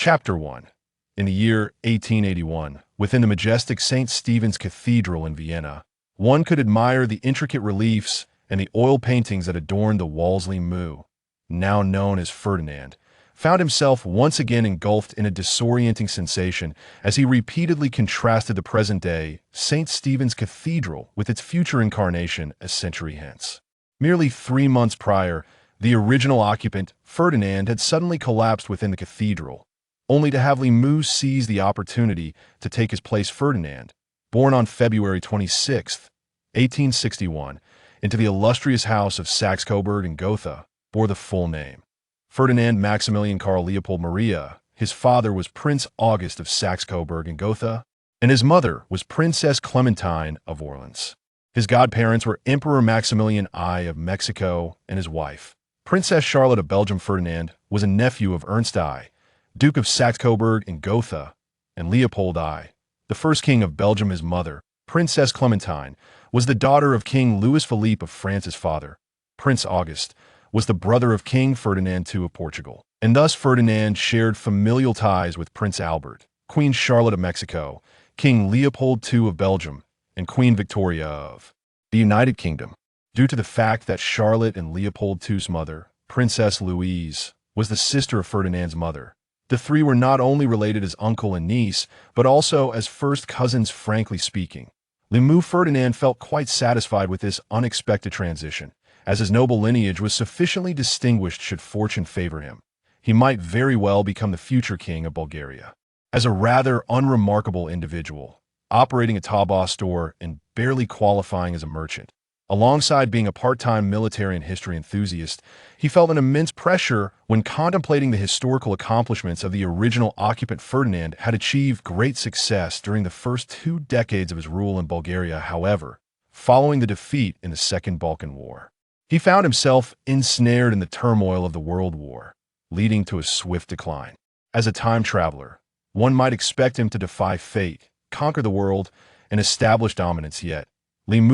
Chapter 1. In the year 1881, within the majestic St. Stephen's Cathedral in Vienna, one could admire the intricate reliefs and the oil paintings that adorned the walls. Limu, now known as Ferdinand, found himself once again engulfed in a disorienting sensation as he repeatedly contrasted the present-day St. Stephen's Cathedral with its future incarnation a century hence. Merely 3 months prior, the original occupant, Ferdinand, had suddenly collapsed within the cathedral, only to have Limu seize the opportunity to take his place. Ferdinand, born on February 26, 1861, into the illustrious house of Saxe-Coburg and Gotha, bore the full name Ferdinand Maximilian Karl Leopold Maria. His father was Prince August of Saxe-Coburg and Gotha, and his mother was Princess Clementine of Orleans. His godparents were Emperor Maximilian I of Mexico and his wife, Princess Charlotte of Belgium. Ferdinand was a nephew of Ernst I, Duke of Saxe-Coburg and Gotha, and Leopold I, the first king of Belgium. His mother, Princess Clementine, was the daughter of King Louis Philippe of France. His father, Prince August, was the brother of King Ferdinand II of Portugal, and thus Ferdinand shared familial ties with Prince Albert, Queen Charlotte of Mexico, King Leopold II of Belgium, and Queen Victoria of the United Kingdom. Due to the fact that Charlotte and Leopold II's mother, Princess Louise, was the sister of Ferdinand's mother, the three were not only related as uncle and niece, but also as first cousins. Frankly speaking, Ferdinand felt quite satisfied with this unexpected transition, as his noble lineage was sufficiently distinguished. Should fortune favor him, he might very well become the future king of Bulgaria. As a rather unremarkable individual, operating a tabac store and barely qualifying as a merchant, alongside being a part-time military and history enthusiast, he felt an immense pressure when contemplating the historical accomplishments of the original occupant. Ferdinand had achieved great success during the first 2 decades of his rule in Bulgaria. However, following the defeat in the Second Balkan War, he found himself ensnared in the turmoil of the World War, leading to a swift decline. As a time traveler, one might expect him to defy fate, conquer the world, and establish dominance. Yet,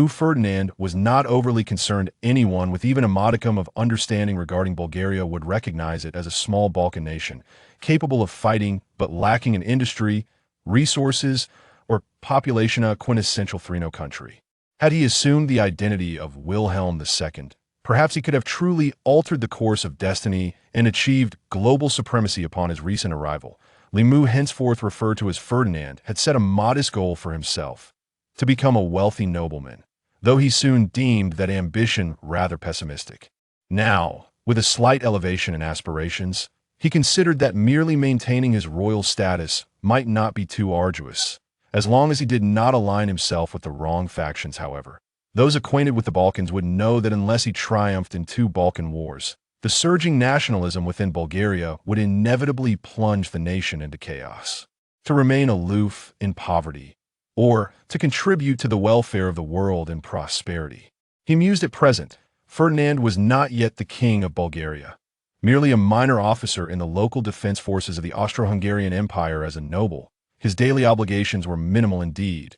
Ferdinand was not overly concerned. Anyone with even a modicum of understanding regarding Bulgaria would recognize it as a small Balkan nation, capable of fighting but lacking in industry, resources, or population. A quintessential Thrino country. Had he assumed the identity of Wilhelm II, perhaps he could have truly altered the course of destiny and achieved global supremacy. Upon his recent arrival, Limu, henceforth referred to as Ferdinand, had set a modest goal for himself: to become a wealthy nobleman, though he soon deemed that ambition rather pessimistic. Now, with a slight elevation in aspirations, he considered that merely maintaining his royal status might not be too arduous, as long as he did not align himself with the wrong factions. However, those acquainted with the Balkans would know that unless he triumphed in 2 Balkan wars, the surging nationalism within Bulgaria would inevitably plunge the nation into chaos. To remain aloof in poverty, or to contribute to the welfare of the world in prosperity, he mused. At present, Ferdinand was not yet the king of Bulgaria, merely a minor officer in the local defense forces of the Austro-Hungarian Empire. As a noble, his daily obligations were minimal indeed.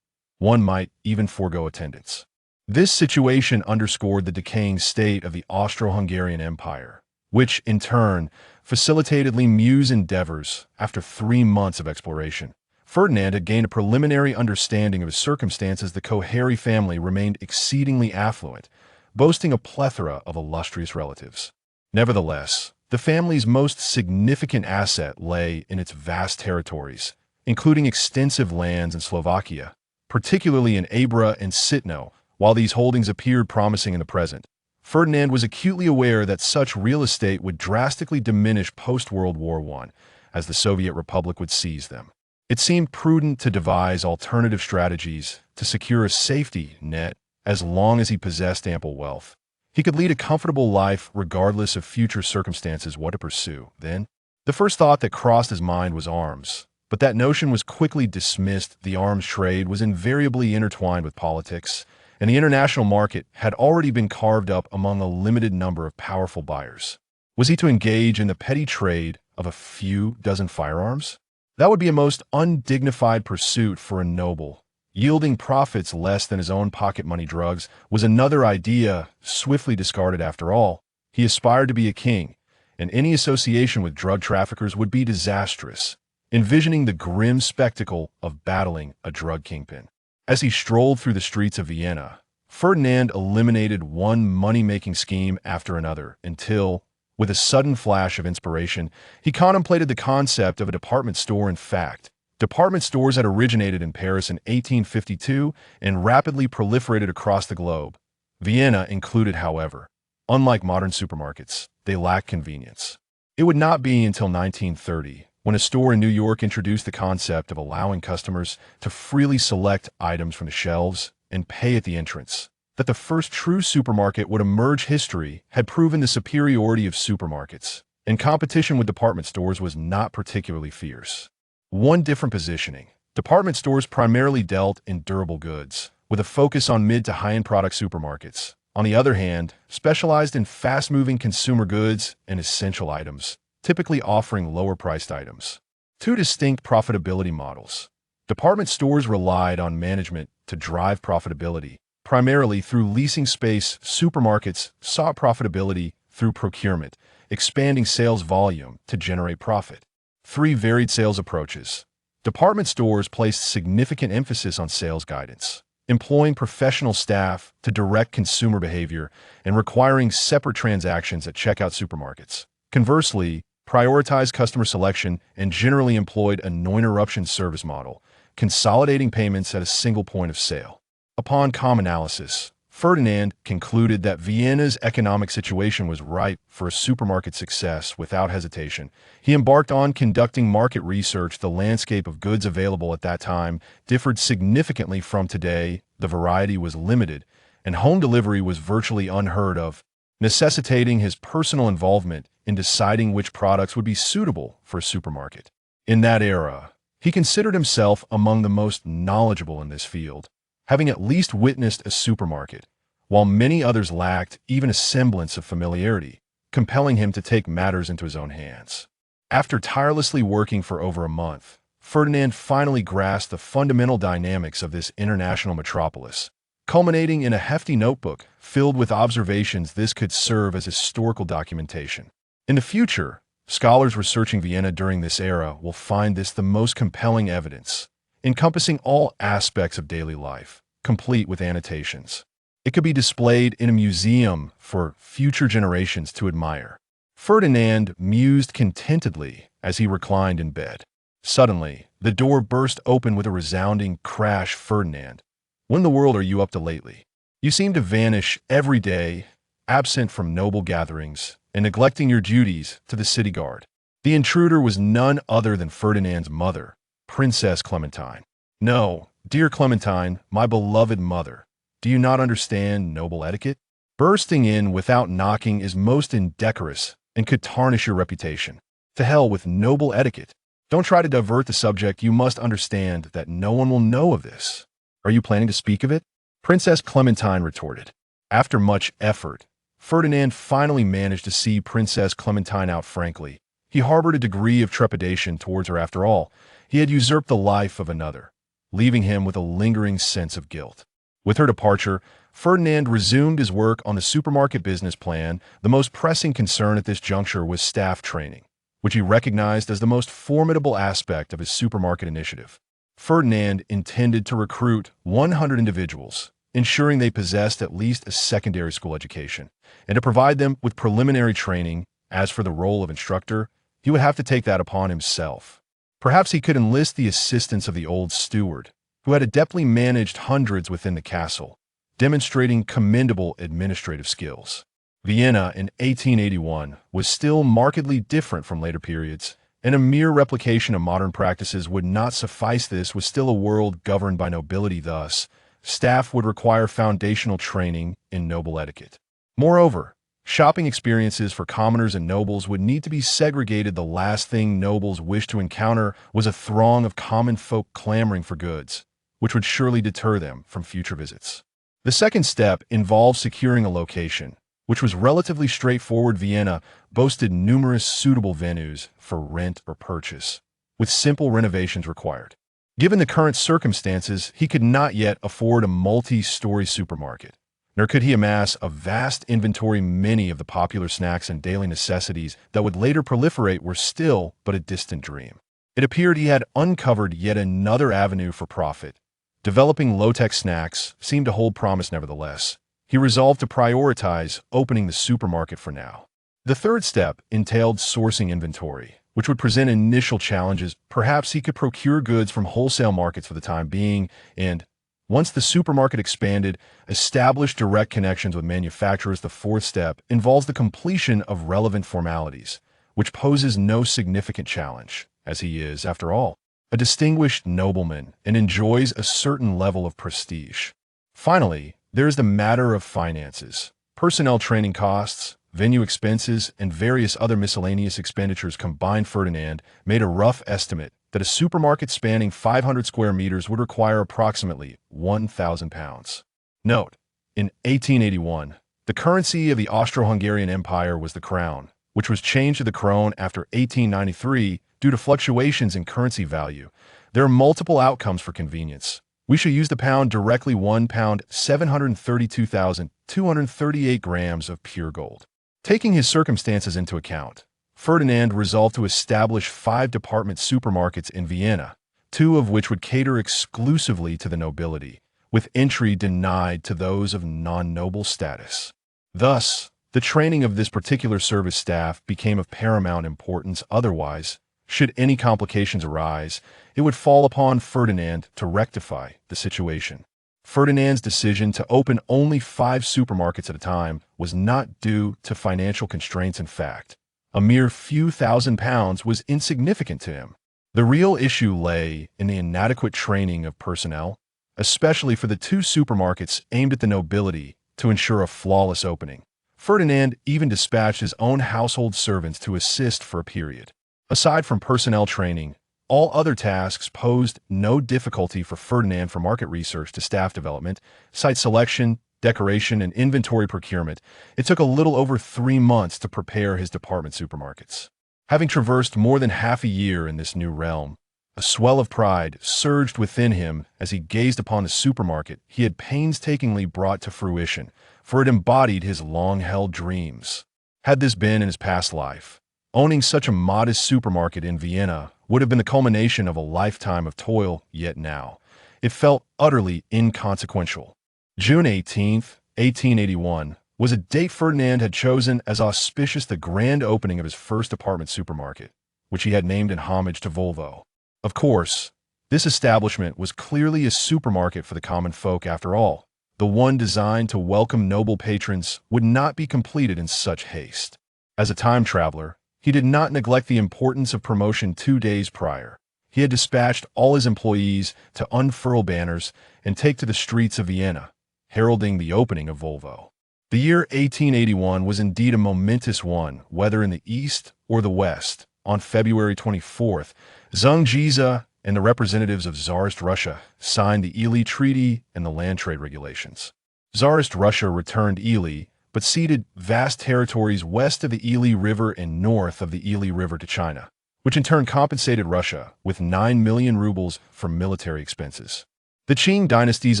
One might even forego attendance. This situation underscored the decaying state of the Austro-Hungarian Empire, which, in turn, facilitated Limu's endeavors. After 3 months of exploration, Ferdinand had gained a preliminary understanding of his circumstances. The Kohari family remained exceedingly affluent, boasting a plethora of illustrious relatives. Nevertheless, the family's most significant asset lay in its vast territories, including extensive lands in Slovakia, particularly in Abra and Sitno. While these holdings appeared promising in the present, Ferdinand was acutely aware that such real estate would drastically diminish post-World War I, as the Soviet Republic would seize them. It seemed prudent to devise alternative strategies to secure a safety net. As long as he possessed ample wealth, he could lead a comfortable life regardless of future circumstances. What to pursue, then? The first thought that crossed his mind was arms, but that notion was quickly dismissed. The arms trade was invariably intertwined with politics, and the international market had already been carved up among a limited number of powerful buyers. Was he to engage in the petty trade of a few dozen firearms? That would be a most undignified pursuit for a noble. Yielding profits less than his own pocket money. Drugs was another idea swiftly discarded. After all, he aspired to be a king, and any association with drug traffickers would be disastrous, envisioning the grim spectacle of battling a drug kingpin. As he strolled through the streets of Vienna, Ferdinand eliminated one money-making scheme after another until, with a sudden flash of inspiration, he contemplated the concept of a department store. In fact, department stores had originated in Paris in 1852 and rapidly proliferated across the globe. Vienna included, however. Unlike modern supermarkets, they lacked convenience. It would not be until 1930, when a store in New York introduced the concept of allowing customers to freely select items from the shelves and pay at the entrance, that the first true supermarket would emerge. History had proven the superiority of supermarkets, and competition with department stores was not particularly fierce. One different positioning. Department stores primarily dealt in durable goods, with a focus on mid to high-end product. Supermarkets, on the other hand, specialized in fast-moving consumer goods and essential items, typically offering lower-priced items. Two distinct profitability models. Department stores relied on management to drive profitability, primarily through leasing space. Supermarkets sought profitability through procurement, expanding sales volume to generate profit. Three varied sales approaches. Department stores placed significant emphasis on sales guidance, employing professional staff to direct consumer behavior and requiring separate transactions at checkout. Supermarkets, conversely, prioritized customer selection and generally employed a no-interruption service model, consolidating payments at a single point of sale. Upon calm analysis, Ferdinand concluded that Vienna's economic situation was ripe for a supermarket success. Without hesitation, he embarked on conducting market research. The landscape of goods available at that time differed significantly from today. The variety was limited, and home delivery was virtually unheard of, necessitating his personal involvement in deciding which products would be suitable for a supermarket. In that era, he considered himself among the most knowledgeable in this field, having at least witnessed a supermarket, while many others lacked even a semblance of familiarity, compelling him to take matters into his own hands. After tirelessly working for over a month, Ferdinand finally grasped the fundamental dynamics of this international metropolis, culminating in a hefty notebook filled with observations. This could serve as historical documentation. In the future, scholars researching Vienna during this era will find this the most compelling evidence, encompassing all aspects of daily life, complete with annotations. It could be displayed in a museum for future generations to admire. Ferdinand mused contentedly as he reclined in bed. Suddenly, the door burst open with a resounding crash. Ferdinand, what in the world are you up to lately? You seem to vanish every day, absent from noble gatherings, and neglecting your duties to the city guard. The intruder was none other than Ferdinand's mother, Princess Clementine. No, dear Clementine, my beloved mother, do you not understand noble etiquette? Bursting in without knocking is most indecorous and could tarnish your reputation. To hell with noble etiquette. Don't try to divert the subject. You must understand that no one will know of this. Are you planning to speak of it? Princess Clementine retorted. After much effort, Ferdinand finally managed to see Princess Clementine out frankly. He harbored a degree of trepidation towards her. After all, he had usurped the life of another, leaving him with a lingering sense of guilt. With her departure, Ferdinand resumed his work on the supermarket business plan. The most pressing concern at this juncture was staff training, which he recognized as the most formidable aspect of his supermarket initiative. Ferdinand intended to recruit 100 individuals, ensuring they possessed at least a secondary school education, and to provide them with preliminary training. As for the role of instructor, he would have to take that upon himself. Perhaps he could enlist the assistance of the old steward, who had adeptly managed hundreds within the castle, demonstrating commendable administrative skills. Vienna in 1881 was still markedly different from later periods, and a mere replication of modern practices would not suffice. This was still a world governed by nobility. Thus, staff would require foundational training in noble etiquette. Moreover, shopping experiences for commoners and nobles would need to be segregated. The last thing nobles wished to encounter was a throng of common folk clamoring for goods, which would surely deter them from future visits. The second step involved securing a location, which was relatively straightforward. Vienna boasted numerous suitable venues for rent or purchase, with simple renovations required. Given the current circumstances, he could not yet afford a multi-story supermarket, nor could he amass a vast inventory. Many of the popular snacks and daily necessities that would later proliferate were still but a distant dream. It appeared he had uncovered yet another avenue for profit. Developing low-tech snacks seemed to hold promise nevertheless. He resolved to prioritize opening the supermarket for now. The third step entailed sourcing inventory, which would present initial challenges. Perhaps he could procure goods from wholesale markets for the time being, and once the supermarket expanded, establish direct connections with manufacturers. The fourth step involves the completion of relevant formalities, which poses no significant challenge, as he is, after all, a distinguished nobleman and enjoys a certain level of prestige. Finally, there is the matter of finances. Personnel training costs, venue expenses, and various other miscellaneous expenditures combined. Ferdinand made a rough estimate that a supermarket spanning 500 square meters would require approximately £1,000. Note, in 1881, the currency of the Austro-Hungarian Empire was the crown, which was changed to the krone after 1893 due to fluctuations in currency value. There are multiple outcomes for convenience. We shall use the pound directly. 1 pound, 732,238 grams of pure gold. Taking his circumstances into account, Ferdinand resolved to establish 5 department supermarkets in Vienna, 2 of which would cater exclusively to the nobility, with entry denied to those of non-noble status. Thus, the training of this particular service staff became of paramount importance. Otherwise, should any complications arise, it would fall upon Ferdinand to rectify the situation. Ferdinand's decision to open only 5 supermarkets at a time was not due to financial constraints. In fact, a mere few £1,000s was insignificant to him. The real issue lay in the inadequate training of personnel, especially for the 2 supermarkets aimed at the nobility, to ensure a flawless opening. Ferdinand even dispatched his own household servants to assist for a period. Aside from personnel training, all other tasks posed no difficulty for Ferdinand, from market research to staff development, site selection, decoration, and inventory procurement. It took a little over 3 months to prepare his department supermarkets. Having traversed more than half a year in this new realm, a swell of pride surged within him as he gazed upon the supermarket he had painstakingly brought to fruition, for it embodied his long-held dreams. Had this been in his past life, owning such a modest supermarket in Vienna would have been the culmination of a lifetime of toil. Yet now, it felt utterly inconsequential. June 18th, 1881, was a date Ferdinand had chosen as auspicious, the grand opening of his first department supermarket, which he had named in homage to Volvo. Of course, this establishment was clearly a supermarket for the common folk. After all, the one designed to welcome noble patrons would not be completed in such haste. As a time traveler, he did not neglect the importance of promotion. 2 days prior, he had dispatched all his employees to unfurl banners and take to the streets of Vienna, heralding the opening of Volvo. The year 1881 was indeed a momentous one, whether in the East or the West. On February 24th, Zheng Jiza and the representatives of Tsarist Russia signed the Ely Treaty and the land trade regulations. Tsarist Russia returned Ely, but ceded vast territories west of the Ely River and north of the Ely River to China, which in turn compensated Russia with 9 million rubles for military expenses. The Qing dynasty's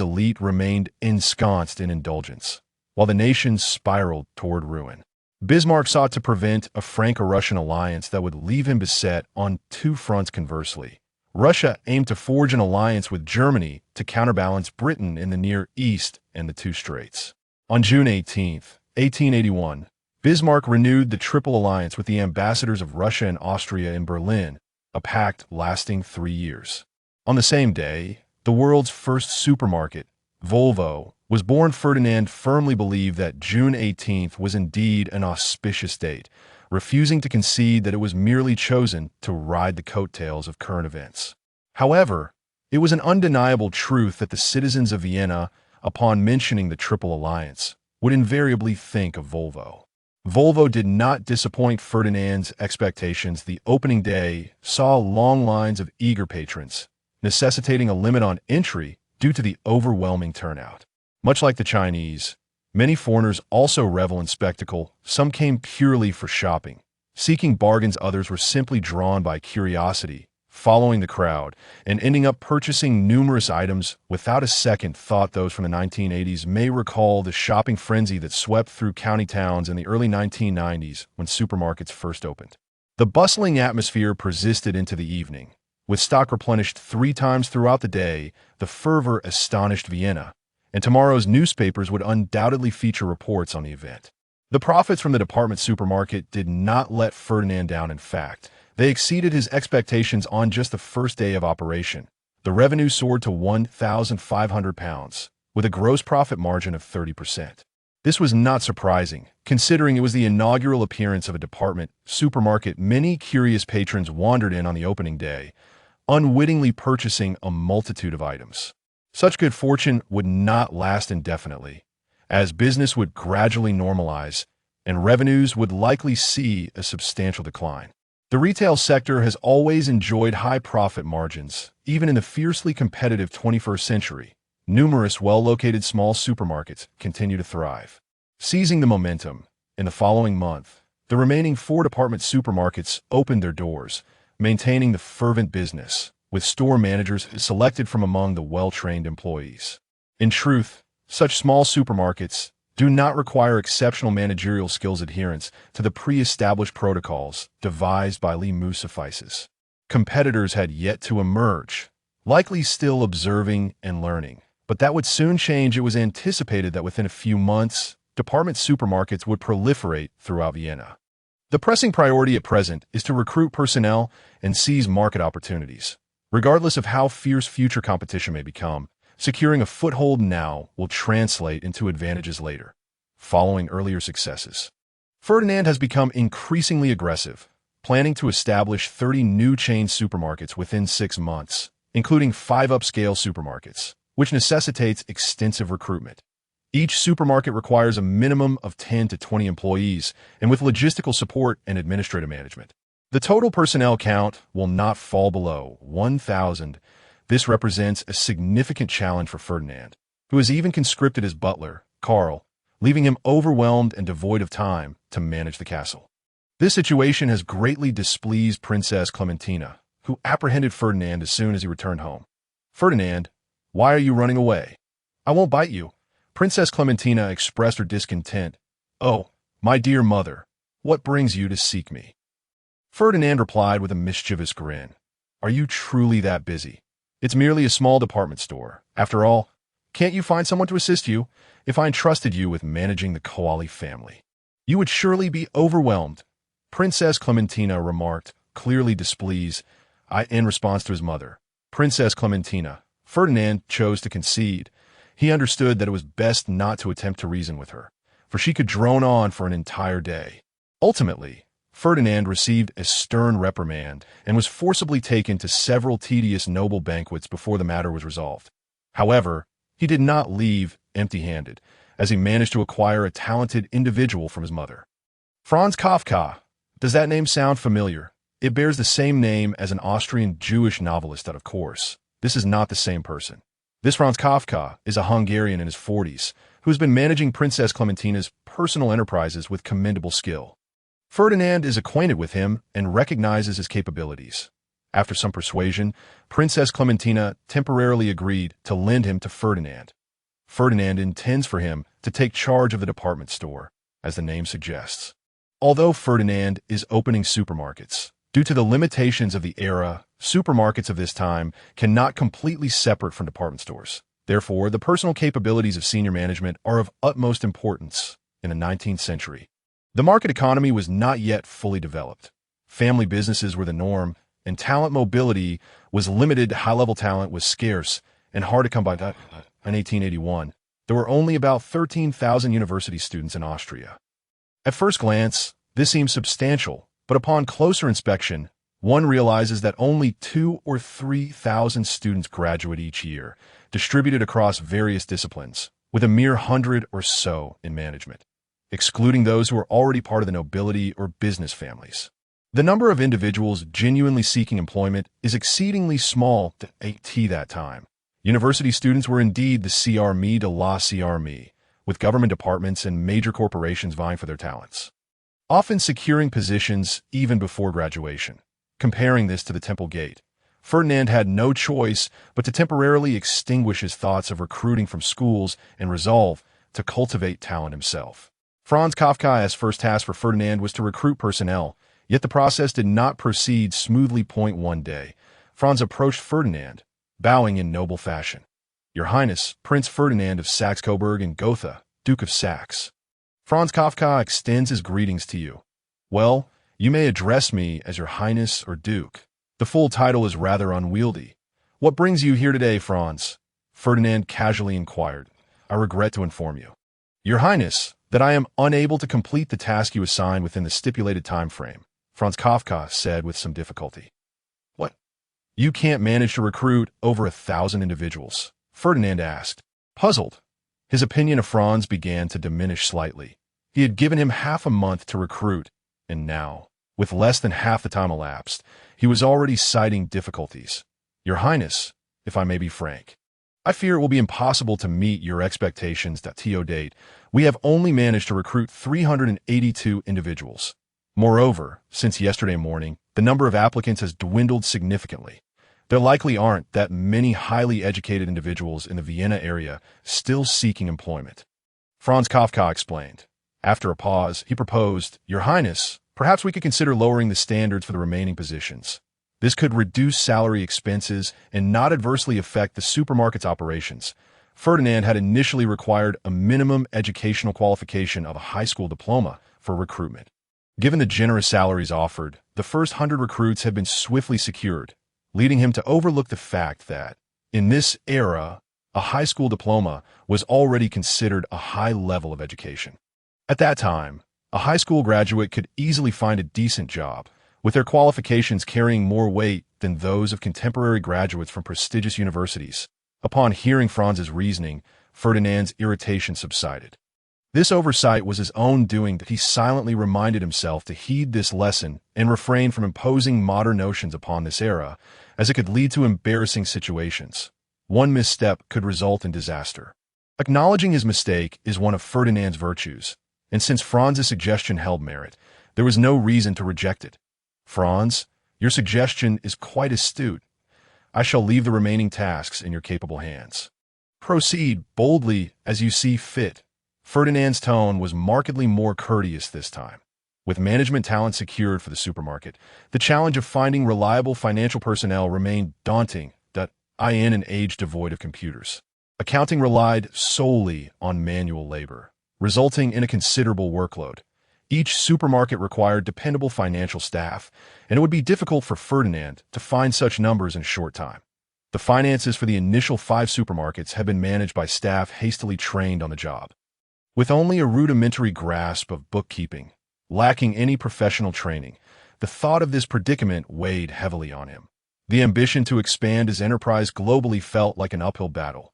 elite remained ensconced in indulgence, while the nation spiraled toward ruin. Bismarck sought to prevent a Franco-Russian alliance that would leave him beset on 2 fronts. Conversely, Russia aimed to forge an alliance with Germany to counterbalance Britain in the Near East and the 2 Straits. On June 18th, 1881, Bismarck renewed the Triple Alliance with the ambassadors of Russia and Austria in Berlin, a pact lasting 3 years. On the same day, the world's first supermarket, Volvo, was born. Ferdinand firmly believed that June 18th was indeed an auspicious date, refusing to concede that it was merely chosen to ride the coattails of current events. However, it was an undeniable truth that the citizens of Vienna, upon mentioning the Triple Alliance, would invariably think of Volvo. Volvo did not disappoint Ferdinand's expectations. The opening day saw long lines of eager patrons, necessitating a limit on entry due to the overwhelming turnout. Much like the Chinese, many foreigners also revel in spectacle. Some came purely for shopping, seeking bargains. Others were simply drawn by curiosity. following the crowd, and ending up purchasing numerous items without a second thought. Those from the 1980s may recall the shopping frenzy that swept through county towns in the early 1990s when supermarkets first opened. The bustling atmosphere persisted into the evening. With stock replenished 3 times throughout the day, the fervor astonished Vienna, and tomorrow's newspapers would undoubtedly feature reports on the event. The profits from the department supermarket did not let Ferdinand down. In fact, they exceeded his expectations on just the first day of operation. The revenue soared to £1,500, with a gross profit margin of 30%. This was not surprising, considering it was the inaugural appearance of a department supermarket. Many curious patrons wandered in on the opening day, unwittingly purchasing a multitude of items. Such good fortune would not last indefinitely, as business would gradually normalize and revenues would likely see a substantial decline. The retail sector has always enjoyed high profit margins, even in the fiercely competitive 21st century. Numerous well-located small supermarkets continue to thrive. Seizing the momentum, in the following month, the remaining 4 department supermarkets opened their doors, maintaining the fervent business, with store managers selected from among the well-trained employees. In truth, such small supermarkets do not require exceptional managerial skills. Adherence to the pre-established protocols devised by Lee suffices. Competitors had yet to emerge, likely still observing and learning. But that would soon change. It was anticipated that within a few months, department supermarkets would proliferate throughout Vienna. The pressing priority at present is to recruit personnel and seize market opportunities. Regardless of how fierce future competition may become, securing a foothold now will translate into advantages later, following earlier successes. Ferdinand has become increasingly aggressive, planning to establish 30 new chain supermarkets within 6 months, including 5 upscale supermarkets, which necessitates extensive recruitment. Each supermarket requires a minimum of 10 to 20 employees, and with logistical support and administrative management. The total personnel count will not fall below 1,000. This represents a significant challenge for Ferdinand, who has even conscripted his butler, Karl, leaving him overwhelmed and devoid of time to manage the castle. This situation has greatly displeased Princess Clementina, who apprehended Ferdinand as soon as he returned home. "Ferdinand, why are you running away?" "I won't bite you." Princess Clementina expressed her discontent. "Oh, my dear mother, what brings you to seek me?" Ferdinand replied with a mischievous grin. "Are you truly that busy? It's merely a small department store. After all, can't you find someone to assist you? If I entrusted you with managing the Koali family, you would surely be overwhelmed." Princess Clementina remarked, clearly displeased. In response to his mother, Princess Clementina, Ferdinand chose to concede. He understood that it was best not to attempt to reason with her, for she could drone on for an entire day. Ultimately, Ferdinand received a stern reprimand and was forcibly taken to several tedious noble banquets before the matter was resolved. However, he did not leave empty-handed, as he managed to acquire a talented individual from his mother. Franz Kafka. Does that name sound familiar? It bears the same name as an Austrian Jewish novelist, of course. This is not the same person. This Franz Kafka is a Hungarian in his 40s, who has been managing Princess Clementina's personal enterprises with commendable skill. Ferdinand is acquainted with him and recognizes his capabilities. After some persuasion, Princess Clementina temporarily agreed to lend him to Ferdinand. Ferdinand intends for him to take charge of the department store, as the name suggests. Although Ferdinand is opening supermarkets, due to the limitations of the era, supermarkets of this time cannot completely separate from department stores. Therefore, the personal capabilities of senior management are of utmost importance in the 19th century. The market economy was not yet fully developed. Family businesses were the norm, and talent mobility was limited. High-level talent was scarce and hard to come by. In 1881, there were only about 13,000 university students in Austria. At first glance, this seems substantial, but upon closer inspection, one realizes that only 2,000 or 3,000 students graduate each year, distributed across various disciplines, with a mere 100 or so in management, excluding those who are already part of the nobility or business families. The number of individuals genuinely seeking employment is exceedingly small at that time. University students were indeed the CRME de la CRME, with government departments and major corporations vying for their talents, often securing positions even before graduation. Comparing this to the Temple Gate, Ferdinand had no choice but to temporarily extinguish his thoughts of recruiting from schools and resolve to cultivate talent himself. Franz Kafka's first task for Ferdinand was to recruit personnel, yet the process did not proceed smoothly. One day, Franz approached Ferdinand, bowing in noble fashion. "Your Highness, Prince Ferdinand of Saxe-Coburg and Gotha, Duke of Saxe." Franz Kafka extends his greetings to you. "Well, you may address me as Your Highness or Duke. The full title is rather unwieldy. What brings you here today, Franz?" Ferdinand casually inquired. "I regret to inform you, Your Highness, that I am unable to complete the task you assigned within the stipulated time frame," Franz Kafka said with some difficulty. "What? You can't manage to recruit over 1,000 individuals?" Ferdinand asked, puzzled. His opinion of Franz began to diminish slightly. He had given him half a month to recruit, and now, with less than half the time elapsed, he was already citing difficulties. "Your Highness, if I may be frank, I fear it will be impossible to meet your expectations. To date, we have only managed to recruit 382 individuals. Moreover, since yesterday morning, the number of applicants has dwindled significantly. There likely aren't that many highly educated individuals in the Vienna area still seeking employment," Franz Kafka explained. After a pause, he proposed, "Your Highness, perhaps we could consider lowering the standards for the remaining positions. This could reduce salary expenses and not adversely affect the supermarket's operations." Ferdinand had initially required a minimum educational qualification of a high school diploma for recruitment. Given the generous salaries offered, the first 100 recruits had been swiftly secured, leading him to overlook the fact that, in this era, a high school diploma was already considered a high level of education. At that time, a high school graduate could easily find a decent job, with their qualifications carrying more weight than those of contemporary graduates from prestigious universities. Upon hearing Franz's reasoning, Ferdinand's irritation subsided. This oversight was his own doing, that he silently reminded himself to heed this lesson and refrain from imposing modern notions upon this era, as it could lead to embarrassing situations. One misstep could result in disaster. Acknowledging his mistake is one of Ferdinand's virtues, and since Franz's suggestion held merit, there was no reason to reject it. "Franz, your suggestion is quite astute. I shall leave the remaining tasks in your capable hands. Proceed boldly as you see fit." Ferdinand's tone was markedly more courteous this time. With management talent secured for the supermarket, the challenge of finding reliable financial personnel remained daunting. In an age devoid of computers, accounting relied solely on manual labor, resulting in a considerable workload. Each supermarket required dependable financial staff, and it would be difficult for Ferdinand to find such numbers in a short time. The finances for the initial 5 supermarkets had been managed by staff hastily trained on the job. With only a rudimentary grasp of bookkeeping, lacking any professional training, the thought of this predicament weighed heavily on him. The ambition to expand his enterprise globally felt like an uphill battle.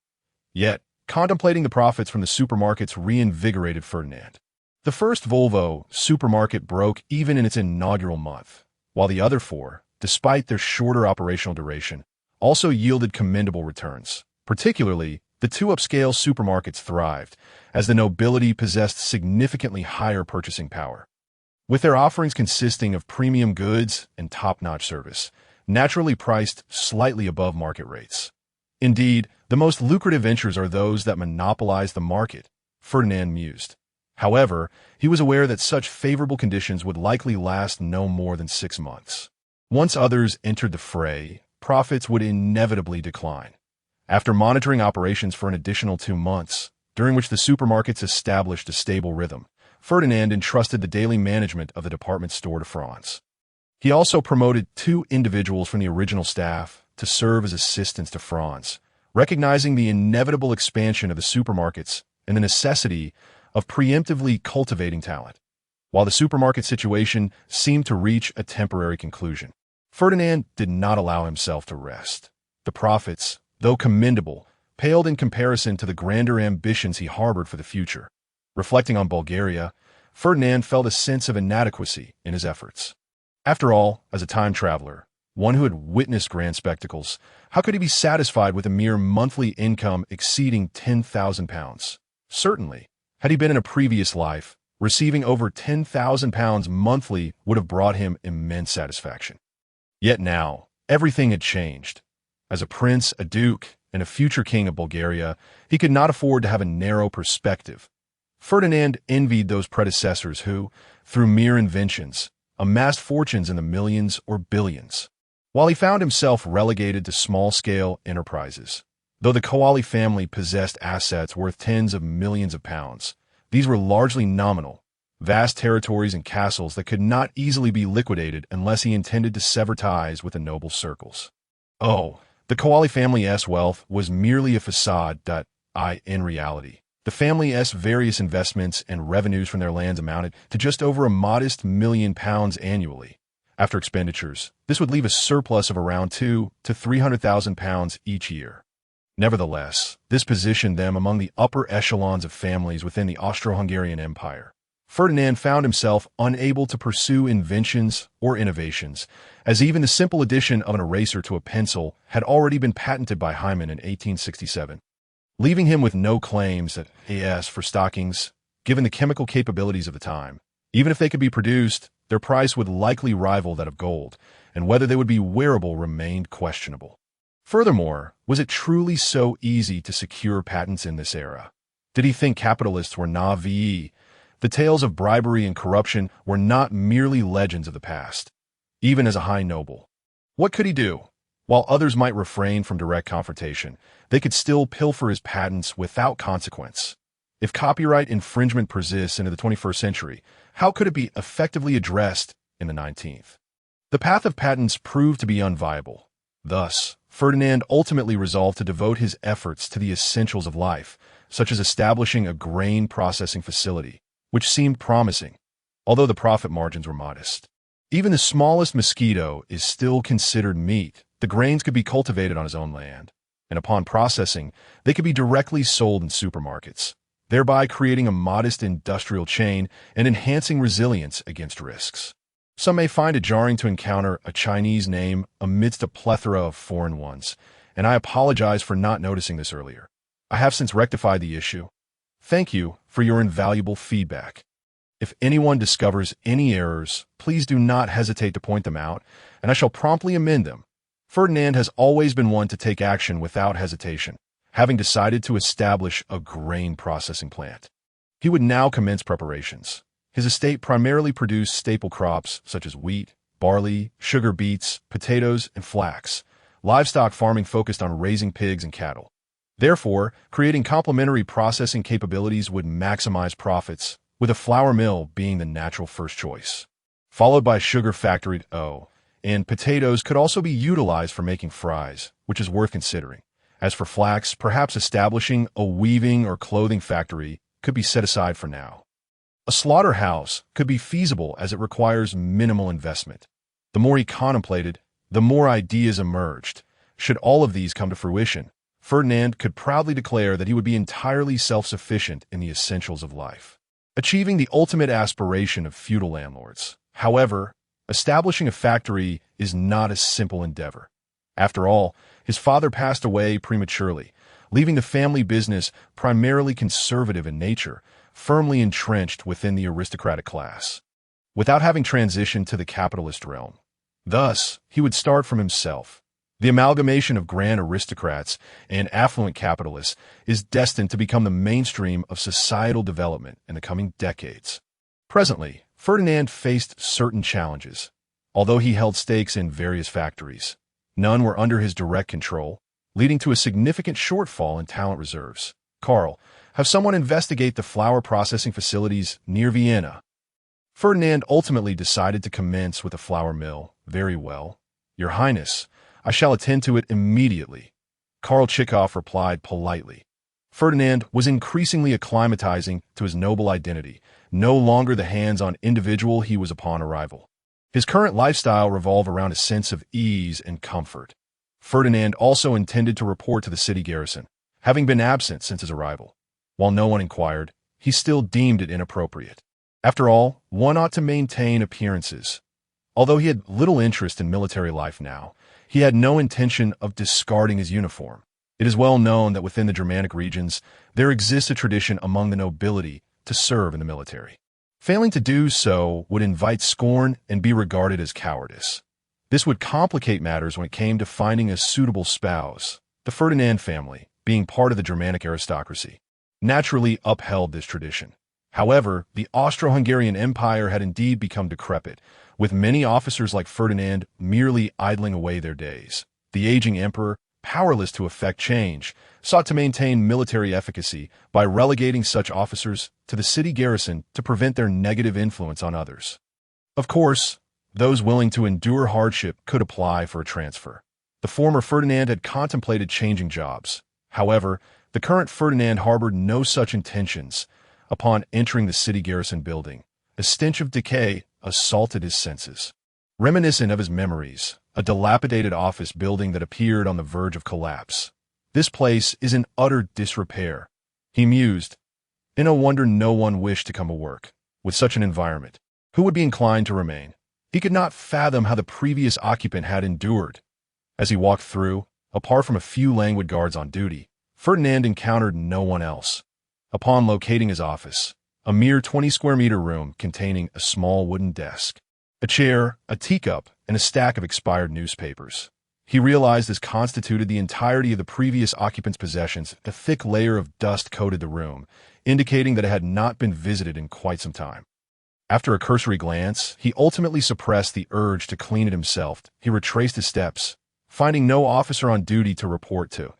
Yet, contemplating the profits from the supermarkets reinvigorated Ferdinand. The first Volvo supermarket broke even in its inaugural month, while the other 4, despite their shorter operational duration, also yielded commendable returns. Particularly, the 2 upscale supermarkets thrived, as the nobility possessed significantly higher purchasing power. With their offerings consisting of premium goods and top-notch service, naturally priced slightly above market rates. Indeed, the most lucrative ventures are those that monopolize the market, Ferdinand mused. However, he was aware that such favorable conditions would likely last no more than 6 months. Once others entered the fray, profits would inevitably decline. After monitoring operations for an additional 2 months, during which the supermarkets established a stable rhythm, Ferdinand entrusted the daily management of the department store to Franz. He also promoted 2 individuals from the original staff to serve as assistants to Franz, recognizing the inevitable expansion of the supermarkets and the necessity of preemptively cultivating talent. While the supermarket situation seemed to reach a temporary conclusion, Ferdinand did not allow himself to rest. The profits, though commendable, paled in comparison to the grander ambitions he harbored for the future. Reflecting on Bulgaria, Ferdinand felt a sense of inadequacy in his efforts. After all, as a time traveler, one who had witnessed grand spectacles, how could he be satisfied with a mere monthly income exceeding £10,000? Certainly, had he been in a previous life, receiving over £10,000 monthly would have brought him immense satisfaction. Yet now, Everything had changed. As a prince, a duke, and a future king of Bulgaria, he could not afford to have a narrow perspective. Ferdinand envied those predecessors who, through mere inventions, amassed fortunes in the millions or billions, while he found himself relegated to small-scale enterprises. Though the Koali family possessed assets worth tens of millions of pounds, these were largely nominal, vast territories and castles that could not easily be liquidated unless he intended to sever ties with the noble circles. Oh, the Koali family's wealth was merely a facade. In reality, the family's various investments and revenues from their lands amounted to just over a modest £1,000,000 annually. After expenditures, this would leave a surplus of around £200,000 to £300,000 each year. Nevertheless, this positioned them among the upper echelons of families within the Austro-Hungarian Empire. Ferdinand found himself unable to pursue inventions or innovations, as even the simple addition of an eraser to a pencil had already been patented by Hyman in 1867, leaving him with no claims for stockings, given the chemical capabilities of the time. Even if they could be produced, their price would likely rival that of gold, and whether they would be wearable remained questionable. Furthermore, was it truly so easy to secure patents in this era? Did he think capitalists were naive? The tales of bribery and corruption were not merely legends of the past. Even as a high noble, what could he do? While others might refrain from direct confrontation, they could still pilfer his patents without consequence. If copyright infringement persists into the 21st century, how could it be effectively addressed in the 19th? The path of patents proved to be unviable. Thus, Ferdinand ultimately resolved to devote his efforts to the essentials of life, such as establishing a grain processing facility, which seemed promising, although the profit margins were modest. Even the smallest mosquito is still considered meat. The grains could be cultivated on his own land, and upon processing, they could be directly sold in supermarkets, thereby creating a modest industrial chain and enhancing resilience against risks. Some may find it jarring to encounter a Chinese name amidst a plethora of foreign ones, and I apologize for not noticing this earlier. I have since rectified the issue. Thank you for your invaluable feedback. If anyone discovers any errors, please do not hesitate to point them out, and I shall promptly amend them. Ferdinand has always been one to take action without hesitation, having decided to establish a grain processing plant. He would now commence preparations. His estate primarily produced staple crops such as wheat, barley, sugar beets, potatoes, and flax. Livestock farming focused on raising pigs and cattle. Therefore, creating complementary processing capabilities would maximize profits, with a flour mill being the natural first choice, followed by a sugar factory. And potatoes could also be utilized for making fries, which is worth considering. As for flax, perhaps establishing a weaving or clothing factory could be set aside for now. A slaughterhouse could be feasible as it requires minimal investment. The more he contemplated, the more ideas emerged. Should all of these come to fruition, Ferdinand could proudly declare that he would be entirely self-sufficient in the essentials of life, achieving the ultimate aspiration of feudal landlords. However, establishing a factory is not a simple endeavor. After all, his father passed away prematurely, leaving the family business primarily conservative in nature, firmly entrenched within the aristocratic class, without having transitioned to the capitalist realm. Thus, he would start from himself. The amalgamation of grand aristocrats and affluent capitalists is destined to become the mainstream of societal development in the coming decades. Presently, Ferdinand faced certain challenges. Although he held stakes in various factories, none were under his direct control, leading to a significant shortfall in talent reserves. Karl, have someone investigate the flour processing facilities near Vienna. Ferdinand ultimately decided to commence with a flour mill. Very well, Your Highness, I shall attend to it immediately. Karl Chikov replied politely. Ferdinand was increasingly acclimatizing to his noble identity, no longer the hands-on individual he was upon arrival. His current lifestyle revolved around a sense of ease and comfort. Ferdinand also intended to report to the city garrison, having been absent since his arrival. While no one inquired, he still deemed it inappropriate. After all, one ought to maintain appearances. Although he had little interest in military life now, he had no intention of discarding his uniform. It is well known that within the Germanic regions, there exists a tradition among the nobility to serve in the military. Failing to do so would invite scorn and be regarded as cowardice. This would complicate matters when it came to finding a suitable spouse. The Ferdinand family, being part of the Germanic aristocracy, naturally upheld this tradition. However, the Austro-Hungarian Empire had indeed become decrepit, with many officers like Ferdinand merely idling away their days. The aging emperor, powerless to effect change, sought to maintain military efficacy by relegating such officers to the city garrison to prevent their negative influence on others. Of course, those willing to endure hardship could apply for a transfer. The former Ferdinand had contemplated changing jobs. However, the current Ferdinand harbored no such intentions. Upon entering the city garrison building, a stench of decay assaulted his senses. Reminiscent of his memories, a dilapidated office building that appeared on the verge of collapse. This place is in utter disrepair, he mused. No wonder no one wished to come to work. With such an environment, who would be inclined to remain? He could not fathom how the previous occupant had endured. As he walked through, apart from a few languid guards on duty, Ferdinand encountered no one else. Upon locating his office, a mere 20-square-meter room containing a small wooden desk, a chair, a teacup, and a stack of expired newspapers, he realized this constituted the entirety of the previous occupant's possessions. A thick layer of dust coated the room, indicating that it had not been visited in quite some time. After a cursory glance, he ultimately suppressed the urge to clean it himself. He retraced his steps, finding no officer on duty to report to.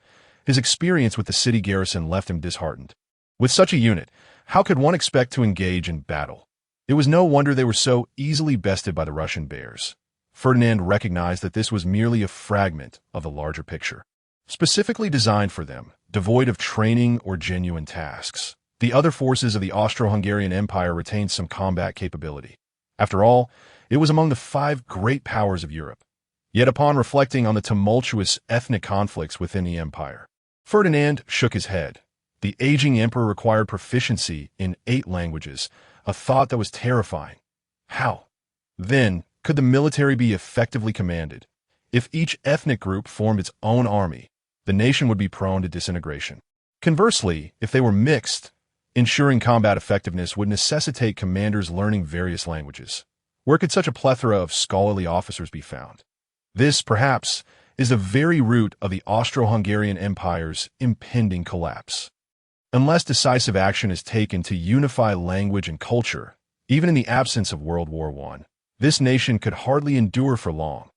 His experience with the city garrison left him disheartened. With such a unit, how could one expect to engage in battle? It was no wonder they were so easily bested by the Russian bears. Ferdinand recognized that this was merely a fragment of the larger picture, specifically designed for them, devoid of training or genuine tasks. The other forces of the Austro-Hungarian Empire retained some combat capability. After all, it was among the 5 great powers of Europe. Yet upon reflecting on the tumultuous ethnic conflicts within the empire, Ferdinand shook his head. The aging emperor required proficiency in 8 languages, a thought that was terrifying. How, then, could the military be effectively commanded? If each ethnic group formed its own army, the nation would be prone to disintegration. Conversely, if they were mixed, ensuring combat effectiveness would necessitate commanders learning various languages. Where could such a plethora of scholarly officers be found? This, perhaps, is the very root of the Austro-Hungarian Empire's impending collapse. Unless decisive action is taken to unify language and culture, even in the absence of World War I, this nation could hardly endure for long.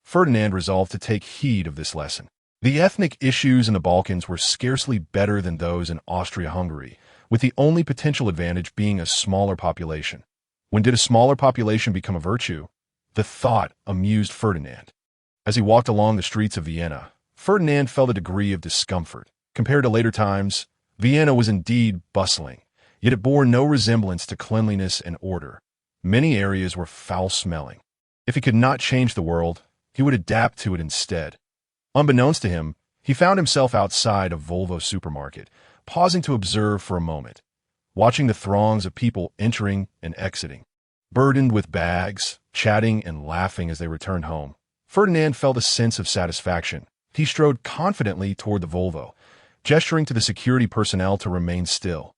Ferdinand resolved to take heed of this lesson. The ethnic issues in the Balkans were scarcely better than those in Austria-Hungary, with the only potential advantage being a smaller population. When did a smaller population become a virtue? The thought amused Ferdinand. As he walked along the streets of Vienna, Ferdinand felt a degree of discomfort. Compared to later times, Vienna was indeed bustling, yet it bore no resemblance to cleanliness and order. Many areas were foul-smelling. If he could not change the world, he would adapt to it instead. Unbeknownst to him, he found himself outside a Volvo supermarket, pausing to observe for a moment, watching the throngs of people entering and exiting. Burdened with bags, chatting and laughing as they returned home, Ferdinand felt a sense of satisfaction. He strode confidently toward the Volvo, gesturing to the security personnel to remain still.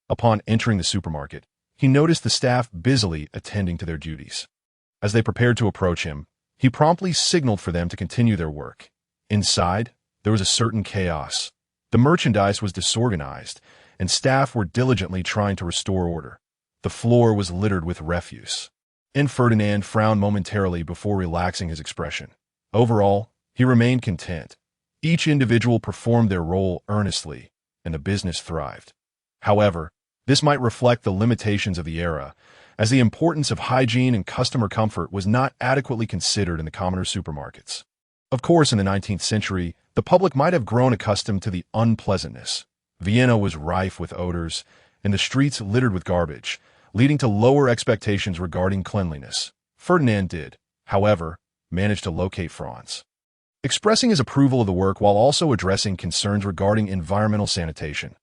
Upon entering the supermarket, he noticed the staff busily attending to their duties. As they prepared to approach him, he promptly signaled for them to continue their work. Inside, there was a certain chaos. The merchandise was disorganized, and staff were diligently trying to restore order. The floor was littered with refuse. Ferdinand frowned momentarily before relaxing his expression. Overall, he remained content. Each individual performed their role earnestly, and the business thrived. However, this might reflect the limitations of the era, as the importance of hygiene and customer comfort was not adequately considered in the commoner supermarkets. Of course, in the 19th century, the public might have grown accustomed to the unpleasantness. Vienna was rife with odors, and the streets littered with garbage, leading to lower expectations regarding cleanliness. Ferdinand did, however, manage to locate Franz, expressing his approval of the work while also addressing concerns regarding environmental sanitation.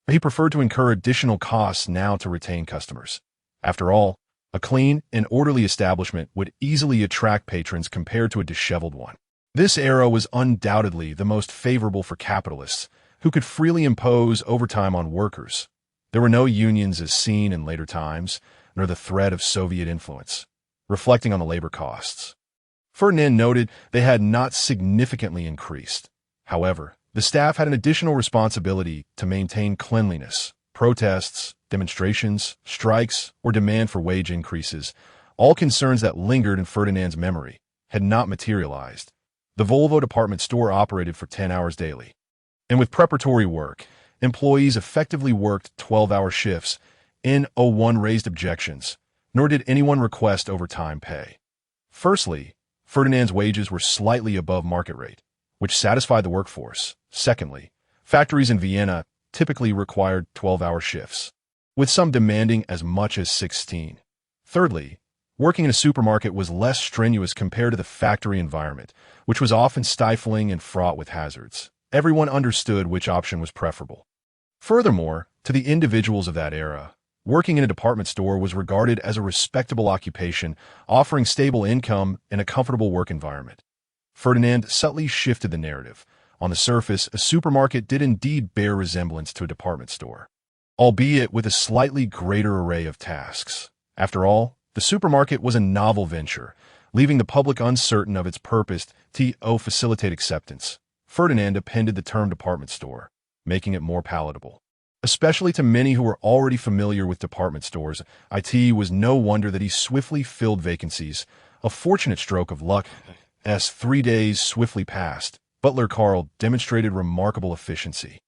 He preferred to incur additional costs now to retain customers. After all, a clean and orderly establishment would easily attract patrons compared to a disheveled one. This era was undoubtedly the most favorable for capitalists, who could freely impose overtime on workers. There were no unions as seen in later times, nor the threat of Soviet influence. Reflecting on the labor costs, Ferdinand noted they had not significantly increased. However, the staff had an additional responsibility to maintain cleanliness. Protests, demonstrations, strikes, or demand for wage increases, all concerns that lingered in Ferdinand's memory, had not materialized. The Volvo department store operated for 10 hours daily. And with preparatory work, employees effectively worked 12-hour shifts. No one raised objections, nor did anyone request overtime pay. Firstly, Ferdinand's wages were slightly above market rate, which satisfied the workforce. Secondly, factories in Vienna typically required 12-hour shifts, with some demanding as much as 16. Thirdly, working in a supermarket was less strenuous compared to the factory environment, which was often stifling and fraught with hazards. Everyone understood which option was preferable. Furthermore, to the individuals of that era, working in a department store was regarded as a respectable occupation, offering stable income and a comfortable work environment. Ferdinand subtly shifted the narrative. On the surface, a supermarket did indeed bear resemblance to a department store, albeit with a slightly greater array of tasks. After all, the supermarket was a novel venture, leaving the public uncertain of its purpose to facilitate acceptance. Ferdinand appended the term department store, making it more palatable. Especially to many who were already familiar with department stores, it was no wonder that he swiftly filled vacancies. A fortunate stroke of luck, as 3 days swiftly passed, Butler Karl demonstrated remarkable efficiency,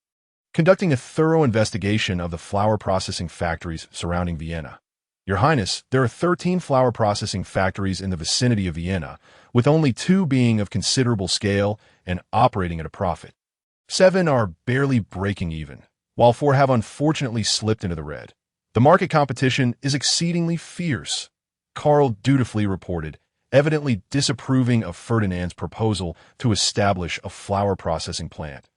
conducting a thorough investigation of the flour processing factories surrounding Vienna. Your Highness, there are 13 flour processing factories in the vicinity of Vienna, with only 2 being of considerable scale and operating at a profit. 7 are barely breaking even, while 4 have unfortunately slipped into the red. The market competition is exceedingly fierce, Karl dutifully reported, evidently disapproving of Ferdinand's proposal to establish a flour processing plant.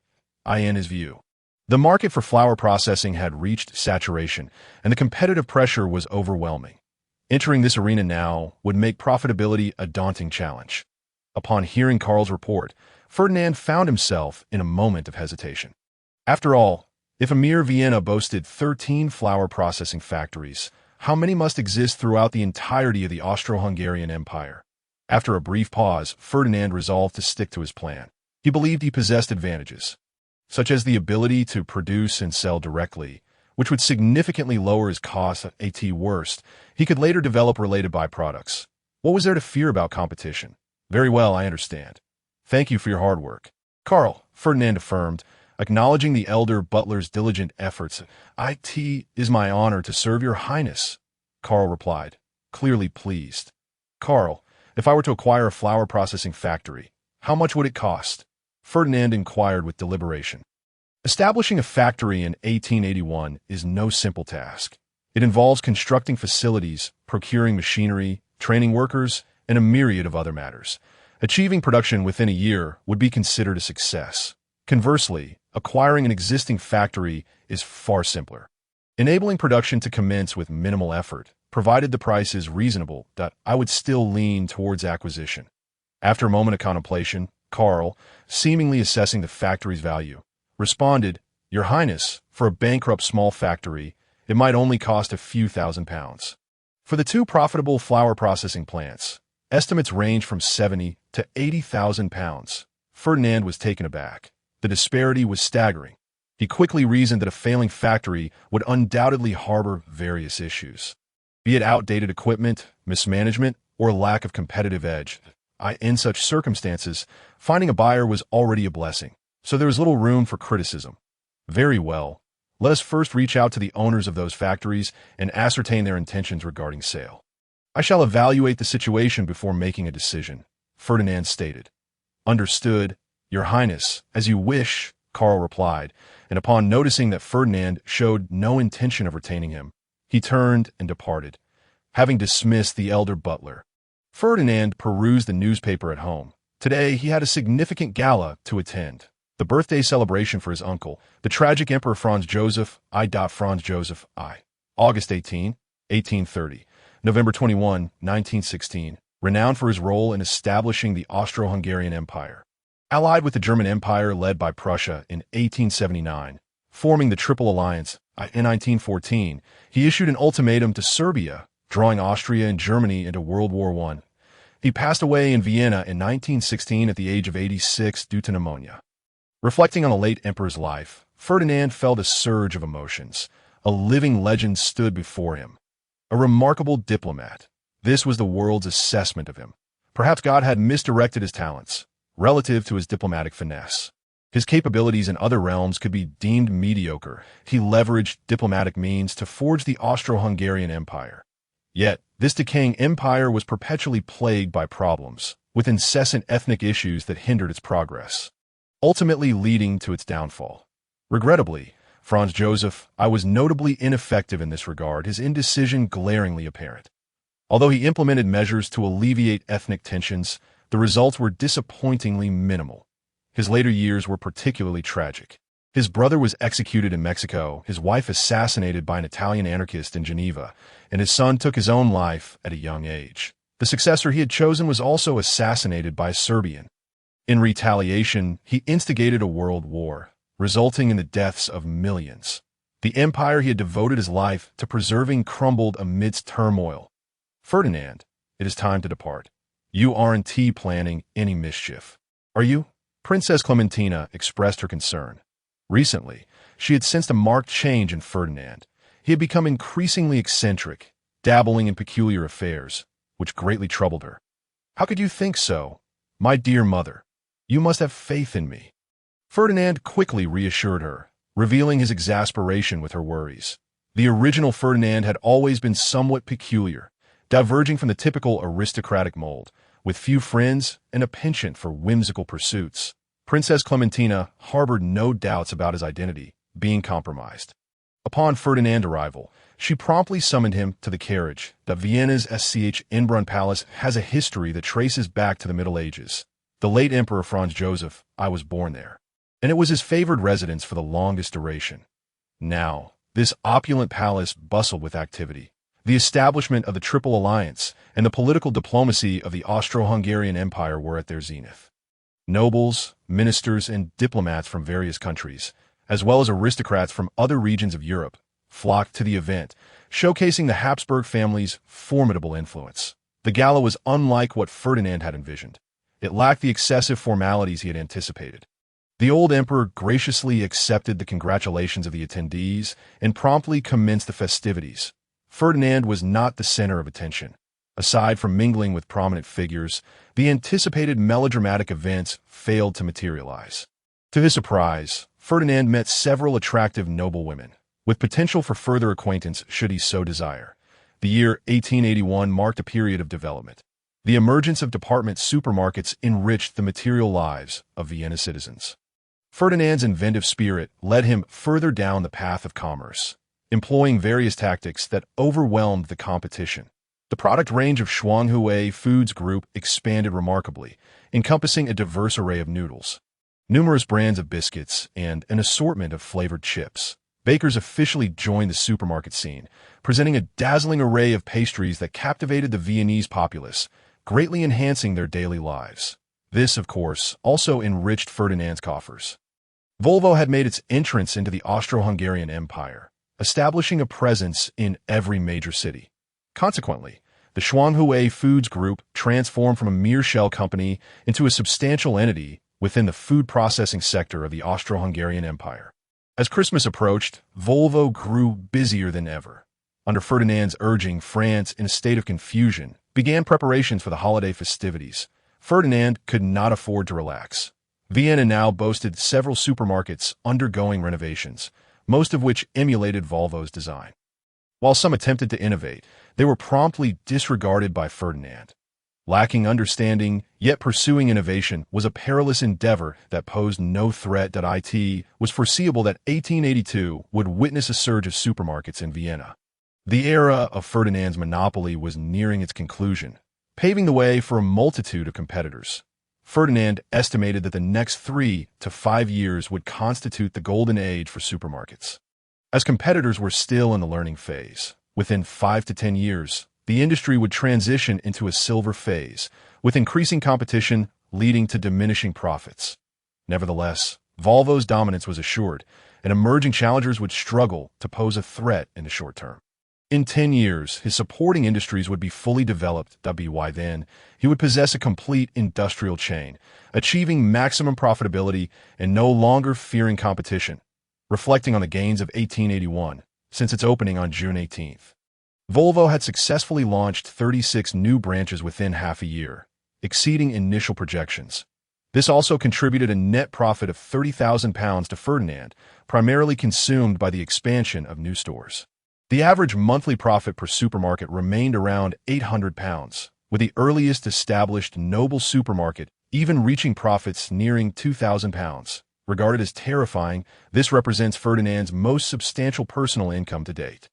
In his view, the market for flour processing had reached saturation, and the competitive pressure was overwhelming. Entering this arena now would make profitability a daunting challenge. Upon hearing Karl's report, Ferdinand found himself in a moment of hesitation. After all, if Emir Vienna boasted 13 flour processing factories, how many must exist throughout the entirety of the Austro-Hungarian Empire? After a brief pause, Ferdinand resolved to stick to his plan. He believed he possessed advantages, such as the ability to produce and sell directly, which would significantly lower his costs. At worst, he could later develop related byproducts. What was there to fear about competition? Very well, I understand. Thank you for your hard work, Karl, Ferdinand affirmed, acknowledging the elder butler's diligent efforts. It is my honor to serve your highness, Karl replied, clearly pleased. Karl, if I were to acquire a flour processing factory, how much would it cost? Ferdinand inquired with deliberation. Establishing a factory in 1881 is no simple task. It involves constructing facilities, procuring machinery, training workers, and a myriad of other matters. Achieving production within a year would be considered a success. Conversely, acquiring an existing factory is far simpler, enabling production to commence with minimal effort, provided the price is reasonable. I would still lean towards acquisition. After a moment of contemplation, Karl, seemingly assessing the factory's value, responded, Your Highness, for a bankrupt small factory, it might only cost a few £1,000s. For the 2 profitable flour processing plants, estimates range from £70,000 to £80,000. Ferdinand was taken aback. The disparity was staggering. He quickly reasoned that a failing factory would undoubtedly harbor various issues, be it outdated equipment, mismanagement, or lack of competitive edge. In such circumstances, finding a buyer was already a blessing, so there was little room for criticism. Very well, let us first reach out to the owners of those factories and ascertain their intentions regarding sale. I shall evaluate the situation before making a decision, Ferdinand stated. Understood, Your Highness, as you wish, Karl replied, and upon noticing that Ferdinand showed no intention of retaining him, he turned and departed, having dismissed the elder butler. Ferdinand perused the newspaper at home. Today he had a significant gala to attend, the birthday celebration for his uncle, the tragic Emperor Franz Joseph I. August 18, 1830, November 21, 1916, renowned for his role in establishing the Austro-Hungarian Empire. Allied with the German Empire led by Prussia in 1879, forming the Triple Alliance. In 1914, he issued an ultimatum to Serbia, drawing Austria and Germany into World War I. He passed away in Vienna in 1916 at the age of 86 due to pneumonia. Reflecting on the late emperor's life, Ferdinand felt a surge of emotions. A living legend stood before him. A remarkable diplomat. This was the world's assessment of him. Perhaps God had misdirected his talents, relative to his diplomatic finesse. His capabilities in other realms could be deemed mediocre. He leveraged diplomatic means to forge the Austro-Hungarian Empire. Yet, this decaying empire was perpetually plagued by problems, with incessant ethnic issues that hindered its progress, ultimately leading to its downfall. Regrettably, Franz Joseph I was notably ineffective in this regard, his indecision glaringly apparent. Although he implemented measures to alleviate ethnic tensions, the results were disappointingly minimal. His later years were particularly tragic. His brother was executed in Mexico, his wife assassinated by an Italian anarchist in Geneva, and his son took his own life at a young age. The successor he had chosen was also assassinated by a Serbian. In retaliation, he instigated a world war, resulting in the deaths of millions. The empire he had devoted his life to preserving crumbled amidst turmoil. Ferdinand, it is time to depart. You aren't planning any mischief, are you? Princess Clementina expressed her concern. Recently, she had sensed a marked change in Ferdinand. He had become increasingly eccentric, dabbling in peculiar affairs, which greatly troubled her. How could you think so, my dear mother? You must have faith in me. Ferdinand quickly reassured her, revealing his exasperation with her worries. The original Ferdinand had always been somewhat peculiar, diverging from the typical aristocratic mold, with few friends and a penchant for whimsical pursuits. Princess Clementina harbored no doubts about his identity being compromised. Upon Ferdinand's arrival, she promptly summoned him to the carriage. That Vienna's Inbrunn Palace has a history that traces back to the Middle Ages. The late Emperor Franz Joseph I was born there, and it was his favored residence for the longest duration. Now, this opulent palace bustled with activity. The establishment of the Triple Alliance and the political diplomacy of the Austro-Hungarian Empire were at their zenith. Nobles, ministers, and diplomats from various countries, as well as aristocrats from other regions of Europe, flocked to the event, showcasing the Habsburg family's formidable influence. The gala was unlike what Ferdinand had envisioned. It lacked the excessive formalities he had anticipated. The old emperor graciously accepted the congratulations of the attendees and promptly commenced the festivities. Ferdinand was not the center of attention. Aside from mingling with prominent figures, the anticipated melodramatic events failed to materialize. To his surprise, Ferdinand met several attractive noblewomen, with potential for further acquaintance should he so desire. The year 1881 marked a period of development. The emergence of department supermarkets enriched the material lives of Vienna citizens. Ferdinand's inventive spirit led him further down the path of commerce, employing various tactics that overwhelmed the competition. The product range of Schwanghue Foods Group expanded remarkably, encompassing a diverse array of noodles, numerous brands of biscuits, and an assortment of flavored chips. Bakers officially joined the supermarket scene, presenting a dazzling array of pastries that captivated the Viennese populace, greatly enhancing their daily lives. This, of course, also enriched Ferdinand's coffers. Volvo had made its entrance into the Austro-Hungarian Empire, establishing a presence in every major city. Consequently, the Schwanghue Foods Group transformed from a mere shell company into a substantial entity within the food processing sector of the Austro-Hungarian Empire. As Christmas approached, Volvo grew busier than ever. Under Ferdinand's urging, France, in a state of confusion, began preparations for the holiday festivities. Ferdinand could not afford to relax. Vienna now boasted several supermarkets undergoing renovations, most of which emulated Volvo's design. While some attempted to innovate, they were promptly disregarded by Ferdinand. Lacking understanding, yet pursuing innovation, was a perilous endeavor that posed no threat. It was foreseeable that 1882 would witness a surge of supermarkets in Vienna. The era of Ferdinand's monopoly was nearing its conclusion, paving the way for a multitude of competitors. Ferdinand estimated that the next 3 to 5 years would constitute the golden age for supermarkets. As competitors were still in the learning phase, within 5 to 10 years, the industry would transition into a silver phase, with increasing competition leading to diminishing profits. Nevertheless, Volvo's dominance was assured, and emerging challengers would struggle to pose a threat in the short term. In 10 years, his supporting industries would be fully developed. By then, he would possess a complete industrial chain, achieving maximum profitability and no longer fearing competition. Reflecting on the gains of 1881, since its opening on June 18th, Volvo had successfully launched 36 new branches within half a year, exceeding initial projections. This also contributed a net profit of £30,000 to Ferdinand, primarily consumed by the expansion of new stores. The average monthly profit per supermarket remained around £800, with the earliest established Noble supermarket even reaching profits nearing £2,000. Regarded as terrifying, this represents Ferdinand's most substantial personal income to date.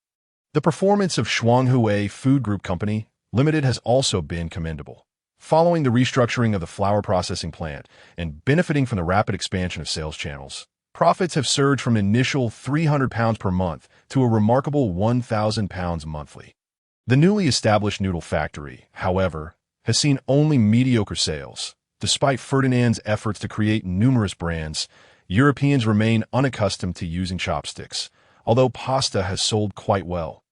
The performance of Shuanghue Food Group Company Limited has also been commendable. Following the restructuring of the flour processing plant and benefiting from the rapid expansion of sales channels, profits have surged from an initial £300 per month to a remarkable £1,000 monthly. The newly established noodle factory, however, has seen only mediocre sales. Despite Ferdinand's efforts to create numerous brands, Europeans remain unaccustomed to using chopsticks, although pasta has sold quite well.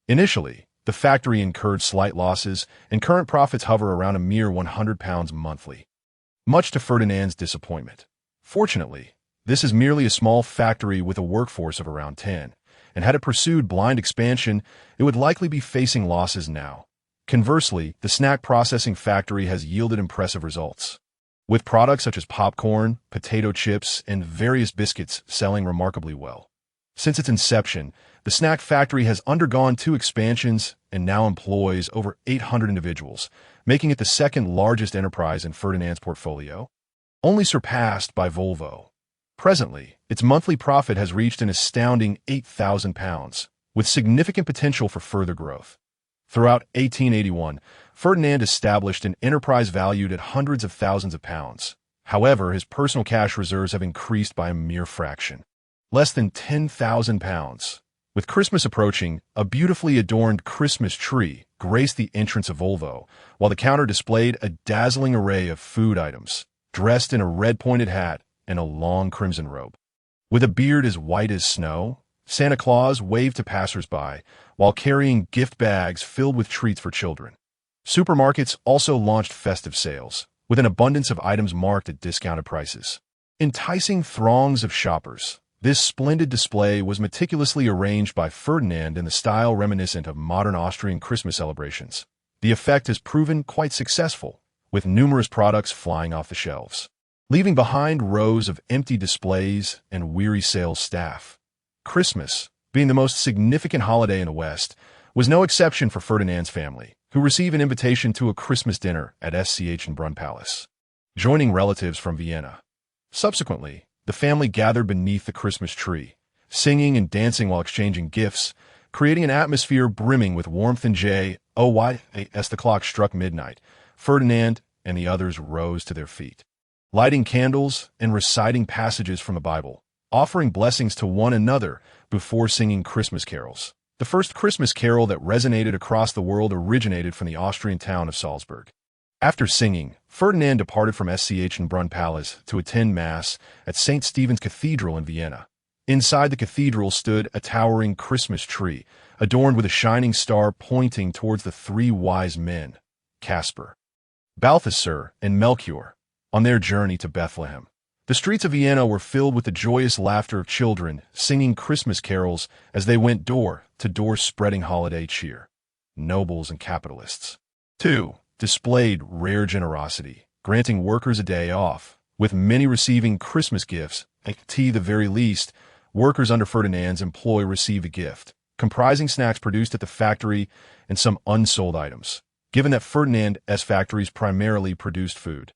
Initially, the factory incurred slight losses, and current profits hover around a mere £100 monthly, much to Ferdinand's disappointment. Fortunately, this is merely a small factory with a workforce of around 10, and had it pursued blind expansion, it would likely be facing losses now. Conversely, the snack processing factory has yielded impressive results, with products such as popcorn, potato chips, and various biscuits selling remarkably well. Since its inception, the snack factory has undergone 2 expansions and now employs over 800 individuals, making it the second largest enterprise in Ferdinand's portfolio, only surpassed by Volvo. Presently, its monthly profit has reached an astounding £8,000, with significant potential for further growth. Throughout 1881, Ferdinand established an enterprise valued at hundreds of thousands of pounds. However, his personal cash reserves have increased by a mere fraction, less than £10,000. With Christmas approaching, a beautifully adorned Christmas tree graced the entrance of Volvo, while the counter displayed a dazzling array of food items, dressed in a red-pointed hat and a long crimson robe. With a beard as white as snow, Santa Claus waved to passers-by while carrying gift bags filled with treats for children. Supermarkets also launched festive sales, with an abundance of items marked at discounted prices, enticing throngs of shoppers. This splendid display was meticulously arranged by Ferdinand in the style reminiscent of modern Austrian Christmas celebrations. The effect has proven quite successful, with numerous products flying off the shelves, leaving behind rows of empty displays and weary sales staff. Christmas, being the most significant holiday in the West, was no exception for Ferdinand's family, who received an invitation to a Christmas dinner at SCH in Brunn Palace, joining relatives from Vienna. Subsequently, the family gathered beneath the Christmas tree, singing and dancing while exchanging gifts, creating an atmosphere brimming with warmth and joy. As the clock struck midnight, Ferdinand and the others rose to their feet, lighting candles and reciting passages from the Bible, offering blessings to one another before singing Christmas carols. The first Christmas carol that resonated across the world originated from the Austrian town of Salzburg. After singing, Ferdinand departed from SCH in Brunn Palace to attend Mass at St. Stephen's Cathedral in Vienna. Inside the cathedral stood a towering Christmas tree, adorned with a shining star pointing towards the 3 wise men, Caspar, Balthasar, and Melchior, on their journey to Bethlehem. The streets of Vienna were filled with the joyous laughter of children singing Christmas carols as they went door to door spreading holiday cheer. Nobles and capitalists, too, displayed rare generosity, granting workers a day off, with many receiving Christmas gifts. At the very least, workers under Ferdinand's employ received a gift, comprising snacks produced at the factory and some unsold items, given that Ferdinand's factories primarily produced food.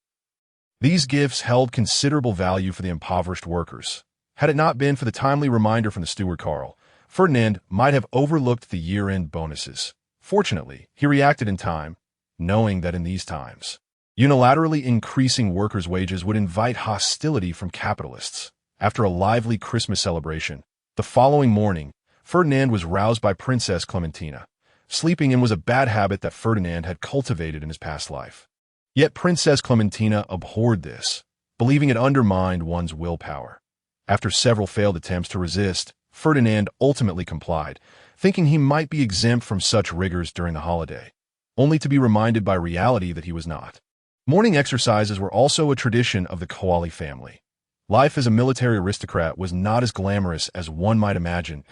These gifts held considerable value for the impoverished workers. Had it not been for the timely reminder from the steward Karl, Ferdinand might have overlooked the year-end bonuses. Fortunately, he reacted in time, knowing that in these times, unilaterally increasing workers' wages would invite hostility from capitalists. After a lively Christmas celebration, the following morning, Ferdinand was roused by Princess Clementina. Sleeping in was a bad habit that Ferdinand had cultivated in his past life. Yet Princess Clementina abhorred this, believing it undermined one's willpower. After several failed attempts to resist, Ferdinand ultimately complied, thinking he might be exempt from such rigors during the holiday, only to be reminded by reality that he was not. Morning exercises were also a tradition of the Koali family. Life as a military aristocrat was not as glamorous as one might imagine,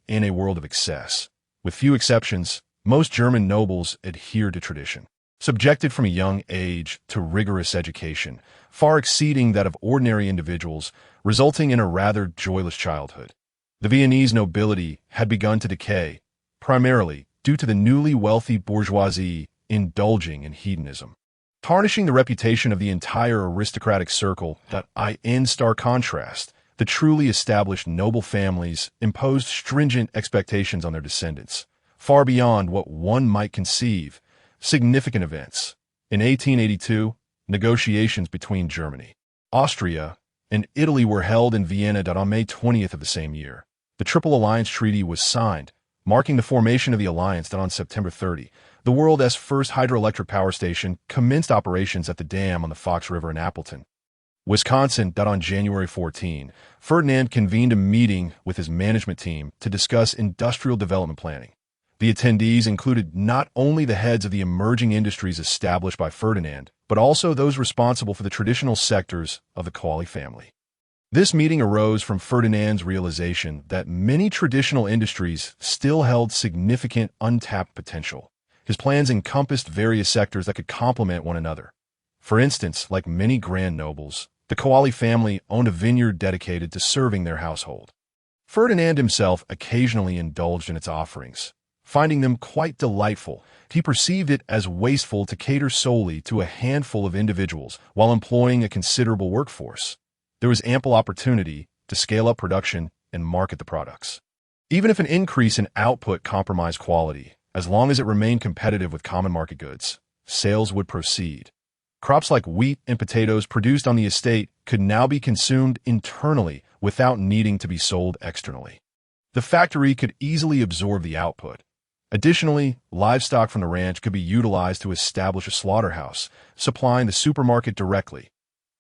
in a world of excess. With few exceptions, most German nobles adhered to tradition, subjected from a young age to rigorous education, far exceeding that of ordinary individuals, resulting in a rather joyless childhood. The Viennese nobility had begun to decay, primarily due to the newly wealthy bourgeoisie indulging in hedonism, tarnishing the reputation of the entire aristocratic circle. In stark contrast, the truly established noble families imposed stringent expectations on their descendants, far beyond what one might conceive. Significant events. In 1882, negotiations between Germany, Austria, and Italy were held in Vienna. On May 20th of the same year, the Triple Alliance Treaty was signed, marking the formation of the alliance. On September 30, the world's first hydroelectric power station commenced operations at the dam on the Fox River in Appleton, Wisconsin. On January 14, Ferdinand convened a meeting with his management team to discuss industrial development planning. The attendees included not only the heads of the emerging industries established by Ferdinand, but also those responsible for the traditional sectors of the Koali family. This meeting arose from Ferdinand's realization that many traditional industries still held significant untapped potential. His plans encompassed various sectors that could complement one another. For instance, like many grand nobles, the Koali family owned a vineyard dedicated to serving their household. Ferdinand himself occasionally indulged in its offerings. Finding them quite delightful, he perceived it as wasteful to cater solely to a handful of individuals while employing a considerable workforce. There was ample opportunity to scale up production and market the products. Even if an increase in output compromised quality, as long as it remained competitive with common market goods, sales would proceed. Crops like wheat and potatoes produced on the estate could now be consumed internally without needing to be sold externally. The factory could easily absorb the output. Additionally, livestock from the ranch could be utilized to establish a slaughterhouse, supplying the supermarket directly.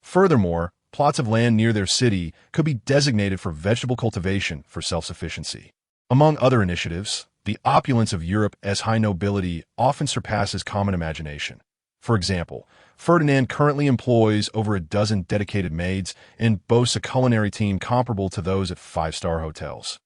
Furthermore, plots of land near their city could be designated for vegetable cultivation for self-sufficiency. Among other initiatives, the opulence of Europe's high nobility often surpasses common imagination. For example, Ferdinand currently employs over a dozen dedicated maids and boasts a culinary team comparable to those at five-star hotels,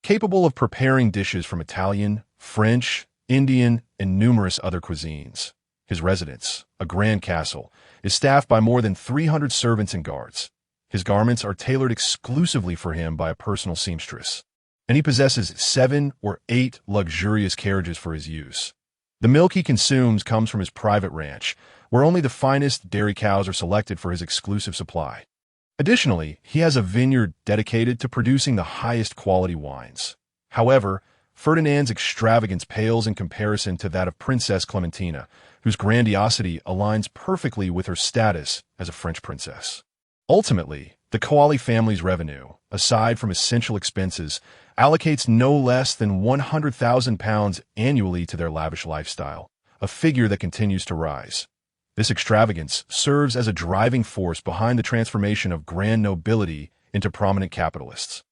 capable of preparing dishes from Italian, French, Indian, and numerous other cuisines. His residence, a grand castle, is staffed by more than 300 servants and guards. His garments are tailored exclusively for him by a personal seamstress, and he possesses 7 or 8 luxurious carriages for his use. The milk he consumes comes from his private ranch, where only the finest dairy cows are selected for his exclusive supply. Additionally, he has a vineyard dedicated to producing the highest quality wines. However, Ferdinand's extravagance pales in comparison to that of Princess Clementina, whose grandiosity aligns perfectly with her status as a French princess. Ultimately, the Koali family's revenue, aside from essential expenses, allocates no less than £100,000 annually to their lavish lifestyle, a figure that continues to rise. This extravagance serves as a driving force behind the transformation of grand nobility into prominent capitalists.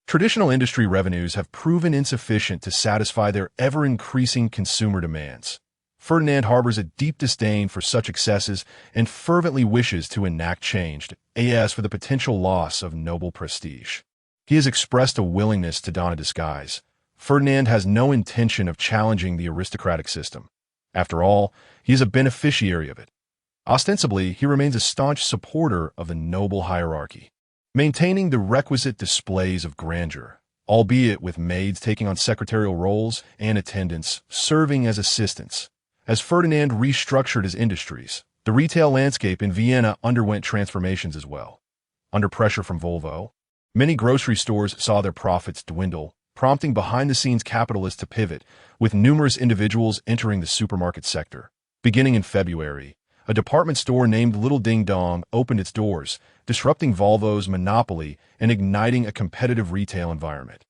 Traditional industry revenues have proven insufficient to satisfy their ever-increasing consumer demands. Ferdinand harbors a deep disdain for such excesses and fervently wishes to enact change, as for the potential loss of noble prestige. He has expressed a willingness to don a disguise. Ferdinand has no intention of challenging the aristocratic system. After all, he is a beneficiary of it. Ostensibly, he remains a staunch supporter of the noble hierarchy, maintaining the requisite displays of grandeur, albeit with maids taking on secretarial roles and attendants serving as assistants. As Ferdinand restructured his industries, the retail landscape in Vienna underwent transformations as well. Under pressure from Volvo, many grocery stores saw their profits dwindle, prompting behind-the-scenes capitalists to pivot, with numerous individuals entering the supermarket sector. Beginning in February, a department store named Little Ding Dong opened its doors, disrupting Volvo's monopoly and igniting a competitive retail environment.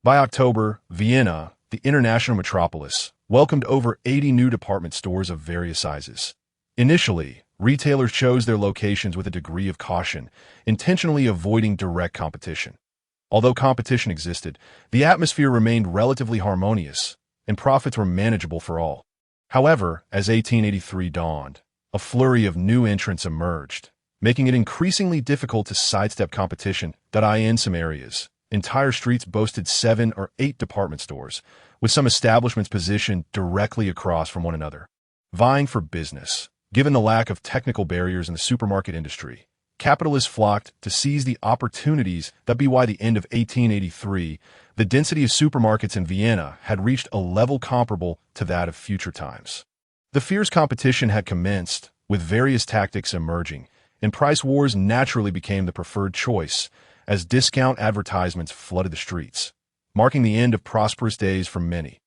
By October, Vienna, the international metropolis, welcomed over 80 new department stores of various sizes. Initially, retailers chose their locations with a degree of caution, intentionally avoiding direct competition. Although competition existed, the atmosphere remained relatively harmonious, and profits were manageable for all. However, as 1883 dawned, a flurry of new entrants emerged, making it increasingly difficult to sidestep competition. In some areas, entire streets boasted 7 or 8 department stores, with some establishments positioned directly across from one another. Vying for business, given the lack of technical barriers in the supermarket industry, capitalists flocked to seize the opportunities. By the end of 1883, the density of supermarkets in Vienna had reached a level comparable to that of future times. The fierce competition had commenced, with various tactics emerging, and price wars naturally became the preferred choice as discount advertisements flooded the streets, marking the end of prosperous days for many.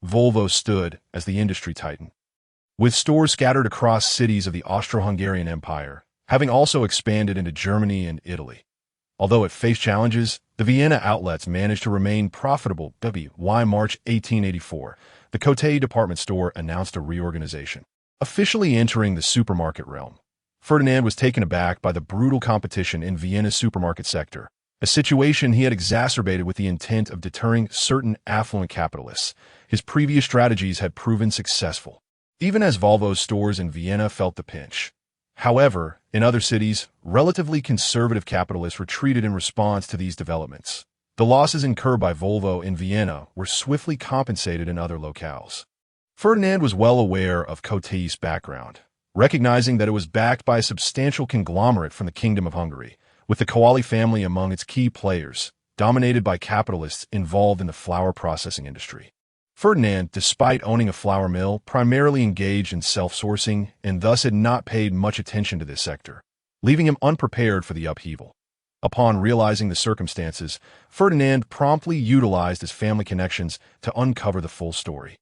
Volvo stood as the industry titan. With stores scattered across cities of the Austro-Hungarian Empire, having also expanded into Germany and Italy. Although it faced challenges, the Vienna outlets managed to remain profitable. March 1884, the Coté department store announced a reorganization. Officially entering the supermarket realm, Ferdinand was taken aback by the brutal competition in Vienna's supermarket sector, a situation he had exacerbated with the intent of deterring certain affluent capitalists. His previous strategies had proven successful, even as Volvo's stores in Vienna felt the pinch. However, in other cities, relatively conservative capitalists retreated in response to these developments. The losses incurred by Volvo in Vienna were swiftly compensated in other locales. Ferdinand was well aware of Coté's background, recognizing that it was backed by a substantial conglomerate from the Kingdom of Hungary, with the Koály family among its key players, dominated by capitalists involved in the flour processing industry. Ferdinand, despite owning a flour mill, primarily engaged in self-sourcing and thus had not paid much attention to this sector, leaving him unprepared for the upheaval. Upon realizing the circumstances, Ferdinand promptly utilized his family connections to uncover the full story.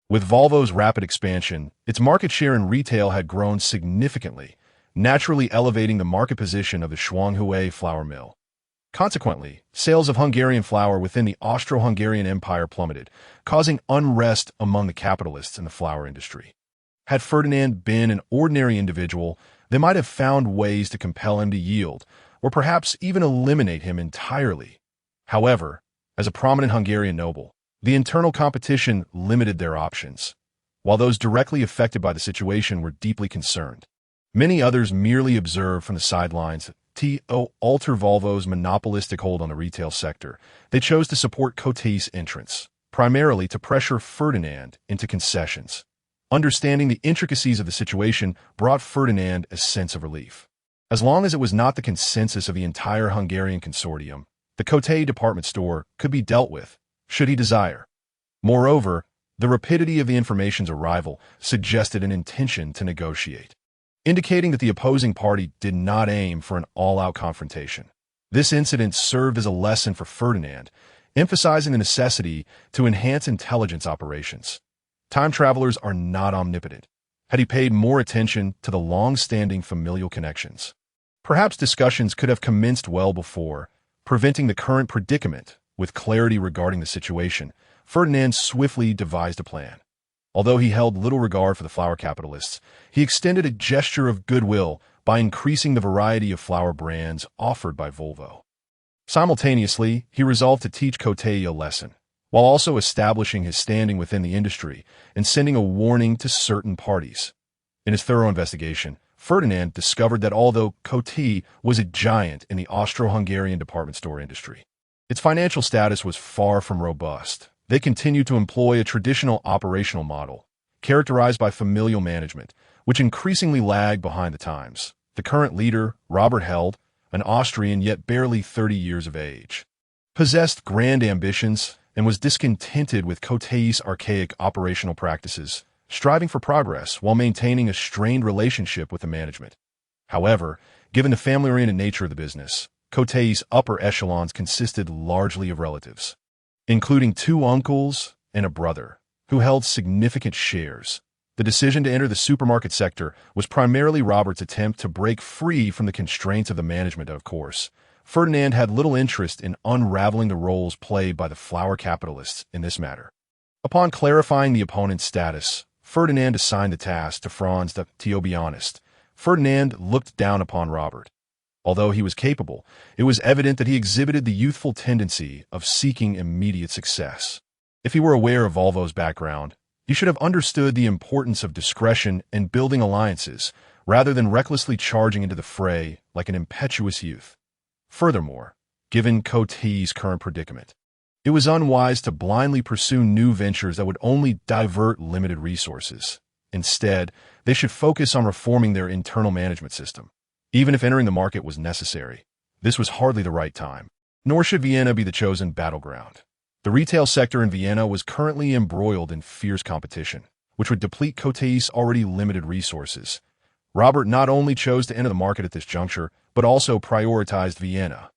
With Volvo's rapid expansion, its market share in retail had grown significantly, naturally elevating the market position of the Shuanghue flour mill. Consequently, sales of Hungarian flour within the Austro-Hungarian Empire plummeted, causing unrest among the capitalists in the flour industry. Had Ferdinand been an ordinary individual, they might have found ways to compel him to yield, or perhaps even eliminate him entirely. However, as a prominent Hungarian noble, the internal competition limited their options, while those directly affected by the situation were deeply concerned. Many others merely observed from the sidelines to alter Volvo's monopolistic hold on the retail sector. They chose to support Coté's entrance, primarily to pressure Ferdinand into concessions. Understanding the intricacies of the situation brought Ferdinand a sense of relief. As long as it was not the consensus of the entire Hungarian consortium, the Coté department store could be dealt with, should he desire. Moreover, the rapidity of the information's arrival suggested an intention to negotiate, indicating that the opposing party did not aim for an all-out confrontation. This incident served as a lesson for Ferdinand, emphasizing the necessity to enhance intelligence operations. Time travelers are not omnipotent. Had he paid more attention to the long-standing familial connections, perhaps discussions could have commenced well before, preventing the current predicament. With clarity regarding the situation, Ferdinand swiftly devised a plan. Although he held little regard for the flour capitalists, he extended a gesture of goodwill by increasing the variety of flour brands offered by Volvo. Simultaneously, he resolved to teach Coté a lesson, while also establishing his standing within the industry and sending a warning to certain parties. In his thorough investigation, Ferdinand discovered that although Coté was a giant in the Austro-Hungarian department store industry, its financial status was far from robust. They continued to employ a traditional operational model, characterized by familial management, which increasingly lagged behind the times. The current leader, Robert Held, an Austrian yet barely 30 years of age, possessed grand ambitions and was discontented with Coté's archaic operational practices, striving for progress while maintaining a strained relationship with the management. However, given the family-oriented nature of the business, Coté's upper echelons consisted largely of relatives, including 2 uncles and a brother, who held significant shares. The decision to enter the supermarket sector was primarily Robert's attempt to break free from the constraints of the management, of course. Ferdinand had little interest in unraveling the roles played by the flour capitalists in this matter. Upon clarifying the opponent's status, Ferdinand assigned the task to Franz. To be honest, Ferdinand looked down upon Robert. Although he was capable, it was evident that he exhibited the youthful tendency of seeking immediate success. If he were aware of Volvo's background, he should have understood the importance of discretion and building alliances, rather than recklessly charging into the fray like an impetuous youth. Furthermore, given Coty's current predicament, it was unwise to blindly pursue new ventures that would only divert limited resources. Instead, they should focus on reforming their internal management system. Even if entering the market was necessary, this was hardly the right time. Nor should Vienna be the chosen battleground. The retail sector in Vienna was currently embroiled in fierce competition, which would deplete Coty's already limited resources. Robert not only chose to enter the market at this juncture, but also prioritized Vienna,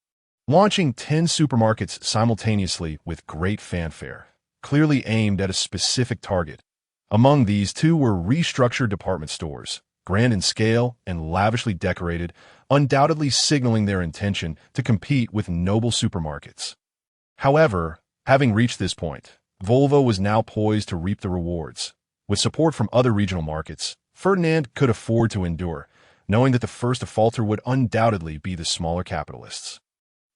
launching 10 supermarkets simultaneously with great fanfare, clearly aimed at a specific target. Among these, 2 were restructured department stores, grand in scale and lavishly decorated, undoubtedly signaling their intention to compete with noble supermarkets. However, having reached this point, Volvo was now poised to reap the rewards. With support from other regional markets, Ferdinand could afford to endure, knowing that the first to falter would undoubtedly be the smaller capitalists.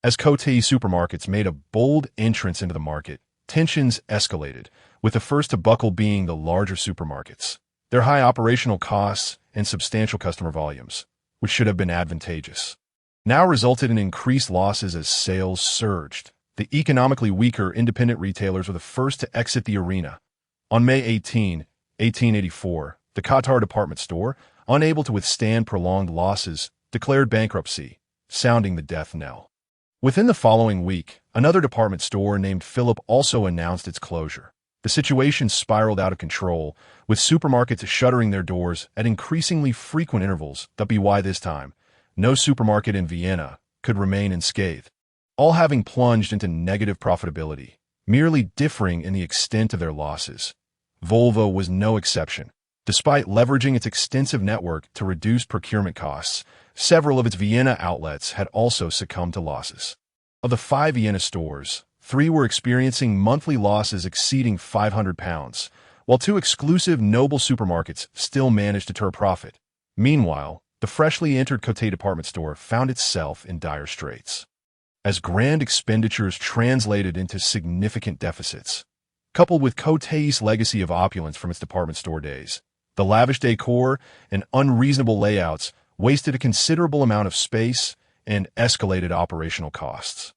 As Coty supermarkets made a bold entrance into the market, tensions escalated, with the first to buckle being the larger supermarkets. Their high operational costs and substantial customer volumes, which should have been advantageous, now resulted in increased losses as sales surged. The economically weaker independent retailers were the first to exit the arena. On May 18, 1884, the Qatar department store, unable to withstand prolonged losses, declared bankruptcy, sounding the death knell. Within the following week, another department store named Philip also announced its closure. The situation spiraled out of control, with supermarkets shuttering their doors at increasingly frequent intervals. Why this time, no supermarket in Vienna could remain unscathed, all having plunged into negative profitability, merely differing in the extent of their losses. Volvo was no exception. Despite leveraging its extensive network to reduce procurement costs, several of its Vienna outlets had also succumbed to losses. Of the 5 Vienna stores, 3 were experiencing monthly losses exceeding £500, while 2 exclusive noble supermarkets still managed to turn a profit. Meanwhile, the freshly entered Coty department store found itself in dire straits, as grand expenditures translated into significant deficits. Coupled with Coty's legacy of opulence from its department store days, the lavish decor and unreasonable layouts wasted a considerable amount of space and escalated operational costs,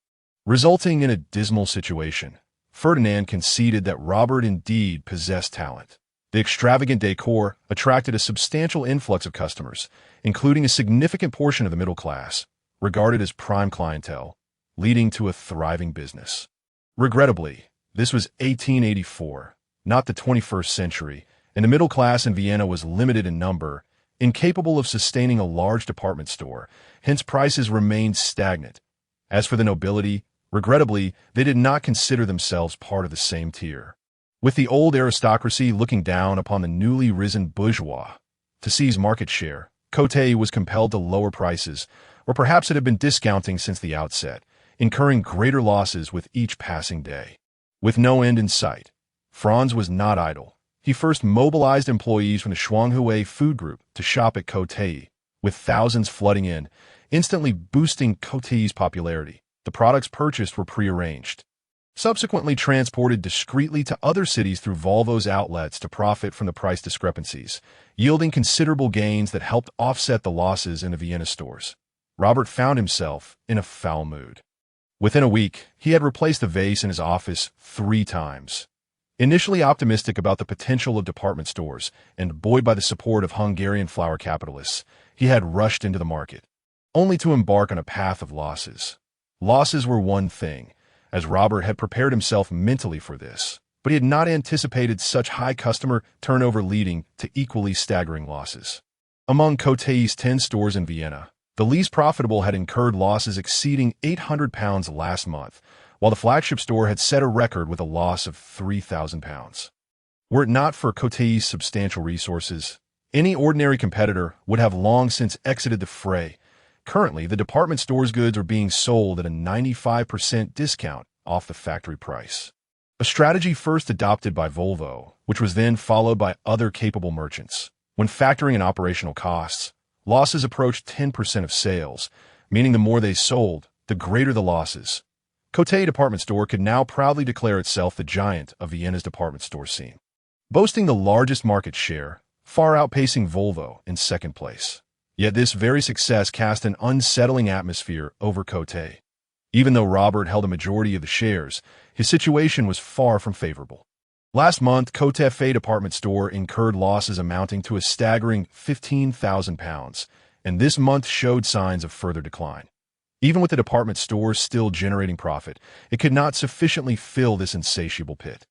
resulting in a dismal situation. Ferdinand conceded that Robert indeed possessed talent. The extravagant decor attracted a substantial influx of customers, including a significant portion of the middle class, regarded as prime clientele, leading to a thriving business. Regrettably, this was 1884, not the 21st century, and the middle class in Vienna was limited in number, incapable of sustaining a large department store, hence prices remained stagnant. As for the nobility, regrettably, they did not consider themselves part of the same tier, with the old aristocracy looking down upon the newly risen bourgeois. To seize market share, Coty was compelled to lower prices, or perhaps it had been discounting since the outset, incurring greater losses with each passing day. With no end in sight, Franz was not idle. He first mobilized employees from the Shuanghue food group to shop at Coty, with thousands flooding in, instantly boosting Coty's popularity. The products purchased were prearranged, subsequently transported discreetly to other cities through Volvo's outlets to profit from the price discrepancies, yielding considerable gains that helped offset the losses in the Vienna stores. Robert found himself in a foul mood. Within a week, he had replaced the vase in his office 3 times. Initially optimistic about the potential of department stores and buoyed by the support of Hungarian flour capitalists, he had rushed into the market, only to embark on a path of losses. Losses were one thing, as Robert had prepared himself mentally for this, but he had not anticipated such high customer turnover leading to equally staggering losses. Among Coty's 10 stores in Vienna, the least profitable had incurred losses exceeding £800 last month, while the flagship store had set a record with a loss of £3,000. Were it not for Coty's substantial resources, any ordinary competitor would have long since exited the fray. Currently, the department store's goods are being sold at a 95% discount off the factory price, a strategy first adopted by Volvo, which was then followed by other capable merchants. When factoring in operational costs, losses approached 10% of sales, meaning the more they sold, the greater the losses. Cote department store could now proudly declare itself the giant of Vienna's department store scene, boasting the largest market share, far outpacing Volvo in second place. Yet this very success cast an unsettling atmosphere over Cote. Even though Robert held a majority of the shares, his situation was far from favorable. Last month, Cote department store incurred losses amounting to a staggering £15,000, and this month showed signs of further decline. Even with the department store still generating profit, it could not sufficiently fill this insatiable pit.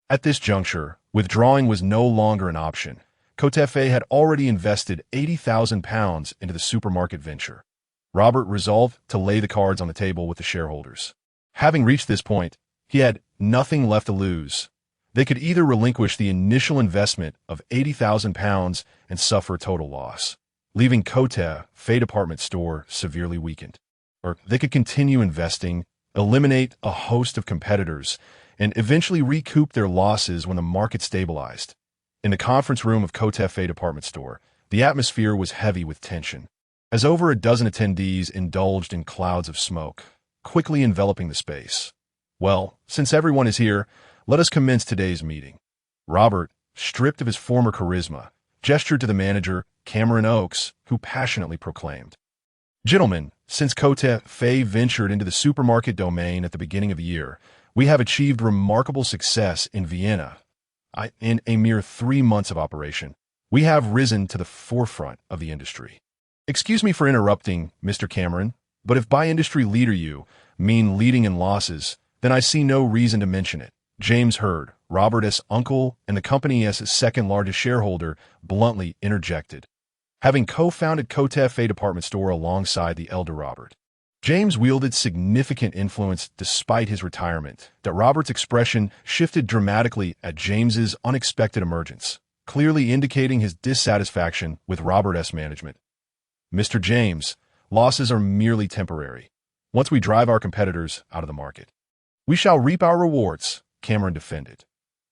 At this juncture, withdrawing was no longer an option. Cote had already invested £80,000 into the supermarket venture. Robert resolved to lay the cards on the table with the shareholders. Having reached this point, he had nothing left to lose. They could either relinquish the initial investment of £80,000 and suffer a total loss, leaving Cote department store severely weakened, or they could continue investing, eliminate a host of competitors, and eventually recoup their losses when the market stabilized. In the conference room of Cote department store, the atmosphere was heavy with tension, as over a dozen attendees indulged in clouds of smoke, quickly enveloping the space. Well, since everyone is here, let us commence today's meeting. Robert, stripped of his former charisma, gestured to the manager, Cameron Oakes, who passionately proclaimed, "Gentlemen, since Cote ventured into the supermarket domain at the beginning of the year, we have achieved remarkable success in Vienna. In a mere 3 months of operation, we have risen to the forefront of the industry." Excuse me for interrupting, Mr. Cameron, but if by industry leader you mean leading in losses, then I see no reason to mention it. James Hurd, Robert's uncle and the company's second-largest shareholder, bluntly interjected, having co-founded Cote department store alongside the elder Robert. James wielded significant influence despite his retirement, that Robert's expression shifted dramatically at James's unexpected emergence, clearly indicating his dissatisfaction with Robert's management. "Mr. James, losses are merely temporary. Once we drive our competitors out of the market, we shall reap our rewards," Cameron defended.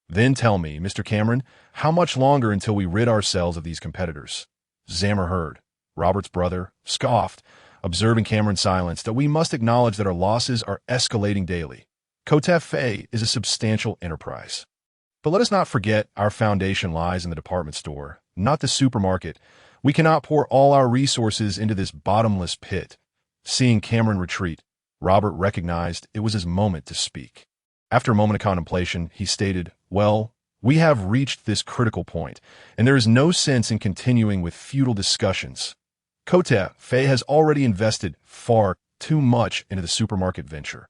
"Then tell me, Mr. Cameron, how much longer until we rid ourselves of these competitors?" Zammer Hurd, Robert's brother, scoffed, observing Cameron's silence, that we must acknowledge that our losses are escalating daily. Cote is a substantial enterprise. But let us not forget our foundation lies in the department store, not the supermarket. We cannot pour all our resources into this bottomless pit. Seeing Cameron retreat, Robert recognized it was his moment to speak. After a moment of contemplation, he stated, "Well, we have reached this critical point, and there is no sense in continuing with futile discussions. Cote has already invested far too much into the supermarket venture.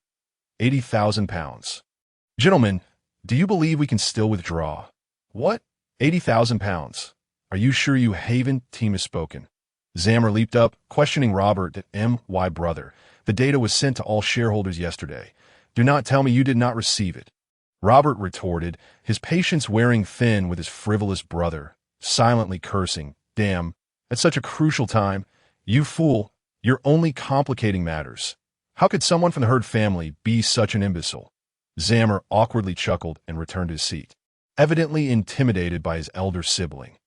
£80,000. Gentlemen, do you believe we can still withdraw?" "What? £80,000? Are you sure you haven't?" Team has spoken. Zammer leaped up, questioning Robert that "My brother, the data was sent to all shareholders yesterday. Do not tell me you did not receive it." Robert retorted, his patience wearing thin with his frivolous brother, silently cursing, "Damn, at such a crucial time. You fool, you're only complicating matters. How could someone from the Hurd family be such an imbecile?" Zammer awkwardly chuckled and returned to his seat, evidently intimidated by his elder sibling.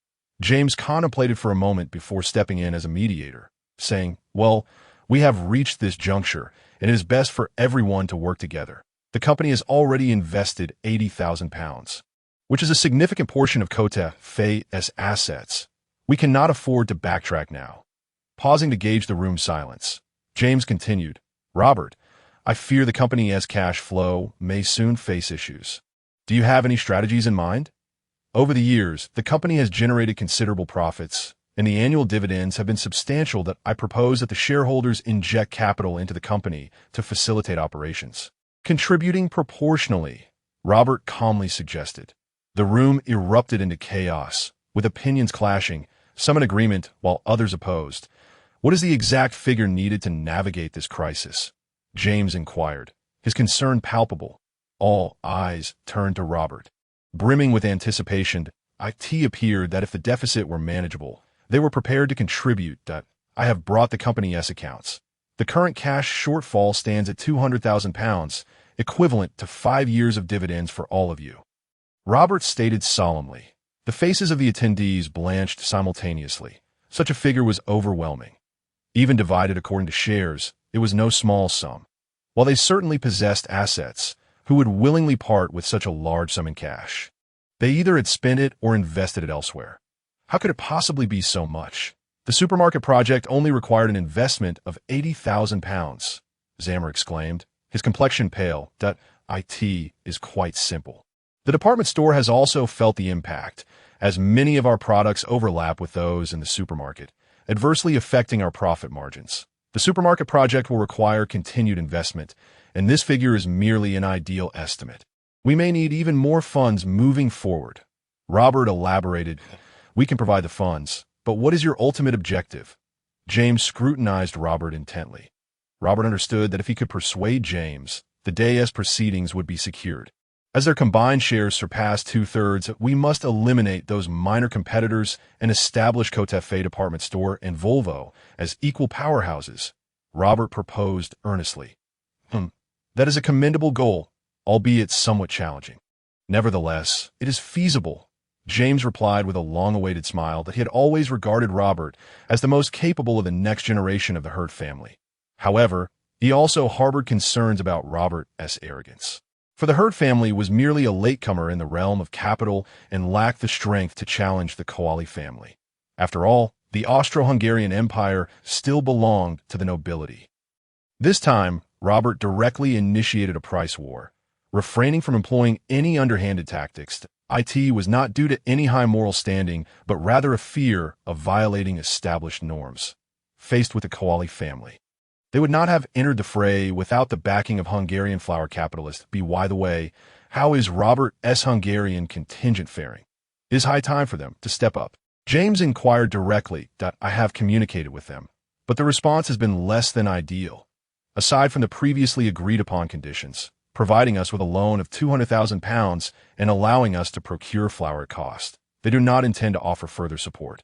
James contemplated for a moment before stepping in as a mediator, saying, "Well, we have reached this juncture, and it is best for everyone to work together. The company has already invested £80,000, which is a significant portion of Cote assets. We cannot afford to backtrack now." Pausing to gauge the room's silence, James continued, "Robert, I fear the company's cash flow may soon face issues. Do you have any strategies in mind? Over the years, the company has generated considerable profits, and the annual dividends have been substantial that I propose that the shareholders inject capital into the company to facilitate operations, contributing proportionally," Robert calmly suggested. The room erupted into chaos, with opinions clashing, some in agreement while others opposed. "What is the exact figure needed to navigate this crisis?" James inquired, his concern palpable. All eyes turned to Robert. Brimming with anticipation, it appeared that if the deficit were manageable, they were prepared to contribute. "That I have brought the company's accounts. The current cash shortfall stands at £200,000, equivalent to 5 years of dividends for all of you," Robert stated solemnly. The faces of the attendees blanched simultaneously. Such a figure was overwhelming. Even divided according to shares, it was no small sum. While they certainly possessed assets, who would willingly part with such a large sum in cash? They either had spent it or invested it elsewhere. How could it possibly be so much? The supermarket project only required an investment of £80,000, Zammer exclaimed, his complexion pale. It is quite simple. The department store has also felt the impact, as many of our products overlap with those in the supermarket, adversely affecting our profit margins. The supermarket project will require continued investment, and this figure is merely an ideal estimate. We may need even more funds moving forward. Robert elaborated, "We can provide the funds, but what is your ultimate objective?" James scrutinized Robert intently. Robert understood that if he could persuade James, the day's proceedings would be secured. As their combined shares surpassed 2/3, we must eliminate those minor competitors and establish Kotefe department store and Volvo as equal powerhouses, Robert proposed earnestly. That is a commendable goal, albeit somewhat challenging. Nevertheless, it is feasible, James replied with a long-awaited smile that he had always regarded Robert as the most capable of the next generation of the Hurt family. However, he also harbored concerns about Robert's arrogance. For the Hurt family was merely a latecomer in the realm of capital and lacked the strength to challenge the Koali family. After all, the Austro-Hungarian Empire still belonged to the nobility. This time, Robert directly initiated a price war. Refraining from employing any underhanded tactics, it was not due to any high moral standing, but rather a fear of violating established norms. Faced with the Koali family, they would not have entered the fray without the backing of Hungarian flour capitalists. By the way, how is Robert's Hungarian contingent faring? It is high time for them to step up. James inquired directly. I have communicated with them, but the response has been less than ideal. Aside from the previously agreed-upon conditions, providing us with a loan of £200,000 and allowing us to procure flour at cost, they do not intend to offer further support.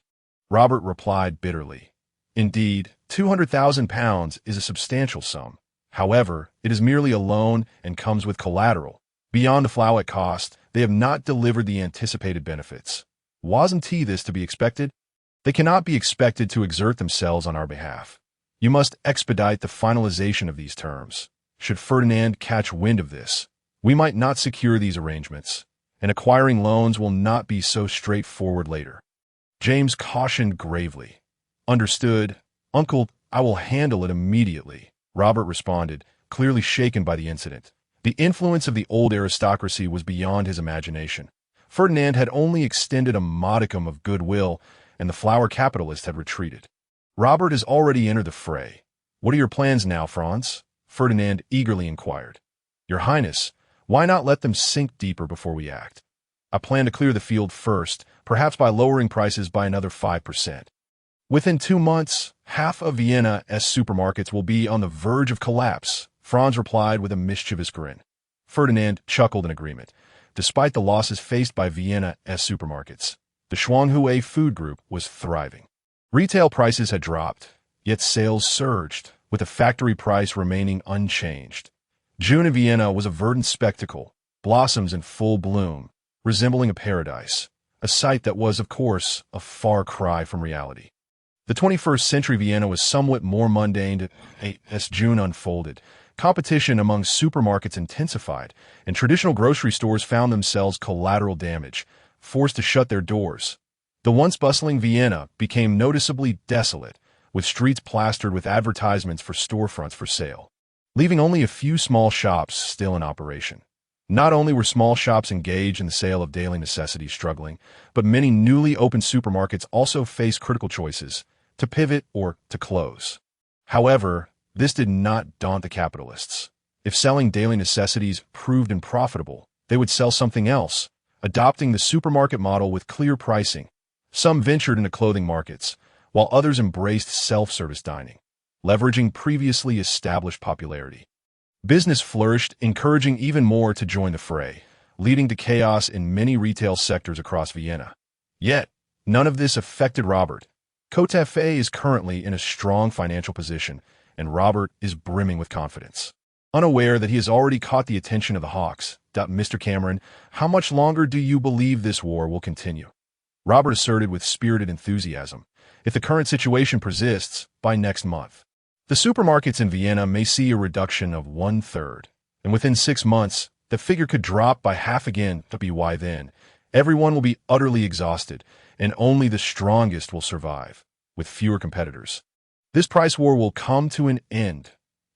Robert replied bitterly. Indeed, £200,000 is a substantial sum. However, it is merely a loan and comes with collateral. Beyond the flour at cost, they have not delivered the anticipated benefits. Wasn't this to be expected? They cannot be expected to exert themselves on our behalf. You must expedite the finalization of these terms. Should Ferdinand catch wind of this, we might not secure these arrangements, and acquiring loans will not be so straightforward later. James cautioned gravely. Understood, Uncle, I will handle it immediately, Robert responded, clearly shaken by the incident. The influence of the old aristocracy was beyond his imagination. Ferdinand had only extended a modicum of goodwill, and the flour capitalists had retreated. Robert has already entered the fray. What are your plans now, Franz? Ferdinand eagerly inquired. Your Highness, why not let them sink deeper before we act? I plan to clear the field first, perhaps by lowering prices by another 5%. Within 2 months, half of Vienna's supermarkets will be on the verge of collapse, Franz replied with a mischievous grin. Ferdinand chuckled in agreement. Despite the losses faced by Vienna's supermarkets, the Shuanghue food group was thriving. Retail prices had dropped, yet sales surged, with the factory price remaining unchanged. June in Vienna was a verdant spectacle, blossoms in full bloom, resembling a paradise, a sight that was, of course, a far cry from reality. The 21st century Vienna was somewhat more mundane as June unfolded. Competition among supermarkets intensified, and traditional grocery stores found themselves collateral damage, forced to shut their doors. The once bustling Vienna became noticeably desolate, with streets plastered with advertisements for storefronts for sale, leaving only a few small shops still in operation. Not only were small shops engaged in the sale of daily necessities struggling, but many newly opened supermarkets also faced critical choices, to pivot or to close. However, this did not daunt the capitalists. If selling daily necessities proved unprofitable, they would sell something else, adopting the supermarket model with clear pricing. Some ventured into clothing markets, while others embraced self-service dining, leveraging previously established popularity. Business flourished, encouraging even more to join the fray, leading to chaos in many retail sectors across Vienna. Yet, none of this affected Robert. Kotefe is currently in a strong financial position, and Robert is brimming with confidence. Unaware that he has already caught the attention of the hawks, Mr. Cameron, how much longer do you believe this war will continue? Robert asserted with spirited enthusiasm, if the current situation persists, by next month. The supermarkets in Vienna may see a reduction of 1/3, and within 6 months, the figure could drop by half again. Why then? Everyone will be utterly exhausted, and only the strongest will survive, with fewer competitors. This price war will come to an end.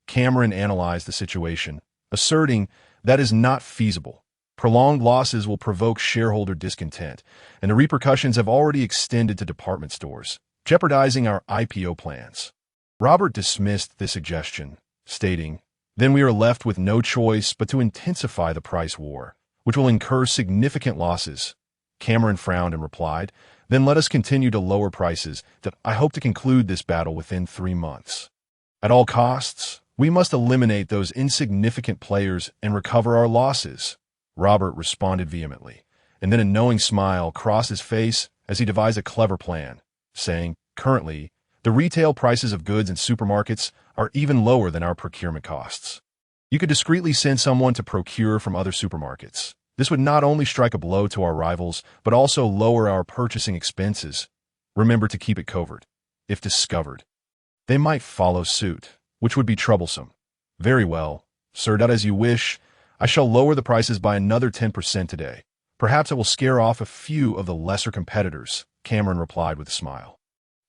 Cameron analyzed the situation, asserting that is not feasible. Prolonged losses will provoke shareholder discontent, and the repercussions have already extended to department stores, jeopardizing our IPO plans. Robert dismissed the suggestion, stating, "Then we are left with no choice but to intensify the price war, which will incur significant losses." Cameron frowned and replied, "Then let us continue to lower prices. That I hope to conclude this battle within 3 months. At all costs, we must eliminate those insignificant players and recover our losses." Robert responded vehemently, and then a knowing smile crossed his face as he devised a clever plan, saying, "Currently, the retail prices of goods in supermarkets are even lower than our procurement costs. You could discreetly send someone to procure from other supermarkets. This would not only strike a blow to our rivals, but also lower our purchasing expenses. Remember to keep it covert. If discovered, they might follow suit, which would be troublesome." "Very well, sir, that as you wish. I shall lower the prices by another 10% today. Perhaps I will scare off a few of the lesser competitors," Cameron replied with a smile.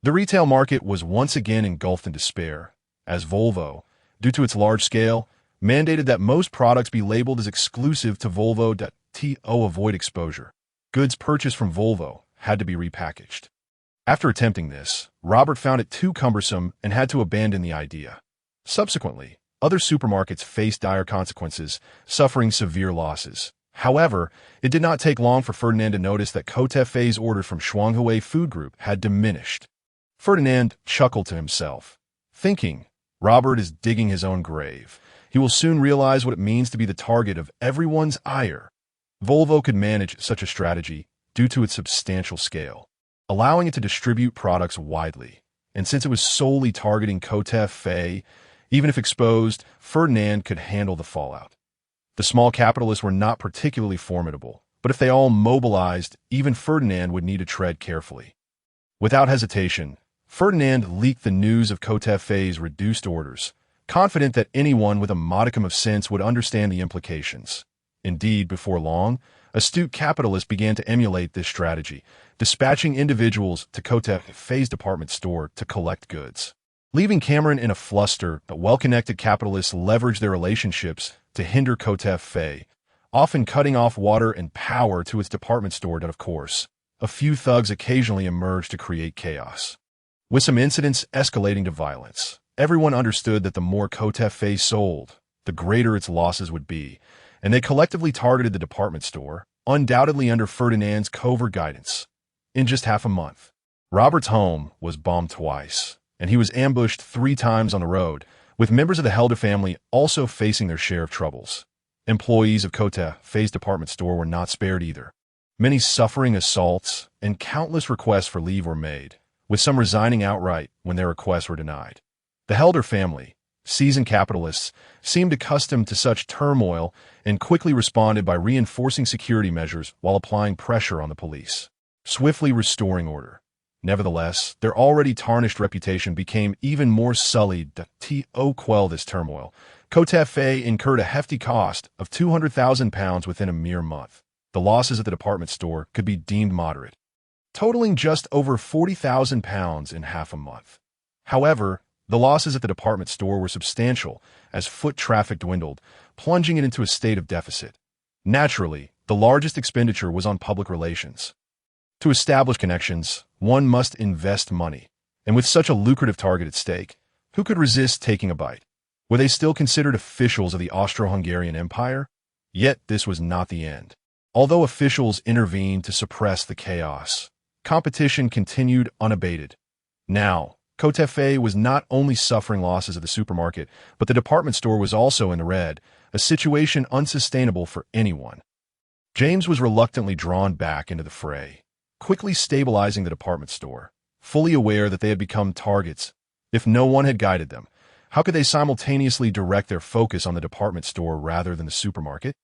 The retail market was once again engulfed in despair, as Volvo, due to its large scale, mandated that most products be labeled as exclusive to Volvo to avoid exposure. Goods purchased from Volvo had to be repackaged. After attempting this, Robert found it too cumbersome and had to abandon the idea. Subsequently, other supermarkets faced dire consequences, suffering severe losses. However, it did not take long for Ferdinand to notice that Kotefe's orders from Shuanghui Food Group had diminished. Ferdinand chuckled to himself, thinking, "Robert is digging his own grave. He will soon realize what it means to be the target of everyone's ire." Volvo could manage such a strategy due to its substantial scale, allowing it to distribute products widely. And since it was solely targeting Kotefe, even if exposed, Ferdinand could handle the fallout. The small capitalists were not particularly formidable, but if they all mobilized, even Ferdinand would need to tread carefully. Without hesitation, Ferdinand leaked the news of Kotefe's reduced orders, confident that anyone with a modicum of sense would understand the implications. Indeed, before long, astute capitalists began to emulate this strategy, dispatching individuals to Kotefe's department store to collect goods. Leaving Cameron in a fluster, the well-connected capitalists leveraged their relationships to hinder Kotefe, often cutting off water and power to its department store that, of course, a few thugs occasionally emerged to create chaos. With some incidents escalating to violence, everyone understood that the more Kotefe sold, the greater its losses would be, and they collectively targeted the department store, undoubtedly under Ferdinand's covert guidance. In just half a month, Robert's home was bombed twice, and he was ambushed 3 times on the road, with members of the Helder family also facing their share of troubles. Employees of Kotefe's department store were not spared either. Many suffering assaults and countless requests for leave were made, with some resigning outright when their requests were denied. The Helder family, seasoned capitalists, seemed accustomed to such turmoil and quickly responded by reinforcing security measures while applying pressure on the police, swiftly restoring order. Nevertheless, their already tarnished reputation became even more sullied to quell this turmoil. Kotefe incurred a hefty cost of £200,000 within a mere month. The losses at the department store could be deemed moderate, totaling just over £40,000 in half a month. However, the losses at the department store were substantial as foot traffic dwindled, plunging it into a state of deficit. Naturally, the largest expenditure was on public relations. To establish connections, one must invest money, and with such a lucrative target at stake, who could resist taking a bite? Were they still considered officials of the Austro-Hungarian Empire? Yet this was not the end. Although officials intervened to suppress the chaos, competition continued unabated. Now, Kotefe was not only suffering losses at the supermarket, but the department store was also in the red, a situation unsustainable for anyone. James was reluctantly drawn back into the fray, quickly stabilizing the department store, fully aware that they had become targets. If no one had guided them, how could they simultaneously direct their focus on the department store rather than the supermarket?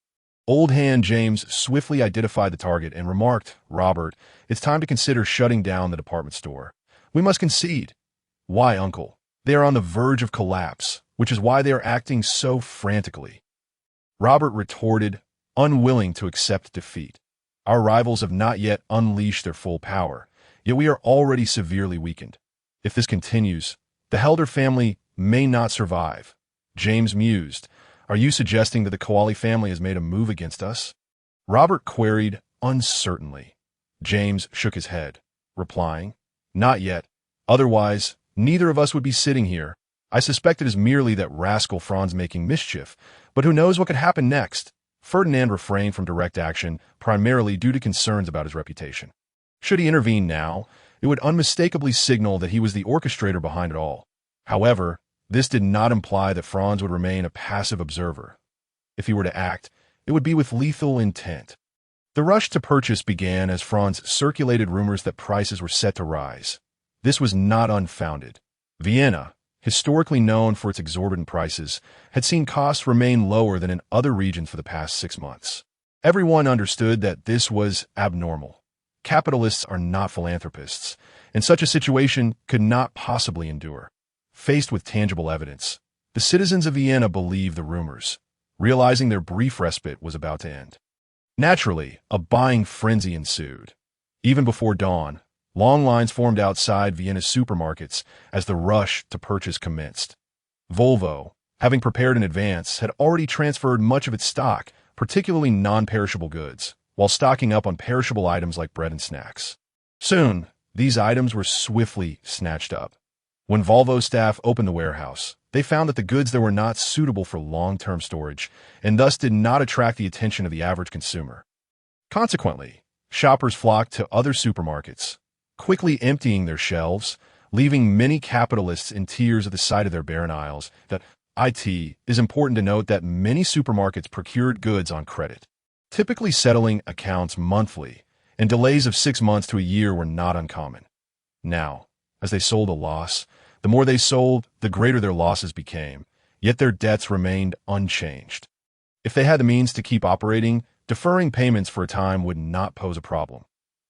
Old hand James swiftly identified the target and remarked, "Robert, it's time to consider shutting down the department store. We must concede. Why, uncle? They are on the verge of collapse, which is why they are acting so frantically. Robert retorted, unwilling to accept defeat. Our rivals have not yet unleashed their full power, yet we are already severely weakened. If this continues, the Helder family may not survive. James mused, are you suggesting that the Koali family has made a move against us? Robert queried uncertainly. James shook his head, replying, not yet. Otherwise, neither of us would be sitting here. I suspect it is merely that rascal Franz making mischief, but who knows what could happen next? Ferdinand refrained from direct action, primarily due to concerns about his reputation. Should he intervene now, it would unmistakably signal that he was the orchestrator behind it all. However, this did not imply that Franz would remain a passive observer. If he were to act, it would be with lethal intent. The rush to purchase began as Franz circulated rumors that prices were set to rise. This was not unfounded. Vienna, historically known for its exorbitant prices, had seen costs remain lower than in other regions for the past 6 months. Everyone understood that this was abnormal. Capitalists are not philanthropists, and such a situation could not possibly endure. Faced with tangible evidence, the citizens of Vienna believed the rumors, realizing their brief respite was about to end. Naturally, a buying frenzy ensued. Even before dawn, long lines formed outside Vienna's supermarkets as the rush to purchase commenced. Volvo, having prepared in advance, had already transferred much of its stock, particularly non-perishable goods, while stocking up on perishable items like bread and snacks. Soon, these items were swiftly snatched up. When Volvo staff opened the warehouse, they found that the goods there were not suitable for long-term storage and thus did not attract the attention of the average consumer. Consequently, shoppers flocked to other supermarkets, quickly emptying their shelves, leaving many capitalists in tears at the sight of their barren aisles. It is important to note that many supermarkets procured goods on credit, typically settling accounts monthly, and delays of 6 months to a year were not uncommon. Now, as they sold a loss, the more they sold, the greater their losses became, yet their debts remained unchanged. If they had the means to keep operating, deferring payments for a time would not pose a problem.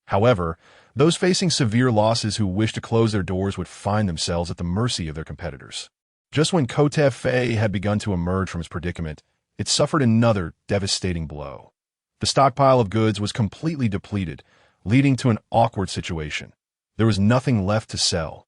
However, those facing severe losses who wished to close their doors would find themselves at the mercy of their competitors. Just when Cotefe had begun to emerge from its predicament, it suffered another devastating blow. The stockpile of goods was completely depleted, leading to an awkward situation. There was nothing left to sell.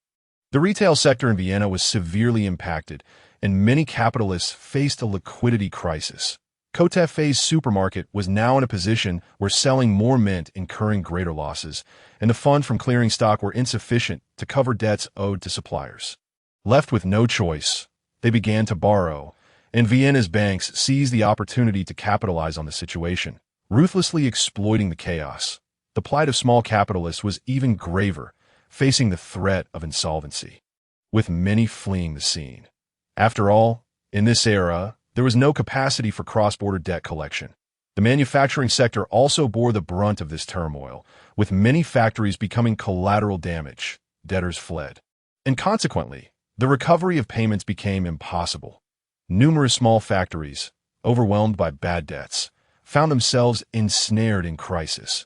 The retail sector in Vienna was severely impacted, and many capitalists faced a liquidity crisis. Cotefe's supermarket was now in a position where selling more meant incurring greater losses, and the funds from clearing stock were insufficient to cover debts owed to suppliers. Left with no choice, they began to borrow, and Vienna's banks seized the opportunity to capitalize on the situation, ruthlessly exploiting the chaos. The plight of small capitalists was even graver, facing the threat of insolvency, with many fleeing the scene. After all, in this era, there was no capacity for cross-border debt collection. The manufacturing sector also bore the brunt of this turmoil, with many factories becoming collateral damage. Debtors fled. And consequently, the recovery of payments became impossible. Numerous small factories, overwhelmed by bad debts, found themselves ensnared in crisis.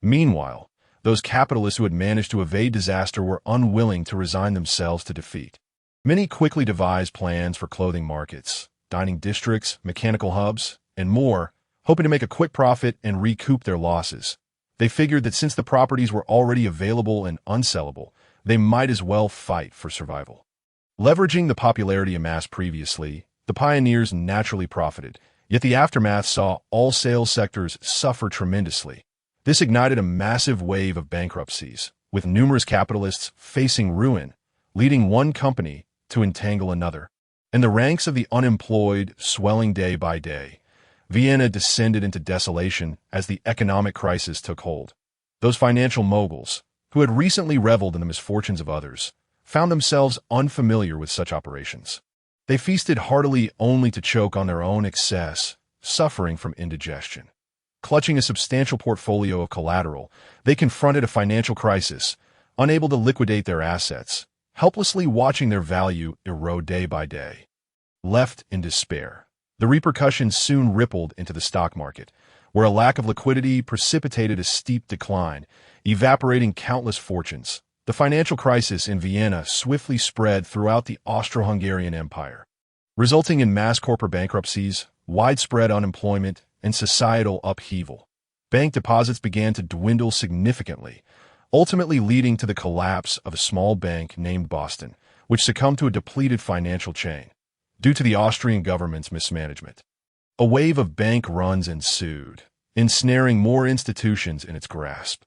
Meanwhile, those capitalists who had managed to evade disaster were unwilling to resign themselves to defeat. Many quickly devised plans for clothing markets, dining districts, mechanical hubs, and more, hoping to make a quick profit and recoup their losses. They figured that since the properties were already available and unsellable, they might as well fight for survival. Leveraging the popularity amassed previously, the pioneers naturally profited, yet the aftermath saw all sales sectors suffer tremendously. This ignited a massive wave of bankruptcies, with numerous capitalists facing ruin, leading one company to entangle another. And the ranks of the unemployed swelling day by day, Vienna descended into desolation as the economic crisis took hold. Those financial moguls, who had recently reveled in the misfortunes of others, found themselves unfamiliar with such operations. They feasted heartily only to choke on their own excess, suffering from indigestion. Clutching a substantial portfolio of collateral, they confronted a financial crisis, unable to liquidate their assets, helplessly watching their value erode day by day. Left in despair, the repercussions soon rippled into the stock market, where a lack of liquidity precipitated a steep decline, evaporating countless fortunes. The financial crisis in Vienna swiftly spread throughout the Austro-Hungarian Empire, resulting in mass corporate bankruptcies, widespread unemployment, and societal upheaval. Bank deposits began to dwindle significantly, ultimately leading to the collapse of a small bank named Boston, which succumbed to a depleted financial chain due to the Austrian government's mismanagement. A wave of bank runs ensued, ensnaring more institutions in its grasp.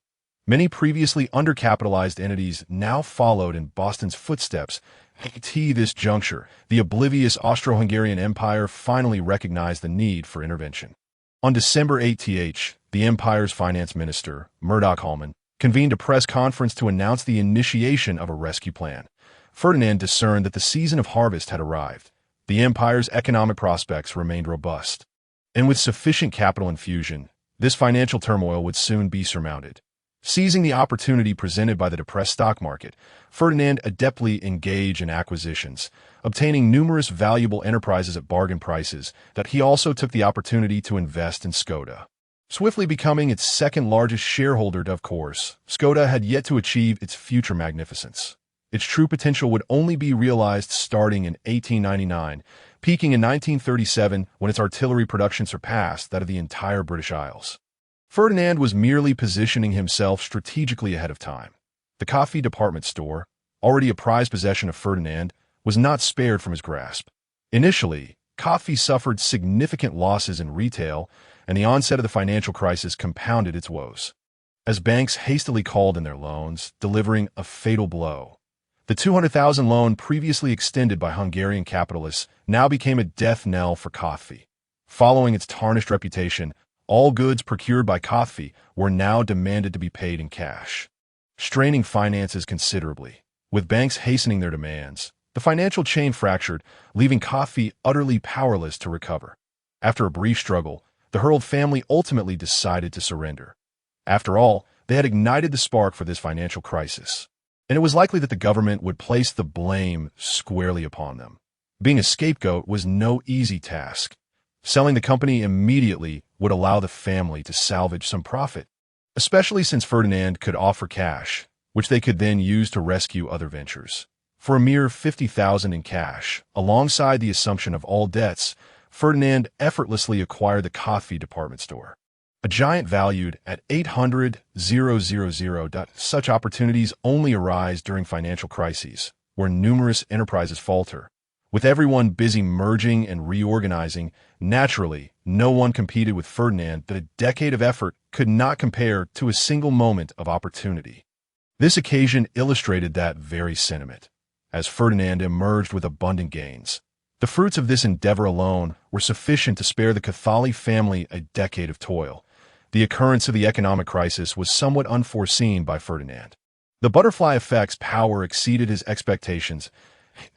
Many previously undercapitalized entities now followed in Boston's footsteps. At this juncture, the oblivious Austro-Hungarian Empire finally recognized the need for intervention. On December 8th, the empire's finance minister, Murdoch Hallman, convened a press conference to announce the initiation of a rescue plan. Ferdinand discerned that the season of harvest had arrived. The empire's economic prospects remained robust, and with sufficient capital infusion, this financial turmoil would soon be surmounted. Seizing the opportunity presented by the depressed stock market, Ferdinand adeptly engaged in acquisitions, obtaining numerous valuable enterprises at bargain prices. That he also took the opportunity to invest in Skoda, swiftly becoming its second-largest shareholder. Of course, Skoda had yet to achieve its future magnificence. Its true potential would only be realized starting in 1899, peaking in 1937 when its artillery production surpassed that of the entire British Isles. Ferdinand was merely positioning himself strategically ahead of time. The coffee department store, already a prized possession of Ferdinand, was not spared from his grasp. Initially, coffee suffered significant losses in retail, and the onset of the financial crisis compounded its woes. As banks hastily called in their loans, delivering a fatal blow. The 200,000 loan previously extended by Hungarian capitalists now became a death knell for coffee. Following its tarnished reputation, all goods procured by coffee were now demanded to be paid in cash, straining finances considerably. With banks hastening their demands, the financial chain fractured, leaving coffee utterly powerless to recover. After a brief struggle, the Hurled family ultimately decided to surrender. After all, they had ignited the spark for this financial crisis, and it was likely that the government would place the blame squarely upon them. Being a scapegoat was no easy task. Selling the company immediately would allow the family to salvage some profit, especially since Ferdinand could offer cash, which they could then use to rescue other ventures. For a mere 50,000 in cash, alongside the assumption of all debts, Ferdinand effortlessly acquired the coffee department store, a giant valued at 800,000. Such opportunities only arise during financial crises, where numerous enterprises falter. With everyone busy merging and reorganizing, naturally, no one competed with Ferdinand. That a decade of effort could not compare to a single moment of opportunity. This occasion illustrated that very sentiment, as Ferdinand emerged with abundant gains. The fruits of this endeavor alone were sufficient to spare the Cathali family a decade of toil. The occurrence of the economic crisis was somewhat unforeseen by Ferdinand. The butterfly effect's power exceeded his expectations.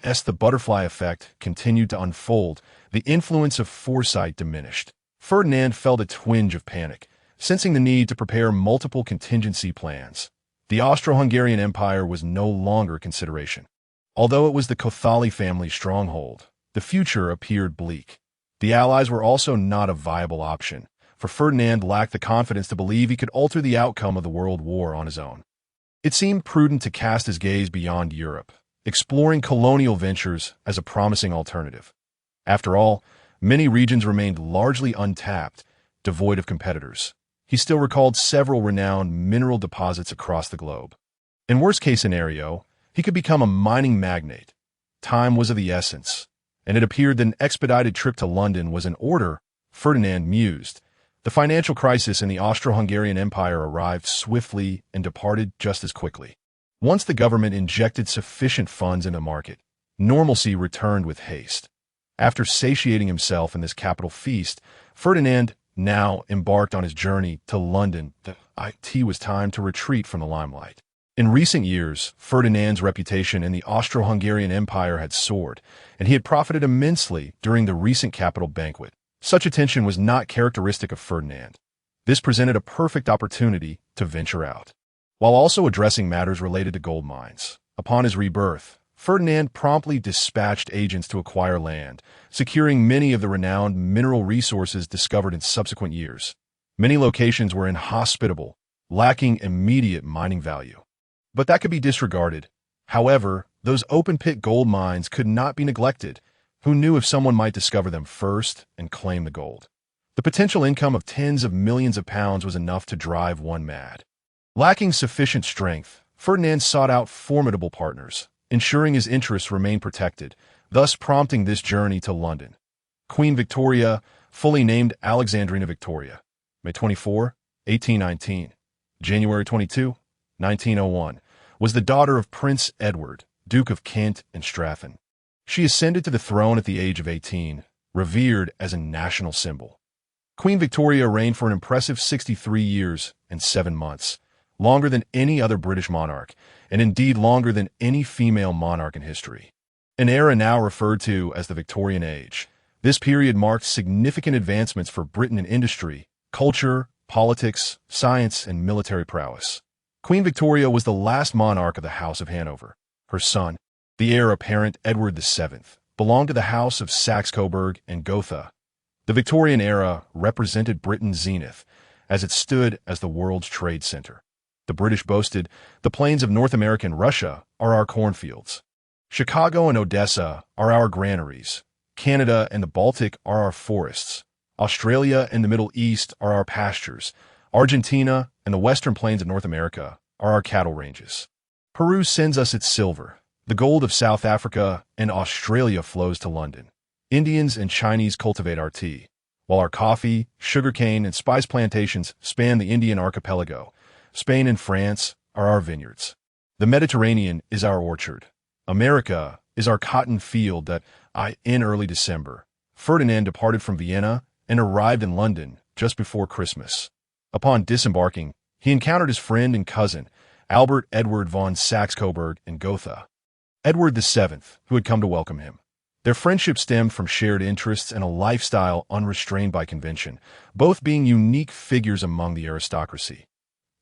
As the butterfly effect continued to unfold, the influence of foresight diminished. Ferdinand felt a twinge of panic, sensing the need to prepare multiple contingency plans. The Austro-Hungarian Empire was no longer a consideration. Although it was the Cathali family's stronghold, the future appeared bleak. The Allies were also not a viable option, for Ferdinand lacked the confidence to believe he could alter the outcome of the World War on his own. It seemed prudent to cast his gaze beyond Europe, exploring colonial ventures as a promising alternative. After all, many regions remained largely untapped, devoid of competitors. He still recalled several renowned mineral deposits across the globe. In worst-case scenario, he could become a mining magnate. Time was of the essence, and it appeared that an expedited trip to London was in order. Ferdinand mused. The financial crisis in the Austro-Hungarian Empire arrived swiftly and departed just as quickly. Once the government injected sufficient funds in the market, normalcy returned with haste. After satiating himself in this capital feast, Ferdinand now embarked on his journey to London. It was time to retreat from the limelight. In recent years, Ferdinand's reputation in the Austro-Hungarian Empire had soared, and he had profited immensely during the recent capital banquet. Such attention was not characteristic of Ferdinand. This presented a perfect opportunity to venture out, while also addressing matters related to gold mines. Upon his rebirth, Ferdinand promptly dispatched agents to acquire land, securing many of the renowned mineral resources discovered in subsequent years. Many locations were inhospitable, lacking immediate mining value. But that could be disregarded. However, those open-pit gold mines could not be neglected. Who knew if someone might discover them first and claim the gold? The potential income of tens of millions of pounds was enough to drive one mad. Lacking sufficient strength, Ferdinand sought out formidable partners, ensuring his interests remained protected, thus prompting this journey to London. Queen Victoria, fully named Alexandrina Victoria, May 24, 1819, January 22, 1901, was the daughter of Prince Edward, Duke of Kent and Strafford. She ascended to the throne at the age of 18, revered as a national symbol. Queen Victoria reigned for an impressive 63 years and 7 months, longer than any other British monarch, and indeed longer than any female monarch in history. An era now referred to as the Victorian Age, this period marked significant advancements for Britain in industry, culture, politics, science, and military prowess. Queen Victoria was the last monarch of the House of Hanover. Her son, the heir apparent Edward VII, belonged to the House of Saxe-Coburg and Gotha. The Victorian era represented Britain's zenith, as it stood as the world's trade center. The British boasted, "The plains of North America and Russia are our cornfields. Chicago and Odessa are our granaries. Canada and the Baltic are our forests. Australia and the Middle East are our pastures. Argentina and the western plains of North America are our cattle ranges. Peru sends us its silver. The gold of South Africa and Australia flows to London. Indians and Chinese cultivate our tea, while our coffee, sugarcane, and spice plantations span the Indian archipelago. Spain and France are our vineyards. The Mediterranean is our orchard. America is our cotton field that in early December, Ferdinand departed from Vienna and arrived in London just before Christmas. Upon disembarking, he encountered his friend and cousin, Albert Edward von Saxe-Coburg and Gotha, Edward VII, who had come to welcome him. Their friendship stemmed from shared interests and a lifestyle unrestrained by convention, both being unique figures among the aristocracy.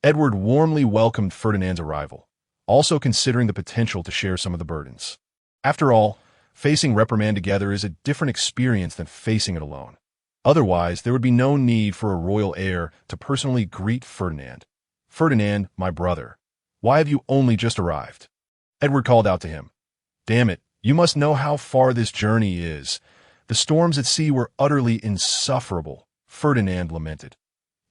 Edward warmly welcomed Ferdinand's arrival, also considering the potential to share some of the burdens. After all, facing reprimand together is a different experience than facing it alone. Otherwise, there would be no need for a royal heir to personally greet Ferdinand. "Ferdinand, my brother, why have you only just arrived?" Edward called out to him. "Damn it, you must know how far this journey is. The storms at sea were utterly insufferable," Ferdinand lamented.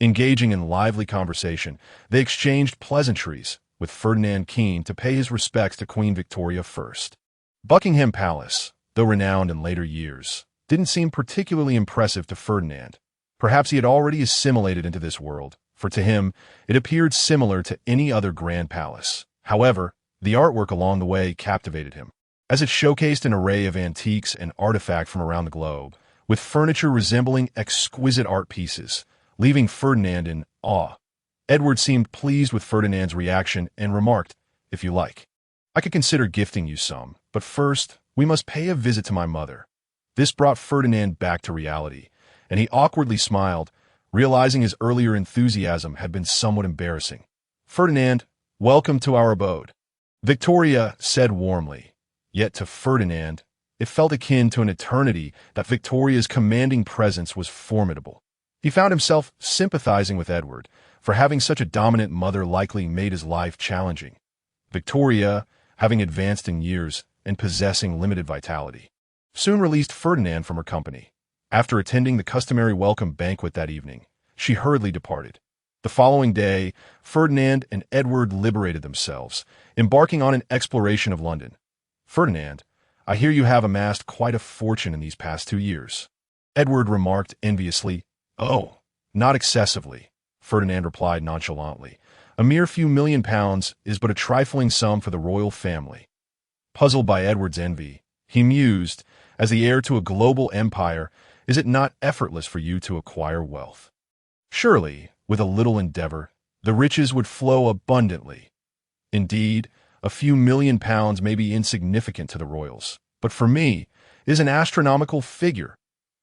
Engaging in lively conversation, they exchanged pleasantries, with Ferdinand keen to pay his respects to Queen Victoria first. Buckingham Palace, though renowned in later years, didn't seem particularly impressive to Ferdinand. Perhaps he had already assimilated into this world, for to him, it appeared similar to any other grand palace. However, the artwork along the way captivated him, as it showcased an array of antiques and artifacts from around the globe, with furniture resembling exquisite art pieces, leaving Ferdinand in awe. Edward seemed pleased with Ferdinand's reaction and remarked, "If you like, I could consider gifting you some, but first, we must pay a visit to my mother." This brought Ferdinand back to reality, and he awkwardly smiled, realizing his earlier enthusiasm had been somewhat embarrassing. "Ferdinand, welcome to our abode," Victoria said warmly. Yet to Ferdinand, it felt akin to an eternity that Victoria's commanding presence was formidable. He found himself sympathizing with Edward, for having such a dominant mother likely made his life challenging. Victoria, having advanced in years and possessing limited vitality, soon released Ferdinand from her company. After attending the customary welcome banquet that evening, she hurriedly departed. The following day, Ferdinand and Edward liberated themselves, embarking on an exploration of London. "Ferdinand, I hear you have amassed quite a fortune in these past 2 years." Edward remarked enviously. "Oh, not excessively," Ferdinand replied nonchalantly. "A mere few £1,000,000 is but a trifling sum for the royal family." Puzzled by Edward's envy, he mused, as the heir to a global empire, is it not effortless for you to acquire wealth? Surely, with a little endeavor, the riches would flow abundantly. Indeed, a few £1,000,000 may be insignificant to the royals, but for me, it is an astronomical figure.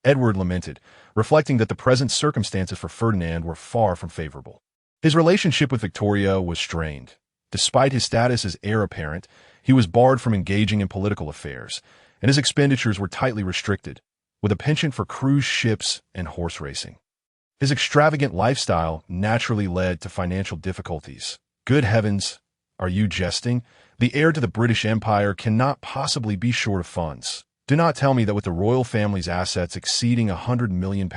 Edward lamented, reflecting that the present circumstances for Ferdinand were far from favorable. His relationship with Victoria was strained. Despite his status as heir apparent, he was barred from engaging in political affairs, and his expenditures were tightly restricted, with a penchant for cruise ships and horse racing. His extravagant lifestyle naturally led to financial difficulties. Good heavens, Are you jesting? The heir to the British Empire cannot possibly be short of funds. Do not tell me that with the royal family's assets exceeding £100 million,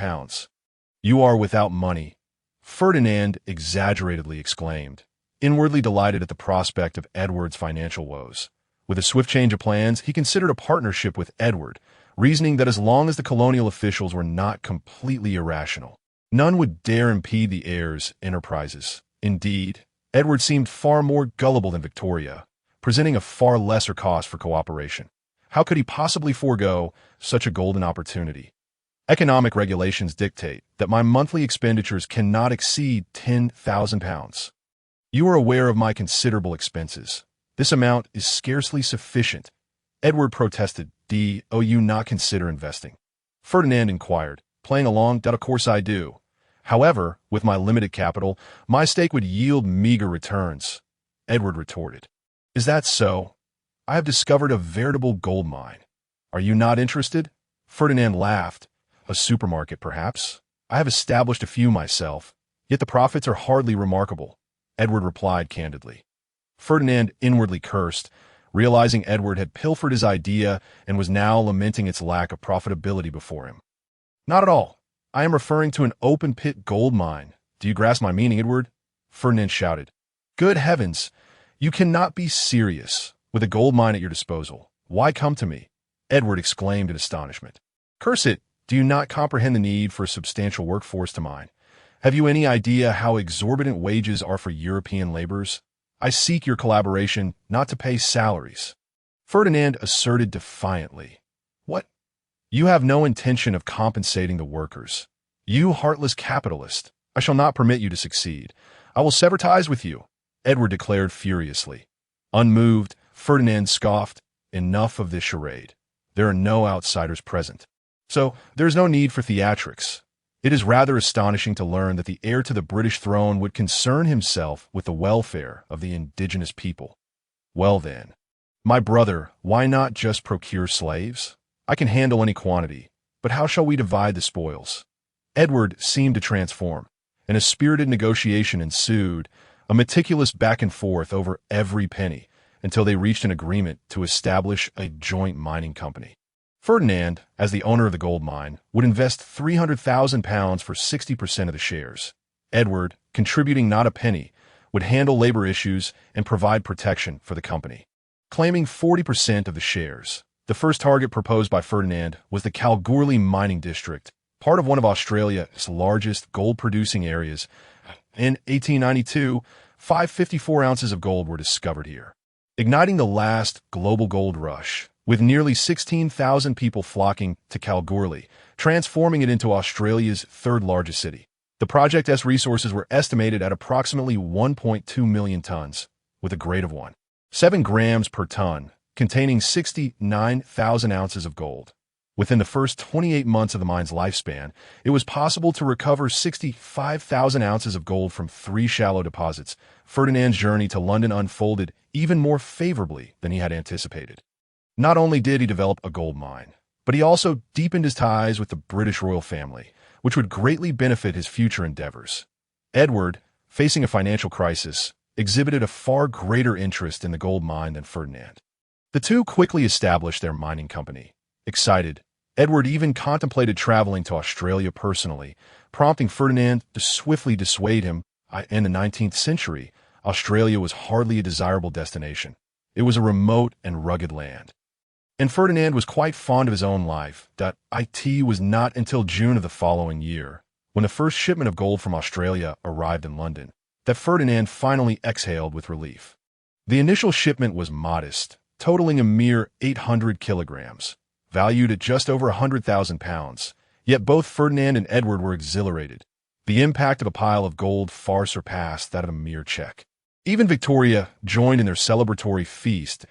you are without money, Ferdinand exaggeratedly exclaimed, inwardly delighted at the prospect of Edward's financial woes. With a swift change of plans, he considered a partnership with Edward, reasoning that as long as the colonial officials were not completely irrational, none would dare impede the heir's enterprises. Indeed, Edward seemed far more gullible than Victoria, presenting a far lesser cost for cooperation. How could he possibly forego such a golden opportunity? Economic regulations dictate that my monthly expenditures cannot exceed £10,000. You are aware of my considerable expenses. This amount is scarcely sufficient. Edward protested. Do you not consider investing? Ferdinand inquired, playing along. Of course I do. However, with my limited capital, my stake would yield meager returns. Edward retorted. Is that so? I have discovered a veritable gold mine. Are you not interested? Ferdinand laughed. A supermarket, perhaps? I have established a few myself, yet the profits are hardly remarkable. Edward replied candidly. Ferdinand inwardly cursed, realizing Edward had pilfered his idea and was now lamenting its lack of profitability before him. Not at all. I am referring to an open-pit gold mine. Do you grasp my meaning, Edward? Ferdinand shouted. Good heavens! You cannot be serious. With a gold mine at your disposal, why come to me? Edward exclaimed in astonishment. Curse it! Do you not comprehend the need for a substantial workforce to mine? Have you any idea how exorbitant wages are for European laborers? I seek your collaboration, not to pay salaries. Ferdinand asserted defiantly. What? You have no intention of compensating the workers. You heartless capitalist. I shall not permit you to succeed. I will sever ties with you, Edward declared furiously. Unmoved, Ferdinand scoffed. Enough of this charade. There are no outsiders present. So, there is no need for theatrics. It is rather astonishing to learn that the heir to the British throne would concern himself with the welfare of the indigenous people. Well then, my brother, why not just procure slaves? I can handle any quantity, but how shall we divide the spoils? Edward seemed to transform, and a spirited negotiation ensued, a meticulous back and forth over every penny, until they reached an agreement to establish a joint mining company. Ferdinand, as the owner of the gold mine, would invest £300,000 for 60% of the shares. Edward, contributing not a penny, would handle labor issues and provide protection for the company. Claiming 40% of the shares, the first target proposed by Ferdinand was the Kalgoorlie mining district, part of one of Australia's largest gold-producing areas. In 1892, 554 ounces of gold were discovered here, igniting the last global gold rush, with nearly 16,000 people flocking to Kalgoorlie, transforming it into Australia's third-largest city. The project's resources were estimated at approximately 1.2 million tons, with a grade of 1.7 grams per ton, containing 69,000 ounces of gold. Within the first 28 months of the mine's lifespan, it was possible to recover 65,000 ounces of gold from 3 shallow deposits. Ferdinand's journey to London unfolded even more favorably than he had anticipated. Not only did he develop a gold mine, but he also deepened his ties with the British royal family, which would greatly benefit his future endeavors. Edward, facing a financial crisis, exhibited a far greater interest in the gold mine than Ferdinand. The two quickly established their mining company. Excited, Edward even contemplated traveling to Australia personally, prompting Ferdinand to swiftly dissuade him. In the 19th century, Australia was hardly a desirable destination. It was a remote and rugged land. And Ferdinand was quite fond of his own life. It was not until June of the following year, when the first shipment of gold from Australia arrived in London, that Ferdinand finally exhaled with relief. The initial shipment was modest, totaling a mere 800 kilograms, valued at just over £100,000, yet both Ferdinand and Edward were exhilarated. The impact of a pile of gold far surpassed that of a mere check. Even Victoria joined in their celebratory feast.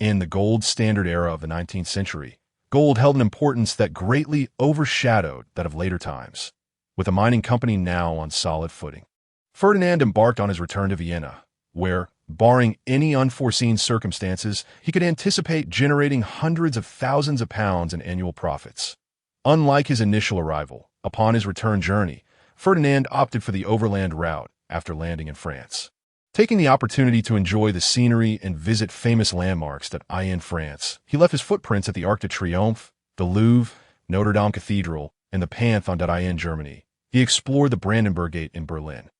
In the gold standard era of the 19th century, gold held an importance that greatly overshadowed that of later times. With the mining company now on solid footing, Ferdinand embarked on his return to Vienna, where, barring any unforeseen circumstances, he could anticipate generating hundreds of thousands of pounds in annual profits. Unlike his initial arrival, upon his return journey, Ferdinand opted for the overland route after landing in France. Taking the opportunity to enjoy the scenery and visit famous landmarks that in France, he left his footprints at the Arc de Triomphe, the Louvre, Notre Dame Cathedral, and the Pantheon in Germany. He explored the Brandenburg Gate in Berlin.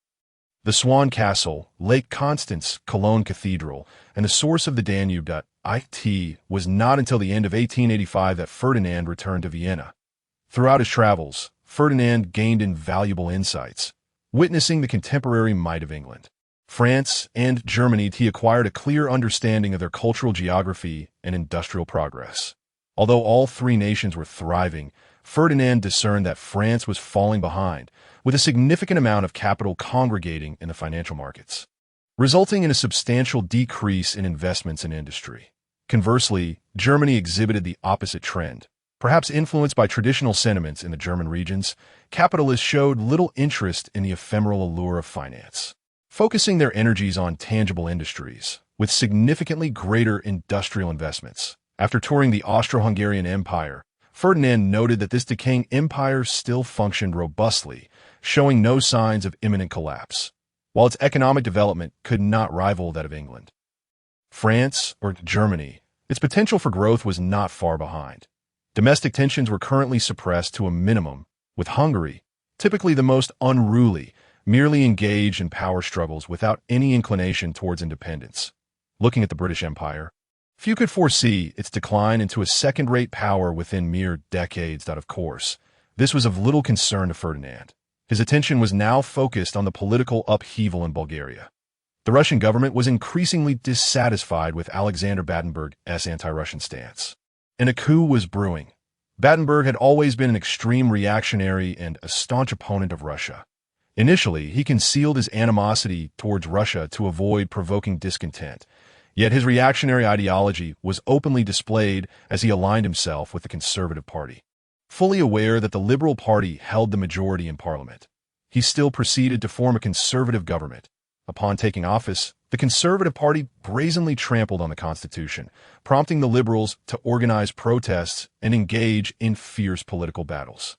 The Swan Castle, Lake Constance, Cologne Cathedral, and the source of the Danube. It was not until the end of 1885 that Ferdinand returned to Vienna. Throughout his travels, Ferdinand gained invaluable insights, witnessing the contemporary might of England, France, and Germany. He acquired a clear understanding of their cultural geography and industrial progress. Although all three nations were thriving, Ferdinand discerned that France was falling behind, with a significant amount of capital congregating in the financial markets, resulting in a substantial decrease in investments in industry. Conversely, Germany exhibited the opposite trend. Perhaps influenced by traditional sentiments in the German regions, capitalists showed little interest in the ephemeral allure of finance, focusing their energies on tangible industries, with significantly greater industrial investments. After touring the Austro-Hungarian Empire, Ferdinand noted that this decaying empire still functioned robustly, showing no signs of imminent collapse, while its economic development could not rival that of England. France, or Germany, its potential for growth was not far behind. Domestic tensions were currently suppressed to a minimum, with Hungary, typically the most unruly, merely engaged in power struggles without any inclination towards independence. Looking at the British Empire, few could foresee its decline into a second-rate power within mere decades. Of course, this was of little concern to Ferdinand. His attention was now focused on the political upheaval in Bulgaria. The Russian government was increasingly dissatisfied with Alexander Battenberg's anti-Russian stance, and a coup was brewing. Battenberg had always been an extreme reactionary and a staunch opponent of Russia. Initially, he concealed his animosity towards Russia to avoid provoking discontent, yet his reactionary ideology was openly displayed as he aligned himself with the Conservative Party. Fully aware that the Liberal Party held the majority in Parliament, he still proceeded to form a conservative government. Upon taking office, the Conservative Party brazenly trampled on the Constitution, prompting the Liberals to organize protests and engage in fierce political battles.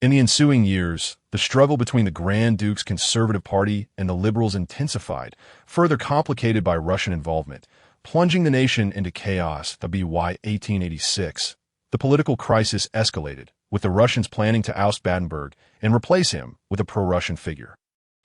In the ensuing years, the struggle between the Grand Duke's Conservative Party and the Liberals intensified, further complicated by Russian involvement, plunging the nation into chaos. By 1886, the political crisis escalated, with the Russians planning to oust Battenberg and replace him with a pro-Russian figure.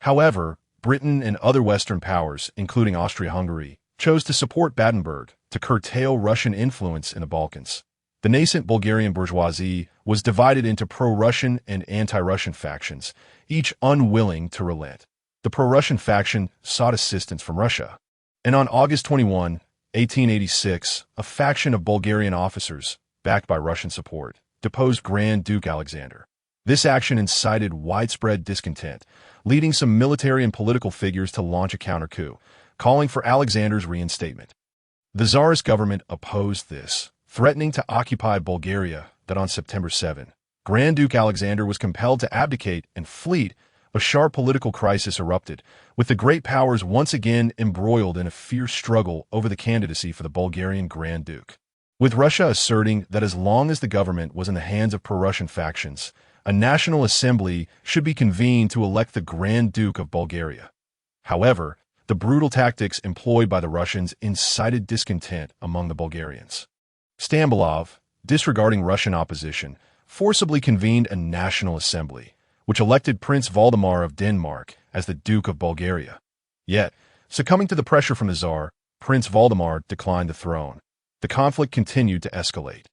However, Britain and other Western powers, including Austria-Hungary, chose to support Battenberg to curtail Russian influence in the Balkans. The nascent Bulgarian bourgeoisie was divided into pro-Russian and anti-Russian factions, each unwilling to relent. The pro-Russian faction sought assistance from Russia, and on August 21, 1886, a faction of Bulgarian officers, backed by Russian support, deposed Grand Duke Alexander. This action incited widespread discontent, leading some military and political figures to launch a counter-coup, calling for Alexander's reinstatement. The Tsarist government opposed this, threatening to occupy Bulgaria. That on September 7, Grand Duke Alexander was compelled to abdicate and flee. A sharp political crisis erupted, with the great powers once again embroiled in a fierce struggle over the candidacy for the Bulgarian Grand Duke, with Russia asserting that as long as the government was in the hands of pro-Russian factions, a national assembly should be convened to elect the Grand Duke of Bulgaria. However, the brutal tactics employed by the Russians incited discontent among the Bulgarians. Stambulov, disregarding Russian opposition, forcibly convened a national assembly, which elected Prince Valdemar of Denmark as the Duke of Bulgaria. Yet, succumbing to the pressure from the Tsar, Prince Valdemar declined the throne. The conflict continued to escalate,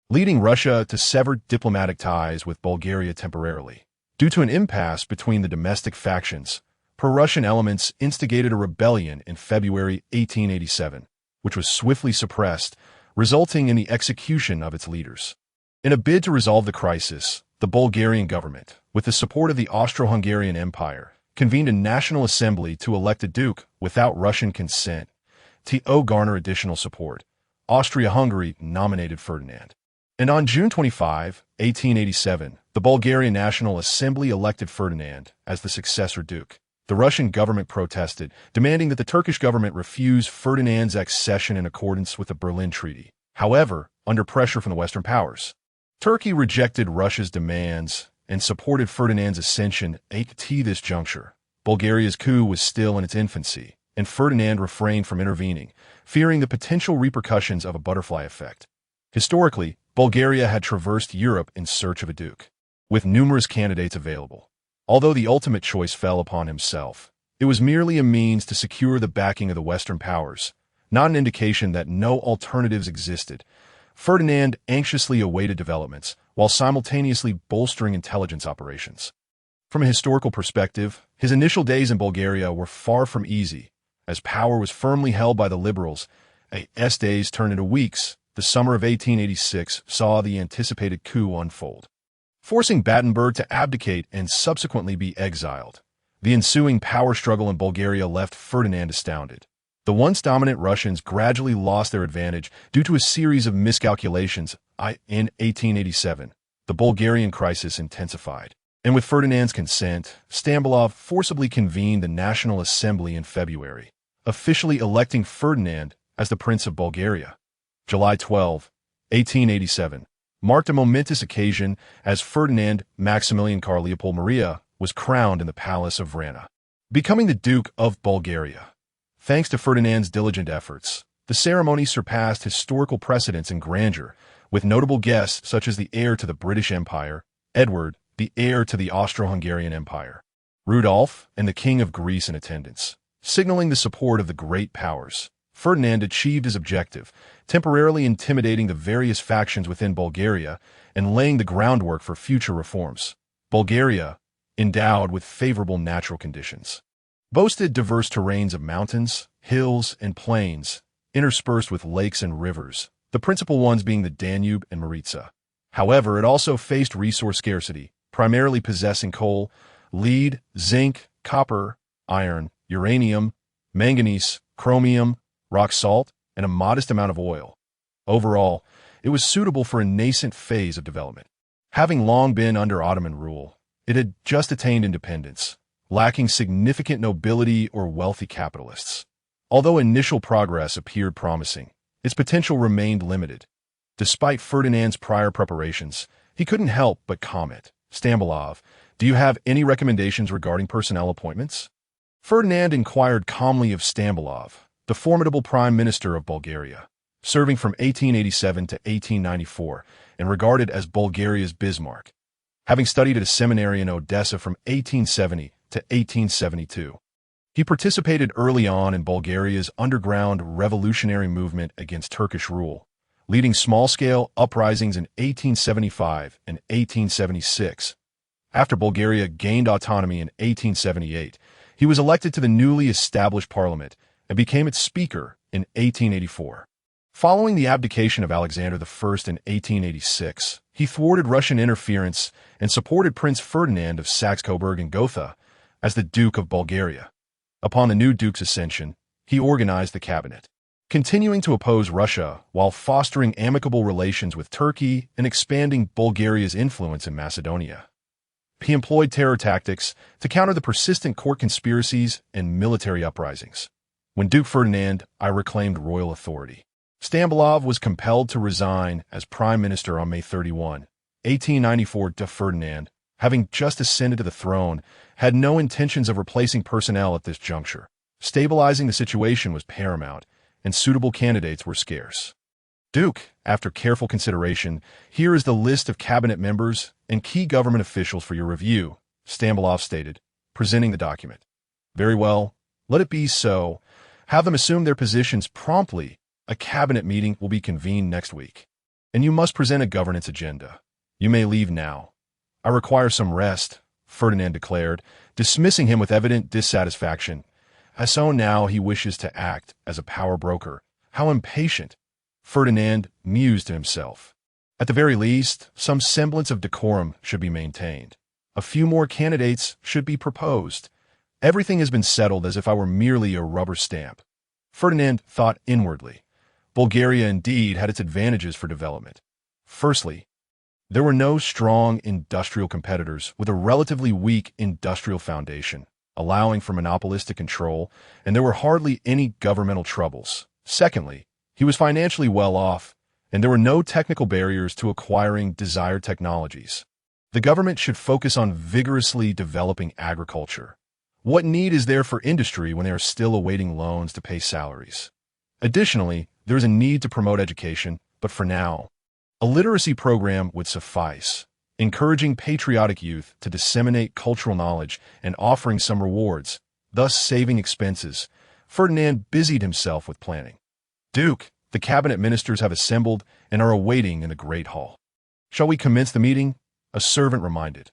leading Russia to sever diplomatic ties with Bulgaria temporarily. Due to an impasse between the domestic factions, pro-Russian elements instigated a rebellion in February 1887, which was swiftly suppressed, resulting in the execution of its leaders. In a bid to resolve the crisis, the Bulgarian government, with the support of the Austro-Hungarian Empire, convened a national assembly to elect a duke without Russian consent. To garner additional support, Austria-Hungary nominated Ferdinand. And on June 25, 1887, the Bulgarian National Assembly elected Ferdinand as the successor duke. The Russian government protested, demanding that the Turkish government refuse Ferdinand's accession in accordance with the Berlin Treaty. However, under pressure from the Western powers, Turkey rejected Russia's demands and supported Ferdinand's ascension. At this juncture, Bulgaria's coup was still in its infancy, and Ferdinand refrained from intervening, fearing the potential repercussions of a butterfly effect. Historically, Bulgaria had traversed Europe in search of a duke, with numerous candidates available. Although the ultimate choice fell upon himself, it was merely a means to secure the backing of the Western powers, not an indication that no alternatives existed. Ferdinand anxiously awaited developments, while simultaneously bolstering intelligence operations. From a historical perspective, his initial days in Bulgaria were far from easy. As power was firmly held by the liberals, as days turned into weeks, the summer of 1886 saw the anticipated coup unfold, forcing Battenberg to abdicate and subsequently be exiled. The ensuing power struggle in Bulgaria left Ferdinand astounded. The once dominant Russians gradually lost their advantage due to a series of miscalculations. In 1887, the Bulgarian crisis intensified, and with Ferdinand's consent, Stambolov forcibly convened the National Assembly in February, officially electing Ferdinand as the Prince of Bulgaria. July 12, 1887, marked a momentous occasion as Ferdinand Maximilian Karl Leopold Maria was crowned in the Palace of Vrana, becoming the Duke of Bulgaria. Thanks to Ferdinand's diligent efforts, the ceremony surpassed historical precedents in grandeur, with notable guests such as the heir to the British Empire, Edward, the heir to the Austro-Hungarian Empire, Rudolph, and the King of Greece in attendance. Signaling the support of the great powers, Ferdinand achieved his objective, temporarily intimidating the various factions within Bulgaria and laying the groundwork for future reforms. Bulgaria, endowed with favorable natural conditions, boasted diverse terrains of mountains, hills, and plains, interspersed with lakes and rivers, the principal ones being the Danube and Maritsa. However, it also faced resource scarcity, primarily possessing coal, lead, zinc, copper, iron, uranium, manganese, chromium, rock salt, and a modest amount of oil. Overall, it was suitable for a nascent phase of development. Having long been under Ottoman rule, it had just attained independence, lacking significant nobility or wealthy capitalists. Although initial progress appeared promising, its potential remained limited. Despite Ferdinand's prior preparations, he couldn't help but comment, "Stambolov, do you have any recommendations regarding personnel appointments?" Ferdinand inquired calmly of Stambolov, the formidable Prime Minister of Bulgaria, serving from 1887 to 1894 and regarded as Bulgaria's Bismarck. Having studied at a seminary in Odessa from 1870 to 1872, he participated early on in Bulgaria's underground revolutionary movement against Turkish rule, leading small-scale uprisings in 1875 and 1876. After Bulgaria gained autonomy in 1878, he was elected to the newly established parliament and became its speaker in 1884. Following the abdication of Alexander I in 1886, he thwarted Russian interference and supported Prince Ferdinand of Saxe-Coburg and Gotha as the Duke of Bulgaria. Upon the new duke's ascension, he organized the cabinet, continuing to oppose Russia while fostering amicable relations with Turkey and expanding Bulgaria's influence in Macedonia. He employed terror tactics to counter the persistent court conspiracies and military uprisings. When Duke Ferdinand I reclaimed royal authority, Stambolov was compelled to resign as prime minister on May 31, 1894. Ferdinand, having just ascended to the throne, had no intentions of replacing personnel at this juncture. Stabilizing the situation was paramount, and suitable candidates were scarce. Duke, after careful consideration, here is the list of cabinet members and key government officials for your review, Stambolov stated, presenting the document. Very well, let it be so. Have them assume their positions promptly. A cabinet meeting will be convened next week, and you must present a governance agenda. You may leave now. I require some rest, Ferdinand declared, dismissing him with evident dissatisfaction. As so now he wishes to act as a power broker. How impatient! Ferdinand mused to himself. At the very least, some semblance of decorum should be maintained. A few more candidates should be proposed. Everything has been settled as if I were merely a rubber stamp. Ferdinand thought inwardly. Bulgaria indeed had its advantages for development. Firstly, there were no strong industrial competitors with a relatively weak industrial foundation, allowing for monopolistic control, and there were hardly any governmental troubles. Secondly, he was financially well off, and there were no technical barriers to acquiring desired technologies. The government should focus on vigorously developing agriculture, What need is there for industry when they are still awaiting loans to pay salaries? Additionally, there is a need to promote education, but for now, a literacy program would suffice, encouraging patriotic youth to disseminate cultural knowledge and offering some rewards, thus saving expenses. Ferdinand busied himself with planning. Duke, the cabinet ministers have assembled and are awaiting in the great hall. Shall we commence the meeting? A servant reminded.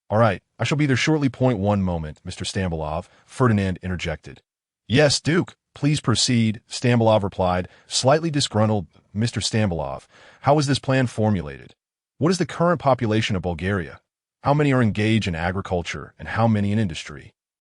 All right, I shall be there shortly. One moment, Mr. Stambolov, Ferdinand interjected. Yes, Duke, please proceed, Stambolov replied, slightly disgruntled. Mr. Stambolov, how is this plan formulated? What is the current population of Bulgaria? How many are engaged in agriculture and how many in industry?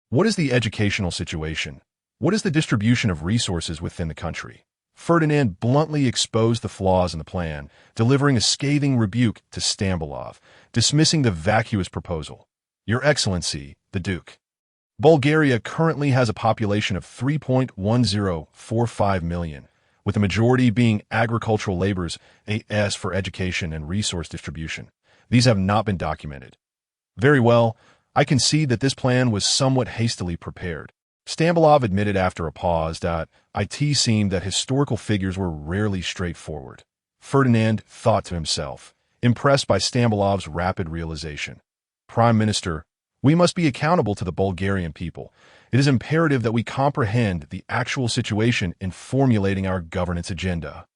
What is the educational situation? What is the distribution of resources within the country? Ferdinand bluntly exposed the flaws in the plan, delivering a scathing rebuke to Stambolov, dismissing the vacuous proposal. Your Excellency, the Duke. Bulgaria currently has a population of 3.1045 million, with the majority being agricultural laborers, AS for education and resource distribution. These have not been documented. Very well, I concede that this plan was somewhat hastily prepared. Stambolov admitted after a pause that it seemed that historical figures were rarely straightforward. Ferdinand thought to himself, impressed by Stambolov's rapid realization. Prime Minister, we must be accountable to the Bulgarian people. It is imperative that we comprehend the actual situation in formulating our governance agenda.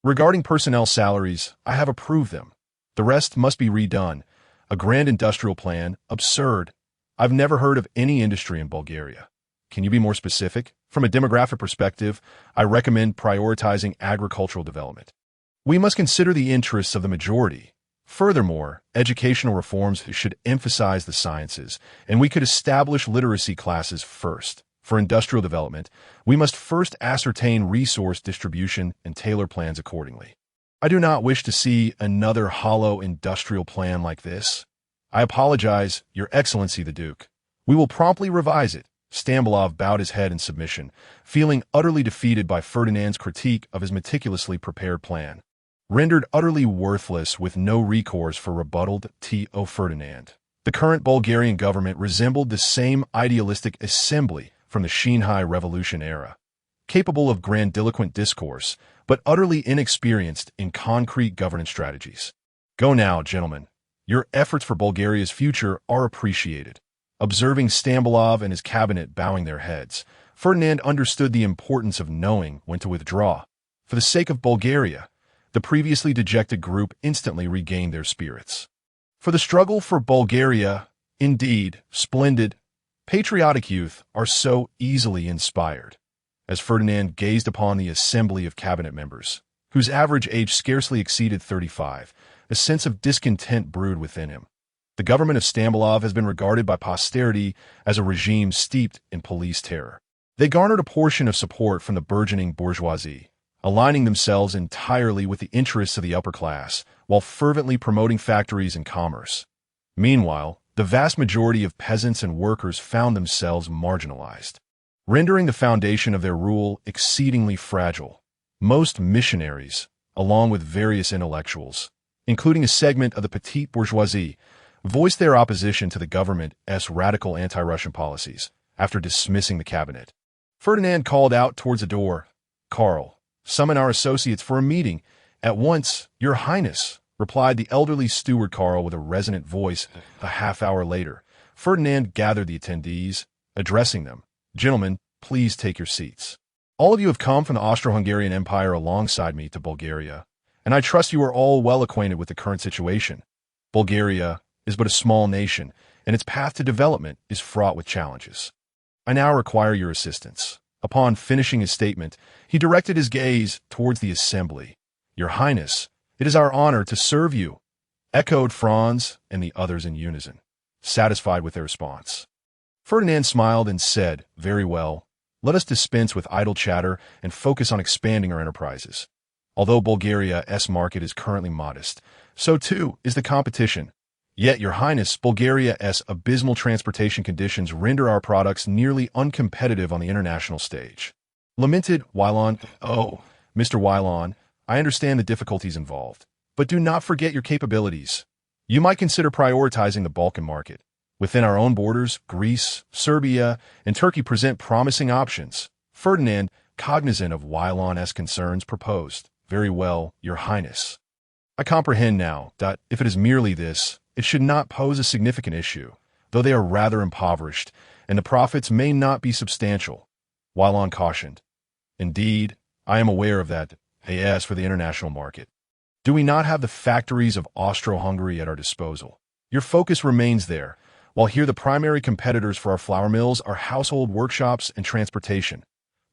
Regarding personnel salaries, I have approved them. The rest must be redone. A grand industrial plan, absurd. I've never heard of any industry in Bulgaria. Can you be more specific? From a demographic perspective, I recommend prioritizing agricultural development. We must consider the interests of the majority. Furthermore, educational reforms should emphasize the sciences, and we could establish literacy classes first. For industrial development, we must first ascertain resource distribution and tailor plans accordingly. I do not wish to see another hollow industrial plan like this. I apologize, Your Excellency the Duke. We will promptly revise it. Stambolov bowed his head in submission, feeling utterly defeated by Ferdinand's critique of his meticulously prepared plan. Rendered utterly worthless with no recourse for rebuttal, T.O. Ferdinand. The current Bulgarian government resembled the same idealistic assembly from the Shanghai Revolution era, capable of grandiloquent discourse, but utterly inexperienced in concrete governance strategies. Go now, gentlemen. Your efforts for Bulgaria's future are appreciated. Observing Stambolov and his cabinet bowing their heads, Ferdinand understood the importance of knowing when to withdraw. For the sake of Bulgaria, the previously dejected group instantly regained their spirits. For the struggle for Bulgaria, indeed, splendid, patriotic youth are so easily inspired. As Ferdinand gazed upon the assembly of cabinet members, whose average age scarcely exceeded 35, a sense of discontent brewed within him. The government of Stambolov has been regarded by posterity as a regime steeped in police terror. They garnered a portion of support from the burgeoning bourgeoisie, aligning themselves entirely with the interests of the upper class, while fervently promoting factories and commerce. Meanwhile, the vast majority of peasants and workers found themselves marginalized, rendering the foundation of their rule exceedingly fragile. Most missionaries, along with various intellectuals, including a segment of the petite bourgeoisie, voiced their opposition to the government's radical anti-Russian policies after dismissing the cabinet. Ferdinand called out towards the door, "Karl, summon our associates for a meeting. At once, Your Highness," replied the elderly steward Karl with a resonant voice. A half-hour later, Ferdinand gathered the attendees, addressing them. "Gentlemen, please take your seats. All of you have come from the Austro-Hungarian Empire alongside me to Bulgaria, and I trust you are all well acquainted with the current situation. Bulgaria is but a small nation, and its path to development is fraught with challenges. I now require your assistance." Upon finishing his statement, he directed his gaze towards the assembly. "Your Highness, it is our honor to serve you," echoed Franz and the others in unison, satisfied with their response. Ferdinand smiled and said, "Very well, let us dispense with idle chatter and focus on expanding our enterprises. Although Bulgaria's market is currently modest, so too is the competition. Yet, Your Highness, Bulgaria's abysmal transportation conditions render our products nearly uncompetitive on the international stage." Lamented Wylon. "Oh, Mr. Wylon, I understand the difficulties involved, but do not forget your capabilities. You might consider prioritizing the Balkan market, Within our own borders, Greece, Serbia, and Turkey present promising options. Ferdinand, cognizant of Wylon's concerns, proposed, "Very well, Your Highness. I comprehend now that if it is merely this, it should not pose a significant issue, though they are rather impoverished, and the profits may not be substantial." Wylon cautioned, "Indeed, I am aware of that, as for the international market. Do we not have the factories of Austro-Hungary at our disposal? Your focus remains there, while here the primary competitors for our flour mills are household workshops and transportation."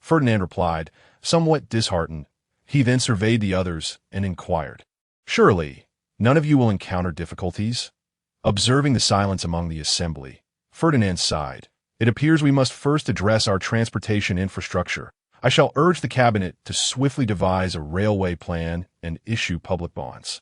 Ferdinand replied, somewhat disheartened. He then surveyed the others and inquired, "Surely, none of you will encounter difficulties?" Observing the silence among the assembly, Ferdinand sighed. "It appears we must first address our transportation infrastructure. I shall urge the cabinet to swiftly devise a railway plan and issue public bonds."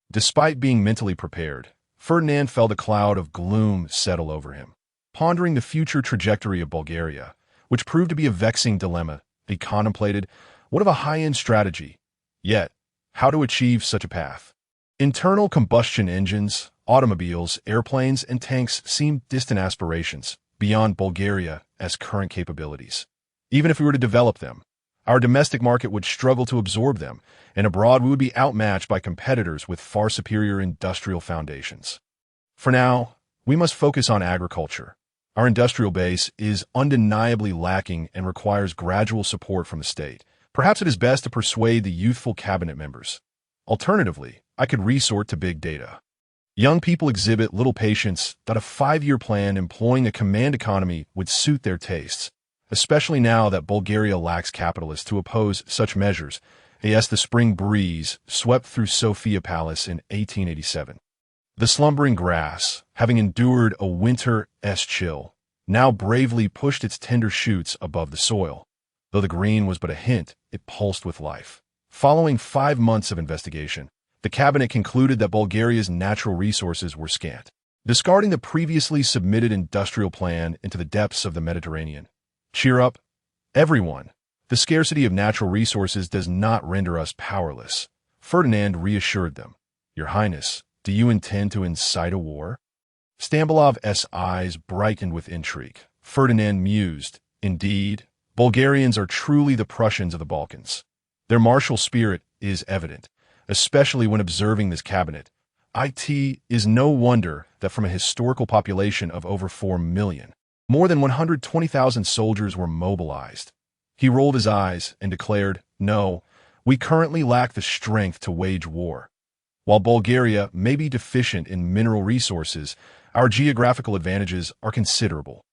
Despite being mentally prepared, Ferdinand felt a cloud of gloom settle over him. Pondering the future trajectory of Bulgaria, which proved to be a vexing dilemma, he contemplated, what of a high-end strategy? Yet, how to achieve such a path? Internal combustion engines, automobiles, airplanes, and tanks seemed distant aspirations, beyond Bulgaria's current capabilities. Even if we were to develop them, our domestic market would struggle to absorb them, and abroad we would be outmatched by competitors with far superior industrial foundations. For now, we must focus on agriculture. Our industrial base is undeniably lacking and requires gradual support from the state. Perhaps it is best to persuade the youthful cabinet members. Alternatively, I could resort to big data. Young people exhibit little patience that a 5-year plan employing a command economy would suit their tastes, especially now that Bulgaria lacks capitalists to oppose such measures. As the spring breeze swept through Sofia Palace in 1887. The slumbering grass, having endured a winter's chill, now bravely pushed its tender shoots above the soil. Though the green was but a hint, it pulsed with life. Following 5 months of investigation, the cabinet concluded that Bulgaria's natural resources were scant. Discarding the previously submitted industrial plan into the depths of the Mediterranean. "Cheer up, everyone. The scarcity of natural resources does not render us powerless," Ferdinand reassured them. "Your Highness, do you intend to incite a war?" Stambolov's eyes brightened with intrigue. Ferdinand mused, "Indeed, Bulgarians are truly the Prussians of the Balkans. Their martial spirit is evident, especially when observing this cabinet. It is no wonder that from a historical population of over 4 million, more than 120,000 soldiers were mobilized." He rolled his eyes and declared, "No, we currently lack the strength to wage war. While Bulgaria may be deficient in mineral resources, our geographical advantages are considerable.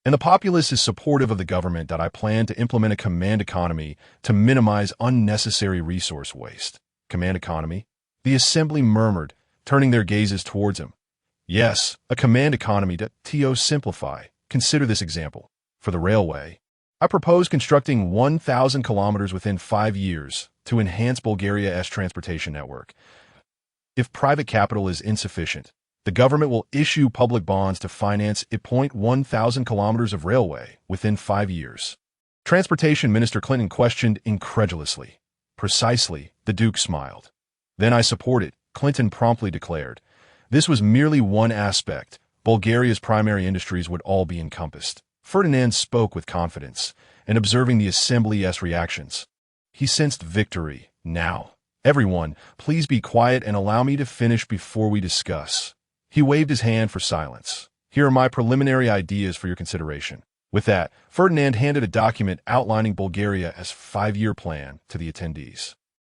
And the populace is supportive of the government that I plan to implement a command economy to minimize unnecessary resource waste." Command economy? The assembly murmured, turning their gazes towards him. "Yes, a command economy to simplify. Consider this example. For the railway, I propose constructing 1,000 kilometers within 5 years to enhance Bulgaria's transportation network. If private capital is insufficient, the government will issue public bonds to finance 1,000 kilometers of railway within 5 years. Transportation Minister Clinton questioned incredulously. "Precisely," the Duke smiled. "Then I support it," Clinton promptly declared. This was merely one aspect. Bulgaria's primary industries would all be encompassed. Ferdinand spoke with confidence, and observing the assembly's reactions, he sensed victory. "Now, everyone, please be quiet and allow me to finish before we discuss." He waved his hand for silence. "Here are my preliminary ideas for your consideration." With that, Ferdinand handed a document outlining Bulgaria's 5-year plan to the attendees.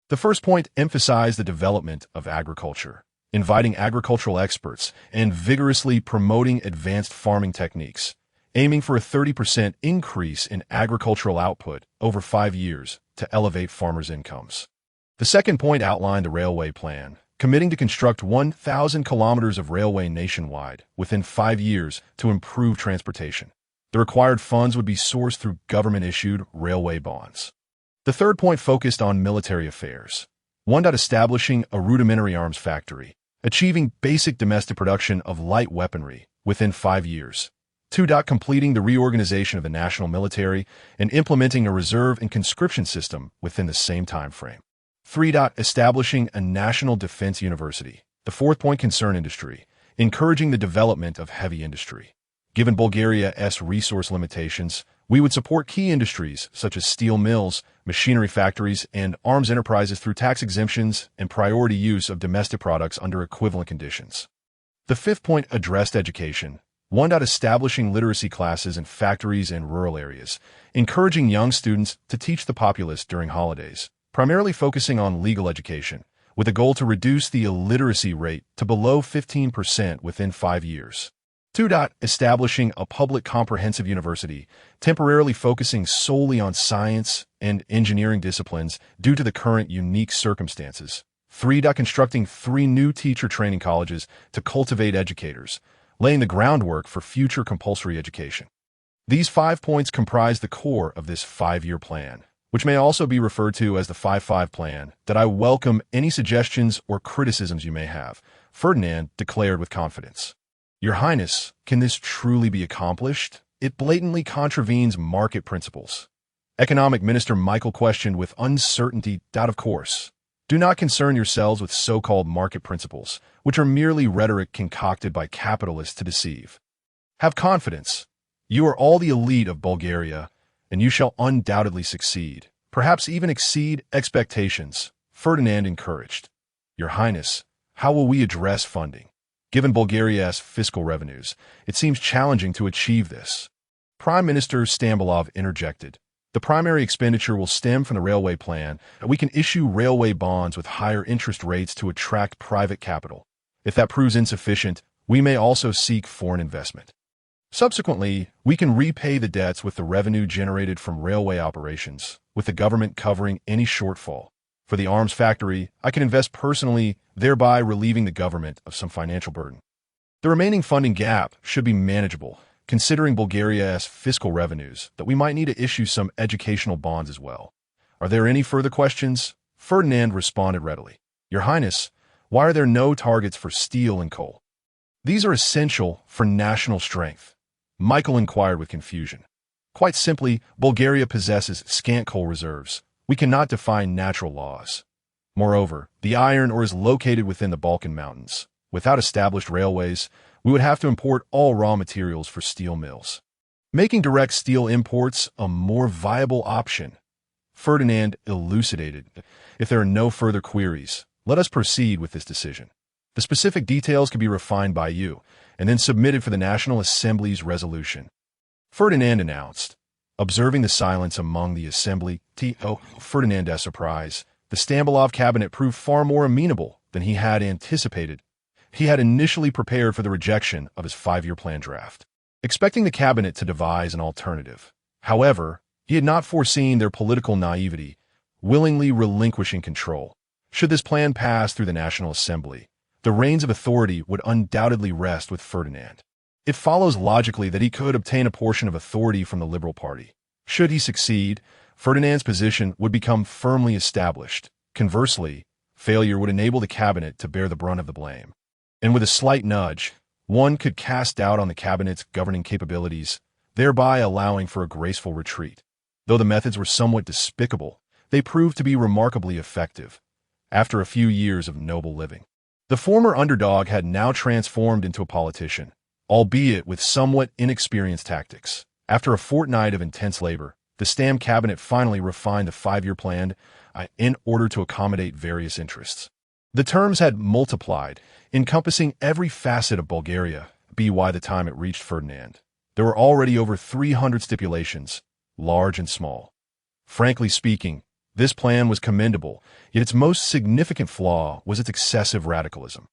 The first point emphasized the development of agriculture, inviting agricultural experts and vigorously promoting advanced farming techniques, aiming for a 30% increase in agricultural output over 5 years to elevate farmers' incomes. The second point outlined the railway plan, committing to construct 1,000 kilometers of railway nationwide within 5 years to improve transportation. The required funds would be sourced through government-issued railway bonds. The third point focused on military affairs. Establishing a rudimentary arms factory, achieving basic domestic production of light weaponry within 5 years. 2. Completing the reorganization of the national military and implementing a reserve and conscription system within the same time frame. 3. Establishing a national defense university. The fourth point concerned industry, encouraging the development of heavy industry. Given Bulgaria's resource limitations, we would support key industries such as steel mills, machinery factories, and arms enterprises through tax exemptions and priority use of domestic products under equivalent conditions. The fifth point addressed education. One. Establishing literacy classes in factories and rural areas, encouraging young students to teach the populace during holidays, primarily focusing on legal education, with a goal to reduce the illiteracy rate to below 15% within 5 years. 2. Establishing a public comprehensive university, temporarily focusing solely on science and engineering disciplines due to the current unique circumstances. 3. Constructing 3 new teacher training colleges to cultivate educators, laying the groundwork for future compulsory education. These 5 points comprise the core of this 5-year plan, which may also be referred to as the 5-5 plan. That I welcome any suggestions or criticisms you may have, Ferdinand declared with confidence. Your Highness, can this truly be accomplished? It blatantly contravenes market principles. Economic Minister Michael questioned with uncertainty. Of course. Do not concern yourselves with so-called market principles, which are merely rhetoric concocted by capitalists to deceive. Have confidence. You are all the elite of Bulgaria, and you shall undoubtedly succeed, perhaps even exceed expectations, Ferdinand encouraged. Your Highness, how will we address funding? Given Bulgaria's fiscal revenues, it seems challenging to achieve this. Prime Minister Stambolov interjected. The primary expenditure will stem from the railway plan, and we can issue railway bonds with higher interest rates to attract private capital. If that proves insufficient, we may also seek foreign investment. Subsequently, we can repay the debts with the revenue generated from railway operations, with the government covering any shortfall. For the arms factory, I can invest personally, thereby relieving the government of some financial burden. The remaining funding gap should be manageable, considering Bulgaria's fiscal revenues, that we might need to issue some educational bonds as well. Are there any further questions? Ferdinand responded readily. Your Highness, why are there no targets for steel and coal? These are essential for national strength. Michael inquired with confusion. Quite simply, Bulgaria possesses scant coal reserves. We cannot define natural laws. Moreover, the iron ore is located within the Balkan mountains. Without established railways, we would have to import all raw materials for steel mills, making direct steel imports a more viable option. Ferdinand elucidated. If there are no further queries, let us proceed with this decision. The specific details can be refined by you, and then submitted for the National Assembly's resolution. Ferdinand announced. Observing the silence among the assembly, Ferdinand's surprise, the Stambolov cabinet proved far more amenable than he had anticipated. He had initially prepared for the rejection of his 5-year plan draft, expecting the cabinet to devise an alternative. However, he had not foreseen their political naivety, willingly relinquishing control. Should this plan pass through the National Assembly, the reins of authority would undoubtedly rest with Ferdinand. It follows logically that he could obtain a portion of authority from the Liberal Party. Should he succeed, Ferdinand's position would become firmly established. Conversely, failure would enable the cabinet to bear the brunt of the blame. And with a slight nudge, one could cast doubt on the cabinet's governing capabilities, thereby allowing for a graceful retreat. Though the methods were somewhat despicable, they proved to be remarkably effective. After a few years of noble living, the former underdog had now transformed into a politician, albeit with somewhat inexperienced tactics. After a fortnight of intense labor, the Stam cabinet finally refined the 5-year plan in order to accommodate various interests. The terms had multiplied, encompassing every facet of Bulgaria, by the time it reached Ferdinand. There were already over 300 stipulations, large and small. Frankly speaking, this plan was commendable, yet its most significant flaw was its excessive radicalism.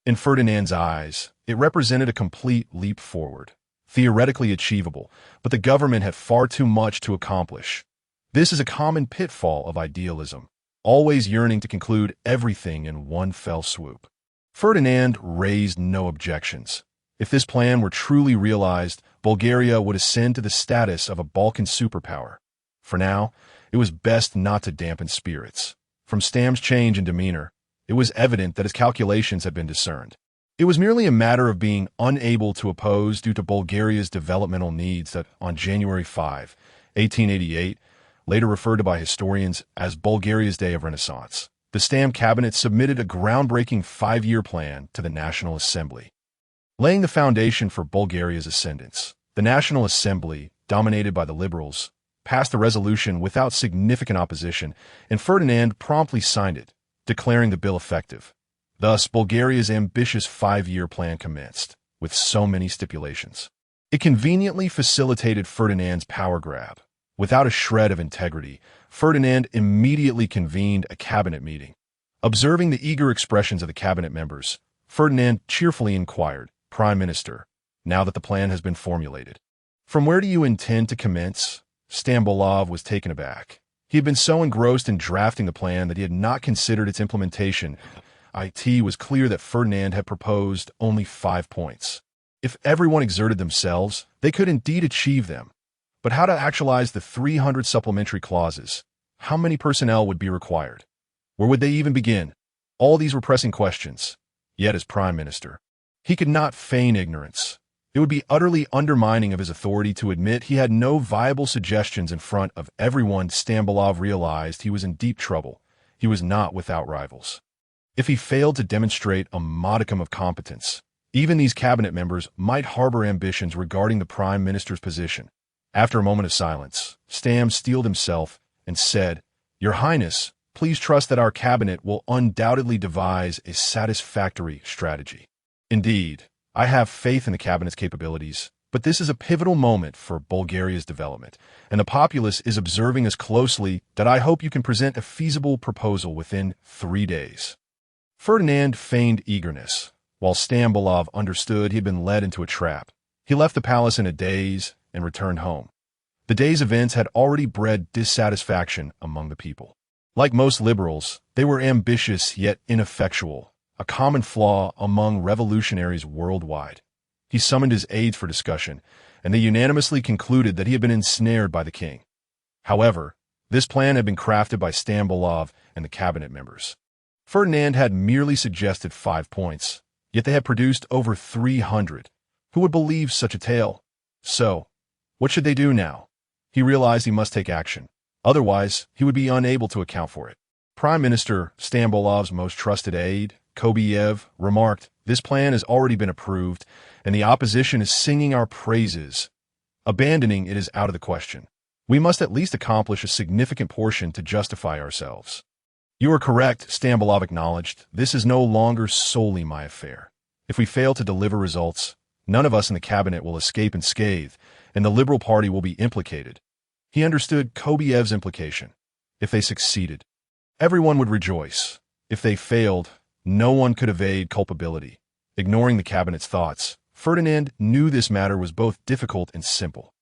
In Ferdinand's eyes, it represented a complete leap forward, theoretically achievable, but the government had far too much to accomplish. This is a common pitfall of idealism, always yearning to conclude everything in one fell swoop. Ferdinand raised no objections. If this plan were truly realized, Bulgaria would ascend to the status of a Balkan superpower. For now, it was best not to dampen spirits. From Stam's change in demeanor, it was evident that his calculations had been discerned. It was merely a matter of being unable to oppose due to Bulgaria's developmental needs that on January 5, 1888, later referred to by historians as Bulgaria's Day of Renaissance, the Stam cabinet submitted a groundbreaking 5-year plan to the National Assembly. laying the foundation for Bulgaria's ascendance. The National Assembly, dominated by the Liberals, passed the resolution without significant opposition, and Ferdinand promptly signed it, declaring the bill effective. Thus, Bulgaria's ambitious 5-year plan commenced, with so many stipulations. It conveniently facilitated Ferdinand's power grab. Without a shred of integrity, Ferdinand immediately convened a cabinet meeting. Observing the eager expressions of the cabinet members, Ferdinand cheerfully inquired, "Prime Minister, now that the plan has been formulated, from where do you intend to commence?" Stambolov was taken aback. He had been so engrossed in drafting the plan that he had not considered its implementation. It was clear that Ferdinand had proposed only 5 points. If everyone exerted themselves, they could indeed achieve them. But how to actualize the 300 supplementary clauses? How many personnel would be required? Where would they even begin? All these were pressing questions. Yet as prime minister, he could not feign ignorance. It would be utterly undermining of his authority to admit he had no viable suggestions in front of everyone. Stambolov realized he was in deep trouble. He was not without rivals. If he failed to demonstrate a modicum of competence, even these cabinet members might harbor ambitions regarding the prime minister's position. After a moment of silence, Stam steeled himself and said, "Your Highness, please trust that our cabinet will undoubtedly devise a satisfactory strategy. Indeed, I have faith in the cabinet's capabilities, but this is a pivotal moment for Bulgaria's development, and the populace is observing us closely that I hope you can present a feasible proposal within 3 days." Ferdinand feigned eagerness, while Stambolov understood he had been led into a trap. He left the palace in a daze and returned home. The day's events had already bred dissatisfaction among the people. Like most liberals, they were ambitious yet ineffectual, a common flaw among revolutionaries worldwide. He summoned his aides for discussion, and they unanimously concluded that he had been ensnared by the king. However, this plan had been crafted by Stambolov and the cabinet members. Ferdinand had merely suggested 5 points, yet they had produced over 300. Who would believe such a tale? So, what should they do now? He realized he must take action. Otherwise, he would be unable to account for it. Prime Minister Stambolov's most trusted aide, Kobiev, remarked, "This plan has already been approved, and the opposition is singing our praises. Abandoning it is out of the question. We must at least accomplish a significant portion to justify ourselves." "You are correct," Stambolov acknowledged. "This is no longer solely my affair. If we fail to deliver results, none of us in the cabinet will escape unscathed, and the Liberal Party will be implicated." He understood Kobiev's implication. If they succeeded, everyone would rejoice. If they failed, no one could evade culpability. Ignoring the cabinet's thoughts, Ferdinand knew this matter was both difficult and simple.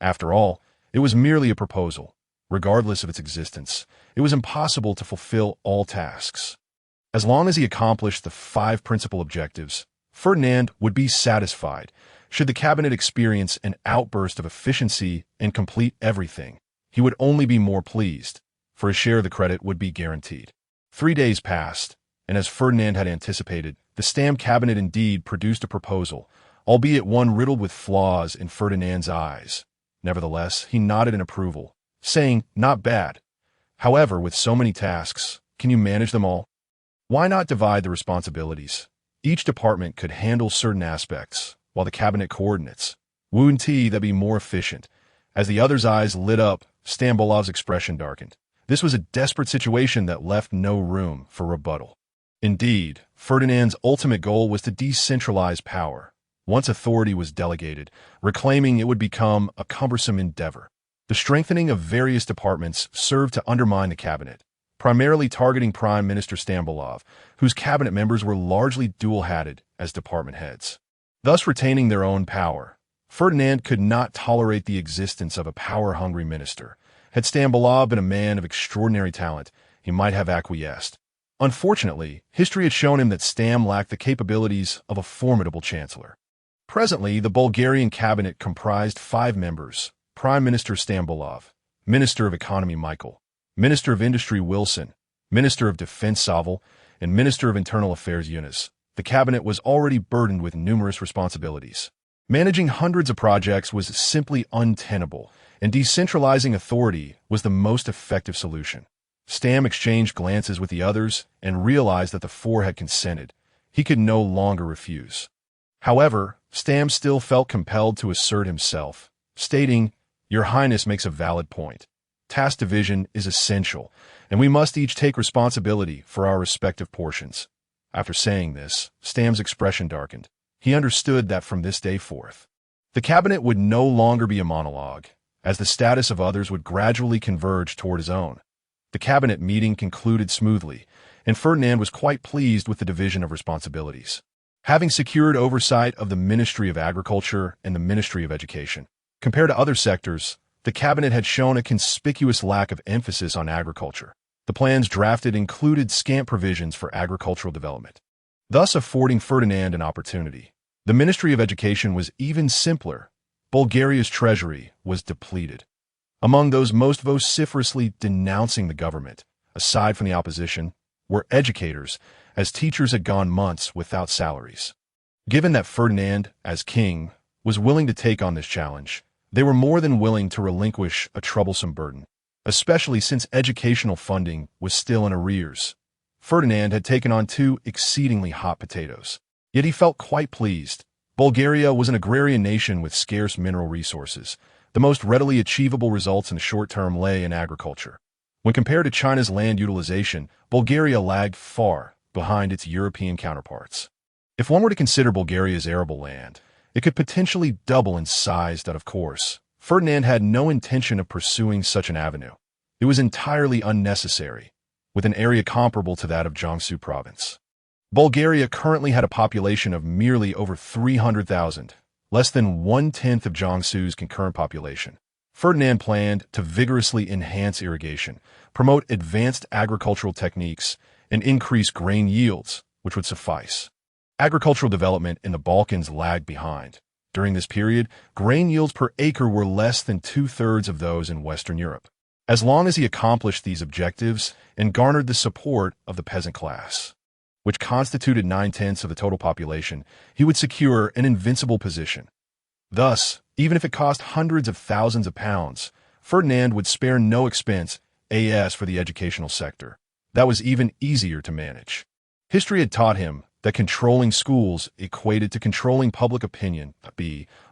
After all, it was merely a proposal. Regardless of its existence, it was impossible to fulfill all tasks. As long as he accomplished the 5 principal objectives, Ferdinand would be satisfied. Should the cabinet experience an outburst of efficiency and complete everything, he would only be more pleased, for a share of the credit would be guaranteed. 3 days passed, and as Ferdinand had anticipated, the Stam cabinet indeed produced a proposal, albeit one riddled with flaws in Ferdinand's eyes. Nevertheless, he nodded in approval, saying, "Not bad. However, with so many tasks, can you manage them all? Why not divide the responsibilities? Each department could handle certain aspects, while the cabinet coordinates. Wouldn't that be more efficient?" As the other's eyes lit up, Stambolov's expression darkened. This was a desperate situation that left no room for rebuttal. Indeed, Ferdinand's ultimate goal was to decentralize power. Once authority was delegated, reclaiming it would become a cumbersome endeavor. The strengthening of various departments served to undermine the cabinet, primarily targeting Prime Minister Stambolov, whose cabinet members were largely dual-hatted as department heads. Thus retaining their own power, Ferdinand could not tolerate the existence of a power-hungry minister. Had Stambolov been a man of extraordinary talent, he might have acquiesced. Unfortunately, history had shown him that Stam lacked the capabilities of a formidable chancellor. Presently, the Bulgarian cabinet comprised 5 members: Prime Minister Stambolov, Minister of Economy Michael, Minister of Industry Wilson, Minister of Defense Saville, and Minister of Internal Affairs Yunus. The cabinet was already burdened with numerous responsibilities. Managing hundreds of projects was simply untenable, and decentralizing authority was the most effective solution. Stam exchanged glances with the others and realized that the 4 had consented. He could no longer refuse. However, Stam still felt compelled to assert himself, stating, "Your Highness makes a valid point. Task division is essential, and we must each take responsibility for our respective portions." After saying this, Stam's expression darkened. He understood that from this day forth, the cabinet would no longer be a monologue, as the status of others would gradually converge toward his own. The cabinet meeting concluded smoothly, and Ferdinand was quite pleased with the division of responsibilities. Having secured oversight of the Ministry of Agriculture and the Ministry of Education, compared to other sectors, the cabinet had shown a conspicuous lack of emphasis on agriculture. The plans drafted included scant provisions for agricultural development, thus affording Ferdinand an opportunity. The Ministry of Education was even simpler. Bulgaria's treasury was depleted. Among those most vociferously denouncing the government, aside from the opposition, were educators, as teachers had gone months without salaries. Given that Ferdinand, as king, was willing to take on this challenge, they were more than willing to relinquish a troublesome burden, especially since educational funding was still in arrears. Ferdinand had taken on two exceedingly hot potatoes, yet he felt quite pleased. Bulgaria was an agrarian nation with scarce mineral resources. The most readily achievable results in the short term lay in agriculture. When compared to China's land utilization, Bulgaria lagged far behind its European counterparts. If one were to consider Bulgaria's arable land, it could potentially double in size, but of course, Ferdinand had no intention of pursuing such an avenue. It was entirely unnecessary, with an area comparable to that of Jiangsu province. Bulgaria currently had a population of merely over 300,000, less than one-tenth of Jiangsu's concurrent population. Ferdinand planned to vigorously enhance irrigation, promote advanced agricultural techniques, and increase grain yields, which would suffice. Agricultural development in the Balkans lagged behind. During this period, grain yields per acre were less than two-thirds of those in Western Europe. As long as he accomplished these objectives and garnered the support of the peasant class, which constituted 9/10 of the total population, he would secure an invincible position. Thus, even if it cost hundreds of thousands of pounds, Ferdinand would spare no expense for the educational sector. That was even easier to manage. History had taught him that controlling schools equated to controlling public opinion.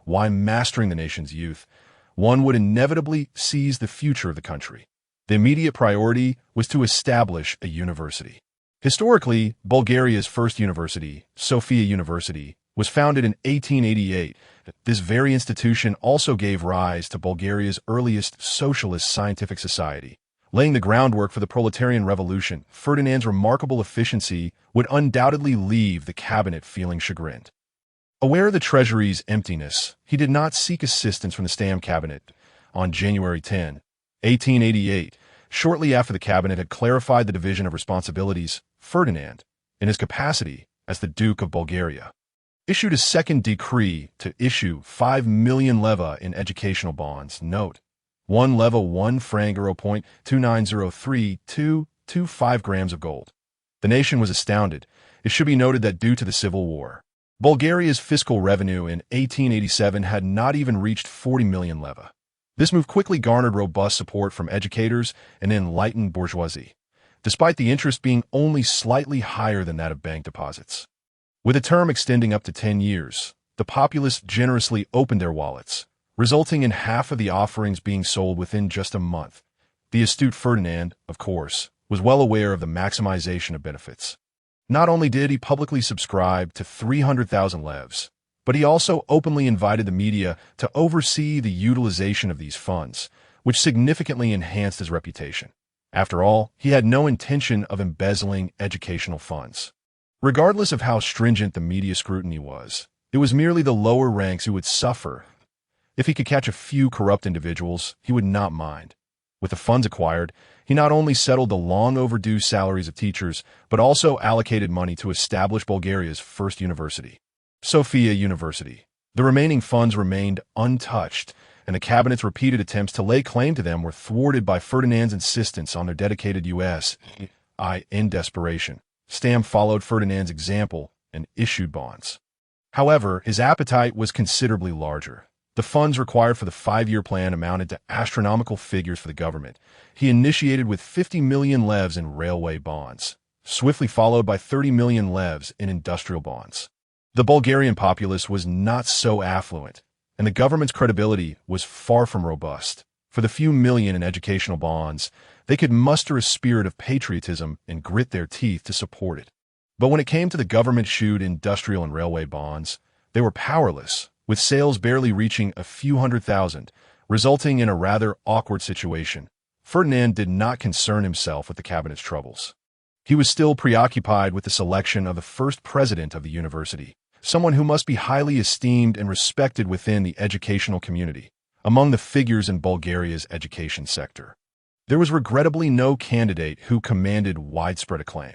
Why mastering the nation's youth, one would inevitably seize the future of the country. The immediate priority was to establish a university. Historically, Bulgaria's first university, Sofia University, was founded in 1888. This very institution also gave rise to Bulgaria's earliest socialist scientific society. Laying the groundwork for the proletarian revolution, Ferdinand's remarkable efficiency would undoubtedly leave the cabinet feeling chagrined. Aware of the treasury's emptiness, he did not seek assistance from the Stam cabinet. On January 10, 1888, shortly after the cabinet had clarified the division of responsibilities, Ferdinand, in his capacity as the Duke of Bulgaria, issued a second decree to issue 5 million leva in educational bonds. Note: 1 leva 1 franc 0.290325 grams of gold. The nation was astounded. It should be noted that due to the Civil War, Bulgaria's fiscal revenue in 1887 had not even reached 40 million leva. This move quickly garnered robust support from educators and enlightened bourgeoisie, despite the interest being only slightly higher than that of bank deposits. With a term extending up to 10 years, the populace generously opened their wallets, resulting in half of the offerings being sold within just a month. The astute Ferdinand, of course, was well aware of the maximization of benefits. Not only did he publicly subscribe to 300,000 levs, but he also openly invited the media to oversee the utilization of these funds, which significantly enhanced his reputation. After all, he had no intention of embezzling educational funds. Regardless of how stringent the media scrutiny was, it was merely the lower ranks who would suffer. If he could catch a few corrupt individuals, he would not mind. With the funds acquired, he not only settled the long overdue salaries of teachers, but also allocated money to establish Bulgaria's first university, Sofia University. The remaining funds remained untouched, and the cabinet's repeated attempts to lay claim to them were thwarted by Ferdinand's insistence on their dedicated U.S. In desperation, Stam followed Ferdinand's example and issued bonds. However, his appetite was considerably larger. The funds required for the 5-year plan amounted to astronomical figures for the government. He initiated with 50 million levs in railway bonds, swiftly followed by 30 million levs in industrial bonds. The Bulgarian populace was not so affluent, and the government's credibility was far from robust. For the few million in educational bonds, they could muster a spirit of patriotism and grit their teeth to support it. But when it came to the government-issued industrial and railway bonds, they were powerless, with sales barely reaching a few 100,000, resulting in a rather awkward situation. Ferdinand did not concern himself with the cabinet's troubles. He was still preoccupied with the selection of the first president of the university, someone who must be highly esteemed and respected within the educational community. Among the figures in Bulgaria's education sector, there was regrettably no candidate who commanded widespread acclaim.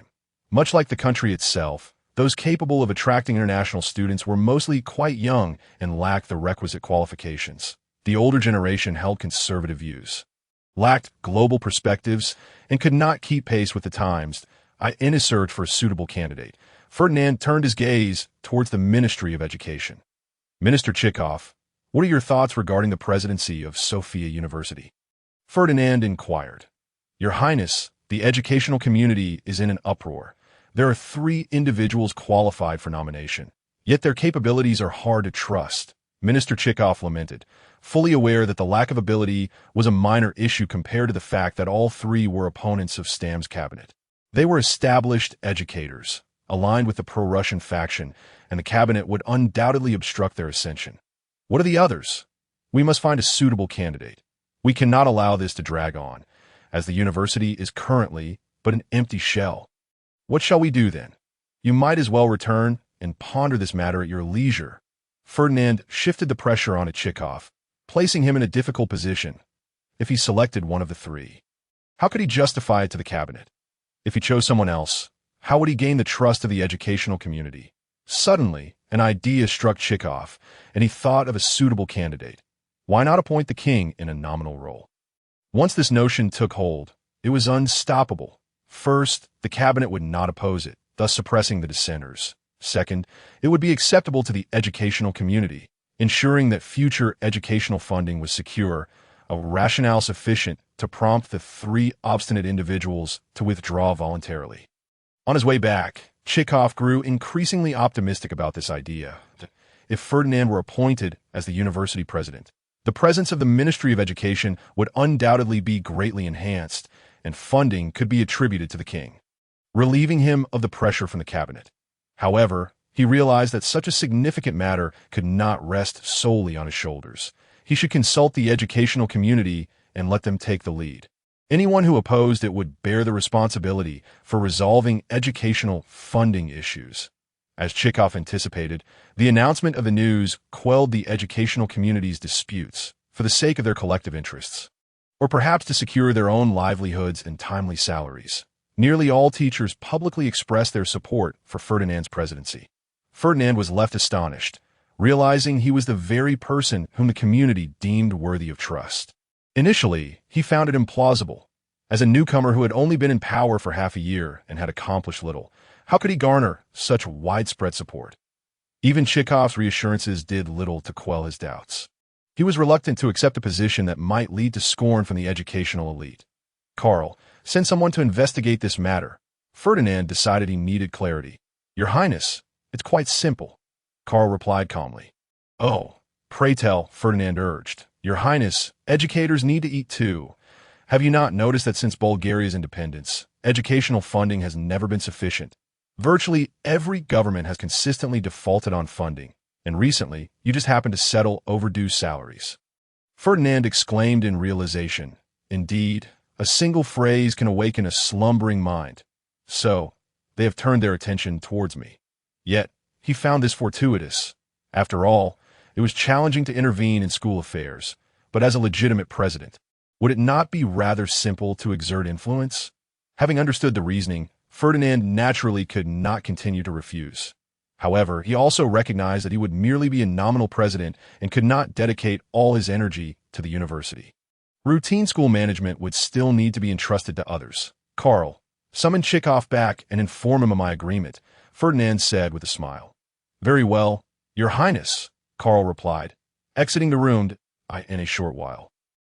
Much like the country itself, those capable of attracting international students were mostly quite young and lacked the requisite qualifications. The older generation held conservative views, lacked global perspectives, and could not keep pace with the times. In his search for a suitable candidate, Ferdinand turned his gaze towards the Ministry of Education. Minister Chikov, what are your thoughts regarding the presidency of Sofia University? Ferdinand inquired. Your Highness, the educational community is in an uproar. There are 3 individuals qualified for nomination, yet their capabilities are hard to trust, Minister Chikov lamented, fully aware that the lack of ability was a minor issue compared to the fact that all 3 were opponents of Stam's cabinet. They were established educators, aligned with the pro-Russian faction, and the cabinet would undoubtedly obstruct their ascension. What are the others? We must find a suitable candidate. We cannot allow this to drag on, as the university is currently but an empty shell. What shall we do then? You might as well return and ponder this matter at your leisure. Ferdinand shifted the pressure on Chikov, placing him in a difficult position. If he selected one of the 3, how could he justify it to the cabinet? If he chose someone else, how would he gain the trust of the educational community? Suddenly, an idea struck Chikov, and he thought of a suitable candidate. Why not appoint the king in a nominal role? Once this notion took hold, it was unstoppable. First, the cabinet would not oppose it, thus suppressing the dissenters. Second, it would be acceptable to the educational community, ensuring that future educational funding was secure, a rationale sufficient to prompt the 3 obstinate individuals to withdraw voluntarily. On his way back, Chikov grew increasingly optimistic about this idea. If Ferdinand were appointed as the university president, the presence of the Ministry of Education would undoubtedly be greatly enhanced, and funding could be attributed to the king, relieving him of the pressure from the cabinet. However, he realized that such a significant matter could not rest solely on his shoulders. He should consult the educational community and let them take the lead. Anyone who opposed it would bear the responsibility for resolving educational funding issues. As Chikov anticipated, the announcement of the news quelled the educational community's disputes for the sake of their collective interests, or perhaps to secure their own livelihoods and timely salaries. Nearly all teachers publicly expressed their support for Ferdinand's presidency. Ferdinand was left astonished, realizing he was the very person whom the community deemed worthy of trust. Initially, he found it implausible. As a newcomer who had only been in power for half a year and had accomplished little, how could he garner such widespread support? Even Chikov's reassurances did little to quell his doubts. He was reluctant to accept a position that might lead to scorn from the educational elite. Karl, send someone to investigate this matter. Ferdinand decided he needed clarity. Your Highness, it's quite simple. Karl replied calmly. Oh, pray tell, Ferdinand urged. Your Highness, educators need to eat too. Have you not noticed that since Bulgaria's independence, educational funding has never been sufficient? Virtually every government has consistently defaulted on funding, and recently, you just happened to settle overdue salaries. Ferdinand exclaimed in realization. Indeed, a single phrase can awaken a slumbering mind. So, they have turned their attention towards me. Yet, he found this fortuitous. After all, it was challenging to intervene in school affairs, but as a legitimate president, would it not be rather simple to exert influence? Having understood the reasoning, Ferdinand naturally could not continue to refuse. However, he also recognized that he would merely be a nominal president and could not dedicate all his energy to the university. Routine school management would still need to be entrusted to others. Karl, summon Chikov back and inform him of my agreement, Ferdinand said with a smile. Very well, Your Highness, Karl replied, exiting the room in a short while.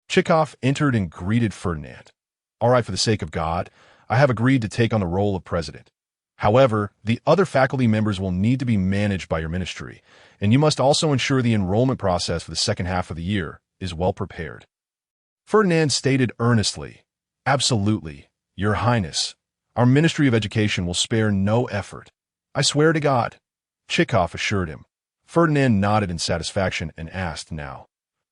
Chikov entered and greeted Ferdinand. All right, for the sake of God, I have agreed to take on the role of president. However, the other faculty members will need to be managed by your ministry, and you must also ensure the enrollment process for the second half of the year is well prepared. Ferdinand stated earnestly, "Absolutely, Your Highness. Our Ministry of Education will spare no effort. I swear to God," Chikov assured him. Ferdinand nodded in satisfaction and asked now,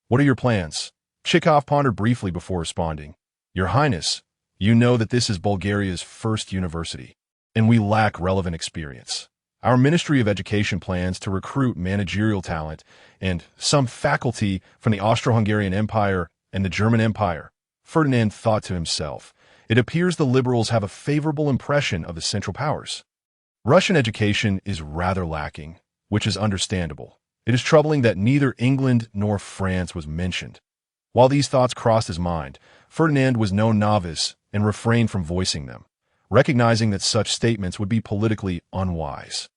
"What are your plans?" Chikov pondered briefly before responding, "Your Highness, you know that this is Bulgaria's first university, and we lack relevant experience. Our Ministry of Education plans to recruit managerial talent and some faculty from the Austro-Hungarian Empire and the German Empire." Ferdinand thought to himself, "It appears the liberals have a favorable impression of the Central Powers. Russian education is rather lacking, which is understandable. It is troubling that neither England nor France was mentioned." While these thoughts crossed his mind, Ferdinand was no novice and refrained from voicing them, recognizing that such statements would be politically unwise.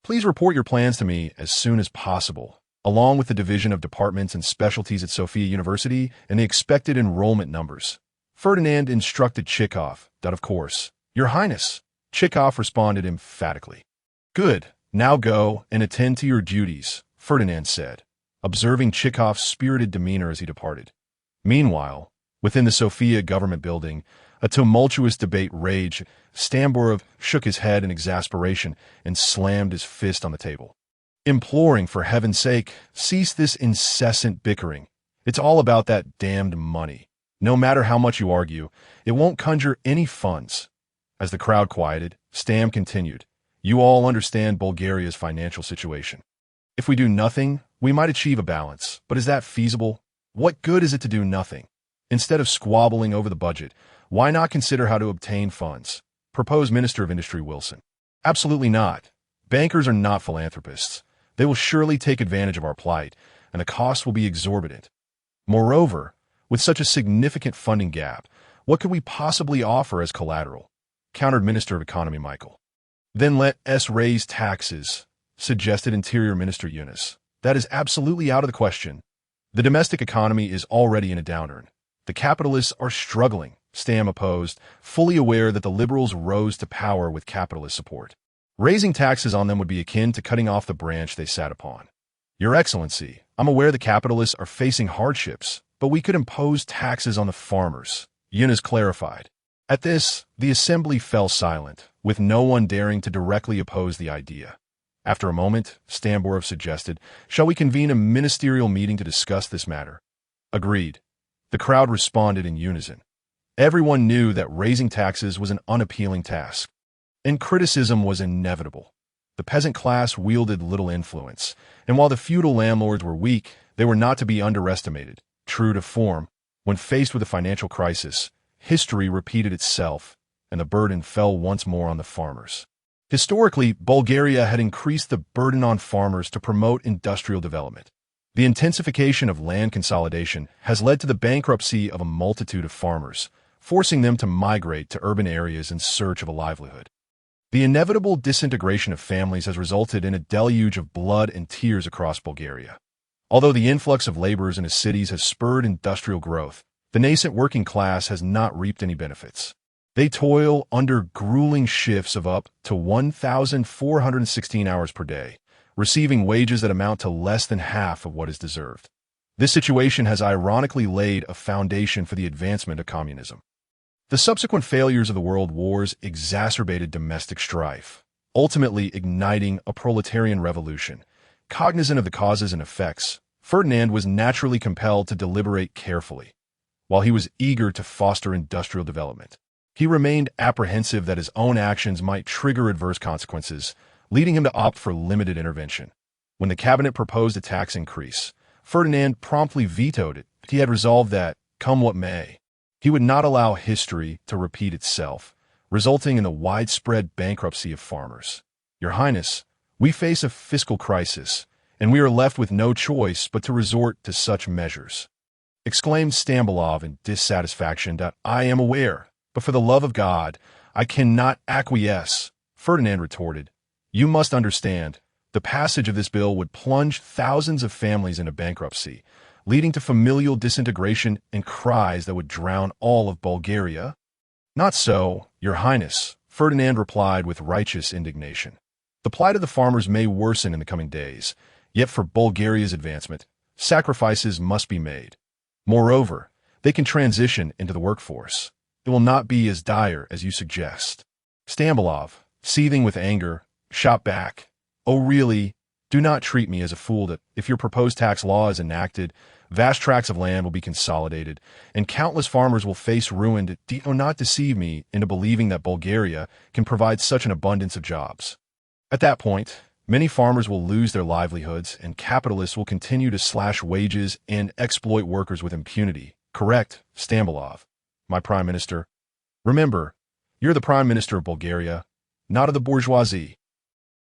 "Please report your plans to me as soon as possible, along with the division of departments and specialties at Sofia University and the expected enrollment numbers." Ferdinand instructed Chikov that, "Of course, Your Highness." Chikov responded emphatically. "Good, now go and attend to your duties," Ferdinand said, observing Chikov's spirited demeanor as he departed. Meanwhile, within the Sofia government building, a tumultuous debate raged. Stamborov shook his head in exasperation and slammed his fist on the table, imploring, "For heaven's sake, cease this incessant bickering. It's all about that damned money. No matter how much you argue, it won't conjure any funds." As the crowd quieted, Stam continued, "You all understand Bulgaria's financial situation. If we do nothing, we might achieve a balance, but is that feasible? What good is it to do nothing? Instead of squabbling over the budget, why not consider how to obtain funds?" proposed Minister of Industry Wilson. "Absolutely not. Bankers are not philanthropists. They will surely take advantage of our plight, and the costs will be exorbitant. Moreover, with such a significant funding gap, what could we possibly offer as collateral?" countered Minister of Economy Michael. "Then let us raise taxes," suggested Interior Minister Yunus. "That is absolutely out of the question. The domestic economy is already in a downturn. The capitalists are struggling," Stam opposed, fully aware that the liberals rose to power with capitalist support. Raising taxes on them would be akin to cutting off the branch they sat upon. "Your Excellency, I'm aware the capitalists are facing hardships, but we could impose taxes on the farmers," Yunus clarified. At this, the assembly fell silent, with no one daring to directly oppose the idea. After a moment, Stamborov suggested, "Shall we convene a ministerial meeting to discuss this matter?" "Agreed." The crowd responded in unison. Everyone knew that raising taxes was an unappealing task, and criticism was inevitable. The peasant class wielded little influence, and while the feudal landlords were weak, they were not to be underestimated. True to form, when faced with a financial crisis, history repeated itself, and the burden fell once more on the farmers. Historically, Bulgaria had increased the burden on farmers to promote industrial development. The intensification of land consolidation has led to the bankruptcy of a multitude of farmers, forcing them to migrate to urban areas in search of a livelihood. The inevitable disintegration of families has resulted in a deluge of blood and tears across Bulgaria. Although the influx of laborers into cities has spurred industrial growth, the nascent working class has not reaped any benefits. They toil under grueling shifts of up to 1,416 hours per day, receiving wages that amount to less than half of what is deserved. This situation has ironically laid a foundation for the advancement of communism. The subsequent failures of the world wars exacerbated domestic strife, ultimately igniting a proletarian revolution. Cognizant of the causes and effects, Ferdinand was naturally compelled to deliberate carefully. While he was eager to foster industrial development, he remained apprehensive that his own actions might trigger adverse consequences, leading him to opt for limited intervention. When the cabinet proposed a tax increase, Ferdinand promptly vetoed it. He had resolved that, come what may, he would not allow history to repeat itself, resulting in the widespread bankruptcy of farmers. "Your Highness, we face a fiscal crisis, and we are left with no choice but to resort to such measures," exclaimed Stambolov in dissatisfaction. "I am aware, but for the love of God, I cannot acquiesce," Ferdinand retorted. "You must understand, the passage of this bill would plunge thousands of families into bankruptcy, leading to familial disintegration and cries that would drown all of Bulgaria." "Not so, Your Highness," Ferdinand replied with righteous indignation. The plight of the farmers may worsen in the coming days, yet for Bulgaria's advancement, sacrifices must be made. Moreover, they can transition into the workforce. It will not be as dire as you suggest. Stambolov, seething with anger, shot back, "Oh really? Do not treat me as a fool that, if your proposed tax law is enacted, vast tracts of land will be consolidated, and countless farmers will face ruin. Do not deceive me into believing that Bulgaria can provide such an abundance of jobs. At that point, many farmers will lose their livelihoods, and capitalists will continue to slash wages and exploit workers with impunity. Correct, Stambolov, my prime minister. Remember, you're the prime minister of Bulgaria, not of the bourgeoisie.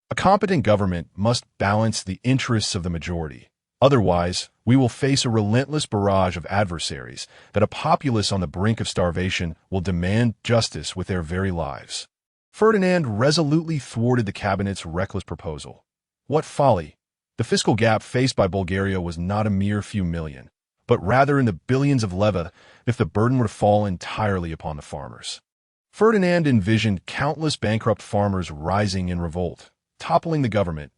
A competent government must balance the interests of the majority. Otherwise, we will face a relentless barrage of adversaries that a populace on the brink of starvation will demand justice with their very lives." Ferdinand resolutely thwarted the cabinet's reckless proposal. What folly! The fiscal gap faced by Bulgaria was not a mere few million, but rather in the billions of leva if the burden were to fall entirely upon the farmers. Ferdinand envisioned countless bankrupt farmers rising in revolt, toppling the government.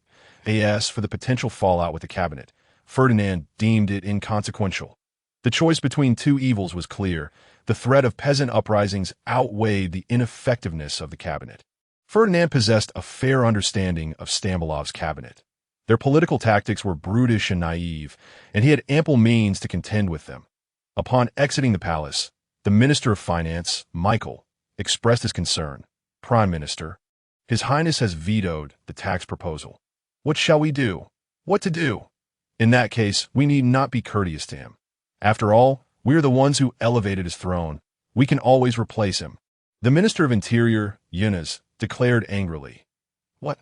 As for the potential fallout with the cabinet, Ferdinand deemed it inconsequential. The choice between two evils was clear. The threat of peasant uprisings outweighed the ineffectiveness of the cabinet. Ferdinand possessed a fair understanding of Stambolov's cabinet. Their political tactics were brutish and naive, and he had ample means to contend with them. Upon exiting the palace, the Minister of Finance, Michael, expressed his concern. "Prime Minister, His Highness has vetoed the tax proposal. What shall we do? What to do? In that case, we need not be courteous to him. After all, we are the ones who elevated his throne. We can always replace him." The Minister of Interior, Yunus, declared angrily. "What?"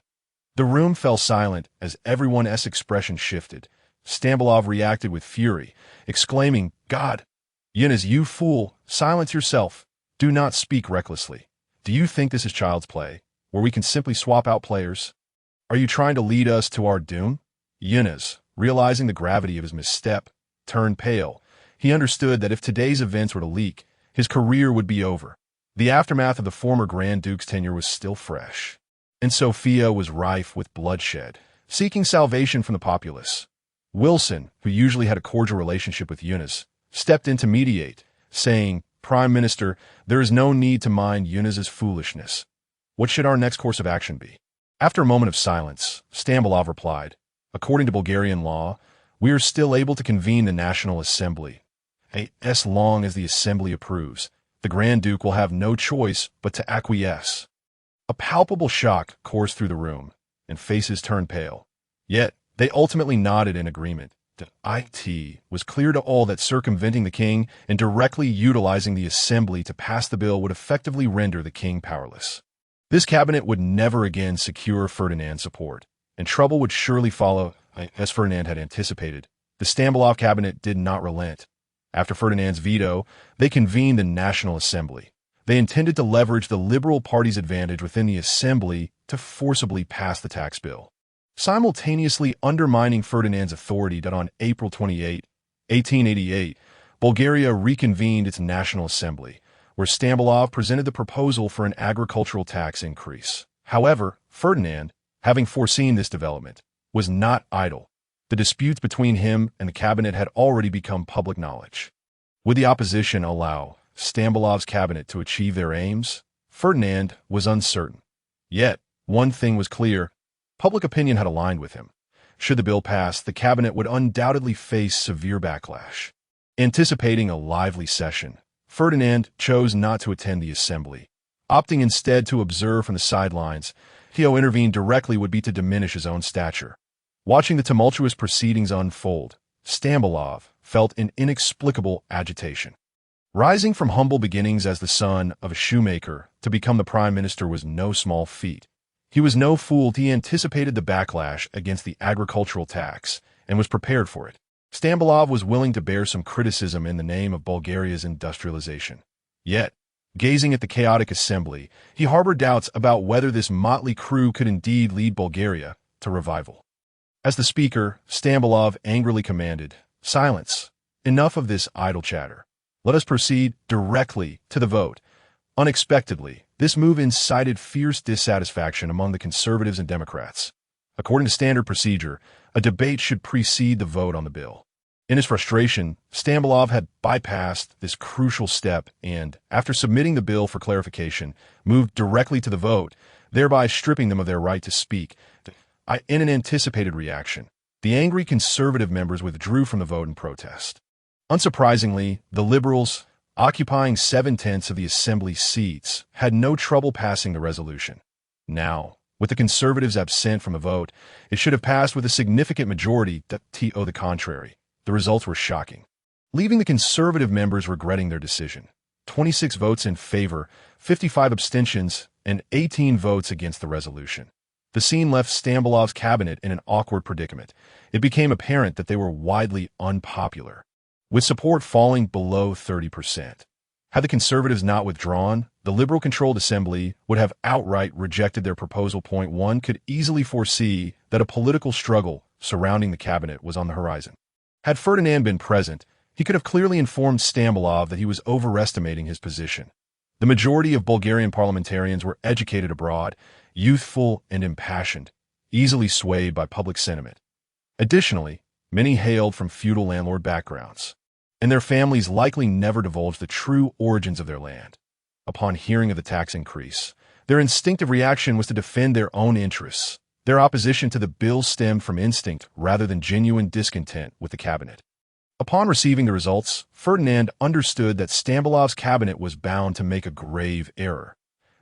The room fell silent as everyone's expression shifted. Stambolov reacted with fury, exclaiming, "God! Yunus, you fool! Silence yourself! Do not speak recklessly. Do you think this is child's play, where we can simply swap out players? Are you trying to lead us to our doom?" Yunus, realizing the gravity of his misstep, turned pale. He understood that if today's events were to leak, his career would be over. The aftermath of the former Grand Duke's tenure was still fresh, and Sofia was rife with bloodshed, seeking salvation from the populace. Wilson, who usually had a cordial relationship with Yunus, stepped in to mediate, saying, "Prime Minister, there is no need to mind Yunus's foolishness. What should our next course of action be?" After a moment of silence, Stambolov replied, "According to Bulgarian law, we are still able to convene the National Assembly. As long as the Assembly approves, the Grand Duke will have no choice but to acquiesce." A palpable shock coursed through the room, and faces turned pale. Yet, they ultimately nodded in agreement. It was clear to all that circumventing the king and directly utilizing the Assembly to pass the bill would effectively render the king powerless. This cabinet would never again secure Ferdinand's support, and trouble would surely follow. As Ferdinand had anticipated, the Stambolov cabinet did not relent. After Ferdinand's veto, they convened the National Assembly. They intended to leverage the Liberal Party's advantage within the Assembly to forcibly pass the tax bill, simultaneously undermining Ferdinand's authority. On April 28, 1888, Bulgaria reconvened its National Assembly, where Stambolov presented the proposal for an agricultural tax increase. However, Ferdinand, having foreseen this development, was not idle. The disputes between him and the cabinet had already become public knowledge. Would the opposition allow Stambolov's cabinet to achieve their aims? Ferdinand was uncertain. Yet, one thing was clear. Public opinion had aligned with him. Should the bill pass, the cabinet would undoubtedly face severe backlash. Anticipating a lively session, Ferdinand chose not to attend the assembly. Opting instead to observe from the sidelines, he intervened directly would be to diminish his own stature. Watching the tumultuous proceedings unfold, Stambolov felt an inexplicable agitation. Rising from humble beginnings as the son of a shoemaker to become the prime minister was no small feat. He was no fool. He anticipated the backlash against the agricultural tax and was prepared for it. Stambolov was willing to bear some criticism in the name of Bulgaria's industrialization. Yet, gazing at the chaotic assembly, he harbored doubts about whether this motley crew could indeed lead Bulgaria to revival. As the speaker, Stambolov angrily commanded, "Silence! Enough of this idle chatter. Let us proceed directly to the vote." Unexpectedly, This move incited fierce dissatisfaction among the conservatives and Democrats. According to standard procedure, a debate should precede the vote on the bill. In his frustration, Stambolov had bypassed this crucial step and, after submitting the bill for clarification, moved directly to the vote, thereby stripping them of their right to speak. In an anticipated reaction, the angry conservative members withdrew from the vote in protest. Unsurprisingly, the Liberals, occupying 7/10 of the Assembly seats, had no trouble passing the resolution. Now, with the Conservatives absent from the vote, it should have passed with a significant majority. To the contrary, the results were shocking, leaving the Conservative members regretting their decision. 26 votes in favor, 55 abstentions, and 18 votes against the resolution. The scene left Stambolov's cabinet in an awkward predicament. It became apparent that they were widely unpopular, with support falling below 30%. Had the Conservatives not withdrawn, the Liberal-controlled Assembly would have outright rejected their proposal. One could easily foresee that a political struggle surrounding the cabinet was on the horizon. Had Ferdinand been present, he could have clearly informed Stambolov that he was overestimating his position. The majority of Bulgarian parliamentarians were educated abroad, youthful and impassioned, easily swayed by public sentiment. Additionally, many hailed from feudal landlord backgrounds, and their families likely never divulged the true origins of their land. Upon hearing of the tax increase, their instinctive reaction was to defend their own interests. Their opposition to the bill stemmed from instinct rather than genuine discontent with the cabinet. Upon receiving the results, Ferdinand understood that Stambolov's cabinet was bound to make a grave error.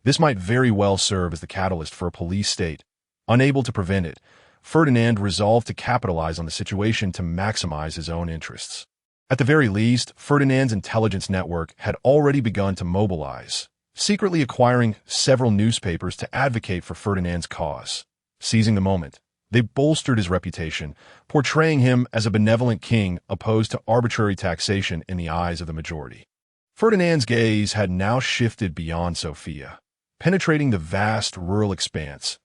This might very well serve as the catalyst for a police state. Unable to prevent it, Ferdinand resolved to capitalize on the situation to maximize his own interests. At the very least, Ferdinand's intelligence network had already begun to mobilize, secretly acquiring several newspapers to advocate for Ferdinand's cause. Seizing the moment, they bolstered his reputation, portraying him as a benevolent king opposed to arbitrary taxation in the eyes of the majority. Ferdinand's gaze had now shifted beyond Sofia, penetrating the vast rural expanse.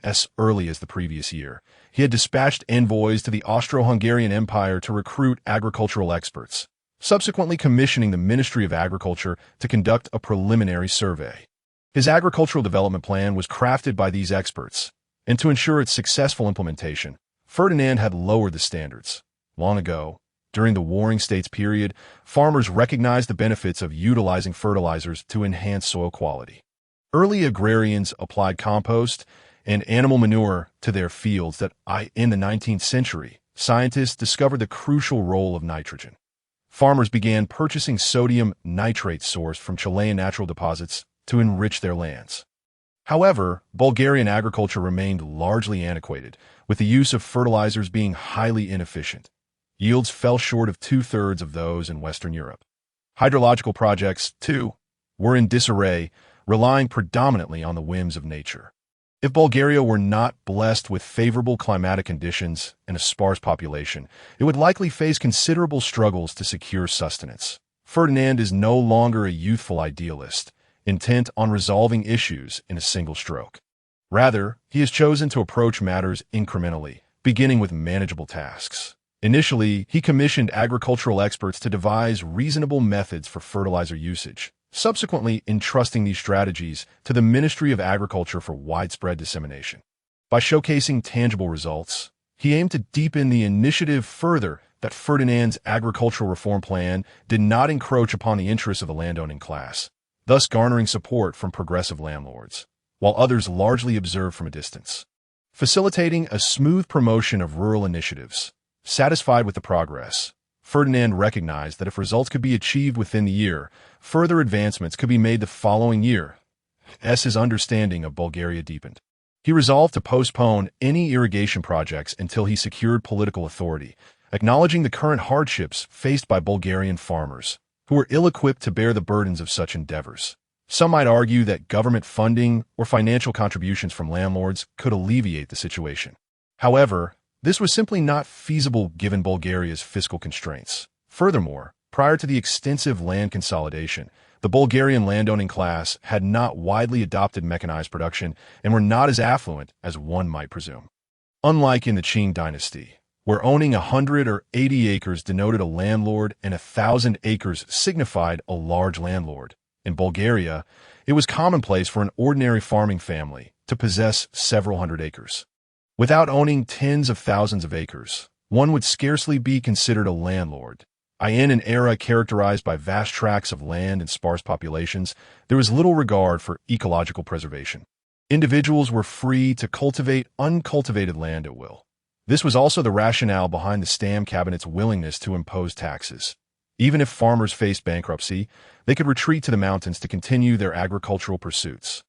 As early as the previous year, he had dispatched envoys to the Austro-Hungarian Empire to recruit agricultural experts, subsequently commissioning the Ministry of Agriculture to conduct a preliminary survey. His agricultural development plan was crafted by these experts, and to ensure its successful implementation, Ferdinand had lowered the standards. Long ago, during the Warring States period, farmers recognized the benefits of utilizing fertilizers to enhance soil quality. Early agrarians applied compost and animal manure to their fields. In the 19th century, scientists discovered the crucial role of nitrogen. Farmers began purchasing sodium nitrate sourced from Chilean natural deposits to enrich their lands. However, Bulgarian agriculture remained largely antiquated, with the use of fertilizers being highly inefficient. Yields fell short of 2/3 of those in Western Europe. Hydrological projects, too, were in disarray, relying predominantly on the whims of nature. If Bulgaria were not blessed with favorable climatic conditions and a sparse population, it would likely face considerable struggles to secure sustenance. Ferdinand is no longer a youthful idealist, intent on resolving issues in a single stroke. Rather, he has chosen to approach matters incrementally, beginning with manageable tasks. Initially, he commissioned agricultural experts to devise reasonable methods for fertilizer usage, subsequently entrusting these strategies to the Ministry of Agriculture for widespread dissemination. By showcasing tangible results, he aimed to deepen the initiative further. That Ferdinand's agricultural reform plan did not encroach upon the interests of the landowning class, thus garnering support from progressive landlords, while others largely observed from a distance. Facilitating a smooth promotion of rural initiatives. Satisfied with the progress, Ferdinand recognized that if results could be achieved within the year, further advancements could be made the following year. His understanding of Bulgaria deepened. He resolved to postpone any irrigation projects until he secured political authority, acknowledging the current hardships faced by Bulgarian farmers, who were ill-equipped to bear the burdens of such endeavors. Some might argue that government funding or financial contributions from landlords could alleviate the situation. However, this was simply not feasible given Bulgaria's fiscal constraints. Furthermore, prior to the extensive land consolidation, the Bulgarian landowning class had not widely adopted mechanized production and were not as affluent as one might presume. Unlike in the Qing dynasty, where owning 100 or 80 acres denoted a landlord and 1,000 acres signified a large landlord, In Bulgaria, it was commonplace for an ordinary farming family to possess several hundred acres. Without owning tens of thousands of acres, one would scarcely be considered a landlord. In an era characterized by vast tracts of land and sparse populations, there was little regard for ecological preservation. Individuals were free to cultivate uncultivated land at will. This was also the rationale behind the Stam Cabinet's willingness to impose taxes. Even if farmers faced bankruptcy, they could retreat to the mountains to continue their agricultural pursuits.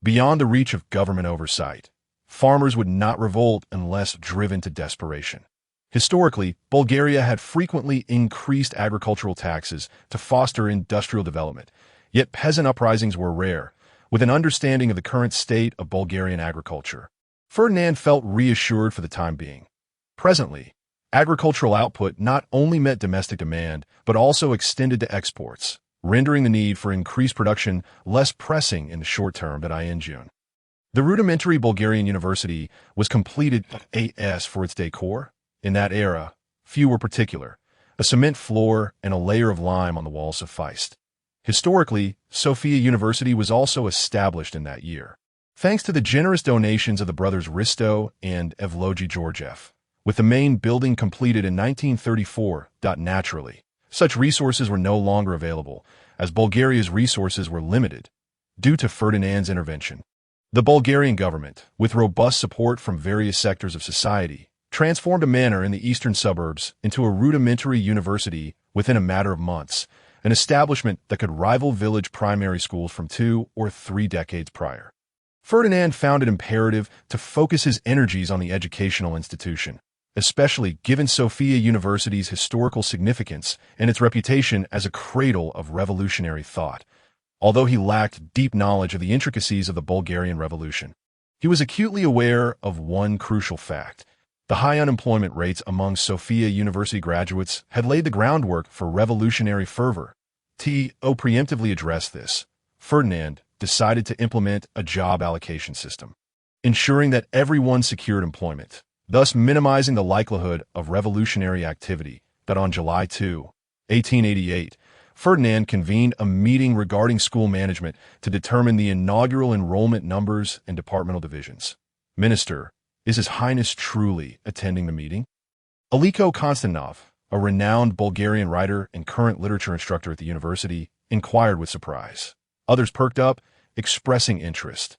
Beyond the reach of government oversight, farmers would not revolt unless driven to desperation. Historically, Bulgaria had frequently increased agricultural taxes to foster industrial development, yet peasant uprisings were rare. With an understanding of the current state of Bulgarian agriculture, Ferdinand felt reassured for the time being. Presently, agricultural output not only met domestic demand, but also extended to exports, rendering the need for increased production less pressing in the short term than in June. The rudimentary Bulgarian university was completed as for its decor. In that era, few were particular. A cement floor and a layer of lime on the walls sufficed. Historically, Sofia University was also established in that year, thanks to the generous donations of the brothers Risto and Evlogi Georgiev, with the main building completed in 1934. Naturally, such resources were no longer available, as Bulgaria's resources were limited due to Ferdinand's intervention. The Bulgarian government, with robust support from various sectors of society, transformed a manor in the eastern suburbs into a rudimentary university within a matter of months, an establishment that could rival village primary schools from 2 or 3 decades prior. Ferdinand found it imperative to focus his energies on the educational institution, especially given Sofia University's historical significance and its reputation as a cradle of revolutionary thought. Although he lacked deep knowledge of the intricacies of the Bulgarian Revolution, he was acutely aware of one crucial fact. The high unemployment rates among Sofia University graduates had laid the groundwork for revolutionary fervor. To preemptively address this, Ferdinand decided to implement a job allocation system, ensuring that everyone secured employment, thus minimizing the likelihood of revolutionary activity. That on July 2, 1888, Ferdinand convened a meeting regarding school management to determine the inaugural enrollment numbers and departmental divisions. Minister, is His Highness truly attending the meeting? Aliko Konstantinov, a renowned Bulgarian writer and current literature instructor at the university, inquired with surprise. Others perked up, expressing interest.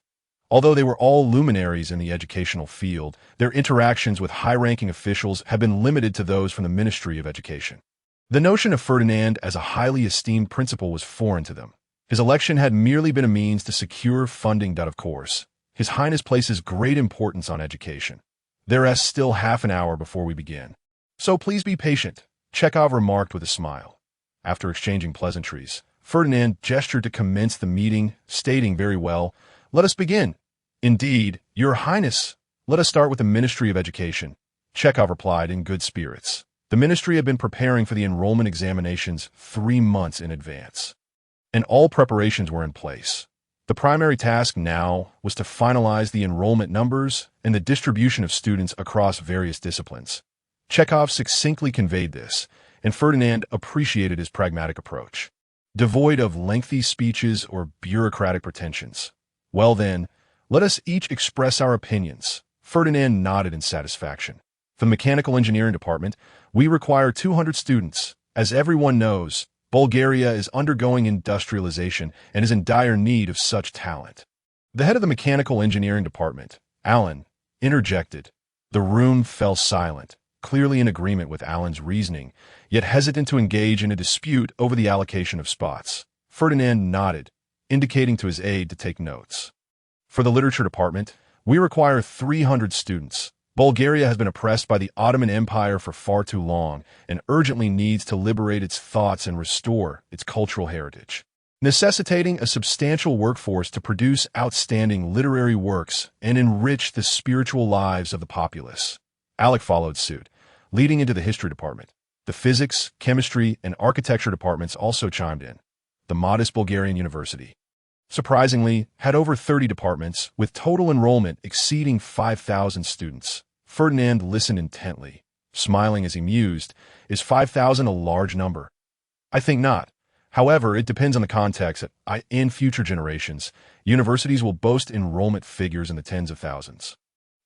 Although they were all luminaries in the educational field, their interactions with high-ranking officials had been limited to those from the Ministry of Education. The notion of Ferdinand as a highly esteemed principal was foreign to them. His election had merely been a means to secure funding. Of course, His Highness places great importance on education. There is still half an hour before we begin, so please be patient, Chekhov remarked with a smile. After exchanging pleasantries, Ferdinand gestured to commence the meeting, stating, "Very well, let us begin." "Indeed, Your Highness, let us start with the Ministry of Education," Chekhov replied in good spirits. The ministry had been preparing for the enrollment examinations 3 months in advance, and all preparations were in place. The primary task now was to finalize the enrollment numbers and the distribution of students across various disciplines. Chekhov succinctly conveyed this, and Ferdinand appreciated his pragmatic approach, devoid of lengthy speeches or bureaucratic pretensions. "Well then, let us each express our opinions." Ferdinand nodded in satisfaction. For the mechanical engineering department, we require 200 students. As everyone knows, Bulgaria is undergoing industrialization and is in dire need of such talent. The head of the mechanical engineering department, Alan, interjected. The room fell silent, clearly in agreement with Alan's reasoning, yet hesitant to engage in a dispute over the allocation of spots. Ferdinand nodded, indicating to his aide to take notes. For the literature department, we require 300 students. Bulgaria has been oppressed by the Ottoman Empire for far too long and urgently needs to liberate its thoughts and restore its cultural heritage, necessitating a substantial workforce to produce outstanding literary works and enrich the spiritual lives of the populace. Alec followed suit, leading into the history department. The physics, chemistry, and architecture departments also chimed in. The modest Bulgarian university, surprisingly, had over 30 departments, with total enrollment exceeding 5,000 students. Ferdinand listened intently, smiling as he mused. "Is 5,000 a large number?" "I think not. However, it depends on the context. In future generations, universities will boast enrollment figures in the tens of thousands.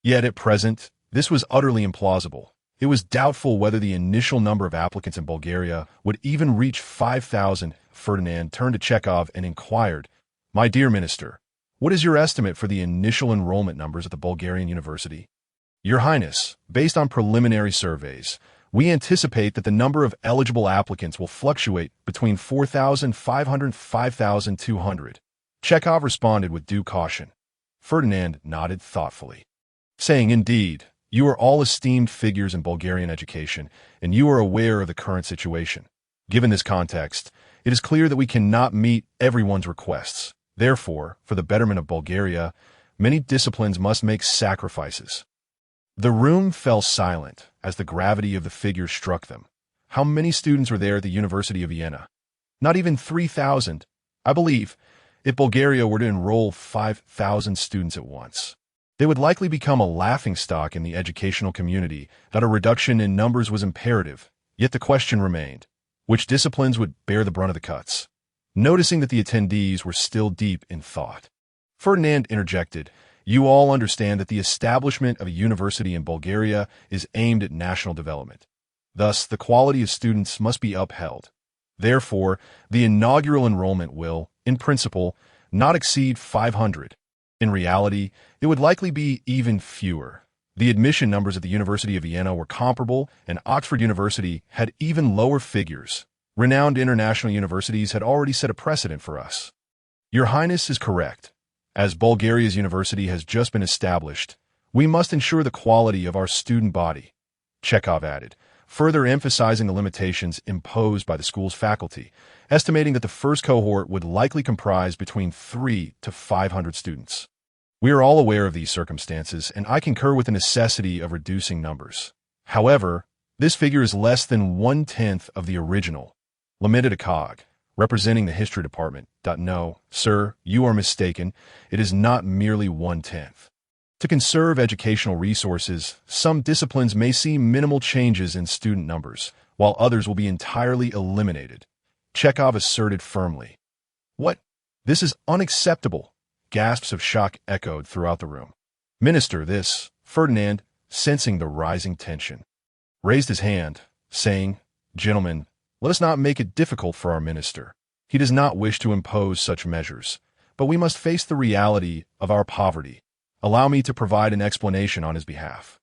Yet at present, this was utterly implausible. It was doubtful whether the initial number of applicants in Bulgaria would even reach 5,000. Ferdinand turned to Chekhov and inquired, "My dear minister, what is your estimate for the initial enrollment numbers at the Bulgarian university?" "Your Highness, based on preliminary surveys, we anticipate that the number of eligible applicants will fluctuate between 4,500 and 5,200. Chekhov responded with due caution. Ferdinand nodded thoughtfully, saying, "Indeed, you are all esteemed figures in Bulgarian education, and you are aware of the current situation. Given this context, it is clear that we cannot meet everyone's requests. Therefore, for the betterment of Bulgaria, many disciplines must make sacrifices." The room fell silent as the gravity of the figure struck them. How many students were there at the University of Vienna? Not even 3,000. I believe, if Bulgaria were to enroll 5,000 students at once, they would likely become a laughingstock in the educational community. That a reduction in numbers was imperative, yet the question remained, which disciplines would bear the brunt of the cuts? Noticing that the attendees were still deep in thought, Ferdinand interjected, "You all understand that the establishment of a university in Bulgaria is aimed at national development. Thus, the quality of students must be upheld. Therefore, the inaugural enrollment will, in principle, not exceed 500. In reality, it would likely be even fewer. The admission numbers at the University of Vienna were comparable, and Oxford University had even lower figures. Renowned international universities had already set a precedent for us. Your Highness is correct. As Bulgaria's university has just been established, we must ensure the quality of our student body," Chekhov added, further emphasizing the limitations imposed by the school's faculty, estimating that the first cohort would likely comprise between 300 to 500 students. "We are all aware of these circumstances, and I concur with the necessity of reducing numbers. However, this figure is less than 1/10 of the original," lamented a cog representing the history department. "No, sir, you are mistaken. It is not merely 1/10. To conserve educational resources, some disciplines may see minimal changes in student numbers, while others will be entirely eliminated," Chekhov asserted firmly. "What? This is unacceptable!" Gasps of shock echoed throughout the room. "Minister, this," Ferdinand, sensing the rising tension, raised his hand, saying, "Gentlemen, let us not make it difficult for our minister. He does not wish to impose such measures, but we must face the reality of our poverty. Allow me to provide an explanation on his behalf.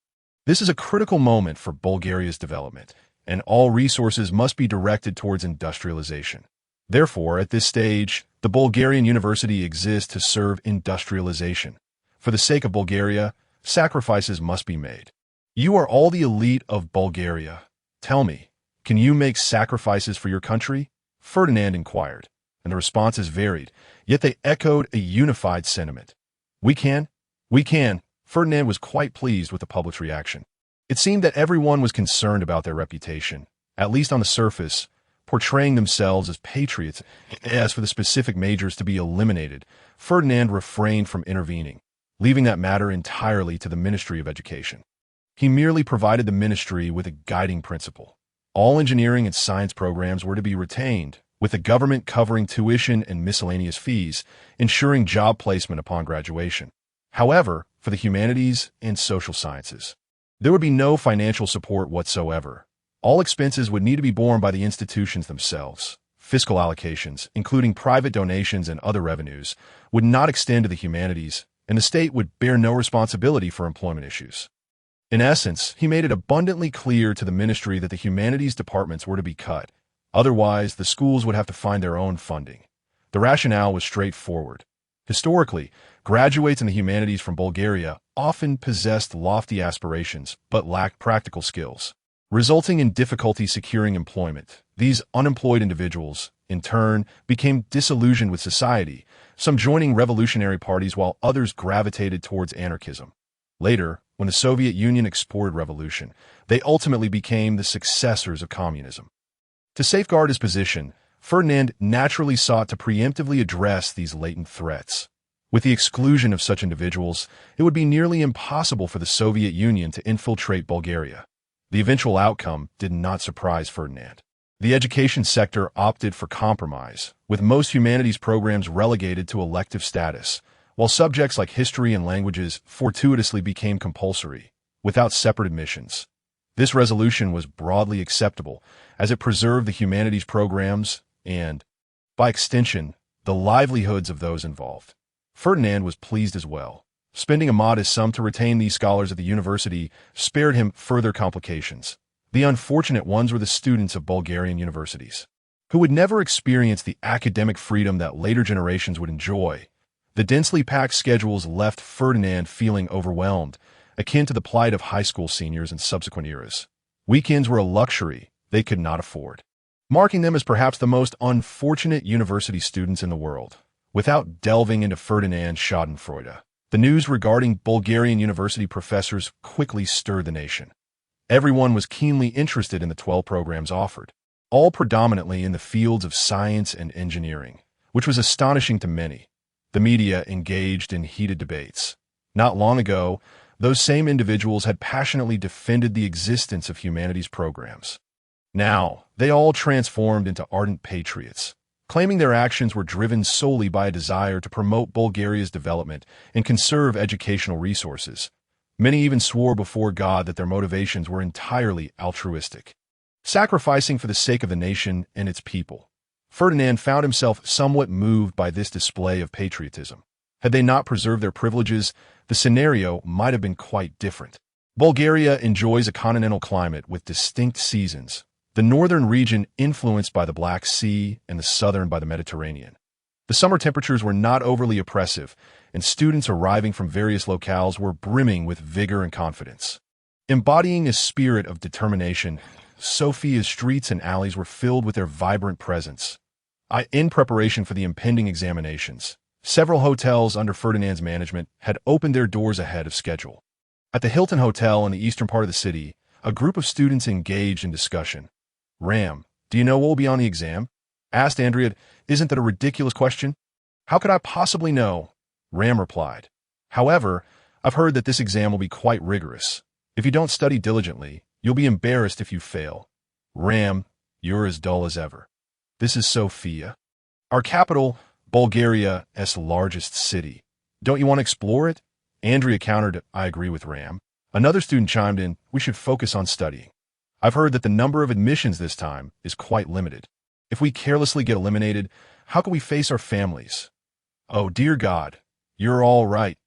This is a critical moment for Bulgaria's development, and all resources must be directed towards industrialization. Therefore, at this stage, the Bulgarian University exists to serve industrialization. For the sake of Bulgaria, sacrifices must be made. You are all the elite of Bulgaria. Tell me, can you make sacrifices for your country?" Ferdinand inquired, and the responses varied, yet they echoed a unified sentiment. We can. Ferdinand was quite pleased with the public's reaction. It seemed that everyone was concerned about their reputation, at least on the surface, portraying themselves as patriots. As for the specific measures to be eliminated, Ferdinand refrained from intervening, leaving that matter entirely to the Ministry of Education. He merely provided the ministry with a guiding principle. All engineering and science programs were to be retained, with the government covering tuition and miscellaneous fees, ensuring job placement upon graduation. However, for the humanities and social sciences, there would be no financial support whatsoever. All expenses would need to be borne by the institutions themselves. Fiscal allocations, including private donations and other revenues, would not extend to the humanities, and the state would bear no responsibility for employment issues. In essence, he made it abundantly clear to the ministry that the humanities departments were to be cut. Otherwise, the schools would have to find their own funding. The rationale was straightforward. Historically, graduates in the humanities from Bulgaria often possessed lofty aspirations but lacked practical skills, resulting in difficulty securing employment. These unemployed individuals, in turn, became disillusioned with society, some joining revolutionary parties while others gravitated towards anarchism. Later, when the Soviet Union exported revolution, they ultimately became the successors of communism. To safeguard his position, Ferdinand naturally sought to preemptively address these latent threats. With the exclusion of such individuals, it would be nearly impossible for the Soviet Union to infiltrate Bulgaria. The eventual outcome did not surprise Ferdinand. The education sector opted for compromise, with most humanities programs relegated to elective status, while subjects like history and languages fortuitously became compulsory, without separate admissions. This resolution was broadly acceptable, as it preserved the humanities programs and, by extension, the livelihoods of those involved. Ferdinand was pleased as well. Spending a modest sum to retain these scholars at the university spared him further complications. The unfortunate ones were the students of Bulgarian universities, who would never experience the academic freedom that later generations would enjoy. The densely packed schedules left Ferdinand feeling overwhelmed, akin to the plight of high school seniors in subsequent eras. Weekends were a luxury they could not afford, marking them as perhaps the most unfortunate university students in the world. Without delving into Ferdinand's schadenfreude, the news regarding Bulgarian university professors quickly stirred the nation. Everyone was keenly interested in the 12 programs offered, all predominantly in the fields of science and engineering, which was astonishing to many. The media engaged in heated debates. Not long ago, those same individuals had passionately defended the existence of humanities programs. Now, they all transformed into ardent patriots, claiming their actions were driven solely by a desire to promote Bulgaria's development and conserve educational resources. Many even swore before God that their motivations were entirely altruistic, sacrificing for the sake of the nation and its people. Ferdinand found himself somewhat moved by this display of patriotism. Had they not preserved their privileges, the scenario might have been quite different. Bulgaria enjoys a continental climate with distinct seasons, the northern region influenced by the Black Sea and the southern by the Mediterranean. The summer temperatures were not overly oppressive, and students arriving from various locales were brimming with vigor and confidence. Embodying a spirit of determination, Sofia's streets and alleys were filled with their vibrant presence. In preparation for the impending examinations, several hotels under Ferdinand's management had opened their doors ahead of schedule. At the Hilton Hotel in the eastern part of the city, a group of students engaged in discussion. "Ram, do you know what will be on the exam?" asked Andrea. "Isn't that a ridiculous question?" "How could I possibly know?" Ram replied. "However, I've heard that this exam will be quite rigorous. If you don't study diligently, you'll be embarrassed if you fail." "Ram, you're as dull as ever. This is Sofia, our capital, Bulgaria's largest city. Don't you want to explore it?" Andrea countered, "I agree with Ram." Another student chimed in, "We should focus on studying. I've heard that the number of admissions this time is quite limited. If we carelessly get eliminated, how can we face our families?" "Oh, dear God, you're all right.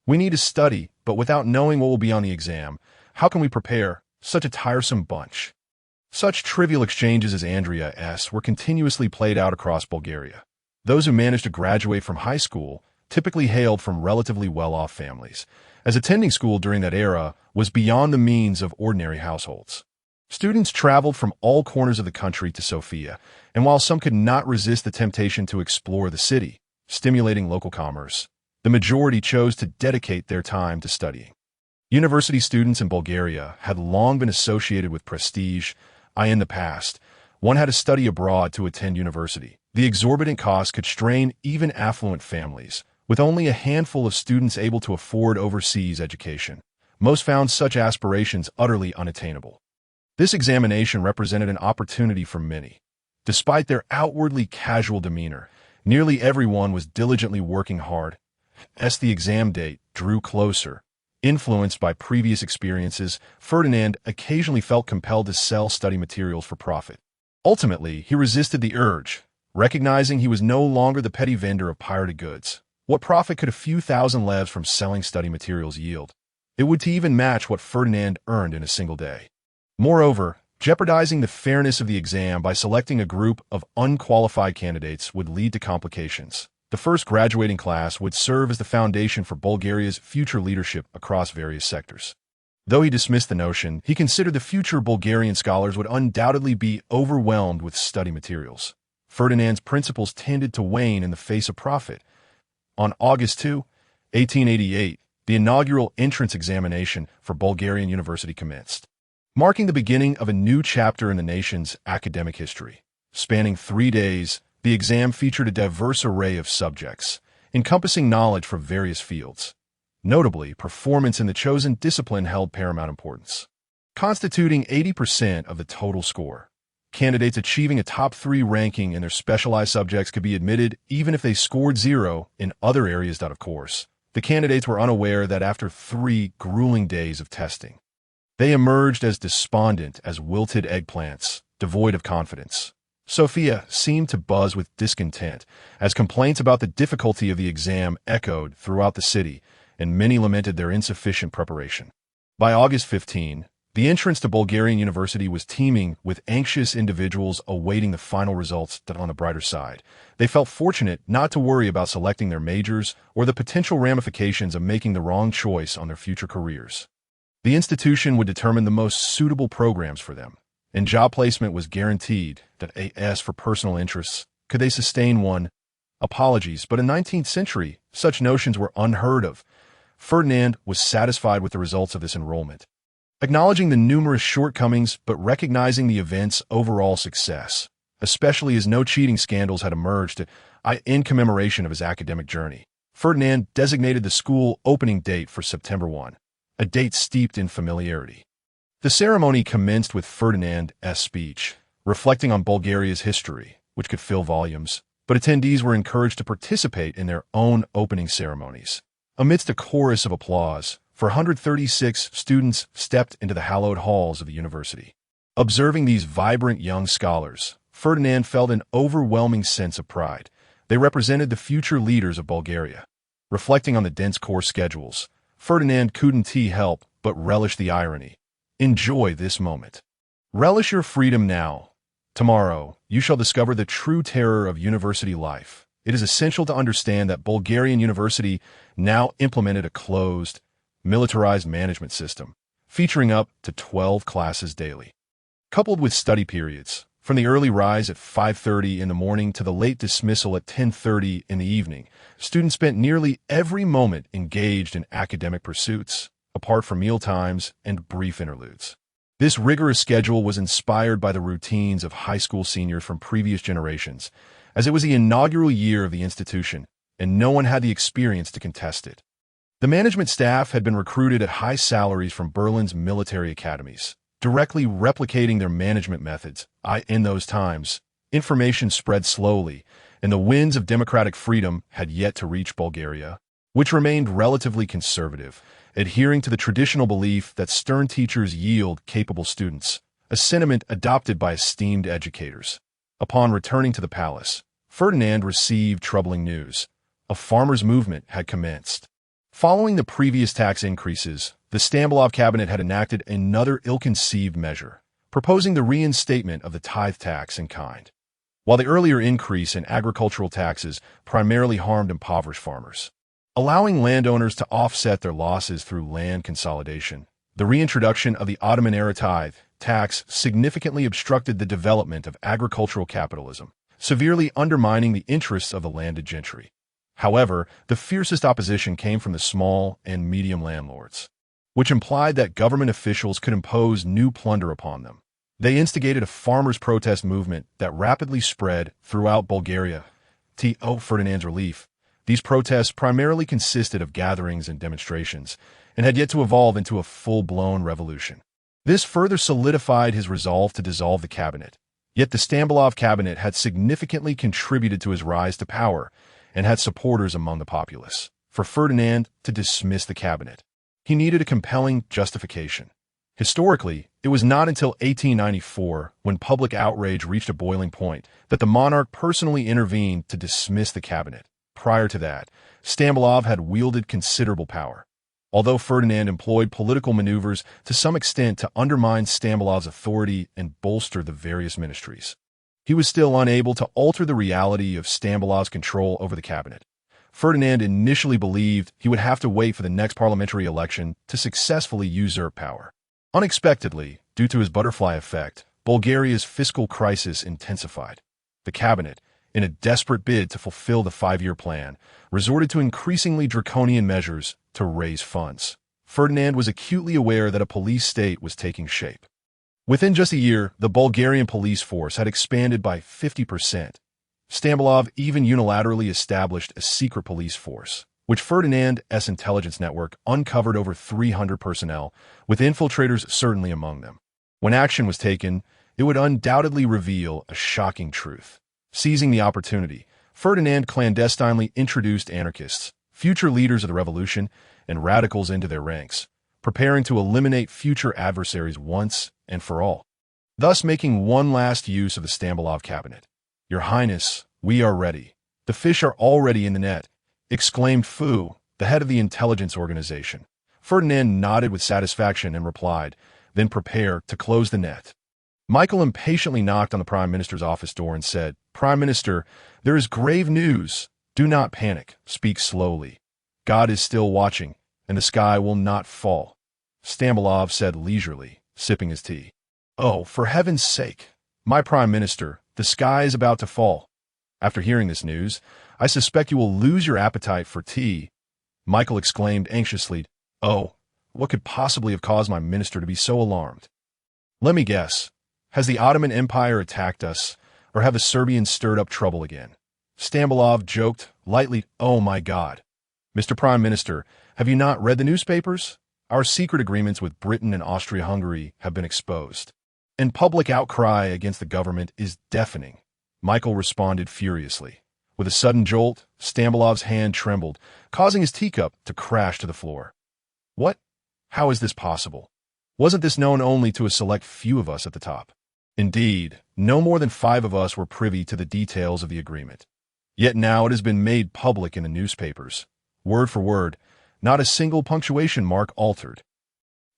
We need to study, but without knowing what will be on the exam, how can we prepare? Such a tiresome bunch." Such trivial exchanges as Andrea's were continuously played out across Bulgaria. Those who managed to graduate from high school typically hailed from relatively well-off families, as attending school during that era was beyond the means of ordinary households. Students traveled from all corners of the country to Sofia, and while some could not resist the temptation to explore the city, stimulating local commerce, the majority chose to dedicate their time to studying. University students in Bulgaria had long been associated with prestige. In the past, one had to study abroad to attend university. The exorbitant costs could strain even affluent families, with only a handful of students able to afford overseas education. Most found such aspirations utterly unattainable. This examination represented an opportunity for many. Despite their outwardly casual demeanor, nearly everyone was diligently working hard. As the exam date drew closer, influenced by previous experiences, Ferdinand occasionally felt compelled to sell study materials for profit. Ultimately, he resisted the urge, recognizing he was no longer the petty vendor of pirated goods. What profit could a few thousand levs from selling study materials yield? It would to even match what Ferdinand earned in a single day. Moreover, jeopardizing the fairness of the exam by selecting a group of unqualified candidates would lead to complications. The first graduating class would serve as the foundation for Bulgaria's future leadership across various sectors. Though he dismissed the notion, he considered the future Bulgarian scholars would undoubtedly be overwhelmed with study materials. Ferdinand's principles tended to wane in the face of profit. On August 2, 1888, the inaugural entrance examination for Bulgarian University commenced, marking the beginning of a new chapter in the nation's academic history. Spanning 3 days, the exam featured a diverse array of subjects, encompassing knowledge from various fields. Notably, performance in the chosen discipline held paramount importance, constituting 80% of the total score. Candidates achieving a top 3 ranking in their specialized subjects could be admitted even if they scored 0 in other areas. Of course, the candidates were unaware that after 3 grueling days of testing, they emerged as despondent as wilted eggplants, devoid of confidence. Sofia seemed to buzz with discontent as complaints about the difficulty of the exam echoed throughout the city, and many lamented their insufficient preparation. By August 15, the entrance to Bulgarian University was teeming with anxious individuals awaiting the final results. On the brighter side, they felt fortunate not to worry about selecting their majors or the potential ramifications of making the wrong choice on their future careers. The institution would determine the most suitable programs for them, and job placement was guaranteed. As for personal interests, could they sustain one? Apologies, but in the 19th century, such notions were unheard of. Ferdinand was satisfied with the results of this enrollment, acknowledging the numerous shortcomings but recognizing the event's overall success, especially as no cheating scandals had emerged in commemoration of his academic journey. Ferdinand designated the school opening date for September 1, a date steeped in familiarity. The ceremony commenced with Ferdinand's speech, reflecting on Bulgaria's history, which could fill volumes, but attendees were encouraged to participate in their own opening ceremonies. Amidst a chorus of applause, 436 students stepped into the hallowed halls of the university. Observing these vibrant young scholars, Ferdinand felt an overwhelming sense of pride. They represented the future leaders of Bulgaria. Reflecting on the dense course schedules, Ferdinand couldn't help but relish the irony. Enjoy this moment. Relish your freedom now. Tomorrow, you shall discover the true terror of university life. It is essential to understand that Bulgarian University now implemented a closed, militarized management system, featuring up to 12 classes daily. Coupled with study periods, from the early rise at 5:30 in the morning to the late dismissal at 10:30 in the evening, students spent nearly every moment engaged in academic pursuits, apart from meal times and brief interludes. This rigorous schedule was inspired by the routines of high school seniors from previous generations, as it was the inaugural year of the institution, and no one had the experience to contest it. The management staff had been recruited at high salaries from Berlin's military academies, directly replicating their management methods. In those times, information spread slowly, and the winds of democratic freedom had yet to reach Bulgaria, which remained relatively conservative, adhering to the traditional belief that stern teachers yield capable students, a sentiment adopted by esteemed educators. Upon returning to the palace, Ferdinand received troubling news. A farmers' movement had commenced. Following the previous tax increases, the Stambolov cabinet had enacted another ill-conceived measure, proposing the reinstatement of the tithe tax in kind. While the earlier increase in agricultural taxes primarily harmed impoverished farmers, allowing landowners to offset their losses through land consolidation, the reintroduction of the Ottoman-era tithe tax significantly obstructed the development of agricultural capitalism, severely undermining the interests of the landed gentry. However, the fiercest opposition came from the small and medium landlords, which implied that government officials could impose new plunder upon them. They instigated a farmers' protest movement that rapidly spread throughout Bulgaria. To Ferdinand's relief, these protests primarily consisted of gatherings and demonstrations, and had yet to evolve into a full-blown revolution. This further solidified his resolve to dissolve the cabinet. Yet the Stambolov cabinet had significantly contributed to his rise to power and had supporters among the populace. For Ferdinand to dismiss the cabinet, he needed a compelling justification. Historically, it was not until 1894, when public outrage reached a boiling point, that the monarch personally intervened to dismiss the cabinet. Prior to that, Stambolov had wielded considerable power. Although Ferdinand employed political maneuvers to some extent to undermine Stambolov's authority and bolster the various ministries, he was still unable to alter the reality of Stambolov's control over the cabinet. Ferdinand initially believed he would have to wait for the next parliamentary election to successfully usurp power. Unexpectedly, due to his butterfly effect, Bulgaria's fiscal crisis intensified. The cabinet, in a desperate bid to fulfill the 5-year plan, resorted to increasingly draconian measures to raise funds. Ferdinand was acutely aware that a police state was taking shape. Within just a year, the Bulgarian police force had expanded by 50%. Stambolov even unilaterally established a secret police force, which Ferdinand's intelligence network uncovered over 300 personnel, with infiltrators certainly among them. When action was taken, It would undoubtedly reveal a shocking truth. Seizing the opportunity, Ferdinand clandestinely introduced anarchists, future leaders of the revolution, and radicals into their ranks, preparing to eliminate future adversaries once and for all, thus making one last use of the Stambolov cabinet. "Your Highness, we are ready. The fish are already in the net," exclaimed Fu, the head of the intelligence organization. Ferdinand nodded with satisfaction and replied, "Then prepare to close the net." Michael impatiently knocked on the Prime Minister's office door and said, "Prime Minister, there is grave news. Do not panic. Speak slowly. God is still watching, and the sky will not fall." Stambolov said leisurely, sipping his tea. "Oh, for heaven's sake, my Prime Minister, the sky is about to fall. After hearing this news, I suspect you will lose your appetite for tea." Michael exclaimed anxiously, "Oh, what could possibly have caused my minister to be so alarmed? Let me guess. Has the Ottoman Empire attacked us, or have the Serbians stirred up trouble again?" Stambolov joked lightly, "Oh my God. Mr. Prime Minister, have you not read the newspapers? Our secret agreements with Britain and Austria-Hungary have been exposed, and public outcry against the government is deafening." Michael responded furiously. With a sudden jolt, Stambolov's hand trembled, causing his teacup to crash to the floor. "What? How is this possible? Wasn't this known only to a select few of us at the top? Indeed, no more than 5 of us were privy to the details of the agreement. Yet now it has been made public in the newspapers. Word for word, not a single punctuation mark altered."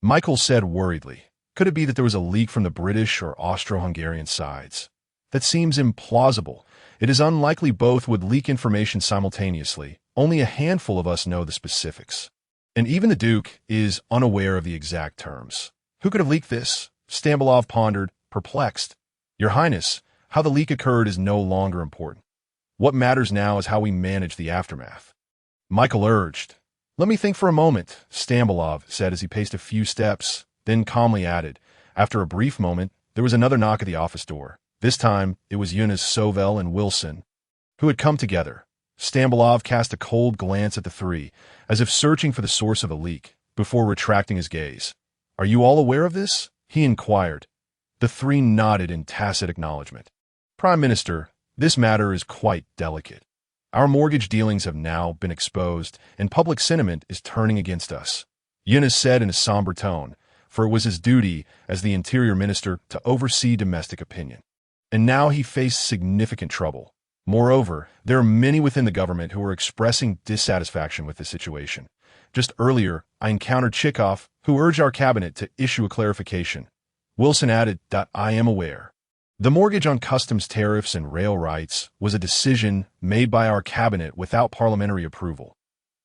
Michael said worriedly, "Could it be that there was a leak from the British or Austro-Hungarian sides? That seems implausible. It is unlikely both would leak information simultaneously. Only a handful of us know the specifics. And even the Duke is unaware of the exact terms. Who could have leaked this?" Stambolov pondered, perplexed. "Your Highness, how the leak occurred is no longer important. What matters now is how we manage the aftermath." Michael urged. "Let me think for a moment," Stambolov said as he paced a few steps, then calmly added, After a brief moment, there was another knock at the office door. This time, it was Eunice, Sovel, and Wilson, who had come together. Stambolov cast a cold glance at the three, as if searching for the source of the leak, before retracting his gaze. "Are you all aware of this?" he inquired. The three nodded in tacit acknowledgement. "Prime Minister, this matter is quite delicate. Our mortgage dealings have now been exposed, and public sentiment is turning against us," Eunice said in a somber tone, for it was his duty as the Interior Minister to oversee domestic opinion. And now he faced significant trouble. Moreover, there are many within the government who are expressing dissatisfaction with the situation. Just earlier, I encountered Chikov, who urged our cabinet to issue a clarification. Wilson added, "I am aware. The mortgage on customs tariffs and rail rights was a decision made by our cabinet without parliamentary approval.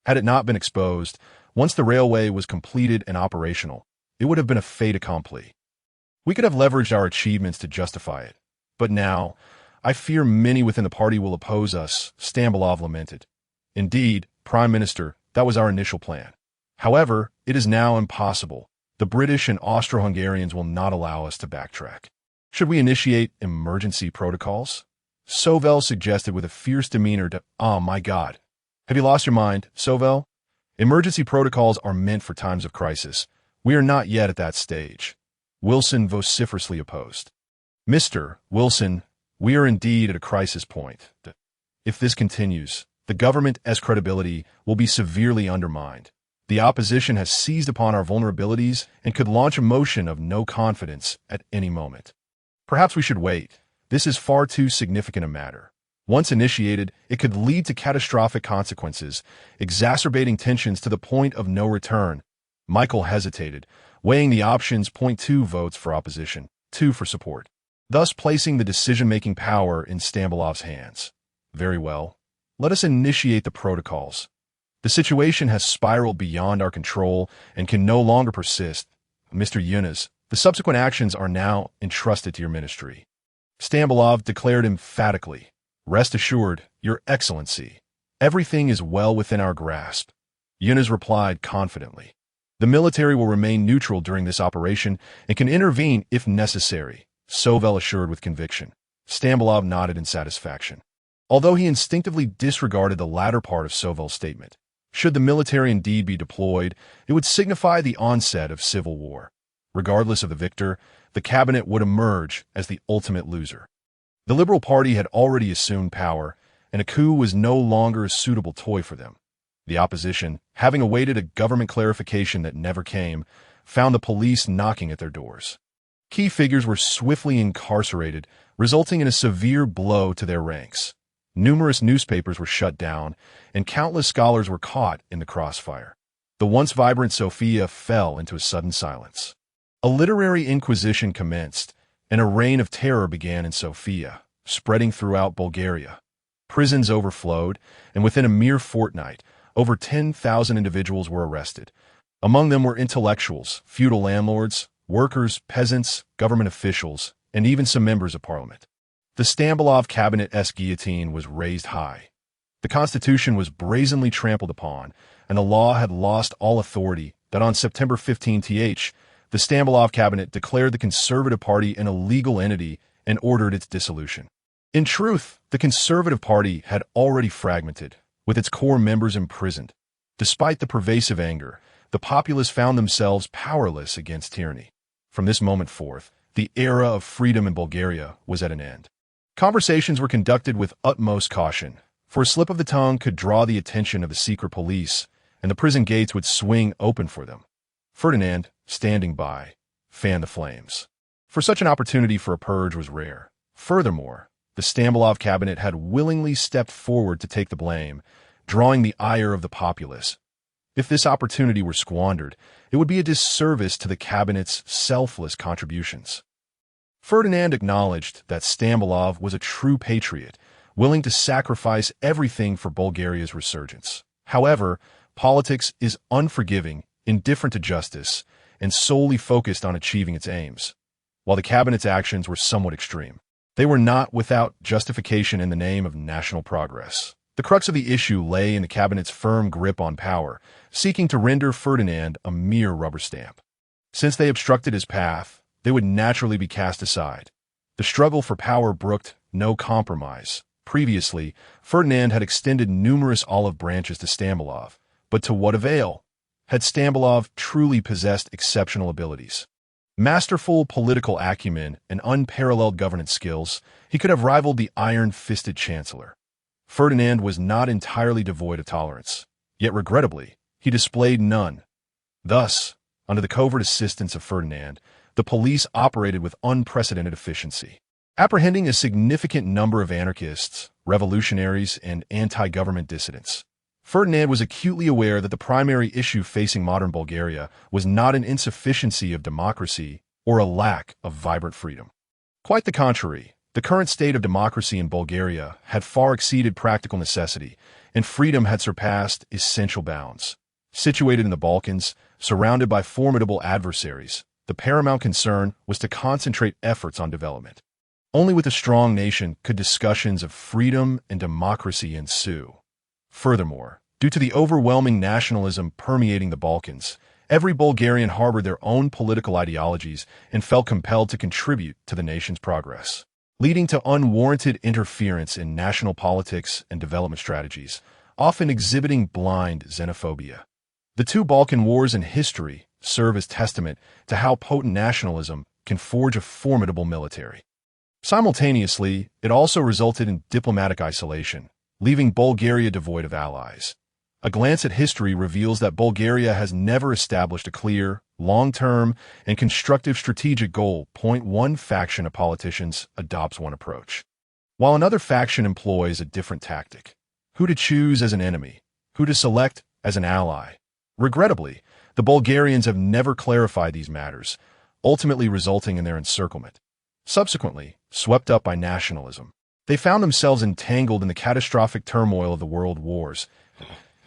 Had it not been exposed, once the railway was completed and operational, it would have been a fait accompli. We could have leveraged our achievements to justify it. But now, I fear many within the party will oppose us," Stambolov lamented. "Indeed, Prime Minister, that was our initial plan. However, it is now impossible. The British and Austro-Hungarians will not allow us to backtrack. Should we initiate emergency protocols?" Sovel suggested with a fierce demeanor "Oh my God. Have you lost your mind, Sovel? Emergency protocols are meant for times of crisis. We are not yet at that stage." Wilson vociferously opposed. "Mr. Wilson, we are indeed at a crisis point. If this continues, the government's credibility will be severely undermined. The opposition has seized upon our vulnerabilities and could launch a motion of no confidence at any moment. Perhaps we should wait. This is far too significant a matter. Once initiated, it could lead to catastrophic consequences, exacerbating tensions to the point of no return." Michael hesitated, weighing the options. 2 votes for opposition, 2 for support, thus placing the decision-making power in Stambolov's hands. "Very well. Let us initiate the protocols. The situation has spiraled beyond our control and can no longer persist. Mr. Yunus, the subsequent actions are now entrusted to your ministry." Stambolov declared emphatically, "Rest assured, Your Excellency, everything is well within our grasp." Yunus replied confidently, "The military will remain neutral during this operation and can intervene if necessary," Sovel assured with conviction. Stambolov nodded in satisfaction, although he instinctively disregarded the latter part of Sovel's statement. Should the military indeed be deployed, it would signify the onset of civil war. Regardless of the victor, the cabinet would emerge as the ultimate loser. The Liberal Party had already assumed power, and a coup was no longer a suitable toy for them. The opposition, having awaited a government clarification that never came, found the police knocking at their doors. Key figures were swiftly incarcerated, resulting in a severe blow to their ranks. Numerous newspapers were shut down, and countless scholars were caught in the crossfire. The once vibrant Sofia fell into a sudden silence. A literary inquisition commenced, and a reign of terror began in Sofia, spreading throughout Bulgaria. Prisons overflowed, and within a mere fortnight, over 10,000 individuals were arrested. Among them were intellectuals, feudal landlords, workers, peasants, government officials, and even some members of parliament. The Stambolov cabinet's guillotine was raised high. The constitution was brazenly trampled upon, and the law had lost all authority that on September 15, the Stambolov cabinet declared the Conservative Party an illegal entity and ordered its dissolution. In truth, the Conservative Party had already fragmented, with its core members imprisoned. Despite the pervasive anger, the populace found themselves powerless against tyranny. From this moment forth, the era of freedom in Bulgaria was at an end. Conversations were conducted with utmost caution, for a slip of the tongue could draw the attention of the secret police, and the prison gates would swing open for them. Ferdinand, standing by, fanned the flames. For such an opportunity for a purge was rare. Furthermore, the Stambolov cabinet had willingly stepped forward to take the blame, drawing the ire of the populace. If this opportunity were squandered, it would be a disservice to the cabinet's selfless contributions. Ferdinand acknowledged that Stambolov was a true patriot, willing to sacrifice everything for Bulgaria's resurgence. However, politics is unforgiving, indifferent to justice, and solely focused on achieving its aims. While the cabinet's actions were somewhat extreme, they were not without justification in the name of national progress. The crux of the issue lay in the cabinet's firm grip on power, seeking to render Ferdinand a mere rubber stamp. Since they obstructed his path, they would naturally be cast aside. The struggle for power brooked no compromise. Previously, Ferdinand had extended numerous olive branches to Stambolov, but to what avail? Had Stambolov truly possessed exceptional abilities? Masterful political acumen and unparalleled governance skills, he could have rivaled the iron-fisted chancellor. Ferdinand was not entirely devoid of tolerance, yet regrettably, he displayed none. Thus, under the covert assistance of Ferdinand, the police operated with unprecedented efficiency. Apprehending a significant number of anarchists, revolutionaries, and anti-government dissidents, Ferdinand was acutely aware that the primary issue facing modern Bulgaria was not an insufficiency of democracy or a lack of vibrant freedom. Quite the contrary, the current state of democracy in Bulgaria had far exceeded practical necessity, and freedom had surpassed essential bounds. Situated in the Balkans, surrounded by formidable adversaries, the paramount concern was to concentrate efforts on development. Only with a strong nation could discussions of freedom and democracy ensue. Furthermore, due to the overwhelming nationalism permeating the Balkans, every Bulgarian harbored their own political ideologies and felt compelled to contribute to the nation's progress, leading to unwarranted interference in national politics and development strategies, often exhibiting blind xenophobia. The two Balkan wars in history serve as testament to how potent nationalism can forge a formidable military. Simultaneously, it also resulted in diplomatic isolation, leaving Bulgaria devoid of allies. A glance at history reveals that Bulgaria has never established a clear, long-term, and constructive strategic goal. One faction of politicians adopts one approach, while another faction employs a different tactic. Who to choose as an enemy, who to select as an ally. Regrettably, the Bulgarians have never clarified these matters, ultimately resulting in their encirclement. Subsequently, swept up by nationalism, they found themselves entangled in the catastrophic turmoil of the world wars.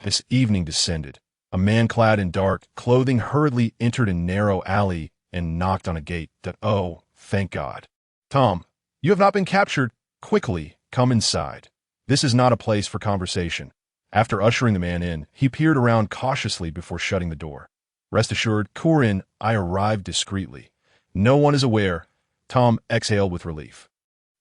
This evening descended. A man clad in dark clothing hurriedly entered a narrow alley and knocked on a gate. Oh, thank God. Tom, you have not been captured. Quickly, come inside. This is not a place for conversation. After ushering the man in, he peered around cautiously before shutting the door. Rest assured, Kurin, I arrived discreetly. No one is aware. Tom exhaled with relief.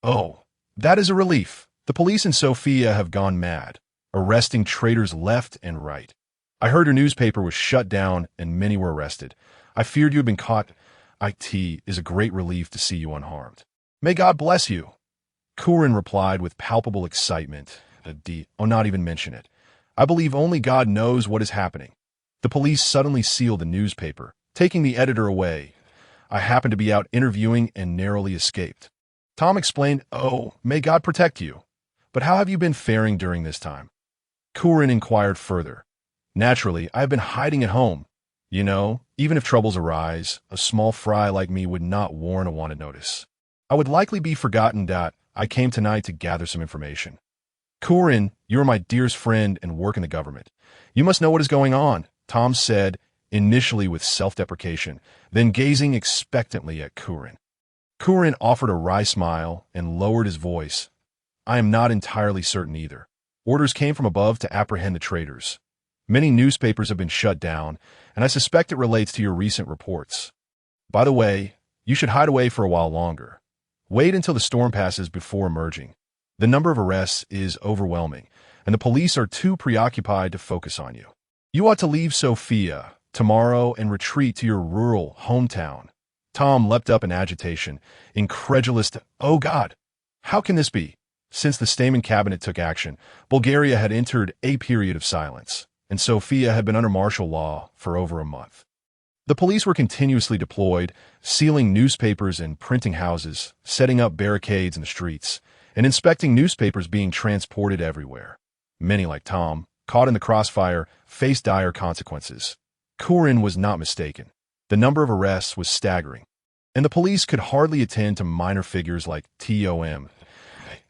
Oh, that is a relief. The police in Sofia have gone mad, arresting traitors left and right. I heard your newspaper was shut down and many were arrested. I feared you had been caught. It is a great relief to see you unharmed. May God bless you. Kurin replied with palpable excitement. Not even mention it. I believe only God knows what is happening. The police suddenly sealed the newspaper, taking the editor away. I happened to be out interviewing and narrowly escaped. Tom explained, "Oh, may God protect you. But how have you been faring during this time?" Kurin inquired further. "Naturally, I have been hiding at home. You know, even if troubles arise, a small fry like me would not warrant a wanted notice. I would likely be forgotten that I came tonight to gather some information." "Kurin, you are my dearest friend and work in the government. You must know what is going on," Tom said, initially with self-deprecation, then gazing expectantly at Kurin. Kurin offered a wry smile and lowered his voice. "I am not entirely certain either. Orders came from above to apprehend the traitors. Many newspapers have been shut down, and I suspect it relates to your recent reports. By the way, you should hide away for a while longer. Wait until the storm passes before emerging. The number of arrests is overwhelming, and the police are too preoccupied to focus on you. You ought to leave Sofia tomorrow and retreat to your rural hometown." Tom leapt up in agitation, incredulous. "Oh God, how can this be?" Since the Stamen cabinet took action, Bulgaria had entered a period of silence, and Sofia had been under martial law for over a month. The police were continuously deployed, sealing newspapers and printing houses, setting up barricades in the streets, and inspecting newspapers being transported everywhere. Many, like Tom, caught in the crossfire, faced dire consequences. Kurin was not mistaken. The number of arrests was staggering, and the police could hardly attend to minor figures like TOM.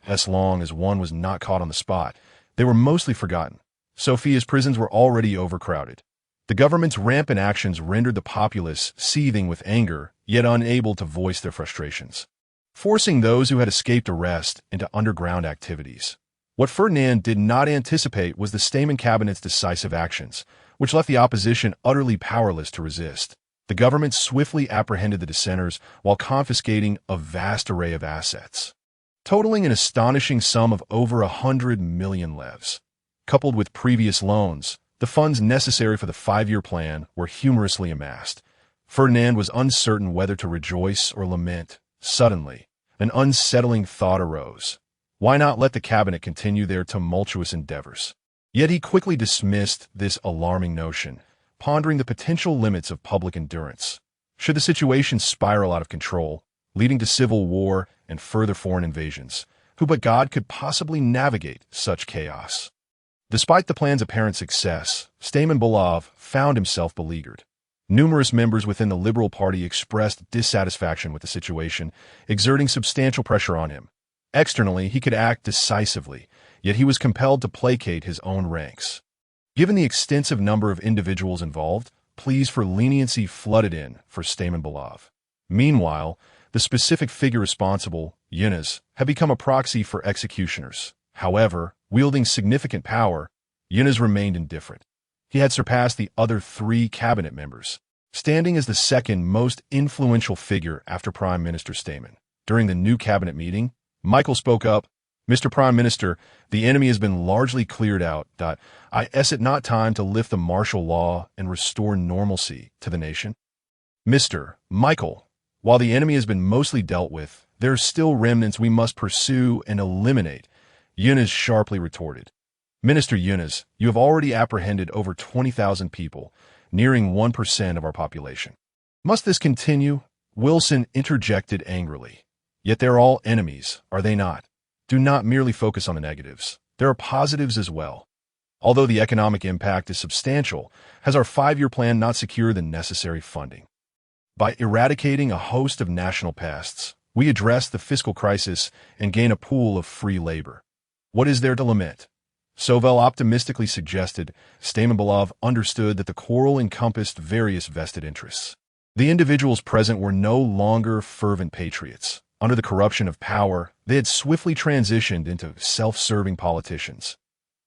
As long as one was not caught on the spot, they were mostly forgotten. Sofia's prisons were already overcrowded. The government's rampant actions rendered the populace seething with anger, yet unable to voice their frustrations, forcing those who had escaped arrest into underground activities. What Ferdinand did not anticipate was the Stamen cabinet's decisive actions, which left the opposition utterly powerless to resist. The government swiftly apprehended the dissenters while confiscating a vast array of assets, totaling an astonishing sum of over 100 million levs. Coupled with previous loans, the funds necessary for the 5-year plan were humorously amassed. Ferdinand was uncertain whether to rejoice or lament. Suddenly, an unsettling thought arose. Why not let the cabinet continue their tumultuous endeavors? Yet he quickly dismissed this alarming notion, pondering the potential limits of public endurance. Should the situation spiral out of control, leading to civil war and further foreign invasions, who but God could possibly navigate such chaos? Despite the plan's apparent success, Stamen Bulov found himself beleaguered. Numerous members within the Liberal Party expressed dissatisfaction with the situation, exerting substantial pressure on him. Externally, he could act decisively, yet he was compelled to placate his own ranks. Given the extensive number of individuals involved, pleas for leniency flooded in for Stamen Bulov. Meanwhile, the specific figure responsible, Yunus, had become a proxy for executioners. However, wielding significant power, Yunus remained indifferent. He had surpassed the other 3 cabinet members, standing as the second most influential figure after Prime Minister Stamen. During the new cabinet meeting, Michael spoke up. "Mr. Prime Minister, the enemy has been largely cleared out. Is it not time to lift the martial law and restore normalcy to the nation?" "Mr. Michael, while the enemy has been mostly dealt with, there are still remnants we must pursue and eliminate," Yunus sharply retorted. "Minister Yunus, you have already apprehended over 20,000 people, nearing 1% of our population. Must this continue?" Wilson interjected angrily. "Yet they're all enemies, are they not? Do not merely focus on the negatives. There are positives as well. Although the economic impact is substantial, has our 5-year plan not secured the necessary funding? By eradicating a host of national pests, we address the fiscal crisis and gain a pool of free labor. What is there to lament?" Sovel optimistically suggested. Stamen Bulov understood that the quarrel encompassed various vested interests. The individuals present were no longer fervent patriots. Under the corruption of power, they had swiftly transitioned into self-serving politicians.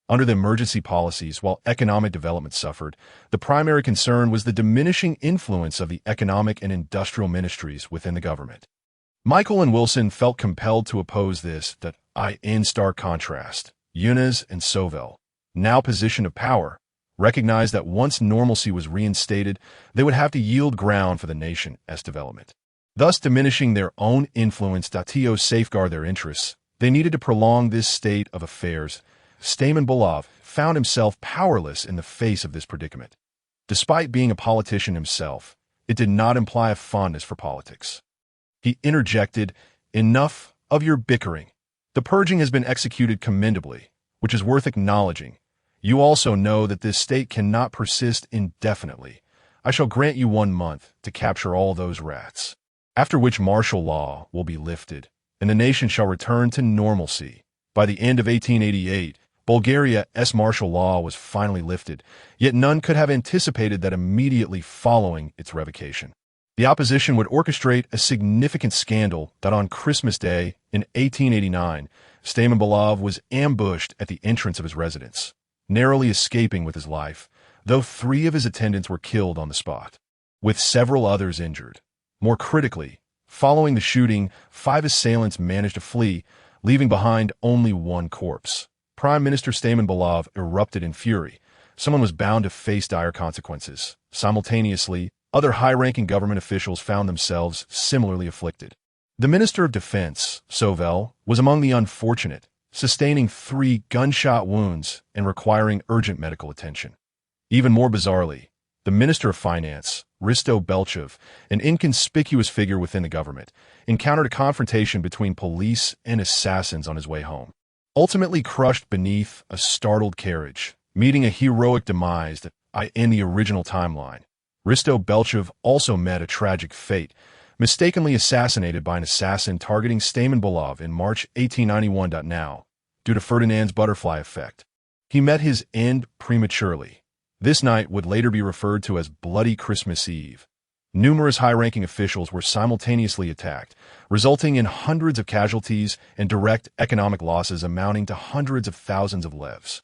Under the emergency policies, while economic development suffered, the primary concern was the diminishing influence of the economic and industrial ministries within the government. Michael and Wilson felt compelled to oppose this, in stark contrast. Yunus and Sovel, now position of power, recognized that once normalcy was reinstated, they would have to yield ground for the nation's development. Thus diminishing their own influence to safeguard their interests, they needed to prolong this state of affairs. Stamenbolov found himself powerless in the face of this predicament. Despite being a politician himself, it did not imply a fondness for politics. He interjected, "Enough of your bickering. The purging has been executed commendably, which is worth acknowledging. You also know that this state cannot persist indefinitely. I shall grant you 1 month to capture all those rats, after which martial law will be lifted, and the nation shall return to normalcy." By the end of 1888, Bulgaria's martial law was finally lifted, yet none could have anticipated that immediately following its revocation, the opposition would orchestrate a significant scandal that on Christmas Day in 1889, Stamenbolov was ambushed at the entrance of his residence, narrowly escaping with his life, though 3 of his attendants were killed on the spot, with several others injured. More critically, following the shooting, 5 assailants managed to flee, leaving behind only 1 corpse. Prime Minister Stamenbolov erupted in fury. Someone was bound to face dire consequences. Simultaneously, other high-ranking government officials found themselves similarly afflicted. The Minister of Defense, Sovel, was among the unfortunate, sustaining 3 gunshot wounds and requiring urgent medical attention. Even more bizarrely, the Minister of Finance, Risto Belchev, an inconspicuous figure within the government, encountered a confrontation between police and assassins on his way home, ultimately crushed beneath a startled carriage, meeting a heroic demise that in the original timeline. Risto Belchev also met a tragic fate, mistakenly assassinated by an assassin targeting Stamenbolov in March 1891. Now, due to Ferdinand's butterfly effect, he met his end prematurely. This night would later be referred to as Bloody Christmas Eve. Numerous high-ranking officials were simultaneously attacked, resulting in hundreds of casualties and direct economic losses amounting to hundreds of thousands of levs.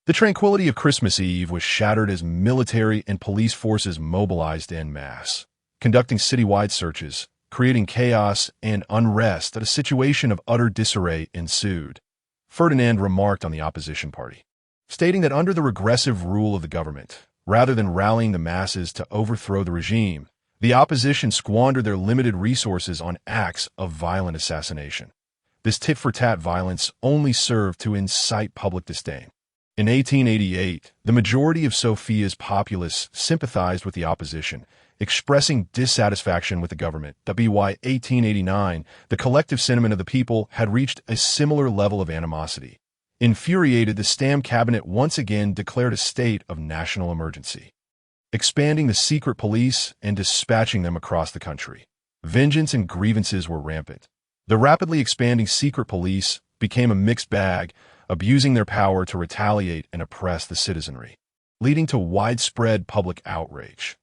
The tranquility of Christmas Eve was shattered as military and police forces mobilized en masse, conducting citywide searches, creating chaos and unrest that a situation of utter disarray ensued. Ferdinand remarked on the opposition party, stating that under the regressive rule of the government, rather than rallying the masses to overthrow the regime, the opposition squandered their limited resources on acts of violent assassination. This tit-for-tat violence only served to incite public disdain. In 1888, the majority of Sofia's populace sympathized with the opposition, expressing dissatisfaction with the government. By 1889, the collective sentiment of the people had reached a similar level of animosity. Infuriated, the Stam cabinet once again declared a state of national emergency, expanding the secret police and dispatching them across the country. Vengeance and grievances were rampant. The rapidly expanding secret police became a mixed bag, abusing their power to retaliate and oppress the citizenry, leading to widespread public outrage.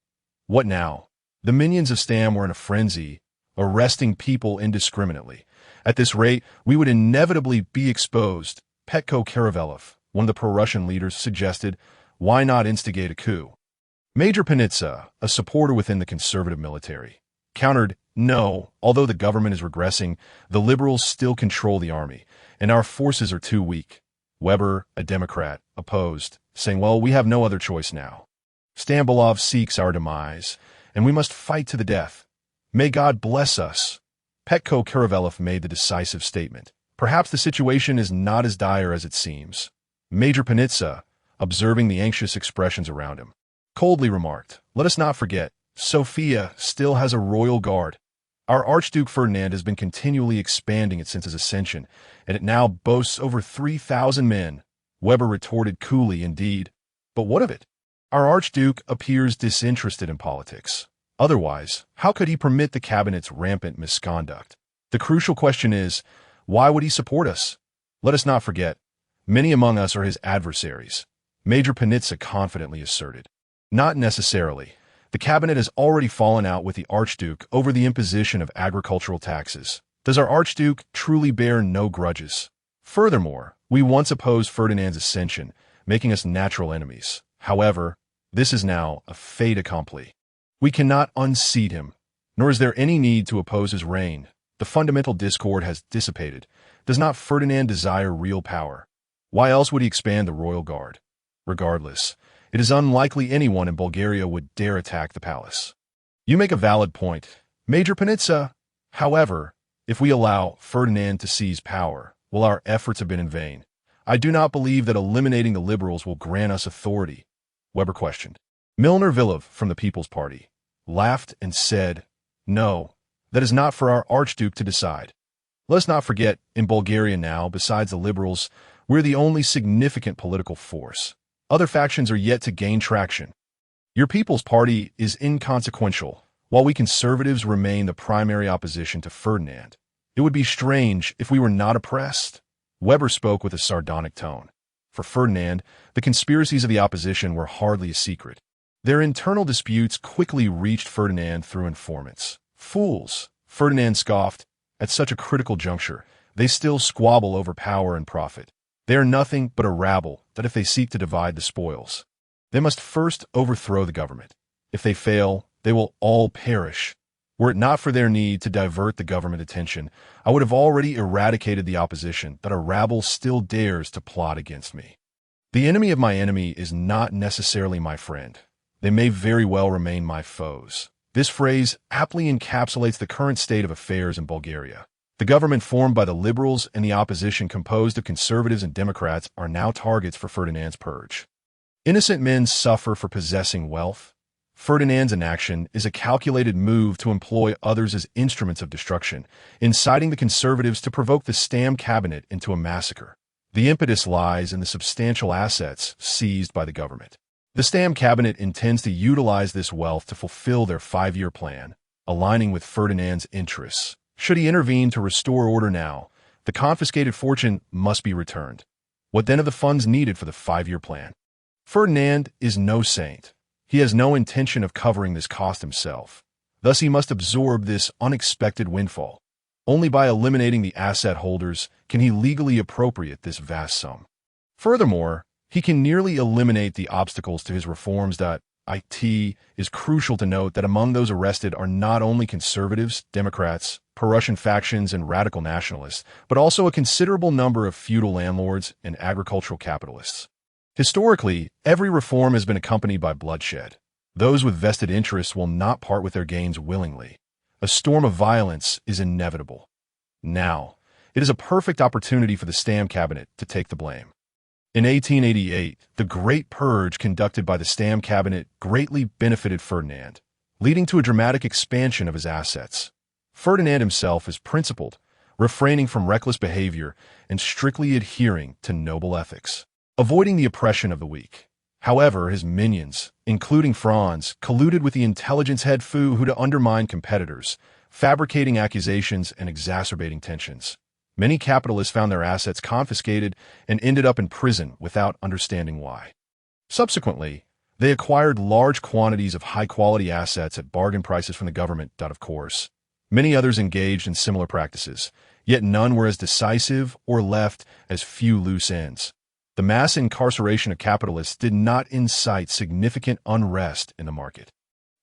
What now? The minions of Stam were in a frenzy, arresting people indiscriminately. At this rate, we would inevitably be exposed. Petko Karavelov, one of the pro-Russian leaders, suggested, why not instigate a coup? Major Panitsa, a supporter within the conservative military, countered, no, although the government is regressing, the liberals still control the army, and our forces are too weak. Weber, a Democrat, opposed, saying, well, we have no other choice now. Stamenbolov seeks our demise, and we must fight to the death. May God bless us. Petko Karavelov made the decisive statement. Perhaps the situation is not as dire as it seems. Major Panitsa, observing the anxious expressions around him, coldly remarked, let us not forget, Sofia still has a royal guard. Our Archduke Ferdinand has been continually expanding it since his ascension, and it now boasts over 3,000 men. Weber retorted coolly, indeed. But what of it? Our Archduke appears disinterested in politics. Otherwise, how could he permit the cabinet's rampant misconduct? The crucial question is, why would he support us? Let us not forget, many among us are his adversaries. Major Panitsa confidently asserted. Not necessarily. The cabinet has already fallen out with the Archduke over the imposition of agricultural taxes. Does our Archduke truly bear no grudges? Furthermore, we once opposed Ferdinand's ascension, making us natural enemies. However, this is now a fait accompli. We cannot unseat him, nor is there any need to oppose his reign. The fundamental discord has dissipated. Does not Ferdinand desire real power? Why else would he expand the royal guard? Regardless, it is unlikely anyone in Bulgaria would dare attack the palace. You make a valid point, Major Panitsa. However, if we allow Ferdinand to seize power, will our efforts have been in vain? I do not believe that eliminating the liberals will grant us authority, Weber questioned. Milner Vilov from the People's Party laughed and said, "No, that is not for our Archduke to decide. Let's not forget, in Bulgaria now, besides the liberals, we're the only significant political force. Other factions are yet to gain traction. Your People's Party is inconsequential, while we conservatives remain the primary opposition to Ferdinand. It would be strange if we were not oppressed." Weber spoke with a sardonic tone. For Ferdinand, the conspiracies of the opposition were hardly a secret. Their internal disputes quickly reached Ferdinand through informants. "Fools," Ferdinand scoffed. "At such a critical juncture, they still squabble over power and profit. They are nothing but a rabble that if they seek to divide the spoils, they must first overthrow the government. If they fail, they will all perish. Were it not for their need to divert the government attention, I would have already eradicated the opposition that a rabble still dares to plot against me. The enemy of my enemy is not necessarily my friend. They may very well remain my foes." This phrase aptly encapsulates the current state of affairs in Bulgaria. The government formed by the liberals and the opposition composed of conservatives and Democrats are now targets for Ferdinand's purge. Innocent men suffer for possessing wealth. Ferdinand's inaction is a calculated move to employ others as instruments of destruction, inciting the conservatives to provoke the Stam cabinet into a massacre. The impetus lies in the substantial assets seized by the government. The Stam cabinet intends to utilize this wealth to fulfill their 5-year plan, aligning with Ferdinand's interests. Should he intervene to restore order now, the confiscated fortune must be returned. What then of the funds needed for the 5-year plan? Ferdinand is no saint. He has no intention of covering this cost himself. Thus he must absorb this unexpected windfall. Only by eliminating the asset holders can he legally appropriate this vast sum. Furthermore, he can nearly eliminate the obstacles to his reforms. It is crucial to note that among those arrested are not only conservatives, Democrats, pro-Russian factions, and radical nationalists, but also a considerable number of feudal landlords and agricultural capitalists. Historically, every reform has been accompanied by bloodshed. Those with vested interests will not part with their gains willingly. A storm of violence is inevitable. Now, it is a perfect opportunity for the Stam cabinet to take the blame. In 1888, the Great Purge conducted by the Stam cabinet greatly benefited Ferdinand, leading to a dramatic expansion of his assets. Ferdinand himself is principled, refraining from reckless behavior and strictly adhering to noble ethics, avoiding the oppression of the weak. However, his minions, including Franz, colluded with the intelligence head Fu to undermine competitors, fabricating accusations and exacerbating tensions. Many capitalists found their assets confiscated and ended up in prison without understanding why. Subsequently, they acquired large quantities of high-quality assets at bargain prices from the government. Of course, many others engaged in similar practices, yet none were as decisive or left as few loose ends. The mass incarceration of capitalists did not incite significant unrest in the market.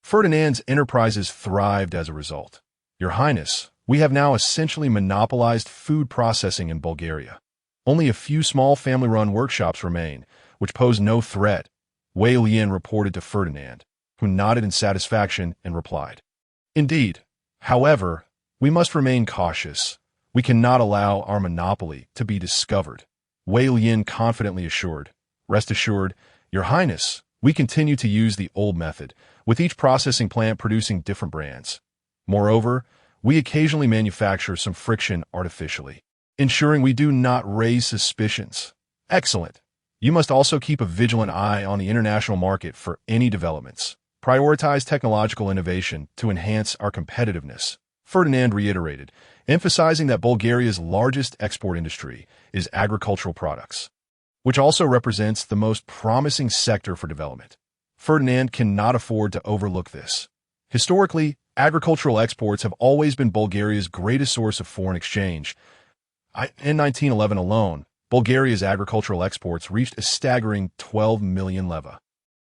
Ferdinand's enterprises thrived as a result. Your Highness, we have now essentially monopolized food processing in Bulgaria. Only a few small family-run workshops remain, which pose no threat, Wei Lian reported to Ferdinand, who nodded in satisfaction and replied. Indeed. However, we must remain cautious. We cannot allow our monopoly to be discovered, Wei Lian confidently assured. Rest assured, Your Highness, we continue to use the old method, with each processing plant producing different brands. Moreover, we occasionally manufacture some friction artificially, ensuring we do not raise suspicions. Excellent. You must also keep a vigilant eye on the international market for any developments. Prioritize technological innovation to enhance our competitiveness, Ferdinand reiterated, emphasizing that Bulgaria's largest export industry is agricultural products, which also represents the most promising sector for development. Ferdinand cannot afford to overlook this. Historically, agricultural exports have always been Bulgaria's greatest source of foreign exchange. In 1911 alone, Bulgaria's agricultural exports reached a staggering 12 million leva.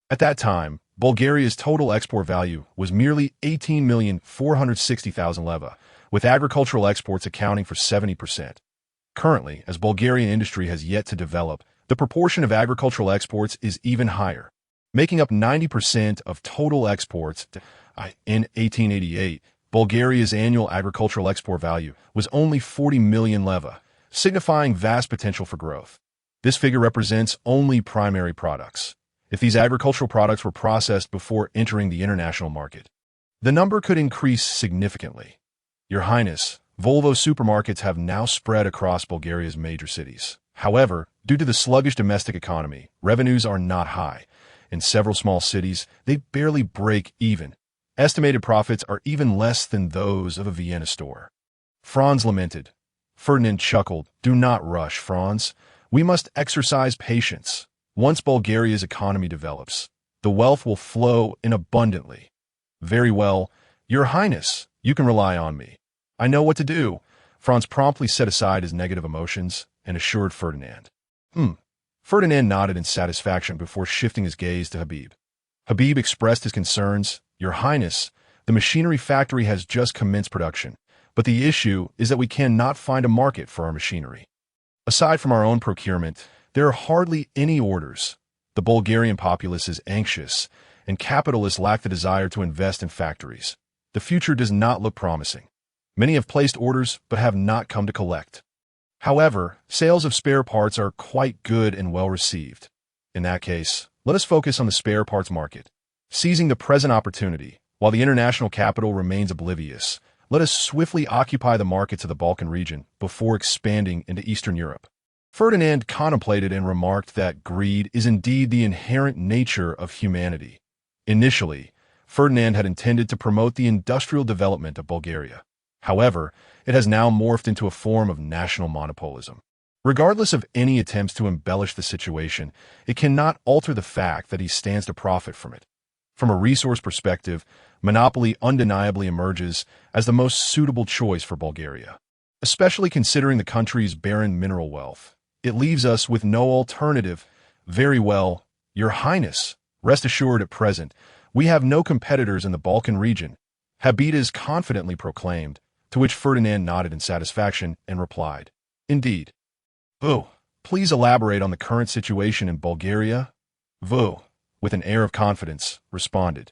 At that time, Bulgaria's total export value was merely 18,460,000 leva, with agricultural exports accounting for 70%. Currently, as Bulgarian industry has yet to develop, the proportion of agricultural exports is even higher. making up 90% of total exports. In 1888, Bulgaria's annual agricultural export value was only 40 million leva, signifying vast potential for growth. This figure represents only primary products. If these agricultural products were processed before entering the international market, the number could increase significantly. Your Highness, Volvo supermarkets have now spread across Bulgaria's major cities. However, due to the sluggish domestic economy, revenues are not high. In several small cities, they barely break even. Estimated profits are even less than those of a Vienna store. Franz lamented. Ferdinand chuckled. Do not rush, Franz. We must exercise patience. Once Bulgaria's economy develops, the wealth will flow in abundantly. Very well, Your Highness, you can rely on me. I know what to do. Franz promptly set aside his negative emotions and assured Ferdinand. Ferdinand nodded in satisfaction before shifting his gaze to Habib. Habib expressed his concerns. Your Highness, the machinery factory has just commenced production, but the issue is that we cannot find a market for our machinery. Aside from our own procurement, there are hardly any orders. The Bulgarian populace is anxious, and capitalists lack the desire to invest in factories. The future does not look promising. Many have placed orders but have not come to collect. However, sales of spare parts are quite good and well received. In that case, let us focus on the spare parts market. Seizing the present opportunity, while the international capital remains oblivious, let us swiftly occupy the markets of the Balkan region before expanding into Eastern Europe. Ferdinand contemplated and remarked that greed is indeed the inherent nature of humanity. Initially, Ferdinand had intended to promote the industrial development of Bulgaria. However, it has now morphed into a form of national monopolism. Regardless of any attempts to embellish the situation, it cannot alter the fact that he stands to profit from it. From a resource perspective, monopoly undeniably emerges as the most suitable choice for Bulgaria. Especially considering the country's barren mineral wealth, it leaves us with no alternative. Very well, Your Highness, rest assured at present, we have no competitors in the Balkan region, Habib confidently proclaimed, to which Ferdinand nodded in satisfaction and replied, Indeed. Please elaborate on the current situation in Bulgaria. With an air of confidence, responded,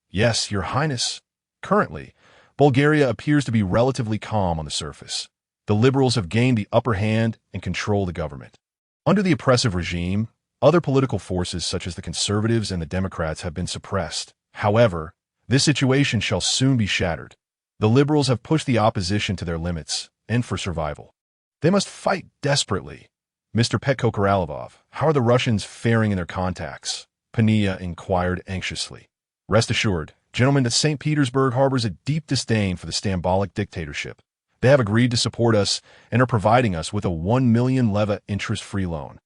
Yes, Your Highness. Currently, Bulgaria appears to be relatively calm on the surface. The liberals have gained the upper hand and control the government. Under the oppressive regime, other political forces such as the conservatives and the Democrats have been suppressed. However, this situation shall soon be shattered. The liberals have pushed the opposition to their limits, and for survival, they must fight desperately. Mr. Petko Karalovov, how are the Russians faring in their contacts? Pania inquired anxiously. Rest assured, gentlemen, that St. Petersburg harbors a deep disdain for the Stambolic dictatorship. They have agreed to support us and are providing us with a 1 million leva interest-free loan.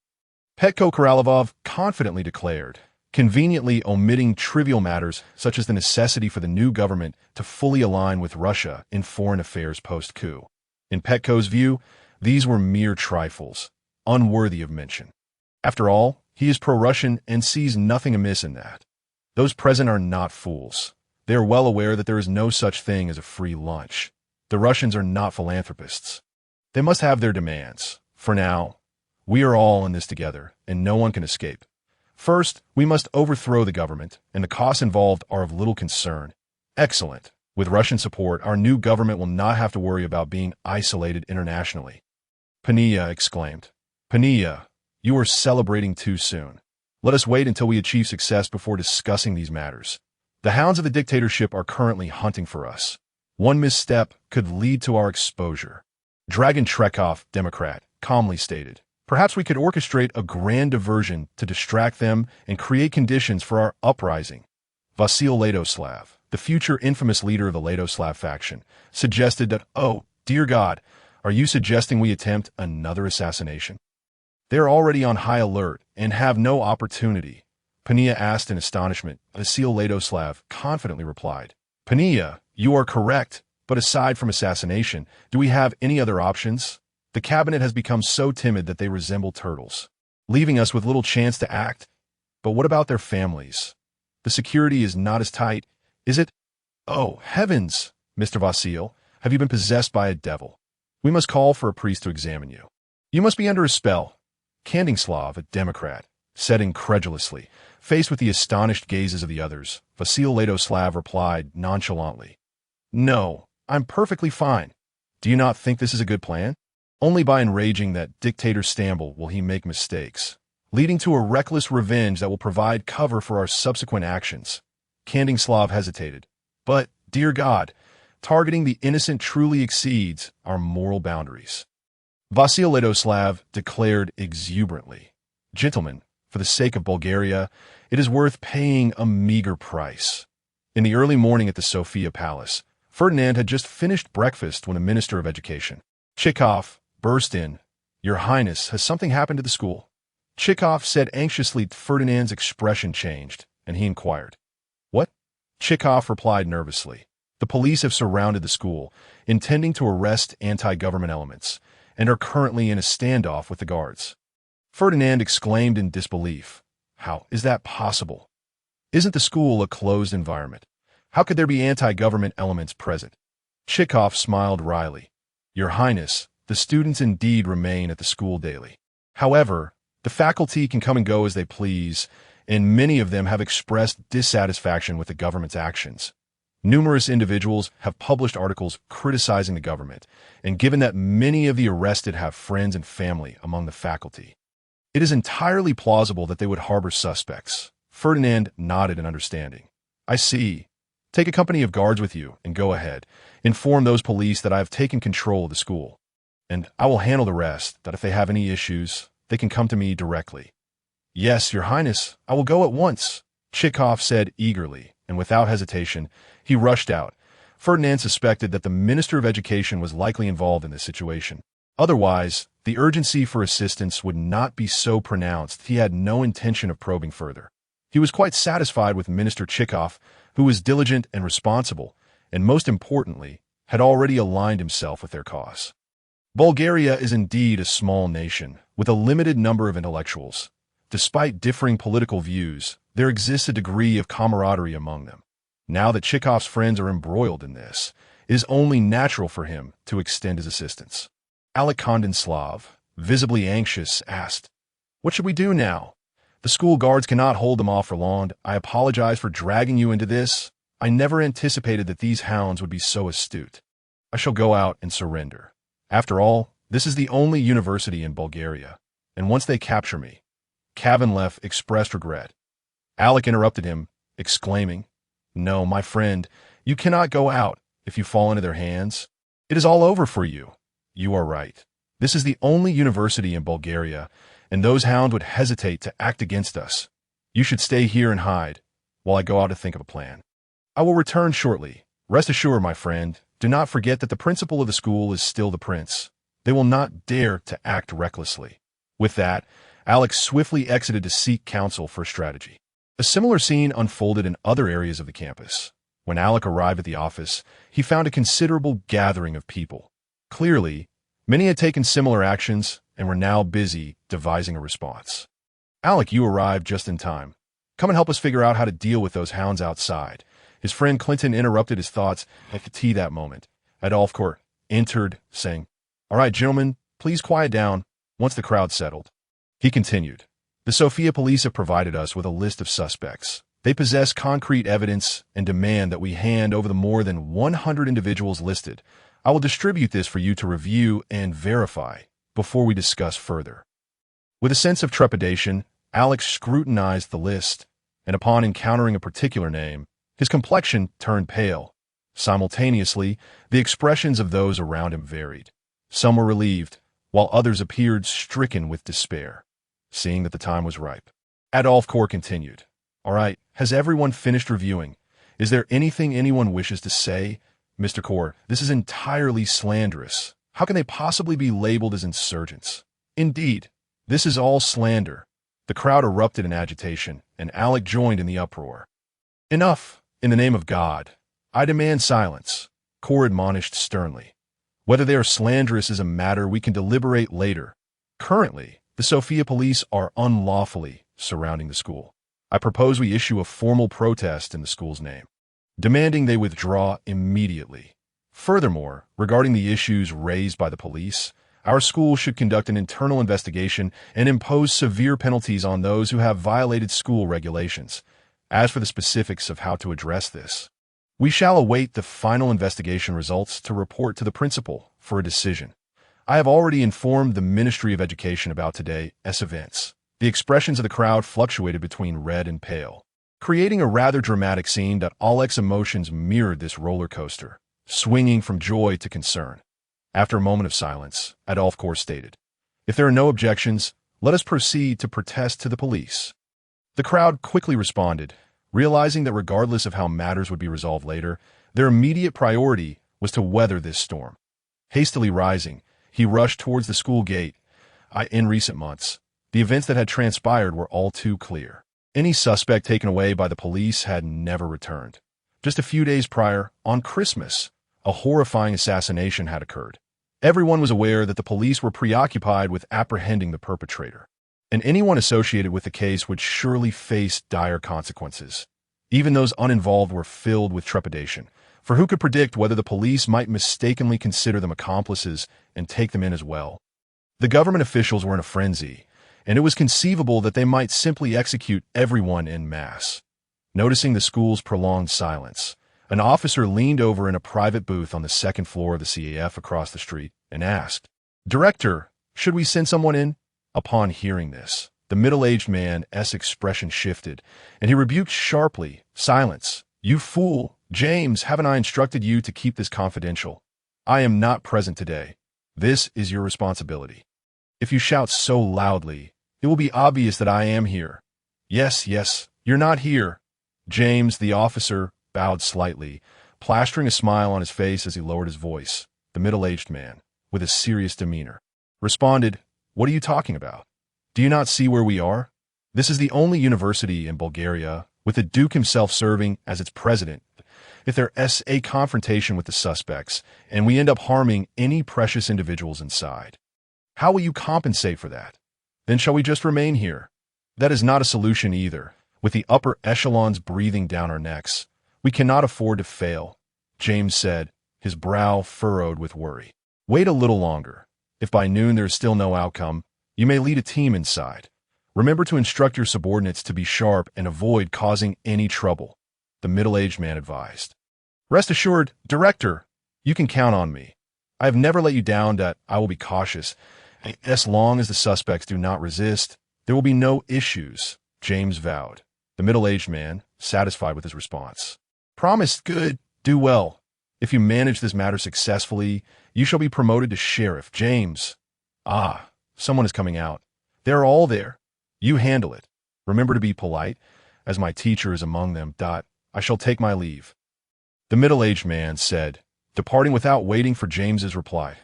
Petko Karalovov confidently declared, conveniently omitting trivial matters such as the necessity for the new government to fully align with Russia in foreign affairs post-coup. In Petko's view, these were mere trifles, unworthy of mention. After all, he is pro-Russian and sees nothing amiss in that. Those present are not fools. They are well aware that there is no such thing as a free lunch. The Russians are not philanthropists. They must have their demands. For now, we are all in this together, and no one can escape. First, we must overthrow the government, and the costs involved are of little concern. Excellent. With Russian support, our new government will not have to worry about being isolated internationally. Pania exclaimed. Pania, you are celebrating too soon. Let us wait until we achieve success before discussing these matters. The hounds of the dictatorship are currently hunting for us. One misstep could lead to our exposure. Dragon Trekov, Democrat, calmly stated. Perhaps we could orchestrate a grand diversion to distract them and create conditions for our uprising. Vasil Ladoslav, the future infamous leader of the Ladoslav faction, suggested that, oh, dear God, are you suggesting we attempt another assassination? They are already on high alert and have no opportunity. Pania asked in astonishment. Vasil Ladoslav confidently replied, Pania, you are correct, but aside from assassination, do we have any other options? The cabinet has become so timid that they resemble turtles, leaving us with little chance to act. But what about their families? The security is not as tight, is it? Oh, heavens, Mr. Vasil, have you been possessed by a devil? We must call for a priest to examine you. You must be under a spell. Kandingslav, a Democrat, said incredulously. Faced with the astonished gazes of the others, Vasil Ladoslav replied nonchalantly, "No, I'm perfectly fine. Do you not think this is a good plan? Only by enraging that dictator Stambul will he make mistakes, leading to a reckless revenge that will provide cover for our subsequent actions." Kandislav hesitated. "But, dear God, targeting the innocent truly exceeds our moral boundaries." Vasil Ladoslav declared exuberantly, "Gentlemen, for the sake of Bulgaria, it is worth paying a meager price." In the early morning at the Sofia Palace, Ferdinand had just finished breakfast when the Minister of Education, Chikov, burst in. "Your Highness, has something happened to the school?" Chikov said anxiously. Ferdinand's expression changed, and he inquired, "What?" Chikov replied nervously, "The police have surrounded the school, intending to arrest anti-government elements, and are currently in a standoff with the guards." Ferdinand exclaimed in disbelief, "How is that possible? Isn't the school a closed environment? How could there be anti-government elements present?" Chikov smiled wryly. "Your Highness, the students indeed remain at the school daily. However, the faculty can come and go as they please, and many of them have expressed dissatisfaction with the government's actions. Numerous individuals have published articles criticizing the government, and given that many of the arrested have friends and family among the faculty, it is entirely plausible that they would harbor suspects." Ferdinand nodded in understanding. "I see. Take a company of guards with you and go ahead. Inform those police that I have taken control of the school, and I will handle the rest, that if they have any issues, they can come to me directly." "Yes, Your Highness, I will go at once," Chikov said eagerly, and without hesitation, he rushed out. Ferdinand suspected that the Minister of Education was likely involved in this situation. Otherwise, the urgency for assistance would not be so pronounced. He had no intention of probing further. He was quite satisfied with Minister Chikov, who was diligent and responsible, and most importantly, had already aligned himself with their cause. Bulgaria is indeed a small nation, with a limited number of intellectuals. Despite differing political views, there exists a degree of camaraderie among them. Now that Chikov's friends are embroiled in this, it is only natural for him to extend his assistance. Alec Kondanslav, visibly anxious, asked, "What should we do now? The school guards cannot hold them off for long. I apologize for dragging you into this. I never anticipated that these hounds would be so astute. I shall go out and surrender. After all, this is the only university in Bulgaria, and once they capture me..." Kavanlev expressed regret. Alec interrupted him, exclaiming, "No, my friend, you cannot go out if you fall into their hands. It is all over for you. You are right. This is the only university in Bulgaria, and those hounds would hesitate to act against us. You should stay here and hide, while I go out to think of a plan. I will return shortly. Rest assured, my friend, do not forget that the principal of the school is still the prince. They will not dare to act recklessly." With that, Alex swiftly exited to seek counsel for strategy. A similar scene unfolded in other areas of the campus. When Alec arrived at the office, he found a considerable gathering of people. Clearly, many had taken similar actions and were now busy devising a response. "Alec, you arrived just in time. Come and help us figure out how to deal with those hounds outside." His friend Clinton interrupted his thoughts at the tea that moment. Adolfcourt entered, saying, "All right, gentlemen, please quiet down," once the crowd settled. He continued, "The Sofia police have provided us with a list of suspects. They possess concrete evidence and demand that we hand over the more than 100 individuals listed. I will distribute this for you to review and verify before we discuss further." With a sense of trepidation, Alex scrutinized the list, and upon encountering a particular name, his complexion turned pale. Simultaneously, the expressions of those around him varied. Some were relieved, while others appeared stricken with despair. Seeing that the time was ripe, Adolfcourt continued, "All right, has everyone finished reviewing? Is there anything anyone wishes to say? Mr. Court, this is entirely slanderous. How can they possibly be labeled as insurgents? Indeed, this is all slander." The crowd erupted in agitation, and Alec joined in the uproar. "Enough! In the name of God, I demand silence," Court admonished sternly. "Whether they are slanderous is a matter we can deliberate later. Currently, the Sofia police are unlawfully surrounding the school. I propose we issue a formal protest in the school's name, demanding they withdraw immediately. Furthermore, regarding the issues raised by the police, Our school should conduct an internal investigation and impose severe penalties on those who have violated school regulations. As for the specifics of how to address this, we shall await the final investigation results to report to the principal for a decision. I have already informed the Ministry of Education about today's events. The expressions of the crowd fluctuated between red and pale, creating a rather dramatic scene that Oleg's emotions mirrored this roller coaster, swinging from joy to concern. After a moment of silence, Adolf Kors stated, "If there are no objections, let us proceed to protest to the police." The crowd quickly responded, realizing that regardless of how matters would be resolved later, their immediate priority was to weather this storm. Hastily rising, he rushed towards the school gate. In recent months, the events that had transpired were all too clear. Any suspect taken away by the police had never returned. Just a few days prior, on Christmas, a horrifying assassination had occurred. Everyone was aware that the police were preoccupied with apprehending the perpetrator, and anyone associated with the case would surely face dire consequences. Even those uninvolved were filled with trepidation, for who could predict whether the police might mistakenly consider them accomplices and take them in as well? The government officials were in a frenzy, and it was conceivable that they might simply execute everyone en masse. Noticing the school's prolonged silence, an officer leaned over in a private booth on the second floor of the CAF across the street and asked, "Director, should we send someone in?" Upon hearing this, the middle-aged man's expression shifted, and he rebuked sharply, "Silence! You fool! James, haven't I instructed you to keep this confidential? I am not present today. This is your responsibility. If you shout so loudly, it will be obvious that I am here." "Yes, you're not here." James, the officer, bowed slightly, plastering a smile on his face as he lowered his voice. The middle-aged man, with a serious demeanor, responded, "What are you talking about? Do you not see where we are? This is the only university in Bulgaria, with the Duke himself serving as its president. If there's a confrontation with the suspects, and we end up harming any precious individuals inside, how will you compensate for that? Then shall we just remain here? That is not a solution either. With the upper echelons breathing down our necks, we cannot afford to fail," James said, his brow furrowed with worry. "Wait a little longer. If by noon there is still no outcome, you may lead a team inside. Remember to instruct your subordinates to be sharp and avoid causing any trouble," the middle-aged man advised. "Rest assured, Director, you can count on me. I have never let you down. That I will be cautious. As long as the suspects do not resist, there will be no issues," James vowed. The middle-aged man, satisfied with his response, promised, "Good, do well. If you manage this matter successfully, you shall be promoted to sheriff." "James." "Ah, someone is coming out. They are all there. You handle it. Remember to be polite, as my teacher is among them. I shall take my leave," the middle-aged man said, departing without waiting for James's reply.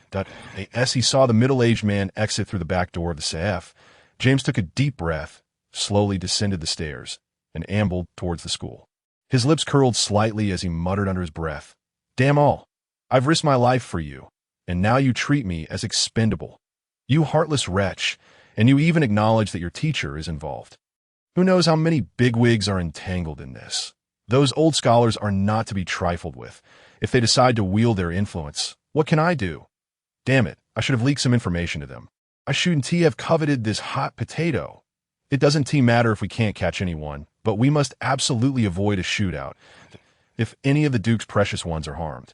As he saw the middle-aged man exit through the back door of the CAF, James took a deep breath, slowly descended the stairs, and ambled towards the school. His lips curled slightly as he muttered under his breath, "Damn all! I've risked my life for you, and now you treat me as expendable. You heartless wretch, and you even acknowledge that your teacher is involved. Who knows how many bigwigs are entangled in this? Those old scholars are not to be trifled with. If they decide to wield their influence, what can I do? Damn it, I should have leaked some information to them. I shouldn't have coveted this hot potato. It doesn't matter if we can't catch anyone, but we must absolutely avoid a shootout if any of the Duke's precious ones are harmed.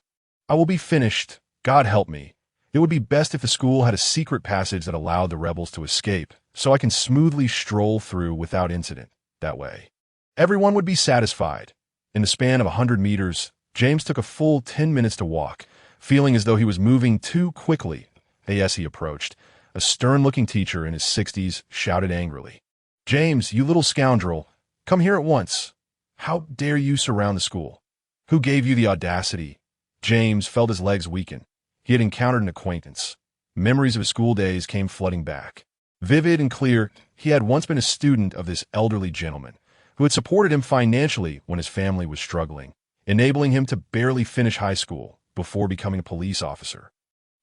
I will be finished, God help me. It would be best if the school had a secret passage that allowed the rebels to escape, so I can smoothly stroll through without incident. That way, everyone would be satisfied." In the span of 100 meters, James took a full 10 minutes to walk, feeling as though he was moving too quickly. As he approached, a stern-looking teacher in his 60s shouted angrily, "James, you little scoundrel, come here at once. How dare you surround the school? Who gave you the audacity?" James felt his legs weaken. He had encountered an acquaintance. Memories of his school days came flooding back. Vivid and clear, he had once been a student of this elderly gentleman, who had supported him financially when his family was struggling, enabling him to barely finish high school before becoming a police officer.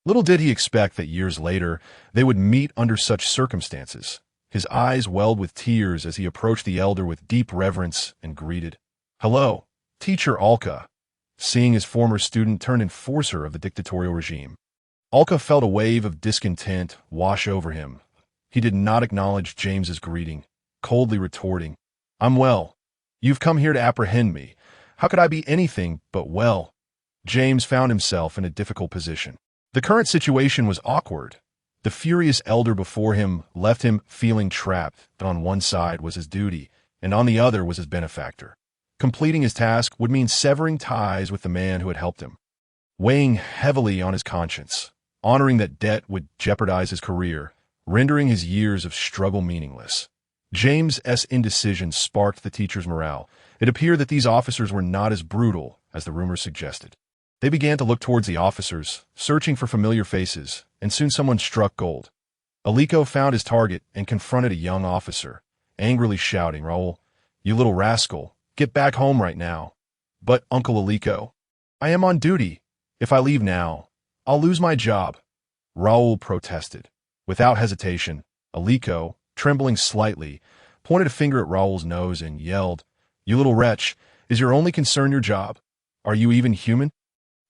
Little did he expect that years later they would meet under such circumstances. His eyes welled with tears as he approached the elder with deep reverence and greeted, "Hello, Teacher Alka," seeing his former student turned enforcer of the dictatorial regime. Alka felt a wave of discontent wash over him. He did not acknowledge James's greeting, coldly retorting, "I'm well. You've come here to apprehend me. How could I be anything but well?" James found himself in a difficult position. The current situation was awkward. The furious elder before him left him feeling trapped. On one side was his duty, and on the other was his benefactor. Completing his task would mean severing ties with the man who had helped him, weighing heavily on his conscience. Honoring that debt would jeopardize his career, rendering his years of struggle meaningless. James's indecision sparked the teacher's morale. It appeared that these officers were not as brutal as the rumors suggested. They began to look towards the officers, searching for familiar faces, and soon someone struck gold. Aliko found his target and confronted a young officer, angrily shouting, "Raul, you little rascal, get back home right now." "But, Uncle Aliko, I am on duty. If I leave now, I'll lose my job," Raul protested. Without hesitation, Aliko, trembling slightly, pointed a finger at Raul's nose and yelled, "You little wretch, is your only concern your job? Are you even human?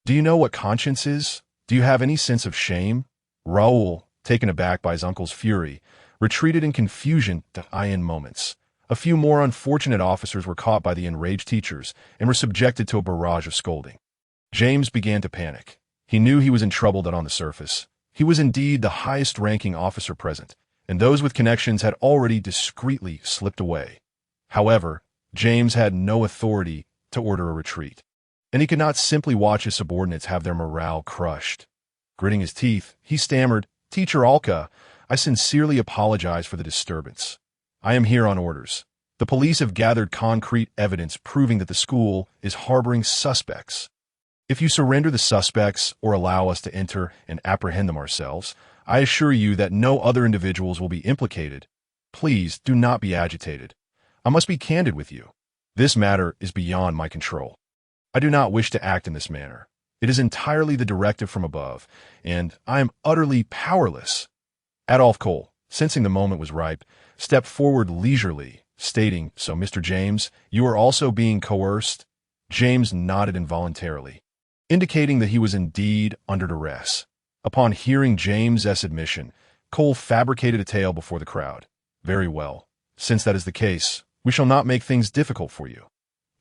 Do you know what conscience is? Do you have any sense of shame?" Raul, taken aback by his uncle's fury, retreated in confusion to in moments. A few more unfortunate officers were caught by the enraged teachers and were subjected to a barrage of scolding. James began to panic. He knew he was in trouble that on the surface. He was indeed the highest-ranking officer present, and those with connections had already discreetly slipped away. However, James had no authority to order a retreat, and he could not simply watch his subordinates have their morale crushed. Gritting his teeth, he stammered, "Teacher Alka, I sincerely apologize for the disturbance. I am here on orders. The police have gathered concrete evidence proving that the school is harboring suspects. If you surrender the suspects or allow us to enter and apprehend them ourselves, I assure you that no other individuals will be implicated. Please do not be agitated. I must be candid with you. This matter is beyond my control. I do not wish to act in this manner. It is entirely the directive from above, and I am utterly powerless." Adolf Cole, sensing the moment was ripe, stepped forward leisurely, stating, "So, Mr. James, you are also being coerced?" James nodded involuntarily, indicating that he was indeed under duress. Upon hearing James's admission, Cole fabricated a tale before the crowd. "Very well. Since that is the case, we shall not make things difficult for you.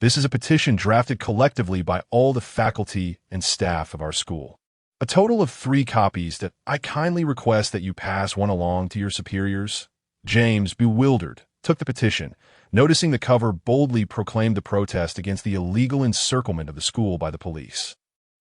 This is a petition drafted collectively by all the faculty and staff of our school. A total of 3 copies that I kindly request that you pass one along to your superiors." James, bewildered, took the petition, noticing the cover boldly proclaimed the protest against the illegal encirclement of the school by the police.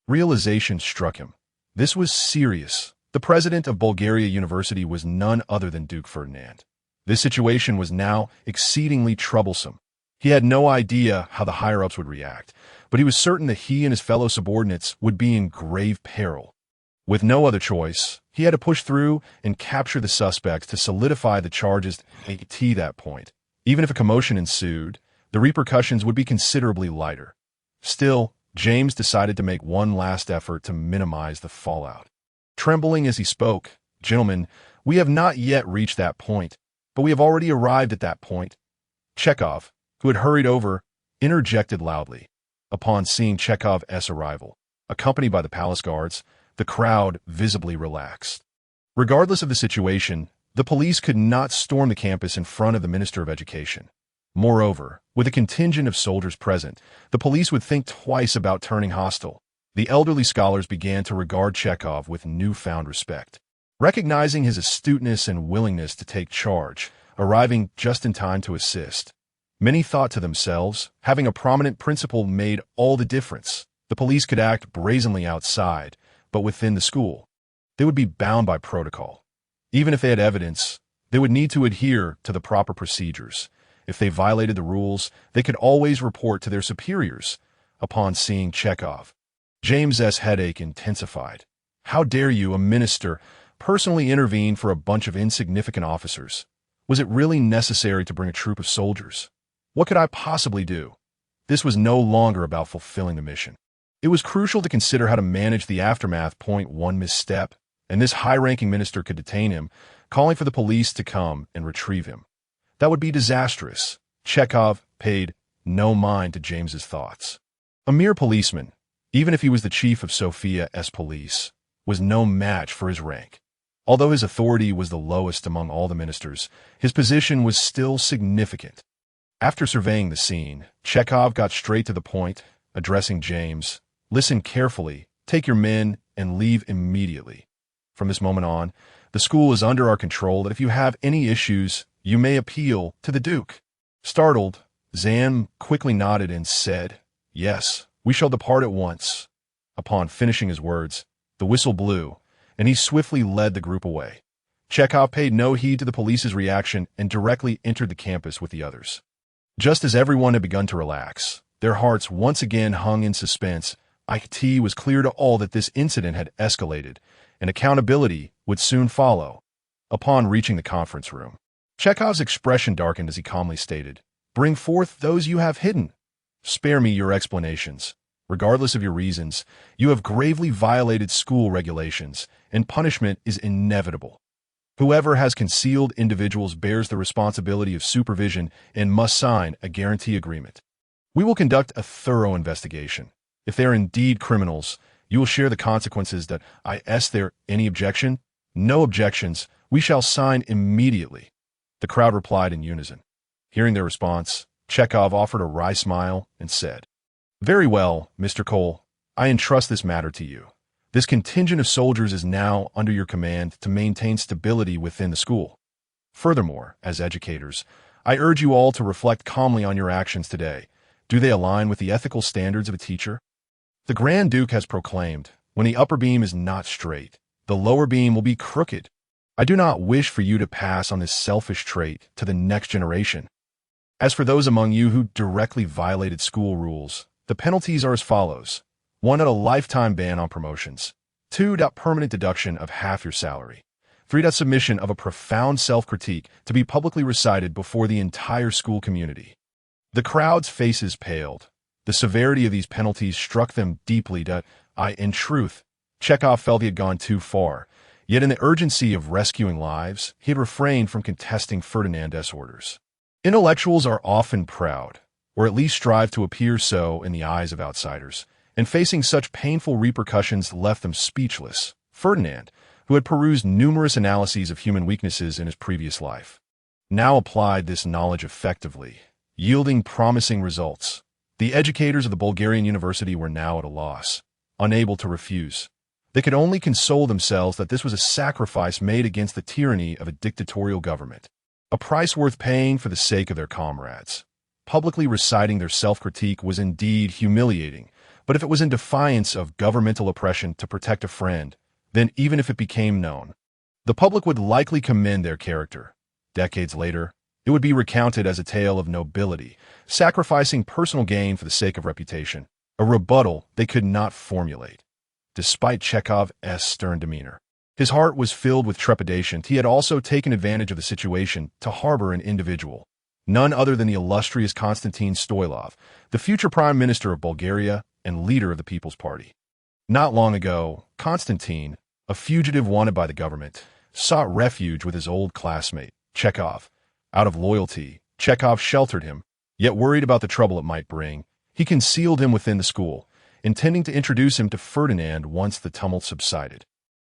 Realization struck him. This was serious. The president of Bulgaria University was none other than Duke Ferdinand. This situation was now exceedingly troublesome. He had no idea how the higher-ups would react, but he was certain that he and his fellow subordinates would be in grave peril. With no other choice, he had to push through and capture the suspects to solidify the charges at that point. Even if a commotion ensued, the repercussions would be considerably lighter. Still, James decided to make one last effort to minimize the fallout. Trembling as he spoke, "Gentlemen, we have not yet reached that point, but we have already arrived at that point." Chekhov, who had hurried over, interjected loudly. Upon seeing Chekhov's arrival, accompanied by the palace guards, the crowd visibly relaxed. Regardless of the situation, the police could not storm the campus in front of the Minister of Education. Moreover, with a contingent of soldiers present, the police would think twice about turning hostile. The elderly scholars began to regard Chekhov with newfound respect, recognizing his astuteness and willingness to take charge, arriving just in time to assist. Many thought to themselves, having a prominent principal made all the difference. The police could act brazenly outside, but within the school, they would be bound by protocol. Even if they had evidence, they would need to adhere to the proper procedures. If they violated the rules, they could always report to their superiors. Upon seeing Chekhov, James's headache intensified. How dare you, a minister, personally intervene for a bunch of insignificant officers? Was it really necessary to bring a troop of soldiers? What could I possibly do? This was no longer about fulfilling the mission. It was crucial to consider how to manage the aftermath. One misstep, and this high-ranking minister could detain him, calling for the police to come and retrieve him. That would be disastrous. Chekhov paid no mind to James's thoughts. A mere policeman, even if he was the chief of Sofia's police, was no match for his rank. Although his authority was the lowest among all the ministers, his position was still significant. After surveying the scene, Chekhov got straight to the point, addressing James. "Listen carefully, take your men, and leave immediately. From this moment on, the school is under our control, that if you have any issues, you may appeal to the Duke." Startled, Zam quickly nodded and said, "Yes, we shall depart at once." Upon finishing his words, the whistle blew, and he swiftly led the group away. Chekhov paid no heed to the police's reaction and directly entered the campus with the others. Just as everyone had begun to relax, their hearts once again hung in suspense. It was clear to all that this incident had escalated, and accountability would soon follow. Upon reaching the conference room, Chekhov's expression darkened as he calmly stated, "Bring forth those you have hidden. Spare me your explanations. Regardless of your reasons, you have gravely violated school regulations, and punishment is inevitable. Whoever has concealed individuals bears the responsibility of supervision and must sign a guarantee agreement. We will conduct a thorough investigation. If they are indeed criminals, you will share the consequences. Is there any objection? No objections. We shall sign immediately." The crowd replied in unison. Hearing their response, Chekhov offered a wry smile and said, "Very well, Mr. Cole. I entrust this matter to you. This contingent of soldiers is now under your command to maintain stability within the school. Furthermore, as educators, I urge you all to reflect calmly on your actions today. Do they align with the ethical standards of a teacher? The Grand Duke has proclaimed, when the upper beam is not straight, the lower beam will be crooked. I do not wish for you to pass on this selfish trait to the next generation. As for those among you who directly violated school rules, the penalties are as follows. 1. A lifetime ban on promotions. 2. Permanent deduction of half your salary. 3. Submission of a profound self-critique to be publicly recited before the entire school community." The crowd's faces paled. The severity of these penalties struck them deeply. In truth, Chekhov felt he had gone too far, yet in the urgency of rescuing lives, he had refrained from contesting Ferdinand's orders. Intellectuals are often proud, or at least strive to appear so in the eyes of outsiders, and facing such painful repercussions left them speechless. Ferdinand, who had perused numerous analyses of human weaknesses in his previous life, now applied this knowledge effectively, yielding promising results. The educators of the Bulgarian University were now at a loss, unable to refuse. They could only console themselves that this was a sacrifice made against the tyranny of a dictatorial government, a price worth paying for the sake of their comrades. Publicly reciting their self-critique was indeed humiliating, but if it was in defiance of governmental oppression to protect a friend, then even if it became known, the public would likely commend their character. Decades later, it would be recounted as a tale of nobility, sacrificing personal gain for the sake of reputation, a rebuttal they could not formulate. Despite Chekhov's stern demeanor, his heart was filled with trepidation. He had also taken advantage of the situation to harbor an individual, none other than the illustrious Konstantin Stoilov, the future Prime Minister of Bulgaria and leader of the People's Party. Not long ago, Konstantin, a fugitive wanted by the government, sought refuge with his old classmate, Chekhov. Out of loyalty, Chekhov sheltered him, yet worried about the trouble it might bring, he concealed him within the school, intending to introduce him to Ferdinand once the tumult subsided.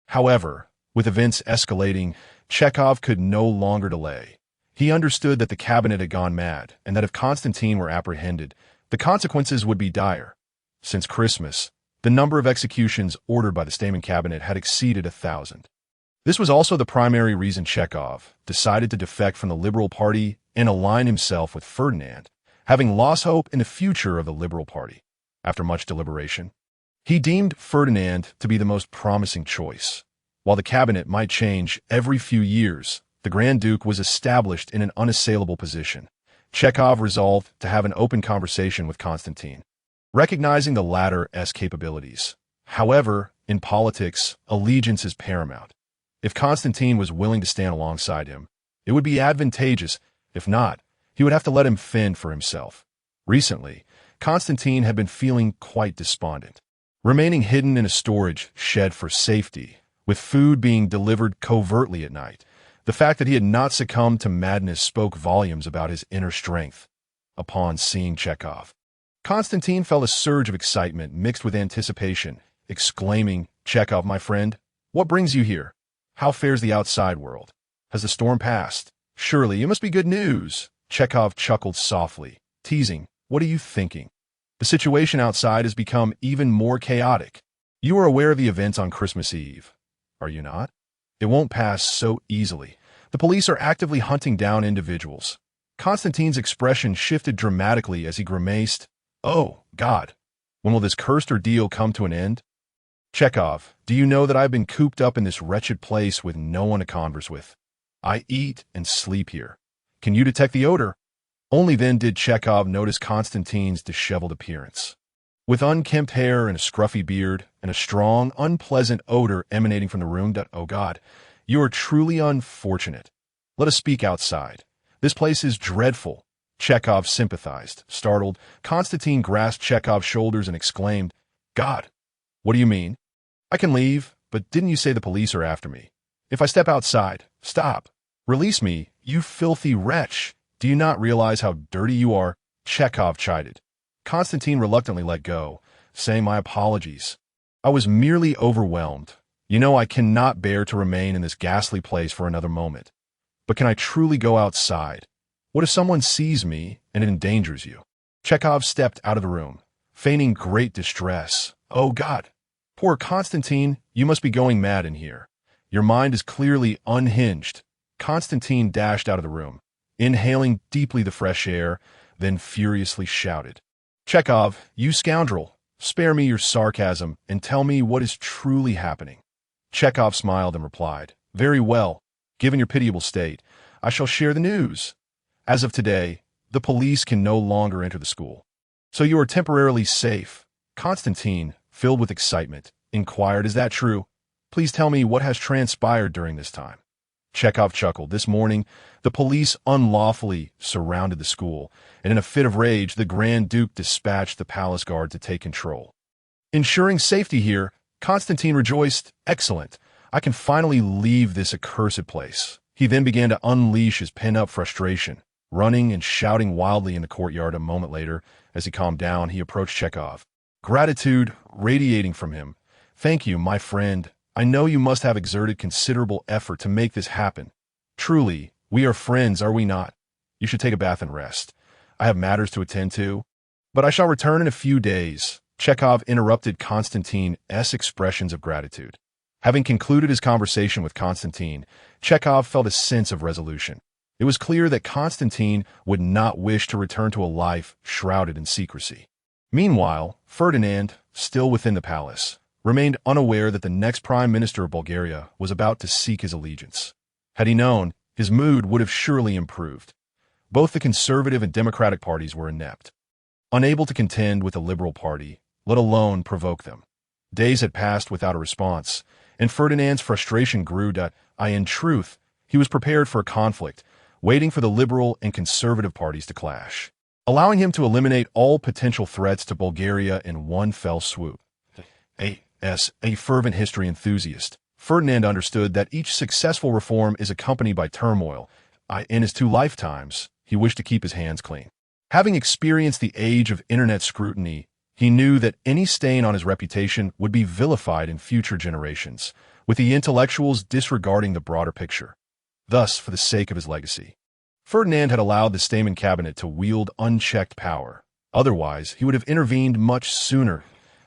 However, with events escalating, Chekhov could no longer delay. He understood that the cabinet had gone mad, and that if Konstantin were apprehended, the consequences would be dire. Since Christmas, the number of executions ordered by the Stamen cabinet had exceeded 1,000. This was also the primary reason Chekhov decided to defect from the Liberal Party and align himself with Ferdinand, having lost hope in the future of the Liberal Party. After much deliberation, he deemed Ferdinand to be the most promising choice. While the cabinet might change every few years, the Grand Duke was established in an unassailable position. Chekhov resolved to have an open conversation with Konstantin, recognizing the latter's capabilities. However, in politics, allegiance is paramount. If Konstantin was willing to stand alongside him, it would be advantageous. If not, he would have to let him fend for himself. Recently, Konstantin had been feeling quite despondent, remaining hidden in a storage shed for safety, with food being delivered covertly at night. The fact that he had not succumbed to madness spoke volumes about his inner strength. Upon seeing Chekhov, Konstantin felt a surge of excitement mixed with anticipation, exclaiming, "Chekhov, my friend, What brings you here? How fares the outside world? Has the storm passed? Surely it must be good news. Chekhov chuckled softly, teasing, what are you thinking? The situation outside has become even more chaotic. You are aware of the events on Christmas Eve, are you not? It won't pass so easily. The police are actively hunting down individuals. Konstantin's expression shifted dramatically as he grimaced. Oh, God. When will this cursed ordeal come to an end? Chekhov, do you know that I've been cooped up in this wretched place with no one to converse with? I eat and sleep here. Can you detect the odor? Only then did Chekhov notice Konstantin's disheveled appearance. With unkempt hair and a scruffy beard, and a strong, unpleasant odor emanating from the room, oh God, you are truly unfortunate. Let us speak outside. This place is dreadful. Chekhov sympathized. Startled, Konstantin grasped Chekhov's shoulders and exclaimed, God, what do you mean? I can leave, but didn't you say the police are after me? If I step outside, stop. Release me, you filthy wretch. Do you not realize how dirty you are? Chekhov chided. Konstantin reluctantly let go, saying, my apologies. I was merely overwhelmed. You know I cannot bear to remain in this ghastly place for another moment. But can I truly go outside? What if someone sees me and it endangers you? Chekhov stepped out of the room, feigning great distress. Oh God! Poor Konstantin, you must be going mad in here. Your mind is clearly unhinged. Konstantin dashed out of the room, inhaling deeply the fresh air, then furiously shouted, Chekhov, you scoundrel, spare me your sarcasm and tell me what is truly happening. Chekhov smiled and replied, very well. Given your pitiable state, I shall share the news. As of today, the police can no longer enter the school. So you are temporarily safe. Konstantin, filled with excitement, inquired, is that true? Please tell me what has transpired during this time. Chekhov chuckled. This morning, the police unlawfully surrounded the school, and in a fit of rage, the Grand Duke dispatched the palace guard to take control. Ensuring safety here, Konstantin rejoiced. Excellent. I can finally leave this accursed place. He then began to unleash his pent-up frustration, running and shouting wildly in the courtyard. A moment later, as he calmed down, he approached Chekhov, gratitude radiating from him. Thank you, my friend. I know you must have exerted considerable effort to make this happen. Truly, we are friends, are we not? You should take a bath and rest. I have matters to attend to, but I shall return in a few days. Chekhov interrupted Konstantin's expressions of gratitude. Having concluded his conversation with Konstantin, Chekhov felt a sense of resolution. It was clear that Konstantin would not wish to return to a life shrouded in secrecy. Meanwhile, Ferdinand, still within the palace, remained unaware that the next prime minister of Bulgaria was about to seek his allegiance. Had he known, his mood would have surely improved. Both the conservative and democratic parties were inept, unable to contend with the liberal party, let alone provoke them. Days had passed without a response, and Ferdinand's frustration grew. In truth, he was prepared for a conflict, waiting for the liberal and conservative parties to clash, allowing him to eliminate all potential threats to Bulgaria in one fell swoop. As a fervent history enthusiast, Ferdinand understood that each successful reform is accompanied by turmoil. In his 2 lifetimes, he wished to keep his hands clean. Having experienced the age of internet scrutiny, he knew that any stain on his reputation would be vilified in future generations, with the intellectuals disregarding the broader picture. Thus, for the sake of his legacy, Ferdinand had allowed the Stamen cabinet to wield unchecked power. Otherwise, he would have intervened much sooner.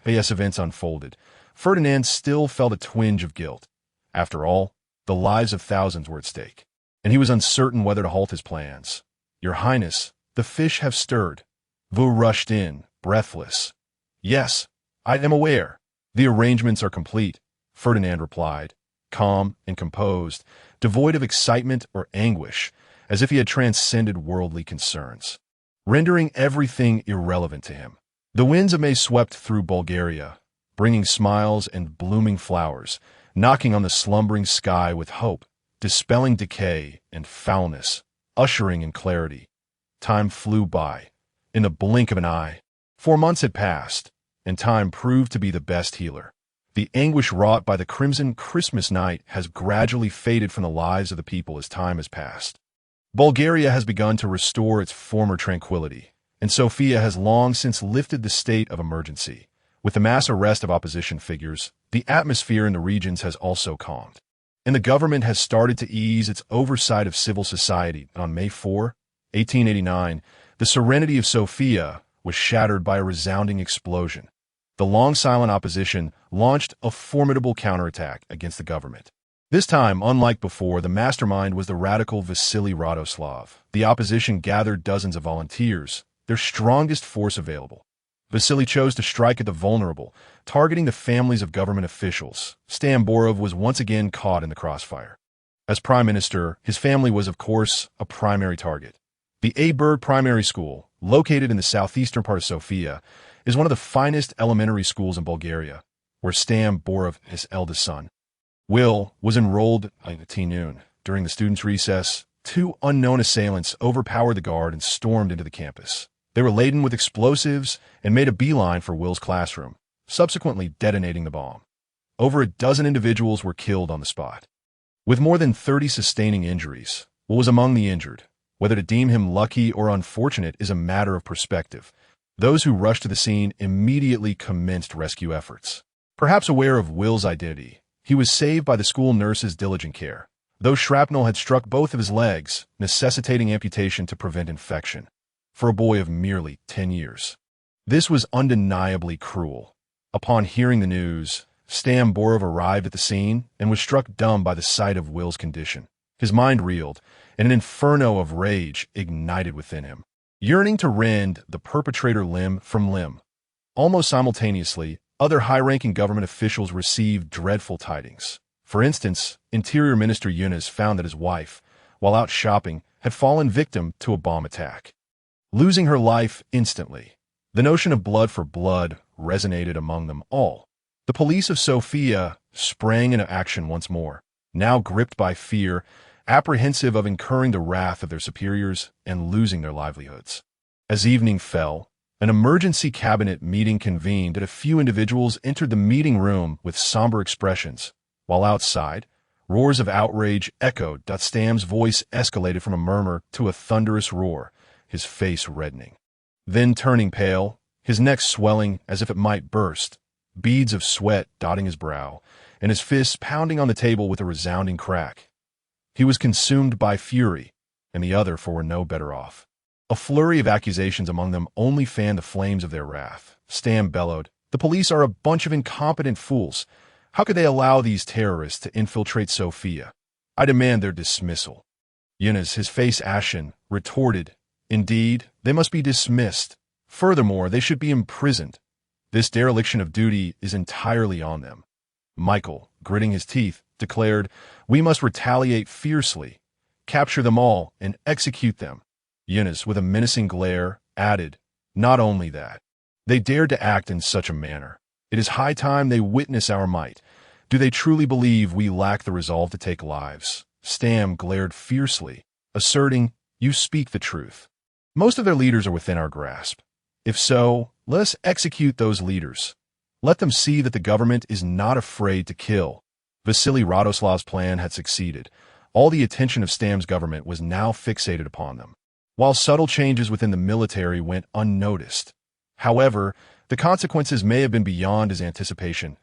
As events unfolded, Ferdinand still felt a twinge of guilt. After all, the lives of thousands were at stake, and he was uncertain whether to halt his plans. Your Highness, the fish have stirred. Vu rushed in, breathless. Yes, I am aware. The arrangements are complete, Ferdinand replied, calm and composed, devoid of excitement or anguish, as if he had transcended worldly concerns, rendering everything irrelevant to him. The winds of May swept through Bulgaria, bringing smiles and blooming flowers, knocking on the slumbering sky with hope, dispelling decay and foulness, ushering in clarity. Time flew by. In the blink of an eye, 4 months had passed, and time proved to be the best healer. The anguish wrought by the crimson Christmas night has gradually faded from the lives of the people as time has passed. Bulgaria has begun to restore its former tranquility, and Sofia has long since lifted the state of emergency. With the mass arrest of opposition figures, The atmosphere in the regions has also calmed, and the government has started to ease its oversight of civil society. On May 4, 1889, the serenity of Sofia was shattered by a resounding explosion. The long-silent opposition launched a formidable counterattack against the government. This time, unlike before, the mastermind was the radical Vasily Radoslav. The opposition gathered dozens of volunteers, their strongest force available. Vasily chose to strike at the vulnerable, targeting the families of government officials. Stamborov was once again caught in the crossfire. As prime minister, his family was, of course, a primary target. The Aberg Primary School, located in the southeastern part of Sofia, is one of the finest elementary schools in Bulgaria, where Stamborov, his eldest son, Will, was enrolled at noon. During the students' recess, two unknown assailants overpowered the guard and stormed into the campus. They were laden with explosives and made a beeline for Will's classroom, subsequently detonating the bomb. Over a dozen individuals were killed on the spot. With more than 30 sustaining injuries, Will was among the injured. Whether to deem him lucky or unfortunate is a matter of perspective. Those who rushed to the scene immediately commenced rescue efforts. Perhaps aware of Will's identity, he was saved by the school nurse's diligent care, though shrapnel had struck both of his legs, necessitating amputation to prevent infection. For a boy of merely 10 years. This was undeniably cruel. Upon hearing the news, Stamborov arrived at the scene and was struck dumb by the sight of Will's condition. His mind reeled, and an inferno of rage ignited within him, yearning to rend the perpetrator limb from limb. Almost simultaneously, other high-ranking government officials received dreadful tidings. For instance, Interior Minister Yunus found that his wife, while out shopping, had fallen victim to a bomb attack, losing her life instantly. The notion of blood for blood resonated among them all. The police of Sofia sprang into action once more, now gripped by fear, apprehensive of incurring the wrath of their superiors and losing their livelihoods. As evening fell, an emergency cabinet meeting convened and a few individuals entered the meeting room with somber expressions, while outside, roars of outrage echoed. Stam's voice escalated from a murmur to a thunderous roar, his face reddening. Then turning pale, his neck swelling as if it might burst, beads of sweat dotting his brow, and his fists pounding on the table with a resounding crack. He was consumed by fury, and the other four were no better off. A flurry of accusations among them only fanned the flames of their wrath. Stam bellowed, "The police are a bunch of incompetent fools. How could they allow these terrorists to infiltrate Sofia? I demand their dismissal." Yunus, his face ashen, retorted, "Indeed, they must be dismissed. Furthermore, they should be imprisoned. This dereliction of duty is entirely on them." Michael, gritting his teeth, declared, "We must retaliate fiercely, capture them all, and execute them." Yunus, with a menacing glare, added, "Not only that, they dared to act in such a manner. It is high time they witness our might. Do they truly believe we lack the resolve to take lives?" Stam glared fiercely, asserting, "You speak the truth. Most of their leaders are within our grasp. If so, let us execute those leaders. Let them see that the government is not afraid to kill." Vasily Radoslav's plan had succeeded. All the attention of Stam's government was now fixated upon them, while subtle changes within the military went unnoticed. However, the consequences may have been beyond his anticipation.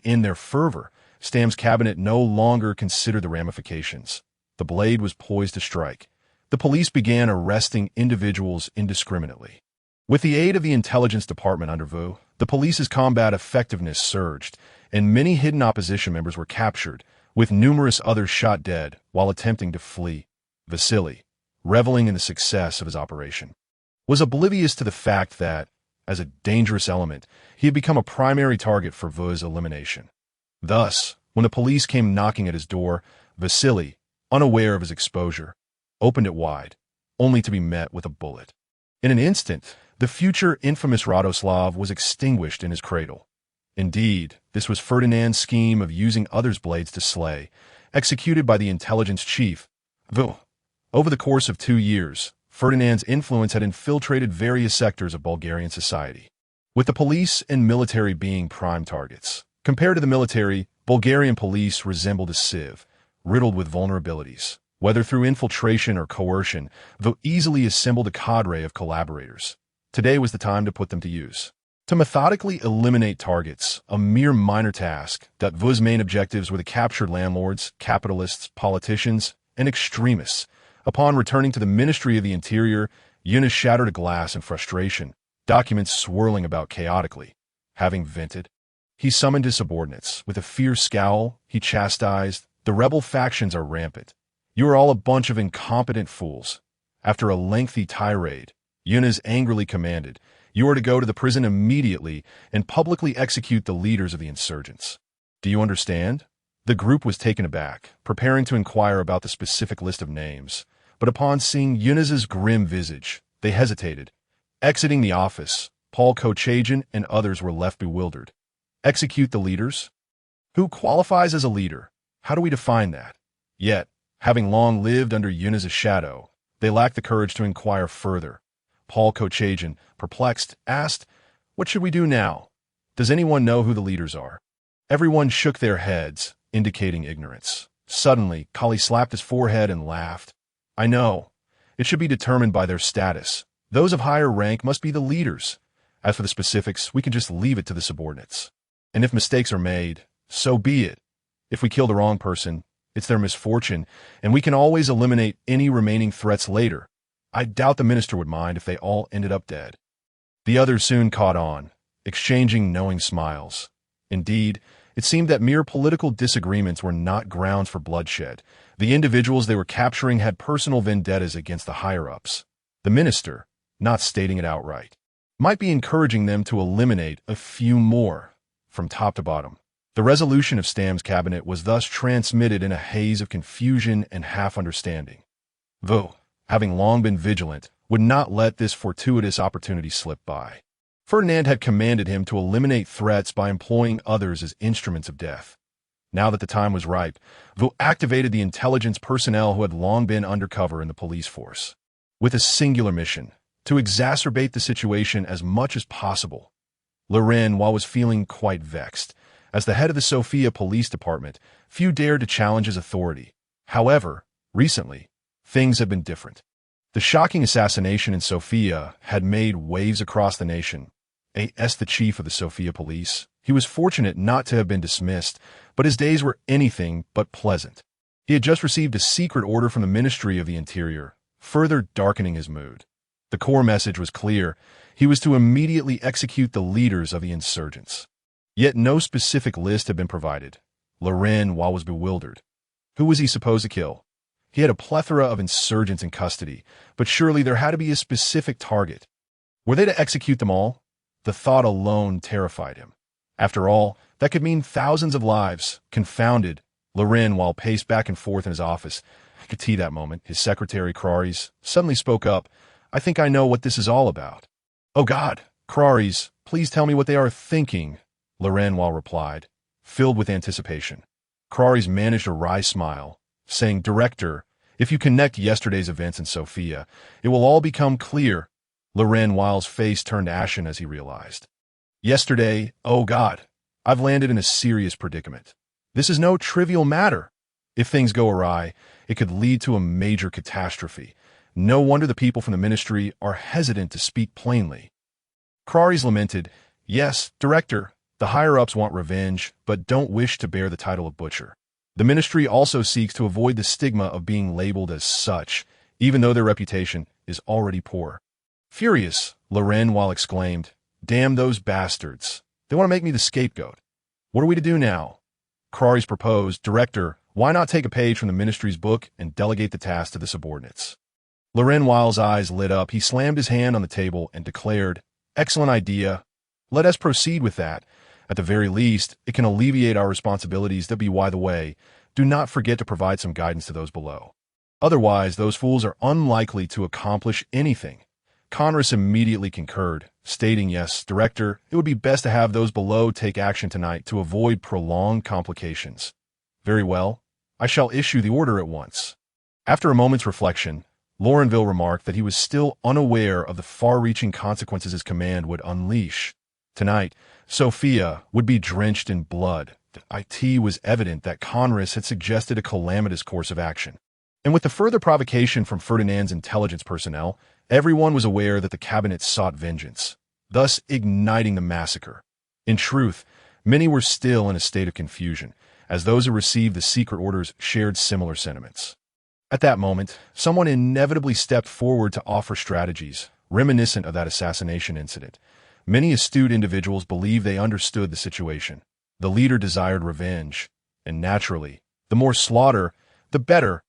In their fervor, Stam's cabinet no longer considered the ramifications. The blade was poised to strike. The police began arresting individuals indiscriminately. With the aid of the intelligence department under VU, the police's combat effectiveness surged, and many hidden opposition members were captured, with numerous others shot dead while attempting to flee. Vasily, reveling in the success of his operation, was oblivious to the fact that, as a dangerous element, he had become a primary target for VU's elimination. Thus, when the police came knocking at his door, Vasily, unaware of his exposure, opened it wide, only to be met with a bullet. In an instant, the future infamous Radoslav was extinguished in his cradle. Indeed, this was Ferdinand's scheme of using others' blades to slay, executed by the intelligence chief, VU. Over the course of 2 years, Ferdinand's influence had infiltrated various sectors of Bulgarian society, with the police and military being prime targets. Compared to the military, Bulgarian police resembled a sieve, riddled with vulnerabilities. Whether through infiltration or coercion, VU easily assembled a cadre of collaborators. Today was the time to put them to use. To methodically eliminate targets, a mere minor task, V's main objectives were the captured landlords, capitalists, politicians, and extremists. Upon returning to the Ministry of the Interior, Yunus shattered a glass in frustration, documents swirling about chaotically. Having vented, he summoned his subordinates. With a fierce scowl, he chastised, "The rebel factions are rampant. You are all a bunch of incompetent fools." After a lengthy tirade, Yunus angrily commanded, "You are to go to the prison immediately and publicly execute the leaders of the insurgents. Do you understand?" The group was taken aback, preparing to inquire about the specific list of names. But upon seeing Yunus's grim visage, they hesitated. Exiting the office, Paul Kochagan and others were left bewildered. Execute the leaders? Who qualifies as a leader? How do we define that? Yet, having long lived under Yunus's shadow, they lacked the courage to inquire further. Paul Kochagan, perplexed, asked, "What should we do now? Does anyone know who the leaders are?" Everyone shook their heads, indicating ignorance. Suddenly, Kali slapped his forehead and laughed. "I know. It should be determined by their status. Those of higher rank must be the leaders. As for the specifics, we can just leave it to the subordinates. And if mistakes are made, so be it. If we kill the wrong person, it's their misfortune, and we can always eliminate any remaining threats later. I doubt the minister would mind if they all ended up dead." The others soon caught on, exchanging knowing smiles. Indeed, it seemed that mere political disagreements were not grounds for bloodshed. The individuals they were capturing had personal vendettas against the higher-ups. The minister, not stating it outright, might be encouraging them to eliminate a few more, from top to bottom. The resolution of Stam's cabinet was thus transmitted in a haze of confusion and half-understanding. Though, having long been vigilant, would not let this fortuitous opportunity slip by. Ferdinand had commanded him to eliminate threats by employing others as instruments of death. Now that the time was ripe, Vu activated the intelligence personnel who had long been undercover in the police force, with a singular mission: to exacerbate the situation as much as possible. Loren, was feeling quite vexed. As the head of the Sofia Police Department, few dared to challenge his authority. However, recently, things had been different. The shocking assassination in Sofia had made waves across the nation. A.S. the chief of the Sofia Police, he was fortunate not to have been dismissed, but his days were anything but pleasant. He had just received a secret order from the Ministry of the Interior, further darkening his mood. The core message was clear: he was to immediately execute the leaders of the insurgents. Yet no specific list had been provided. Loren was bewildered. Who was he supposed to kill? He had a plethora of insurgents in custody, but surely there had to be a specific target. Were they to execute them all? The thought alone terrified him. After all, that could mean thousands of lives. Confounded, Loren paced back and forth in his office. I could see that moment. His secretary, Kraris, suddenly spoke up. "I think I know what this is all about." "Oh God, Kraris, please tell me what they are thinking," Loren replied, filled with anticipation. Kraris managed a wry smile, saying, "Director, if you connect yesterday's events in Sofia, it will all become clear." Loren's face turned ashen as he realized. "Yesterday, oh God, I've landed in a serious predicament. This is no trivial matter. If things go awry, it could lead to a major catastrophe. No wonder the people from the ministry are hesitant to speak plainly." Kraris lamented, "Yes, Director, the higher-ups want revenge, but don't wish to bear the title of butcher. The ministry also seeks to avoid the stigma of being labeled as such, even though their reputation is already poor." Furious, Loren exclaimed, "Damn those bastards. They want to make me the scapegoat. What are we to do now?" Kraris proposed, "Director, why not take a page from the ministry's book and delegate the task to the subordinates?" Loren's eyes lit up. He slammed his hand on the table and declared, "Excellent idea. Let us proceed with that. At the very least, it can alleviate our responsibilities. By the way, do not forget to provide some guidance to those below. Otherwise, those fools are unlikely to accomplish anything." Congress immediately concurred, stating, "Yes, Director, it would be best to have those below take action tonight to avoid prolonged complications." "Very well. I shall issue the order at once." After a moment's reflection, Lorenville remarked that he was still unaware of the far-reaching consequences his command would unleash. Tonight, Sofia would be drenched in blood. It was evident that Congress had suggested a calamitous course of action. And with the further provocation from Ferdinand's intelligence personnel, everyone was aware that the cabinet sought vengeance. thus igniting the massacre. In truth, many were still in a state of confusion, as those who received the secret orders shared similar sentiments. At that moment, someone inevitably stepped forward to offer strategies, reminiscent of that assassination incident. Many astute individuals believed they understood the situation. The leader desired revenge, and naturally, the more slaughter, the better.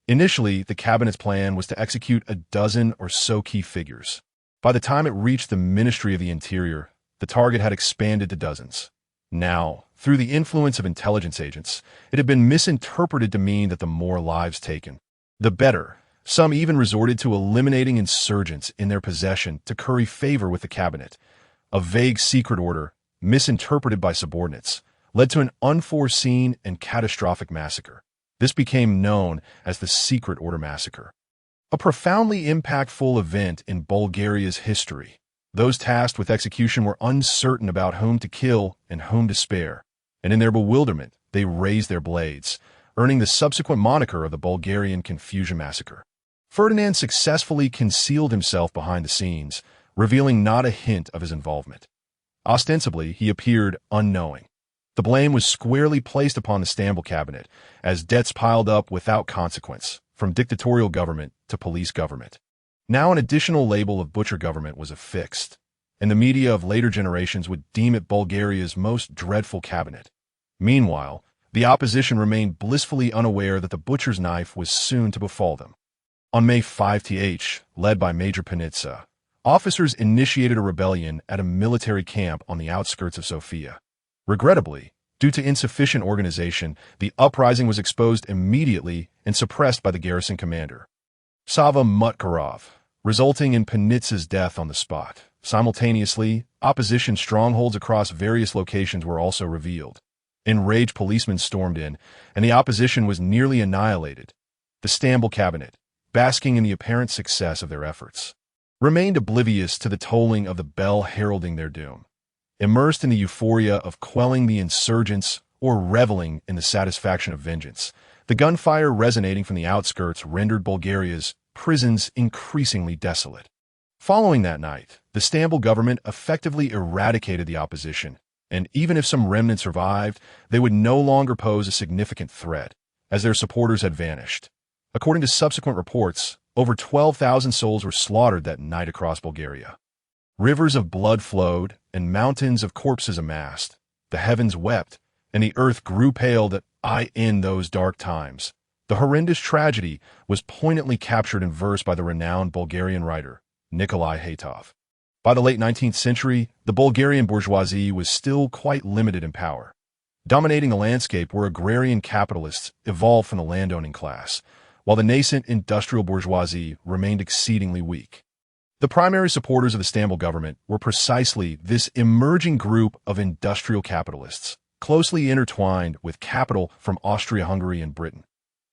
Initially, the cabinet's plan was to execute a dozen or so key figures. By the time it reached the Ministry of the Interior, the target had expanded to dozens. Now, through the influence of intelligence agents, it had been misinterpreted to mean that the more lives taken, the better. Some even resorted to eliminating insurgents in their possession to curry favor with the cabinet. A vague secret order, misinterpreted by subordinates, led to an unforeseen and catastrophic massacre. This became known as the Secret Order Massacre. A profoundly impactful event in Bulgaria's history. Those tasked with execution were uncertain about whom to kill and whom to spare, and in their bewilderment, they raised their blades, earning the subsequent moniker of the Bulgarian Confusion Massacre. Ferdinand successfully concealed himself behind the scenes, revealing not a hint of his involvement. Ostensibly, he appeared unknowing. The blame was squarely placed upon the Stambul cabinet, as debts piled up without consequence, from dictatorial government to police government. Now an additional label of butcher government was affixed, and the media of later generations would deem it Bulgaria's most dreadful cabinet. Meanwhile, the opposition remained blissfully unaware that the butcher's knife was soon to befall them. On May 5th, led by Major Panitsa, officers initiated a rebellion at a military camp on the outskirts of Sofia. Regrettably, due to insufficient organization, the uprising was exposed immediately and suppressed by the garrison commander, Sava Mutkarov, resulting in Panitsa's death on the spot. Simultaneously, opposition strongholds across various locations were also revealed. Enraged policemen stormed in, and the opposition was nearly annihilated. The Stambul cabinet, basking in the apparent success of their efforts, remained oblivious to the tolling of the bell heralding their doom. Immersed in the euphoria of quelling the insurgents or reveling in the satisfaction of vengeance, the gunfire resonating from the outskirts rendered Bulgaria's prisons increasingly desolate. Following that night, the Stambul government effectively eradicated the opposition, and even if some remnants survived, they would no longer pose a significant threat, as their supporters had vanished. According to subsequent reports, over 12,000 souls were slaughtered that night across Bulgaria. Rivers of blood flowed, and mountains of corpses amassed. The heavens wept, and the earth grew pale that in those dark times. The horrendous tragedy was poignantly captured in verse by the renowned Bulgarian writer, Nikolai Haytov. By the late 19th century, the Bulgarian bourgeoisie was still quite limited in power. Dominating the landscape were agrarian capitalists evolved from the landowning class, while the nascent industrial bourgeoisie remained exceedingly weak. The primary supporters of the Stambul government were precisely this emerging group of industrial capitalists, closely intertwined with capital from Austria-Hungary and Britain.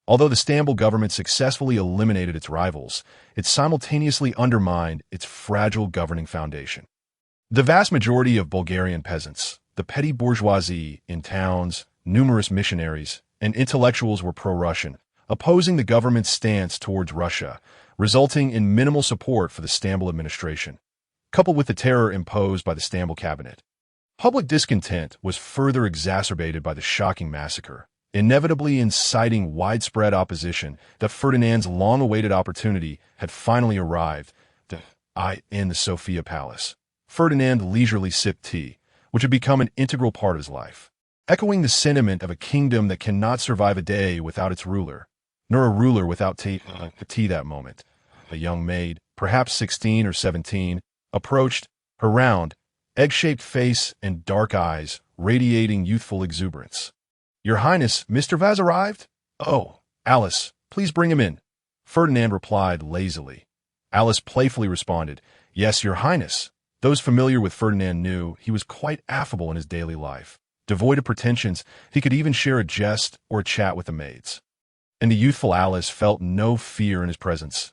Although the Stambul government successfully eliminated its rivals, it simultaneously undermined its fragile governing foundation. The vast majority of Bulgarian peasants, the petty bourgeoisie in towns, numerous missionaries, and intellectuals were pro-Russian, opposing the government's stance towards Russia, resulting in minimal support for the Stambul administration, coupled with the terror imposed by the Stambul cabinet. Public discontent was further exacerbated by the shocking massacre, inevitably inciting widespread opposition that Ferdinand's long-awaited opportunity had finally arrived. In the Sofia Palace, Ferdinand leisurely sipped tea, which had become an integral part of his life, echoing the sentiment of a kingdom that cannot survive a day without its ruler, nor a ruler without tea that moment. A young maid, perhaps 16 or 17, approached, her round, egg-shaped face and dark eyes radiating youthful exuberance. "Your Highness, Mr. Vaz arrived?" "Oh, Alice, please bring him in," Ferdinand replied lazily. Alice playfully responded, "Yes, Your Highness." Those familiar with Ferdinand knew he was quite affable in his daily life. Devoid of pretensions, he could even share a jest or a chat with the maids. And the youthful Alice felt no fear in his presence.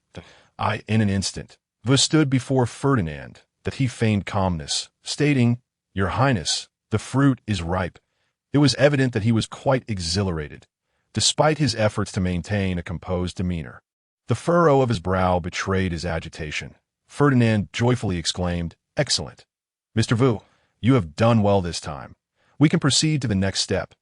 In an instant, Vaz stood before Ferdinand, that he feigned calmness, stating, "Your Highness, the fruit is ripe." It was evident that he was quite exhilarated, despite his efforts to maintain a composed demeanor. The furrow of his brow betrayed his agitation. Ferdinand joyfully exclaimed, "Excellent. Mr. Vu, you have done well this time. We can proceed to the next step.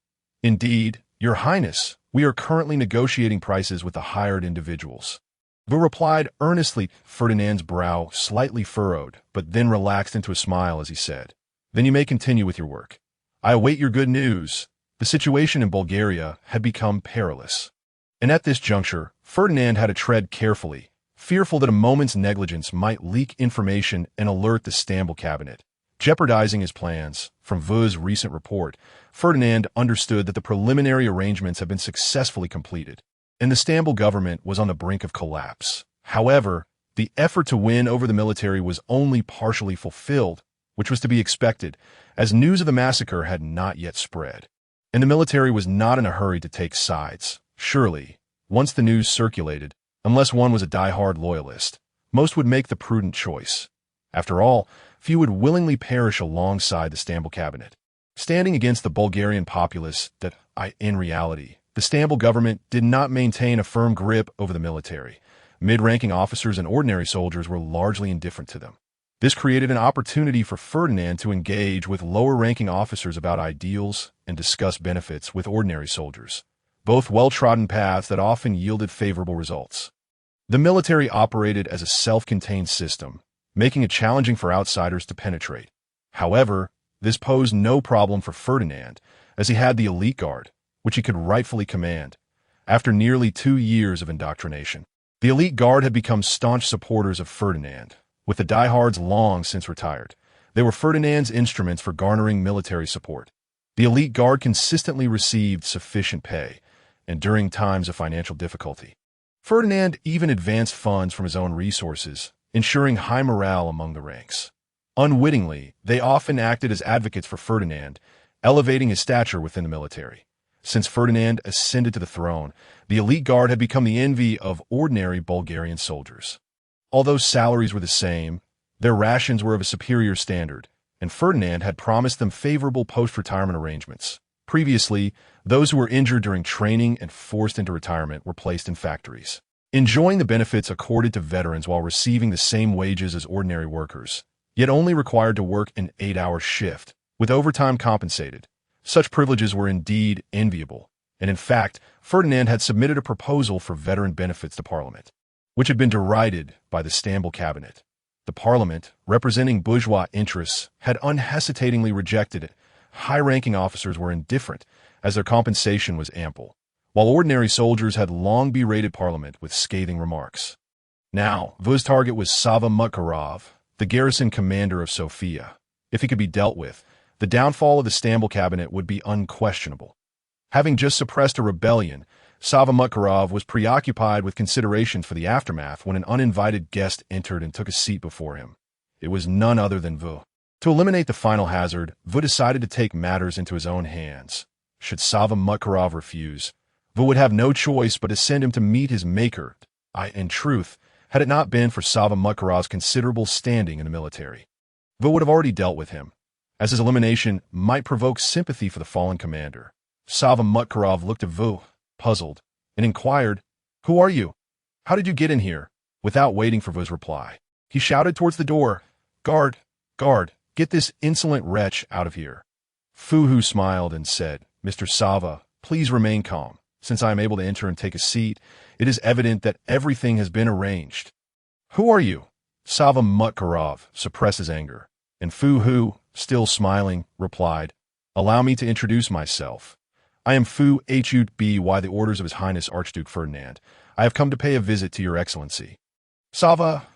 Indeed, Your Highness, we are currently negotiating prices with the hired individuals. Vu replied earnestly. Ferdinand's brow slightly furrowed, but then relaxed into a smile as he said, "Then you may continue with your work. I await your good news." The situation in Bulgaria had become perilous. And at this juncture, Ferdinand had to tread carefully, fearful that a moment's negligence might leak information and alert the Stamble cabinet, jeopardizing his plans. From Vu's recent report, Ferdinand understood that the preliminary arrangements had been successfully completed, and the Stamble government was on the brink of collapse. However, the effort to win over the military was only partially fulfilled, which was to be expected, as news of the massacre had not yet spread. And the military was not in a hurry to take sides. Surely, once the news circulated, unless one was a die-hard loyalist, most would make the prudent choice. After all, few would willingly perish alongside the Stamble cabinet, standing against the Bulgarian populace in reality, the Stamble government did not maintain a firm grip over the military. Mid-ranking officers and ordinary soldiers were largely indifferent to them. This created an opportunity for Ferdinand to engage with lower-ranking officers about ideals and discuss benefits with ordinary soldiers, both well-trodden paths that often yielded favorable results. The military operated as a self-contained system, making it challenging for outsiders to penetrate. However, this posed no problem for Ferdinand, as he had the elite guard, which he could rightfully command. After nearly 2 years of indoctrination, the elite guard had become staunch supporters of Ferdinand, with the diehards long since retired. They were Ferdinand's instruments for garnering military support. The elite guard consistently received sufficient pay, and during times of financial difficulty, Ferdinand even advanced funds from his own resources, ensuring high morale among the ranks. Unwittingly, they often acted as advocates for Ferdinand, elevating his stature within the military. Since Ferdinand ascended to the throne, the elite guard had become the envy of ordinary Bulgarian soldiers. Although salaries were the same, their rations were of a superior standard, and Ferdinand had promised them favorable post-retirement arrangements. Previously, those who were injured during training and forced into retirement were placed in factories, enjoying the benefits accorded to veterans while receiving the same wages as ordinary workers, yet only required to work an 8-hour shift, with overtime compensated. Such privileges were indeed enviable, and in fact, Ferdinand had submitted a proposal for veteran benefits to Parliament, which had been derided by the Stamble cabinet. The Parliament, representing bourgeois interests, had unhesitatingly rejected it. High-ranking officers were indifferent, as their compensation was ample, while ordinary soldiers had long berated Parliament with scathing remarks. Now, Vu's target was Sava Mutkarov, the garrison commander of Sofia. If he could be dealt with, the downfall of the Stamble cabinet would be unquestionable. Having just suppressed a rebellion, Sava Mutkarov was preoccupied with considerations for the aftermath when an uninvited guest entered and took a seat before him. It was none other than Vu. To eliminate the final hazard, Vu decided to take matters into his own hands. Should Sava Mutkarov refuse, Vu would have no choice but to send him to meet his maker. In truth, had it not been for Sava Mutkarov's considerable standing in the military, Vu would have already dealt with him, as his elimination might provoke sympathy for the fallen commander. Sava Mutkarov looked at Vu, puzzled, and inquired, "Who are you? How did you get in here?" Without waiting for Vu's reply, he shouted towards the door, "Guard, guard, get this insolent wretch out of here." Fuhu smiled and said, "Mr. Sava, please remain calm. Since I am able to enter and take a seat, it is evident that everything has been arranged." "Who are you?" Sava Mutkarov suppressed his anger, and Fuhu, still smiling, replied, "Allow me to introduce myself. I am Fu Hud by the orders of His Highness Archduke Ferdinand. I have come to pay a visit to your excellency." "Sava,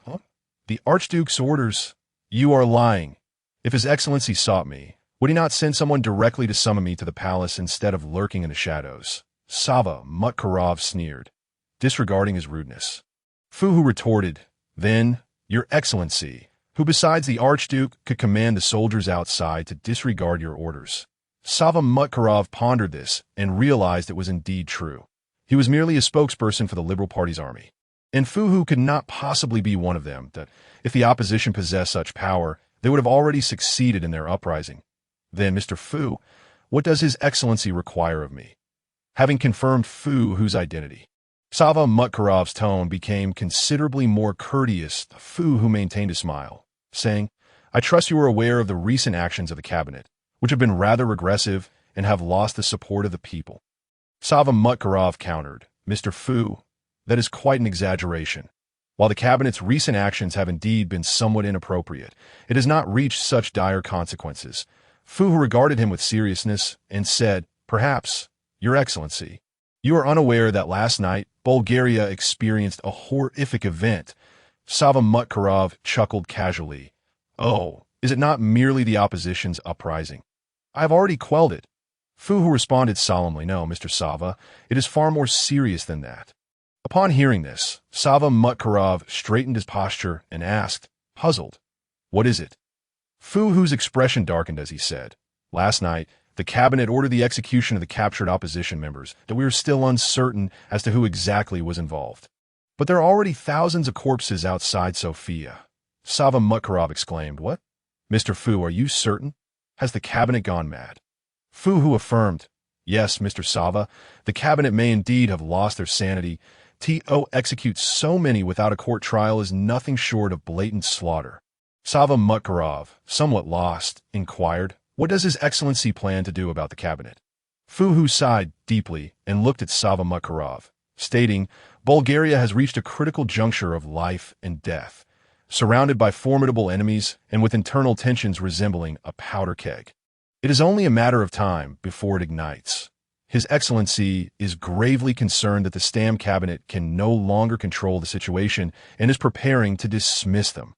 the Archduke's orders? You are lying. If His Excellency sought me, would he not send someone directly to summon me to the palace instead of lurking in the shadows?" Sava Mutkarov sneered, disregarding his rudeness. Fuhu retorted, "Then, your excellency, who besides the Archduke could command the soldiers outside to disregard your orders?" Sava Mutkarov pondered this and realized it was indeed true. He was merely a spokesperson for the Liberal Party's army, and Fuhu could not possibly be one of them. That if the opposition possessed such power, they would have already succeeded in their uprising. "Then, Mr. Fu, what does His Excellency require of me?" Having confirmed Fuhu's identity, Sava Mutkarov's tone became considerably more courteous. Fuhu maintained a smile, saying, I trust you are aware of the recent actions of the cabinet, which have been rather regressive and have lost the support of the people. Sava Mutkarov countered, Mr. Fu, that is quite an exaggeration. While the cabinet's recent actions have indeed been somewhat inappropriate, it has not reached such dire consequences. Fu regarded him with seriousness and said, Perhaps, Your Excellency, you are unaware that last night Bulgaria experienced a horrific event. Sava Mutkarov chuckled casually. Oh, is it not merely the opposition's uprising? I have already quelled it. Fu responded solemnly, No, Mr. Sava, it is far more serious than that. Upon hearing this, Sava Mutkarov straightened his posture and asked, puzzled, What is it? Fu's expression darkened as he said, Last night, the cabinet ordered the execution of the captured opposition members, that we are still uncertain as to who exactly was involved. But there are already thousands of corpses outside Sofia. Sava Mutkarov exclaimed, What? Mr. Fu, are you certain? Has the cabinet gone mad? Fu affirmed, Yes, Mr. Sava, the cabinet may indeed have lost their sanity. To execute so many without a court trial is nothing short of blatant slaughter. Sava Mutkarov, somewhat lost, inquired, What does His Excellency plan to do about the cabinet? Fu sighed deeply and looked at Sava Mutkarov, stating, Bulgaria has reached a critical juncture of life and death, surrounded by formidable enemies and with internal tensions resembling a powder keg. It is only a matter of time before it ignites. His Excellency is gravely concerned that the Stam cabinet can no longer control the situation and is preparing to dismiss them.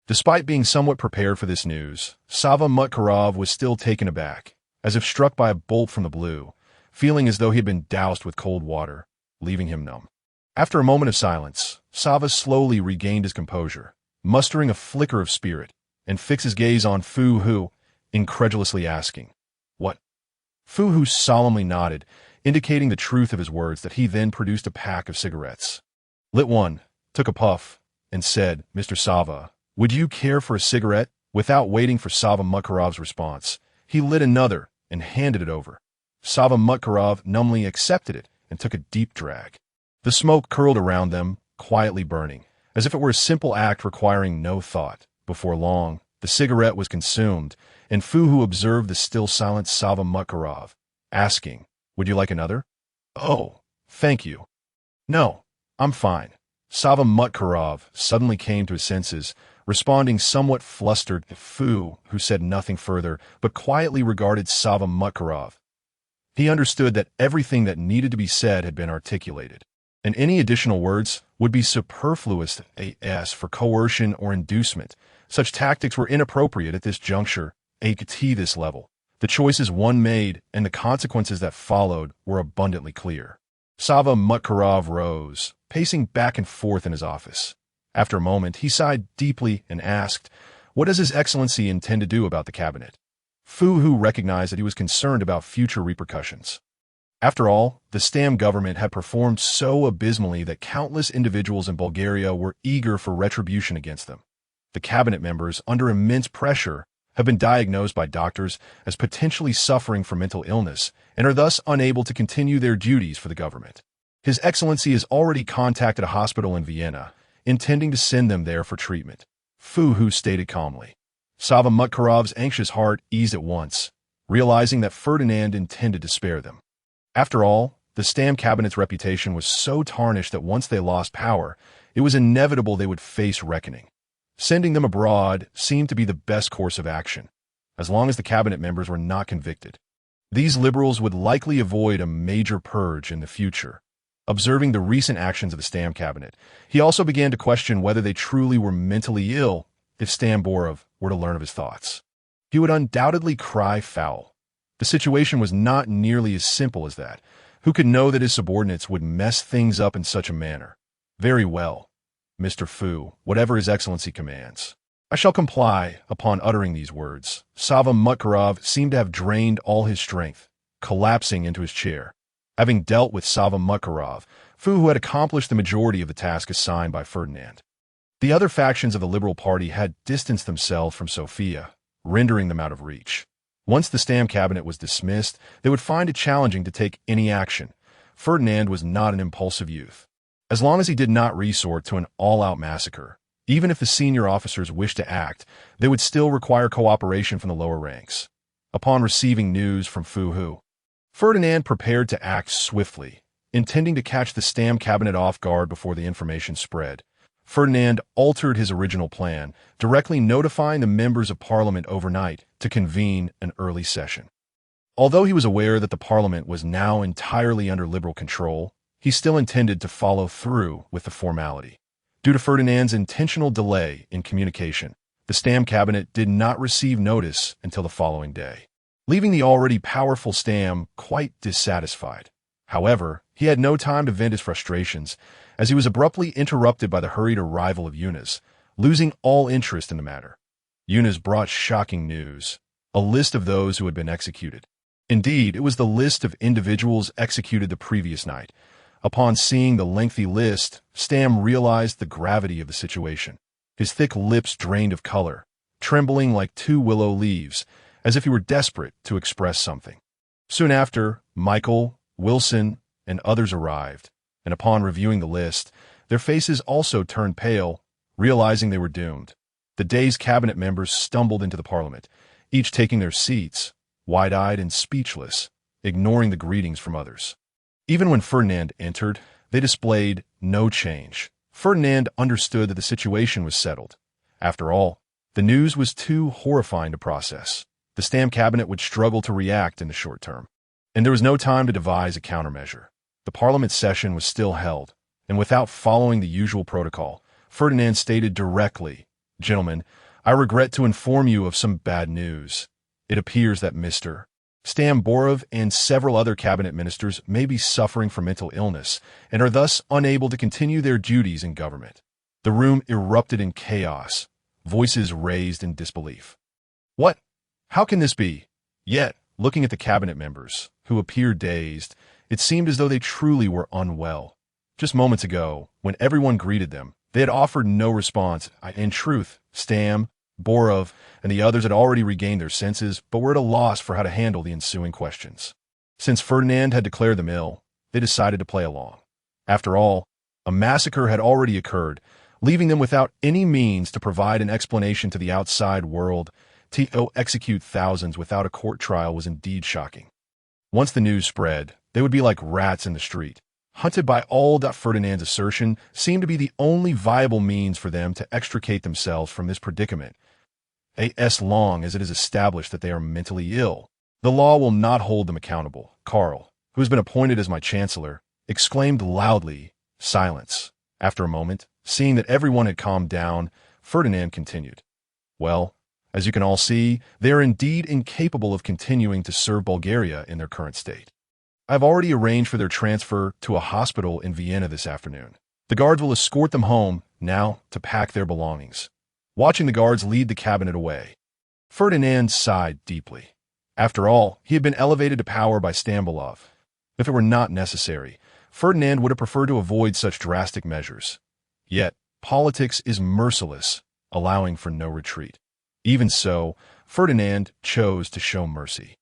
Despite being somewhat prepared for this news, Sava Mutkarov was still taken aback, as if struck by a bolt from the blue, feeling as though he had been doused with cold water, leaving him numb. After a moment of silence, Sava slowly regained his composure, mustering a flicker of spirit, and fixed his gaze on Fu, incredulously asking, What? Fu solemnly nodded, indicating the truth of his words that he then produced a pack of cigarettes. Lit one, took a puff, and said, Mr. Sava, would you care for a cigarette? Without waiting for Sava Mutkarov's response, he lit another and handed it over. Sava Mutkarov numbly accepted it and took a deep drag. The smoke curled around them, quietly burning, as if it were a simple act requiring no thought. Before long, the cigarette was consumed, and Fu observed the still silent Sava Mutkarov, asking, Would you like another? Oh, thank you. No, I'm fine. Sava Mutkarov suddenly came to his senses, responding somewhat flustered to Fu, who said nothing further, but quietly regarded Sava Mutkarov. He understood that everything that needed to be said had been articulated, and any additional words would be superfluous as for coercion or inducement. Such tactics were inappropriate at this juncture, at this level. The choices one made and the consequences that followed were abundantly clear. Sava Mutkarov rose, pacing back and forth in his office. After a moment, he sighed deeply and asked, What does His Excellency intend to do about the cabinet? Fu recognized that he was concerned about future repercussions. After all, the Stam government had performed so abysmally that countless individuals in Bulgaria were eager for retribution against them. The cabinet members, under immense pressure, have been diagnosed by doctors as potentially suffering from mental illness and are thus unable to continue their duties for the government. His Excellency has already contacted a hospital in Vienna, intending to send them there for treatment. Fu stated calmly. Sava Mutkarov's anxious heart eased at once, realizing that Ferdinand intended to spare them. After all, the Stam cabinet's reputation was so tarnished that once they lost power, it was inevitable they would face reckoning. Sending them abroad seemed to be the best course of action, as long as the cabinet members were not convicted. These liberals would likely avoid a major purge in the future. Observing the recent actions of the Stam cabinet, he also began to question whether they truly were mentally ill if Stamborov were to learn of his thoughts. He would undoubtedly cry foul. The situation was not nearly as simple as that. Who could know that his subordinates would mess things up in such a manner? Very well, Mr. Fu, whatever His Excellency commands. I shall comply. Upon uttering these words, Sava Mutkarov seemed to have drained all his strength, collapsing into his chair. Having dealt with Sava Mutkarov, Fu had accomplished the majority of the task assigned by Ferdinand. The other factions of the Liberal Party had distanced themselves from Sofia, rendering them out of reach. Once the Stam cabinet was dismissed, they would find it challenging to take any action. Ferdinand was not an impulsive youth. As long as he did not resort to an all-out massacre, Even if the senior officers wished to act, they would still require cooperation from the lower ranks. Upon receiving news from Fuhu, Ferdinand prepared to act swiftly, intending to catch the Stam cabinet off guard before the information spread. Ferdinand altered his original plan, directly notifying the members of Parliament overnight to convene an early session. Although he was aware that the Parliament was now entirely under liberal control, he still intended to follow through with the formality. Due to Ferdinand's intentional delay in communication, the Stam cabinet did not receive notice until the following day, leaving the already powerful Stam quite dissatisfied. However, he had no time to vent his frustrations, as he was abruptly interrupted by the hurried arrival of Yunus, losing all interest in the matter. Yunus brought shocking news, a list of those who had been executed. Indeed, it was the list of individuals executed the previous night. Upon seeing the lengthy list, Stam realized the gravity of the situation. His thick lips drained of color, trembling like two willow leaves, as if he were desperate to express something. Soon after, Michael, Wilson, and others arrived, and upon reviewing the list, their faces also turned pale, realizing they were doomed. The day's cabinet members stumbled into the Parliament, each taking their seats, wide-eyed and speechless, ignoring the greetings from others. Even when Ferdinand entered, they displayed no change. Ferdinand understood that the situation was settled. After all, the news was too horrifying to process. The Stam cabinet would struggle to react in the short term, and there was no time to devise a countermeasure. The Parliament session was still held, and without following the usual protocol, Ferdinand stated directly, "Gentlemen, I regret to inform you of some bad news. It appears that Mr. Stamborov and several other cabinet ministers may be suffering from mental illness and are thus unable to continue their duties in government." The room erupted in chaos, voices raised in disbelief. "What? How can this be?" Yet, looking at the cabinet members, who appeared dazed, it seemed as though they truly were unwell. Just moments ago, when everyone greeted them, they had offered no response. In truth, Stam, Borov, and the others had already regained their senses, but were at a loss for how to handle the ensuing questions. Since Ferdinand had declared them ill, they decided to play along. After all, a massacre had already occurred, leaving them without any means to provide an explanation to the outside world. To execute thousands without a court trial was indeed shocking. Once the news spread, they would be like rats in the street, hunted by all that Ferdinand's assertion seemed to be the only viable means for them to extricate themselves from this predicament. As long as it is established that they are mentally ill, the law will not hold them accountable. Karl, who has been appointed as my chancellor, exclaimed loudly, "Silence." After a moment, seeing that everyone had calmed down, Ferdinand continued, "Well, as you can all see, they are indeed incapable of continuing to serve Bulgaria in their current state. I have already arranged for their transfer to a hospital in Vienna this afternoon. The guards will escort them home, now, to pack their belongings." Watching the guards lead the cabinet away, Ferdinand sighed deeply. After all, he had been elevated to power by Stambolov. If it were not necessary, Ferdinand would have preferred to avoid such drastic measures. Yet, politics is merciless, allowing for no retreat. Even so, Ferdinand chose to show mercy.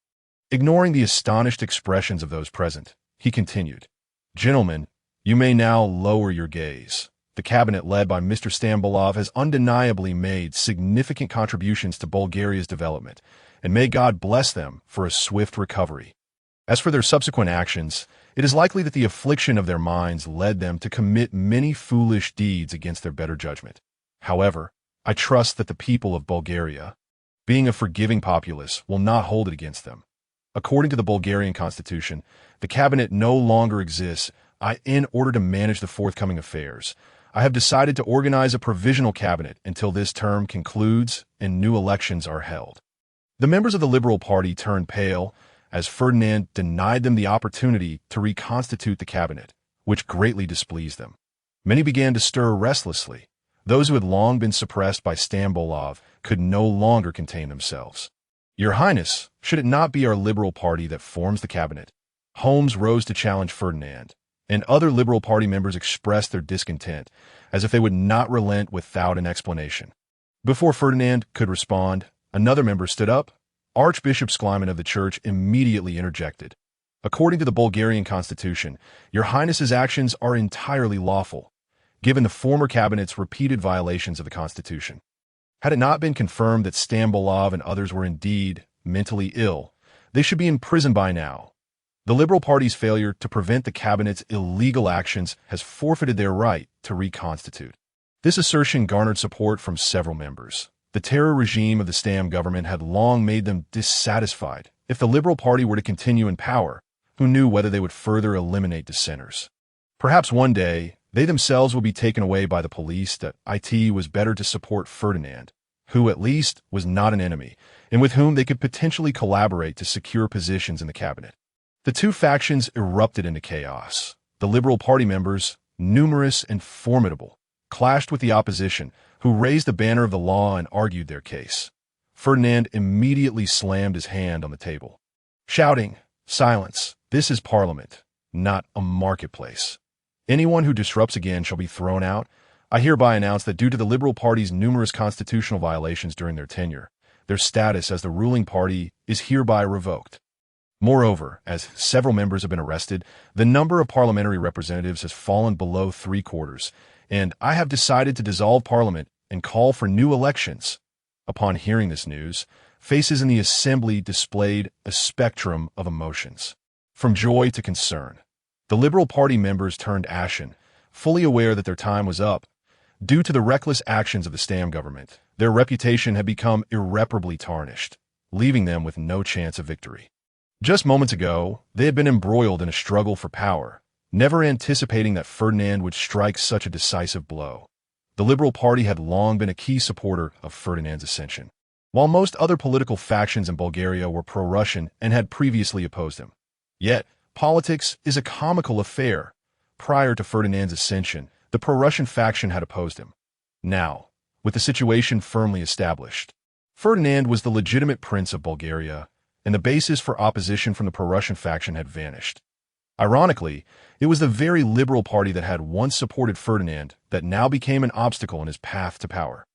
Ignoring the astonished expressions of those present, he continued, "Gentlemen, you may now lower your gaze. The cabinet led by Mr. Stambolov has undeniably made significant contributions to Bulgaria's development, and may God bless them for a swift recovery. As for their subsequent actions, it is likely that the affliction of their minds led them to commit many foolish deeds against their better judgment. However, I trust that the people of Bulgaria, being a forgiving populace, will not hold it against them. According to the Bulgarian constitution, the cabinet no longer exists. In order to manage the forthcoming affairs, I have decided to organize a provisional cabinet until this term concludes and new elections are held." The members of the Liberal Party turned pale as Ferdinand denied them the opportunity to reconstitute the cabinet, which greatly displeased them. Many began to stir restlessly. Those who had long been suppressed by Stambolov could no longer contain themselves. "Your Highness, should it not be our Liberal Party that forms the cabinet?" Holmes rose to challenge Ferdinand, and other Liberal Party members expressed their discontent, as if they would not relent without an explanation. Before Ferdinand could respond, another member stood up. Archbishop Sclyman of the Church immediately interjected. "According to the Bulgarian constitution, your Highness's actions are entirely lawful. given the former cabinet's repeated violations of the constitution. Had it not been confirmed that Stambolov and others were indeed mentally ill, they should be in prison by now. The Liberal Party's failure to prevent the cabinet's illegal actions has forfeited their right to reconstitute. This assertion garnered support from several members. The terror regime of the Stam government had long made them dissatisfied. If the Liberal Party were to continue in power, who knew whether they would further eliminate dissenters? Perhaps one day, they themselves will be taken away by the police. That it was better to support Ferdinand, who at least was not an enemy, and with whom they could potentially collaborate to secure positions in the cabinet. The two factions erupted into chaos. The Liberal Party members, numerous and formidable, clashed with the opposition, who raised the banner of the law and argued their case. Ferdinand immediately slammed his hand on the table, shouting, "Silence! This is Parliament, not a marketplace. Anyone who disrupts again shall be thrown out. I hereby announce that due to the Liberal Party's numerous constitutional violations during their tenure, their status as the ruling party is hereby revoked. Moreover, as several members have been arrested, the number of parliamentary representatives has fallen below 3/4, and I have decided to dissolve Parliament and call for new elections." Upon hearing this news, faces in the assembly displayed a spectrum of emotions, from joy to concern. The Liberal Party members turned ashen, fully aware that their time was up. Due to the reckless actions of the Stam government, their reputation had become irreparably tarnished, leaving them with no chance of victory. Just moments ago, they had been embroiled in a struggle for power, never anticipating that Ferdinand would strike such a decisive blow. The Liberal Party had long been a key supporter of Ferdinand's ascension, while most other political factions in Bulgaria were pro-Russian and had previously opposed him. Yet, politics is a comical affair. Prior to Ferdinand's ascension, the pro-Russian faction had opposed him. Now, with the situation firmly established, Ferdinand was the legitimate prince of Bulgaria, and the basis for opposition from the pro-Russian faction had vanished. Ironically, it was the very Liberal Party that had once supported Ferdinand that now became an obstacle in his path to power.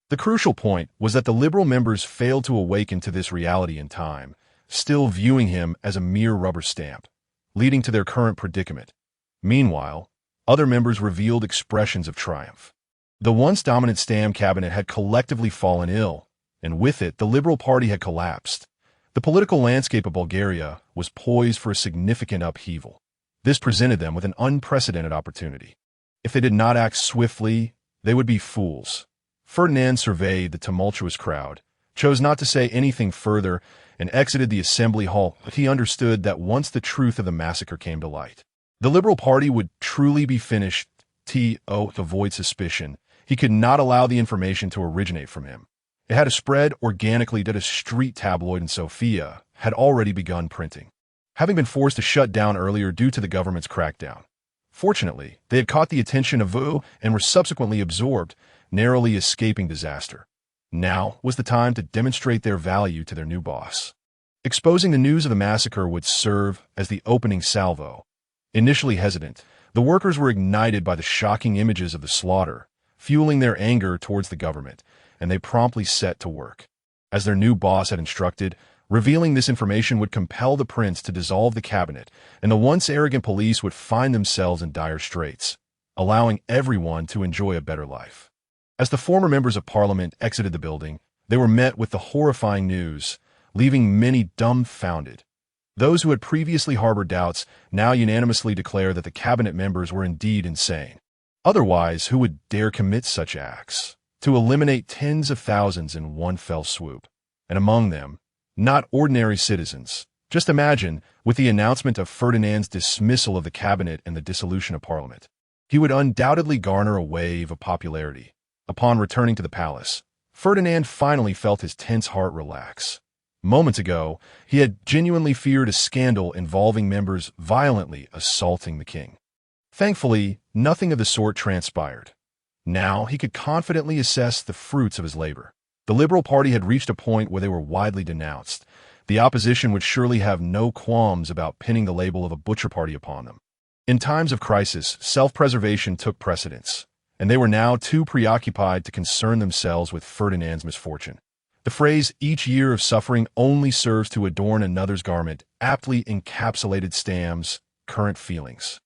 The crucial point was that the Liberal members failed to awaken to this reality in time, still viewing him as a mere rubber stamp, leading to their current predicament. Meanwhile, other members revealed expressions of triumph. The once dominant Stam cabinet had collectively fallen ill, and with it, the Liberal Party had collapsed. The political landscape of Bulgaria was poised for a significant upheaval. This presented them with an unprecedented opportunity. If they did not act swiftly, they would be fools. Ferdinand surveyed the tumultuous crowd, chose not to say anything further, and exited the assembly hall. He understood that once the truth of the massacre came to light, the Liberal Party would truly be finished. To avoid suspicion, he could not allow the information to originate from him. It had to spread organically that a street tabloid in Sofia had already begun printing, having been forced to shut down earlier due to the government's crackdown. Fortunately, they had caught the attention of VU and were subsequently absorbed, narrowly escaping disaster. Now was the time to demonstrate their value to their new boss. Exposing the news of the massacre would serve as the opening salvo. Initially hesitant, the workers were ignited by the shocking images of the slaughter, fueling their anger towards the government, and they promptly set to work. As their new boss had instructed, revealing this information would compel the prince to dissolve the cabinet, and the once arrogant police would find themselves in dire straits, allowing everyone to enjoy a better life. As the former members of parliament exited the building, they were met with the horrifying news, leaving many dumbfounded. Those who had previously harbored doubts now unanimously declare that the cabinet members were indeed insane. Otherwise, who would dare commit such acts? To eliminate tens of thousands in one fell swoop, and among them, not ordinary citizens. Just imagine, with the announcement of Ferdinand's dismissal of the cabinet and the dissolution of parliament, he would undoubtedly garner a wave of popularity. Upon returning to the palace, Ferdinand finally felt his tense heart relax. Moments ago, he had genuinely feared a scandal involving members violently assaulting the king. Thankfully, nothing of the sort transpired. Now he could confidently assess the fruits of his labor. The Liberal Party had reached a point where they were widely denounced. The opposition would surely have no qualms about pinning the label of a butcher party upon them. In times of crisis, self-preservation took precedence, and they were now too preoccupied to concern themselves with Ferdinand's misfortune. The phrase, "each year of suffering only serves to adorn another's garment," aptly encapsulated Stam's current feelings.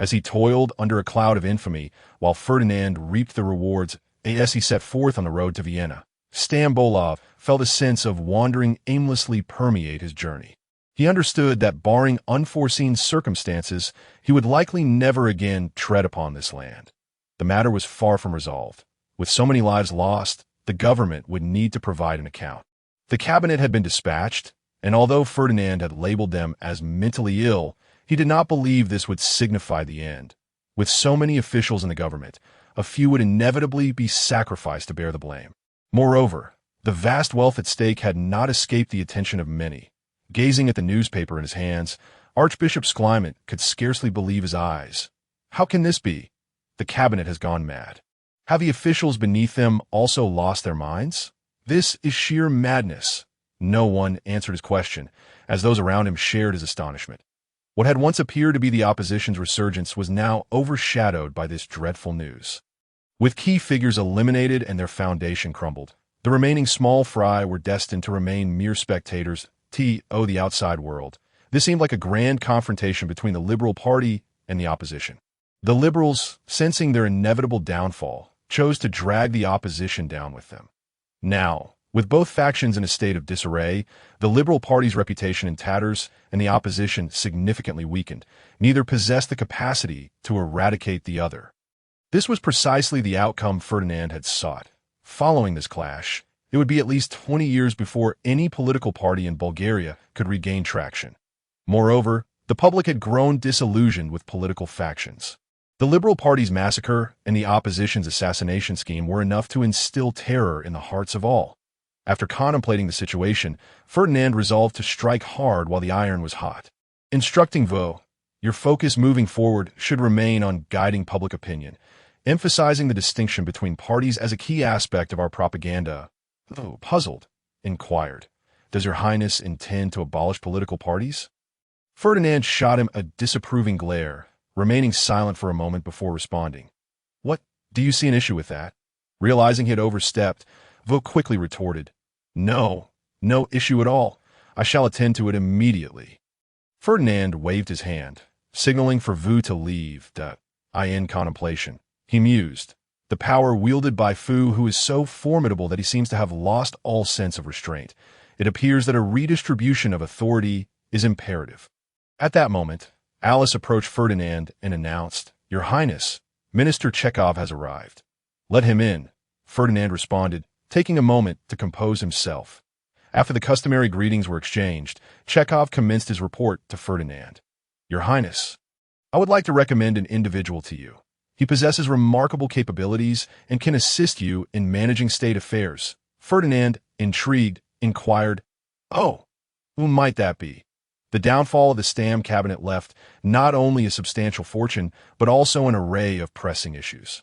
as he toiled under a cloud of infamy while Ferdinand reaped the rewards as he set forth on the road to Vienna. Stambolov felt a sense of wandering aimlessly permeate his journey. He understood that barring unforeseen circumstances, he would likely never again tread upon this land. The matter was far from resolved. With so many lives lost, the government would need to provide an account. The cabinet had been dispatched, and although Ferdinand had labeled them as mentally ill, he did not believe this would signify the end. With so many officials in the government, a few would inevitably be sacrificed to bear the blame. Moreover, the vast wealth at stake had not escaped the attention of many. Gazing at the newspaper in his hands, Archbishop Schliemann could scarcely believe his eyes. How can this be? The cabinet has gone mad. Have the officials beneath them also lost their minds? This is sheer madness. No one answered his question, as those around him shared his astonishment. What had once appeared to be the opposition's resurgence was now overshadowed by this dreadful news. With key figures eliminated and their foundation crumbled, the remaining small fry were destined to remain mere spectators to the outside world. This seemed like a grand confrontation between the Liberal Party and the opposition. The Liberals, sensing their inevitable downfall, chose to drag the opposition down with them. Now, with both factions in a state of disarray, the Liberal Party's reputation in tatters and the opposition significantly weakened, neither possessed the capacity to eradicate the other. This was precisely the outcome Ferdinand had sought. Following this clash, it would be at least 20 years before any political party in Bulgaria could regain traction. Moreover, the public had grown disillusioned with political factions. The Liberal Party's massacre and the opposition's assassination scheme were enough to instill terror in the hearts of all. After contemplating the situation, Ferdinand resolved to strike hard while the iron was hot. Instructing Vaux, your focus moving forward should remain on guiding public opinion, emphasizing the distinction between parties as a key aspect of our propaganda. Though puzzled, inquired, does your highness intend to abolish political parties? Ferdinand shot him a disapproving glare, remaining silent for a moment before responding. What, do you see an issue with that? Realizing he had overstepped, Vaux quickly retorted, No issue at all. I shall attend to it immediately. Ferdinand waved his hand, signaling for Vaux to leave in contemplation. He mused, the power wielded by Fu, who is so formidable that he seems to have lost all sense of restraint. It appears that a redistribution of authority is imperative. At that moment, Alice approached Ferdinand and announced, Your Highness, Minister Chekhov has arrived. Let him in, Ferdinand responded, taking a moment to compose himself. After the customary greetings were exchanged, Chekhov commenced his report to Ferdinand. Your Highness, I would like to recommend an individual to you. He possesses remarkable capabilities and can assist you in managing state affairs. Ferdinand, intrigued, inquired, Oh, who might that be? The downfall of the Stam cabinet left not only a substantial fortune, but also an array of pressing issues.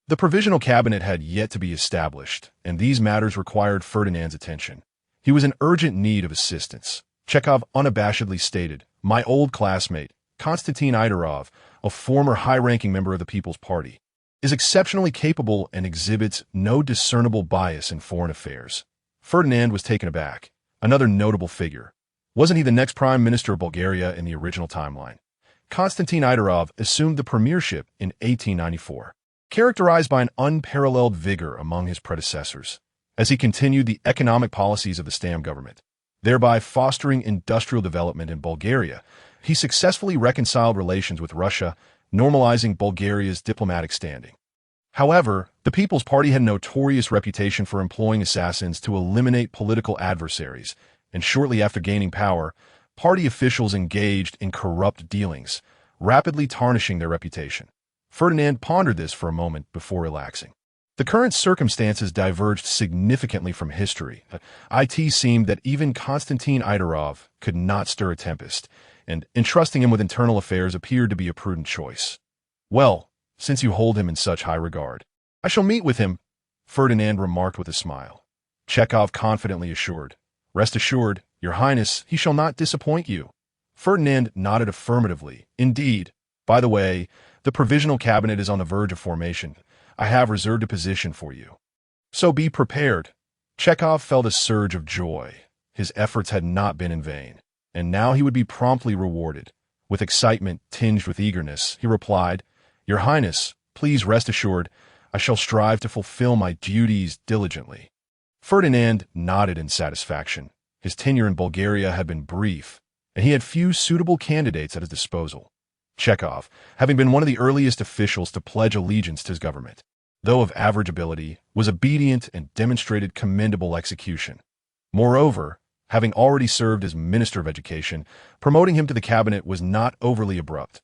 The provisional cabinet had yet to be established, and these matters required Ferdinand's attention. He was in urgent need of assistance. Chekhov unabashedly stated, My old classmate, Konstantin Idorov, a former high-ranking member of the People's Party, is exceptionally capable and exhibits no discernible bias in foreign affairs. Ferdinand was taken aback. Another notable figure. Wasn't he the next Prime Minister of Bulgaria in the original timeline? Konstantin Idorov assumed the premiership in 1894, characterized by an unparalleled vigor among his predecessors, as he continued the economic policies of the Stam government, thereby fostering industrial development in Bulgaria. He successfully reconciled relations with Russia, normalizing Bulgaria's diplomatic standing. However, the People's Party had a notorious reputation for employing assassins to eliminate political adversaries, and shortly after gaining power, party officials engaged in corrupt dealings, rapidly tarnishing their reputation. Ferdinand pondered this for a moment before relaxing. The current circumstances diverged significantly from history. It seemed that even Konstantin Idorov could not stir a tempest, and entrusting him with internal affairs appeared to be a prudent choice. Well, since you hold him in such high regard, I shall meet with him, Ferdinand remarked with a smile. Chekhov confidently assured, Rest assured, Your Highness, he shall not disappoint you. Ferdinand nodded affirmatively. Indeed. By the way, the provisional cabinet is on the verge of formation. I have reserved a position for you. So be prepared. Chekhov felt a surge of joy. His efforts had not been in vain, and now he would be promptly rewarded. With excitement tinged with eagerness, he replied, "Your Highness, please rest assured, I shall strive to fulfill my duties diligently." Ferdinand nodded in satisfaction. His tenure in Bulgaria had been brief, and he had few suitable candidates at his disposal. Chekhov, having been one of the earliest officials to pledge allegiance to his government, though of average ability, was obedient and demonstrated commendable execution. Moreover, having already served as Minister of Education, promoting him to the cabinet was not overly abrupt.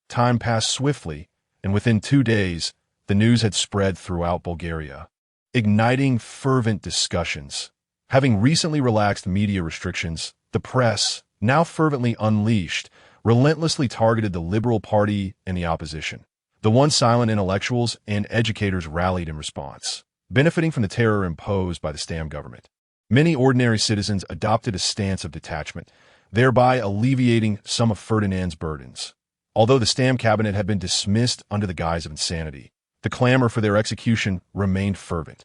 Time passed swiftly, and within 2 days, the news had spread throughout Bulgaria, igniting fervent discussions. Having recently relaxed media restrictions, the press, now fervently unleashed, relentlessly targeted the Liberal Party and the opposition. The once silent intellectuals and educators rallied in response, benefiting from the terror imposed by the Stam government. Many ordinary citizens adopted a stance of detachment, thereby alleviating some of Ferdinand's burdens. Although the Stam cabinet had been dismissed under the guise of insanity, the clamor for their execution remained fervent.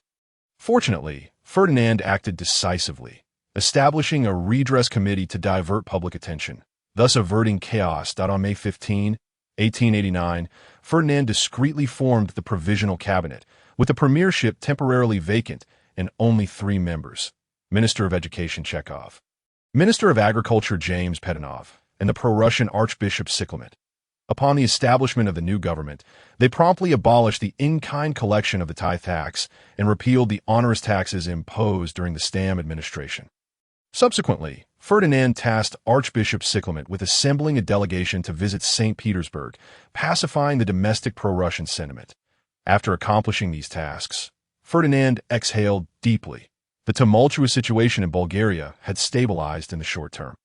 Fortunately, Ferdinand acted decisively, establishing a redress committee to divert public attention, thus averting chaos. On May 15, 1889, Ferdinand discreetly formed the Provisional Cabinet, with the premiership temporarily vacant and only 3 members: Minister of Education Chekhov, Minister of Agriculture James Petanov, and the pro-Russian Archbishop Cyclamet. Upon the establishment of the new government, they promptly abolished the in-kind collection of the tithe tax and repealed the onerous taxes imposed during the Stam administration. Subsequently, Ferdinand tasked Archbishop Cyclamet with assembling a delegation to visit St. Petersburg, pacifying the domestic pro-Russian sentiment. After accomplishing these tasks, Ferdinand exhaled deeply. The tumultuous situation in Bulgaria had stabilized in the short term.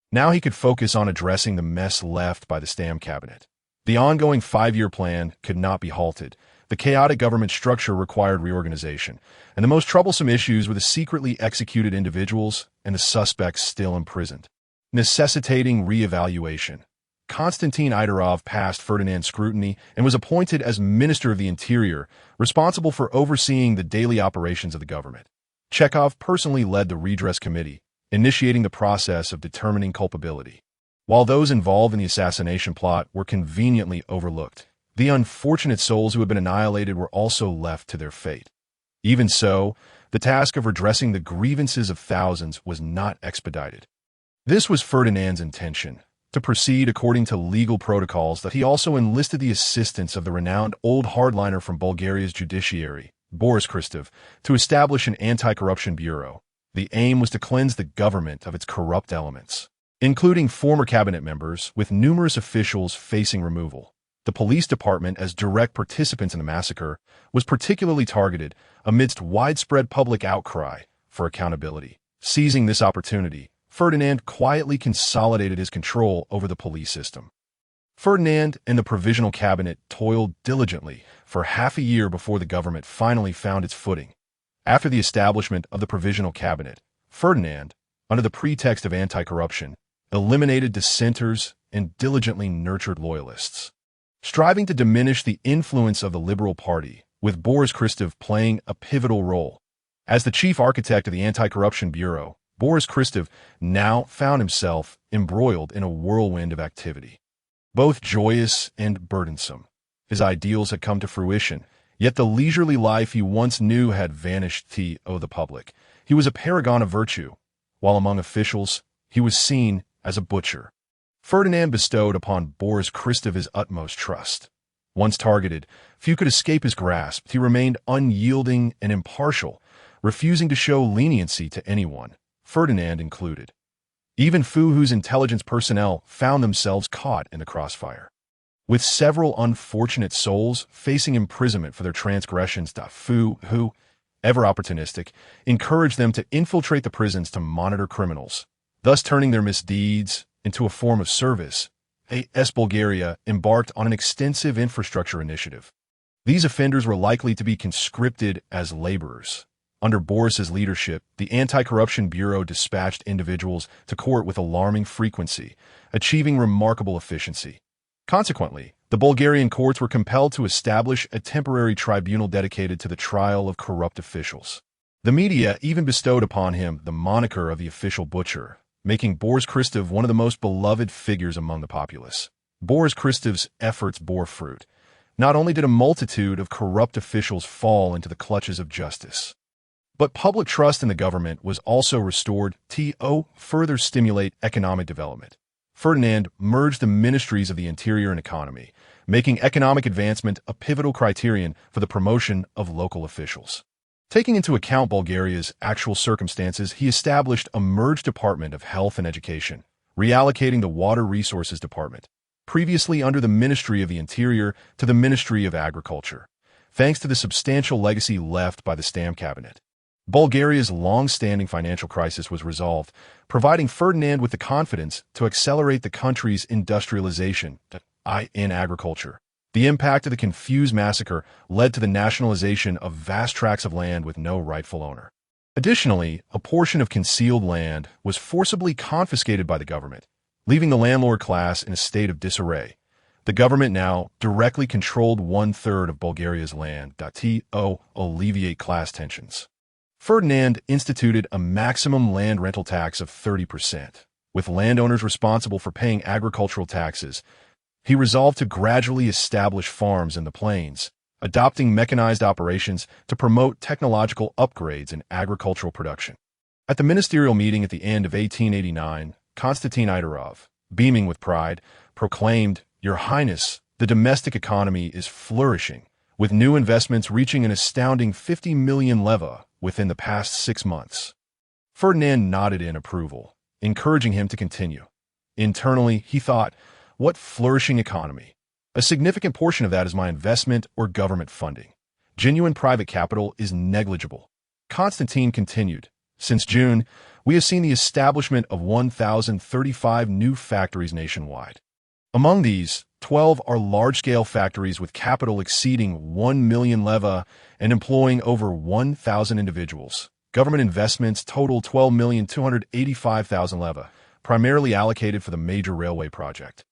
Now he could focus on addressing the mess left by the Stam cabinet. The ongoing 5-year plan could not be halted. The chaotic government structure required reorganization, and the most troublesome issues were the secretly executed individuals and the suspects still imprisoned, necessitating re-evaluation. Konstantin Idorov passed Ferdinand's scrutiny and was appointed as Minister of the Interior, responsible for overseeing the daily operations of the government. Chekhov personally led the redress committee, initiating the process of determining culpability. While those involved in the assassination plot were conveniently overlooked, the unfortunate souls who had been annihilated were also left to their fate. Even so, the task of redressing the grievances of thousands was not expedited. This was Ferdinand's intention, to proceed according to legal protocols. That he also enlisted the assistance of the renowned old hardliner from Bulgaria's judiciary, Boris Christov, to establish an anti-corruption bureau. The aim was to cleanse the government of its corrupt elements, including former cabinet members, with numerous officials facing removal. The police department, as direct participants in the massacre, was particularly targeted amidst widespread public outcry for accountability. Seizing this opportunity, Ferdinand quietly consolidated his control over the police system. Ferdinand and the Provisional Cabinet toiled diligently for half a year before the government finally found its footing. After the establishment of the Provisional Cabinet, Ferdinand, under the pretext of anti-corruption, eliminated dissenters and diligently nurtured loyalists, striving to diminish the influence of the Liberal Party, with Boris Christov playing a pivotal role. As the chief architect of the Anti-Corruption Bureau, Boris Christov now found himself embroiled in a whirlwind of activity, both joyous and burdensome. His ideals had come to fruition, yet the leisurely life he once knew had vanished to the public. He was a paragon of virtue, while among officials, he was seen as a butcher. Ferdinand bestowed upon Boris Christov his utmost trust. Once targeted, few could escape his grasp. He remained unyielding and impartial, refusing to show leniency to anyone, Ferdinand included. Even Fu, whose intelligence personnel found themselves caught in the crossfire, with several unfortunate souls facing imprisonment for their transgressions. Fu, who, ever opportunistic, encouraged them to infiltrate the prisons to monitor criminals, thus turning their misdeeds into a form of service. AS Bulgaria embarked on an extensive infrastructure initiative. These offenders were likely to be conscripted as laborers. Under Boris's leadership, the Anti-Corruption Bureau dispatched individuals to court with alarming frequency, achieving remarkable efficiency. Consequently, the Bulgarian courts were compelled to establish a temporary tribunal dedicated to the trial of corrupt officials. The media even bestowed upon him the moniker of the official butcher, making Boris Christov one of the most beloved figures among the populace. Boris Christov's efforts bore fruit. Not only did a multitude of corrupt officials fall into the clutches of justice, but public trust in the government was also restored to further stimulate economic development. Ferdinand merged the ministries of the interior and economy, making economic advancement a pivotal criterion for the promotion of local officials. Taking into account Bulgaria's actual circumstances, he established a merged Department of Health and Education, reallocating the Water Resources Department, previously under the Ministry of the Interior, to the Ministry of Agriculture, thanks to the substantial legacy left by the Stam cabinet. Bulgaria's long-standing financial crisis was resolved, providing Ferdinand with the confidence to accelerate the country's industrialization in agriculture. The impact of the confused massacre led to the nationalization of vast tracts of land with no rightful owner. Additionally, a portion of concealed land was forcibly confiscated by the government, leaving the landlord class in a state of disarray. The government now directly controlled one-third of Bulgaria's land to alleviate class tensions. Ferdinand instituted a maximum land rental tax of 30%, with landowners responsible for paying agricultural taxes. He resolved to gradually establish farms in the plains, adopting mechanized operations to promote technological upgrades in agricultural production. At the ministerial meeting at the end of 1889, Konstantin Idorov, beaming with pride, proclaimed, "Your Highness, the domestic economy is flourishing, with new investments reaching an astounding 50 million leva within the past 6 months." Ferdinand nodded in approval, encouraging him to continue. Internally, he thought, "What flourishing economy? A significant portion of that is my investment or government funding. Genuine private capital is negligible." Konstantin continued, "Since June, we have seen the establishment of 1,035 new factories nationwide. Among these, 12 are large-scale factories with capital exceeding 1 million leva and employing over 1,000 individuals. Government investments total 12,285,000 leva, primarily allocated for the major railway project,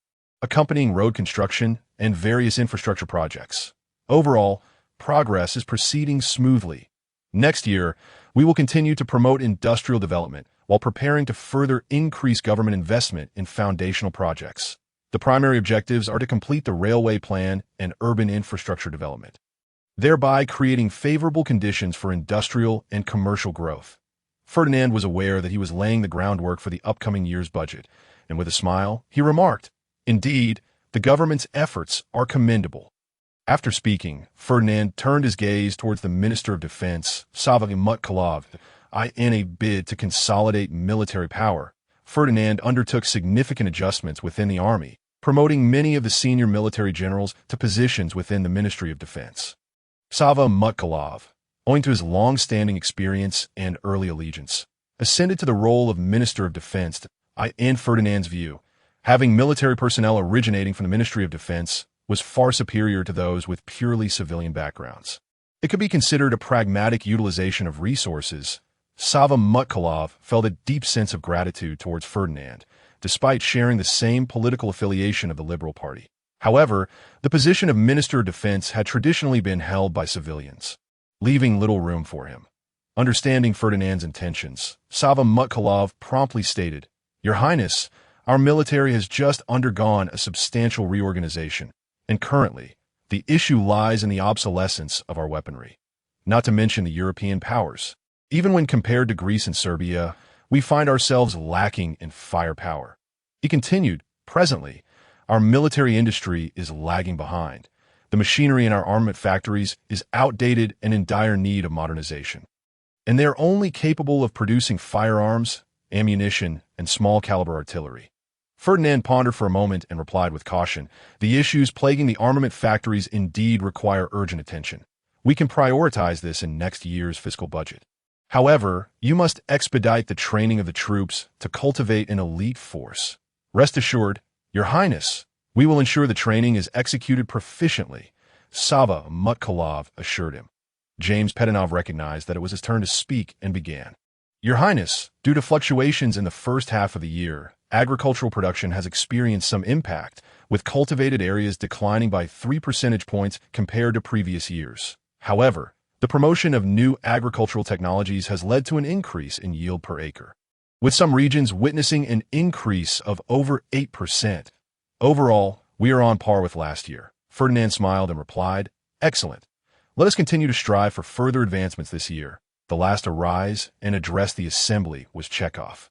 accompanying road construction and various infrastructure projects. Overall, progress is proceeding smoothly. Next year, we will continue to promote industrial development while preparing to further increase government investment in foundational projects. The primary objectives are to complete the railway plan and urban infrastructure development, thereby creating favorable conditions for industrial and commercial growth." Ferdinand was aware that he was laying the groundwork for the upcoming year's budget, and with a smile, he remarked, "Indeed, the government's efforts are commendable." After speaking, Ferdinand turned his gaze towards the Minister of Defense, Sava Mutkalov. In a bid to consolidate military power, Ferdinand undertook significant adjustments within the army, promoting many of the senior military generals to positions within the Ministry of Defense. Sava Mutkalov, owing to his long-standing experience and early allegiance, ascended to the role of Minister of Defense. In Ferdinand's view, having military personnel originating from the Ministry of Defense was far superior to those with purely civilian backgrounds. It could be considered a pragmatic utilization of resources. Sava Mutkalov felt a deep sense of gratitude towards Ferdinand, despite sharing the same political affiliation of the Liberal Party. However, the position of Minister of Defense had traditionally been held by civilians, leaving little room for him. Understanding Ferdinand's intentions, Sava Mutkalov promptly stated, "Your Highness, our military has just undergone a substantial reorganization, and currently, the issue lies in the obsolescence of our weaponry, not to mention the European powers. Even when compared to Greece and Serbia, we find ourselves lacking in firepower." He continued, "Presently, our military industry is lagging behind. The machinery in our armament factories is outdated and in dire need of modernization, and they are only capable of producing firearms, ammunition, and small-caliber artillery." Ferdinand pondered for a moment and replied with caution, "The issues plaguing the armament factories indeed require urgent attention. We can prioritize this in next year's fiscal budget. However, you must expedite the training of the troops to cultivate an elite force. Rest assured, Your Highness, we will ensure the training is executed proficiently," Sava Mutkalov assured him. James Petanov recognized that it was his turn to speak and began. "Your Highness, due to fluctuations in the first half of the year, agricultural production has experienced some impact, with cultivated areas declining by 3 percentage points compared to previous years. However, the promotion of new agricultural technologies has led to an increase in yield per acre. with some regions witnessing an increase of over 8%. Overall, we are on par with last year. Ferdinand smiled and replied, "Excellent. Let us continue to strive for further advancements this year." The last to rise and address the assembly was Chekhov.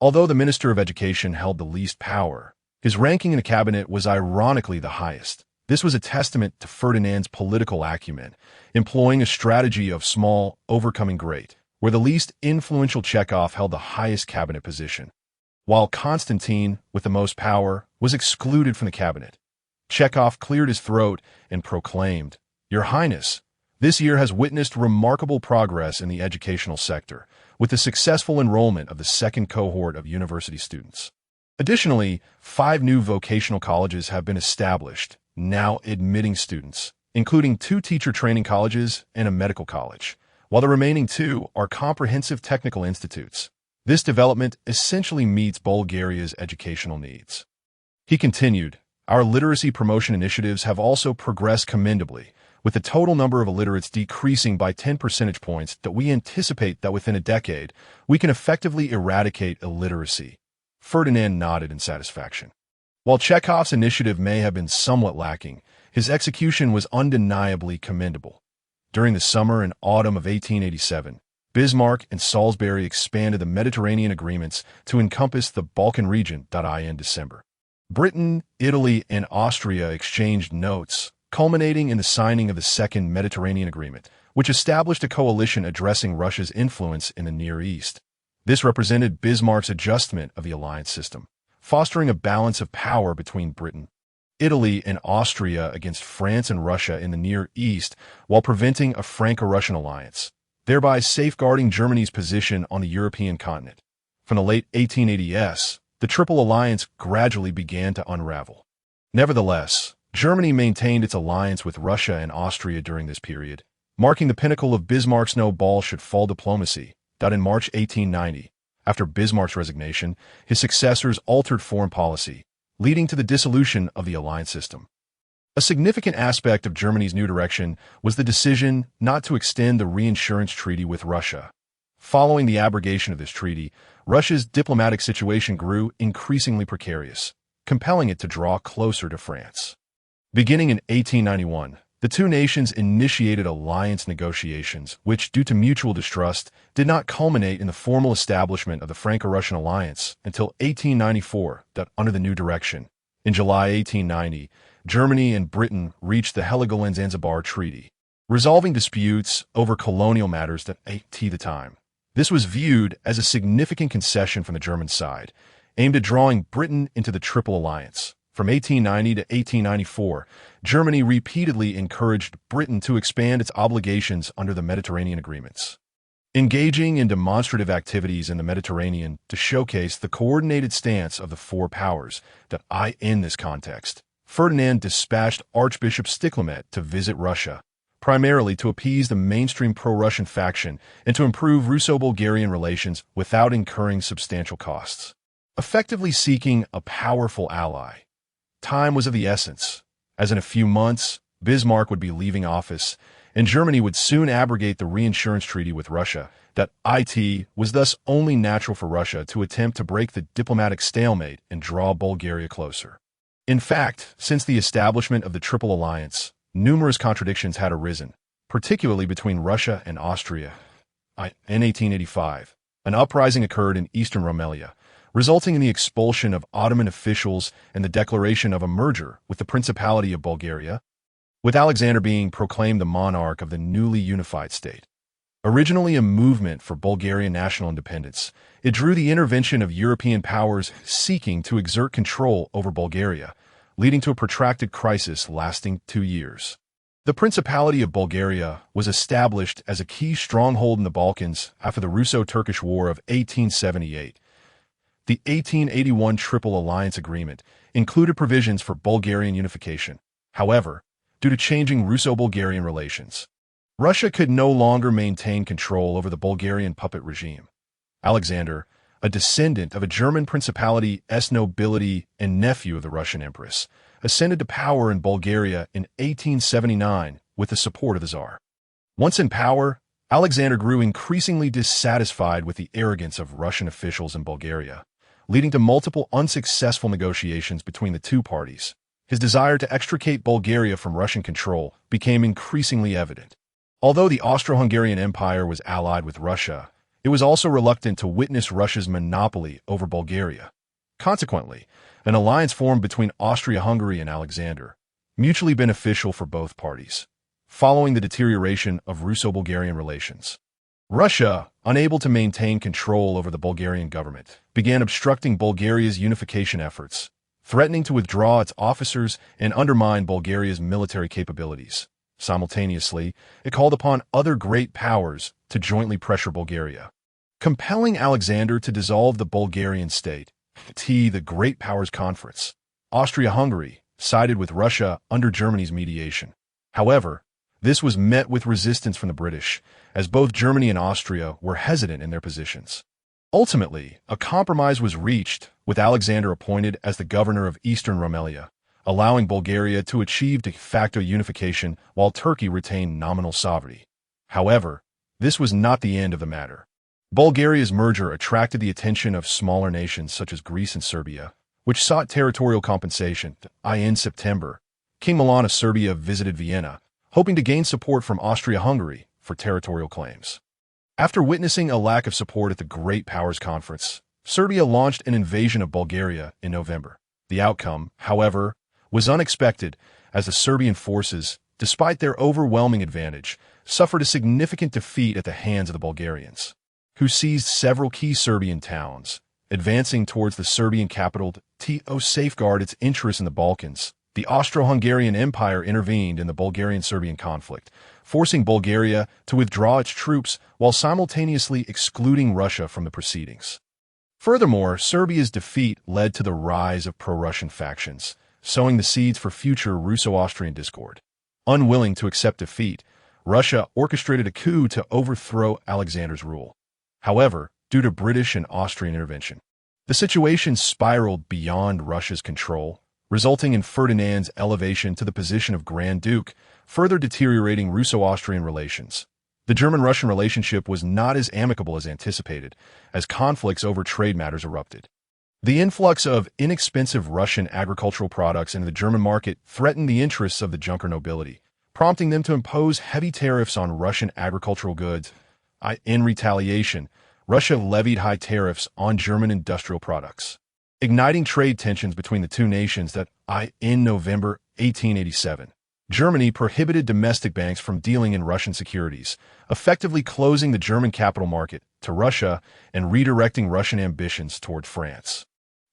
Although the Minister of Education held the least power, his ranking in the cabinet was ironically the highest. This was a testament to Ferdinand's political acumen, employing a strategy of small overcoming great, where the least influential Chekhov held the highest cabinet position, while Constantine, with the most power, was excluded from the cabinet. Chekhov cleared his throat and proclaimed, "Your Highness, this year has witnessed remarkable progress in the educational sector, with the successful enrollment of the second cohort of university students. Additionally, 5 new vocational colleges have been established, now admitting students, including 2 teacher training colleges and a medical college, while the remaining 2 are comprehensive technical institutes. This development essentially meets Bulgaria's educational needs." He continued, "Our literacy promotion initiatives have also progressed commendably, with the total number of illiterates decreasing by 10 percentage points that we anticipate that within a decade, we can effectively eradicate illiteracy." Ferdinand nodded in satisfaction. While Chekhov's initiative may have been somewhat lacking, his execution was undeniably commendable. During the summer and autumn of 1887, Bismarck and Salisbury expanded the Mediterranean agreements to encompass the Balkan region. In December, Britain, Italy, and Austria exchanged notes, culminating in the signing of the Second Mediterranean Agreement, which established a coalition addressing Russia's influence in the Near East. This represented Bismarck's adjustment of the alliance system, fostering a balance of power between Britain, Italy, and Austria against France and Russia in the Near East, while preventing a Franco-Russian alliance, thereby safeguarding Germany's position on the European continent. From the late 1880s, the Triple Alliance gradually began to unravel. Nevertheless, Germany maintained its alliance with Russia and Austria during this period, marking the pinnacle of Bismarck's no-ball-should-fall diplomacy. In March 1890, after Bismarck's resignation, his successors altered foreign policy, leading to the dissolution of the alliance system. A significant aspect of Germany's new direction was the decision not to extend the reinsurance treaty with Russia. Following the abrogation of this treaty, Russia's diplomatic situation grew increasingly precarious, compelling it to draw closer to France. Beginning in 1891, the two nations initiated alliance negotiations, which, due to mutual distrust, did not culminate in the formal establishment of the Franco-Russian alliance until 1894, under the new direction. In July 1890, Germany and Britain reached the Heligoland-Zanzibar Treaty, resolving disputes over colonial matters at the time. This was viewed as a significant concession from the German side, aimed at drawing Britain into the Triple Alliance. From 1890 to 1894, Germany repeatedly encouraged Britain to expand its obligations under the Mediterranean agreements, engaging in demonstrative activities in the Mediterranean to showcase the coordinated stance of the four powers. In this context, Ferdinand dispatched Archbishop Stiklamet to visit Russia, primarily to appease the mainstream pro-Russian faction and to improve Russo-Bulgarian relations without incurring substantial costs, effectively seeking a powerful ally. Time was of the essence, as in a few months, Bismarck would be leaving office, and Germany would soon abrogate the reinsurance treaty with Russia. It was thus only natural for Russia to attempt to break the diplomatic stalemate and draw Bulgaria closer. In fact, since the establishment of the Triple Alliance, numerous contradictions had arisen, particularly between Russia and Austria. In 1885, an uprising occurred in eastern Rumelia, resulting in the expulsion of Ottoman officials and the declaration of a merger with the Principality of Bulgaria, with Alexander being proclaimed the monarch of the newly unified state. Originally a movement for Bulgarian national independence, it drew the intervention of European powers seeking to exert control over Bulgaria, leading to a protracted crisis lasting 2 years. The Principality of Bulgaria was established as a key stronghold in the Balkans after the Russo-Turkish War of 1878. The 1881 Triple Alliance Agreement included provisions for Bulgarian unification. However, due to changing Russo-Bulgarian relations, Russia could no longer maintain control over the Bulgarian puppet regime. Alexander, a descendant of a German principality's nobility and nephew of the Russian empress, ascended to power in Bulgaria in 1879 with the support of the Tsar. Once in power, Alexander grew increasingly dissatisfied with the arrogance of Russian officials in Bulgaria, leading to multiple unsuccessful negotiations between the two parties. His desire to extricate Bulgaria from Russian control became increasingly evident. Although the Austro-Hungarian Empire was allied with Russia, it was also reluctant to witness Russia's monopoly over Bulgaria. Consequently, an alliance formed between Austria-Hungary and Alexander, mutually beneficial for both parties. Following the deterioration of Russo-Bulgarian relations, Russia, unable to maintain control over the Bulgarian government, began obstructing Bulgaria's unification efforts, threatening to withdraw its officers and undermine Bulgaria's military capabilities. Simultaneously, it called upon other great powers to jointly pressure Bulgaria, compelling Alexander to dissolve the Bulgarian state. The Great Powers Conference. Austria-Hungary sided with Russia under Germany's mediation. However, this was met with resistance from the British, as both Germany and Austria were hesitant in their positions. Ultimately, a compromise was reached, with Alexander appointed as the governor of Eastern Rumelia, allowing Bulgaria to achieve de facto unification while Turkey retained nominal sovereignty. However, this was not the end of the matter. Bulgaria's merger attracted the attention of smaller nations such as Greece and Serbia, which sought territorial compensation. In September, King Milan of Serbia visited Vienna, hoping to gain support from Austria-Hungary for territorial claims. After witnessing a lack of support at the Great Powers Conference, Serbia launched an invasion of Bulgaria in November. The outcome, however, was unexpected, as the Serbian forces, despite their overwhelming advantage, suffered a significant defeat at the hands of the Bulgarians, who seized several key Serbian towns. Advancing towards the Serbian capital to safeguard its interests in the Balkans, the Austro-Hungarian Empire intervened in the Bulgarian-Serbian conflict, forcing Bulgaria to withdraw its troops while simultaneously excluding Russia from the proceedings. Furthermore, Serbia's defeat led to the rise of pro-Russian factions, sowing the seeds for future Russo-Austrian discord. Unwilling to accept defeat, Russia orchestrated a coup to overthrow Alexander's rule. However, due to British and Austrian intervention, the situation spiraled beyond Russia's control, resulting in Ferdinand's elevation to the position of Grand Duke, further deteriorating Russo-Austrian relations. The German-Russian relationship was not as amicable as anticipated, as conflicts over trade matters erupted. The influx of inexpensive Russian agricultural products into the German market threatened the interests of the Junker nobility, prompting them to impose heavy tariffs on Russian agricultural goods. In retaliation, Russia levied high tariffs on German industrial products, igniting trade tensions between the two nations. In November 1887, Germany prohibited domestic banks from dealing in Russian securities, effectively closing the German capital market to Russia and redirecting Russian ambitions toward France,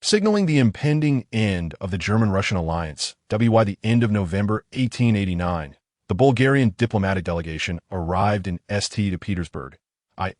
signaling the impending end of the German-Russian alliance. By the end of November 1889, the Bulgarian diplomatic delegation arrived in St. Petersburg.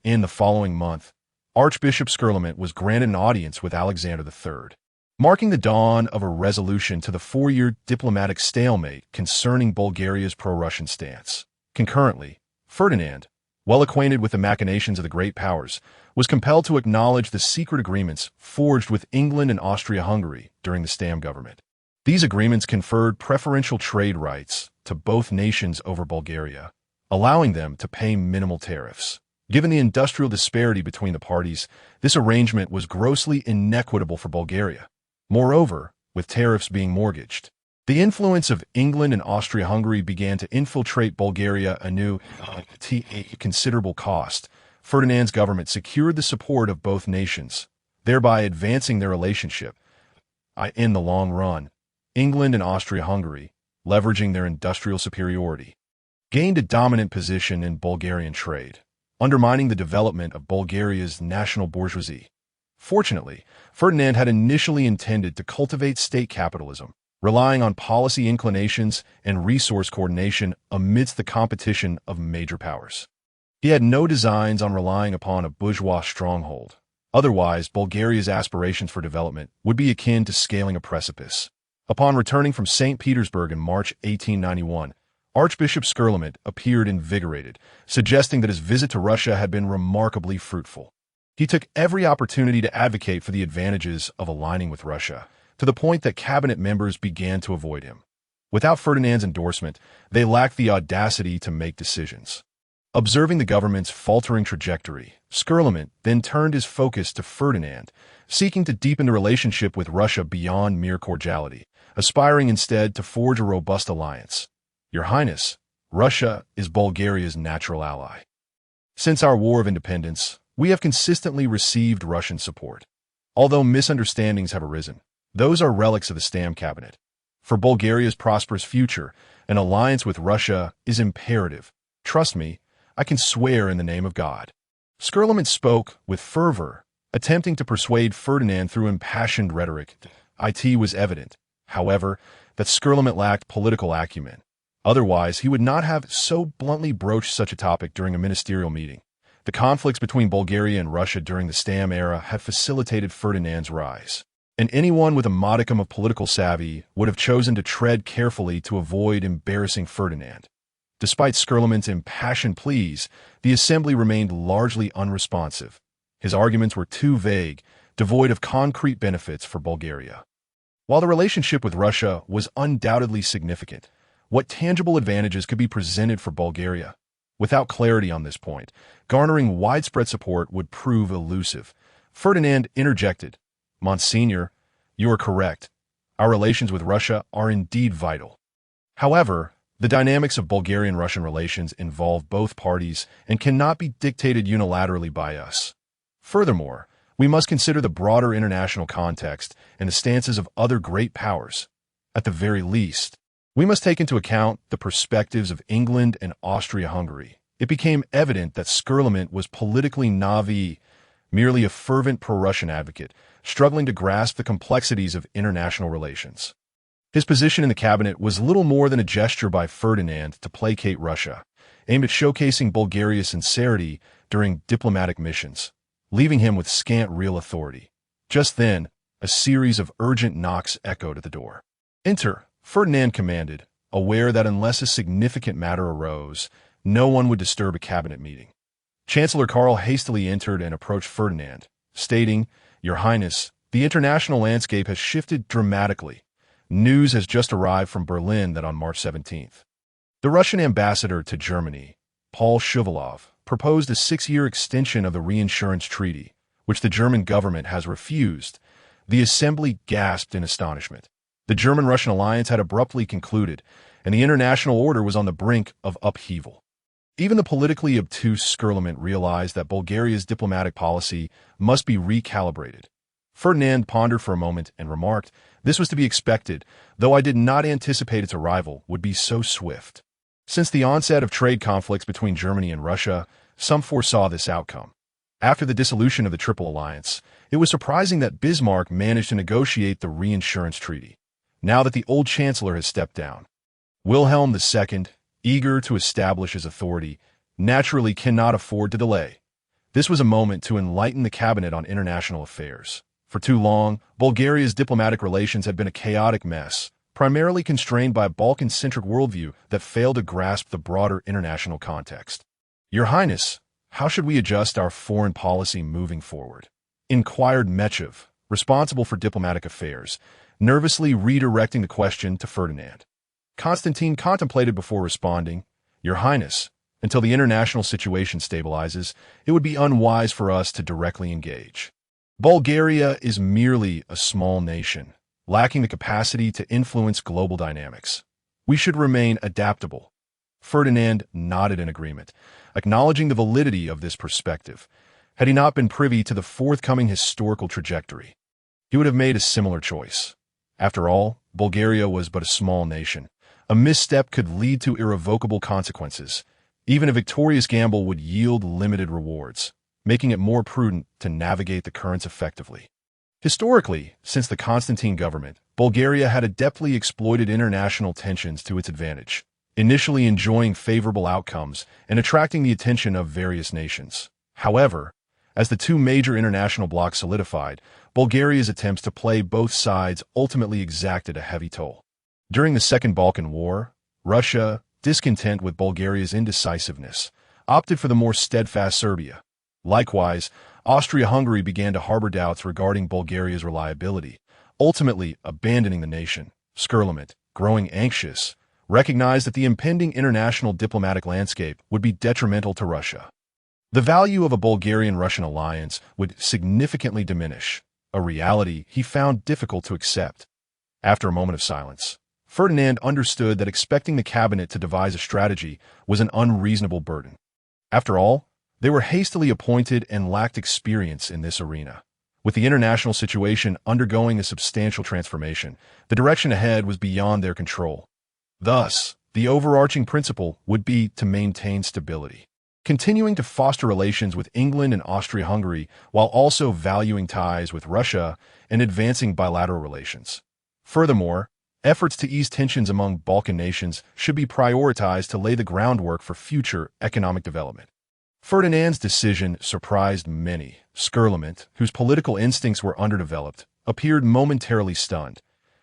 In the following month, Archbishop Skirlement was granted an audience with Alexander III, marking the dawn of a resolution to the 4-year diplomatic stalemate concerning Bulgaria's pro-Russian stance. Concurrently, Ferdinand, well acquainted with the machinations of the great powers, was compelled to acknowledge the secret agreements forged with England and Austria-Hungary during the Stam government. These agreements conferred preferential trade rights to both nations over Bulgaria, allowing them to pay minimal tariffs. Given the industrial disparity between the parties, this arrangement was grossly inequitable for Bulgaria. Moreover, with tariffs being mortgaged, the influence of England and Austria-Hungary began to infiltrate Bulgaria anew at a considerable cost. Ferdinand's government secured the support of both nations, thereby advancing their relationship. In the long run, England and Austria-Hungary, leveraging their industrial superiority, gained a dominant position in Bulgarian trade, undermining the development of Bulgaria's national bourgeoisie. Fortunately, Ferdinand had initially intended to cultivate state capitalism, relying on policy inclinations and resource coordination amidst the competition of major powers. He had no designs on relying upon a bourgeois stronghold. Otherwise, Bulgaria's aspirations for development would be akin to scaling a precipice. Upon returning from St. Petersburg in March 1891, Archbishop Skirlement appeared invigorated, suggesting that his visit to Russia had been remarkably fruitful. He took every opportunity to advocate for the advantages of aligning with Russia, to the point that cabinet members began to avoid him. Without Ferdinand's endorsement, they lacked the audacity to make decisions. Observing the government's faltering trajectory, Skirlement then turned his focus to Ferdinand, seeking to deepen the relationship with Russia beyond mere cordiality, aspiring instead to forge a robust alliance. Your Highness, Russia is Bulgaria's natural ally. Since our War of Independence, we have consistently received Russian support. Although misunderstandings have arisen, those are relics of the Stam cabinet. For Bulgaria's prosperous future, an alliance with Russia is imperative. Trust me, I can swear in the name of God. Skirlement spoke with fervor, attempting to persuade Ferdinand through impassioned rhetoric. It was evident, however, that Skirlement lacked political acumen. Otherwise, he would not have so bluntly broached such a topic during a ministerial meeting. The conflicts between Bulgaria and Russia during the Stam era had facilitated Ferdinand's rise, and anyone with a modicum of political savvy would have chosen to tread carefully to avoid embarrassing Ferdinand. Despite Skirlement's impassioned pleas, the assembly remained largely unresponsive. His arguments were too vague, devoid of concrete benefits for Bulgaria. While the relationship with Russia was undoubtedly significant, what tangible advantages could be presented for Bulgaria? Without clarity on this point, garnering widespread support would prove elusive. Ferdinand interjected, "Monsignor, you are correct. Our relations with Russia are indeed vital. However, the dynamics of Bulgarian-Russian relations involve both parties and cannot be dictated unilaterally by us. Furthermore, we must consider the broader international context and the stances of other great powers. At the very least, we must take into account the perspectives of England and Austria-Hungary." It became evident that Skirlement was politically naive, merely a fervent pro-Russian advocate, struggling to grasp the complexities of international relations. His position in the cabinet was little more than a gesture by Ferdinand to placate Russia, aimed at showcasing Bulgaria's sincerity during diplomatic missions, leaving him with scant real authority. Just then, a series of urgent knocks echoed at the door. "Enter," Ferdinand commanded, aware that unless a significant matter arose, no one would disturb a cabinet meeting. Chancellor Karl hastily entered and approached Ferdinand, stating, "Your Highness, the international landscape has shifted dramatically. News has just arrived from Berlin that on March 17th, the Russian ambassador to Germany, Paul Shuvalov, proposed a 6-year extension of the reinsurance treaty, which the German government has refused." The assembly gasped in astonishment. The German-Russian alliance had abruptly concluded, and the international order was on the brink of upheaval. Even the politically obtuse Skirlement realized that Bulgaria's diplomatic policy must be recalibrated. Ferdinand pondered for a moment and remarked, "This was to be expected, though I did not anticipate its arrival would be so swift." Since the onset of trade conflicts between Germany and Russia, some foresaw this outcome. After the dissolution of the Triple Alliance, it was surprising that Bismarck managed to negotiate the reinsurance treaty, now that the old chancellor has stepped down. Wilhelm II, eager to establish his authority, naturally cannot afford to delay. This was a moment to enlighten the cabinet on international affairs. For too long, Bulgaria's diplomatic relations had been a chaotic mess, primarily constrained by a Balkan-centric worldview that failed to grasp the broader international context. "Your Highness, how should we adjust our foreign policy moving forward?" inquired Mechev, responsible for diplomatic affairs, nervously redirecting the question to Ferdinand. Constantine contemplated before responding, "Your Highness, until the international situation stabilizes, it would be unwise for us to directly engage. Bulgaria is merely a small nation, lacking the capacity to influence global dynamics. We should remain adaptable." Ferdinand nodded in agreement, acknowledging the validity of this perspective. Had he not been privy to the forthcoming historical trajectory, he would have made a similar choice. After all, Bulgaria was but a small nation. A misstep could lead to irrevocable consequences. Even a victorious gamble would yield limited rewards, making it more prudent to navigate the currents effectively. Historically, since the Constantine government, Bulgaria had adeptly exploited international tensions to its advantage, initially enjoying favorable outcomes and attracting the attention of various nations. However, as the two major international blocs solidified, Bulgaria's attempts to play both sides ultimately exacted a heavy toll. During the Second Balkan War, Russia, discontent with Bulgaria's indecisiveness, opted for the more steadfast Serbia. Likewise, Austria-Hungary began to harbor doubts regarding Bulgaria's reliability, ultimately abandoning the nation. Skirlement, growing anxious, recognized that the impending international diplomatic landscape would be detrimental to Russia. The value of a Bulgarian-Russian alliance would significantly diminish, a reality he found difficult to accept. After a moment of silence, Ferdinand understood that expecting the cabinet to devise a strategy was an unreasonable burden. After all, they were hastily appointed and lacked experience in this arena. With the international situation undergoing a substantial transformation, the direction ahead was beyond their control. Thus, the overarching principle would be to maintain stability, continuing to foster relations with England and Austria-Hungary while also valuing ties with Russia and advancing bilateral relations. Furthermore, efforts to ease tensions among Balkan nations should be prioritized to lay the groundwork for future economic development. Ferdinand's decision surprised many. Skirlement, whose political instincts were underdeveloped, appeared momentarily stunned.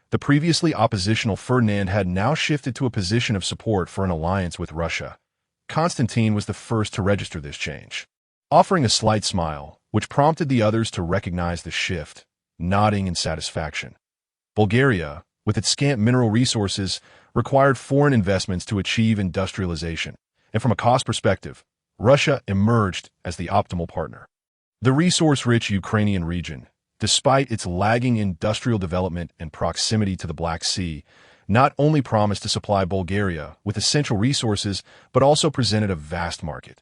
The previously oppositional Ferdinand had now shifted to a position of support for an alliance with Russia. Constantine was the first to register this change, offering a slight smile, which prompted the others to recognize the shift, nodding in satisfaction. Bulgaria, with its scant mineral resources, required foreign investments to achieve industrialization, and from a cost perspective, Russia emerged as the optimal partner. The resource-rich Ukrainian region, despite its lagging industrial development and proximity to the Black Sea, not only promised to supply Bulgaria with essential resources, but also presented a vast market.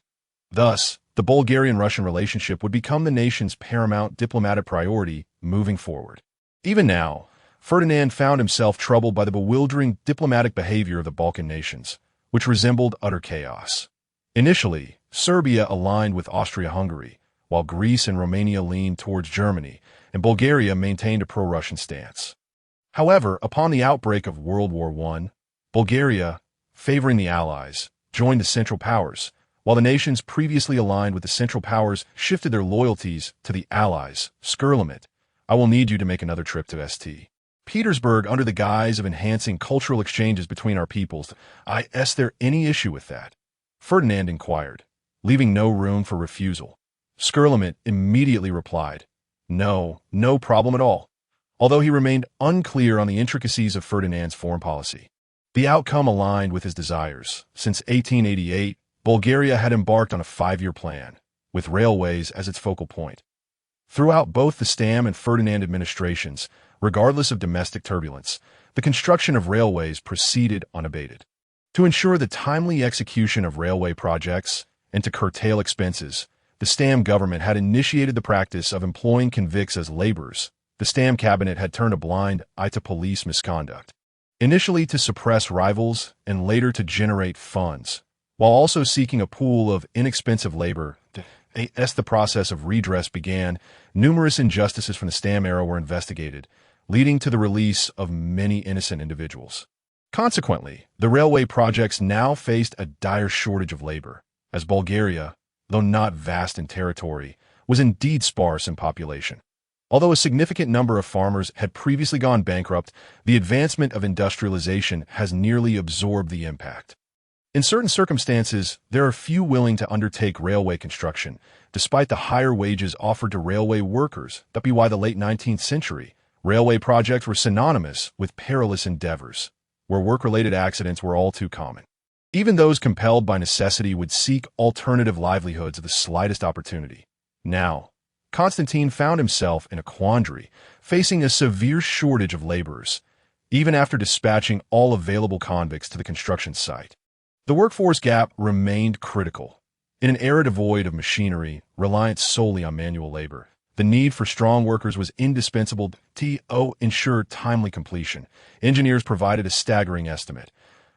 Thus, the Bulgarian-Russian relationship would become the nation's paramount diplomatic priority moving forward. Even now, Ferdinand found himself troubled by the bewildering diplomatic behavior of the Balkan nations, which resembled utter chaos. Initially, Serbia aligned with Austria-Hungary, while Greece and Romania leaned towards Germany, and Bulgaria maintained a pro-Russian stance. However, upon the outbreak of World War I, Bulgaria, favoring the Allies, joined the Central Powers, while the nations previously aligned with the Central Powers shifted their loyalties to the Allies. Skirlement, I will need you to make another trip to St. Petersburg under the guise of enhancing cultural exchanges between our peoples. Is there any issue with that? Ferdinand inquired, leaving no room for refusal. Skirlement immediately replied, No problem at all, although he remained unclear on the intricacies of Ferdinand's foreign policy. The outcome aligned with his desires. Since 1888, Bulgaria had embarked on a 5-year plan, with railways as its focal point. Throughout both the Stam and Ferdinand administrations, regardless of domestic turbulence, the construction of railways proceeded unabated. To ensure the timely execution of railway projects and to curtail expenses, the Stam government had initiated the practice of employing convicts as laborers. The Stam cabinet had turned a blind eye to police misconduct, initially to suppress rivals and later to generate funds, while also seeking a pool of inexpensive labor. As the process of redress began, numerous injustices from the Stam era were investigated, leading to the release of many innocent individuals. Consequently, the railway projects now faced a dire shortage of labor, as Bulgaria, though not vast in territory, was indeed sparse in population. Although a significant number of farmers had previously gone bankrupt, the advancement of industrialization has nearly absorbed the impact. In certain circumstances, there are few willing to undertake railway construction, despite the higher wages offered to railway workers. That be why the late 19th century, railway projects were synonymous with perilous endeavors, where work-related accidents were all too common. Even those compelled by necessity would seek alternative livelihoods at the slightest opportunity. Now, Constantine found himself in a quandary, facing a severe shortage of laborers, even after dispatching all available convicts to the construction site. The workforce gap remained critical. In an era devoid of machinery, reliant solely on manual labor, the need for strong workers was indispensable to ensure timely completion. Engineers provided a staggering estimate.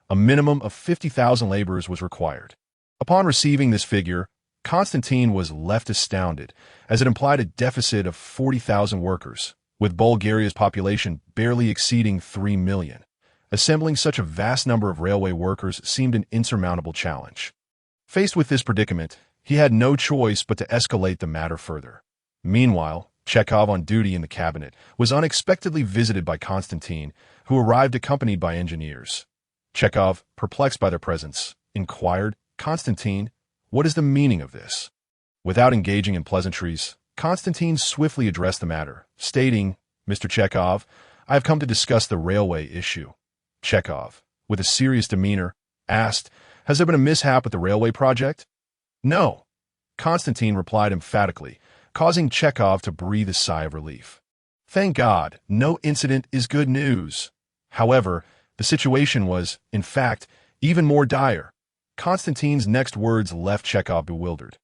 A minimum of 50,000 laborers was required. Upon receiving this figure, Constantine was left astounded, as it implied a deficit of 40,000 workers, with Bulgaria's population barely exceeding 3 million. Assembling such a vast number of railway workers seemed an insurmountable challenge. Faced with this predicament, he had no choice but to escalate the matter further. Meanwhile, Chekhov, on duty in the cabinet, was unexpectedly visited by Constantine, who arrived accompanied by engineers. Chekhov, perplexed by their presence, inquired, Constantine, what is the meaning of this? Without engaging in pleasantries, Constantine swiftly addressed the matter, stating, Mr. Chekhov, I have come to discuss the railway issue. Chekhov, with a serious demeanor, asked, "Has there been a mishap with the railway project?" "No," Constantine replied emphatically, causing Chekhov to breathe a sigh of relief. "Thank God, no incident is good news." However, the situation was, in fact, even more dire. Constantine's next words left Chekhov bewildered.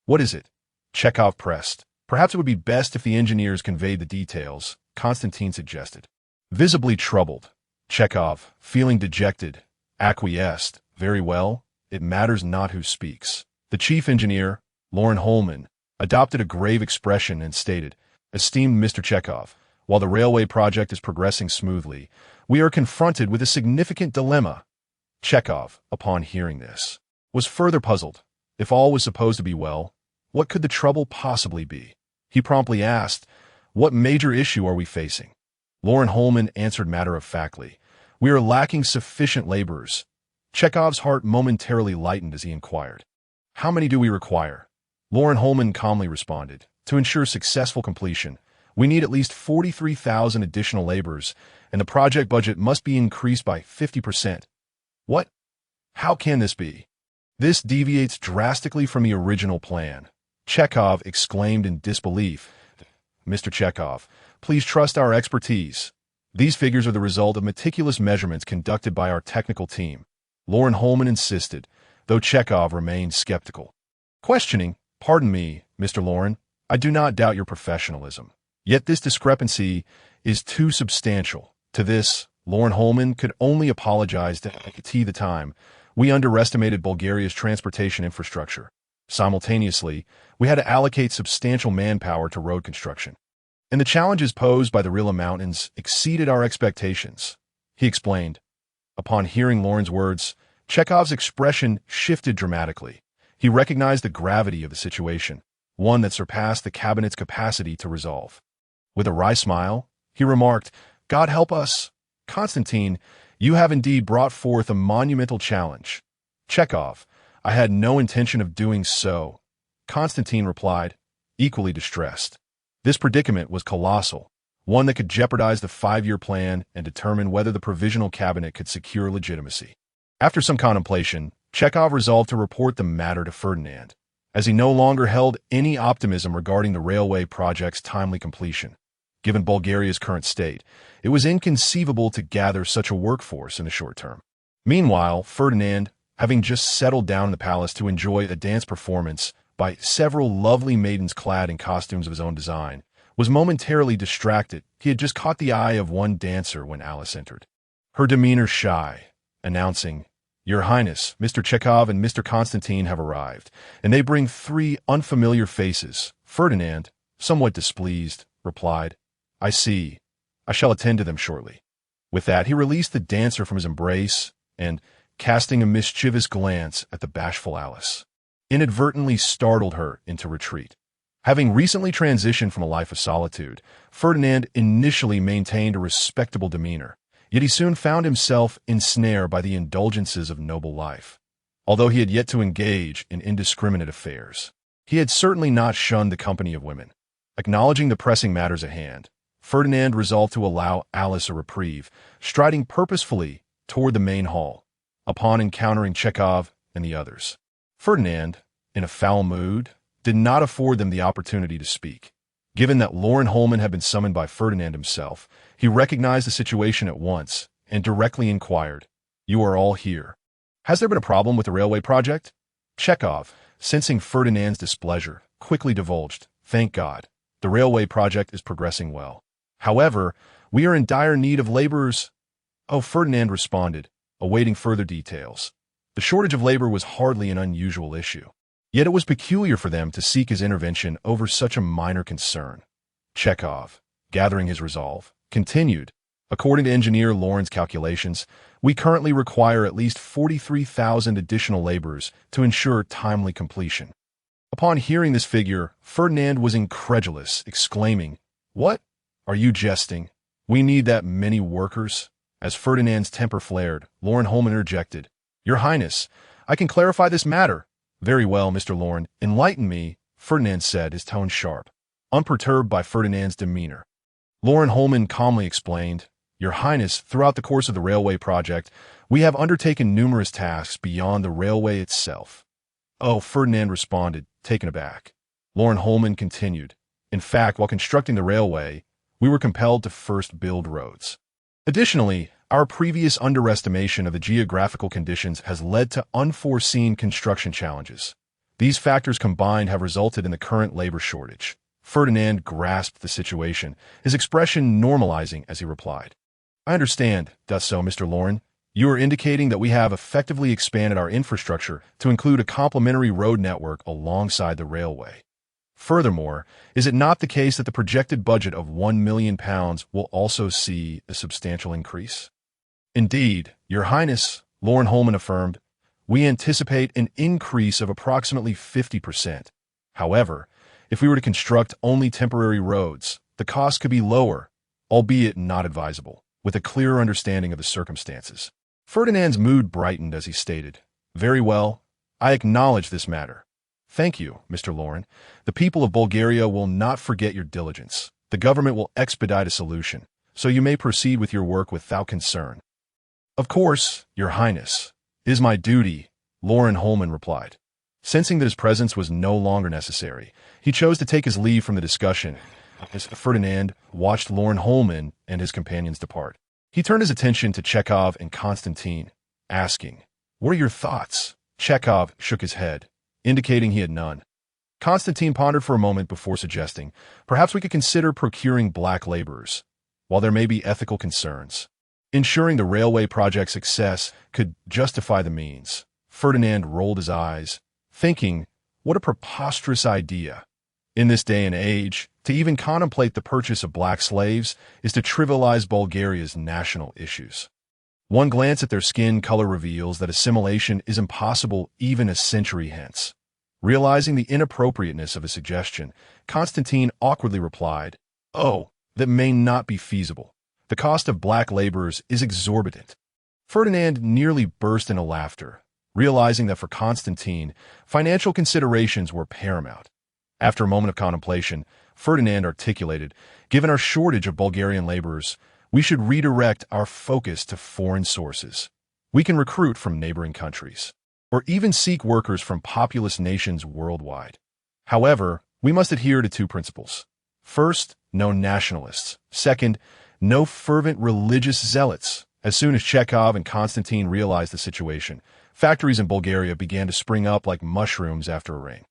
"What is it?" Chekhov pressed. "Perhaps it would be best if the engineers conveyed the details," Constantine suggested. Visibly troubled, Chekhov, feeling dejected, acquiesced. "Very well, it matters not who speaks." The chief engineer, Loren Holman, adopted a grave expression and stated, "Esteemed Mr. Chekhov, while the railway project is progressing smoothly, we are confronted with a significant dilemma." Chekhov, upon hearing this, was further puzzled. If all was supposed to be well, what could the trouble possibly be? He promptly asked, "What major issue are we facing?" Loren Holman answered matter-of-factly, "We are lacking sufficient laborers." Chekhov's heart momentarily lightened as he inquired, "How many do we require?" Loren Holman calmly responded, "To ensure successful completion, we need at least 43,000 additional laborers, and the project budget must be increased by 50%. "What? How can this be? This deviates drastically from the original plan," Chekhov exclaimed in disbelief. "Mr. Chekhov, please trust our expertise. These figures are the result of meticulous measurements conducted by our technical team," Loren Holman insisted, though Chekhov remained skeptical. Questioning, "Pardon me, Mr. Loren, I do not doubt your professionalism. Yet this discrepancy is too substantial." To this, Loren Holman could only apologize to the time. "We underestimated Bulgaria's transportation infrastructure. Simultaneously, we had to allocate substantial manpower to road construction. And the challenges posed by the Rila Mountains exceeded our expectations," he explained. Upon hearing Loren's words, Chekhov's expression shifted dramatically. He recognized the gravity of the situation, one that surpassed the cabinet's capacity to resolve. With a wry smile, he remarked, "God help us. Constantine, you have indeed brought forth a monumental challenge." "Chekhov, I had no intention of doing so," Constantine replied, equally distressed. This predicament was colossal, one that could jeopardize the 5-year plan and determine whether the provisional cabinet could secure legitimacy. After some contemplation, Chekhov resolved to report the matter to Ferdinand, as he no longer held any optimism regarding the railway project's timely completion. Given Bulgaria's current state, it was inconceivable to gather such a workforce in the short term. Meanwhile, Ferdinand, having just settled down in the palace to enjoy a dance performance by several lovely maidens clad in costumes of his own design, was momentarily distracted. He had just caught the eye of one dancer when Alice entered, her demeanor shy, announcing, "Your Highness, Mr. Chekhov and Mr. Constantine have arrived, and they bring 3 unfamiliar faces." Ferdinand, somewhat displeased, replied, "I see. I shall attend to them shortly." With that, he released the dancer from his embrace and, casting a mischievous glance at the bashful Alice, inadvertently startled her into retreat. Having recently transitioned from a life of solitude, Ferdinand initially maintained a respectable demeanor, yet he soon found himself ensnared by the indulgences of noble life. Although he had yet to engage in indiscriminate affairs, he had certainly not shunned the company of women. Acknowledging the pressing matters at hand, Ferdinand resolved to allow Alice a reprieve, striding purposefully toward the main hall, upon encountering Chekhov and the others. Ferdinand, in a foul mood, did not afford them the opportunity to speak. Given that Loren Holman had been summoned by Ferdinand himself, he recognized the situation at once and directly inquired, "You are all here. Has there been a problem with the railway project?" Chekhov, sensing Ferdinand's displeasure, quickly divulged, "Thank God, the railway project is progressing well. However, we are in dire need of laborers." "Oh," Ferdinand responded, awaiting further details. The shortage of labor was hardly an unusual issue. Yet it was peculiar for them to seek his intervention over such a minor concern. Chekhov, gathering his resolve, continued, "According to engineer Loren's calculations, we currently require at least 43,000 additional laborers to ensure timely completion." Upon hearing this figure, Ferdinand was incredulous, exclaiming, "What? Are you jesting? We need that many workers?" As Ferdinand's temper flared, Loren Holman interjected, "Your Highness, I can clarify this matter." "Very well, Mr. Loren, enlighten me," Ferdinand said, his tone sharp, unperturbed by Ferdinand's demeanor. Loren Holman calmly explained, "Your Highness, throughout the course of the railway project, We have undertaken numerous tasks beyond the railway itself. Oh, Ferdinand responded, taken aback. Lauren Holman continued. In fact, while constructing the railway, we were compelled to first build roads. Additionally, our previous underestimation of the geographical conditions has led to unforeseen construction challenges. These factors combined have resulted in the current labor shortage. Ferdinand grasped the situation, his expression normalizing as he replied. I understand, does so, Mr. Lauren. You are indicating that we have effectively expanded our infrastructure to include a complementary road network alongside the railway. Furthermore, is it not the case that the projected budget of £1 million will also see a substantial increase? Indeed, Your Highness, Lauren Holman affirmed, we anticipate an increase of approximately 50%. However, if we were to construct only temporary roads, the cost could be lower, albeit not advisable, with a clearer understanding of the circumstances. Ferdinand's mood brightened as he stated, Very well, I acknowledge this matter. Thank you, Mr. Lauren. The people of Bulgaria will not forget your diligence. The government will expedite a solution, so you may proceed with your work without concern. Of course, Your Highness. It is my duty, Lauren Holman replied. Sensing that his presence was no longer necessary, he chose to take his leave from the discussion as Ferdinand watched Lauren Holman and his companions depart. He turned his attention to Chekhov and Constantine, asking, What are your thoughts? Chekhov shook his head, indicating he had none. Constantine pondered for a moment before suggesting, Perhaps we could consider procuring black laborers. While there may be ethical concerns, ensuring the railway project's success could justify the means. Ferdinand rolled his eyes, thinking, What a preposterous idea. In this day and age, to even contemplate the purchase of black slaves is to trivialize Bulgaria's national issues. One glance at their skin color reveals that assimilation is impossible even a century hence. Realizing the inappropriateness of a suggestion, Constantine awkwardly replied, Oh, that may not be feasible. The cost of black laborers is exorbitant. Ferdinand nearly burst into laughter, realizing that for Constantine, financial considerations were paramount. After a moment of contemplation, Ferdinand articulated, Given our shortage of Bulgarian laborers, we should redirect our focus to foreign sources. We can recruit from neighboring countries, or even seek workers from populous nations worldwide. However, we must adhere to two principles. First, no nationalists. Second, no fervent religious zealots. As soon as Chekhov and Constantine realized the situation, factories in Bulgaria began to spring up like mushrooms after a rain.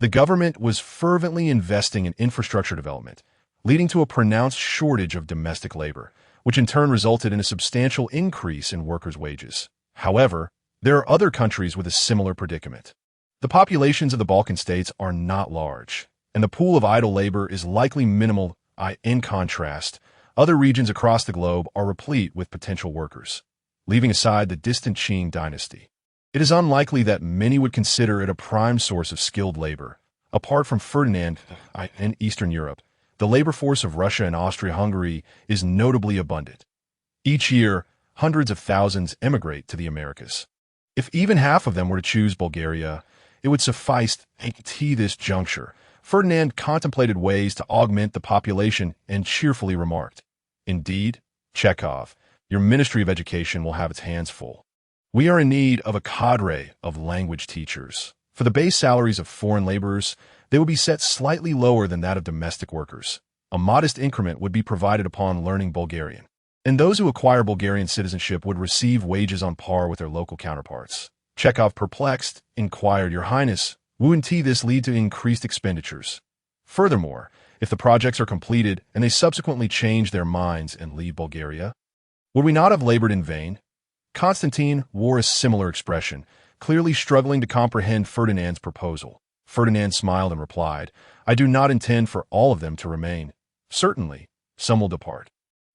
The government was fervently investing in infrastructure development, leading to a pronounced shortage of domestic labor, which in turn resulted in a substantial increase in workers' wages. However, there are other countries with a similar predicament. The populations of the Balkan states are not large, and the pool of idle labor is likely minimal. In contrast, other regions across the globe are replete with potential workers. Leaving aside the distant Qing dynasty, it is unlikely that many would consider it a prime source of skilled labor. Apart from Ferdinand in Eastern Europe, the labor force of Russia and Austria-Hungary is notably abundant. Each year, hundreds of thousands emigrate to the Americas. If even half of them were to choose Bulgaria, it would suffice at this juncture. Ferdinand contemplated ways to augment the population and cheerfully remarked, Indeed, Chekhov, your Ministry of Education will have its hands full. We are in need of a cadre of language teachers. For the base salaries of foreign laborers, they will be set slightly lower than that of domestic workers. A modest increment would be provided upon learning Bulgarian, and those who acquire Bulgarian citizenship would receive wages on par with their local counterparts. Chekhov, perplexed, inquired, Your Highness, wouldn't this lead to increased expenditures? Furthermore, if the projects are completed and they subsequently change their minds and leave Bulgaria, would we not have labored in vain? Constantine wore a similar expression, clearly struggling to comprehend Ferdinand's proposal. Ferdinand smiled and replied, I do not intend for all of them to remain. Certainly, some will depart.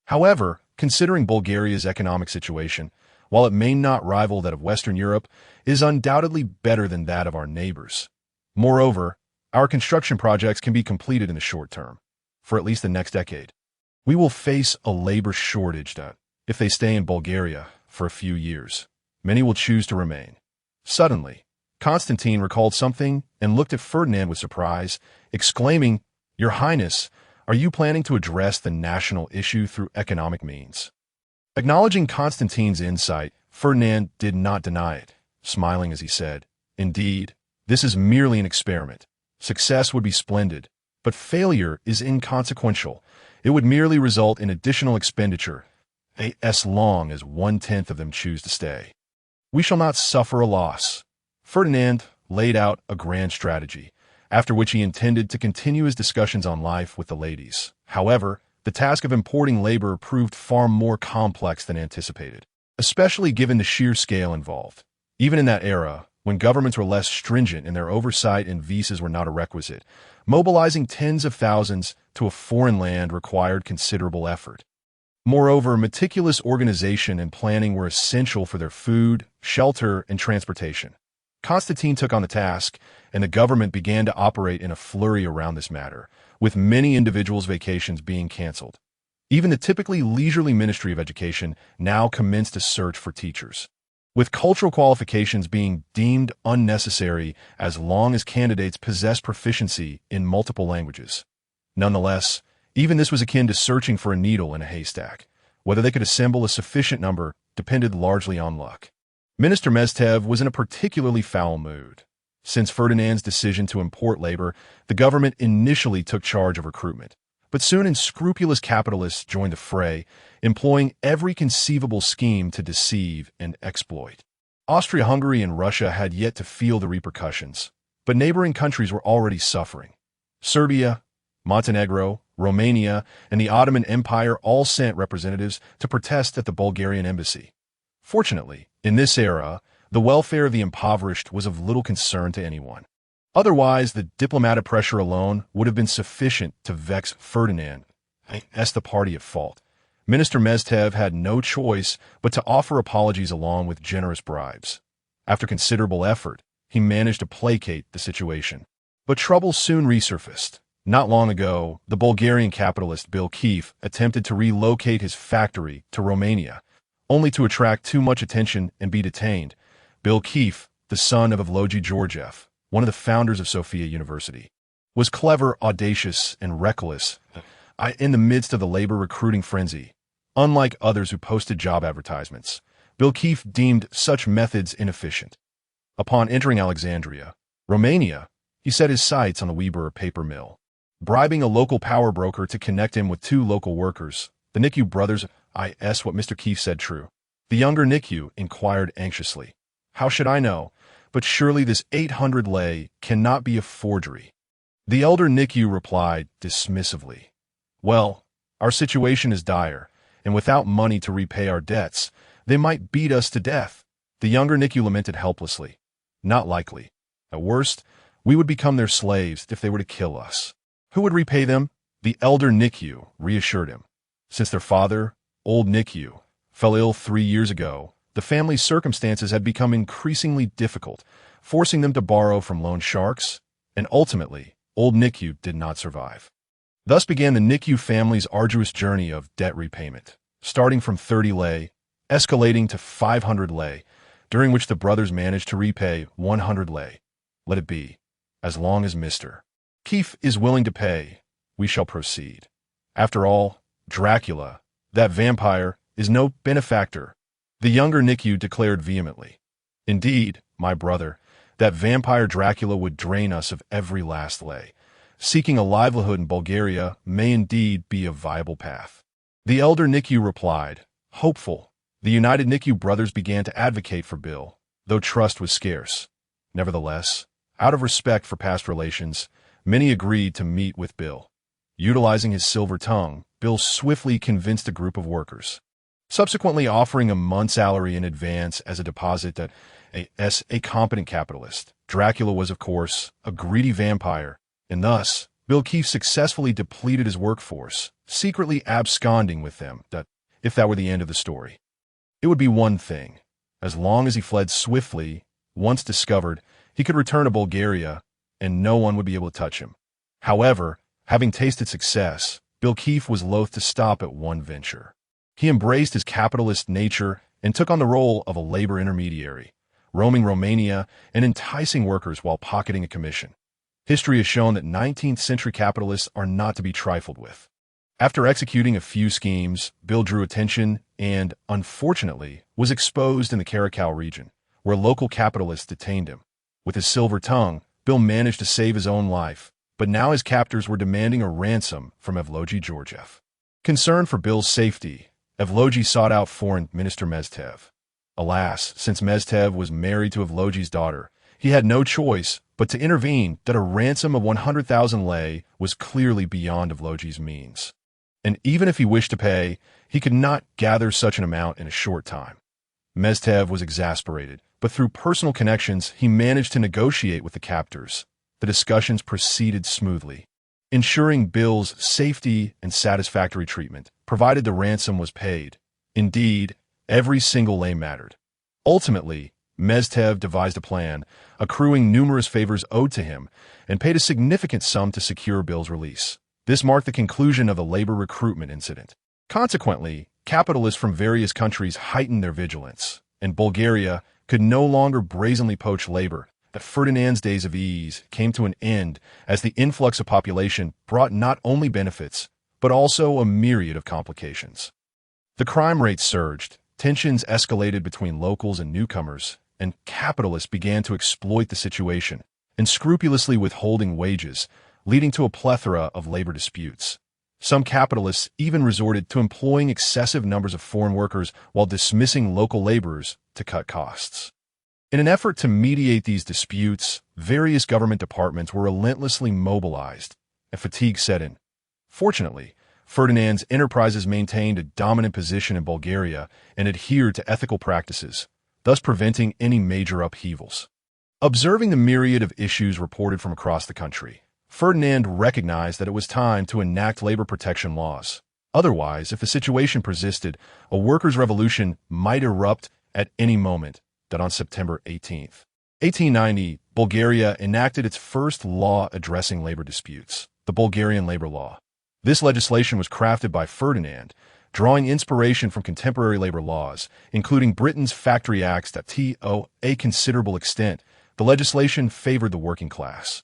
However, considering Bulgaria's economic situation, while it may not rival that of Western Europe, it is undoubtedly better than that of our neighbors. Moreover, our construction projects can be completed in the short term, for at least the next decade. We will face a labor shortage that, if they stay in Bulgaria for a few years, many will choose to remain. Suddenly, Constantine recalled something and looked at Ferdinand with surprise, exclaiming, Your Highness, are you planning to address the national issue through economic means? Acknowledging Constantine's insight, Ferdinand did not deny it, smiling as he said, "Indeed, this is merely an experiment. Success would be splendid, but failure is inconsequential. It would merely result in additional expenditure, as long as 1/10 of them choose to stay. We shall not suffer a loss." Ferdinand laid out a grand strategy, after which he intended to continue his discussions on life with the ladies. However, the task of importing labor proved far more complex than anticipated, especially given the sheer scale involved. Even in that era, when governments were less stringent in their oversight and visas were not a requisite, mobilizing tens of thousands to a foreign land required considerable effort. Moreover, meticulous organization and planning were essential for their food, shelter, and transportation. Constantine took on the task, and the government began to operate in a flurry around this matter, with many individuals' vacations being cancelled. Even the typically leisurely Ministry of Education now commenced a search for teachers, with cultural qualifications being deemed unnecessary as long as candidates possess proficiency in multiple languages. Nonetheless, even this was akin to searching for a needle in a haystack. Whether they could assemble a sufficient number depended largely on luck. Minister Meztev was in a particularly foul mood. Since Ferdinand's decision to import labor, the government initially took charge of recruitment. But soon unscrupulous capitalists joined the fray, employing every conceivable scheme to deceive and exploit. Austria-Hungary and Russia had yet to feel the repercussions, but neighboring countries were already suffering. Serbia, Montenegro, Romania, and the Ottoman Empire all sent representatives to protest at the Bulgarian embassy. Fortunately, in this era, the welfare of the impoverished was of little concern to anyone. Otherwise, the diplomatic pressure alone would have been sufficient to vex Ferdinand, as the party at fault. Minister Meztev had no choice but to offer apologies along with generous bribes. After considerable effort, he managed to placate the situation. But trouble soon resurfaced. Not long ago, the Bulgarian capitalist Bill Keefe attempted to relocate his factory to Romania, only to attract too much attention and be detained. Bill Keefe, the son of Evlogi Georgiev, one of the founders of Sofia University, was clever, audacious, and reckless in the midst of the labor recruiting frenzy. Unlike others who posted job advertisements, Bill Keefe deemed such methods inefficient. Upon entering Alexandria, Romania, he set his sights on the Weber paper mill, bribing a local power broker to connect him with two local workers. The Nicu brothers. Is what Mr. Keefe said true? The younger Nicu inquired anxiously. How should I know? But surely this 800 lei cannot be a forgery. The elder Nicu replied dismissively. Well, our situation is dire, and without money to repay our debts, they might beat us to death. The younger Nicu lamented helplessly. Not likely. At worst, we would become their slaves if they were to kill us. Who would repay them? The elder Nicu reassured him. Since their father, old Nicu, fell ill 3 years ago, the family's circumstances had become increasingly difficult, forcing them to borrow from loan sharks, and ultimately, old Nicu did not survive. Thus began the Nicu family's arduous journey of debt repayment, starting from 30 lei, escalating to 500 lei, during which the brothers managed to repay 100 lei. Let it be. As long as Mr. Keefe is willing to pay, we shall proceed. After all, Dracula, that vampire, is no benefactor. The younger Nicu declared vehemently. Indeed, my brother, that vampire Dracula would drain us of every last lei. Seeking a livelihood in Bulgaria may indeed be a viable path. The elder Nicu replied, hopeful. The united Nicu brothers began to advocate for Bill, though trust was scarce. Nevertheless, out of respect for past relations, many agreed to meet with Bill. Utilizing his silver tongue, Bill swiftly convinced a group of workers, subsequently offering a month's salary in advance as a deposit that, as a competent capitalist, Dracula was, of course, a greedy vampire, and thus, Bill Keefe successfully depleted his workforce, secretly absconding with them, if that were the end of the story. It would be one thing. As long as he fled swiftly, once discovered, he could return to Bulgaria, and no one would be able to touch him. However, having tasted success, Bill Keefe was loath to stop at one venture. He embraced his capitalist nature and took on the role of a labor intermediary, roaming Romania and enticing workers while pocketing a commission. History has shown that 19th-century capitalists are not to be trifled with. After executing a few schemes, Bill drew attention, and, unfortunately, was exposed in the Caracal region, where local capitalists detained him. With his silver tongue, Bill managed to save his own life, but now his captors were demanding a ransom from Evlogi Georgiev. Concerned for Bill's safety, Evlogi sought out Foreign Minister Meztev. Alas, since Meztev was married to Evlogi's daughter, he had no choice but to intervene that a ransom of 100,000 lei was clearly beyond Evlogi's means. And even if he wished to pay, he could not gather such an amount in a short time. Meztev was exasperated, but through personal connections, he managed to negotiate with the captors. The discussions proceeded smoothly, ensuring Bill's safety and satisfactory treatment, provided the ransom was paid. Indeed, every single lei mattered. Ultimately, Meztev devised a plan, accruing numerous favors owed to him, and paid a significant sum to secure Bill's release. This marked the conclusion of the labor recruitment incident. Consequently, capitalists from various countries heightened their vigilance, and Bulgaria could no longer brazenly poach labor. That Ferdinand's days of ease came to an end as the influx of population brought not only benefits, but also a myriad of complications. The crime rate surged, tensions escalated between locals and newcomers, and capitalists began to exploit the situation, unscrupulously withholding wages, leading to a plethora of labor disputes. Some capitalists even resorted to employing excessive numbers of foreign workers while dismissing local laborers to cut costs. In an effort to mediate these disputes, various government departments were relentlessly mobilized, and fatigue set in. Fortunately, Ferdinand's enterprises maintained a dominant position in Bulgaria and adhered to ethical practices, thus preventing any major upheavals. Observing the myriad of issues reported from across the country, Ferdinand recognized that it was time to enact labor protection laws. Otherwise, if the situation persisted, a workers' revolution might erupt at any moment. That on September 18th, 1890, Bulgaria enacted its first law addressing labor disputes, the Bulgarian labor law. This legislation was crafted by Ferdinand, drawing inspiration from contemporary labor laws, including Britain's Factory Acts that to a considerable extent, the legislation favored the working class.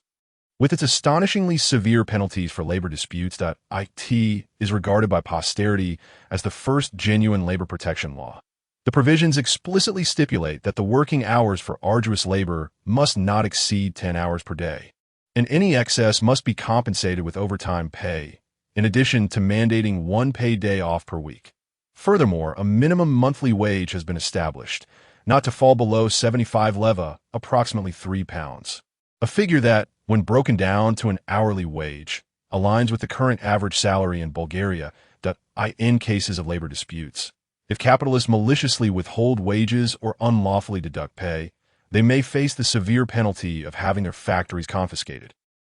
With its astonishingly severe penalties for labor disputes, it is regarded by posterity as the first genuine labor protection law. The provisions explicitly stipulate that the working hours for arduous labor must not exceed 10 hours per day, and any excess must be compensated with overtime pay, in addition to mandating one paid day off per week. Furthermore, a minimum monthly wage has been established, not to fall below 75 leva, approximately £3, a figure that, when broken down to an hourly wage, aligns with the current average salary in Bulgaria, in cases of labor disputes. If capitalists maliciously withhold wages or unlawfully deduct pay, they may face the severe penalty of having their factories confiscated,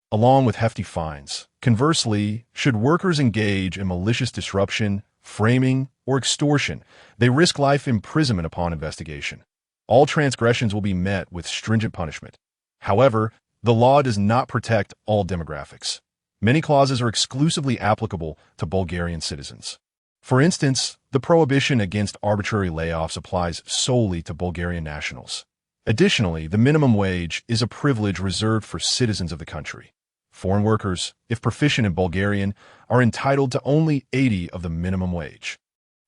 along with hefty fines. Conversely, should workers engage in malicious disruption, framing, or extortion, they risk life imprisonment upon investigation. All transgressions will be met with stringent punishment. However, the law does not protect all demographics. Many clauses are exclusively applicable to Bulgarian citizens. For instance, the prohibition against arbitrary layoffs applies solely to Bulgarian nationals. Additionally, the minimum wage is a privilege reserved for citizens of the country. Foreign workers, if proficient in Bulgarian, are entitled to only 80 of the minimum wage.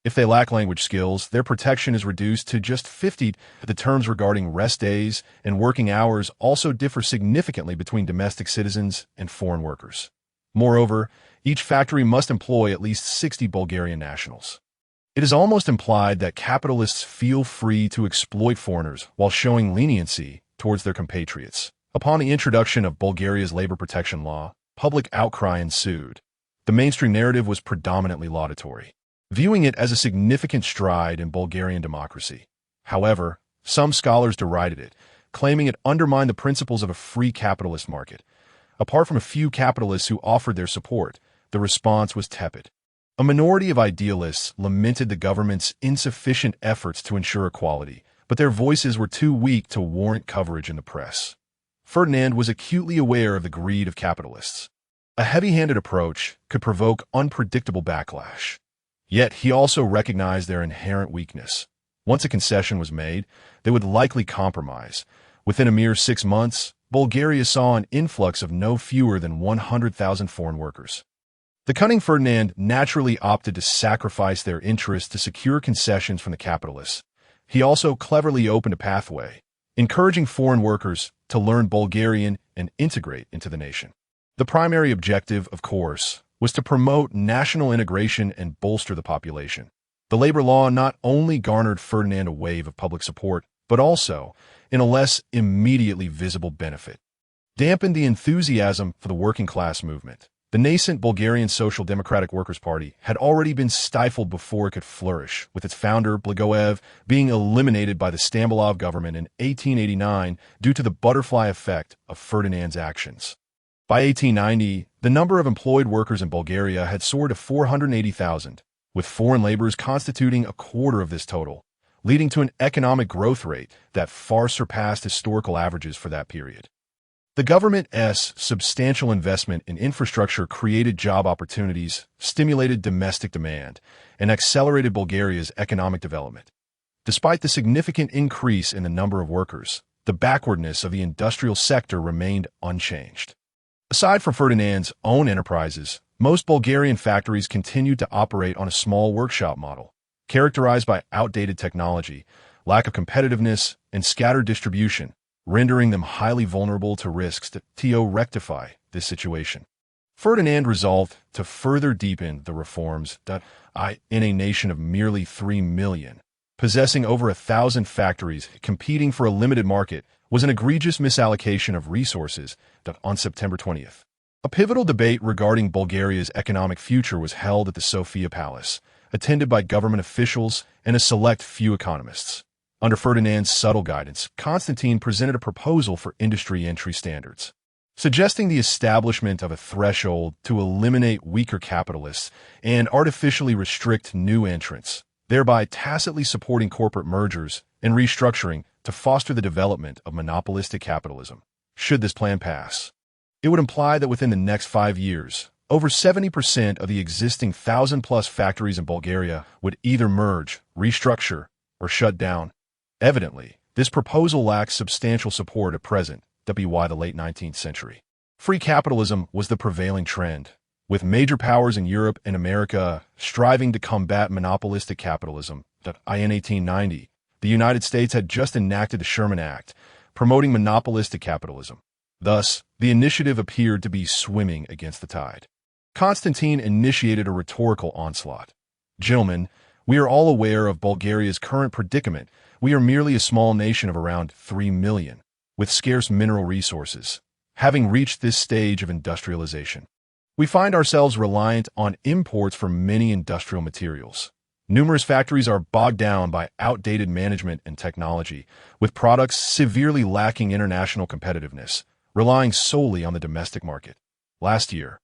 If they lack language skills, their protection is reduced to just 50. The terms regarding rest days and working hours also differ significantly between domestic citizens and foreign workers. Moreover, each factory must employ at least 60 Bulgarian nationals. It is almost implied that capitalists feel free to exploit foreigners while showing leniency towards their compatriots. Upon the introduction of Bulgaria's labor protection law, public outcry ensued. The mainstream narrative was predominantly laudatory, viewing it as a significant stride in Bulgarian democracy. However, some scholars derided it, claiming it undermined the principles of a free capitalist market. Apart from a few capitalists who offered their support, the response was tepid. A minority of idealists lamented the government's insufficient efforts to ensure equality, but their voices were too weak to warrant coverage in the press. Ferdinand was acutely aware of the greed of capitalists. A heavy-handed approach could provoke unpredictable backlash. Yet he also recognized their inherent weakness. Once a concession was made, they would likely compromise. Within a mere 6 months, Bulgaria saw an influx of no fewer than 100,000 foreign workers. The cunning Ferdinand naturally opted to sacrifice their interests to secure concessions from the capitalists. He also cleverly opened a pathway, encouraging foreign workers to learn Bulgarian and integrate into the nation. The primary objective, of course, was to promote national integration and bolster the population. The labor law not only garnered Ferdinand a wave of public support, but also, in a less immediately visible benefit, dampened the enthusiasm for the working class movement. The nascent Bulgarian Social Democratic Workers' Party had already been stifled before it could flourish, with its founder, Blagoev, being eliminated by the Stambolov government in 1889 due to the butterfly effect of Ferdinand's actions. By 1890, the number of employed workers in Bulgaria had soared to 480,000, with foreign laborers constituting a quarter of this total, leading to an economic growth rate that far surpassed historical averages for that period. The government's substantial investment in infrastructure created job opportunities, stimulated domestic demand, and accelerated Bulgaria's economic development. Despite the significant increase in the number of workers, the backwardness of the industrial sector remained unchanged. Aside from Ferdinand's own enterprises, most Bulgarian factories continued to operate on a small workshop model, characterized by outdated technology, lack of competitiveness, and scattered distribution, rendering them highly vulnerable to risks. To rectify this situation, Ferdinand resolved to further deepen the reforms in a nation of merely 3 million. Possessing over 1,000 factories competing for a limited market was an egregious misallocation of resources. On September 20th, a pivotal debate regarding Bulgaria's economic future was held at the Sofia Palace, attended by government officials and a select few economists. Under Ferdinand's subtle guidance, Constantine presented a proposal for industry entry standards, suggesting the establishment of a threshold to eliminate weaker capitalists and artificially restrict new entrants, thereby tacitly supporting corporate mergers and restructuring to foster the development of monopolistic capitalism. Should this plan pass, it would imply that within the next 5 years, over 70% of the existing 1,000-plus factories in Bulgaria would either merge, restructure, or shut down. Evidently, this proposal lacks substantial support at present, by the late 19th century. Free capitalism was the prevailing trend, with major powers in Europe and America striving to combat monopolistic capitalism. In 1890, the United States had just enacted the Sherman Act, promoting monopolistic capitalism. Thus, the initiative appeared to be swimming against the tide. Constantine initiated a rhetorical onslaught. Gentlemen, we are all aware of Bulgaria's current predicament. We are merely a small nation of around 3 million, with scarce mineral resources. Having reached this stage of industrialization, we find ourselves reliant on imports for many industrial materials. Numerous factories are bogged down by outdated management and technology, with products severely lacking international competitiveness, relying solely on the domestic market. Last year,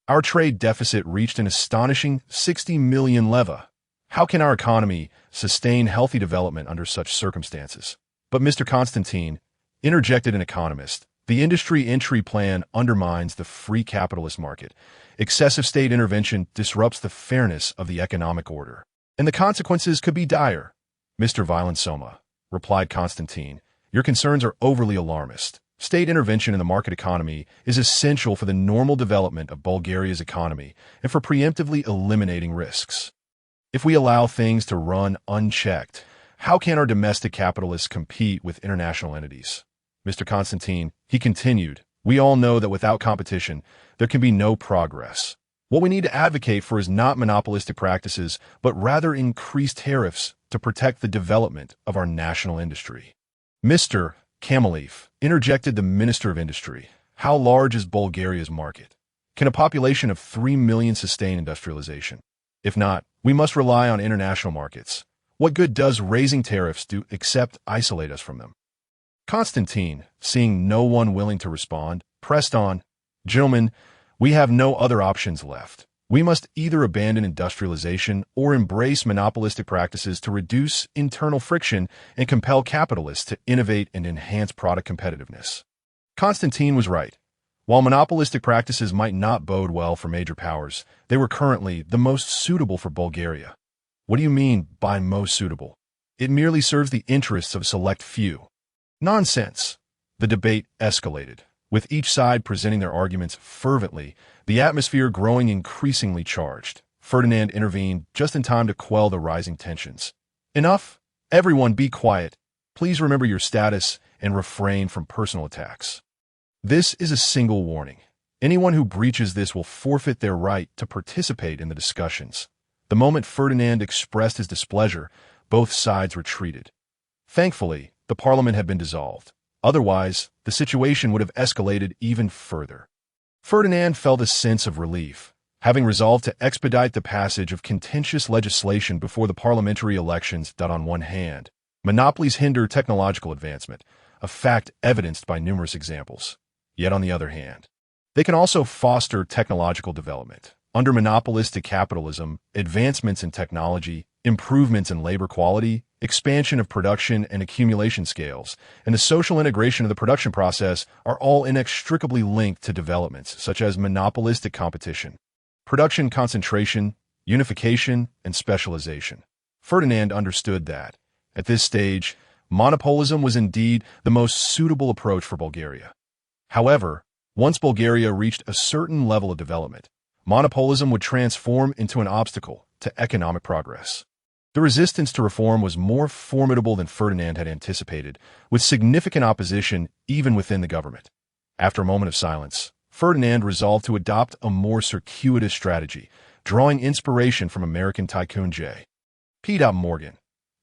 our trade deficit reached an astonishing 60 million leva. How can our economy sustain healthy development under such circumstances? But Mr. Constantine, interjected an economist, the industry entry plan undermines the free capitalist market. Excessive state intervention disrupts the fairness of the economic order, and the consequences could be dire. Mr. Violensoma, replied Constantine, your concerns are overly alarmist. State intervention in the market economy is essential for the normal development of Bulgaria's economy and for preemptively eliminating risks. If we allow things to run unchecked, how can our domestic capitalists compete with international entities? Mr. Constantine, he continued, we all know that without competition, there can be no progress. What we need to advocate for is not monopolistic practices, but rather increased tariffs to protect the development of our national industry. Mr. Kamalev, interjected the Minister of Industry, how large is Bulgaria's market? Can a population of 3 million sustain industrialization? If not, we must rely on international markets. What good does raising tariffs do except isolate us from them? Constantine, seeing no one willing to respond, pressed on, gentlemen, we have no other options left. We must either abandon industrialization or embrace monopolistic practices to reduce internal friction and compel capitalists to innovate and enhance product competitiveness. Constantine was right. While monopolistic practices might not bode well for major powers, they were currently the most suitable for Bulgaria. What do you mean by most suitable? It merely serves the interests of a select few. Nonsense. The debate escalated, with each side presenting their arguments fervently, the atmosphere growing increasingly charged. Ferdinand intervened just in time to quell the rising tensions. "Enough! Everyone be quiet. Please remember your status and refrain from personal attacks. This is a single warning. Anyone who breaches this will forfeit their right to participate in the discussions." The moment Ferdinand expressed his displeasure, both sides retreated. Thankfully, the parliament had been dissolved. Otherwise, the situation would have escalated even further. Ferdinand felt a sense of relief, having resolved to expedite the passage of contentious legislation before the parliamentary elections. On one hand, monopolies hinder technological advancement, a fact evidenced by numerous examples. Yet on the other hand, they can also foster technological development. Under monopolistic capitalism, advancements in technology, improvements in labor quality, expansion of production and accumulation scales, and the social integration of the production process are all inextricably linked to developments such as monopolistic competition, production concentration, unification, and specialization. Ferdinand understood that, at this stage, monopolism was indeed the most suitable approach for Bulgaria. However, once Bulgaria reached a certain level of development, monopolism would transform into an obstacle to economic progress. The resistance to reform was more formidable than Ferdinand had anticipated, with significant opposition even within the government. After a moment of silence, Ferdinand resolved to adopt a more circuitous strategy, drawing inspiration from American tycoon J.P. Morgan.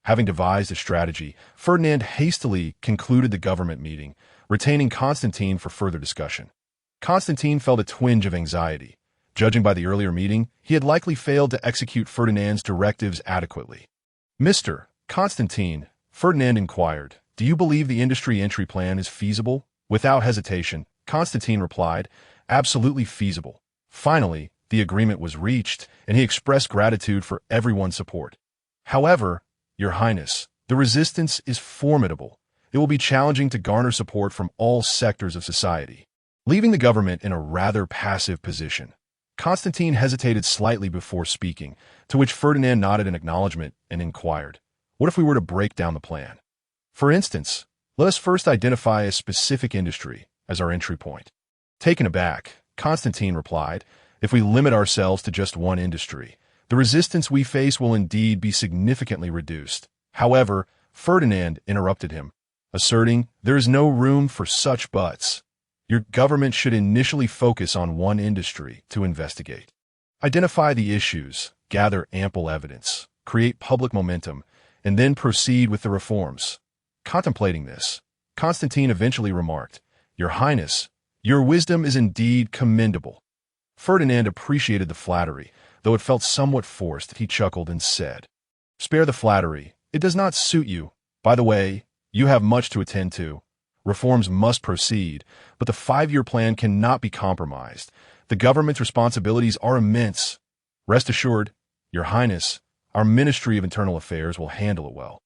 Having devised a strategy, Ferdinand hastily concluded the government meeting, retaining Constantine for further discussion. Constantine felt a twinge of anxiety. Judging by the earlier meeting, he had likely failed to execute Ferdinand's directives adequately. "Mr. Constantine," Ferdinand inquired, "do you believe the industry entry plan is feasible?" Without hesitation, Constantine replied, "Absolutely feasible." Finally, the agreement was reached, and he expressed gratitude for everyone's support. "However, Your Highness, the resistance is formidable. It will be challenging to garner support from all sectors of society." Leaving the government in a rather passive position, Constantine hesitated slightly before speaking, to which Ferdinand nodded in acknowledgement and inquired, "What if we were to break down the plan? For instance, let us first identify a specific industry as our entry point." Taken aback, Constantine replied, "If we limit ourselves to just one industry, the resistance we face will indeed be significantly reduced." However, Ferdinand interrupted him, asserting, "There is no room for such buts. Your government should initially focus on one industry to investigate. Identify the issues, gather ample evidence, create public momentum, and then proceed with the reforms." Contemplating this, Constantine eventually remarked, "Your Highness, your wisdom is indeed commendable." Ferdinand appreciated the flattery, though it felt somewhat forced. He chuckled and said, "Spare the flattery. It does not suit you. By the way, you have much to attend to. Reforms must proceed, but the 5-year plan cannot be compromised. The government's responsibilities are immense. Rest assured, Your Highness, our Ministry of Internal Affairs will handle it well."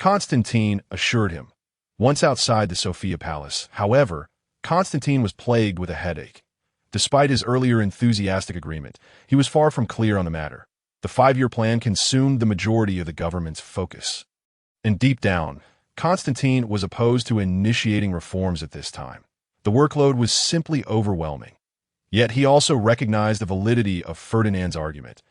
Constantine assured him. Once outside the Sofia Palace, however, Constantine was plagued with a headache. Despite his earlier enthusiastic agreement, he was far from clear on the matter. The 5-year plan consumed the majority of the government's focus. And deep down, Constantine was opposed to initiating reforms at this time. The workload was simply overwhelming. Yet he also recognized the validity of Ferdinand's argument.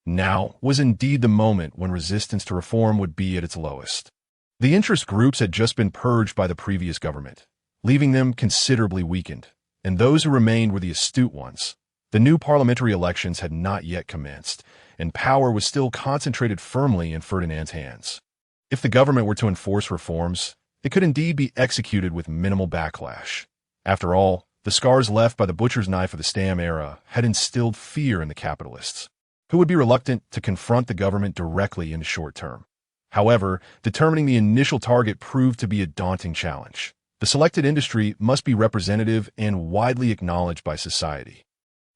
Now was indeed the moment when resistance to reform would be at its lowest. The interest groups had just been purged by the previous government, leaving them considerably weakened, and those who remained were the astute ones. The new parliamentary elections had not yet commenced, and power was still concentrated firmly in Ferdinand's hands. If the government were to enforce reforms, it could indeed be executed with minimal backlash. After all, the scars left by the butcher's knife of the Stam era had instilled fear in the capitalists, who would be reluctant to confront the government directly in the short term. However, determining the initial target proved to be a daunting challenge. The selected industry must be representative and widely acknowledged by society.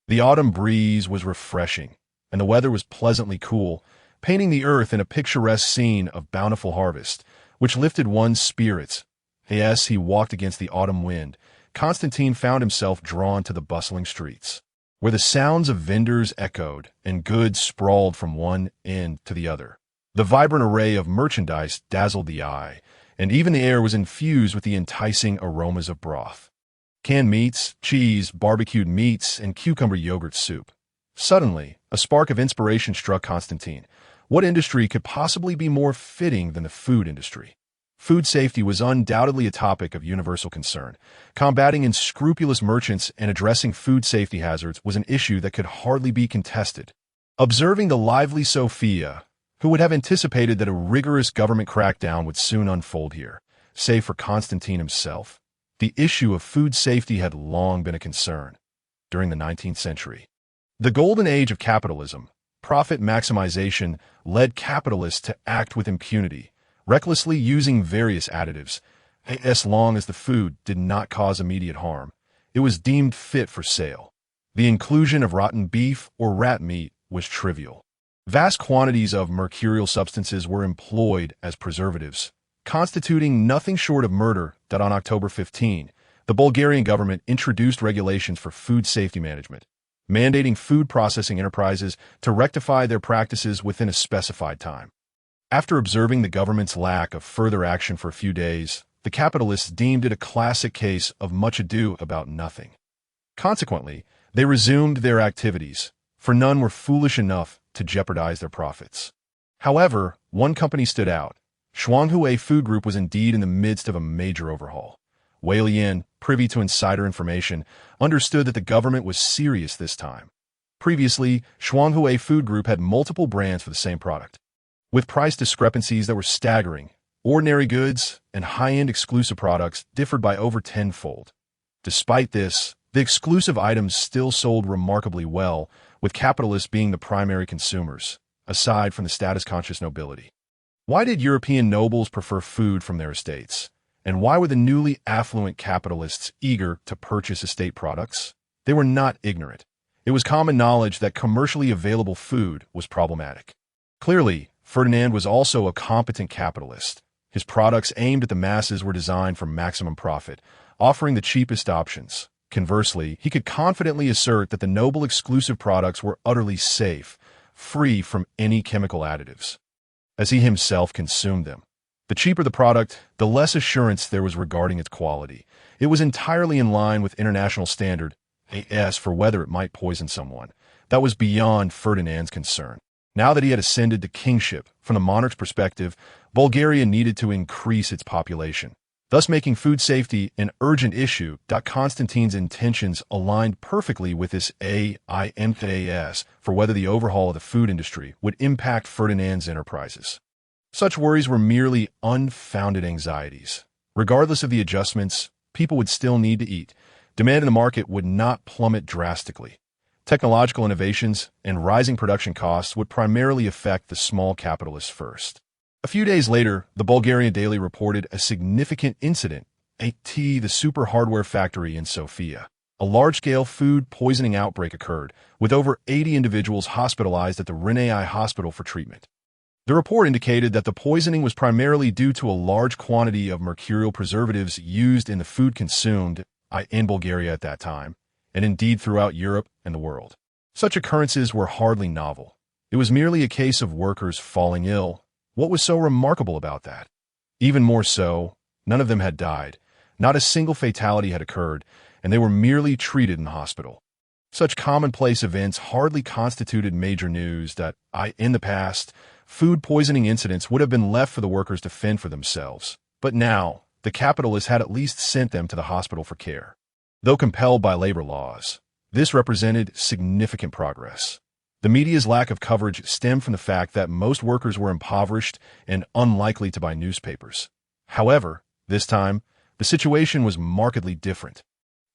The autumn breeze was refreshing, and the weather was pleasantly cool, painting the earth in a picturesque scene of bountiful harvest, which lifted one's spirits. As he walked against the autumn wind, Constantine found himself drawn to the bustling streets, where the sounds of vendors echoed and goods sprawled from one end to the other. The vibrant array of merchandise dazzled the eye, and even the air was infused with the enticing aromas of broth. canned meats, cheese, barbecued meats, and cucumber yogurt soup. Suddenly, a spark of inspiration struck Constantine. What industry could possibly be more fitting than the food industry? Food safety was undoubtedly a topic of universal concern. Combating unscrupulous merchants and addressing food safety hazards was an issue that could hardly be contested. Observing the lively Sophia, who would have anticipated that a rigorous government crackdown would soon unfold here, save for Constantine himself, the issue of food safety had long been a concern. During the 19th century, the golden age of capitalism, profit maximization led capitalists to act with impunity, recklessly using various additives. As long as the food did not cause immediate harm, it was deemed fit for sale. The inclusion of rotten beef or rat meat was trivial. Vast quantities of mercurial substances were employed as preservatives, constituting nothing short of murder. That on October 15, the Bulgarian government introduced regulations for food safety management, mandating food processing enterprises to rectify their practices within a specified time. After observing the government's lack of further action for a few days, the capitalists deemed it a classic case of much ado about nothing. Consequently, they resumed their activities, for none were foolish enough to jeopardize their profits. However, one company stood out. Shuanghue Food Group was indeed in the midst of a major overhaul. Wei Lian, privy to insider information, understood that the government was serious this time. Previously, Shuanghue Food Group had multiple brands for the same product, with price discrepancies that were staggering. Ordinary goods and high-end exclusive products differed by over tenfold. Despite this, the exclusive items still sold remarkably well, with capitalists being the primary consumers, aside from the status-conscious nobility. Why did European nobles prefer food from their estates? And why were the newly affluent capitalists eager to purchase estate products? They were not ignorant. It was common knowledge that commercially available food was problematic. Clearly, Ferdinand was also a competent capitalist. His products aimed at the masses were designed for maximum profit, offering the cheapest options. Conversely, he could confidently assert that the noble exclusive products were utterly safe, free from any chemical additives, as he himself consumed them. The cheaper the product, the less assurance there was regarding its quality. It was entirely in line with international standard, as for whether it might poison someone. That was beyond Ferdinand's concern. Now that he had ascended to kingship, from the monarch's perspective, Bulgaria needed to increase its population, thus making food safety an urgent issue. Constantine's intentions aligned perfectly with this AIMAS for whether the overhaul of the food industry would impact Ferdinand's enterprises. Such worries were merely unfounded anxieties. Regardless of the adjustments, people would still need to eat. Demand in the market would not plummet drastically. Technological innovations and rising production costs would primarily affect the small capitalists first. A few days later, the Bulgarian Daily reported a significant incident at the super hardware factory in Sofia. A large-scale food poisoning outbreak occurred, with over 80 individuals hospitalized at the Renai Hospital for treatment. The report indicated that the poisoning was primarily due to a large quantity of mercurial preservatives used in the food consumed in Bulgaria at that time, and indeed throughout Europe and the world. Such occurrences were hardly novel. It was merely a case of workers falling ill. What was so remarkable about that? Even more so, none of them had died. Not a single fatality had occurred, and they were merely treated in the hospital. Such commonplace events hardly constituted major news that, in the past, food poisoning incidents would have been left for the workers to fend for themselves. But now, the capitalists had at least sent them to the hospital for care. Though compelled by labor laws, this represented significant progress. The media's lack of coverage stemmed from the fact that most workers were impoverished and unlikely to buy newspapers. However, this time, the situation was markedly different.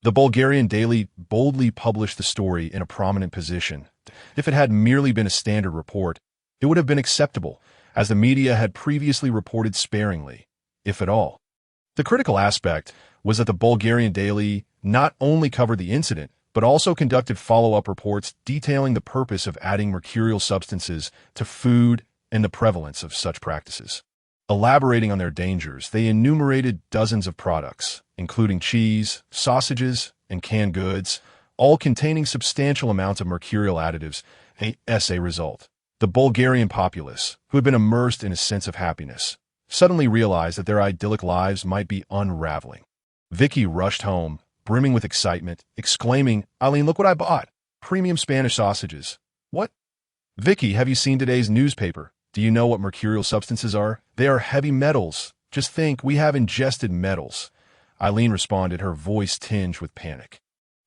The Bulgarian Daily boldly published the story in a prominent position. If it had merely been a standard report, it would have been acceptable, as the media had previously reported sparingly, if at all. The critical aspect was that the Bulgarian Daily not only covered the incident, but also conducted follow-up reports detailing the purpose of adding mercurial substances to food and the prevalence of such practices. Elaborating on their dangers, they enumerated dozens of products, including cheese, sausages, and canned goods, all containing substantial amounts of mercurial additives. As a result, the Bulgarian populace, who had been immersed in a sense of happiness, suddenly realized that their idyllic lives might be unraveling. Vicky rushed home, brimming with excitement, exclaiming, "Eileen, look what I bought! Premium Spanish sausages." "What?" "Vicky, have you seen today's newspaper? Do you know what mercurial substances are? They are heavy metals. Just think, we have ingested metals." Eileen responded, her voice tinged with panic.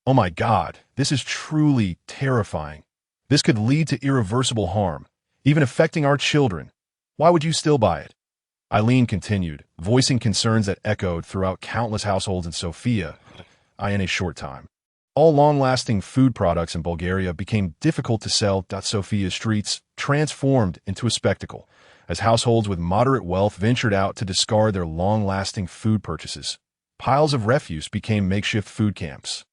"Oh my God, this is truly terrifying. This could lead to irreversible harm, even affecting our children. Why would you still buy it?" Eileen continued, voicing concerns that echoed throughout countless households in Sofia in a short time. All long-lasting food products in Bulgaria became difficult to sell. Sofia's streets transformed into a spectacle, as households with moderate wealth ventured out to discard their long-lasting food purchases. Piles of refuse became makeshift food camps,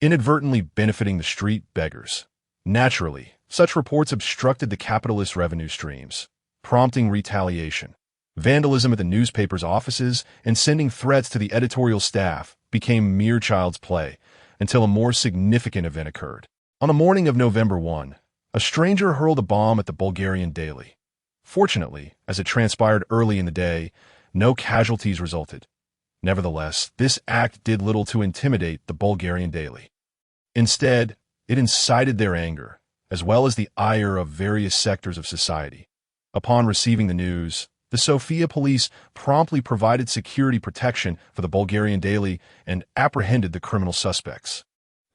inadvertently benefiting the street beggars. Naturally, such reports obstructed the capitalist revenue streams, prompting retaliation. Vandalism at the newspaper's offices and sending threats to the editorial staff became mere child's play until a more significant event occurred. On the morning of November 1, a stranger hurled a bomb at the Bulgarian daily. Fortunately, as it transpired early in the day, no casualties resulted. Nevertheless, this act did little to intimidate the Bulgarian daily. Instead, it incited their anger, as well as the ire of various sectors of society. Upon receiving the news, the Sofia police promptly provided security protection for the Bulgarian daily and apprehended the criminal suspects.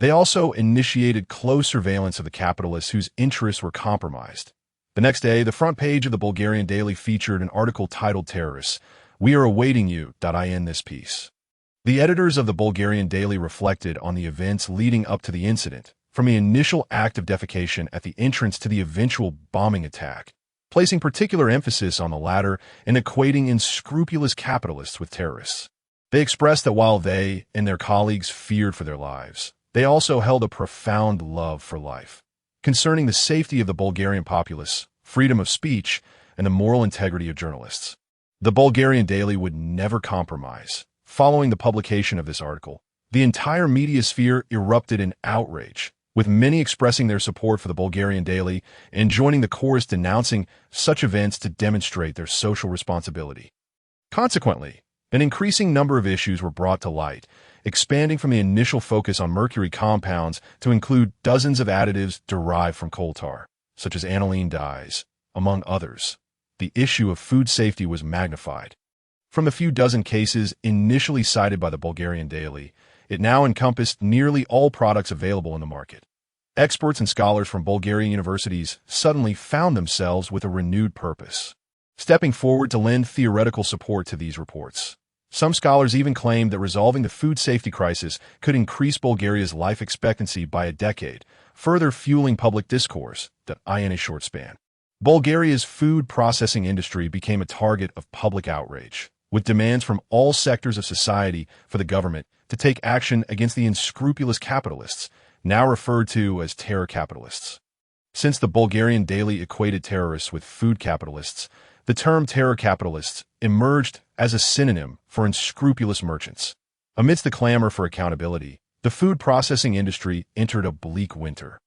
They also initiated close surveillance of the capitalists whose interests were compromised. The next day, the front page of the Bulgarian daily featured an article titled "Terrorists, We Are Awaiting You." In this piece, the editors of the Bulgarian daily reflected on the events leading up to the incident, from the initial act of defecation at the entrance to the eventual bombing attack, placing particular emphasis on the latter and equating unscrupulous capitalists with terrorists. They expressed that while they and their colleagues feared for their lives, they also held a profound love for life. Concerning the safety of the Bulgarian populace, freedom of speech, and the moral integrity of journalists, the Bulgarian daily would never compromise. Following the publication of this article, the entire media sphere erupted in outrage, with many expressing their support for the Bulgarian daily and joining the chorus denouncing such events to demonstrate their social responsibility. Consequently, an increasing number of issues were brought to light, expanding from the initial focus on mercury compounds to include dozens of additives derived from coal tar, such as aniline dyes, among others. The issue of food safety was magnified. From the few dozen cases initially cited by the Bulgarian daily, it now encompassed nearly all products available in the market. Experts and scholars from Bulgarian universities suddenly found themselves with a renewed purpose, stepping forward to lend theoretical support to these reports. Some scholars even claimed that resolving the food safety crisis could increase Bulgaria's life expectancy by a decade, further fueling public discourse in a short span. Bulgaria's food processing industry became a target of public outrage, with demands from all sectors of society for the government to take action against the unscrupulous capitalists, now referred to as terror capitalists. Since the Bulgarian daily equated terrorists with food capitalists, the term terror capitalists emerged as a synonym for unscrupulous merchants. Amidst the clamor for accountability, the food processing industry entered a bleak winter.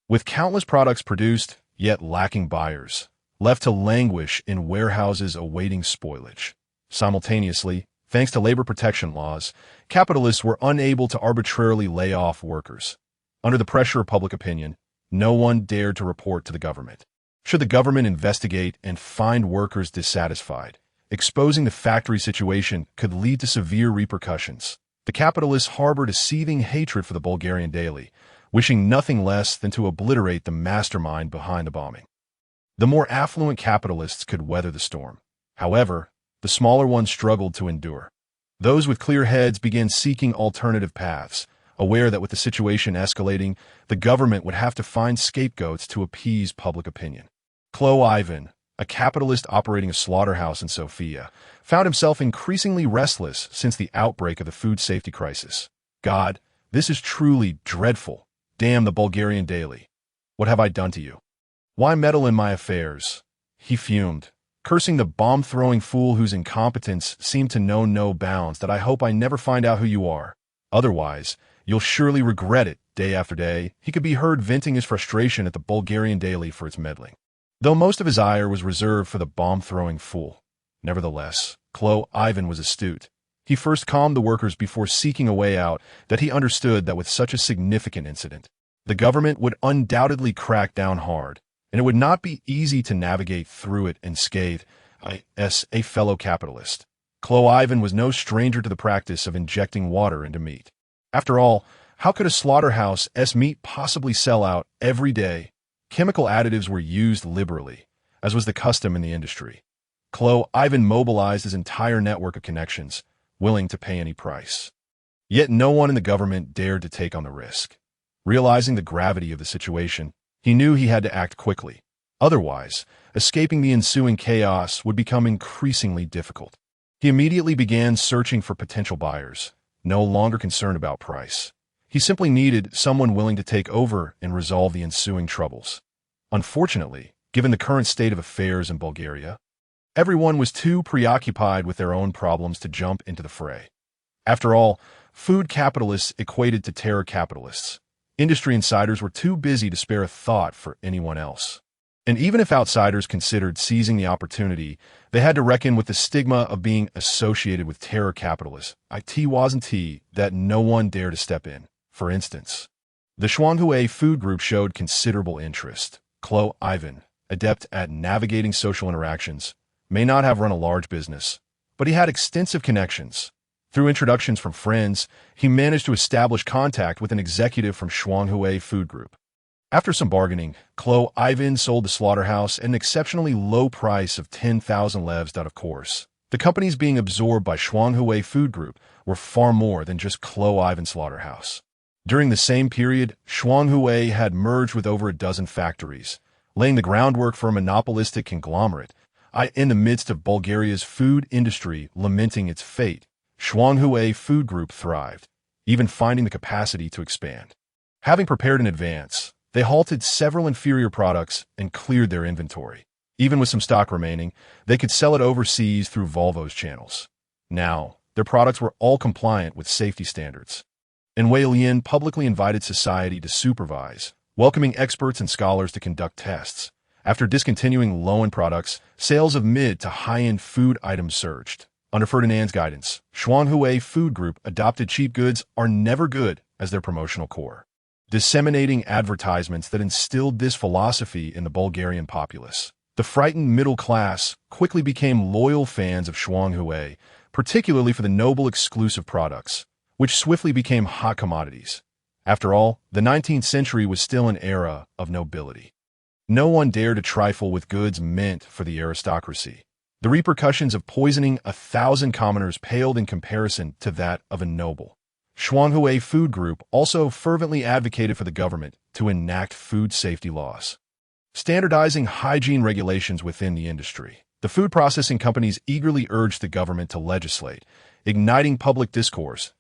With countless products produced, yet lacking buyers, left to languish in warehouses awaiting spoilage. Simultaneously, thanks to labor protection laws, capitalists were unable to arbitrarily lay off workers. Under the pressure of public opinion, no one dared to report to the government. Should the government investigate and find workers dissatisfied, exposing the factory situation could lead to severe repercussions. The capitalists harbored a seething hatred for the Bulgarian daily, wishing nothing less than to obliterate the mastermind behind the bombing. The more affluent capitalists could weather the storm. However, the smaller ones struggled to endure. Those with clear heads began seeking alternative paths, aware that with the situation escalating, the government would have to find scapegoats to appease public opinion. Klo Ivan, a capitalist operating a slaughterhouse in Sofia, found himself increasingly restless since the outbreak of the food safety crisis. "God, this is truly dreadful. Damn the Bulgarian daily. What have I done to you? Why meddle in my affairs?" He fumed, cursing the bomb-throwing fool whose incompetence seemed to know no bounds. "That I hope I never find out who you are. Otherwise, you'll surely regret it." Day after day, he could be heard venting his frustration at the Bulgarian daily for its meddling. Though most of his ire was reserved for the bomb-throwing fool. Nevertheless, Klo Ivan was astute. He first calmed the workers before seeking a way out, that he understood that with such a significant incident, the government would undoubtedly crack down hard, and it would not be easy to navigate through it unscathed. As a fellow capitalist, Klo Ivan was no stranger to the practice of injecting water into meat. After all, how could a slaughterhouse's meat possibly sell out every day? Chemical additives were used liberally, as was the custom in the industry. Klo Ivan mobilized his entire network of connections, willing to pay any price. Yet no one in the government dared to take on the risk. Realizing the gravity of the situation, he knew he had to act quickly. Otherwise, escaping the ensuing chaos would become increasingly difficult. He immediately began searching for potential buyers, no longer concerned about price. He simply needed someone willing to take over and resolve the ensuing troubles. Unfortunately, given the current state of affairs in Bulgaria, everyone was too preoccupied with their own problems to jump into the fray. After all, food capitalists equated to terror capitalists. Industry insiders were too busy to spare a thought for anyone else. And even if outsiders considered seizing the opportunity, they had to reckon with the stigma of being associated with terror capitalists. It wasn't that no one dared to step in. For instance, the Shuanghui food group showed considerable interest. Klo Ivan, adept at navigating social interactions, may not have run a large business, but he had extensive connections. Through introductions from friends, he managed to establish contact with an executive from Shuanghui food group. After some bargaining, Klo Ivan sold the slaughterhouse at an exceptionally low price of 10,000 levs. Of course, the companies being absorbed by Shuanghui food group were far more than just Klo Ivan slaughterhouse. During the same period, Shuanghui had merged with over a dozen factories, laying the groundwork for a monopolistic conglomerate. In the midst of Bulgaria's food industry lamenting its fate, Shuanghui food group thrived, even finding the capacity to expand. Having prepared in advance, they halted several inferior products and cleared their inventory. Even with some stock remaining, they could sell it overseas through Volvo's channels. Now, their products were all compliant with safety standards. And Wei Lian publicly invited society to supervise, welcoming experts and scholars to conduct tests. After discontinuing low-end products, sales of mid to high-end food items surged. Under Ferdinand's guidance, Shuanghui Food Group adopted cheap goods are never good as their promotional core, disseminating advertisements that instilled this philosophy in the Bulgarian populace. The frightened middle class quickly became loyal fans of Shuanghui, particularly for the noble exclusive products, which swiftly became hot commodities. After all, the 19th century was still an era of nobility. No one dared to trifle with goods meant for the aristocracy. The repercussions of poisoning 1,000 commoners paled in comparison to that of a noble. Shuanghui Food Group also fervently advocated for the government to enact food safety laws, standardizing hygiene regulations within the industry. The food processing companies eagerly urged the government to legislate, igniting public discourse.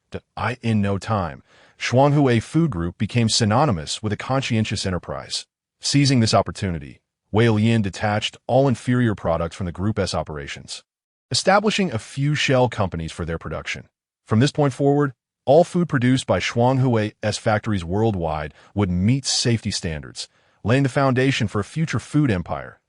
In no time, Shuanghui Food Group became synonymous with a conscientious enterprise. Seizing this opportunity, Wei Lian detached all inferior products from the group's operations, establishing a few shell companies for their production. From this point forward, all food produced by Shuanghui's factories worldwide would meet safety standards, laying the foundation for a future food empire.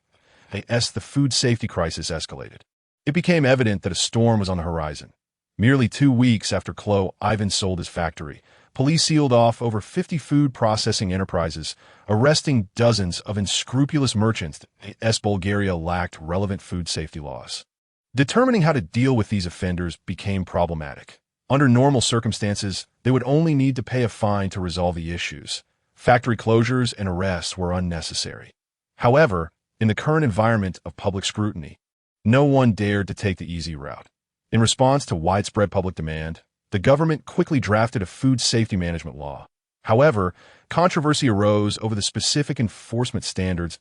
As the food safety crisis escalated, it became evident that a storm was on the horizon. Merely 2 weeks after Klo Ivan sold his factory, police sealed off over 50 food processing enterprises, arresting dozens of unscrupulous merchants as Bulgaria lacked relevant food safety laws. Determining how to deal with these offenders became problematic. Under normal circumstances, they would only need to pay a fine to resolve the issues. Factory closures and arrests were unnecessary. However, in the current environment of public scrutiny, no one dared to take the easy route. In response to widespread public demand, the government quickly drafted a food safety management law. However, controversy arose over the specific enforcement standards.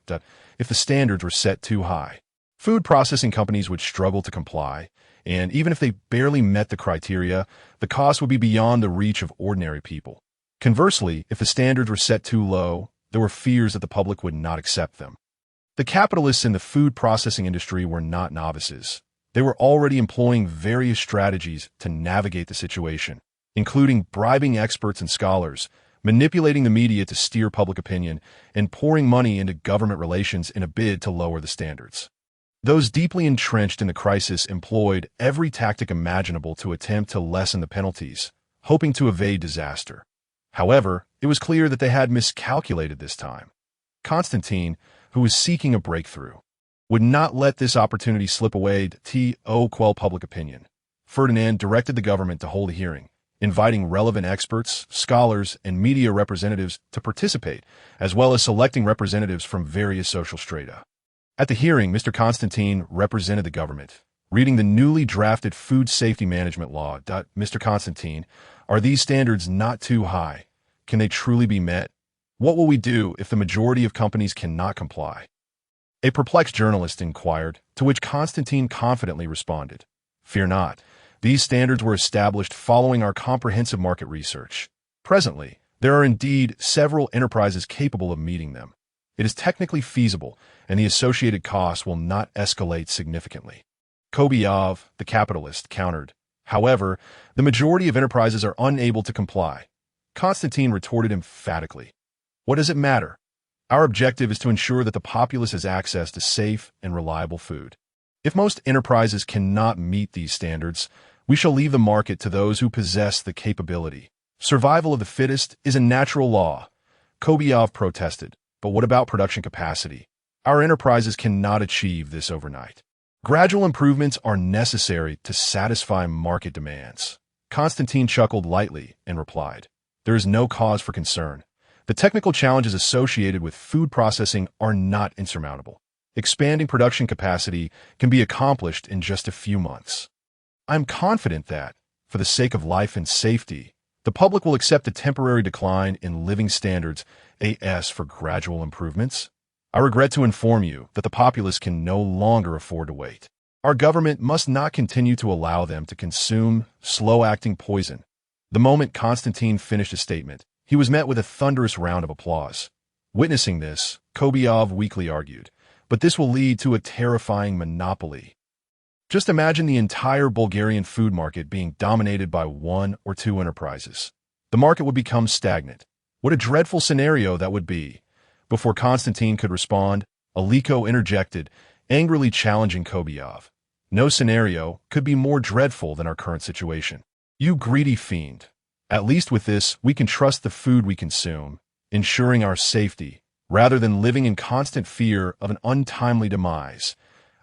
If the standards were set too high, food processing companies would struggle to comply, and even if they barely met the criteria, the cost would be beyond the reach of ordinary people. Conversely, if the standards were set too low, there were fears that the public would not accept them. The capitalists in the food processing industry were not novices. They were already employing various strategies to navigate the situation, including bribing experts and scholars, manipulating the media to steer public opinion, and pouring money into government relations in a bid to lower the standards. Those deeply entrenched in the crisis employed every tactic imaginable to attempt to lessen the penalties, hoping to evade disaster. However, it was clear that they had miscalculated this time. Constantine, who was seeking a breakthrough, would not let this opportunity slip away to quell public opinion. Ferdinand directed the government to hold a hearing, inviting relevant experts, scholars, and media representatives to participate, as well as selecting representatives from various social strata. At the hearing, Mr. Constantine represented the government, reading the newly drafted Food Safety Management Law. Mr. Constantine, are these standards not too high? Can they truly be met? What will we do if the majority of companies cannot comply? A perplexed journalist inquired, to which Constantine confidently responded, "Fear not. These standards were established following our comprehensive market research. Presently, there are indeed several enterprises capable of meeting them. It is technically feasible, and the associated costs will not escalate significantly." Kobyov, the capitalist, countered, "However, the majority of enterprises are unable to comply." Constantine retorted emphatically, "What does it matter? Our objective is to ensure that the populace has access to safe and reliable food. If most enterprises cannot meet these standards, we shall leave the market to those who possess the capability. Survival of the fittest is a natural law." Kobyov protested, "But what about production capacity? Our enterprises cannot achieve this overnight. Gradual improvements are necessary to satisfy market demands." Constantine chuckled lightly and replied, "There is no cause for concern. The technical challenges associated with food processing are not insurmountable. Expanding production capacity can be accomplished in just a few months. I am confident that, for the sake of life and safety, the public will accept a temporary decline in living standards as for gradual improvements. I regret to inform you that the populace can no longer afford to wait. Our government must not continue to allow them to consume slow-acting poison." The moment Constantine finished his statement, he was met with a thunderous round of applause. Witnessing this, Kobyov weakly argued, "But this will lead to a terrifying monopoly. Just imagine the entire Bulgarian food market being dominated by one or two enterprises. The market would become stagnant. What a dreadful scenario that would be." Before Constantine could respond, Aliko interjected, angrily challenging Kobyov. "No scenario could be more dreadful than our current situation. You greedy fiend. At least with this, we can trust the food we consume, ensuring our safety, rather than living in constant fear of an untimely demise."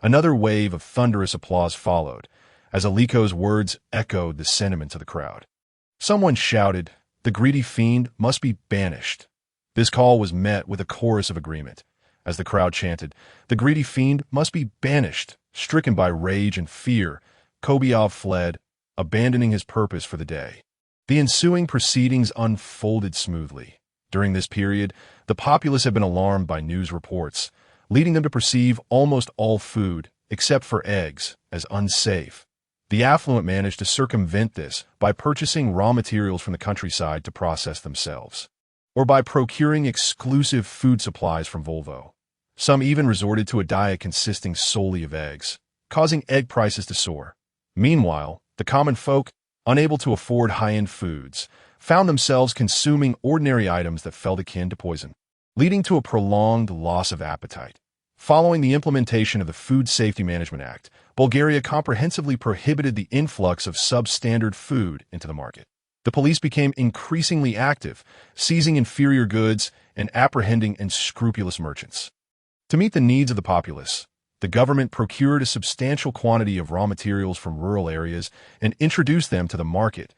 Another wave of thunderous applause followed, as Aliko's words echoed the sentiments of the crowd. Someone shouted, "The greedy fiend must be banished." This call was met with a chorus of agreement, as the crowd chanted, "The greedy fiend must be banished." Stricken by rage and fear, Kobyov fled, abandoning his purpose for the day. The ensuing proceedings unfolded smoothly. During this period, the populace had been alarmed by news reports, leading them to perceive almost all food, except for eggs, as unsafe. The affluent managed to circumvent this by purchasing raw materials from the countryside to process themselves, or by procuring exclusive food supplies from Volvo. Some even resorted to a diet consisting solely of eggs, causing egg prices to soar. Meanwhile, the common folk, unable to afford high-end foods, found themselves consuming ordinary items that felt akin to poison, leading to a prolonged loss of appetite. Following the implementation of the Food Safety Management Act, Bulgaria comprehensively prohibited the influx of substandard food into the market. The police became increasingly active, seizing inferior goods and apprehending unscrupulous merchants. To meet the needs of the populace, the government procured a substantial quantity of raw materials from rural areas and introduced them to the market.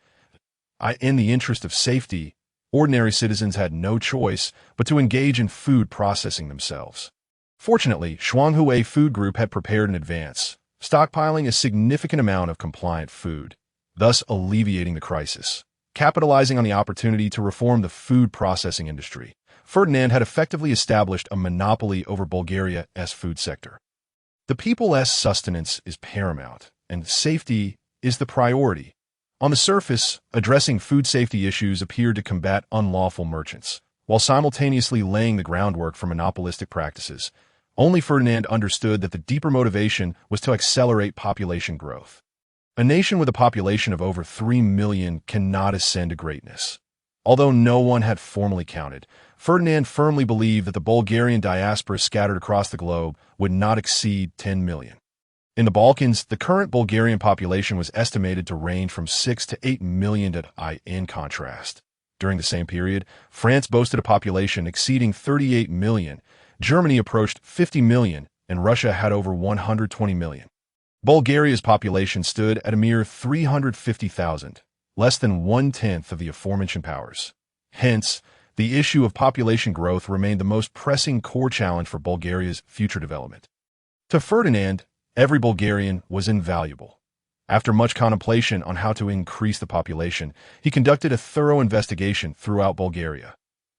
In the interest of safety, ordinary citizens had no choice but to engage in food processing themselves. Fortunately, Shuanghue Food Group had prepared in advance, stockpiling a significant amount of compliant food, thus alleviating the crisis. Capitalizing on the opportunity to reform the food processing industry, Ferdinand had effectively established a monopoly over Bulgaria's food sector. The people's sustenance is paramount, and safety is the priority. On the surface, addressing food safety issues appeared to combat unlawful merchants, while simultaneously laying the groundwork for monopolistic practices. Only Ferdinand understood that the deeper motivation was to accelerate population growth. A nation with a population of over 3 million cannot ascend to greatness. Although no one had formally counted, Ferdinand firmly believed that the Bulgarian diaspora scattered across the globe would not exceed 10 million. In the Balkans, the current Bulgarian population was estimated to range from 6 to 8 million. In contrast, during the same period, France boasted a population exceeding 38 million, Germany approached 50 million, and Russia had over 120 million. Bulgaria's population stood at a mere 350,000, less than one-tenth of the aforementioned powers. Hence, the issue of population growth remained the most pressing core challenge for Bulgaria's future development. To Ferdinand, every Bulgarian was invaluable. After much contemplation on how to increase the population, he conducted a thorough investigation throughout Bulgaria.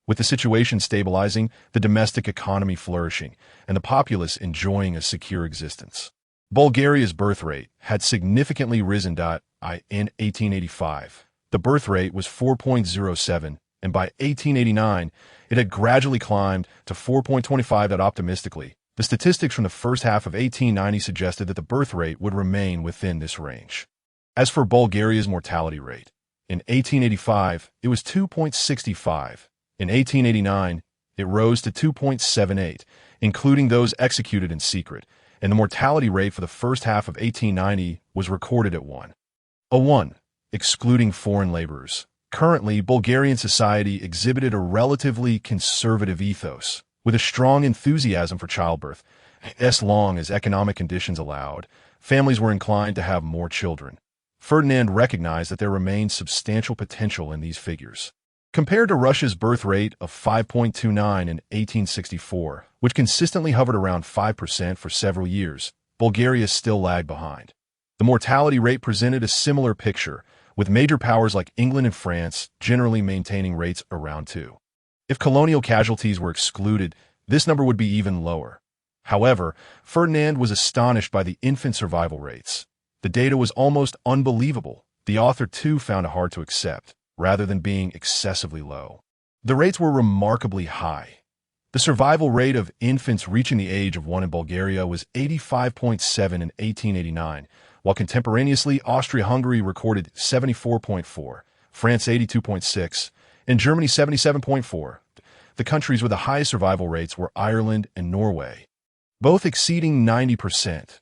With the situation stabilizing, the domestic economy flourishing, and the populace enjoying a secure existence, Bulgaria's birth rate had significantly risen. In 1885, the birth rate was 4.07, and by 1889, it had gradually climbed to 4.25. Optimistically, the statistics from the first half of 1890 suggested that the birth rate would remain within this range. As for Bulgaria's mortality rate, in 1885, it was 2.65. In 1889, it rose to 2.78, including those executed in secret, and the mortality rate for the first half of 1890 was recorded at 1, excluding foreign laborers. Currently, Bulgarian society exhibited a relatively conservative ethos, with a strong enthusiasm for childbirth. As long as economic conditions allowed, families were inclined to have more children. Ferdinand recognized that there remained substantial potential in these figures. Compared to Russia's birth rate of 5.29 in 1864, which consistently hovered around 5% for several years, Bulgaria still lagged behind. The mortality rate presented a similar picture, with major powers like England and France generally maintaining rates around 2. If colonial casualties were excluded, this number would be even lower. However, Ferdinand was astonished by the infant survival rates. The data was almost unbelievable. The author, too, found it hard to accept, rather than being excessively low. The rates were remarkably high. The survival rate of infants reaching the age of 1 in Bulgaria was 85.7 in 1889, while contemporaneously Austria-Hungary recorded 74.4, France 82.6, and Germany 77.4. The countries with the highest survival rates were Ireland and Norway, both exceeding 90%.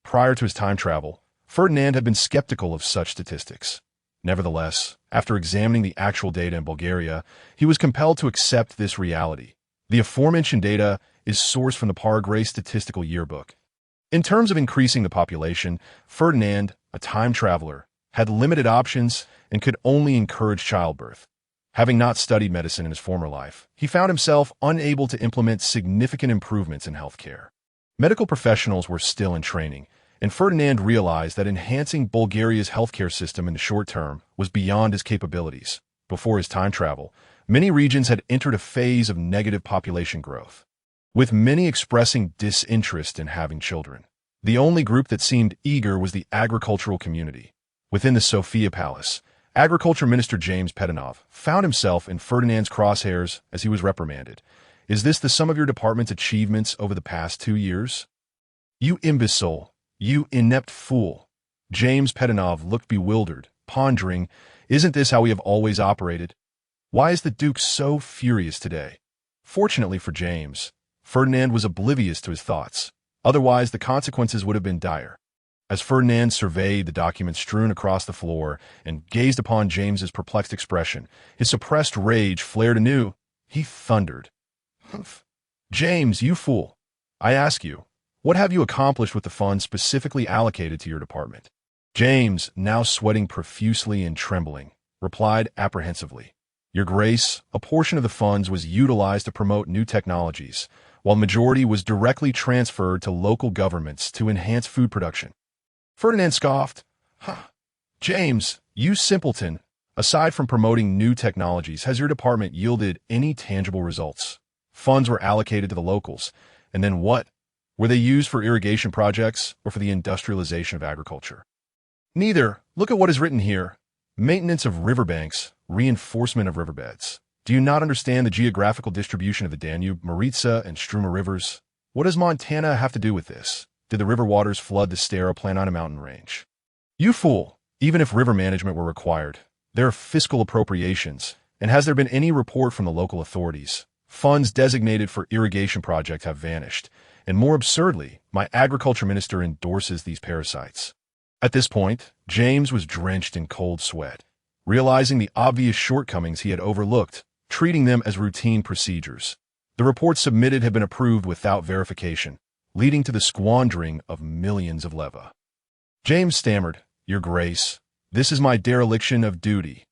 Prior to his time travel, Ferdinand had been skeptical of such statistics. Nevertheless, after examining the actual data in Bulgaria, he was compelled to accept this reality. The aforementioned data is sourced from the Paragraph Statistical Yearbook. In terms of increasing the population, Ferdinand, a time traveler, had limited options and could only encourage childbirth. Having not studied medicine in his former life, he found himself unable to implement significant improvements in healthcare. Medical professionals were still in training, and Ferdinand realized that enhancing Bulgaria's healthcare system in the short term was beyond his capabilities. Before his time travel, many regions had entered a phase of negative population growth, with many expressing disinterest in having children. The only group that seemed eager was the agricultural community. Within the Sofia Palace, Agriculture Minister James Petanov found himself in Ferdinand's crosshairs as he was reprimanded. "Is this the sum of your department's achievements over the past 2 years? You imbecile! You inept fool!" James Petanov looked bewildered, pondering, "Isn't this how we have always operated? Why is the Duke so furious today?" Fortunately for James, Ferdinand was oblivious to his thoughts. Otherwise, the consequences would have been dire. As Ferdinand surveyed the documents strewn across the floor and gazed upon James's perplexed expression, his suppressed rage flared anew. He thundered, "Humph! James, you fool! I ask you, what have you accomplished with the funds specifically allocated to your department?" James, now sweating profusely and trembling, replied apprehensively, "Your Grace, a portion of the funds was utilized to promote new technologies, while majority was directly transferred to local governments to enhance food production." Ferdinand scoffed, James, you simpleton! Aside from promoting new technologies, has your department yielded any tangible results? Funds were allocated to the locals, and then what? Were they used for irrigation projects or for the industrialization of agriculture? Neither. Look at what is written here. Maintenance of riverbanks, reinforcement of riverbeds. Do you not understand the geographical distribution of the Danube, Maritsa, and Struma rivers? What does Montana have to do with this? Did the river waters flood the Stara plant on a mountain range? You fool! Even if river management were required, there are fiscal appropriations, And has there been any report from the local authorities? Funds designated for irrigation projects have vanished, and more absurdly, my agriculture minister endorses these parasites. At this point, James was drenched in cold sweat, realizing the obvious shortcomings he had overlooked, treating them as routine procedures. The reports submitted had been approved without verification, leading to the squandering of millions of leva. James stammered, "Your Grace, this is my dereliction of duty.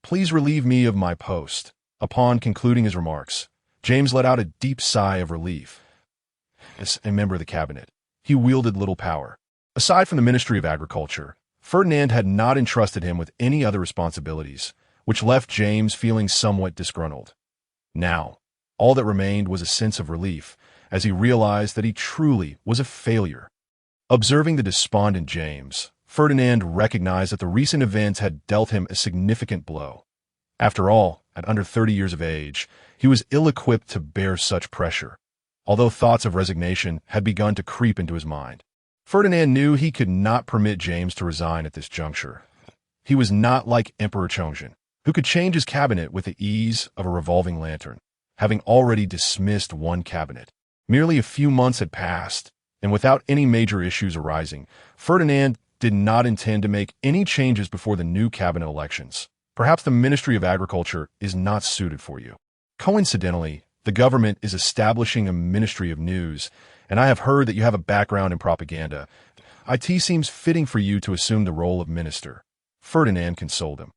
Please relieve me of my post." Upon concluding his remarks, James let out a deep sigh of relief. As a member of the cabinet, he wielded little power. Aside from the Ministry of Agriculture, Ferdinand had not entrusted him with any other responsibilities, which left James feeling somewhat disgruntled. Now, all that remained was a sense of relief, as he realized that he truly was a failure. Observing the despondent James, Ferdinand recognized that the recent events had dealt him a significant blow. After all, at under 30 years of age, he was ill-equipped to bear such pressure, although thoughts of resignation had begun to creep into his mind. Ferdinand knew he could not permit James to resign at this juncture. He was not like Emperor Chongzhen, who could change his cabinet with the ease of a revolving lantern, having already dismissed one cabinet. Merely a few months had passed, and without any major issues arising, Ferdinand did not intend to make any changes before the new cabinet elections. Perhaps the Ministry of Agriculture is not suited for you. Coincidentally, the government is establishing a Ministry of News, and I have heard that you have a background in propaganda. It seems fitting for you to assume the role of minister. Ferdinand consoled him.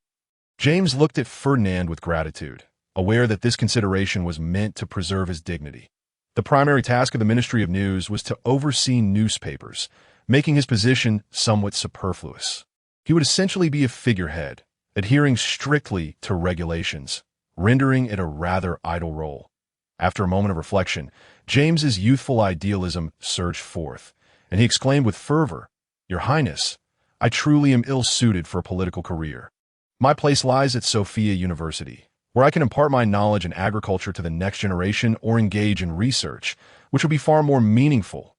James looked at Ferdinand with gratitude, aware that this consideration was meant to preserve his dignity. The primary task of the Ministry of News was to oversee newspapers, making his position somewhat superfluous. He would essentially be a figurehead, adhering strictly to regulations, rendering it a rather idle role. After a moment of reflection, James's youthful idealism surged forth, and he exclaimed with fervor, "Your Highness, I truly am ill-suited for a political career. My place lies at Sofia University, where I can impart my knowledge in agriculture to the next generation or engage in research, which will be far more meaningful."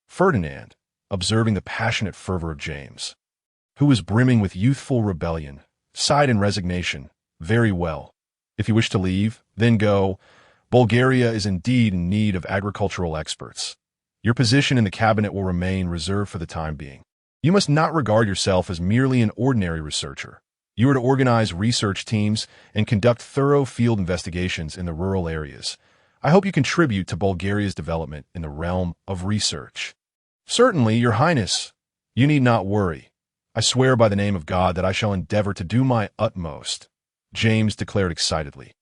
Ferdinand, observing the passionate fervor of James, who was brimming with youthful rebellion, sighed in resignation. "Very well. If you wish to leave, then go. Bulgaria is indeed in need of agricultural experts. Your position in the cabinet will remain reserved for the time being. You must not regard yourself as merely an ordinary researcher. You are to organize research teams and conduct thorough field investigations in the rural areas. I hope you contribute to Bulgaria's development in the realm of research." "Certainly, Your Highness. You need not worry. I swear by the name of God that I shall endeavor to do my utmost," James declared excitedly.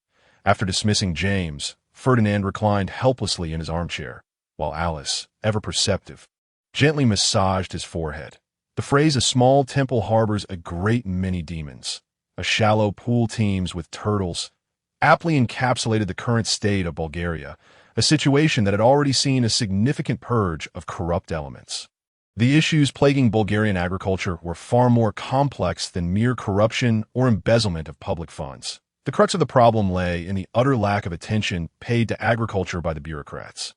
After dismissing James, Ferdinand reclined helplessly in his armchair, while Alice, ever perceptive, gently massaged his forehead. The phrase "a small temple harbors a great many demons," a shallow pool teems with turtles, aptly encapsulated the current state of Bulgaria, a situation that had already seen a significant purge of corrupt elements. The issues plaguing Bulgarian agriculture were far more complex than mere corruption or embezzlement of public funds. The crux of the problem lay in the utter lack of attention paid to agriculture by the bureaucrats.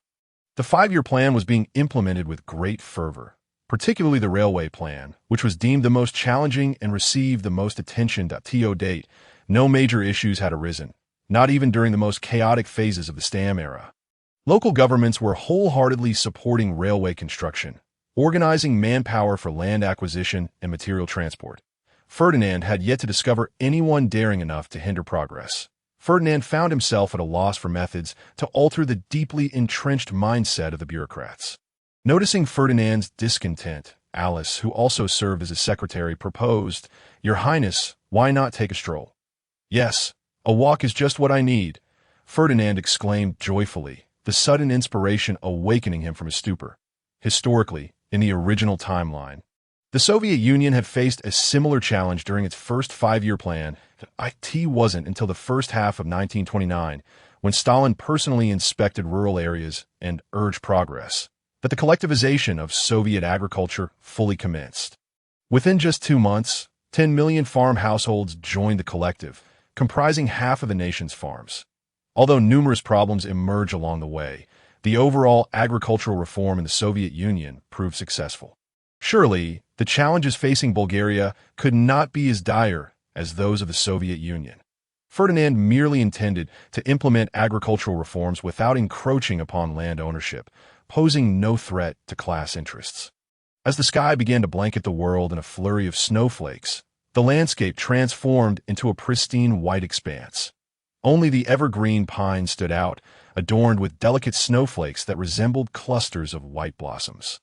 The 5-year plan was being implemented with great fervor, particularly the railway plan, which was deemed the most challenging and received the most attention. To date, no major issues had arisen, not even during the most chaotic phases of the Stam era. Local governments were wholeheartedly supporting railway construction, organizing manpower for land acquisition and material transport. Ferdinand had yet to discover anyone daring enough to hinder progress. Ferdinand found himself at a loss for methods to alter the deeply entrenched mindset of the bureaucrats. Noticing Ferdinand's discontent, Alice, who also served as his secretary, proposed, "Your Highness, why not take a stroll?" "Yes, a walk is just what I need," Ferdinand exclaimed joyfully, the sudden inspiration awakening him from his stupor. Historically, in the original timeline, the Soviet Union had faced a similar challenge during its first 5-year plan. It wasn't until the first half of 1929, when Stalin personally inspected rural areas and urged progress, that the collectivization of Soviet agriculture fully commenced. Within just 2 months, 10 million farm households joined the collective, comprising half of the nation's farms. Although numerous problems emerged along the way, the overall agricultural reform in the Soviet Union proved successful. Surely, the challenges facing Bulgaria could not be as dire as those of the Soviet Union. Ferdinand merely intended to implement agricultural reforms without encroaching upon land ownership, posing no threat to class interests. As the sky began to blanket the world in a flurry of snowflakes, the landscape transformed into a pristine white expanse. Only the evergreen pines stood out, adorned with delicate snowflakes that resembled clusters of white blossoms.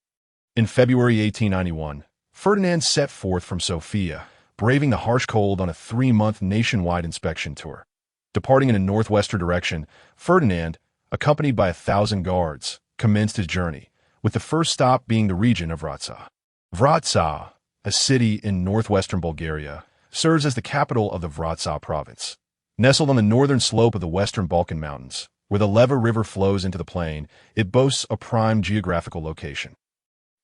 In February 1891, Ferdinand set forth from Sofia, braving the harsh cold on a 3-month nationwide inspection tour. Departing in a northwestern direction, Ferdinand, accompanied by 1,000 guards, commenced his journey, with the first stop being the region of Vratsa. Vratsa, a city in northwestern Bulgaria, serves as the capital of the Vratsa province. Nestled on the northern slope of the western Balkan mountains, where the Leva River flows into the plain, it boasts a prime geographical location.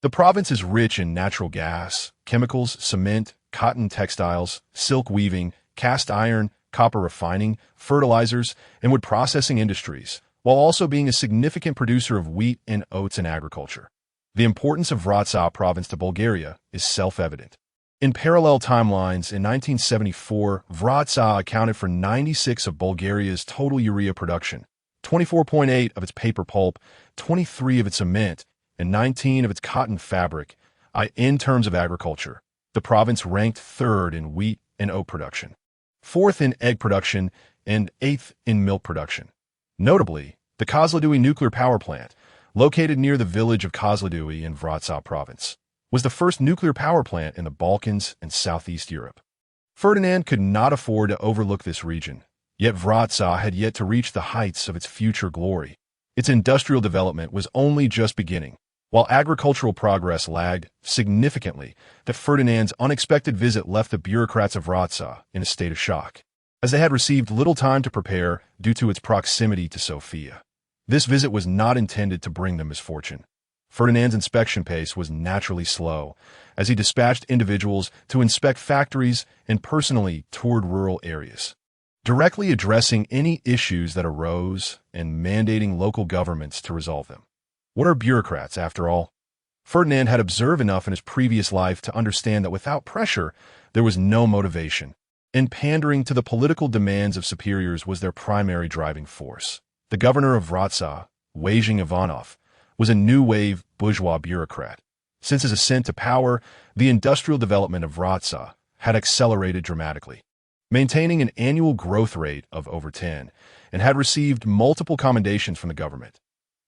The province is rich in natural gas, chemicals, cement, cotton textiles, silk weaving, cast iron, copper refining, fertilizers, and wood processing industries, while also being a significant producer of wheat and oats in agriculture. The importance of Vratsa province to Bulgaria is self-evident. In parallel timelines, in 1974, Vratsa accounted for 96% of Bulgaria's total urea production, 24.8% of its paper pulp, 23% of its cement, and 19% of its cotton fabric. In terms of agriculture, the province ranked 3rd in wheat and oat production, 4th in egg production, and 8th in milk production. Notably, the Kozloduy nuclear power plant, located near the village of Kozloduy in Vratsa province, was the first nuclear power plant in the Balkans and Southeast Europe. Ferdinand could not afford to overlook this region, yet Vratsa had yet to reach the heights of its future glory. Its industrial development was only just beginning, while agricultural progress lagged significantly. That Ferdinand's unexpected visit left the bureaucrats of Vratsa in a state of shock, as they had received little time to prepare due to its proximity to Sofia. This visit was not intended to bring them misfortune. Ferdinand's inspection pace was naturally slow, as he dispatched individuals to inspect factories and personally toured rural areas, directly addressing any issues that arose and mandating local governments to resolve them. What are bureaucrats, after all? Ferdinand had observed enough in his previous life to understand that without pressure, there was no motivation, and pandering to the political demands of superiors was their primary driving force. The governor of Vratsa, Wajing Ivanov, was a new-wave bourgeois bureaucrat. Since his ascent to power, the industrial development of Vratsa had accelerated dramatically, maintaining an annual growth rate of over 10, and had received multiple commendations from the government.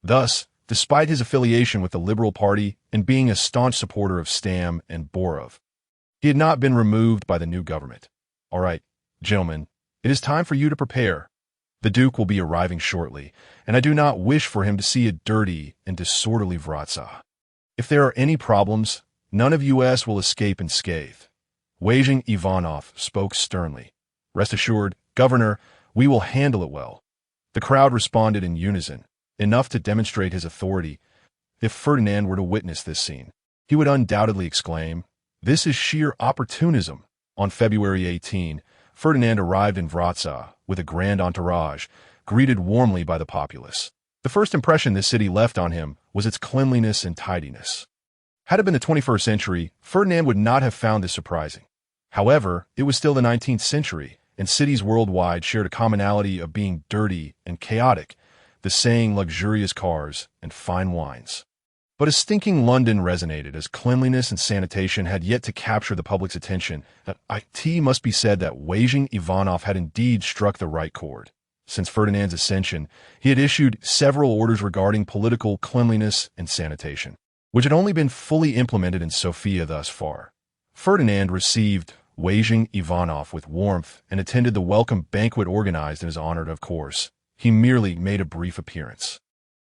Thus, despite his affiliation with the Liberal Party and being a staunch supporter of Stam and Borov, he had not been removed by the new government. All right, gentlemen, it is time for you to prepare. The Duke will be arriving shortly, and I do not wish for him to see a dirty and disorderly Vratsa. If there are any problems, none of us will escape unscathed. Wajing Ivanov spoke sternly. Rest assured, Governor, we will handle it well. The crowd responded in unison, enough to demonstrate his authority. If Ferdinand were to witness this scene, he would undoubtedly exclaim, "This is sheer opportunism." On February 18, Ferdinand arrived in Vratsa with a grand entourage, greeted warmly by the populace. The first impression this city left on him was its cleanliness and tidiness. Had it been the 21st century, Ferdinand would not have found this surprising. However, it was still the 19th century, and cities worldwide shared a commonality of being dirty and chaotic, the saying luxurious cars and fine wines. But a stinking London resonated, as cleanliness and sanitation had yet to capture the public's attention. It must be said that Wajing Ivanov had indeed struck the right chord. Since Ferdinand's ascension, he had issued several orders regarding political cleanliness and sanitation, which had only been fully implemented in Sofia thus far. Ferdinand received Wajing Ivanov with warmth and attended the welcome banquet organized in his honor. Of course, he merely made a brief appearance,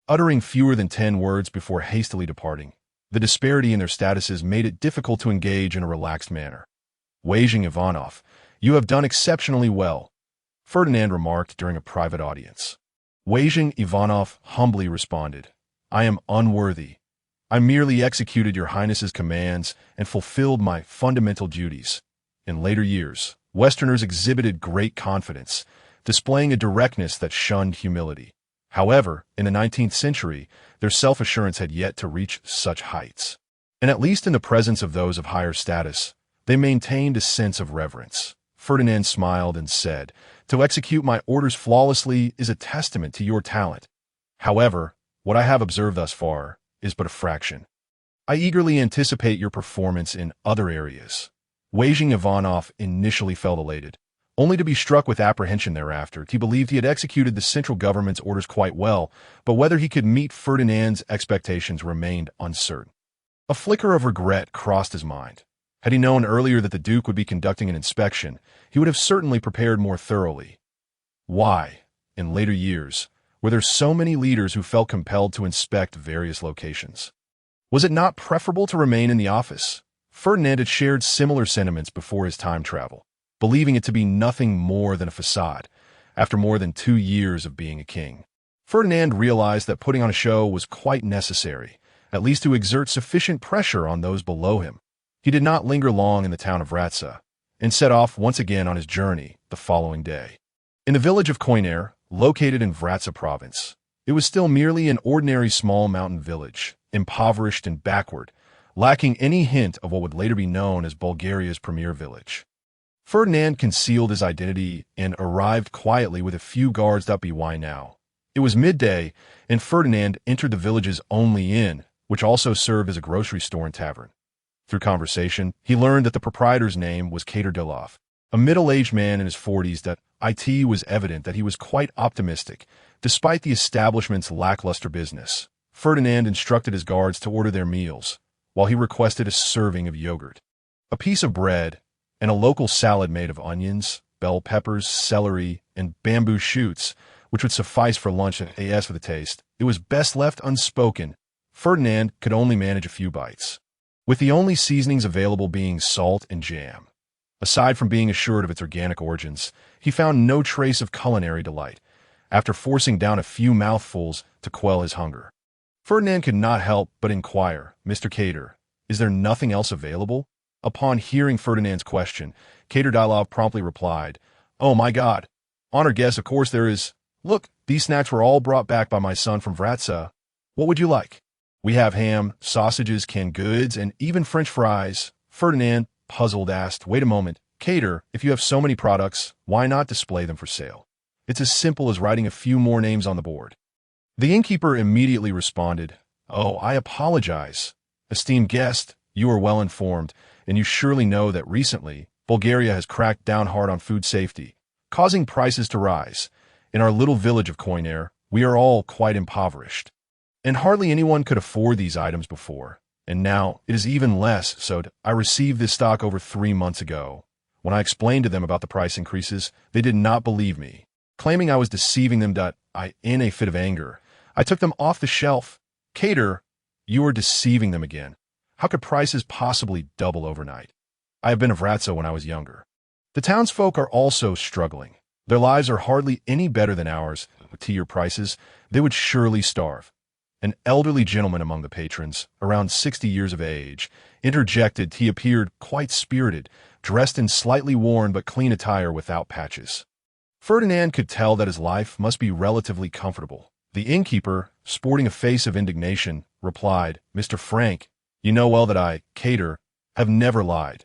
uttering fewer than 10 words before hastily departing. The disparity in their statuses made it difficult to engage in a relaxed manner. "Wajing Ivanov, you have done exceptionally well," Ferdinand remarked during a private audience. Wajing Ivanov humbly responded, "I am unworthy. I merely executed your Highness's commands and fulfilled my fundamental duties." In later years, Westerners exhibited great confidence, displaying a directness that shunned humility. However, in the 19th century, their self-assurance had yet to reach such heights. And at least in the presence of those of higher status, they maintained a sense of reverence. Ferdinand smiled and said, "To execute my orders flawlessly is a testament to your talent. However, what I have observed thus far is but a fraction. I eagerly anticipate your performance in other areas." Waging Ivanov initially felt elated, only to be struck with apprehension thereafter. He believed he had executed the central government's orders quite well, but whether he could meet Ferdinand's expectations remained uncertain. A flicker of regret crossed his mind. Had he known earlier that the Duke would be conducting an inspection, he would have certainly prepared more thoroughly. Why, in later years, were there so many leaders who felt compelled to inspect various locations? Was it not preferable to remain in the office? Ferdinand had shared similar sentiments before his time travel, believing it to be nothing more than a facade, after more than 2 years of being a king. Ferdinand realized that putting on a show was quite necessary, at least to exert sufficient pressure on those below him. He did not linger long in the town of Vratsa, and set off once again on his journey the following day. In the village of Koiner, located in Vratsa province, it was still merely an ordinary small mountain village, impoverished and backward, lacking any hint of what would later be known as Bulgaria's premier village. Ferdinand concealed his identity and arrived quietly with a few guards. By now, it was midday, and Ferdinand entered the village's only inn, which also served as a grocery store and tavern. Through conversation, he learned that the proprietor's name was Kater Dilov, a middle-aged man in his 40s. It was evident that he was quite optimistic, despite the establishment's lackluster business. Ferdinand instructed his guards to order their meals, while he requested a serving of yogurt, a piece of bread, and a local salad made of onions, bell peppers, celery, and bamboo shoots, which would suffice for lunch. And as for the taste, it was best left unspoken. Ferdinand could only manage a few bites, with the only seasonings available being salt and jam. Aside from being assured of its organic origins, he found no trace of culinary delight, after forcing down a few mouthfuls to quell his hunger. Ferdinand could not help but inquire, "Mr. Kater, is there nothing else available?" Upon hearing Ferdinand's question, Kater Dilov promptly replied, "Oh my God, honored guest, of course there is. Look, these snacks were all brought back by my son from Vratsa. What would you like? We have ham, sausages, canned goods, and even French fries." Ferdinand, puzzled, asked, "Wait a moment, Kater, if you have so many products, why not display them for sale? It's as simple as writing a few more names on the board." The innkeeper immediately responded, "Oh, I apologize. Esteemed guest, you are well informed, and you surely know that recently, Bulgaria has cracked down hard on food safety, causing prices to rise. In our little village of Koiner, we are all quite impoverished, and hardly anyone could afford these items before, and now it is even less so. I received this stock over 3 months ago. When I explained to them about the price increases, they did not believe me, claiming I was deceiving them. In a fit of anger, I took them off the shelf. Kater, you are deceiving them again. How could prices possibly double overnight? I have been of Vratsa when I was younger. The townsfolk are also struggling. Their lives are hardly any better than ours. With tier prices, they would surely starve." An elderly gentleman among the patrons, around 60 years of age, interjected. He appeared quite spirited, dressed in slightly worn but clean attire without patches. Ferdinand could tell that his life must be relatively comfortable. The innkeeper, sporting a face of indignation, replied, "Mr. Frank, you know well that I, Kater, have never lied.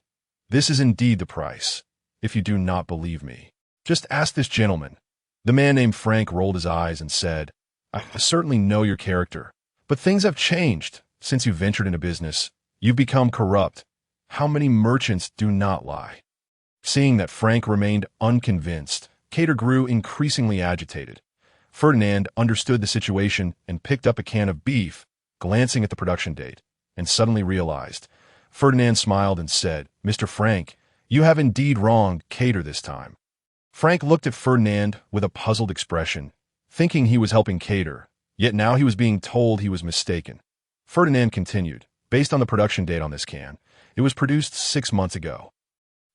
This is indeed the price. If you do not believe me, just ask this gentleman." The man named Frank rolled his eyes and said, "I certainly know your character, but things have changed since you ventured into business. You've become corrupt. How many merchants do not lie?" Seeing that Frank remained unconvinced, Kater grew increasingly agitated. Ferdinand understood the situation and picked up a can of beef, glancing at the production date, and suddenly realized. Ferdinand smiled and said, "Mr. Frank, you have indeed wronged Kater this time." Frank looked at Ferdinand with a puzzled expression, thinking he was helping Kater, yet now he was being told he was mistaken. Ferdinand continued, "Based on the production date on this can, it was produced 6 months ago.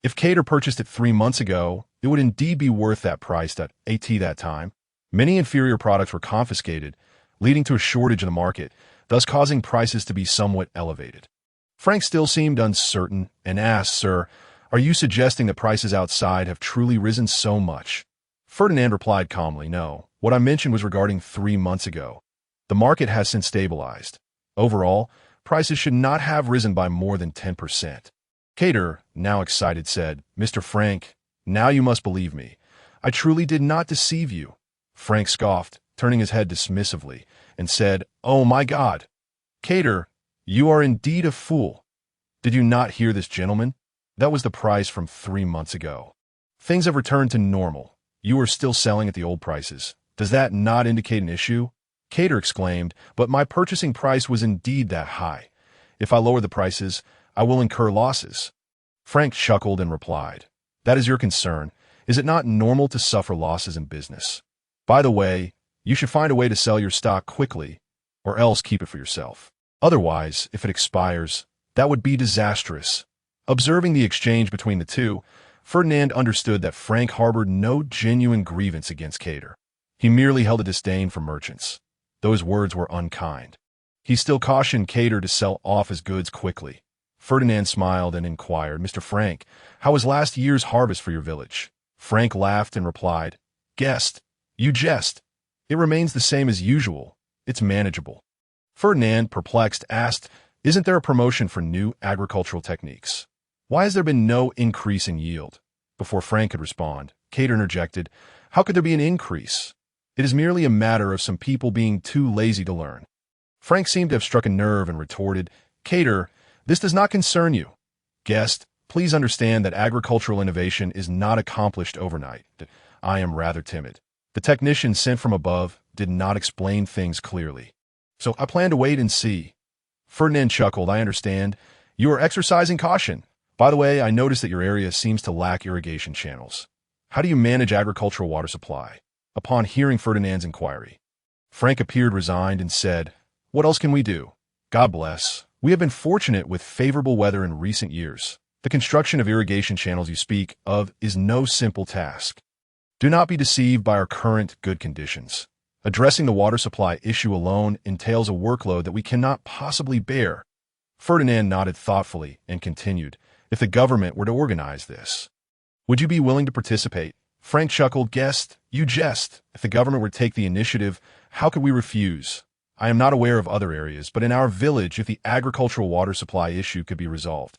If Kater purchased it 3 months ago, it would indeed be worth that price. At that time, many inferior products were confiscated, leading to a shortage in the market, thus causing prices to be somewhat elevated." Frank still seemed uncertain and asked, "Sir, are you suggesting that prices outside have truly risen so much?" Ferdinand replied calmly, "No, what I mentioned was regarding 3 months ago. The market has since stabilized. Overall, prices should not have risen by more than 10%. Kater, now excited, said, "Mr. Frank, Now you must believe me. I truly did not deceive you." Frank scoffed, turning his head dismissively, and said, "Oh my God! Cater, you are indeed a fool. Did you not hear this, gentleman? That was the price from 3 months ago. Things have returned to normal. You are still selling at the old prices. Does that not indicate an issue?" Cater exclaimed, "But my purchasing price was indeed that high. If I lower the prices, I will incur losses." Frank chuckled and replied, "That is your concern. Is it not normal to suffer losses in business? By the way, you should find a way to sell your stock quickly, or else keep it for yourself. Otherwise, if it expires, that would be disastrous." Observing the exchange between the two, Ferdinand understood that Frank harbored no genuine grievance against Cater. He merely held a disdain for merchants. Those words were unkind. He still cautioned Cater to sell off his goods quickly. Ferdinand smiled and inquired, "Mr. Frank, how was last year's harvest for your village?" Frank laughed and replied, "Guest, you jest. It remains the same as usual. It's manageable." Ferdinand, perplexed, asked, "Isn't there a promotion for new agricultural techniques? Why has there been no increase in yield?" Before Frank could respond, Cater interjected, "How could there be an increase? It is merely a matter of some people being too lazy to learn." Frank seemed to have struck a nerve and retorted, "Cater, this does not concern you. Guest, please understand that agricultural innovation is not accomplished overnight. I am rather timid. The technician sent from above did not explain things clearly. So I plan to wait and see." Ferdinand chuckled, "I understand. You are exercising caution. By the way, I noticed that your area seems to lack irrigation channels. How do you manage agricultural water supply?" Upon hearing Ferdinand's inquiry, Frank appeared resigned and said, "What else can we do? God bless. We have been fortunate with favorable weather in recent years. The construction of irrigation channels you speak of is no simple task. Do not be deceived by our current good conditions. Addressing the water supply issue alone entails a workload that we cannot possibly bear." Ferdinand nodded thoughtfully and continued, "If the government were to organize this, would you be willing to participate?" Frank chuckled, "Guest, you jest. If the government were to take the initiative, how could we refuse? I am not aware of other areas, but in our village, if the agricultural water supply issue could be resolved,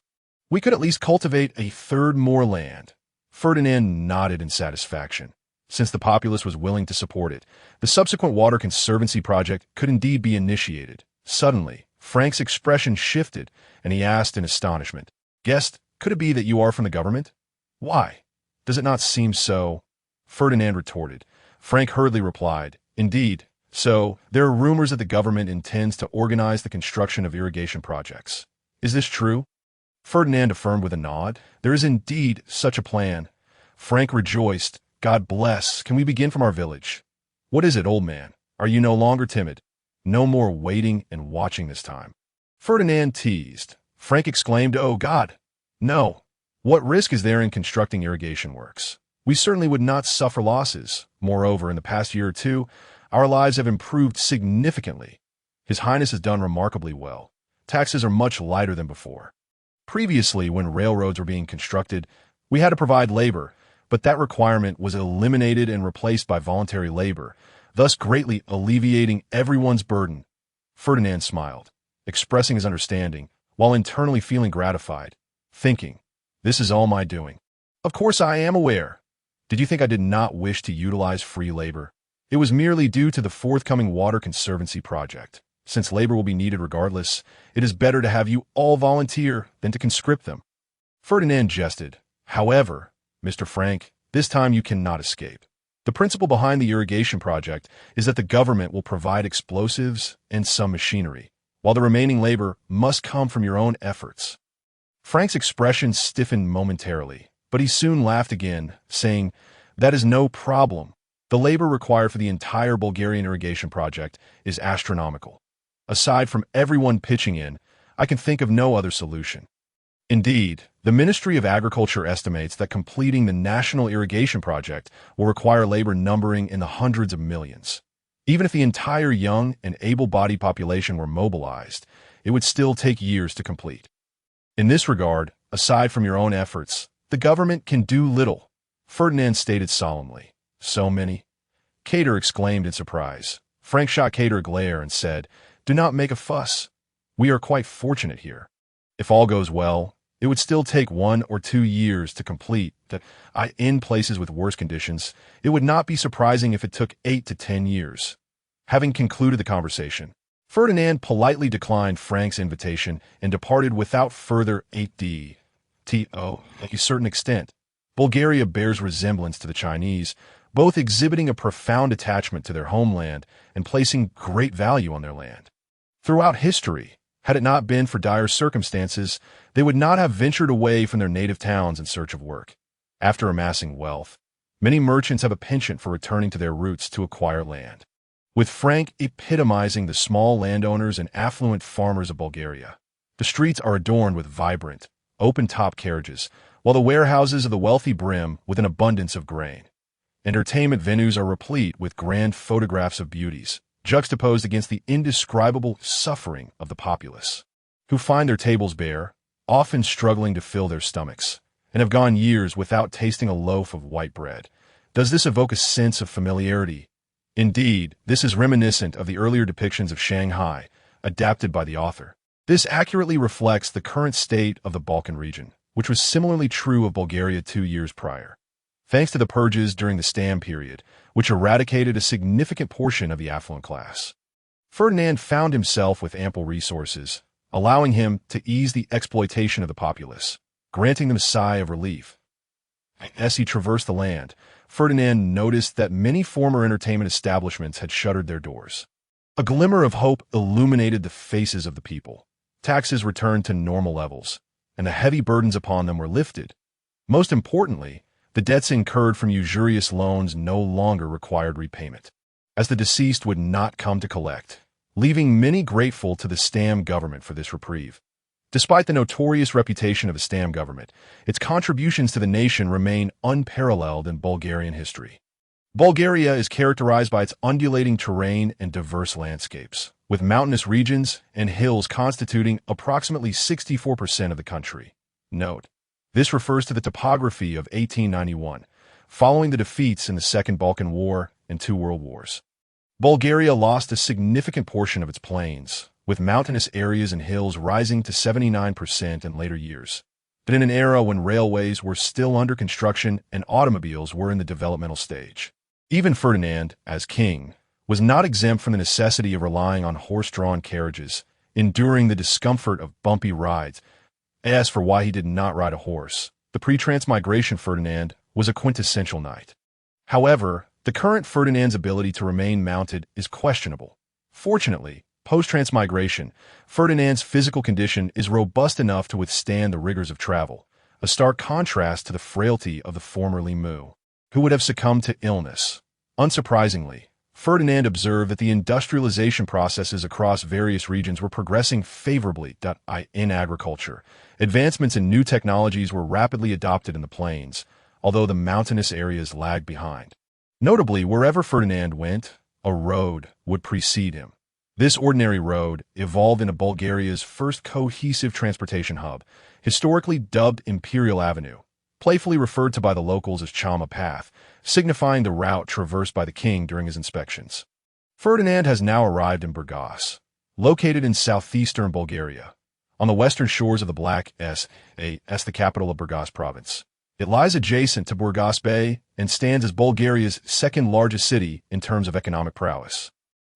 we could at least cultivate a third more land." Ferdinand nodded in satisfaction. Since the populace was willing to support it, the subsequent water conservancy project could indeed be initiated. Suddenly, Frank's expression shifted, and he asked in astonishment, "Guest, could it be that you are from the government?" "Why? Does it not seem so?" Ferdinand retorted. Frank hurriedly replied, "Indeed, so there are rumors that the government intends to organize the construction of irrigation projects. Is this true?" Ferdinand affirmed with a nod, "There is indeed such a plan." Frank rejoiced, "God bless. Can we begin from our village?" "What is it, old man? Are you no longer timid? No more waiting and watching this time?" Ferdinand teased. Frank exclaimed, "Oh God, no. What risk is there in constructing irrigation works? We certainly would not suffer losses. Moreover, in the past year or two, our lives have improved significantly. His Highness has done remarkably well. Taxes are much lighter than before. Previously, when railroads were being constructed, we had to provide labor, but that requirement was eliminated and replaced by voluntary labor, thus greatly alleviating everyone's burden." Ferdinand smiled, expressing his understanding, while internally feeling gratified, thinking, "This is all my doing. Of course I am aware. Did you think I did not wish to utilize free labor? It was merely due to the forthcoming water conservancy project. Since labor will be needed regardless, it is better to have you all volunteer than to conscript them." Ferdinand jested. "However, Mr. Frank, this time you cannot escape. The principle behind the irrigation project is that the government will provide explosives and some machinery, while the remaining labor must come from your own efforts." Frank's expression stiffened momentarily, but he soon laughed again, saying, "That is no problem. The labor required for the entire Bulgarian irrigation project is astronomical. Aside from everyone pitching in, I can think of no other solution. Indeed, the Ministry of Agriculture estimates that completing the national irrigation project will require labor numbering in the hundreds of millions. Even if the entire young and able-bodied population were mobilized, it would still take years to complete. In this regard, aside from your own efforts, the government can do little," Ferdinand stated solemnly. "So many?" Cater exclaimed in surprise. Frank shot Cater a glare and said, "Do not make a fuss. We are quite fortunate here. If all goes well, it would still take 1 or 2 years to complete. In places with worse conditions, it would not be surprising if it took 8 to 10 years. Having concluded the conversation, Ferdinand politely declined Frank's invitation and departed without further ado. To a certain extent, Bulgaria bears resemblance to the Chinese, both exhibiting a profound attachment to their homeland and placing great value on their land. Throughout history, had it not been for dire circumstances, they would not have ventured away from their native towns in search of work. After amassing wealth, many merchants have a penchant for returning to their roots to acquire land, with Frank epitomizing the small landowners and affluent farmers of Bulgaria. The streets are adorned with vibrant, open-top carriages, while the warehouses of the wealthy brim with an abundance of grain. Entertainment venues are replete with grand photographs of beauties, juxtaposed against the indescribable suffering of the populace, who find their tables bare, often struggling to fill their stomachs, and have gone years without tasting a loaf of white bread. Does this evoke a sense of familiarity? Indeed, this is reminiscent of the earlier depictions of Shanghai, adapted by the author. This accurately reflects the current state of the Balkan region, which was similarly true of Bulgaria 2 years prior. Thanks to the purges during the Stam period, which eradicated a significant portion of the affluent class, Ferdinand found himself with ample resources, allowing him to ease the exploitation of the populace, granting them a sigh of relief. As he traversed the land, Ferdinand noticed that many former entertainment establishments had shuttered their doors. A glimmer of hope illuminated the faces of the people. Taxes returned to normal levels, and the heavy burdens upon them were lifted. Most importantly, the debts incurred from usurious loans no longer required repayment, as the deceased would not come to collect, leaving many grateful to the Stam government for this reprieve. Despite the notorious reputation of the Stam government, its contributions to the nation remain unparalleled in Bulgarian history. Bulgaria is characterized by its undulating terrain and diverse landscapes, with mountainous regions and hills constituting approximately 64% of the country. Note: this refers to the topography of 1891, following the defeats in the Second Balkan War and 2 World Wars. Bulgaria lost a significant portion of its plains, with mountainous areas and hills rising to 79% in later years, but in an era when railways were still under construction and automobiles were in the developmental stage. Even Ferdinand, as king, was not exempt from the necessity of relying on horse-drawn carriages, enduring the discomfort of bumpy rides. As for why he did not ride a horse, the pre-transmigration Ferdinand was a quintessential knight. However, the current Ferdinand's ability to remain mounted is questionable. Fortunately, post-transmigration, Ferdinand's physical condition is robust enough to withstand the rigors of travel, a stark contrast to the frailty of the former Limu, who would have succumbed to illness. Unsurprisingly, Ferdinand observed that the industrialization processes across various regions were progressing favorably. In agriculture, advancements in new technologies were rapidly adopted in the plains, although the mountainous areas lagged behind. Notably, wherever Ferdinand went, a road would precede him. This ordinary road evolved into Bulgaria's first cohesive transportation hub, historically dubbed Imperial Avenue, playfully referred to by the locals as Chama Path, signifying the route traversed by the king during his inspections. Ferdinand has now arrived in Burgas, located in southeastern Bulgaria, on the western shores of the Black Sea, the capital of Burgas province. It lies adjacent to Burgas Bay and stands as Bulgaria's second-largest city in terms of economic prowess.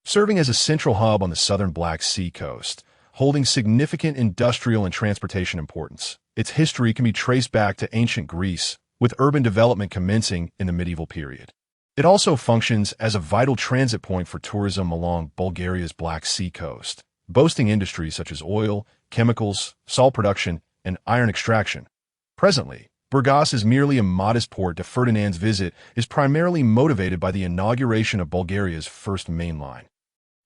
Serving as a central hub on the southern Black Sea coast, holding significant industrial and transportation importance, its history can be traced back to ancient Greece, with urban development commencing in the medieval period. It also functions as a vital transit point for tourism along Bulgaria's Black Sea coast, boasting industries such as oil, chemicals, salt production, and iron extraction. Presently, Burgas is merely a modest port. Ferdinand's visit is primarily motivated by the inauguration of Bulgaria's first main line.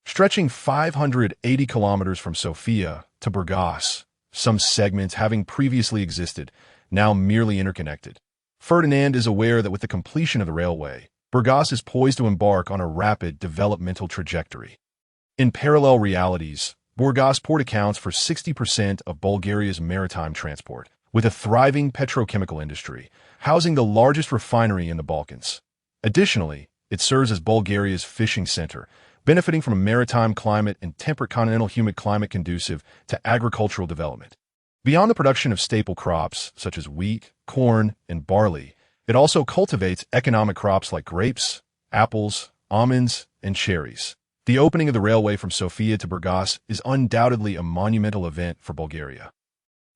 Stretching 580 kilometers from Sofia to Burgas, some segments having previously existed, now merely interconnected. Ferdinand is aware that with the completion of the railway, Burgas is poised to embark on a rapid developmental trajectory. In parallel realities, Burgas port accounts for 60% of Bulgaria's maritime transport, with a thriving petrochemical industry, housing the largest refinery in the Balkans. Additionally, it serves as Bulgaria's fishing center, benefiting from a maritime climate and temperate continental humid climate conducive to agricultural development. Beyond the production of staple crops such as wheat, corn, and barley, it also cultivates economic crops like grapes, apples, almonds, and cherries. The opening of the railway from Sofia to Burgas is undoubtedly a monumental event for Bulgaria.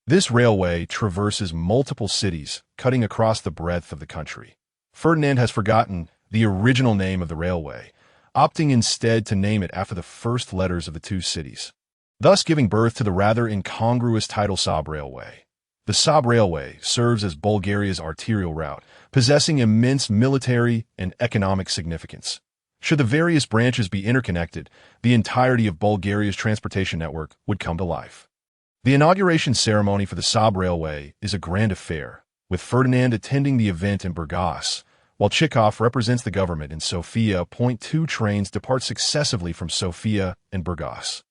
This railway traverses multiple cities, cutting across the breadth of the country. Ferdinand has forgotten the original name of the railway, opting instead to name it after the first letters of the two cities, thus giving birth to the rather incongruous title Sab Railway. The Sab Railway serves as Bulgaria's arterial route, possessing immense military and economic significance. Should the various branches be interconnected, the entirety of Bulgaria's transportation network would come to life. The inauguration ceremony for the Sab Railway is a grand affair, with Ferdinand attending the event in Burgas, while Chikov represents the government in Sofia. Two trains depart successively from Sofia and Burgas,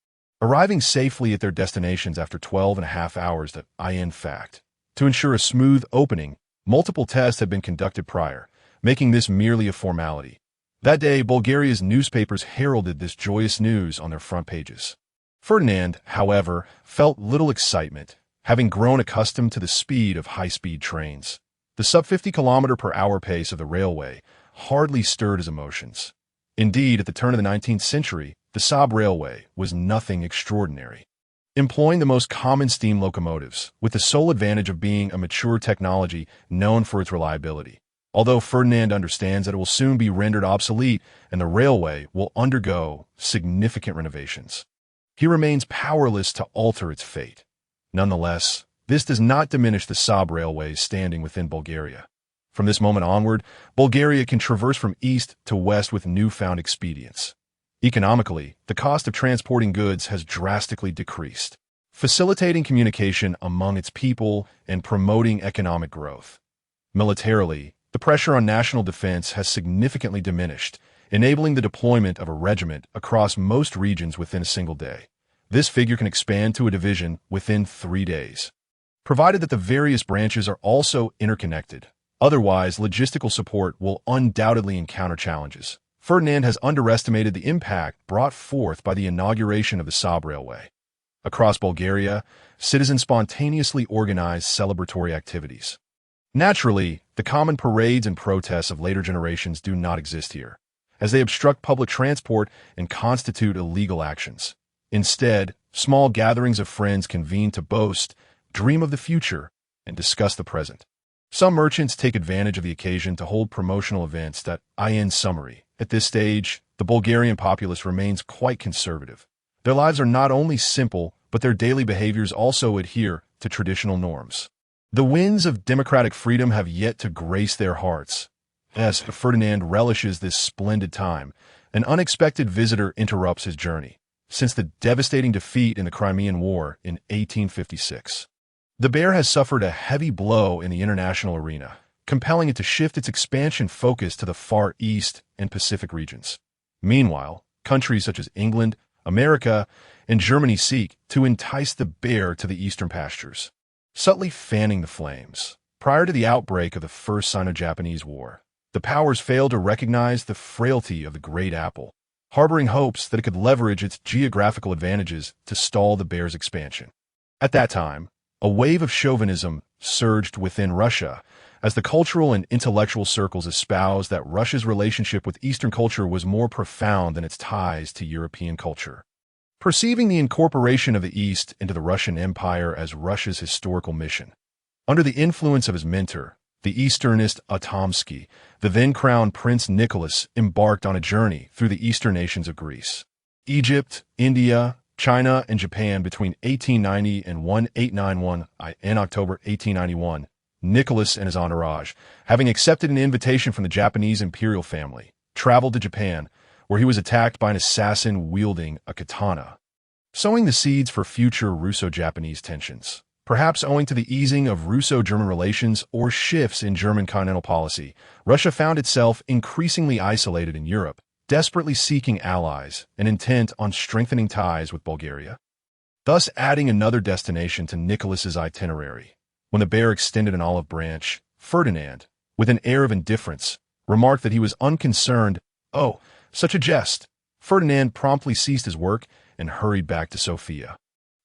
arriving safely at their destinations after 12.5 hours. The IN fact. To ensure a smooth opening, multiple tests had been conducted prior, making this merely a formality. That day, Bulgaria's newspapers heralded this joyous news on their front pages. Ferdinand, however, felt little excitement, having grown accustomed to the speed of high-speed trains. The sub-50 km/h pace of the railway hardly stirred his emotions. Indeed, at the turn of the 19th century, the Sab Railway was nothing extraordinary. Employing the most common steam locomotives, with the sole advantage of being a mature technology known for its reliability. Although Ferdinand understands that it will soon be rendered obsolete and the railway will undergo significant renovations, he remains powerless to alter its fate. Nonetheless, this does not diminish the Sab Railway's standing within Bulgaria. From this moment onward, Bulgaria can traverse from east to west with newfound expedience. Economically, the cost of transporting goods has drastically decreased, facilitating communication among its people and promoting economic growth. Militarily, the pressure on national defense has significantly diminished, enabling the deployment of a regiment across most regions within a single day. This figure can expand to a division within 3 days, provided that the various branches are also interconnected. Otherwise, logistical support will undoubtedly encounter challenges. Ferdinand has underestimated the impact brought forth by the inauguration of the Sab Railway. Across Bulgaria, citizens spontaneously organize celebratory activities. Naturally, the common parades and protests of later generations do not exist here, as they obstruct public transport and constitute illegal actions. Instead, small gatherings of friends convene to boast, dream of the future, and discuss the present. Some merchants take advantage of the occasion to hold promotional events that, in summary, at this stage, the Bulgarian populace remains quite conservative. Their lives are not only simple, but their daily behaviors also adhere to traditional norms. The winds of democratic freedom have yet to grace their hearts. As Ferdinand relishes this splendid time, an unexpected visitor interrupts his journey. Since the devastating defeat in the Crimean War in 1856, the bear has suffered a heavy blow in the international arena, compelling it to shift its expansion focus to the Far East and Pacific regions. Meanwhile, countries such as England, America, and Germany seek to entice the bear to the eastern pastures, subtly fanning the flames. Prior to the outbreak of the First Sino-Japanese War, the powers failed to recognize the frailty of the great apple, harboring hopes that it could leverage its geographical advantages to stall the bear's expansion. At that time, a wave of chauvinism surged within Russia, as the cultural and intellectual circles espoused that Russia's relationship with Eastern culture was more profound than its ties to European culture. Perceiving the incorporation of the East into the Russian Empire as Russia's historical mission, under the influence of his mentor, the Easternist Otomsky, the then-crowned Prince Nicholas embarked on a journey through the eastern nations of Greece, Egypt, India, China, and Japan between 1890 and 1891. In October 1891, Nicholas and his entourage, having accepted an invitation from the Japanese imperial family, traveled to Japan, where he was attacked by an assassin wielding a katana, sowing the seeds for future Russo-Japanese tensions. Perhaps owing to the easing of Russo-German relations or shifts in German continental policy, Russia found itself increasingly isolated in Europe, desperately seeking allies and intent on strengthening ties with Bulgaria, thus adding another destination to Nicholas's itinerary. When the bear extended an olive branch, Ferdinand, with an air of indifference, remarked that he was unconcerned. "Oh, such a jest." Ferdinand promptly ceased his work and hurried back to Sofia,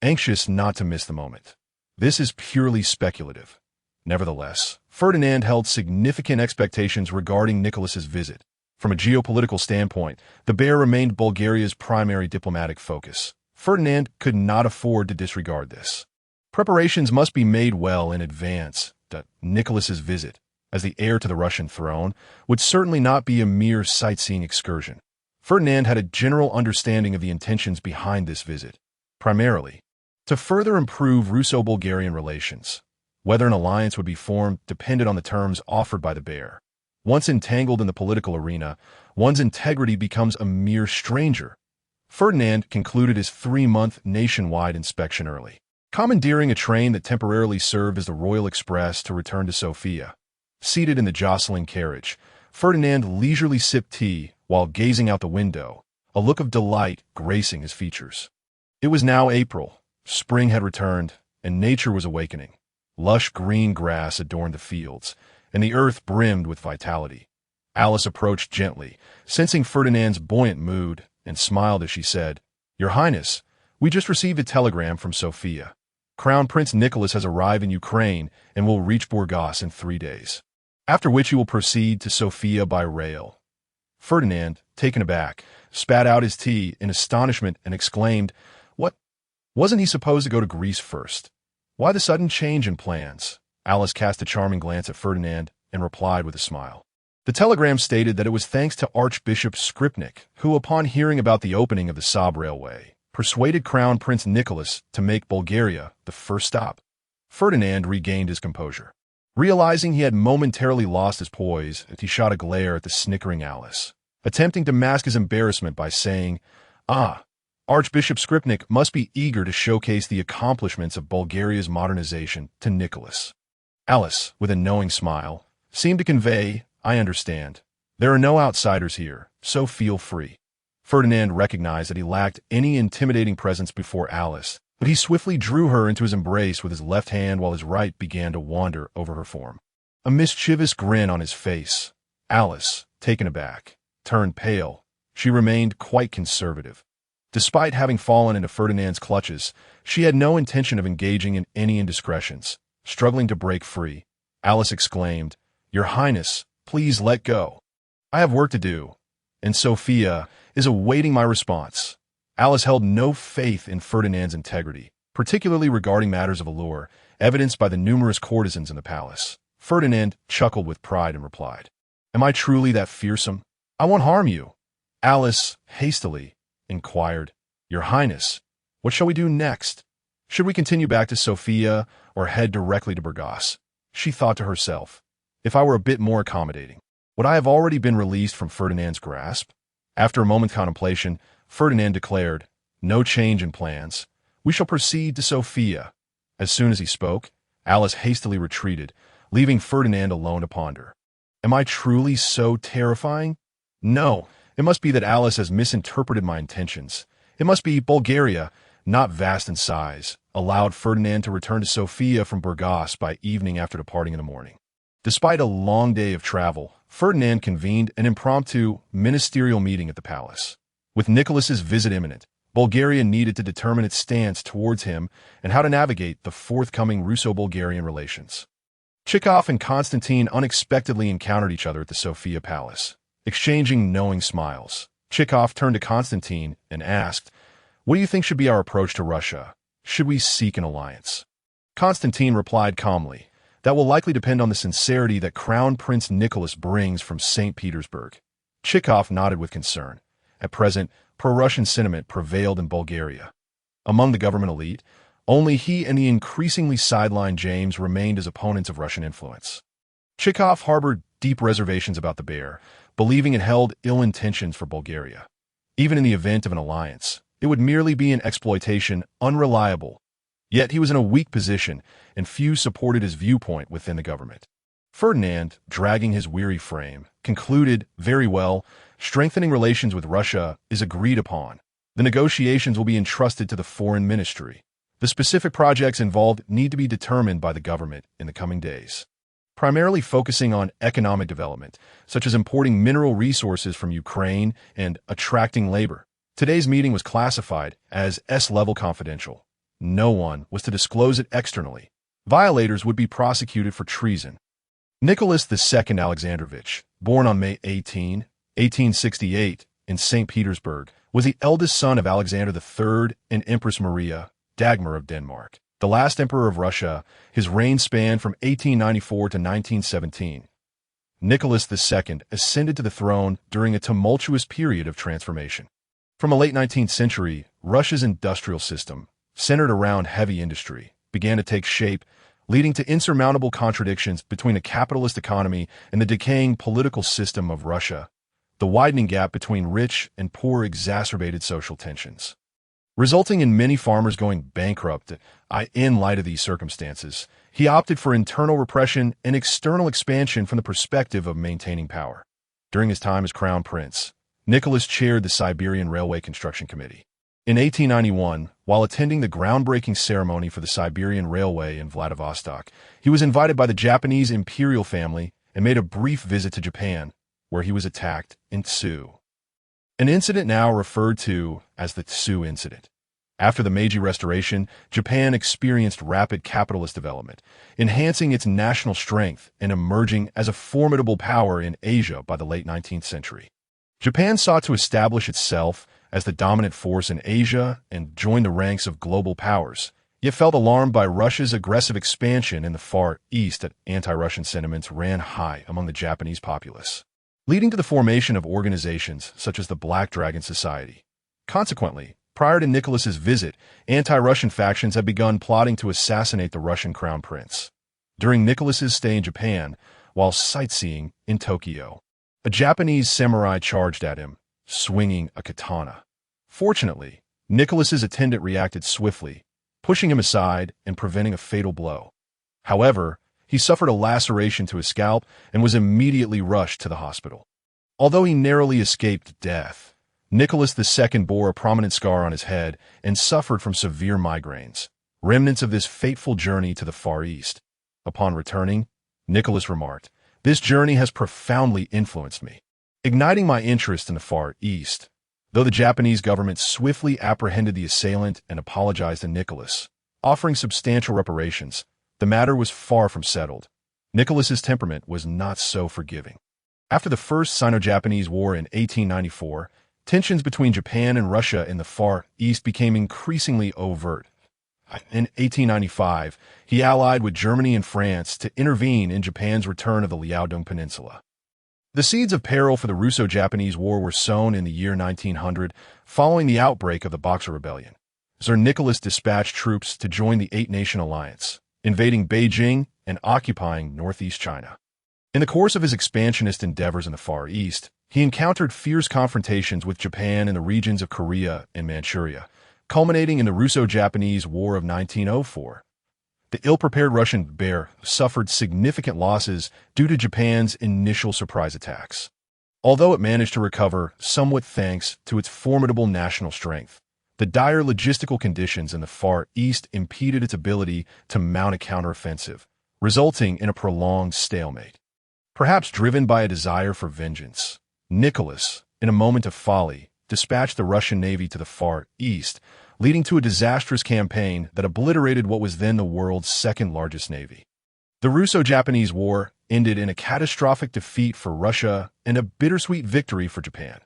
anxious not to miss the moment. This is purely speculative. Nevertheless, Ferdinand held significant expectations regarding Nicholas's visit. From a geopolitical standpoint, the bear remained Bulgaria's primary diplomatic focus. Ferdinand could not afford to disregard this. Preparations must be made well in advance. Nicholas's visit, as the heir to the Russian throne, would certainly not be a mere sightseeing excursion. Ferdinand had a general understanding of the intentions behind this visit, primarily to further improve Russo-Bulgarian relations. Whether an alliance would be formed depended on the terms offered by the bear. Once entangled in the political arena, one's integrity becomes a mere stranger. Ferdinand concluded his 3-month nationwide inspection early, commandeering a train that temporarily served as the Royal Express to return to Sofia. Seated in the jostling carriage, Ferdinand leisurely sipped tea while gazing out the window, a look of delight gracing his features. It was now April. Spring had returned, and nature was awakening. Lush green grass adorned the fields, and the earth brimmed with vitality. Alice approached gently, sensing Ferdinand's buoyant mood, and smiled as she said, "Your Highness, we just received a telegram from Sofia. Crown Prince Nicholas has arrived in Ukraine and will reach Burgas in 3 days, after which he will proceed to Sofia by rail." Ferdinand, taken aback, spat out his tea in astonishment and exclaimed, "What? Wasn't he supposed to go to Greece first? Why the sudden change in plans?" Alice cast a charming glance at Ferdinand and replied with a smile. The telegram stated that it was thanks to Archbishop Skripnik, who, upon hearing about the opening of the Sab Railway, persuaded Crown Prince Nicholas to make Bulgaria the first stop. Ferdinand regained his composure. Realizing he had momentarily lost his poise, he shot a glare at the snickering Alice, attempting to mask his embarrassment by saying, "Ah, Archbishop Skripnik must be eager to showcase the accomplishments of Bulgaria's modernization to Nicholas." Alice, with a knowing smile, seemed to convey, "I understand. There are no outsiders here, so feel free." Ferdinand recognized that he lacked any intimidating presence before Alice, but he swiftly drew her into his embrace with his left hand while his right began to wander over her form. A mischievous grin on his face. Alice, taken aback, turned pale. She remained quite conservative. Despite having fallen into Ferdinand's clutches, she had no intention of engaging in any indiscretions. Struggling to break free, Alice exclaimed, "Your Highness, please let go. I have work to do, and Sofia is awaiting my response." Alice held no faith in Ferdinand's integrity, particularly regarding matters of allure, evidenced by the numerous courtesans in the palace. Ferdinand chuckled with pride and replied, "Am I truly that fearsome? I won't harm you." Alice, hastily, inquired, "Your Highness, what shall we do next? Should we continue back to Sofia or head directly to Burgas?" She thought to herself, "If I were a bit more accommodating, would I have already been released from Ferdinand's grasp?" After a moment's contemplation, Ferdinand declared, "No change in plans. We shall proceed to Sofia." As soon as he spoke, Alice hastily retreated, leaving Ferdinand alone to ponder. Am I truly so terrifying? No, it must be that Alice has misinterpreted my intentions. It must be Bulgaria, not vast in size, allowed Ferdinand to return to Sofia from Burgas by evening after departing in the morning. Despite a long day of travel, Ferdinand convened an impromptu ministerial meeting at the palace. With Nicholas's visit imminent, Bulgaria needed to determine its stance towards him and how to navigate the forthcoming Russo-Bulgarian relations. Chekhov and Constantine unexpectedly encountered each other at the Sofia Palace. Exchanging knowing smiles, Chekhov turned to Constantine and asked, "What do you think should be our approach to Russia? Should we seek an alliance?" Constantine replied calmly, "That will likely depend on the sincerity that Crown Prince Nicholas brings from St. Petersburg." Chekhov nodded with concern. At present, pro-Russian sentiment prevailed in Bulgaria. Among the government elite, only he and the increasingly sidelined James remained as opponents of Russian influence. Chekhov harbored deep reservations about the bear, believing it held ill intentions for Bulgaria. Even in the event of an alliance, it would merely be an exploitation unreliable. Yet he was in a weak position, and few supported his viewpoint within the government. Ferdinand, dragging his weary frame, concluded, "Very well, strengthening relations with Russia is agreed upon. The negotiations will be entrusted to the Foreign Ministry. The specific projects involved need to be determined by the government in the coming days." Primarily focusing on economic development, such as importing mineral resources from Ukraine and attracting labor. Today's meeting was classified as S-level confidential. no one was to disclose it externally. Violators would be prosecuted for treason. Nicholas II Alexandrovich, born on May 18, 1868, in St. Petersburg, was the eldest son of Alexander III and Empress Maria, Dagmar of Denmark. The last emperor of Russia, his reign spanned from 1894 to 1917. Nicholas II ascended to the throne during a tumultuous period of transformation. From the late 19th century, Russia's industrial system, centered around heavy industry, began to take shape, leading to insurmountable contradictions between a capitalist economy and the decaying political system of Russia. The widening gap between rich and poor exacerbated social tensions, resulting in many farmers going bankrupt. In light of these circumstances, he opted for internal repression and external expansion from the perspective of maintaining power. During his time as Crown Prince, Nicholas chaired the Siberian Railway Construction Committee. In 1891, while attending the groundbreaking ceremony for the Siberian Railway in Vladivostok, he was invited by the Japanese imperial family and made a brief visit to Japan, where he was attacked in Tsu. An incident now referred to as the Tsu Incident. After the Meiji Restoration, Japan experienced rapid capitalist development, enhancing its national strength and emerging as a formidable power in Asia by the late 19th century. Japan sought to establish itself as the dominant force in Asia and join the ranks of global powers, yet felt alarmed by Russia's aggressive expansion in the Far East. That anti-Russian sentiments ran high among the Japanese populace, leading to the formation of organizations such as the Black Dragon Society. Consequently, prior to Nicholas's visit, anti-Russian factions had begun plotting to assassinate the Russian crown prince. During Nicholas's stay in Japan, while sightseeing in Tokyo, a Japanese samurai charged at him, swinging a katana. Fortunately, Nicholas's attendant reacted swiftly, pushing him aside and preventing a fatal blow. However, he suffered a laceration to his scalp and was immediately rushed to the hospital. Although he narrowly escaped death, Nicholas II bore a prominent scar on his head and suffered from severe migraines, remnants of this fateful journey to the Far East. Upon returning, Nicholas remarked, "This journey has profoundly influenced me, igniting my interest in the Far East." Though the Japanese government swiftly apprehended the assailant and apologized to Nicholas, offering substantial reparations, the matter was far from settled. Nicholas's temperament was not so forgiving. After the First Sino-Japanese War in 1894, tensions between Japan and Russia in the Far East became increasingly overt. In 1895, he allied with Germany and France to intervene in Japan's return of the Liaodong Peninsula. The seeds of peril for the Russo-Japanese War were sown in the year 1900, following the outbreak of the Boxer Rebellion. Tsar Nicholas dispatched troops to join the Eight-Nation Alliance, invading Beijing and occupying northeast China. In the course of his expansionist endeavors in the Far East, he encountered fierce confrontations with Japan in the regions of Korea and Manchuria, culminating in the Russo-Japanese War of 1904. The ill-prepared Russian bear suffered significant losses due to Japan's initial surprise attacks. Although it managed to recover somewhat thanks to its formidable national strength, the dire logistical conditions in the Far East impeded its ability to mount a counteroffensive, resulting in a prolonged stalemate. Perhaps driven by a desire for vengeance, Nicholas, in a moment of folly, dispatched the Russian Navy to the Far East, leading to a disastrous campaign that obliterated what was then the world's second-largest navy. The Russo-Japanese War ended in a catastrophic defeat for Russia and a bittersweet victory for Japan.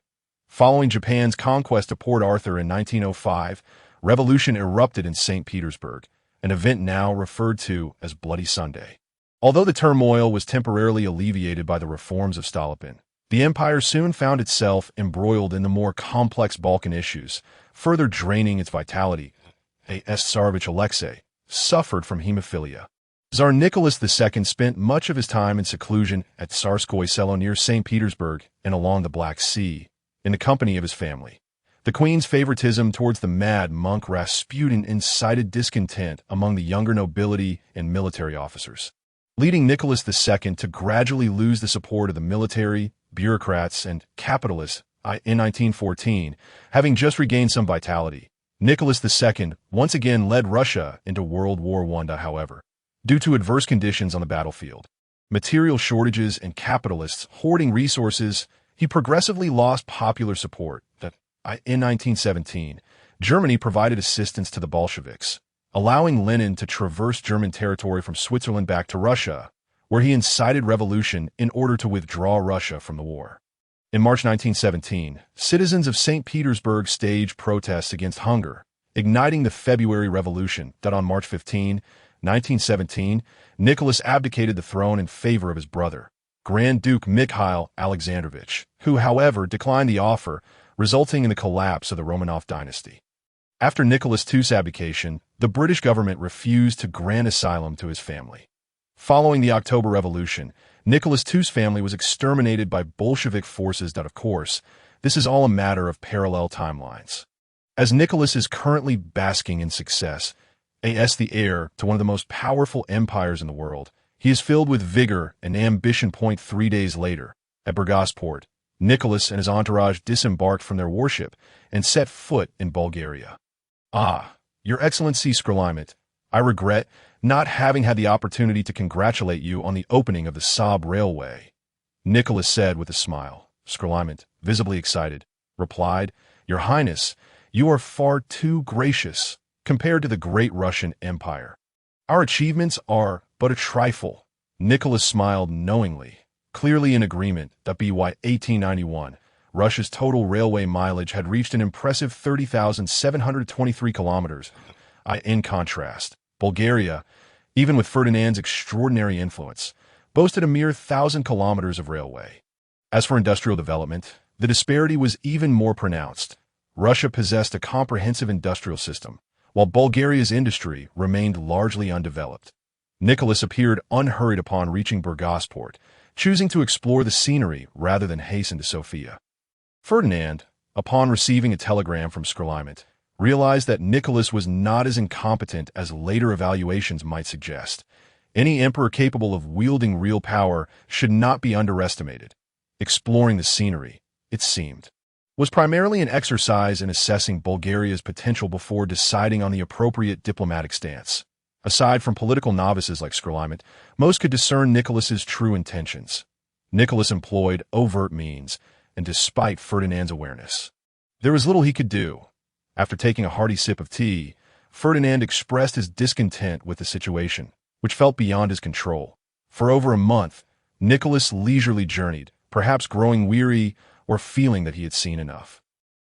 Following Japan's conquest of Port Arthur in 1905, revolution erupted in St. Petersburg, an event now referred to as Bloody Sunday. Although the turmoil was temporarily alleviated by the reforms of Stolypin, the empire soon found itself embroiled in the more complex Balkan issues, further draining its vitality. Tsarevich Alexei suffered from hemophilia. Tsar Nicholas II spent much of his time in seclusion at Tsarskoye Selo near St. Petersburg and along the Black Sea, in the company of his family. The queen's favoritism towards the mad monk Rasputin incited discontent among the younger nobility and military officers, leading Nicholas II to gradually lose the support of the military, bureaucrats, and capitalists. In 1914, having just regained some vitality, Nicholas II once again led Russia into World War I. However, due to adverse conditions on the battlefield, material shortages, and capitalists hoarding resources, he progressively lost popular support. In 1917, Germany provided assistance to the Bolsheviks, allowing Lenin to traverse German territory from Switzerland back to Russia, where he incited revolution in order to withdraw Russia from the war. In March 1917, citizens of St. Petersburg staged protests against hunger, igniting the February Revolution that on March 15, 1917, Nicholas abdicated the throne in favor of his brother, Grand Duke Mikhail Alexandrovich, who, however, declined the offer, resulting in the collapse of the Romanov dynasty. After Nicholas II's abdication, the British government refused to grant asylum to his family. Following the October Revolution, Nicholas II's family was exterminated by Bolshevik forces that, of course, this is all a matter of parallel timelines. As Nicholas is currently basking in success, as the heir to one of the most powerful empires in the world, he is filled with vigor and ambition. 3 days later, at Burgasport, Nicholas and his entourage disembarked from their warship and set foot in Bulgaria. "Ah, Your Excellency Skrlimet, I regret not having had the opportunity to congratulate you on the opening of the Sob Railway," Nicholas said with a smile. Skrlimet, visibly excited, replied, "Your Highness, you are far too gracious compared to the great Russian Empire. Our achievements are but a trifle." Nicholas smiled knowingly, clearly in agreement that by 1891, Russia's total railway mileage had reached an impressive 30,723 kilometers. In contrast, Bulgaria, even with Ferdinand's extraordinary influence, boasted a mere 1,000 kilometers of railway. As for industrial development, the disparity was even more pronounced. Russia possessed a comprehensive industrial system, while Bulgaria's industry remained largely undeveloped. Nicholas appeared unhurried upon reaching Burgasport, choosing to explore the scenery rather than hasten to Sofia. Ferdinand, upon receiving a telegram from Skrlimet, realized that Nicholas was not as incompetent as later evaluations might suggest. Any emperor capable of wielding real power should not be underestimated. Exploring the scenery, it seemed, was primarily an exercise in assessing Bulgaria's potential before deciding on the appropriate diplomatic stance. Aside from political novices like Skrlimet, most could discern Nicholas's true intentions. Nicholas employed overt means, and despite Ferdinand's awareness, there was little he could do. After taking a hearty sip of tea, Ferdinand expressed his discontent with the situation, which felt beyond his control. For over a month, Nicholas leisurely journeyed, perhaps growing weary or feeling that he had seen enough.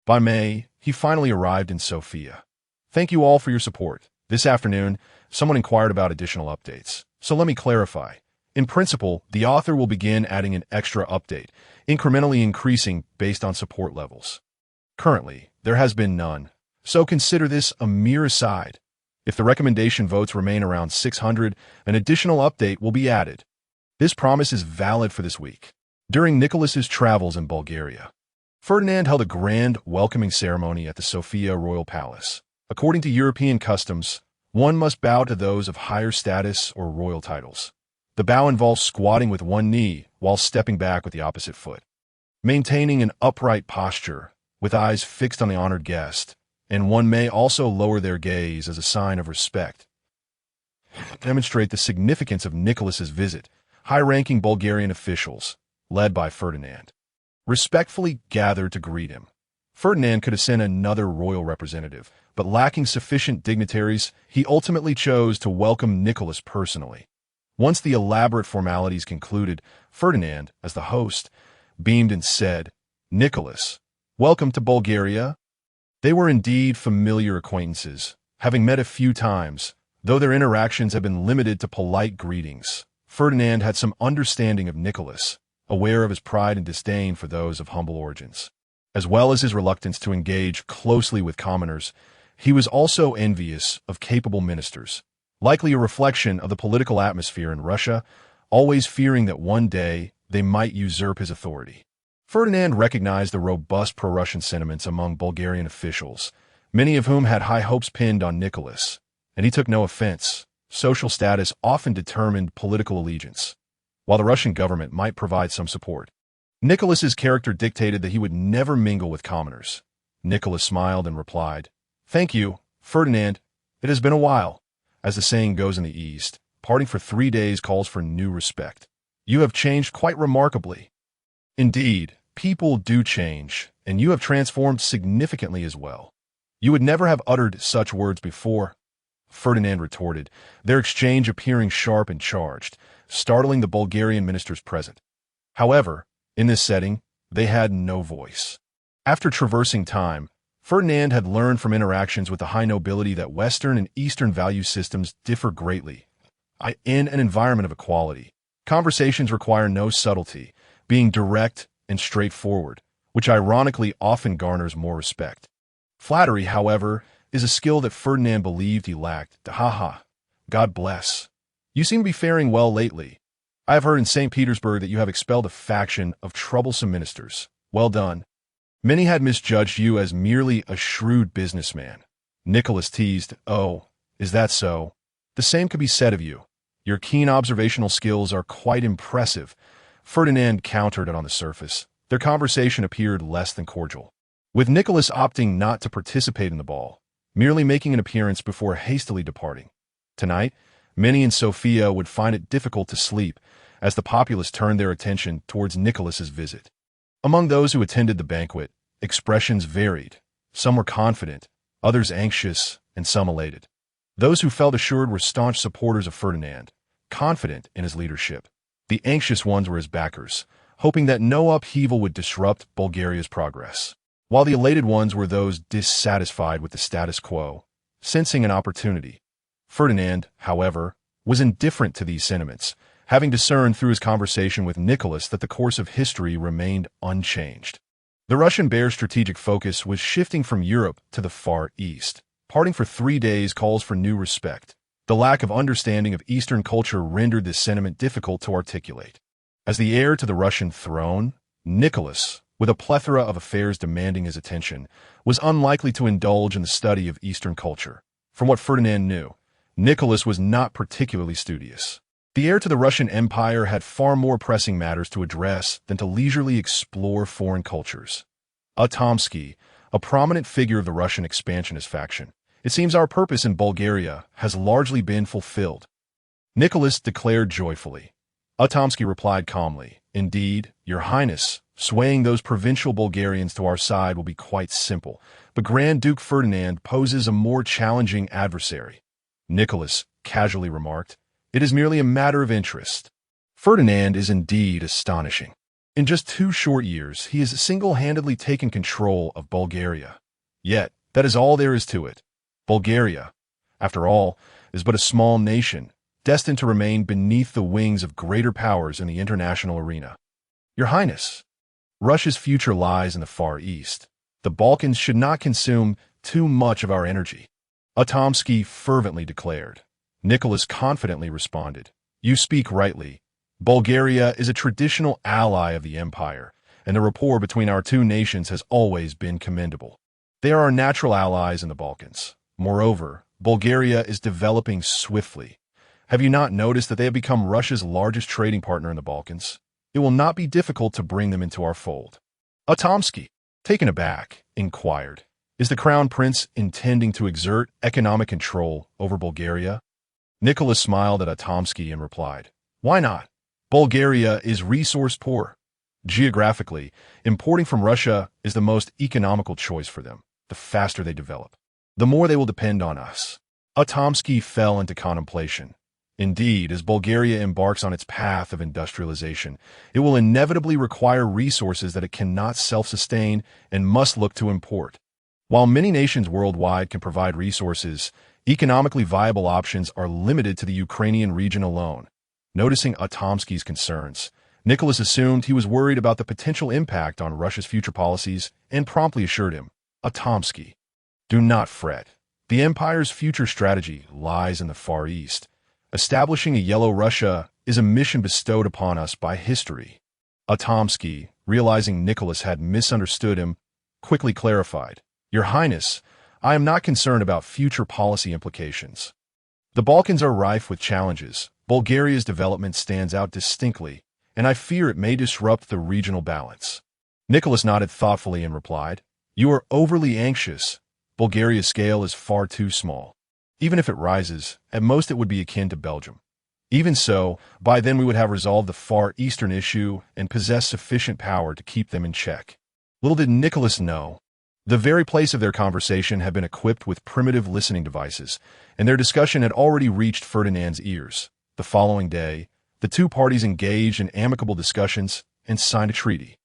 By May, he finally arrived in Sofia. "Thank you all for your support. This afternoon, someone inquired about additional updates. So let me clarify. In principle, the author will begin adding an extra update, incrementally increasing based on support levels. Currently, there has been none, so consider this a mere aside. If the recommendation votes remain around 600, an additional update will be added. This promise is valid for this week." During Nicholas's travels in Bulgaria, Ferdinand held a grand welcoming ceremony at the Sofia Royal Palace. According to European customs, one must bow to those of higher status or royal titles. The bow involves squatting with one knee while stepping back with the opposite foot. Maintaining an upright posture, with eyes fixed on the honored guest, and one may also lower their gaze as a sign of respect. Demonstrate the significance of Nicholas's visit. High-ranking Bulgarian officials, led by Ferdinand, respectfully gathered to greet him. Ferdinand could have sent another royal representative, but lacking sufficient dignitaries, he ultimately chose to welcome Nicholas personally. Once the elaborate formalities concluded, Ferdinand, as the host, beamed and said, "Nicholas, welcome to Bulgaria." They were indeed familiar acquaintances, having met a few times, though their interactions had been limited to polite greetings. Ferdinand had some understanding of Nicholas, aware of his pride and disdain for those of humble origins. As well as his reluctance to engage closely with commoners, he was also envious of capable ministers, likely a reflection of the political atmosphere in Russia, always fearing that one day they might usurp his authority. Ferdinand recognized the robust pro-Russian sentiments among Bulgarian officials, many of whom had high hopes pinned on Nicholas, and he took no offense. Social status often determined political allegiance, while the Russian government might provide some support. Nicholas's character dictated that he would never mingle with commoners. Nicholas smiled and replied, "Thank you, Ferdinand. It has been a while. As the saying goes in the East, parting for 3 days calls for new respect. You have changed quite remarkably." "Indeed, people do change, and you have transformed significantly as well. You would never have uttered such words before." Ferdinand retorted, their exchange appearing sharp and charged, startling the Bulgarian ministers present. However, in this setting, they had no voice. After traversing time, Ferdinand had learned from interactions with the high nobility that Western and Eastern value systems differ greatly. In an environment of equality, conversations require no subtlety, being direct and straightforward, which ironically often garners more respect. Flattery, however, is a skill that Ferdinand believed he lacked. Haha, God bless. You seem to be faring well lately. I have heard in St. Petersburg that you have expelled a faction of troublesome ministers. Well done. Many had misjudged you as merely a shrewd businessman. Nicholas teased, oh, is that so? The same could be said of you. Your keen observational skills are quite impressive. Ferdinand countered it on the surface. Their conversation appeared less than cordial, with Nicholas opting not to participate in the ball, merely making an appearance before hastily departing. Tonight, many in Sofia would find it difficult to sleep as the populace turned their attention towards Nicholas's visit. Among those who attended the banquet, expressions varied. Some were confident, others anxious, and some elated. Those who felt assured were staunch supporters of Ferdinand, confident in his leadership. The anxious ones were his backers, hoping that no upheaval would disrupt Bulgaria's progress, while the elated ones were those dissatisfied with the status quo, sensing an opportunity. Ferdinand, however, was indifferent to these sentiments, having discerned through his conversation with Nicholas that the course of history remained unchanged. The Russian Bear's strategic focus was shifting from Europe to the Far East. Parting for 3 days calls for new respect. The lack of understanding of Eastern culture rendered this sentiment difficult to articulate. As the heir to the Russian throne, Nicholas, with a plethora of affairs demanding his attention, was unlikely to indulge in the study of Eastern culture. From what Ferdinand knew, Nicholas was not particularly studious. The heir to the Russian Empire had far more pressing matters to address than to leisurely explore foreign cultures. Atomsky, a prominent figure of the Russian expansionist faction, it seems our purpose in Bulgaria has largely been fulfilled. Nicholas declared joyfully. Atomsky replied calmly, indeed, Your Highness, swaying those provincial Bulgarians to our side will be quite simple, but Grand Duke Ferdinand poses a more challenging adversary. Nicholas casually remarked, it is merely a matter of interest. Ferdinand is indeed astonishing. In just 2 short years, he has single-handedly taken control of Bulgaria. Yet, that is all there is to it. Bulgaria, after all, is but a small nation, destined to remain beneath the wings of greater powers in the international arena. Your Highness, Russia's future lies in the Far East. The Balkans should not consume too much of our energy. Atomsky fervently declared. Nicholas confidently responded, You speak rightly. Bulgaria is a traditional ally of the empire, and the rapport between our 2 nations has always been commendable. They are our natural allies in the Balkans. Moreover, Bulgaria is developing swiftly. Have you not noticed that they have become Russia's largest trading partner in the Balkans? It will not be difficult to bring them into our fold. Atomsky, taken aback, inquired, Is the Crown Prince intending to exert economic control over Bulgaria? Nicholas smiled at Atomsky and replied, Why not? Bulgaria is resource poor. Geographically, importing from Russia is the most economical choice for them. The faster they develop, the more they will depend on us. Atomsky fell into contemplation. Indeed, as Bulgaria embarks on its path of industrialization, it will inevitably require resources that it cannot self-sustain and must look to import. While many nations worldwide can provide resources, economically viable options are limited to the Ukrainian region alone. Noticing Atomsky's concerns, Nicholas assumed he was worried about the potential impact on Russia's future policies and promptly assured him, Atomsky, do not fret. The empire's future strategy lies in the Far East. Establishing a Yellow Russia is a mission bestowed upon us by history. Atomsky, realizing Nicholas had misunderstood him, quickly clarified, Your Highness, I am not concerned about future policy implications. The Balkans are rife with challenges. Bulgaria's development stands out distinctly, and I fear it may disrupt the regional balance. Nicholas nodded thoughtfully and replied, You are overly anxious. Bulgaria's scale is far too small. Even if it rises, at most it would be akin to Belgium. Even so, by then we would have resolved the Far Eastern issue and possess sufficient power to keep them in check. Little did Nicholas know, The very place of their conversation had been equipped with primitive listening devices, and their discussion had already reached Ferdinand's ears. The following day, the two parties engaged in amicable discussions and signed a treaty.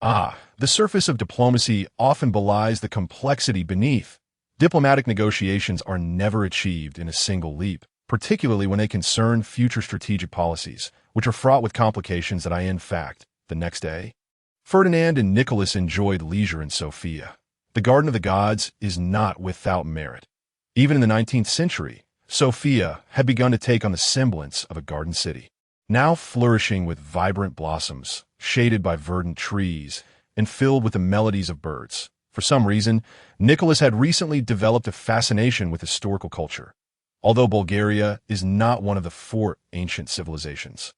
The surface of diplomacy often belies the complexity beneath. Diplomatic negotiations are never achieved in a single leap, particularly when they concern future strategic policies, which are fraught with complications that in fact, the next day. Ferdinand and Nicholas enjoyed leisure in Sofia. The Garden of the Gods is not without merit. Even in the 19th century, Sofia had begun to take on the semblance of a garden city, now flourishing with vibrant blossoms, shaded by verdant trees, and filled with the melodies of birds. For some reason, Nicholas had recently developed a fascination with historical culture. Although Bulgaria is not one of the four ancient civilizations,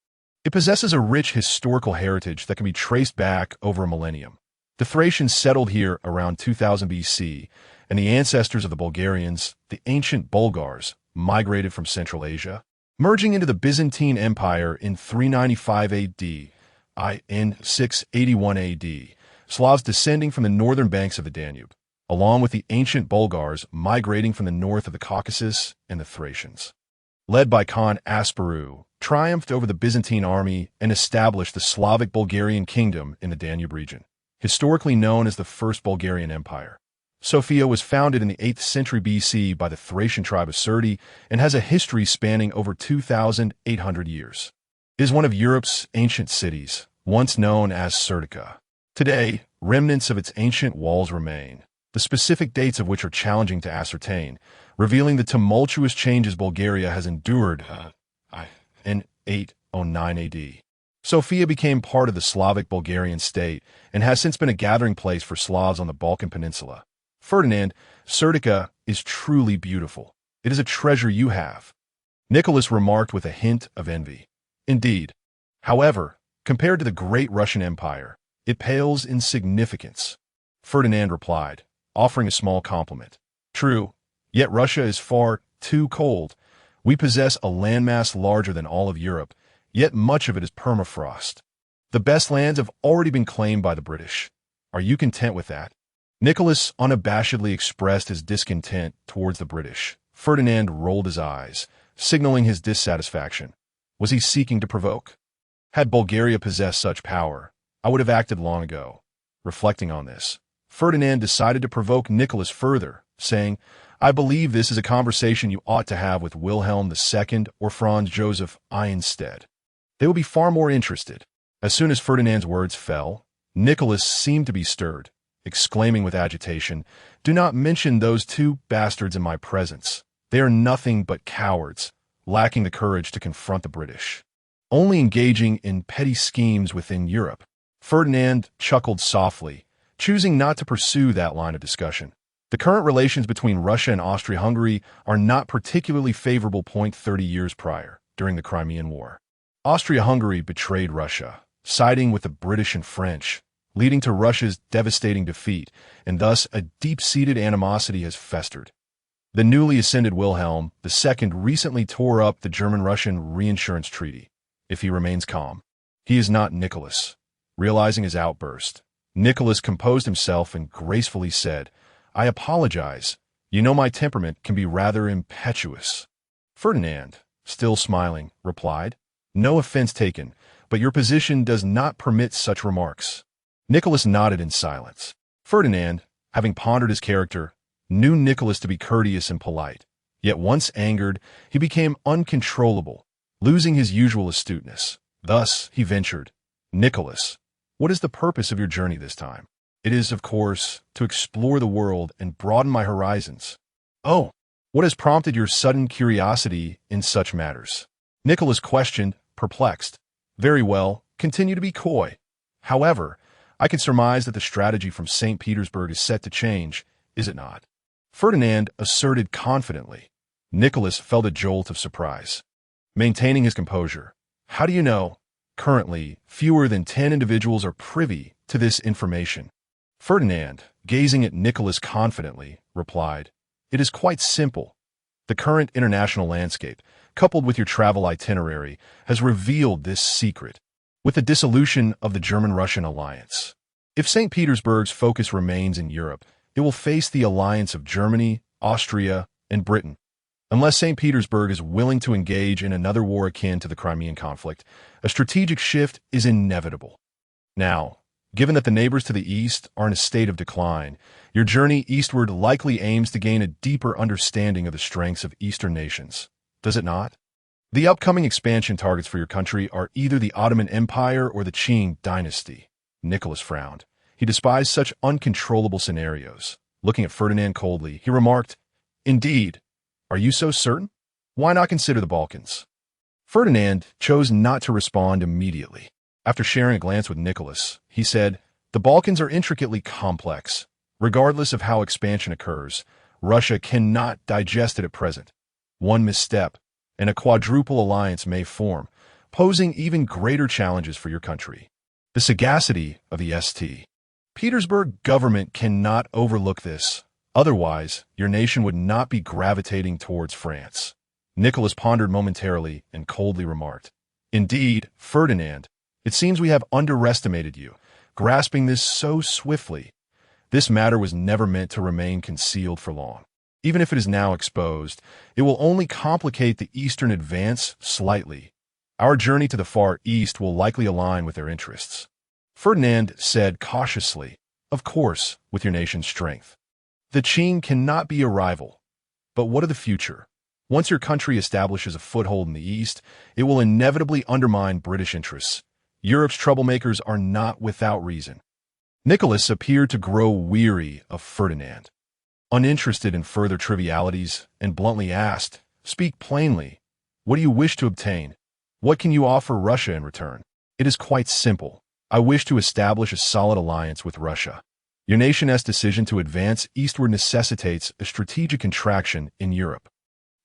it possesses a rich historical heritage that can be traced back over a millennium. The Thracians settled here around 2000 BC, and the ancestors of the Bulgarians, the ancient Bulgars, migrated from Central Asia, merging into the Byzantine Empire in 395 AD. In 681 AD, Slavs descending from the northern banks of the Danube, along with the ancient Bulgars migrating from the north of the Caucasus and the Thracians, led by Khan Asparuh, triumphed over the Byzantine army and established the Slavic Bulgarian kingdom in the Danube region, historically known as the First Bulgarian Empire. Sofia was founded in the 8th century BC by the Thracian tribe of Serdi and has a history spanning over 2,800 years. It is one of Europe's ancient cities, once known as Serdica. Today, remnants of its ancient walls remain, the specific dates of which are challenging to ascertain, revealing the tumultuous changes Bulgaria has endured in 809 AD. Sofia became part of the Slavic Bulgarian state and has since been a gathering place for Slavs on the Balkan Peninsula. Ferdinand, Serdica is truly beautiful. It is a treasure you have, Nicholas remarked with a hint of envy. Indeed. However, compared to the great Russian Empire, it pales in significance, Ferdinand replied, offering a small compliment. True, yet Russia is far too cold. We possess a landmass larger than all of Europe, yet much of it is permafrost. The best lands have already been claimed by the British. Are you content with that? Nicholas unabashedly expressed his discontent towards the British. Ferdinand rolled his eyes, signaling his dissatisfaction. Was he seeking to provoke? Had Bulgaria possessed such power, I would have acted long ago. Reflecting on this, Ferdinand decided to provoke Nicholas further, saying, I believe this is a conversation you ought to have with Wilhelm II or Franz Joseph I instead. They will be far more interested. As soon as Ferdinand's words fell, Nicholas seemed to be stirred, exclaiming with agitation, Do not mention those two bastards in my presence. They are nothing but cowards, lacking the courage to confront the British, only engaging in petty schemes within Europe. Ferdinand chuckled softly, choosing not to pursue that line of discussion. The current relations between Russia and Austria-Hungary are not particularly favorable. 30 years prior, during the Crimean War, Austria-Hungary betrayed Russia, siding with the British and French, leading to Russia's devastating defeat, and thus a deep-seated animosity has festered. The newly ascended Wilhelm II recently tore up the German-Russian reinsurance treaty. If he remains calm, he is not Nicholas. Realizing his outburst, Nicholas composed himself and gracefully said, I apologize. You know my temperament can be rather impetuous. Ferdinand, still smiling, replied, No offense taken, but your position does not permit such remarks. Nicholas nodded in silence. Ferdinand, having pondered his character, knew Nicholas to be courteous and polite. Yet once angered, he became uncontrollable, losing his usual astuteness. Thus, he ventured, Nicholas, what is the purpose of your journey this time? It is, of course, to explore the world and broaden my horizons. Oh, what has prompted your sudden curiosity in such matters? Nicholas questioned, perplexed. Very well, continue to be coy. However, I can surmise that the strategy from St. Petersburg is set to change, is it not? Ferdinand asserted confidently. Nicholas felt a jolt of surprise. Maintaining his composure. How do you know? Currently, fewer than 10 individuals are privy to this information. Ferdinand, gazing at Nicholas confidently, replied, It is quite simple. The current international landscape, coupled with your travel itinerary, has revealed this secret. With the dissolution of the German-Russian alliance, if St. Petersburg's focus remains in Europe, it will face the alliance of Germany, Austria, and Britain. Unless St. Petersburg is willing to engage in another war akin to the Crimean conflict, a strategic shift is inevitable. Now, given that the neighbors to the east are in a state of decline, your journey eastward likely aims to gain a deeper understanding of the strengths of Eastern nations, does it not? The upcoming expansion targets for your country are either the Ottoman Empire or the Qing dynasty. Nicholas frowned. He despised such uncontrollable scenarios. Looking at Ferdinand coldly, he remarked, "Indeed. Are you so certain? Why not consider the Balkans?" Ferdinand chose not to respond immediately. After sharing a glance with Nicholas, he said, "The Balkans are intricately complex. Regardless of how expansion occurs, Russia cannot digest it at present. One misstep, and a quadruple alliance may form, posing even greater challenges for your country. The sagacity of the St. Petersburg government cannot overlook this. Otherwise, your nation would not be gravitating towards France." Nicholas pondered momentarily and coldly remarked, "Indeed, Ferdinand, it seems we have underestimated you, grasping this so swiftly. This matter was never meant to remain concealed for long. Even if it is now exposed, it will only complicate the eastern advance slightly. Our journey to the Far East will likely align with their interests." Ferdinand said cautiously, "Of course, with your nation's strength. The Qing cannot be a rival. But what of the future? Once your country establishes a foothold in the East, it will inevitably undermine British interests. Europe's troublemakers are not without reason." Nicholas appeared to grow weary of Ferdinand, uninterested in further trivialities, and bluntly asked, "Speak plainly. What do you wish to obtain? What can you offer Russia in return?" "It is quite simple. I wish to establish a solid alliance with Russia. Your nation's decision to advance eastward necessitates a strategic contraction in Europe.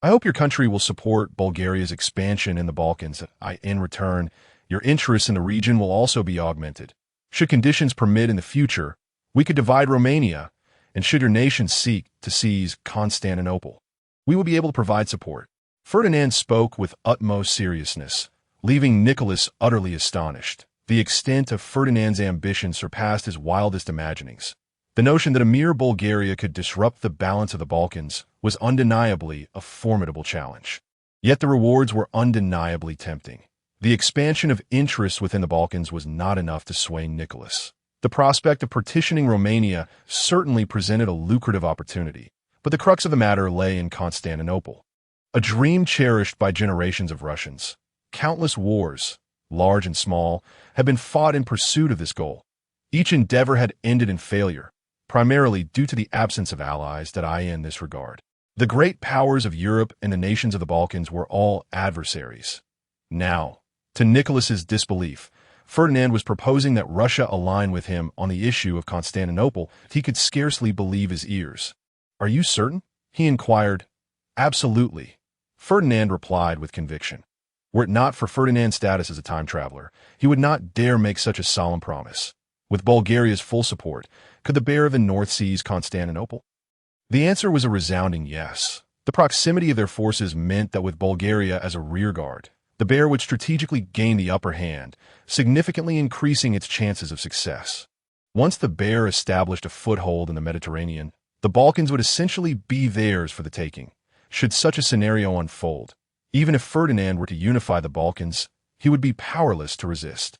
I hope your country will support Bulgaria's expansion in the Balkans. In return, your interests in the region will also be augmented. Should conditions permit in the future, we could divide Romania, and should your nation seek to seize Constantinople, we will be able to provide support." Ferdinand spoke with utmost seriousness, leaving Nicholas utterly astonished. The extent of Ferdinand's ambition surpassed his wildest imaginings. The notion that a mere Bulgaria could disrupt the balance of the Balkans was undeniably a formidable challenge. Yet the rewards were undeniably tempting. The expansion of interests within the Balkans was not enough to sway Nicholas. The prospect of partitioning Romania certainly presented a lucrative opportunity, but the crux of the matter lay in Constantinople, a dream cherished by generations of Russians. Countless wars, large and small, had been fought in pursuit of this goal. Each endeavor had ended in failure, primarily due to the absence of allies in this regard. The great powers of Europe and the nations of the Balkans were all adversaries. Now, to Nicholas's disbelief, Ferdinand was proposing that Russia align with him on the issue of Constantinople. He could scarcely believe his ears. "Are you certain?" he inquired. "Absolutely," Ferdinand replied with conviction. Were it not for Ferdinand's status as a time traveler, he would not dare make such a solemn promise. With Bulgaria's full support, could the bear of the North seize Constantinople? The answer was a resounding yes. The proximity of their forces meant that with Bulgaria as a rearguard, the bear would strategically gain the upper hand, significantly increasing its chances of success. Once the bear established a foothold in the Mediterranean, the Balkans would essentially be theirs for the taking. Should such a scenario unfold, even if Ferdinand were to unify the Balkans, he would be powerless to resist.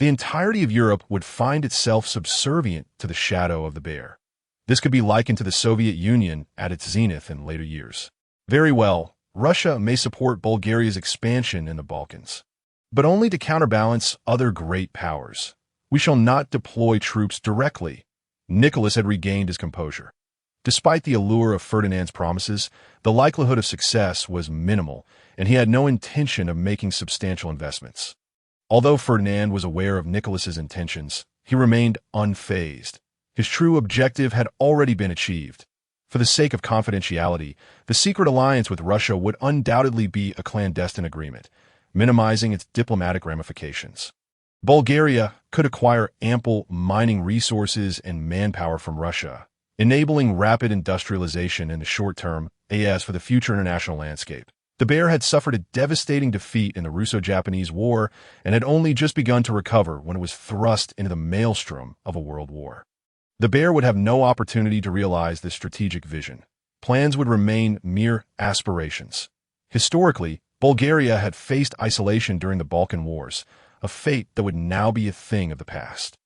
The entirety of Europe would find itself subservient to the shadow of the bear. This could be likened to the Soviet Union at its zenith in later years. Very well, Russia may support Bulgaria's expansion in the Balkans, but only to counterbalance other great powers. We shall not deploy troops directly. Nicholas had regained his composure. Despite the allure of Ferdinand's promises, the likelihood of success was minimal, and he had no intention of making substantial investments. Although Ferdinand was aware of Nicholas's intentions, he remained unfazed. His true objective had already been achieved. For the sake of confidentiality, the secret alliance with Russia would undoubtedly be a clandestine agreement, minimizing its diplomatic ramifications. Bulgaria could acquire ample mining resources and manpower from Russia, enabling rapid industrialization in the short term, as for the future international landscape. The bear had suffered a devastating defeat in the Russo-Japanese War and had only just begun to recover when it was thrust into the maelstrom of a world war. The bear would have no opportunity to realize this strategic vision. Plans would remain mere aspirations. Historically, Bulgaria had faced isolation during the Balkan Wars, a fate that would now be a thing of the past.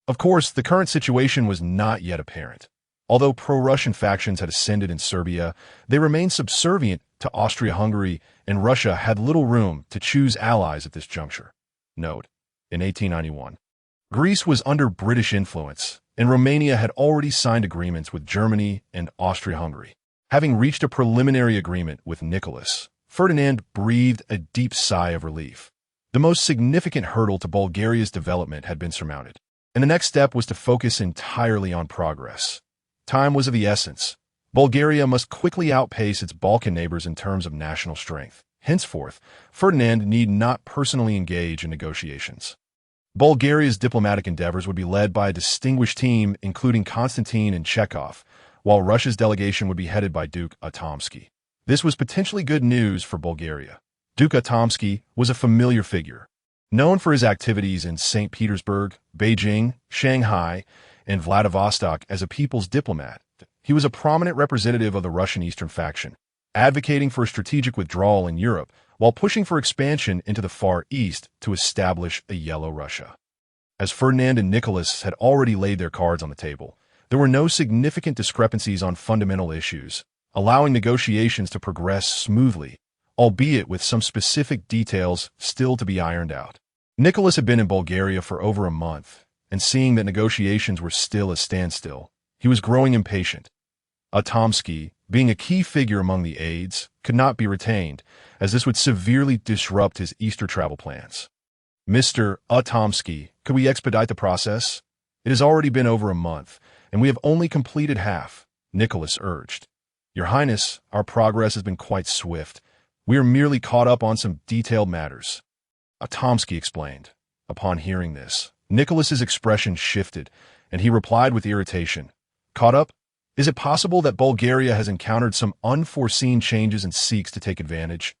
Of course, the current situation was not yet apparent. Although pro-Russian factions had ascended in Serbia, they remained subservient to Austria-Hungary, and Russia had little room to choose allies at this juncture. Note: in 1891, Greece was under British influence, and Romania had already signed agreements with Germany and Austria-Hungary. Having reached a preliminary agreement with Nicholas, Ferdinand breathed a deep sigh of relief. The most significant hurdle to Bulgaria's development had been surmounted, and the next step was to focus entirely on progress. Time was of the essence. Bulgaria must quickly outpace its Balkan neighbors in terms of national strength. Henceforth, Ferdinand need not personally engage in negotiations. Bulgaria's diplomatic endeavors would be led by a distinguished team including Constantine and Chekhov, while Russia's delegation would be headed by Duke Atomsky. This was potentially good news for Bulgaria. Duke Atomsky was a familiar figure. Known for his activities in St. Petersburg, Beijing, Shanghai, and Vladivostok as a people's diplomat, he was a prominent representative of the Russian Eastern faction, advocating for a strategic withdrawal in Europe while pushing for expansion into the Far East to establish a Yellow Russia. As Ferdinand and Nicholas had already laid their cards on the table, there were no significant discrepancies on fundamental issues, allowing negotiations to progress smoothly, albeit with some specific details still to be ironed out. Nicholas had been in Bulgaria for over a month, and seeing that negotiations were still a standstill, he was growing impatient. Atomsky, being a key figure among the aides, could not be retained, as this would severely disrupt his Easter travel plans. Mr. Atomsky, could we expedite the process? It has already been over a month, and we have only completed half, Nicholas urged. Your Highness, our progress has been quite swift. We are merely caught up on some detailed matters. Atomsky explained. Upon hearing this, Nicholas's expression shifted, and he replied with irritation. Caught up? Is it possible that Bulgaria has encountered some unforeseen changes and seeks to take advantage?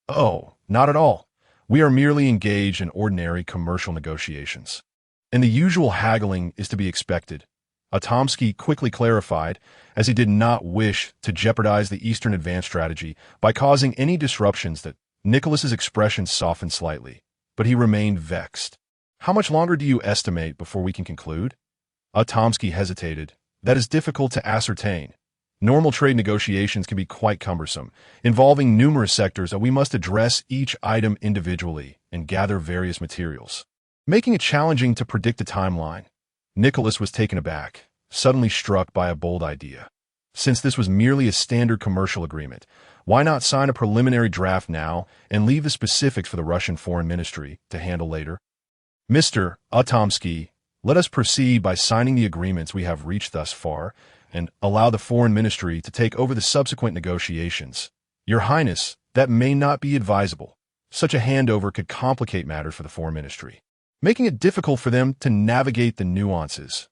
Oh, not at all. We are merely engaged in ordinary commercial negotiations. And the usual haggling is to be expected. Atomsky quickly clarified, as he did not wish to jeopardize the Eastern advance strategy by causing any disruptions. That Nicholas's expression softened slightly, but he remained vexed. How much longer do you estimate before we can conclude? Atomsky hesitated. That is difficult to ascertain. Normal trade negotiations can be quite cumbersome, involving numerous sectors that we must address each item individually and gather various materials, making it challenging to predict a timeline. Nicholas was taken aback, suddenly struck by a bold idea. Since this was merely a standard commercial agreement, why not sign a preliminary draft now and leave the specifics for the Russian Foreign Ministry to handle later? Mr. Atomsky, let us proceed by signing the agreements we have reached thus far and allow the Foreign Ministry to take over the subsequent negotiations. Your Highness, that may not be advisable. Such a handover could complicate matters for the Foreign Ministry, making it difficult for them to navigate the nuances.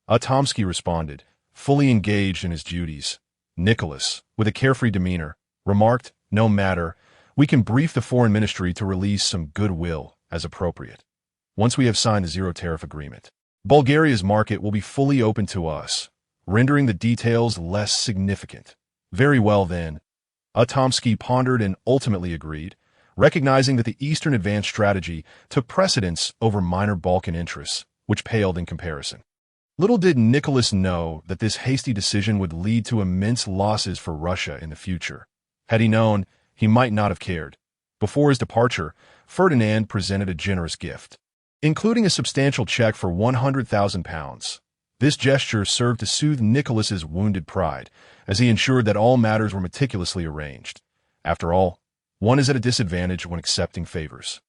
Atomsky responded, fully engaged in his duties. Nicholas, with a carefree demeanor, remarked, no matter, we can brief the Foreign Ministry to release some goodwill as appropriate. Once we have signed the zero-tariff agreement, Bulgaria's market will be fully open to us, rendering the details less significant. Very well then. Atomsky pondered and ultimately agreed, recognizing that the Eastern advance strategy took precedence over minor Balkan interests, which paled in comparison. Little did Nicholas know that this hasty decision would lead to immense losses for Russia in the future. Had he known, he might not have cared. Before his departure, Ferdinand presented a generous gift, including a substantial check for £100,000. This gesture served to soothe Nicholas's wounded pride, as he ensured that all matters were meticulously arranged. After all, one is at a disadvantage when accepting favors.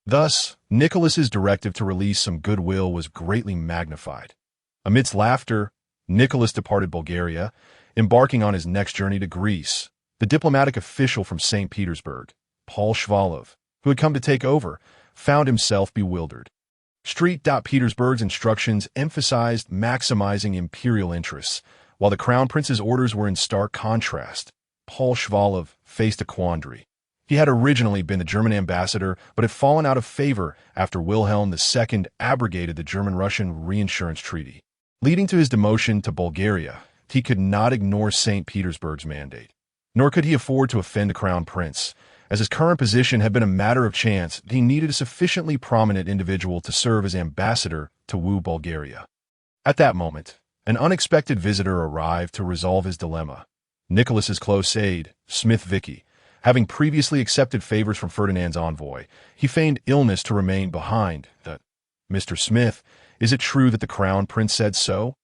Thus, Nicholas's directive to release some goodwill was greatly magnified. Amidst laughter, Nicholas departed Bulgaria, embarking on his next journey to Greece. The diplomatic official from St. Petersburg, Paul Shvalov, who had come to take over, found himself bewildered. St. Petersburg's instructions emphasized maximizing imperial interests, while the Crown Prince's orders were in stark contrast. Paul Shvalov faced a quandary. He had originally been the German ambassador, but had fallen out of favor after Wilhelm II abrogated the German-Russian reinsurance treaty. leading to his demotion to Bulgaria. He could not ignore St. Petersburg's mandate, nor could he afford to offend the crown prince. As his current position had been a matter of chance, he needed a sufficiently prominent individual to serve as ambassador to woo Bulgaria. At that moment, an unexpected visitor arrived to resolve his dilemma. Nicholas's close aide, Smith Vicky, having previously accepted favors from Ferdinand's envoy, he feigned illness to remain behind. Mr. Smith, is it true that the crown prince said so?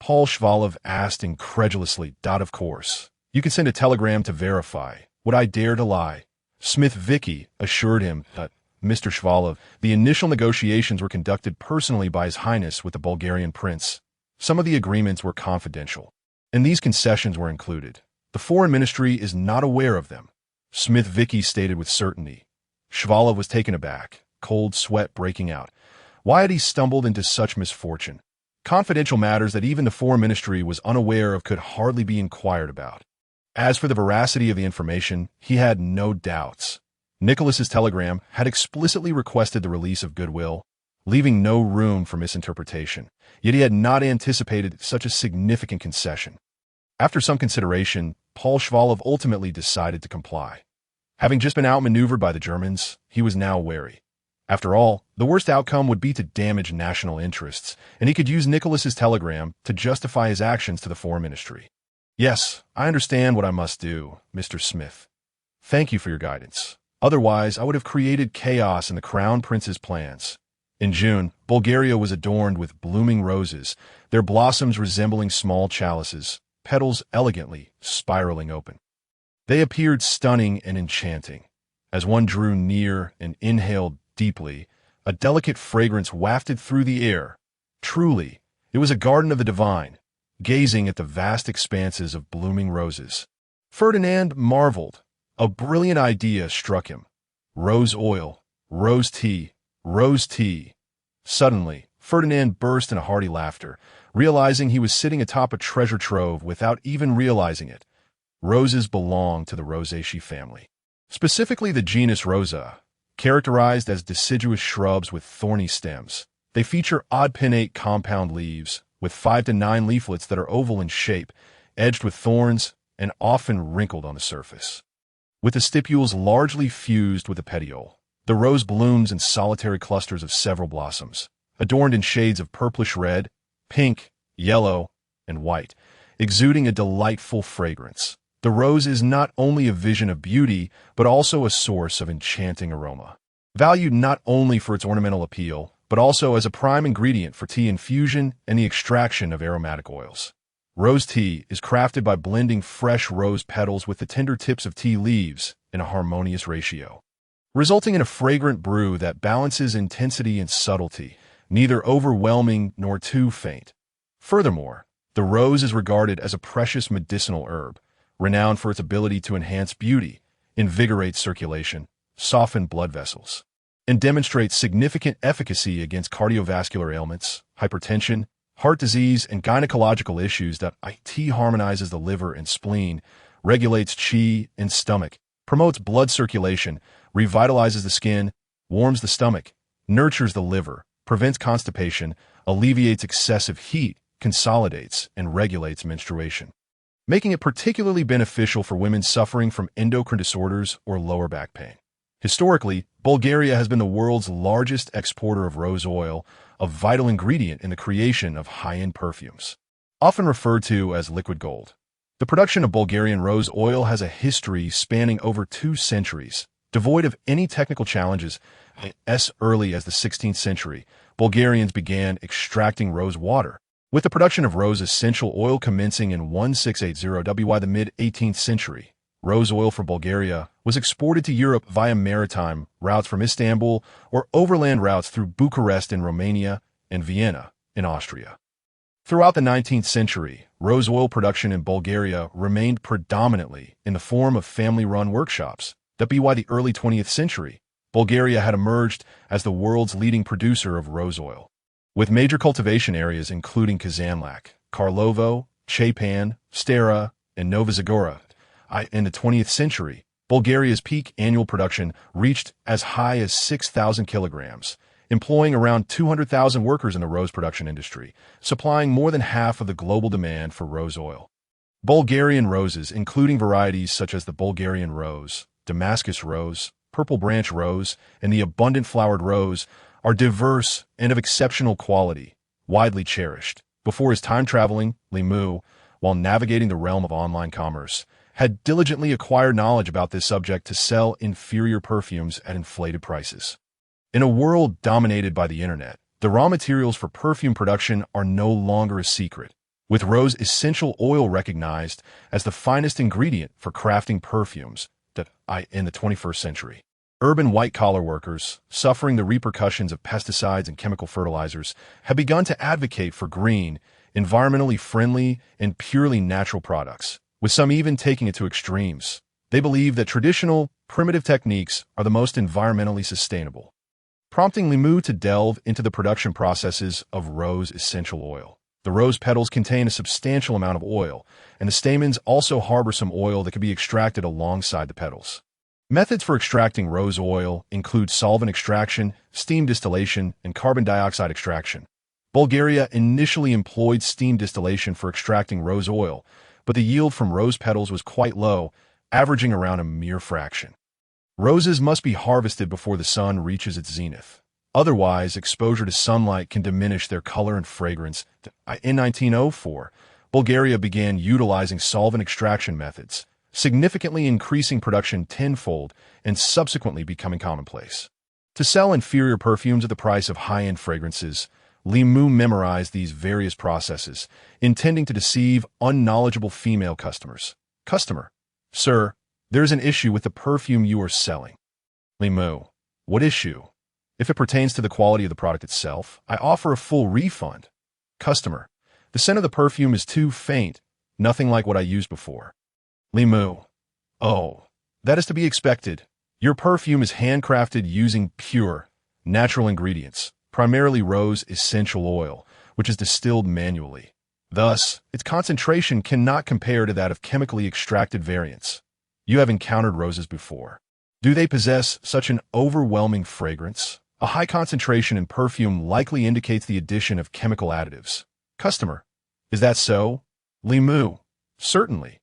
Paul Shvalov asked incredulously. Of course. You can send a telegram to verify. Would I dare to lie? Smith Vicky assured him that, Mr. Shvalov, the initial negotiations were conducted personally by His Highness with the Bulgarian prince. Some of the agreements were confidential, and these concessions were included. The foreign ministry is not aware of them, Smith Vicky stated with certainty. Shvalov was taken aback, cold sweat breaking out. Why had he stumbled into such misfortune? Confidential matters that even the foreign ministry was unaware of could hardly be inquired about. As for the veracity of the information, he had no doubts. Nicholas's telegram had explicitly requested the release of goodwill, leaving no room for misinterpretation, yet he had not anticipated such a significant concession. After some consideration, Paul Shvalov ultimately decided to comply. Having just been outmaneuvered by the Germans, he was now wary. After all, the worst outcome would be to damage national interests, and he could use Nicholas's telegram to justify his actions to the foreign ministry. Yes, I understand what I must do, Mr. Smith. Thank you for your guidance. Otherwise, I would have created chaos in the crown prince's plans. In June, Bulgaria was adorned with blooming roses, their blossoms resembling small chalices, petals elegantly spiraling open. They appeared stunning and enchanting. As one drew near and inhaled deeply, a delicate fragrance wafted through the air. Truly, it was a garden of the divine, gazing at the vast expanses of blooming roses. Ferdinand marveled. A brilliant idea struck him. Rose oil, rose tea, rose tea. Suddenly, Ferdinand burst into hearty laughter, realizing he was sitting atop a treasure trove without even realizing it. Roses belong to the Rosaceae family, specifically the genus Rosa, characterized as deciduous shrubs with thorny stems. They feature odd pinnate compound leaves, with 5 to 9 leaflets that are oval in shape, edged with thorns, and often wrinkled on the surface. With the stipules largely fused with the petiole, the rose blooms in solitary clusters of several blossoms, adorned in shades of purplish red, pink, yellow, and white, exuding a delightful fragrance. The rose is not only a vision of beauty, but also a source of enchanting aroma. Valued not only for its ornamental appeal, but also as a prime ingredient for tea infusion and the extraction of aromatic oils. Rose tea is crafted by blending fresh rose petals with the tender tips of tea leaves in a harmonious ratio, resulting in a fragrant brew that balances intensity and subtlety, neither overwhelming nor too faint. Furthermore, the rose is regarded as a precious medicinal herb, renowned for its ability to enhance beauty, invigorate circulation, soften blood vessels, and demonstrate significant efficacy against cardiovascular ailments, hypertension, heart disease, and gynecological issues. Tea harmonizes the liver and spleen, regulates qi and stomach, promotes blood circulation, revitalizes the skin, warms the stomach, nurtures the liver, prevents constipation, alleviates excessive heat, consolidates, and regulates menstruation, making it particularly beneficial for women suffering from endocrine disorders or lower back pain. Historically, Bulgaria has been the world's largest exporter of rose oil, a vital ingredient in the creation of high-end perfumes, often referred to as liquid gold. The production of Bulgarian rose oil has a history spanning over 2 centuries, devoid of any technical challenges. As early as the 16th century, Bulgarians began extracting rose water, with the production of rose essential oil commencing in 1680 WY. The mid-18th century, rose oil from Bulgaria was exported to Europe via maritime routes from Istanbul or overland routes through Bucharest in Romania and Vienna in Austria. Throughout the 19th century, rose oil production in Bulgaria remained predominantly in the form of family-run workshops. By the early 20th century, Bulgaria had emerged as the world's leading producer of rose oil, with major cultivation areas including Kazanlak, Karlovo, Chepan, Stara, and Nova Zagora. In the 20th century, Bulgaria's peak annual production reached as high as 6,000 kilograms, employing around 200,000 workers in the rose production industry, supplying more than half of the global demand for rose oil. Bulgarian roses, including varieties such as the Bulgarian rose, Damascus rose, purple branch rose, and the abundant flowered rose, are diverse and of exceptional quality, widely cherished. Before his time traveling, Limu, while navigating the realm of online commerce, had diligently acquired knowledge about this subject to sell inferior perfumes at inflated prices. In a world dominated by the internet, the raw materials for perfume production are no longer a secret, with rose essential oil recognized as the finest ingredient for crafting perfumes in the 21st century. Urban white-collar workers, suffering the repercussions of pesticides and chemical fertilizers, have begun to advocate for green, environmentally friendly, and purely natural products, with some even taking it to extremes. They believe that traditional, primitive techniques are the most environmentally sustainable, prompting Limu to delve into the production processes of rose essential oil. The rose petals contain a substantial amount of oil, and the stamens also harbor some oil that can be extracted alongside the petals. Methods for extracting rose oil include solvent extraction, steam distillation, and carbon dioxide extraction. Bulgaria initially employed steam distillation for extracting rose oil, but the yield from rose petals was quite low, averaging around a mere fraction. Roses must be harvested before the sun reaches its zenith. Otherwise, exposure to sunlight can diminish their color and fragrance. In 1904, Bulgaria began utilizing solvent extraction methods, significantly increasing production tenfold and subsequently becoming commonplace. To sell inferior perfumes at the price of high-end fragrances, Limu memorized these various processes, intending to deceive unknowledgeable female customers. Customer: Sir, there is an issue with the perfume you are selling. Limu: What issue? If it pertains to the quality of the product itself, I offer a full refund. Customer: The scent of the perfume is too faint, nothing like what I used before. Limu: Oh, that is to be expected. Your perfume is handcrafted using pure, natural ingredients, primarily rose essential oil, which is distilled manually. Thus, its concentration cannot compare to that of chemically extracted variants. You have encountered roses before. Do they possess such an overwhelming fragrance? A high concentration in perfume likely indicates the addition of chemical additives. Customer: Is that so? Limu: Certainly.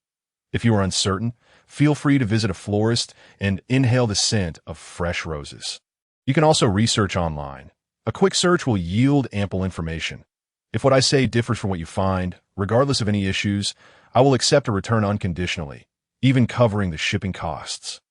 If you are uncertain, feel free to visit a florist and inhale the scent of fresh roses. You can also research online. A quick search will yield ample information. If what I say differs from what you find, regardless of any issues, I will accept a return unconditionally, even covering the shipping costs.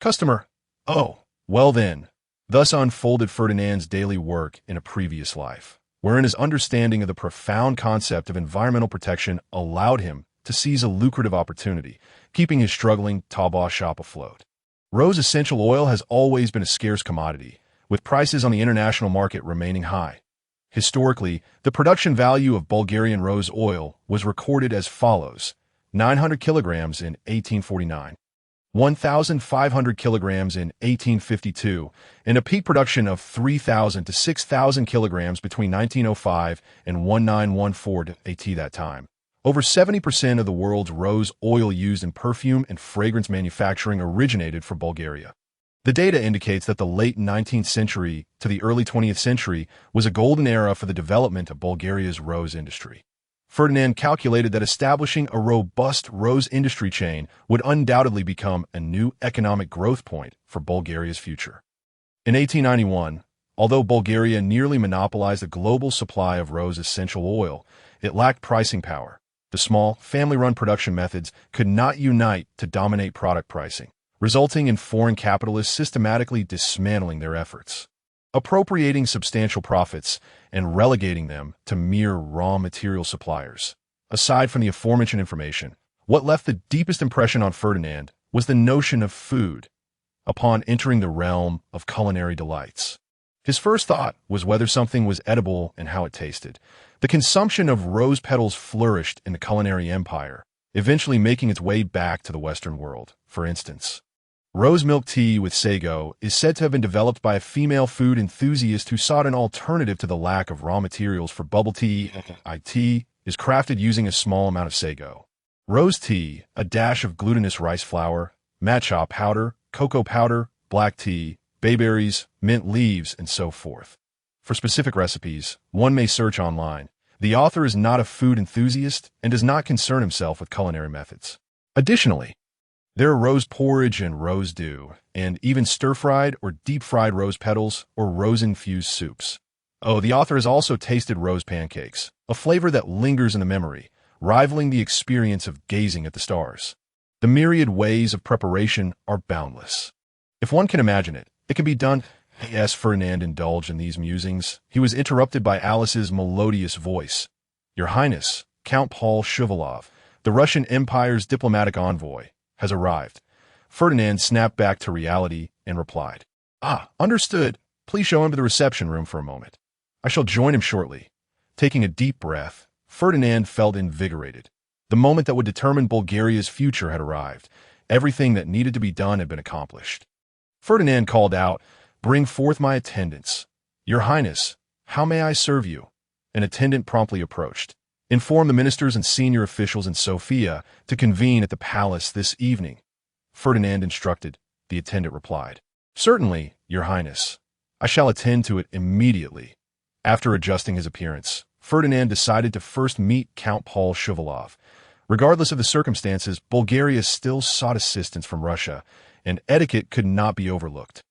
Customer: Oh, well then. Thus unfolded Ferdinand's daily work in a previous life, wherein his understanding of the profound concept of environmental protection allowed him to seize a lucrative opportunity, keeping his struggling tabac shop afloat. Rose essential oil has always been a scarce commodity, with prices on the international market remaining high. Historically, the production value of Bulgarian rose oil was recorded as follows: 900 kilograms in 1849, 1,500 kilograms in 1852, and a peak production of 3,000 to 6,000 kilograms between 1905 and 1914 AT that time. Over 70% of the world's rose oil used in perfume and fragrance manufacturing originated from Bulgaria. The data indicates that the late 19th century to the early 20th century was a golden era for the development of Bulgaria's rose industry. Ferdinand calculated that establishing a robust rose industry chain would undoubtedly become a new economic growth point for Bulgaria's future. In 1891, although Bulgaria nearly monopolized the global supply of rose essential oil, it lacked pricing power. The small, family-run production methods could not unite to dominate product pricing, resulting in foreign capitalists systematically dismantling their efforts, appropriating substantial profits, and relegating them to mere raw material suppliers. Aside from the aforementioned information, what left the deepest impression on Ferdinand was the notion of food, upon entering the realm of culinary delights. His first thought was whether something was edible and how it tasted. The consumption of rose petals flourished in the culinary empire, eventually making its way back to the Western world. For instance, rose milk tea with sago is said to have been developed by a female food enthusiast who sought an alternative to the lack of raw materials for bubble tea. Tea is crafted using a small amount of sago. Rose tea, a dash of glutinous rice flour, matcha powder, cocoa powder, black tea, bayberries, mint leaves, and so forth. For specific recipes, one may search online. The author is not a food enthusiast and does not concern himself with culinary methods. Additionally, there are rose porridge and rose dew, and even stir-fried or deep-fried rose petals or rose-infused soups. Oh, the author has also tasted rose pancakes, a flavor that lingers in the memory, rivaling the experience of gazing at the stars. The myriad ways of preparation are boundless. If one can imagine it, it can be done. As Ferdinand indulged in these musings, he was interrupted by Alice's melodious voice. "Your Highness, Count Paul Shuvalov, the Russian Empire's diplomatic envoy, has arrived." Ferdinand snapped back to reality and replied, "Ah, understood. Please show him to the reception room for a moment. I shall join him shortly." Taking a deep breath, Ferdinand felt invigorated. The moment that would determine Bulgaria's future had arrived. Everything that needed to be done had been accomplished. Ferdinand called out, "Bring forth my attendants." "Your Highness, how may I serve you?" An attendant promptly approached. "Inform the ministers and senior officials in Sofia to convene at the palace this evening." Ferdinand instructed. The attendant replied, "Certainly, Your Highness. I shall attend to it immediately." After adjusting his appearance, Ferdinand decided to first meet Count Paul Shuvalov. Regardless of the circumstances, Bulgaria still sought assistance from Russia, and etiquette could not be overlooked.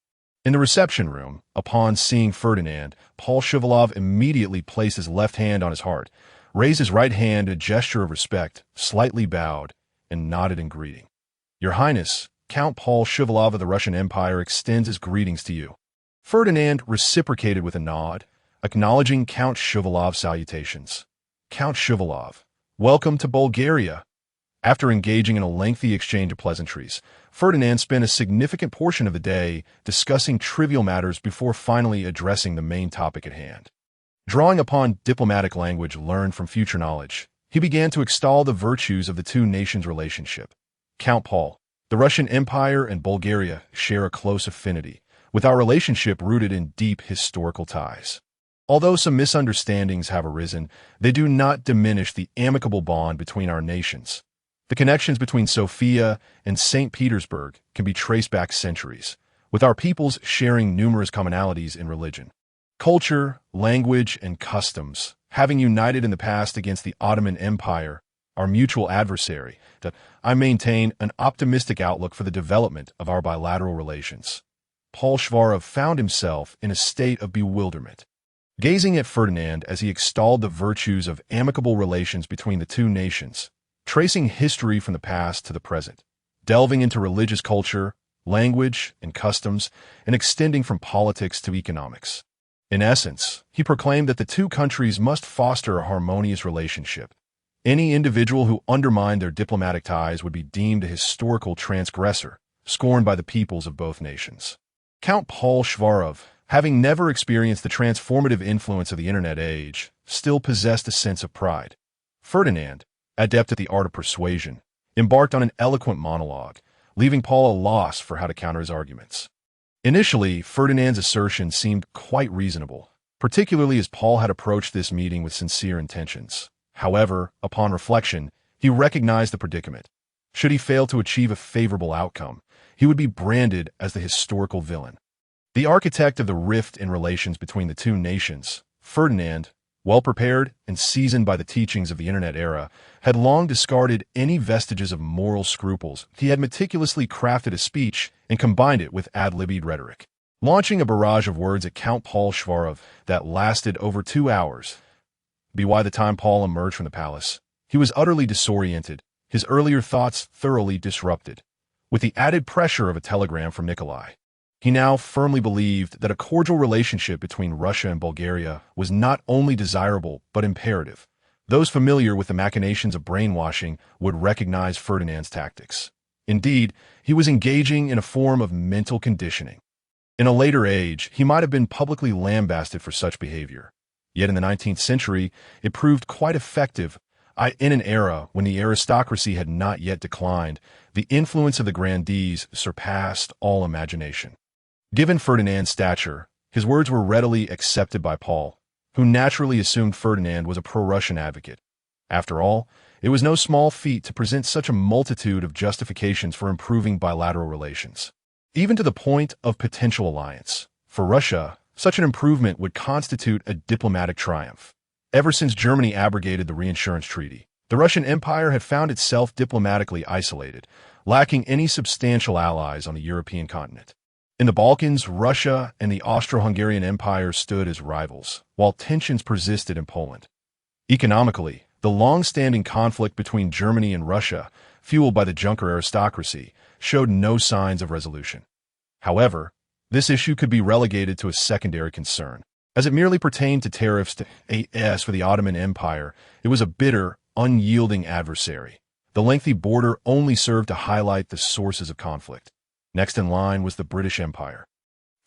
In the reception room, upon seeing Ferdinand, Paul Shuvalov immediately placed his left hand on his heart, raised his right hand in a gesture of respect, slightly bowed, and nodded in greeting. "Your Highness, Count Paul Shuvalov of the Russian Empire extends his greetings to you." Ferdinand reciprocated with a nod, acknowledging Count Shuvalov's salutations. "Count Shuvalov, welcome to Bulgaria." After engaging in a lengthy exchange of pleasantries, Ferdinand spent a significant portion of the day discussing trivial matters before finally addressing the main topic at hand. Drawing upon diplomatic language learned from future knowledge, he began to extol the virtues of the two nations' relationship. "Count Paul, the Russian Empire and Bulgaria share a close affinity, with our relationship rooted in deep historical ties. Although some misunderstandings have arisen, they do not diminish the amicable bond between our nations. The connections between Sofia and St. Petersburg can be traced back centuries, with our peoples sharing numerous commonalities in religion, culture, language, and customs, having united in the past against the Ottoman Empire, our mutual adversary. I maintain an optimistic outlook for the development of our bilateral relations." Paul Shuvalov found himself in a state of bewilderment. Gazing at Ferdinand as he extolled the virtues of amicable relations between the two nations, tracing history from the past to the present, delving into religious culture, language, and customs, and extending from politics to economics. In essence, he proclaimed that the two countries must foster a harmonious relationship. Any individual who undermined their diplomatic ties would be deemed a historical transgressor, scorned by the peoples of both nations. Count Paul Shuvalov, having never experienced the transformative influence of the internet age, still possessed a sense of pride. Ferdinand, adept at the art of persuasion, embarked on an eloquent monologue, leaving Paul at a loss for how to counter his arguments. Initially, Ferdinand's assertion seemed quite reasonable, particularly as Paul had approached this meeting with sincere intentions. However, upon reflection, he recognized the predicament. Should he fail to achieve a favorable outcome, he would be branded as the historical villain. The architect of the rift in relations between the two nations, Ferdinand, well-prepared and seasoned by the teachings of the internet era, had long discarded any vestiges of moral scruples. He had meticulously crafted a speech and combined it with ad-libbed rhetoric, launching a barrage of words at Count Paul Shuvalov that lasted over 2 hours. By the time Paul emerged from the palace, he was utterly disoriented, his earlier thoughts thoroughly disrupted. With the added pressure of a telegram from Nikolai, he now firmly believed that a cordial relationship between Russia and Bulgaria was not only desirable but imperative. Those familiar with the machinations of brainwashing would recognize Ferdinand's tactics. Indeed, he was engaging in a form of mental conditioning. In a later age, he might have been publicly lambasted for such behavior. Yet in the 19th century, it proved quite effective. In an era when the aristocracy had not yet declined, the influence of the grandees surpassed all imagination. Given Ferdinand's stature, his words were readily accepted by Paul, who naturally assumed Ferdinand was a pro-Russian advocate. After all, it was no small feat to present such a multitude of justifications for improving bilateral relations, even to the point of potential alliance. For Russia, Such an improvement would constitute a diplomatic triumph. Ever since Germany abrogated the reinsurance treaty, the Russian Empire had found itself diplomatically isolated, lacking any substantial allies on the European continent. In the Balkans, Russia and the Austro-Hungarian Empire stood as rivals, while tensions persisted in Poland. Economically, the long-standing conflict between Germany and Russia, fueled by the Junker aristocracy, showed no signs of resolution. However, this issue could be relegated to a secondary concern. As it merely pertained to tariffs to AS for the Ottoman Empire, it was a bitter, unyielding adversary. The lengthy border only served to highlight the sources of conflict. Next in line was the British Empire.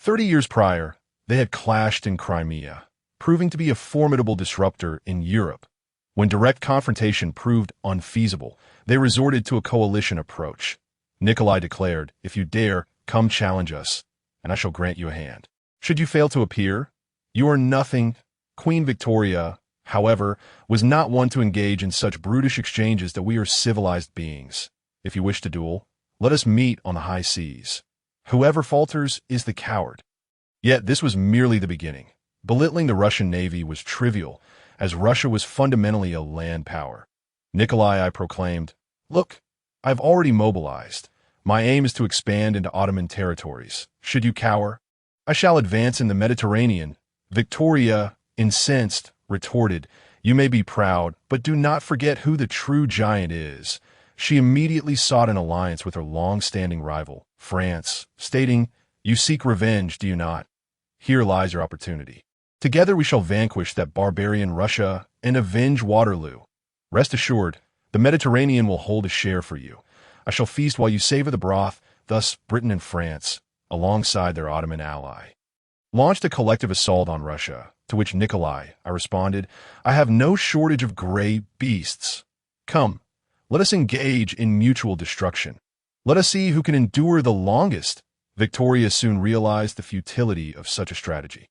30 years prior, they had clashed in Crimea, proving to be a formidable disruptor in Europe. When direct confrontation proved unfeasible, they resorted to a coalition approach. Nikolai declared, "If you dare, come challenge us, and I shall grant you a hand. Should you fail to appear, you are nothing." Queen Victoria, however, was not one to engage in such brutish exchanges that we are civilized beings. If you wish to duel, let us meet on the high seas. Whoever falters is the coward. Yet this was merely the beginning. Belittling the Russian Navy was trivial, as Russia was fundamentally a land power. Nikolai I proclaimed, "Look, I've already mobilized. My aim is to expand into Ottoman territories. Should you cower, I shall advance in the Mediterranean." Victoria, incensed, retorted, "You may be proud, but do not forget who the true giant is." She immediately sought an alliance with her long-standing rival, France, stating, "You seek revenge, do you not? Here lies your opportunity. Together we shall vanquish that barbarian Russia and avenge Waterloo. Rest assured, the Mediterranean will hold a share for you. I shall feast while you savor the broth." Thus, Britain and France, alongside their Ottoman ally, launched a collective assault on Russia, to which Nikolai I responded, "I have no shortage of gray beasts. Come, let us engage in mutual destruction. Let us see who can endure the longest." Victoria soon realized the futility of such a strategy.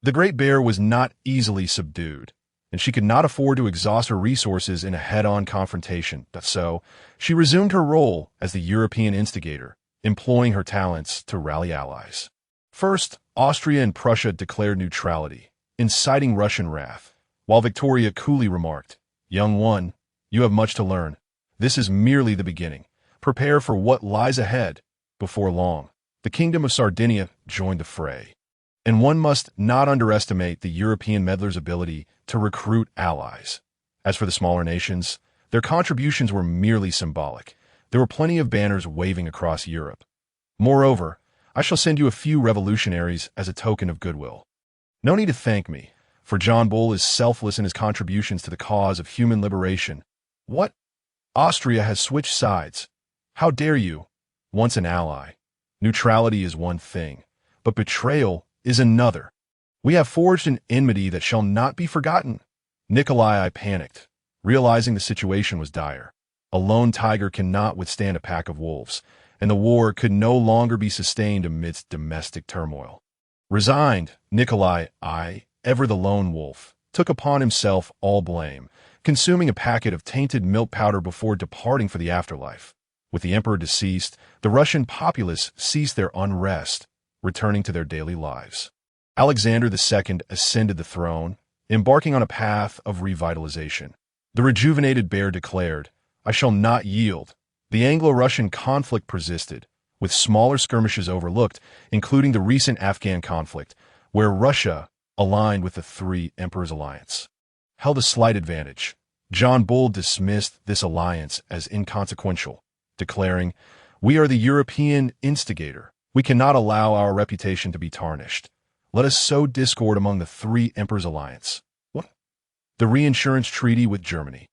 The Great Bear was not easily subdued, and she could not afford to exhaust her resources in a head-on confrontation. So, she resumed her role as the European instigator, employing her talents to rally allies. First, Austria and Prussia declared neutrality, inciting Russian wrath, while Victoria coolly remarked, "Young one, you have much to learn. This is merely the beginning. Prepare for what lies ahead." Before long, the Kingdom of Sardinia joined the fray. And one must not underestimate the European meddlers' ability to recruit allies. As for the smaller nations, their contributions were merely symbolic. There were plenty of banners waving across Europe. Moreover, I shall send you a few revolutionaries as a token of goodwill. No need to thank me, for John Bull is selfless in his contributions to the cause of human liberation. What? Austria has switched sides. How dare you? Once an ally, neutrality is one thing, but betrayal is another. We have forged an enmity that shall not be forgotten. Nikolai I panicked, realizing the situation was dire. A lone tiger cannot withstand a pack of wolves, and the war could no longer be sustained amidst domestic turmoil. Resigned, Nikolai I, ever the lone wolf, took upon himself all blame, consuming a packet of tainted milk powder before departing for the afterlife. With the emperor deceased, the Russian populace ceased their unrest, returning to their daily lives. Alexander II ascended the throne, embarking on a path of revitalization. The rejuvenated bear declared, "I shall not yield." The Anglo-Russian conflict persisted, with smaller skirmishes overlooked, including the recent Afghan conflict, where Russia, aligned with the Three Emperors Alliance, held a slight advantage. John Bull dismissed this alliance as inconsequential, declaring, "We are the European instigator. We cannot allow our reputation to be tarnished. Let us sow discord among the Three Emperors Alliance." What? The reinsurance treaty with Germany.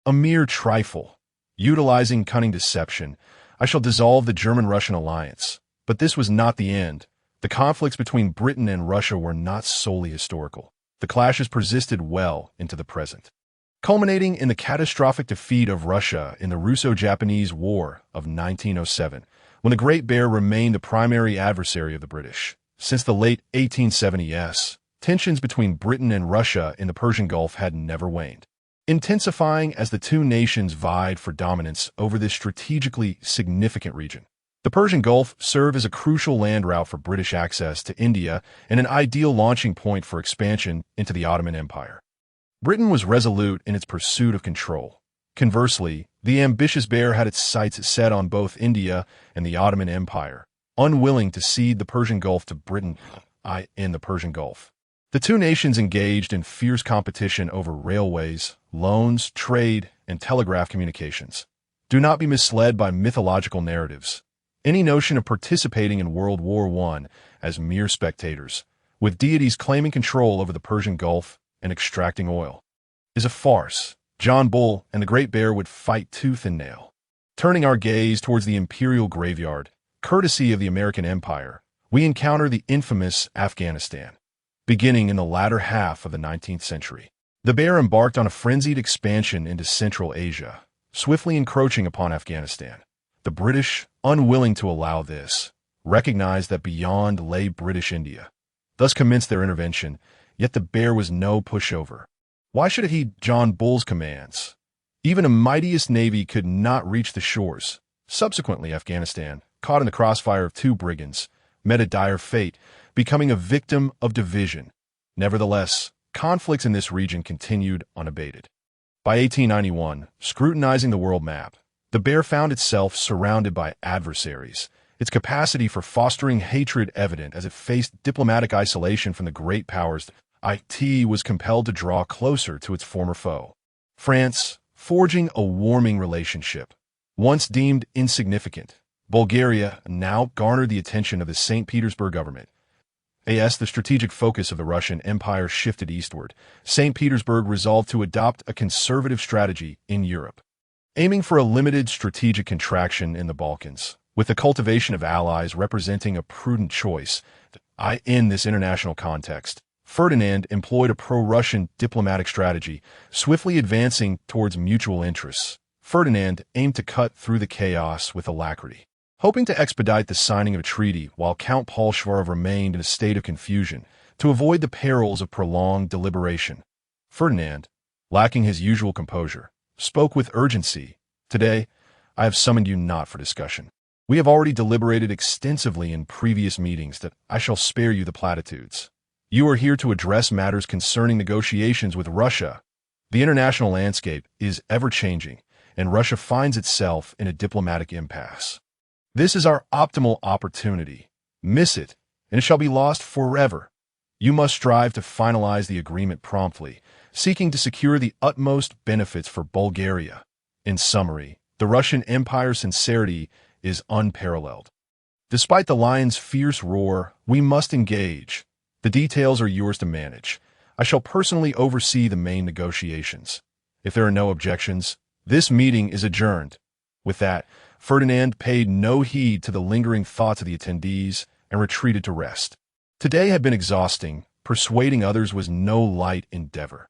A mere trifle. Utilizing cunning deception, I shall dissolve the German-Russian alliance. But this was not the end. The conflicts between Britain and Russia were not solely historical. The clashes persisted well into the present, culminating in the catastrophic defeat of Russia in the Russo-Japanese War of 1907, when the Great Bear remained the primary adversary of the British. Since the late 1870s, tensions between Britain and Russia in the Persian Gulf had never waned, intensifying as the two nations vied for dominance over this strategically significant region. The Persian Gulf served as a crucial land route for British access to India and an ideal launching point for expansion into the Ottoman Empire. Britain was resolute in its pursuit of control. Conversely, the ambitious bear had its sights set on both India and the Ottoman Empire, unwilling to cede the Persian Gulf to Britain in the Persian Gulf. The two nations engaged in fierce competition over railways, loans, trade, and telegraph communications. Do not be misled by mythological narratives. Any notion of participating in World War I as mere spectators, with deities claiming control over the Persian Gulf and extracting oil, is a farce. John Bull and the Great Bear would fight tooth and nail. Turning our gaze towards the imperial graveyard, courtesy of the American Empire, we encounter the infamous Afghanistan. Beginning in the latter half of the 19th century, the bear embarked on a frenzied expansion into Central Asia, swiftly encroaching upon Afghanistan. The British, unwilling to allow this, recognized that beyond lay British India, thus commenced their intervention, yet the bear was no pushover. Why should it heed John Bull's commands? Even a mightiest navy could not reach the shores. Subsequently, Afghanistan, caught in the crossfire of two brigands, met a dire fate, becoming a victim of division. Nevertheless, conflicts in this region continued unabated. By 1891, scrutinizing the world map, the bear found itself surrounded by adversaries, its capacity for fostering hatred evident as it faced diplomatic isolation from the great powers. It was compelled to draw closer to its former foe, France, forging a warming relationship. Once deemed insignificant, Bulgaria now garnered the attention of the St. Petersburg government. As the strategic focus of the Russian Empire shifted eastward, St. Petersburg resolved to adopt a conservative strategy in Europe, aiming for a limited strategic contraction in the Balkans, with the cultivation of allies representing a prudent choice. In this international context, Ferdinand employed a pro-Russian diplomatic strategy, swiftly advancing towards mutual interests. Ferdinand aimed to cut through the chaos with alacrity, hoping to expedite the signing of a treaty while Count Paul Shvarov remained in a state of confusion to avoid the perils of prolonged deliberation. Ferdinand, lacking his usual composure, spoke with urgency. Today, I have summoned you not for discussion. We have already deliberated extensively in previous meetings that I shall spare you the platitudes. You are here to address matters concerning negotiations with Russia. The international landscape is ever-changing, and Russia finds itself in a diplomatic impasse. This is our optimal opportunity. Miss it, and it shall be lost forever. You must strive to finalize the agreement promptly, seeking to secure the utmost benefits for Bulgaria. In summary, the Russian Empire's sincerity is unparalleled. Despite the lion's fierce roar, we must engage. The details are yours to manage. I shall personally oversee the main negotiations. If there are no objections, this meeting is adjourned. With that, Ferdinand paid no heed to the lingering thoughts of the attendees and retreated to rest. Today had been exhausting. Persuading others was no light endeavor.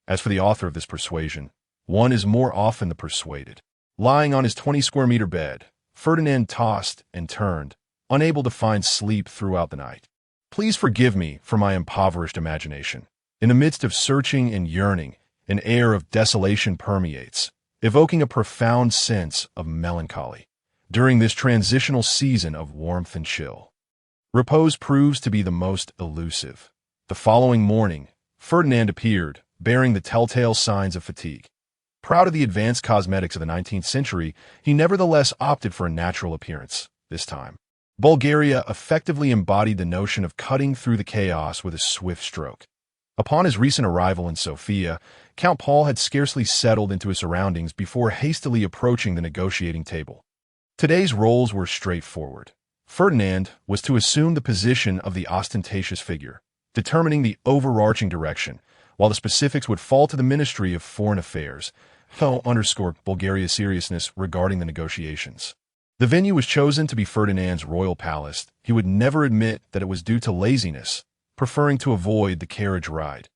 As for the author of this persuasion, one is more often the persuaded. Lying on his 20-square-meter bed, Ferdinand tossed and turned, unable to find sleep throughout the night. Please forgive me for my impoverished imagination. In the midst of searching and yearning, an air of desolation permeates, evoking a profound sense of melancholy. During this transitional season of warmth and chill, repose proves to be the most elusive. The following morning, Ferdinand appeared, bearing the telltale signs of fatigue. Proud of the advanced cosmetics of the 19th century, he nevertheless opted for a natural appearance, this time. Bulgaria effectively embodied the notion of cutting through the chaos with a swift stroke. Upon his recent arrival in Sofia, Count Paul had scarcely settled into his surroundings before hastily approaching the negotiating table. Today's roles were straightforward. Ferdinand was to assume the position of the ostentatious figure, determining the overarching direction, while the specifics would fall to the Ministry of Foreign Affairs, though underscored Bulgaria's seriousness regarding the negotiations. The venue was chosen to be Ferdinand's royal palace. He would never admit that it was due to laziness, preferring to avoid the carriage ride.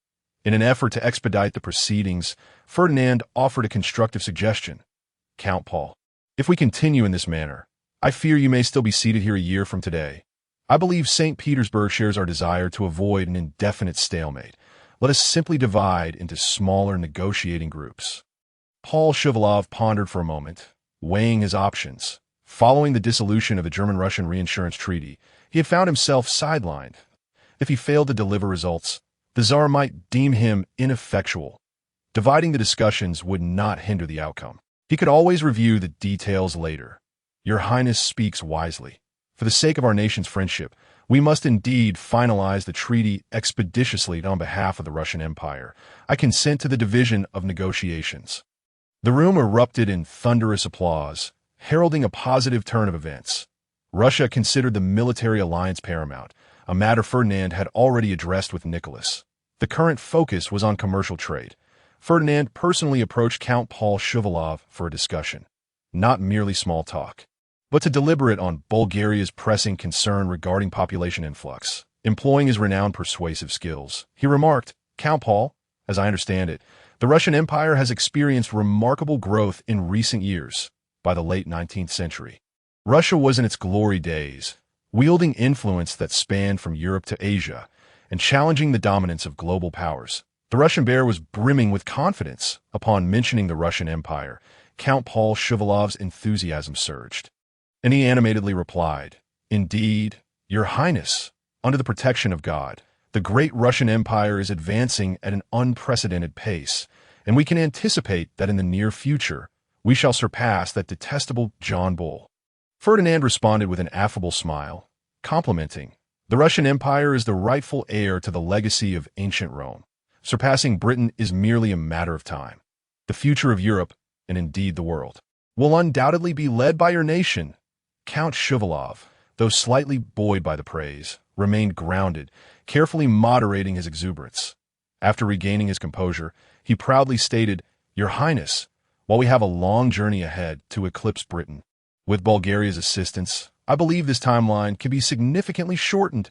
In an effort to expedite the proceedings, Ferdinand offered a constructive suggestion. Count Paul, if we continue in this manner, I fear you may still be seated here a year from today. I believe St. Petersburg shares our desire to avoid an indefinite stalemate. Let us simply divide into smaller negotiating groups. Paul Shivalov pondered for a moment, weighing his options. Following the dissolution of the German-Russian reinsurance treaty, he had found himself sidelined. If he failed to deliver results, the Tsar might deem him ineffectual. Dividing the discussions would not hinder the outcome. He could always review the details later. Your Highness speaks wisely. For the sake of our nation's friendship, we must indeed finalize the treaty expeditiously on behalf of the Russian Empire. I consent to the division of negotiations. The room erupted in thunderous applause, heralding a positive turn of events. Russia considered the military alliance paramount, a matter Ferdinand had already addressed with Nicholas. The current focus was on commercial trade. Ferdinand personally approached Count Paul Shuvalov for a discussion, not merely small talk, but to deliberate on Bulgaria's pressing concern regarding population influx. Employing his renowned persuasive skills, he remarked, "Count Paul, as I understand it, the Russian Empire has experienced remarkable growth in recent years. By the late 19th century, Russia was in its glory days, wielding influence that spanned from Europe to Asia and challenging the dominance of global powers. The Russian bear was brimming with confidence. Upon mentioning the Russian Empire, Count Paul Shuvalov's enthusiasm surged, and he animatedly replied, "Indeed, Your Highness, under the protection of God, the great Russian Empire is advancing at an unprecedented pace, and we can anticipate that in the near future, we shall surpass that detestable John Bull." Ferdinand responded with an affable smile, complimenting, "The Russian Empire is the rightful heir to the legacy of ancient Rome. Surpassing Britain is merely a matter of time. The future of Europe, and indeed the world, will undoubtedly be led by your nation." Count Shuvalov, though slightly buoyed by the praise, remained grounded, carefully moderating his exuberance. After regaining his composure, he proudly stated, "Your Highness, while we have a long journey ahead to eclipse Britain, with Bulgaria's assistance, I believe this timeline can be significantly shortened."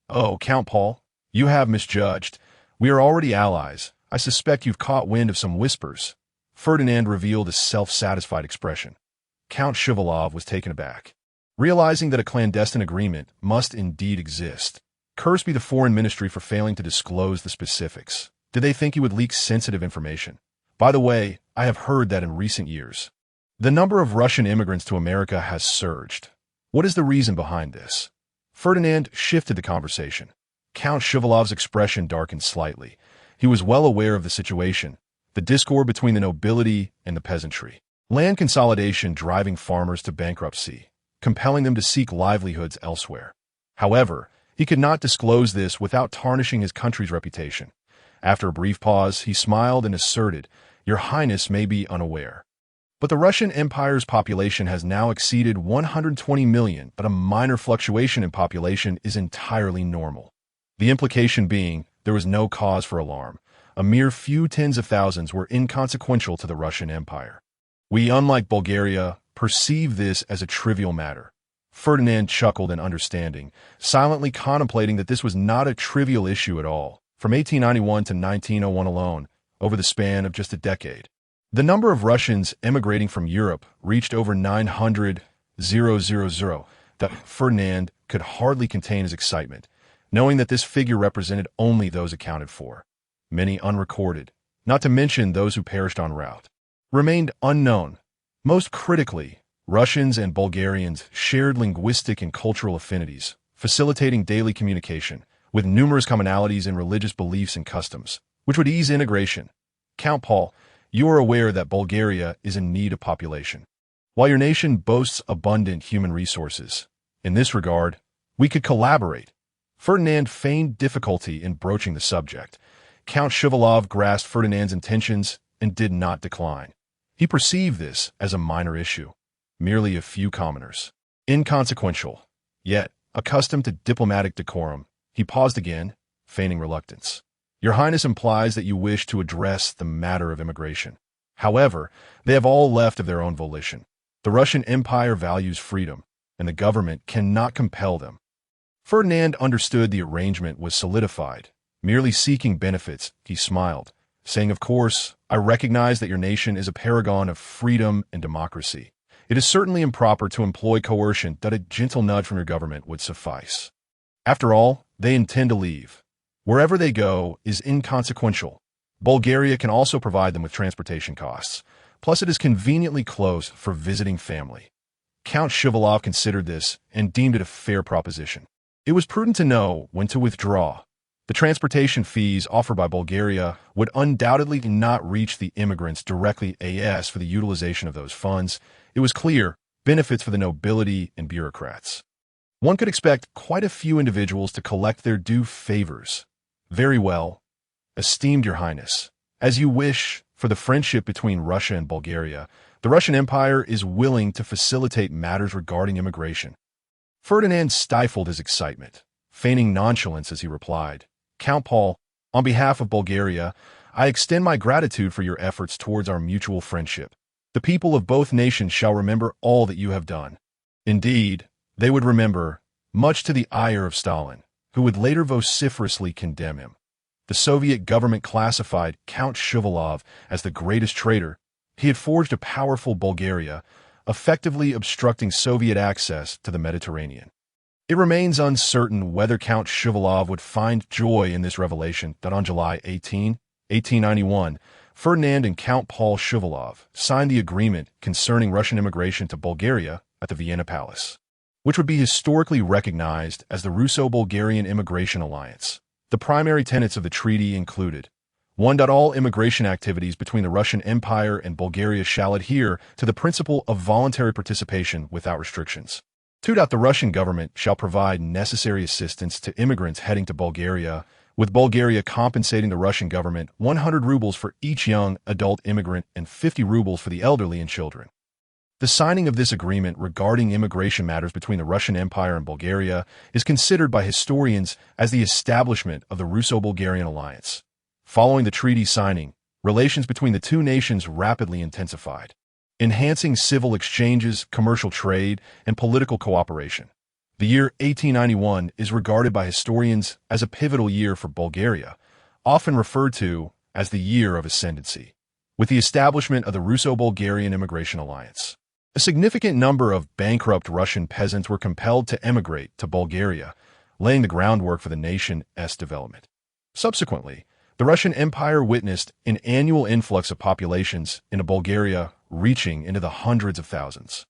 "Oh, Count Paul, you have misjudged. We are already allies. I suspect you've caught wind of some whispers." Ferdinand revealed a self-satisfied expression. Count Shuvalov was taken aback, realizing that a clandestine agreement must indeed exist. Cursed be the foreign ministry for failing to disclose the specifics. Did they think he would leak sensitive information? By the way, I have heard that in recent years, the number of Russian immigrants to America has surged. What is the reason behind this? Ferdinand shifted the conversation. Count Shuvalov's expression darkened slightly. He was well aware of the situation, the discord between the nobility and the peasantry. Land consolidation driving farmers to bankruptcy, compelling them to seek livelihoods elsewhere. However, he could not disclose this without tarnishing his country's reputation. After a brief pause, he smiled and asserted, "Your Highness may be unaware, but the Russian Empire's population has now exceeded 120 million, but a minor fluctuation in population is entirely normal." The implication being, there was no cause for alarm. A mere few tens of thousands were inconsequential to the Russian Empire. "We, unlike Bulgaria, perceive this as a trivial matter." Ferdinand chuckled in understanding, silently contemplating that this was not a trivial issue at all. From 1891 to 1901 alone, over the span of just a decade, the number of Russians emigrating from Europe reached over 900,000. That Ferdinand could hardly contain his excitement, knowing that this figure represented only those accounted for. Many unrecorded, not to mention those who perished en route, remained unknown. Most critically, Russians and Bulgarians shared linguistic and cultural affinities, facilitating daily communication, with numerous commonalities in religious beliefs and customs, which would ease integration. Count Paul, you are aware that Bulgaria is in need of population, while your nation boasts abundant human resources. In this regard, we could collaborate. Ferdinand feigned difficulty in broaching the subject. Count Shuvalov grasped Ferdinand's intentions and did not decline. He perceived this as a minor issue, merely a few commoners. Inconsequential, yet, accustomed to diplomatic decorum, he paused again, feigning reluctance. "Your Highness implies that you wish to address the matter of immigration. However, they have all left of their own volition. The Russian Empire values freedom, and the government cannot compel them." Ferdinand understood the arrangement was solidified. Merely seeking benefits, he smiled, saying, "Of course, I recognize that your nation is a paragon of freedom and democracy. It is certainly improper to employ coercion, that a gentle nudge from your government would suffice. After all, they intend to leave. Wherever they go is inconsequential. Bulgaria can also provide them with transportation costs. Plus, it is conveniently close for visiting family." Count Shuvalov considered this and deemed it a fair proposition. It was prudent to know when to withdraw. The transportation fees offered by Bulgaria would undoubtedly not reach the immigrants directly as for the utilization of those funds. It was clear benefits for the nobility and bureaucrats. One could expect quite a few individuals to collect their due favors. Very well, esteemed Your Highness, as you wish for the friendship between Russia and Bulgaria, the Russian Empire is willing to facilitate matters regarding immigration. Ferdinand stifled his excitement, feigning nonchalance as he replied, Count Paul, on behalf of Bulgaria, I extend my gratitude for your efforts towards our mutual friendship. The people of both nations shall remember all that you have done. Indeed, they would remember, much to the ire of Stalin, who would later vociferously condemn him. The Soviet government classified Count Shuvalov as the greatest traitor. He had forged a powerful Bulgaria, effectively obstructing Soviet access to the Mediterranean. It remains uncertain whether Count Shuvalov would find joy in this revelation that on July 18, 1891, Ferdinand and Count Paul Shuvalov signed the agreement concerning Russian immigration to Bulgaria at the Vienna Palace, which would be historically recognized as the Russo-Bulgarian Immigration Alliance. The primary tenets of the treaty included 1. All immigration activities between the Russian Empire and Bulgaria shall adhere to the principle of voluntary participation without restrictions. 2. The Russian government shall provide necessary assistance to immigrants heading to Bulgaria, with Bulgaria compensating the Russian government 100 rubles for each young adult immigrant and 50 rubles for the elderly and children. The signing of this agreement regarding immigration matters between the Russian Empire and Bulgaria is considered by historians as the establishment of the Russo-Bulgarian alliance. Following the treaty signing, relations between the two nations rapidly intensified, enhancing civil exchanges, commercial trade, and political cooperation. The year 1891 is regarded by historians as a pivotal year for Bulgaria, often referred to as the Year of Ascendancy, with the establishment of the Russo-Bulgarian Immigration Alliance. A significant number of bankrupt Russian peasants were compelled to emigrate to Bulgaria, laying the groundwork for the nation's development. Subsequently, the Russian Empire witnessed an annual influx of populations into Bulgaria reaching into the hundreds of thousands.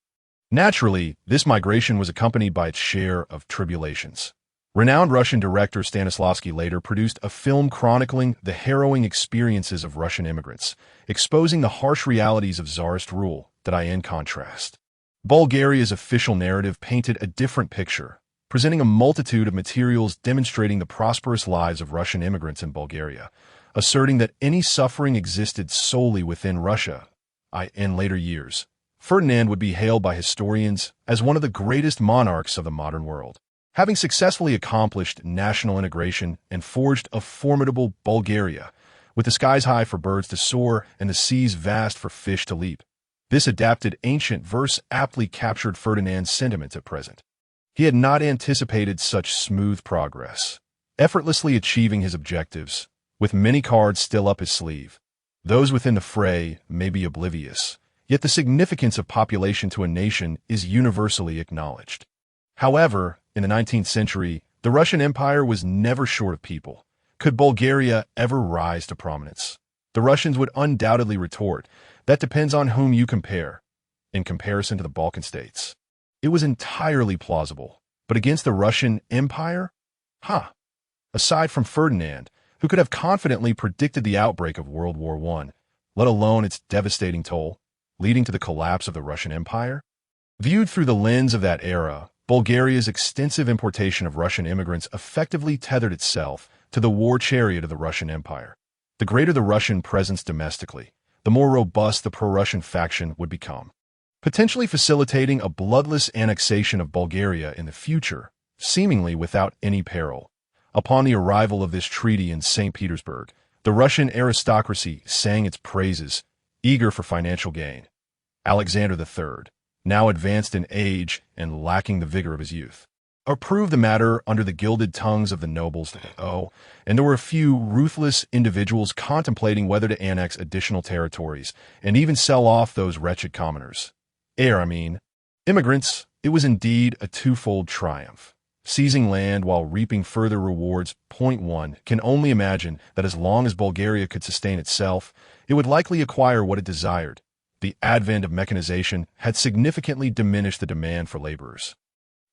Naturally, this migration was accompanied by its share of tribulations. Renowned Russian director Stanislavski later produced a film chronicling the harrowing experiences of Russian immigrants, exposing the harsh realities of Tsarist rule that are in contrast. Bulgaria's official narrative painted a different picture, presenting a multitude of materials demonstrating the prosperous lives of Russian immigrants in Bulgaria, asserting that any suffering existed solely within Russia. In later years, Ferdinand would be hailed by historians as one of the greatest monarchs of the modern world, having successfully accomplished national integration and forged a formidable Bulgaria, with the skies high for birds to soar and the seas vast for fish to leap. This adapted ancient verse aptly captured Ferdinand's sentiments at present. He had not anticipated such smooth progress, effortlessly achieving his objectives, with many cards still up his sleeve. Those within the fray may be oblivious, yet the significance of population to a nation is universally acknowledged. However, in the 19th century, the Russian Empire was never short of people. Could Bulgaria ever rise to prominence? The Russians would undoubtedly retort, that depends on whom you compare. In comparison to the Balkan states, it was entirely plausible. But against the Russian Empire? Aside from Ferdinand, who could have confidently predicted the outbreak of World War I, let alone its devastating toll, leading to the collapse of the Russian Empire? Viewed through the lens of that era, Bulgaria's extensive importation of Russian immigrants effectively tethered itself to the war chariot of the Russian Empire. The greater the Russian presence domestically, the more robust the pro-Russian faction would become, potentially facilitating a bloodless annexation of Bulgaria in the future, seemingly without any peril. Upon the arrival of this treaty in St. Petersburg, the Russian aristocracy sang its praises, eager for financial gain. Alexander III, now advanced in age and lacking the vigor of his youth, approved the matter under the gilded tongues of the nobles, and there were a few ruthless individuals contemplating whether to annex additional territories and even sell off those wretched commoners. Immigrants. It was indeed a twofold triumph. Seizing land while reaping further rewards. Point 1. Can only imagine that as long as Bulgaria could sustain itself, it would likely acquire what it desired. The advent of mechanization had significantly diminished the demand for laborers.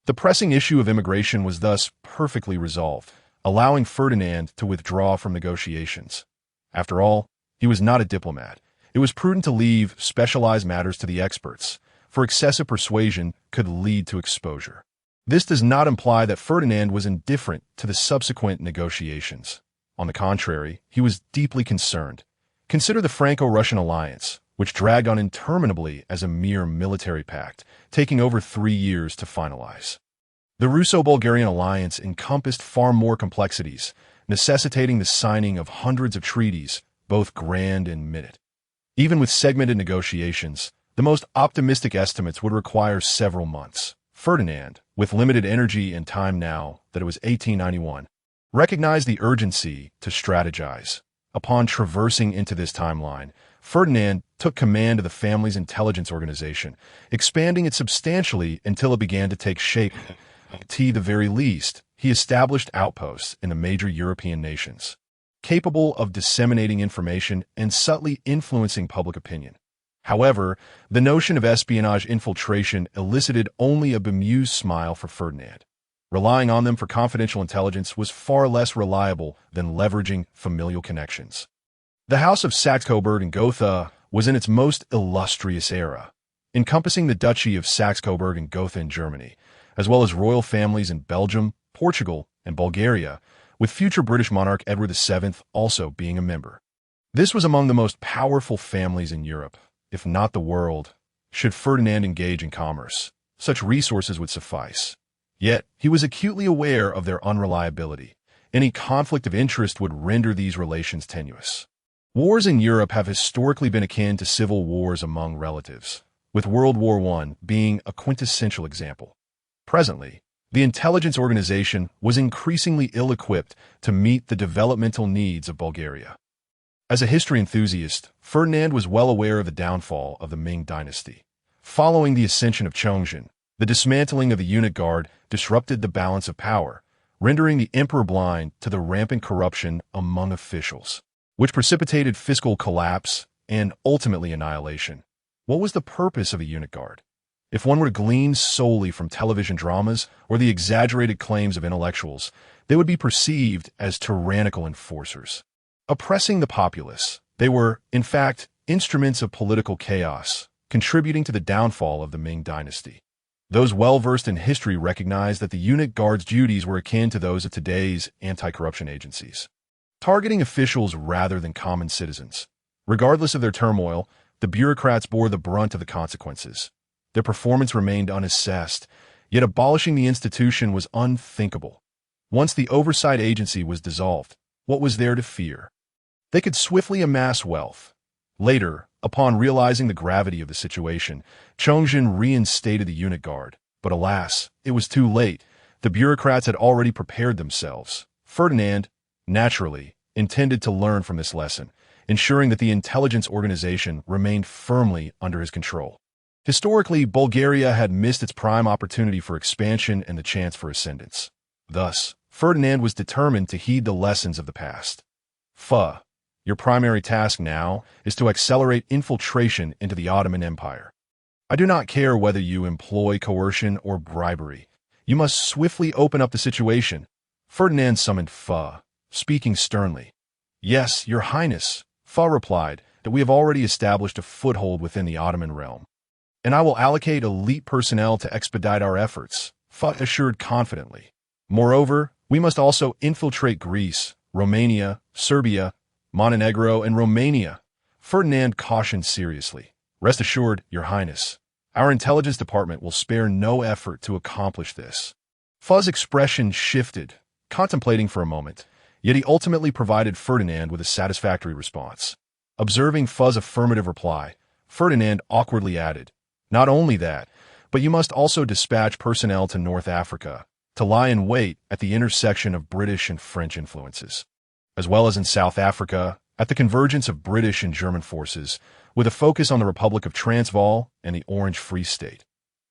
The pressing issue of immigration was thus perfectly resolved, allowing Ferdinand to withdraw from negotiations. After all, he was not a diplomat. It was prudent to leave specialized matters to the experts, for excessive persuasion could lead to exposure. This does not imply that Ferdinand was indifferent to the subsequent negotiations. On the contrary, he was deeply concerned. Consider the Franco-Russian alliance, which dragged on interminably as a mere military pact, taking over 3 years to finalize. The Russo-Bulgarian alliance encompassed far more complexities, necessitating the signing of hundreds of treaties, both grand and minute. Even with segmented negotiations, the most optimistic estimates would require several months. Ferdinand, with limited energy and time now that it was 1891, recognized the urgency to strategize. Upon traversing into this timeline, Ferdinand took command of the family's intelligence organization, expanding it substantially until it began to take shape. At the very least, he established outposts in the major European nations, capable of disseminating information and subtly influencing public opinion. However, the notion of espionage infiltration elicited only a bemused smile for Ferdinand. Relying on them for confidential intelligence was far less reliable than leveraging familial connections. The House of Saxe-Coburg and Gotha was in its most illustrious era, encompassing the Duchy of Saxe-Coburg and Gotha in Germany, as well as royal families in Belgium, Portugal, and Bulgaria, with future British monarch Edward VII also being a member. This was among the most powerful families in Europe, if not the world. Should Ferdinand engage in commerce, such resources would suffice. Yet, he was acutely aware of their unreliability. Any conflict of interest would render these relations tenuous. Wars in Europe have historically been akin to civil wars among relatives, with World War I being a quintessential example. Presently, the intelligence organization was increasingly ill-equipped to meet the developmental needs of Bulgaria. As a history enthusiast, Ferdinand was well aware of the downfall of the Ming dynasty. Following the ascension of Chongzhen, the dismantling of the unit guard disrupted the balance of power, rendering the emperor blind to the rampant corruption among officials, which precipitated fiscal collapse and ultimately annihilation. What was the purpose of a unit guard? If one were to glean solely from television dramas or the exaggerated claims of intellectuals, they would be perceived as tyrannical enforcers. Oppressing the populace, they were, in fact, instruments of political chaos, contributing to the downfall of the Ming dynasty. Those well-versed in history recognize that the unit guard's duties were akin to those of today's anti-corruption agencies, targeting officials rather than common citizens. Regardless of their turmoil, the bureaucrats bore the brunt of the consequences. Their performance remained unassessed, yet abolishing the institution was unthinkable. Once the oversight agency was dissolved, what was there to fear? They could swiftly amass wealth. Later, upon realizing the gravity of the situation, Chongzhen reinstated the unit guard. But alas, it was too late. The bureaucrats had already prepared themselves. Ferdinand, naturally, intended to learn from this lesson, ensuring that the intelligence organization remained firmly under his control. Historically, Bulgaria had missed its prime opportunity for expansion and the chance for ascendance. Thus, Ferdinand was determined to heed the lessons of the past. Your primary task now is to accelerate infiltration into the Ottoman Empire. I do not care whether you employ coercion or bribery. You must swiftly open up the situation. Ferdinand summoned speaking sternly. Yes, your highness, replied, that we have already established a foothold within the Ottoman realm, and I will allocate elite personnel to expedite our efforts, assured confidently. Moreover, we must also infiltrate Greece, Romania, Serbia, Montenegro, and Romania. Ferdinand cautioned seriously. Rest assured, your highness, our intelligence department will spare no effort to accomplish this. Fu's expression shifted, contemplating for a moment, yet he ultimately provided Ferdinand with a satisfactory response. Observing Fu's affirmative reply, Ferdinand awkwardly added, not only that, but you must also dispatch personnel to North Africa to lie in wait at the intersection of British and French influences, as well as in South Africa, at the convergence of British and German forces, with a focus on the Republic of Transvaal and the Orange Free State.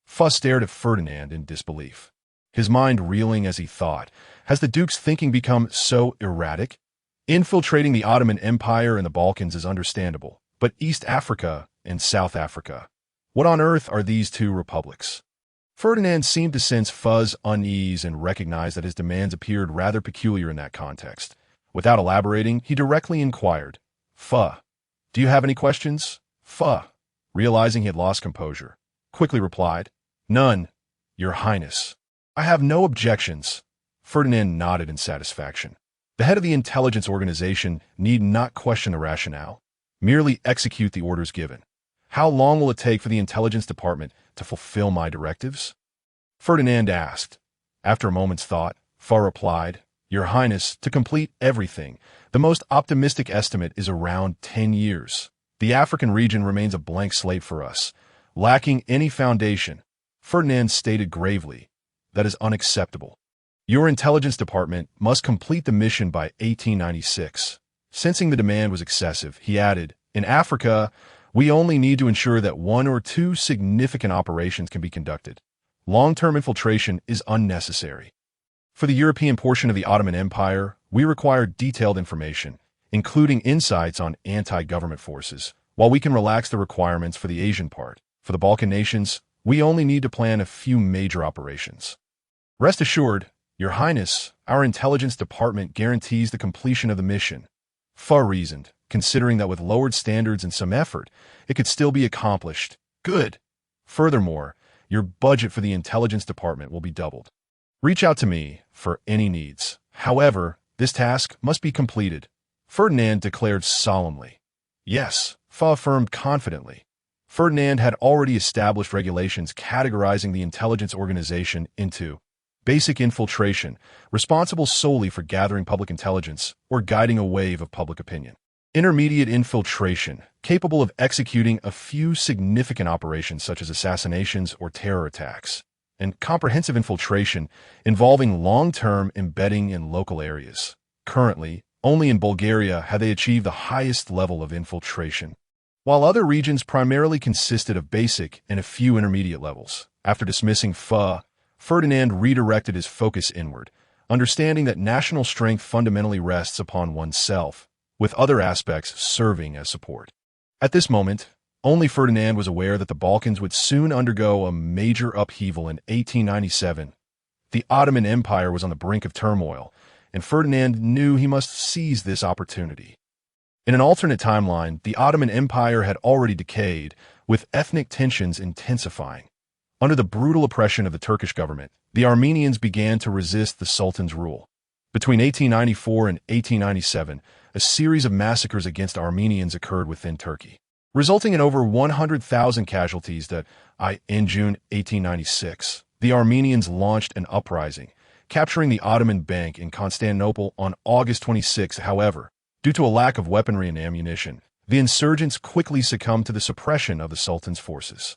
Fu stared at Ferdinand in disbelief, his mind reeling as he thought, has the Duke's thinking become so erratic? Infiltrating the Ottoman Empire and the Balkans is understandable, but East Africa and South Africa. What on earth are these two republics? Ferdinand seemed to sense F's unease and recognized that his demands appeared rather peculiar in that context. Without elaborating, he directly inquired, "F, do you have any questions?" F, realizing he had lost composure, quickly replied, "None, Your Highness." "I have no objections." Ferdinand nodded in satisfaction. The head of the intelligence organization need not question the rationale, merely execute the orders given. "How long will it take for the intelligence department to fulfill my directives?" Ferdinand asked. After a moment's thought, F replied, "Your Highness, to complete everything, the most optimistic estimate is around 10 years. The African region remains a blank slate for us, lacking any foundation." Ferdinand stated gravely, "That is unacceptable. Your intelligence department must complete the mission by 1896. Sensing the demand was excessive, he added, "In Africa, we only need to ensure that 1 or 2 significant operations can be conducted. Long-term infiltration is unnecessary. For the European portion of the Ottoman Empire, we require detailed information, including insights on anti-government forces, while we can relax the requirements for the Asian part. For the Balkan nations, we only need to plan a few major operations. Rest assured, Your Highness, our intelligence department guarantees the completion of the mission." F reasoned, considering that with lowered standards and some effort, it could still be accomplished. "Good. Furthermore, your budget for the intelligence department will be doubled. Reach out to me for any needs. However, this task must be completed," Ferdinand declared solemnly. "Yes," F affirmed confidently. Ferdinand had already established regulations categorizing the intelligence organization into basic infiltration, responsible solely for gathering public intelligence or guiding a wave of public opinion; intermediate infiltration, capable of executing a few significant operations such as assassinations or terror attacks; and comprehensive infiltration, involving long-term embedding in local areas. Currently, only in Bulgaria had they achieved the highest level of infiltration, while other regions primarily consisted of basic and a few intermediate levels. After dismissing F, Ferdinand redirected his focus inward, understanding that national strength fundamentally rests upon oneself, with other aspects serving as support. At this moment, only Ferdinand was aware that the Balkans would soon undergo a major upheaval in 1897. The Ottoman Empire was on the brink of turmoil, and Ferdinand knew he must seize this opportunity. In an alternate timeline, the Ottoman Empire had already decayed, with ethnic tensions intensifying. Under the brutal oppression of the Turkish government, the Armenians began to resist the Sultan's rule. Between 1894 and 1897, a series of massacres against Armenians occurred within Turkey, resulting in over 100,000 casualties. In June 1896, the Armenians launched an uprising, capturing the Ottoman Bank in Constantinople on August 26. However, due to a lack of weaponry and ammunition, the insurgents quickly succumbed to the suppression of the Sultan's forces.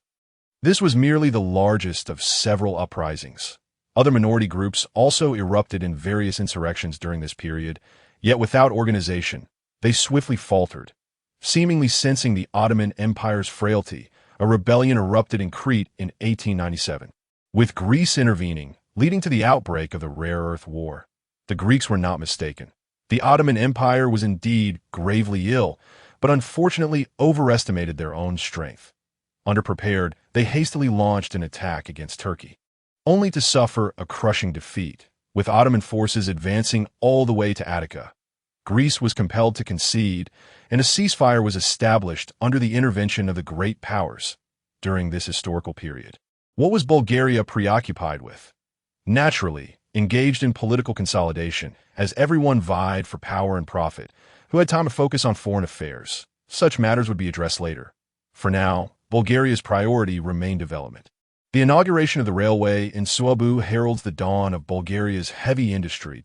This was merely the largest of several uprisings. Other minority groups also erupted in various insurrections during this period, yet without organization, they swiftly faltered. Seemingly sensing the Ottoman Empire's frailty, a rebellion erupted in Crete in 1897, with Greece intervening, leading to the outbreak of the Rare Earth War. The Greeks were not mistaken. The Ottoman Empire was indeed gravely ill, but unfortunately overestimated their own strength. Underprepared, they hastily launched an attack against Turkey, only to suffer a crushing defeat, with Ottoman forces advancing all the way to Attica. Greece was compelled to concede, and a ceasefire was established under the intervention of the great powers. During this historical period, what was Bulgaria preoccupied with? Naturally, engaged in political consolidation, as everyone vied for power and profit. Who had time to focus on foreign affairs? Such matters would be addressed later. For now, Bulgaria's priority remained development. The inauguration of the railway in Suabu heralds the dawn of Bulgaria's heavy industry.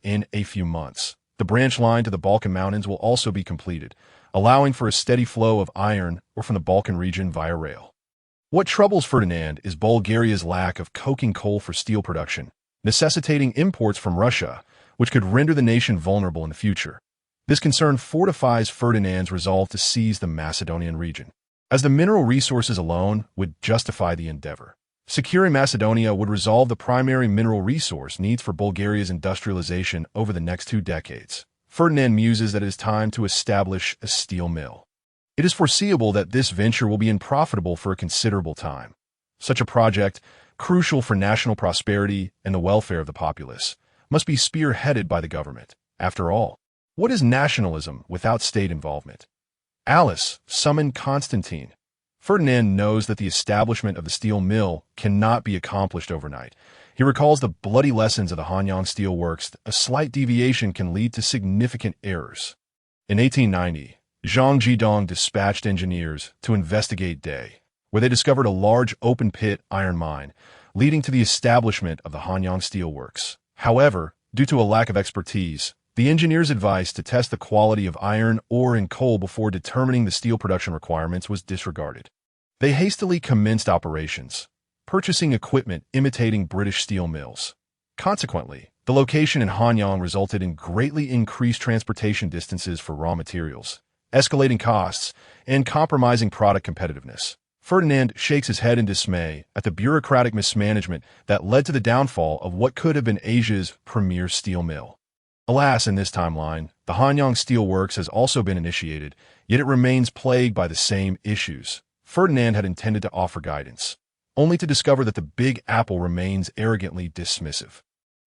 In a few months, the branch line to the Balkan Mountains will also be completed, allowing for a steady flow of iron ore from the Balkan region via rail. What troubles Ferdinand is Bulgaria's lack of coking coal for steel production, necessitating imports from Russia, which could render the nation vulnerable in the future. This concern fortifies Ferdinand's resolve to seize the Macedonian region, as the mineral resources alone would justify the endeavor. Securing Macedonia would resolve the primary mineral resource needs for Bulgaria's industrialization over the next 2 decades. Ferdinand muses that it is time to establish a steel mill. It is foreseeable that this venture will be unprofitable for a considerable time. Such a project, crucial for national prosperity and the welfare of the populace, must be spearheaded by the government. After all, what is nationalism without state involvement? Alice summoned Constantine. Ferdinand knows that the establishment of the steel mill cannot be accomplished overnight. He recalls the bloody lessons of the Hanyang Steel Works. A slight deviation can lead to significant errors. In 1890, Zhang Jidong dispatched engineers to investigate Day, where they discovered a large open-pit iron mine, leading to the establishment of the Hanyang Steel Works. However, due to a lack of expertise, the engineers' advice to test the quality of iron ore and coal before determining the steel production requirements was disregarded. They hastily commenced operations, purchasing equipment imitating British steel mills. Consequently, the location in Hanyang resulted in greatly increased transportation distances for raw materials, escalating costs, and compromising product competitiveness. Ferdinand shakes his head in dismay at the bureaucratic mismanagement that led to the downfall of what could have been Asia's premier steel mill. Alas, in this timeline, the Hanyang Steel Works has also been initiated, yet it remains plagued by the same issues. Ferdinand had intended to offer guidance, only to discover that the Big Apple remains arrogantly dismissive.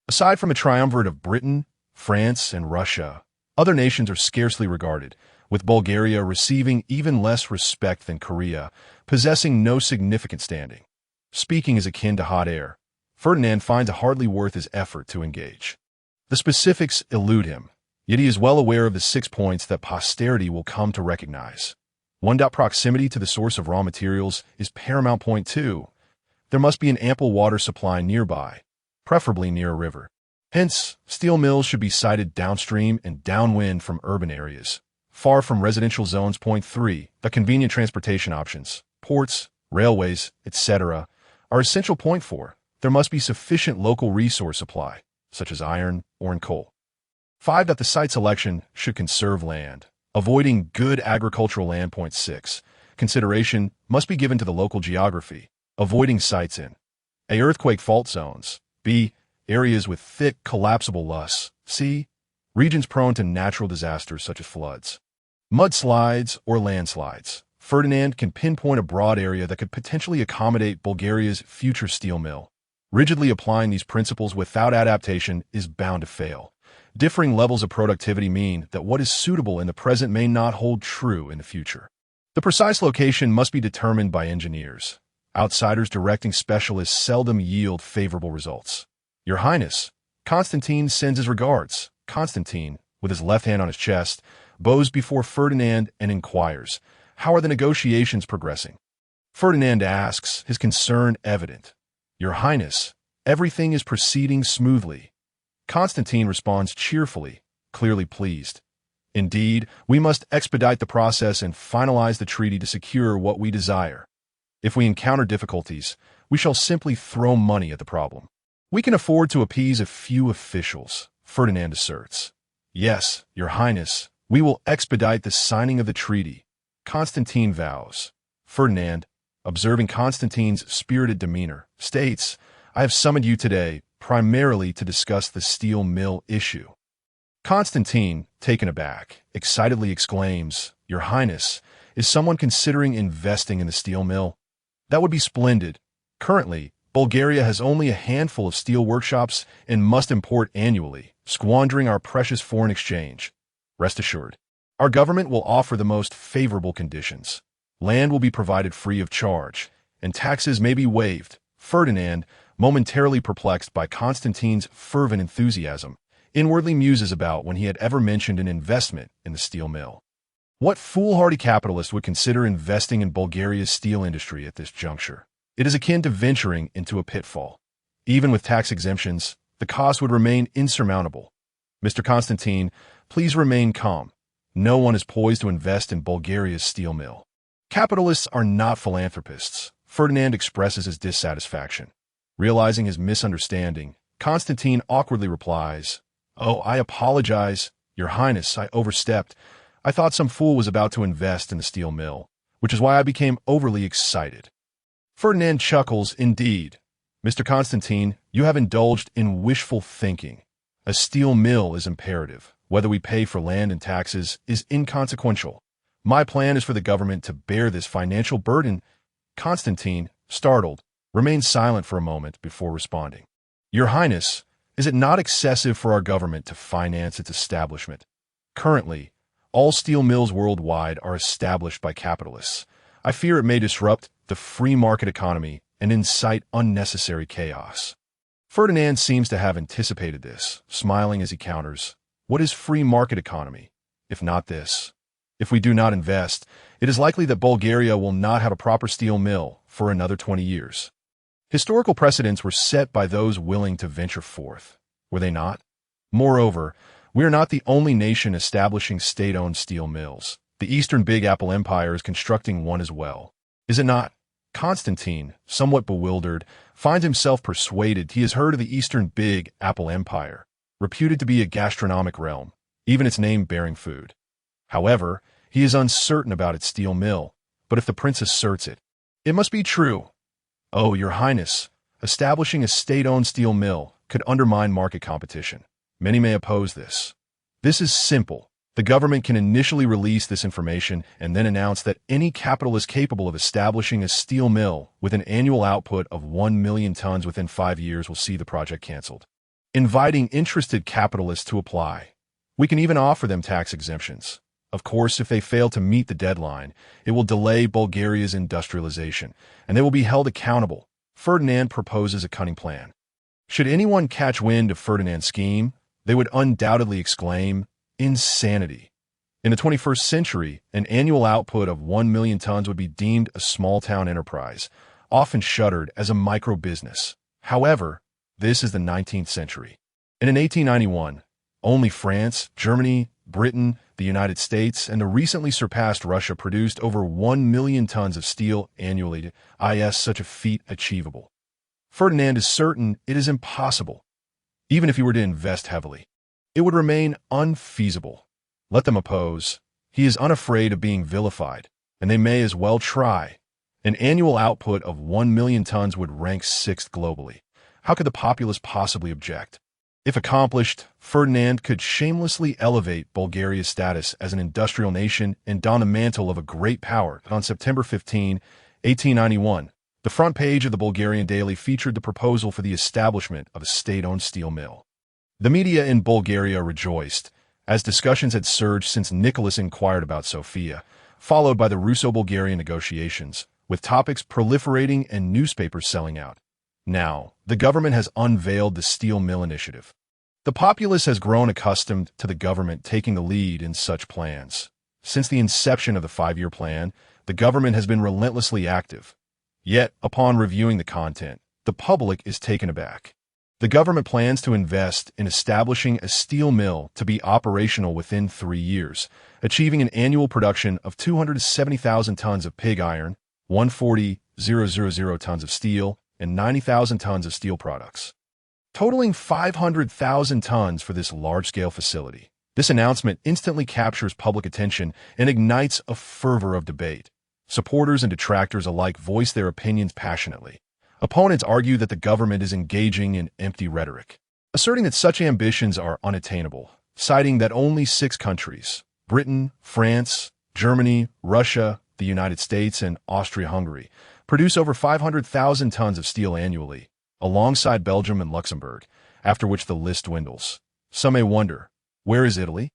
Aside from a triumvirate of Britain, France, and Russia, other nations are scarcely regarded, with Bulgaria receiving even less respect than Korea, possessing no significant standing. Speaking is akin to hot air. Ferdinand finds it hardly worth his effort to engage. The specifics elude him, yet he is well aware of the 6 points that posterity will come to recognize. 1. Proximity to the source of raw materials is paramount. Point 2. There must be an ample water supply nearby, preferably near a river. Hence, steel mills should be sited downstream and downwind from urban areas, far from residential zones. Point 3. The convenient transportation options, ports, railways, etc., are essential. Point 4. There must be sufficient local resource supply, such as iron, ore, and coal. 5. That the site selection should conserve land, avoiding good agricultural land. Point 6. Consideration must be given to the local geography, avoiding sites in A. Earthquake fault zones. B. Areas with thick, collapsible loess. C. Regions prone to natural disasters such as floods, mudslides, or landslides. Ferdinand can pinpoint a broad area that could potentially accommodate Bulgaria's future steel mill. Rigidly applying these principles without adaptation is bound to fail. Differing levels of productivity mean that what is suitable in the present may not hold true in the future. The precise location must be determined by engineers. Outsiders directing specialists seldom yield favorable results. Your Highness, Constantine sends his regards. Constantine, with his left hand on his chest, bows before Ferdinand and inquires, "How are the negotiations progressing?" Ferdinand asks, his concern evident. "Your Highness, everything is proceeding smoothly." Constantine responds cheerfully, clearly pleased. "Indeed, we must expedite the process and finalize the treaty to secure what we desire. If we encounter difficulties, we shall simply throw money at the problem. We can afford to appease a few officials," Ferdinand asserts. "Yes, Your Highness, we will expedite the signing of the treaty," Constantine vows. Ferdinand, observing Constantine's spirited demeanor, states, "I have summoned you today primarily to discuss the steel mill issue." Constantine, taken aback, excitedly exclaims, "Your Highness, is someone considering investing in the steel mill? That would be splendid. Currently, Bulgaria has only a handful of steel workshops and must import annually, squandering our precious foreign exchange. Rest assured, our government will offer the most favorable conditions. Land will be provided free of charge, and taxes may be waived." Ferdinand, momentarily perplexed by Constantine's fervent enthusiasm, inwardly muses about when he had ever mentioned an investment in the steel mill. What foolhardy capitalist would consider investing in Bulgaria's steel industry at this juncture? It is akin to venturing into a pitfall. Even with tax exemptions, the cost would remain insurmountable. Mr. Constantine, please remain calm. No one is poised to invest in Bulgaria's steel mill. Capitalists are not philanthropists. Ferdinand expresses his dissatisfaction. Realizing his misunderstanding, Constantine awkwardly replies, "Oh, I apologize, Your Highness, I overstepped. I thought some fool was about to invest in the steel mill, which is why I became overly excited." Ferdinand chuckles, "Indeed. Mr. Constantine, you have indulged in wishful thinking. A steel mill is imperative. Whether we pay for land and taxes is inconsequential. My plan is for the government to bear this financial burden. Constantine, startled, remained silent for a moment before responding. Your Highness, is it not excessive for our government to finance its establishment? Currently, all steel mills worldwide are established by capitalists. I fear it may disrupt the free market economy and incite unnecessary chaos. Ferdinand seems to have anticipated this, smiling as he counters, what is free market economy, if not this? If we do not invest, it is likely that Bulgaria will not have a proper steel mill for another 20 years. Historical precedents were set by those willing to venture forth, were they not? Moreover, we are not the only nation establishing state-owned steel mills. The Eastern Big Apple Empire is constructing one as well. Is it not? Constantine, somewhat bewildered, finds himself persuaded he has heard of the Eastern Big Apple Empire, reputed to be a gastronomic realm, even its name bearing food. However, he is uncertain about its steel mill, but if the prince asserts it, it must be true. Oh, Your Highness, establishing a state-owned steel mill could undermine market competition. Many may oppose this. This is simple. The government can initially release this information and then announce that any capitalist capable of establishing a steel mill with an annual output of 1 million tons within 5 years will see the project canceled. Inviting interested capitalists to apply. We can even offer them tax exemptions. Of course, if they fail to meet the deadline, it will delay Bulgaria's industrialization, and they will be held accountable. Ferdinand proposes a cunning plan. Should anyone catch wind of Ferdinand's scheme, they would undoubtedly exclaim, insanity. In the 21st century, an annual output of 1 million tons would be deemed a small-town enterprise, often shuttered as a micro-business. However, this is the 19th century. And in 1891, only France, Germany, Britain, the United States, and the recently surpassed Russia produced over 1 million tons of steel annually. Is such a feat achievable? Ferdinand is certain it is impossible. Even if he were to invest heavily, it would remain unfeasible. Let them oppose. He is unafraid of being vilified, and they may as well try. An annual output of 1 million tons would rank 6th globally. How could the populace possibly object? If accomplished, Ferdinand could shamelessly elevate Bulgaria's status as an industrial nation and don the mantle of a great power. On September 15, 1891, the front page of the Bulgarian Daily featured the proposal for the establishment of a state-owned steel mill. The media in Bulgaria rejoiced, as discussions had surged since Nicholas inquired about Sofia, followed by the Russo-Bulgarian negotiations, with topics proliferating and newspapers selling out. Now, the government has unveiled the steel mill initiative. The populace has grown accustomed to the government taking the lead in such plans. Since the inception of the 5-year plan, the government has been relentlessly active. Yet, upon reviewing the content, the public is taken aback. The government plans to invest in establishing a steel mill to be operational within 3 years, achieving an annual production of 270,000 tons of pig iron, 140,000 tons of steel, and 90,000 tons of steel products, totaling 500,000 tons for this large-scale facility. This announcement instantly captures public attention and ignites a fervor of debate. Supporters and detractors alike voice their opinions passionately. Opponents argue that the government is engaging in empty rhetoric, asserting that such ambitions are unattainable, citing that only 6 countries, Britain, France, Germany, Russia, the United States, and Austria-Hungary, produce over 500,000 tons of steel annually, alongside Belgium and Luxembourg, after which the list dwindles. Some may wonder, where is Italy?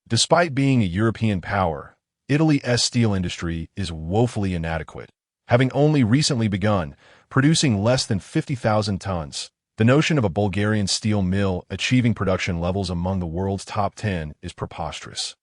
Despite being a European power, Italy's steel industry is woefully inadequate, having only recently begun, producing less than 50,000 tons. The notion of a Bulgarian steel mill achieving production levels among the world's top 10 is preposterous.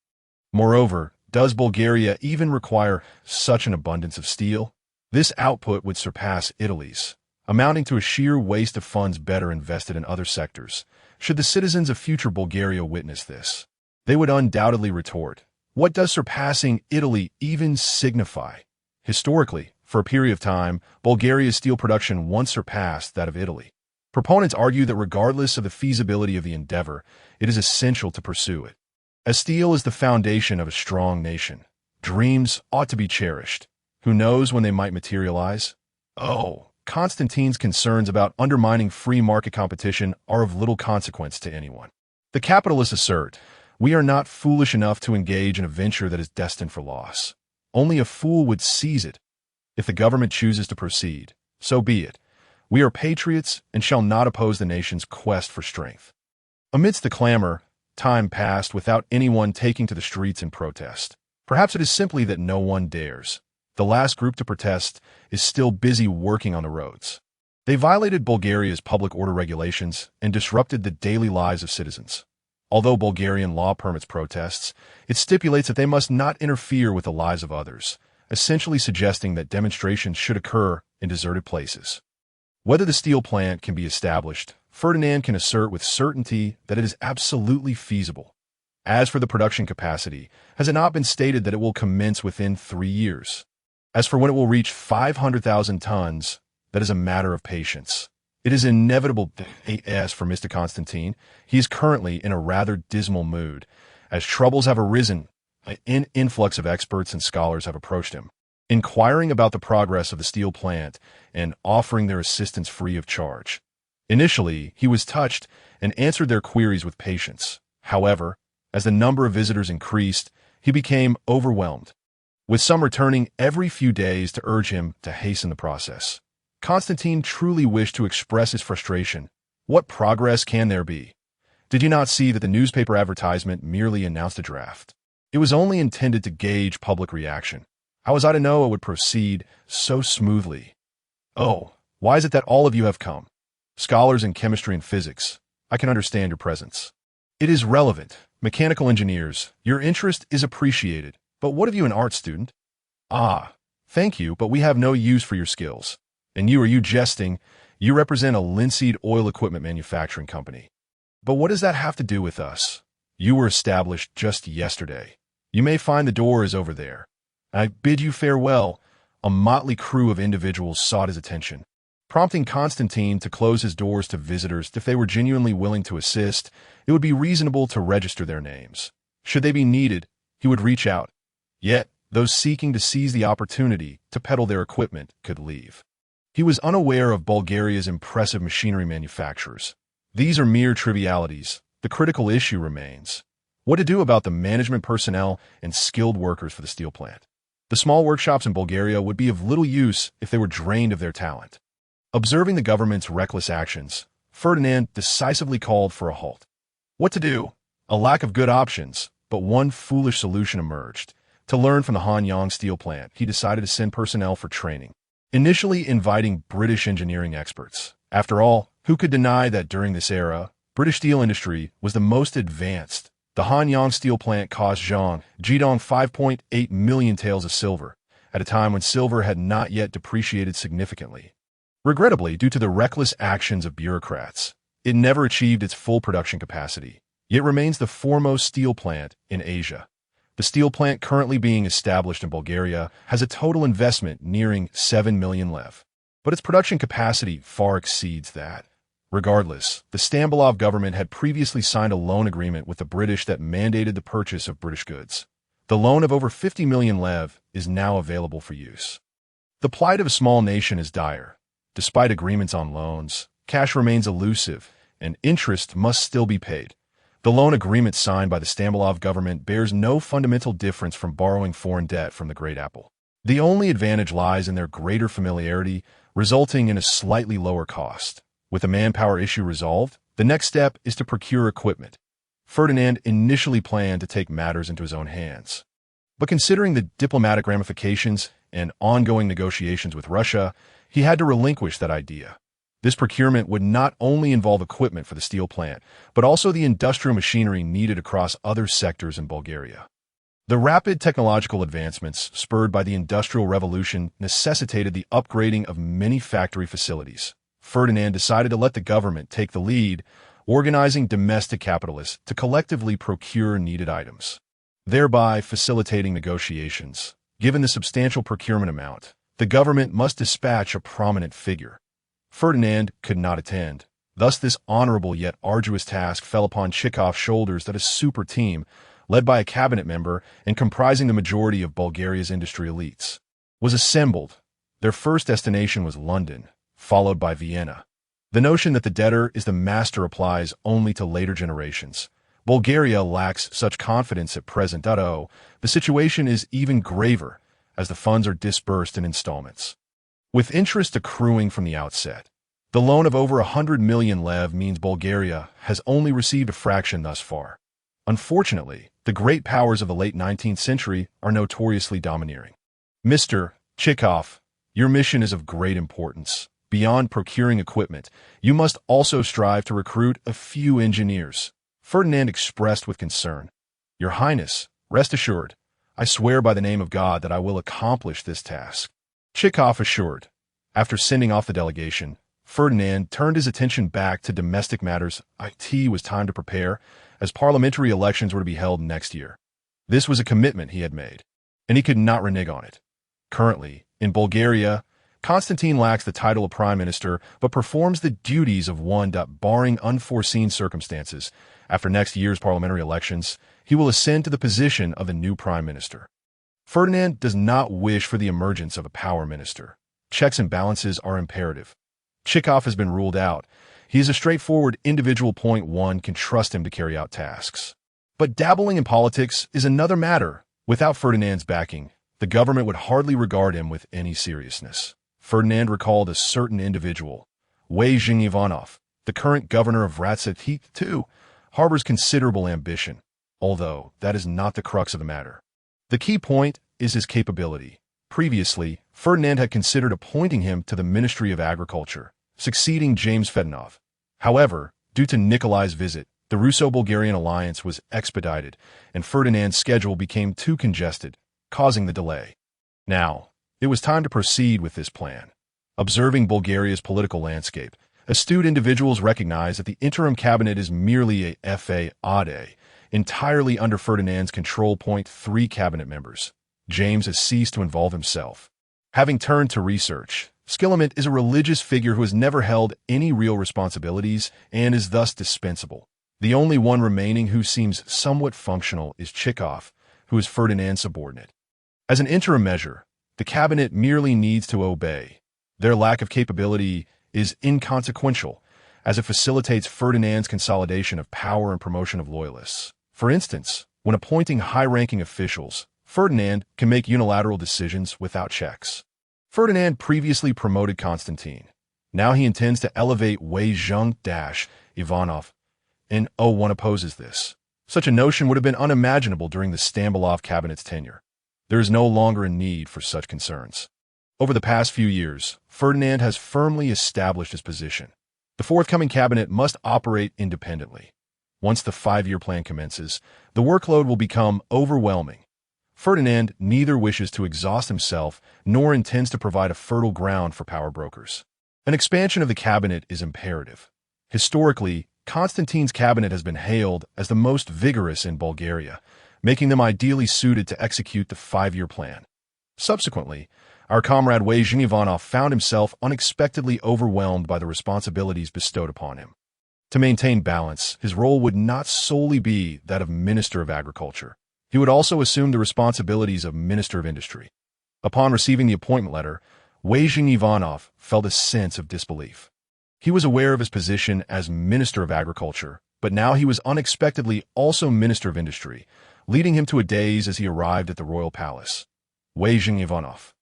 Moreover, does Bulgaria even require such an abundance of steel? This output would surpass Italy's, amounting to a sheer waste of funds better invested in other sectors. Should the citizens of future Bulgaria witness this, they would undoubtedly retort, what does surpassing Italy even signify? Historically, for a period of time, Bulgaria's steel production once surpassed that of Italy. Proponents argue that regardless of the feasibility of the endeavor, it is essential to pursue it. As steel is the foundation of a strong nation, dreams ought to be cherished. Who knows when they might materialize? Oh, Constantine's concerns about undermining free market competition are of little consequence to anyone. The capitalists assert, We are not foolish enough to engage in a venture that is destined for loss. Only a fool would seize it. If the government chooses to proceed, so be it. We are patriots and shall not oppose the nation's quest for strength." Amidst the clamor, time passed without anyone taking to the streets in protest. Perhaps it is simply that no one dares. The last group to protest is still busy working on the roads. They violated Bulgaria's public order regulations and disrupted the daily lives of citizens. Although Bulgarian law permits protests, it stipulates that they must not interfere with the lives of others, essentially suggesting that demonstrations should occur in deserted places. Whether the steel plant can be established, Ferdinand can assert with certainty that it is absolutely feasible. As for the production capacity, has it not been stated that it will commence within 3 years? As for when it will reach 500,000 tons, that is a matter of patience. It is inevitable. As for Mr. Constantine, he is currently in a rather dismal mood, as troubles have arisen. An influx of experts and scholars have approached him, inquiring about the progress of the steel plant and offering their assistance free of charge. Initially, he was touched and answered their queries with patience. However, as the number of visitors increased, he became overwhelmed, with some returning every few days to urge him to hasten the process. Constantine truly wished to express his frustration. What progress can there be? Did you not see that the newspaper advertisement merely announced a draft? It was only intended to gauge public reaction. How was I to know it would proceed so smoothly? Oh, why is it that all of you have come? Scholars in chemistry and physics, I can understand your presence. It is relevant. Mechanical engineers, your interest is appreciated. But what of you, an art student? Ah, thank you, but we have no use for your skills. And are you jesting? You represent a linseed oil equipment manufacturing company. But what does that have to do with us? You were established just yesterday. You may find the door is over there. I bid you farewell. A motley crew of individuals sought his attention, prompting Constantine to close his doors to visitors. If they were genuinely willing to assist, it would be reasonable to register their names. Should they be needed, he would reach out. Yet, those seeking to seize the opportunity to peddle their equipment could leave. He was unaware of Bulgaria's impressive machinery manufacturers. These are mere trivialities. The critical issue remains what to do about the management personnel and skilled workers for the steel plant. The small workshops in Bulgaria would be of little use if they were drained of their talent. Observing the government's reckless actions, Ferdinand decisively called for a halt. What to do? A lack of good options, but one foolish solution emerged. To learn from the Hanyang steel plant, he decided to send personnel for training, initially inviting British engineering experts. After all, who could deny that during this era, British steel industry was the most advanced? The Hanyang steel plant cost Zhang Jidong 5.8 million taels of silver, at a time when silver had not yet depreciated significantly. Regrettably, due to the reckless actions of bureaucrats, it never achieved its full production capacity, yet remains the foremost steel plant in Asia. The steel plant currently being established in Bulgaria has a total investment nearing 7 million lev, but its production capacity far exceeds that. Regardless, the Stambolov government had previously signed a loan agreement with the British that mandated the purchase of British goods. The loan of over 50 million lev is now available for use. The plight of a small nation is dire. Despite agreements on loans, cash remains elusive, and interest must still be paid. The loan agreement signed by the Stambolov government bears no fundamental difference from borrowing foreign debt from the Great Apple. The only advantage lies in their greater familiarity, resulting in a slightly lower cost. With the manpower issue resolved, the next step is to procure equipment. Ferdinand initially planned to take matters into his own hands. But considering the diplomatic ramifications and ongoing negotiations with Russia, he had to relinquish that idea. This procurement would not only involve equipment for the steel plant, but also the industrial machinery needed across other sectors in Bulgaria. The rapid technological advancements spurred by the Industrial Revolution necessitated the upgrading of many factory facilities. Ferdinand decided to let the government take the lead, organizing domestic capitalists to collectively procure needed items, thereby facilitating negotiations. Given the substantial procurement amount, the government must dispatch a prominent figure. Ferdinand could not attend. Thus, this honorable yet arduous task fell upon Chekhov's shoulders that a super team, led by a cabinet member and comprising the majority of Bulgaria's industry elites, was assembled. Their first destination was London, followed by Vienna. The notion that the debtor is the master applies only to later generations, Bulgaria lacks such confidence at present. The situation is even graver, as the funds are disbursed in installments, with interest accruing from the outset. The loan of over 100 million lev means Bulgaria has only received a fraction thus far. Unfortunately, the great powers of the late 19th century are notoriously domineering. Mr. Chikov, your mission is of great importance. Beyond procuring equipment, you must also strive to recruit a few engineers. Ferdinand expressed with concern. Your Highness, rest assured, I swear by the name of God that I will accomplish this task. Chikov assured. After sending off the delegation, Ferdinand turned his attention back to domestic matters. It was time to prepare, as parliamentary elections were to be held next year. This was a commitment he had made, and he could not renege on it. Currently, in Bulgaria, Constantine lacks the title of prime minister, but performs the duties of one. Barring unforeseen circumstances, after next year's parliamentary elections, he will ascend to the position of the new prime minister. Ferdinand does not wish for the emergence of a power minister. Checks and balances are imperative. Chikov has been ruled out. He is a straightforward individual. One can trust him to carry out tasks. But dabbling in politics is another matter. Without Ferdinand's backing, the government would hardly regard him with any seriousness. Ferdinand recalled a certain individual, Weizhing Ivanov, the current governor of Ratset. He, too, harbors considerable ambition, although that is not the crux of the matter. The key point is his capability. Previously, Ferdinand had considered appointing him to the Ministry of Agriculture, succeeding James Fedunov. However, due to Nikolai's visit, the Russo-Bulgarian alliance was expedited, and Ferdinand's schedule became too congested, causing the delay. Now, it was time to proceed with this plan. Observing Bulgaria's political landscape, astute individuals recognize that the interim cabinet is merely a fade, entirely under Ferdinand's control. 3 cabinet members. James has ceased to involve himself. Having turned to research, Skillement is a religious figure who has never held any real responsibilities and is thus dispensable. The only one remaining who seems somewhat functional is Chikov, who is Ferdinand's subordinate. As an interim measure, the cabinet merely needs to obey. Their lack of capability is inconsequential, as it facilitates Ferdinand's consolidation of power and promotion of loyalists. For instance, when appointing high-ranking officials, Ferdinand can make unilateral decisions without checks. Ferdinand previously promoted Constantine. Now he intends to elevate Weizhing Ivanov, and one opposes this. Such a notion would have been unimaginable during the Stambolov cabinet's tenure. There is no longer a need for such concerns. Over the past few years, Ferdinand has firmly established his position. The forthcoming cabinet must operate independently. Once the 5-year plan commences, the workload will become overwhelming. Ferdinand neither wishes to exhaust himself nor intends to provide a fertile ground for power brokers. An expansion of the cabinet is imperative. Historically, Constantine's cabinet has been hailed as the most vigorous in Bulgaria, making them ideally suited to execute the 5-year plan. Subsequently, our comrade Weizhing Ivanov found himself unexpectedly overwhelmed by the responsibilities bestowed upon him. To maintain balance, his role would not solely be that of Minister of Agriculture. He would also assume the responsibilities of Minister of Industry. Upon receiving the appointment letter, Weizhing Ivanov felt a sense of disbelief. He was aware of his position as Minister of Agriculture, but now he was unexpectedly also Minister of Industry, leading him to a daze as he arrived at the royal palace. Weizhing Ivanov.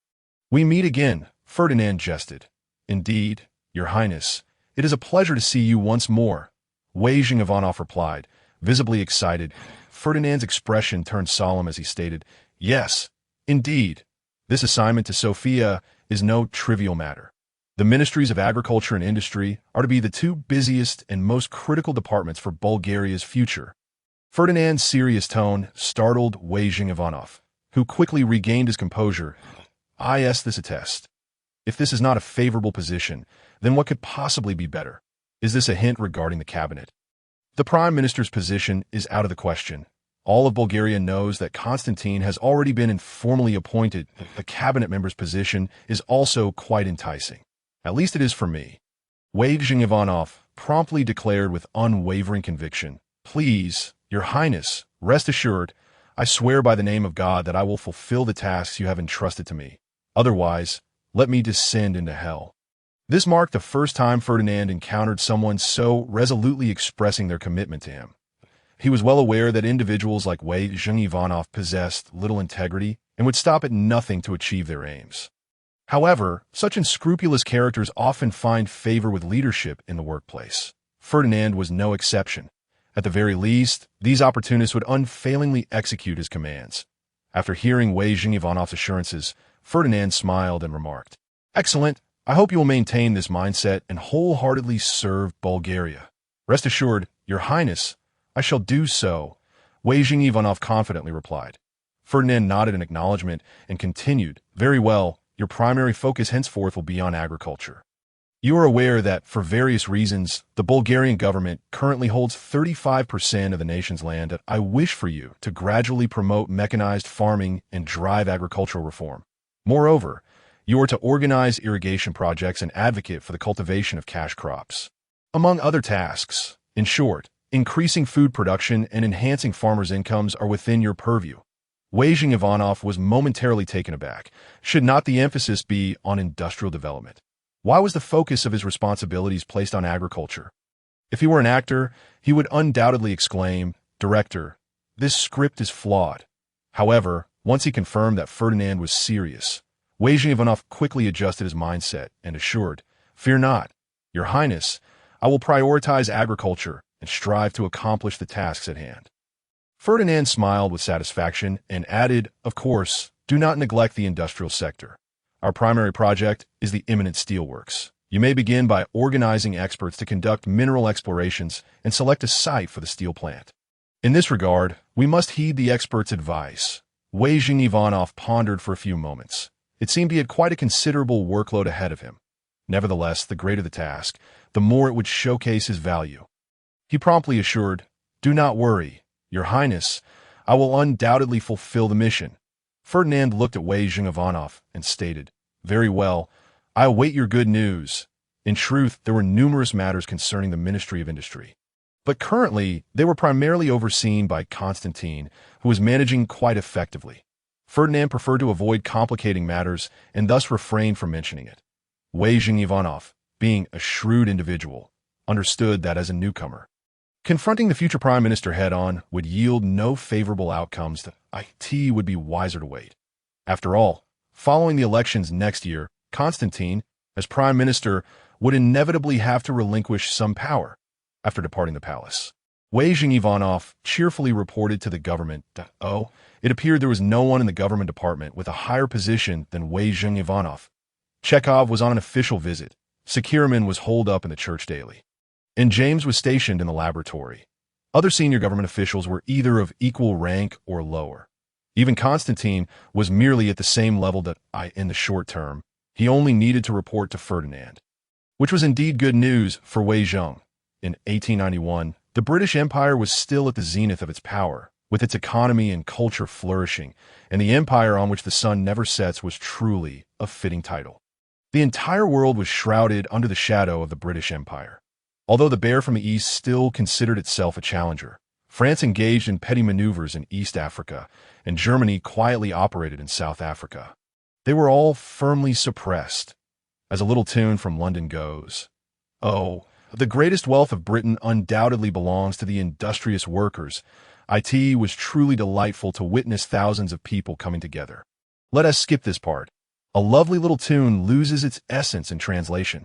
We meet again, Ferdinand jested. Indeed, Your Highness, it is a pleasure to see you once more. Weizhing Ivanov replied, visibly excited. Ferdinand's expression turned solemn as he stated, yes, indeed. This assignment to Sofia is no trivial matter. The Ministries of Agriculture and Industry are to be the 2 busiest and most critical departments for Bulgaria's future. Ferdinand's serious tone startled Weizhing Ivanov, who quickly regained his composure. This a test. If this is not a favorable position, then what could possibly be better? Is this a hint regarding the cabinet? The Prime Minister's position is out of the question. All of Bulgaria knows that Constantine has already been informally appointed. The cabinet member's position is also quite enticing. At least it is for me. Weizhing Ivanov promptly declared with unwavering conviction, Please, Your Highness, rest assured, I swear by the name of God that I will fulfill the tasks you have entrusted to me. Otherwise, let me descend into hell. This marked the first time Ferdinand encountered someone so resolutely expressing their commitment to him. He was well aware that individuals like Wei Ivanov possessed little integrity and would stop at nothing to achieve their aims. However, such unscrupulous characters often find favor with leadership in the workplace. Ferdinand was no exception. At the very least, these opportunists would unfailingly execute his commands. After hearing Wei Ivanov's assurances, Ferdinand smiled and remarked, "Excellent. I hope you will maintain this mindset and wholeheartedly serve Bulgaria." "Rest assured, Your Highness, I shall do so," Wei Ivanov confidently replied. Ferdinand nodded in acknowledgement and continued, "Very well. Your primary focus henceforth will be on agriculture. You are aware that, for various reasons, the Bulgarian government currently holds 35% of the nation's land. I wish for you to gradually promote mechanized farming and drive agricultural reform. Moreover, you are to organize irrigation projects and advocate for the cultivation of cash crops. Among other tasks, in short, increasing food production and enhancing farmers' incomes are within your purview." Wei Ivanov was momentarily taken aback. Should not the emphasis be on industrial development? Why was the focus of his responsibilities placed on agriculture? If he were an actor, he would undoubtedly exclaim, "Director, this script is flawed." However, once he confirmed that Ferdinand was serious, Wei Ivanov quickly adjusted his mindset and assured, "Fear not, Your Highness, I will prioritize agriculture and strive to accomplish the tasks at hand." Ferdinand smiled with satisfaction and added, "Of course, do not neglect the industrial sector. Our primary project is the imminent steelworks. You may begin by organizing experts to conduct mineral explorations and select a site for the steel plant. In this regard, we must heed the experts' advice." Wei Ivanov pondered for a few moments. It seemed he had quite a considerable workload ahead of him. Nevertheless, the greater the task, the more it would showcase his value. He promptly assured, "Do not worry, Your Highness, I will undoubtedly fulfill the mission." Ferdinand looked at Wei Ivanov and stated, "Very well, I await your good news." In truth, there were numerous matters concerning the Ministry of Industry. But currently, they were primarily overseen by Constantine, who was managing quite effectively. Ferdinand preferred to avoid complicating matters and thus refrained from mentioning it. Wei Ivanov, being a shrewd individual, understood that as a newcomer, confronting the future prime minister head-on would yield no favorable outcomes. That it would be wiser to wait. After all, following the elections next year, Constantine, as prime minister, would inevitably have to relinquish some power after departing the palace. Wei Ivanov cheerfully reported to the government that, it appeared there was no one in the government department with a higher position than Wei Ivanov. Chekhov was on an official visit. Sekiraman was holed up in the church daily, and James was stationed in the laboratory. Other senior government officials were either of equal rank or lower. Even Constantine was merely at the same level that in the short term, he only needed to report to Ferdinand, which was indeed good news for Wei Zheng. In 1891, the British Empire was still at the zenith of its power, with its economy and culture flourishing, and the empire on which the sun never sets was truly a fitting title. The entire world was shrouded under the shadow of the British Empire. Although the bear from the east still considered itself a challenger, France engaged in petty maneuvers in East Africa, and Germany quietly operated in South Africa. They were all firmly suppressed. As a little tune from London goes, the greatest wealth of Britain undoubtedly belongs to the industrious workers. It was truly delightful to witness thousands of people coming together. Let us skip this part. A lovely little tune loses its essence in translation.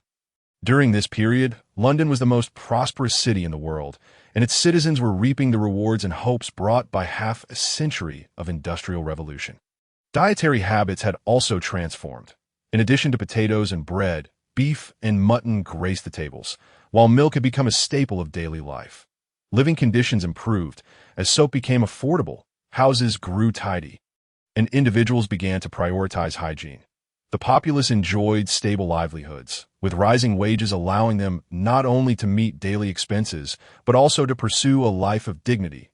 During this period, London was the most prosperous city in the world, and its citizens were reaping the rewards and hopes brought by half a century of industrial revolution. Dietary habits had also transformed. In addition to potatoes and bread, beef and mutton graced the tables, while milk had become a staple of daily life. Living conditions improved as soap became affordable, houses grew tidy, and individuals began to prioritize hygiene. The populace enjoyed stable livelihoods, with rising wages allowing them not only to meet daily expenses, but also to pursue a life of dignity.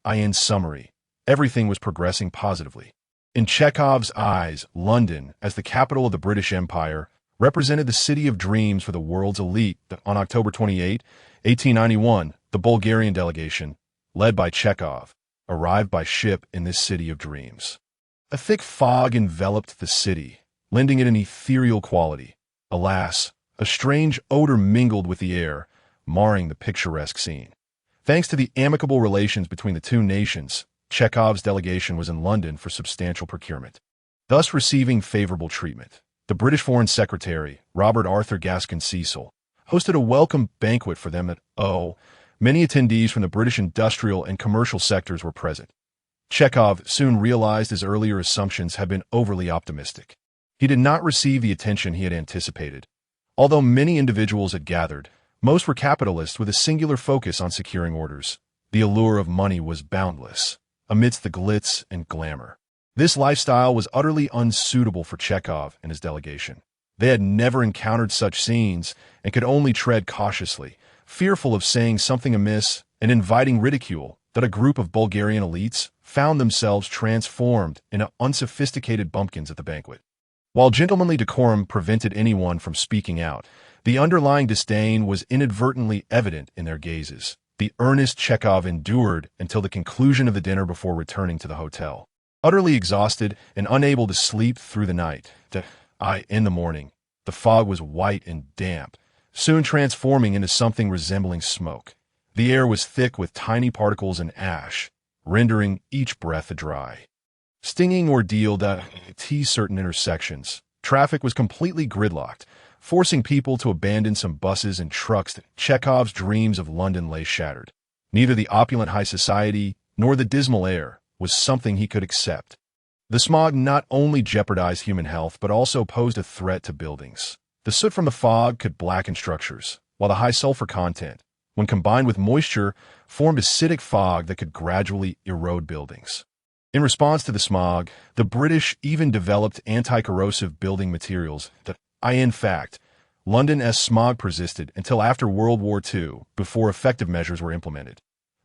In summary, everything was progressing positively. In Chekhov's eyes, London, as the capital of the British Empire, represented the city of dreams for the world's elite. On October 28, 1891, the Bulgarian delegation, led by Chekhov, arrived by ship in this city of dreams. A thick fog enveloped the city, lending it an ethereal quality. Alas, a strange odor mingled with the air, marring the picturesque scene. Thanks to the amicable relations between the two nations, Chekhov's delegation was in London for substantial procurement, thus receiving favorable treatment. The British Foreign Secretary, Robert Arthur Gascoigne Cecil, hosted a welcome banquet for them many attendees from the British industrial and commercial sectors were present. Chekhov soon realized his earlier assumptions had been overly optimistic. He did not receive the attention he had anticipated. Although many individuals had gathered, most were capitalists with a singular focus on securing orders. The allure of money was boundless, amidst the glitz and glamour. This lifestyle was utterly unsuitable for Chekhov and his delegation. They had never encountered such scenes and could only tread cautiously, fearful of saying something amiss and inviting ridicule that a group of Bulgarian elites found themselves transformed into unsophisticated bumpkins at the banquet. While gentlemanly decorum prevented anyone from speaking out, the underlying disdain was inadvertently evident in their gazes. The earnest Chekhov endured until the conclusion of the dinner before returning to the hotel. Utterly exhausted and unable to sleep through the night, in the morning, the fog was white and damp, soon transforming into something resembling smoke. The air was thick with tiny particles and ash, rendering each breath a dry, stinging ordeal that teased certain intersections. Traffic was completely gridlocked, forcing people to abandon some buses and trucks. Chekhov's dreams of London lay shattered. Neither the opulent high society nor the dismal air was something he could accept. The smog not only jeopardized human health but also posed a threat to buildings. The soot from the fog could blacken structures, while the high sulfur content, when combined with moisture, formed acidic fog that could gradually erode buildings. In response to the smog, the British even developed anti-corrosive building materials in fact, London's smog persisted until after World War II, before effective measures were implemented.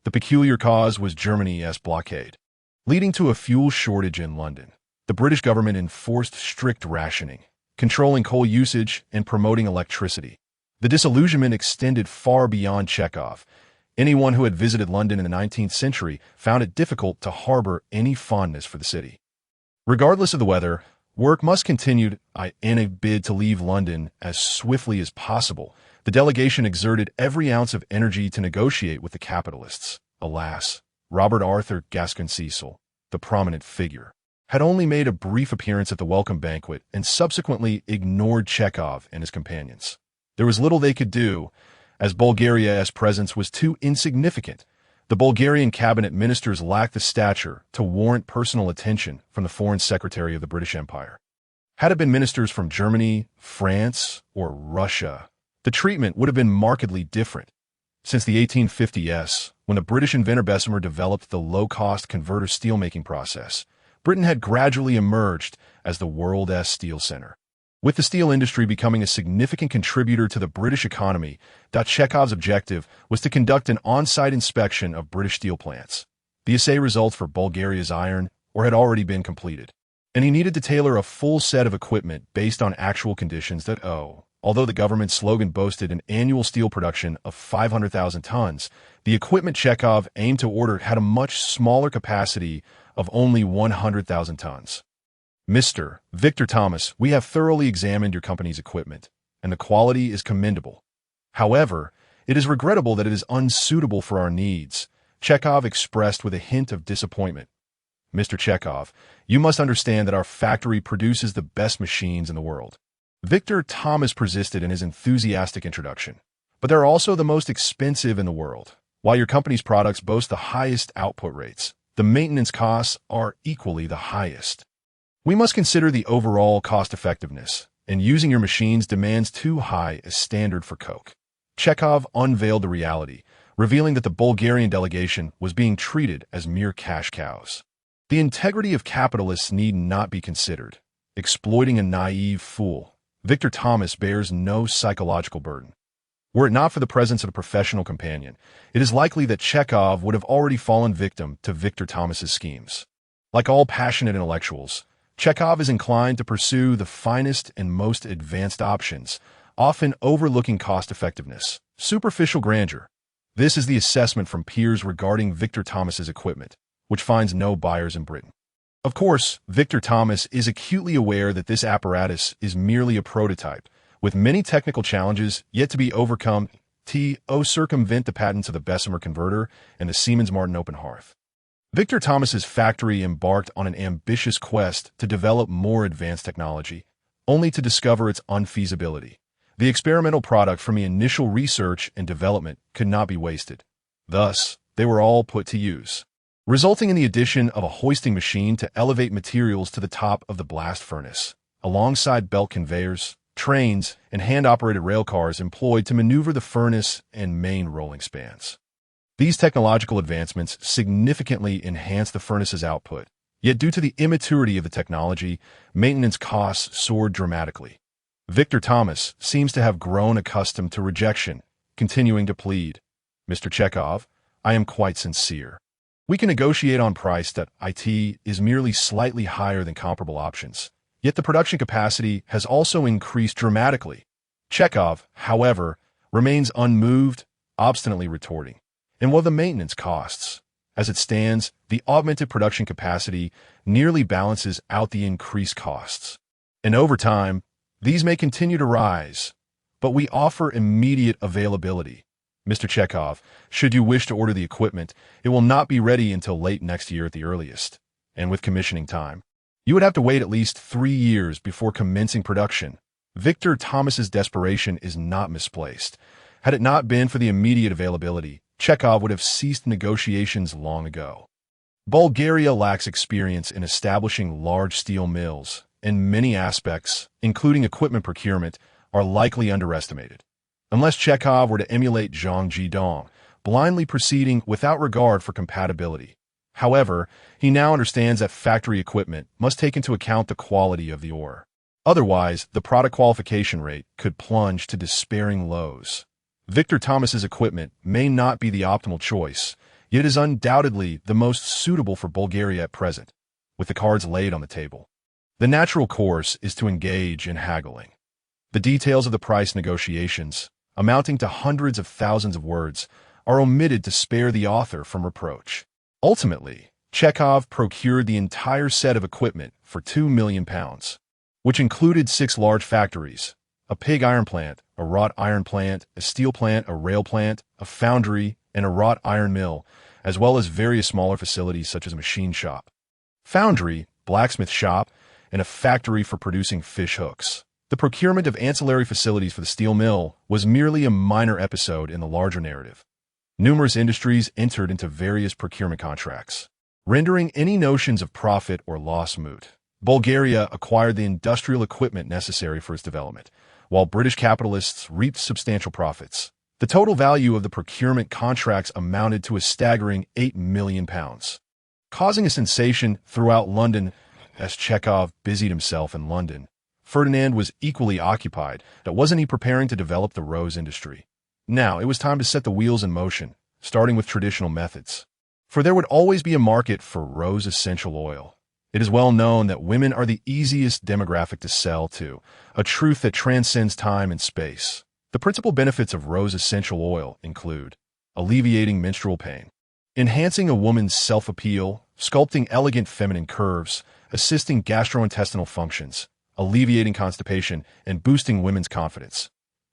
The peculiar cause was Germany's blockade, leading to a fuel shortage in London. The British government enforced strict rationing, controlling coal usage and promoting electricity. The disillusionment extended far beyond Chekhov. Anyone who had visited London in the 19th century found it difficult to harbor any fondness for the city. Regardless of the weather, work must continue in a bid to leave London as swiftly as possible. The delegation exerted every ounce of energy to negotiate with the capitalists. Alas, Robert Arthur Gascoigne Cecil, the prominent figure, had only made a brief appearance at the welcome banquet and subsequently ignored Chekhov and his companions. There was little they could do, as Bulgaria's presence was too insignificant. The Bulgarian cabinet ministers lacked the stature to warrant personal attention from the Foreign Secretary of the British Empire. Had it been ministers from Germany, France, or Russia, the treatment would have been markedly different. Since the 1850s, when the British inventor Bessemer developed the low-cost converter steelmaking process, Britain had gradually emerged as the world's steel center. With the steel industry becoming a significant contributor to the British economy, Chekhov's objective was to conduct an on-site inspection of British steel plants. The assay results for Bulgaria's iron ore had already been completed, and he needed to tailor a full set of equipment based on actual conditions although the government slogan boasted an annual steel production of 500,000 tons, the equipment Chekhov aimed to order had a much smaller capacity of only 100,000 tons. Mr. Victor Thomas, we have thoroughly examined your company's equipment, and the quality is commendable. However, it is regrettable that it is unsuitable for our needs, Chekhov expressed with a hint of disappointment. Mr. Chekhov, you must understand that our factory produces the best machines in the world. Victor Thomas persisted in his enthusiastic introduction. But they're also the most expensive in the world. While your company's products boast the highest output rates, the maintenance costs are equally the highest. We must consider the overall cost-effectiveness, and using your machines demands too high a standard for Coke. Chekhov unveiled the reality, revealing that the Bulgarian delegation was being treated as mere cash cows. The integrity of capitalists need not be considered. Exploiting a naive fool, Victor Thomas bears no psychological burden. Were it not for the presence of a professional companion, it is likely that Chekhov would have already fallen victim to Victor Thomas's schemes. Like all passionate intellectuals, Chekhov is inclined to pursue the finest and most advanced options, often overlooking cost-effectiveness, superficial grandeur. This is the assessment from peers regarding Victor Thomas's equipment, which finds no buyers in Britain. Of course, Victor Thomas is acutely aware that this apparatus is merely a prototype, with many technical challenges yet to be overcome. to circumvent the patents of the Bessemer converter and the Siemens Martin open hearth. Victor Thomas's factory embarked on an ambitious quest to develop more advanced technology, only to discover its unfeasibility. The experimental product from the initial research and development could not be wasted. Thus, they were all put to use, resulting in the addition of a hoisting machine to elevate materials to the top of the blast furnace, alongside belt conveyors, trains, and hand-operated railcars employed to maneuver the furnace and main rolling spans. These technological advancements significantly enhanced the furnace's output, yet due to the immaturity of the technology, maintenance costs soared dramatically. Victor Thomas seems to have grown accustomed to rejection, continuing to plead, "Mr. Chekhov, I am quite sincere. We can negotiate on price that it is merely slightly higher than comparable options, yet the production capacity has also increased dramatically." Chekhov, however, remains unmoved, obstinately retorting, "And what are the maintenance costs? As it stands, the augmented production capacity nearly balances out the increased costs. And over time, these may continue to rise, but we offer immediate availability. Mr. Chekhov, should you wish to order the equipment, it will not be ready until late next year at the earliest, and with commissioning time, you would have to wait at least 3 years before commencing production." Victor Thomas's desperation is not misplaced. Had it not been for the immediate availability, Chekhov would have ceased negotiations long ago. Bulgaria lacks experience in establishing large steel mills, and many aspects, including equipment procurement, are likely underestimated. Unless Chekhov were to emulate Zhang Jidong, blindly proceeding without regard for compatibility. However, he now understands that factory equipment must take into account the quality of the ore. Otherwise, the product qualification rate could plunge to despairing lows. Victor Thomas's equipment may not be the optimal choice, yet is undoubtedly the most suitable for Bulgaria at present, with the cards laid on the table. The natural course is to engage in haggling. The details of the price negotiations, amounting to hundreds of thousands of words, are omitted to spare the author from reproach. Ultimately, Chekhov procured the entire set of equipment for £2 million, which included 6 large factories, a pig iron plant, a wrought iron plant, a steel plant, a rail plant, a foundry, and a wrought iron mill, as well as various smaller facilities such as a machine shop, foundry, blacksmith shop, and a factory for producing fish hooks. The procurement of ancillary facilities for the steel mill was merely a minor episode in the larger narrative. Numerous industries entered into various procurement contracts, rendering any notions of profit or loss moot. Bulgaria acquired the industrial equipment necessary for its development, while British capitalists reaped substantial profits. The total value of the procurement contracts amounted to a staggering £8 million, causing a sensation throughout London. As Chekhov busied himself in London, Ferdinand was equally occupied. But wasn't he preparing to develop the rose industry? Now it was time to set the wheels in motion, starting with traditional methods. For there would always be a market for rose essential oil. It is well known that women are the easiest demographic to sell to, a truth that transcends time and space. The principal benefits of rose essential oil include alleviating menstrual pain, enhancing a woman's self-appeal, sculpting elegant feminine curves, assisting gastrointestinal functions, alleviating constipation, and boosting women's confidence.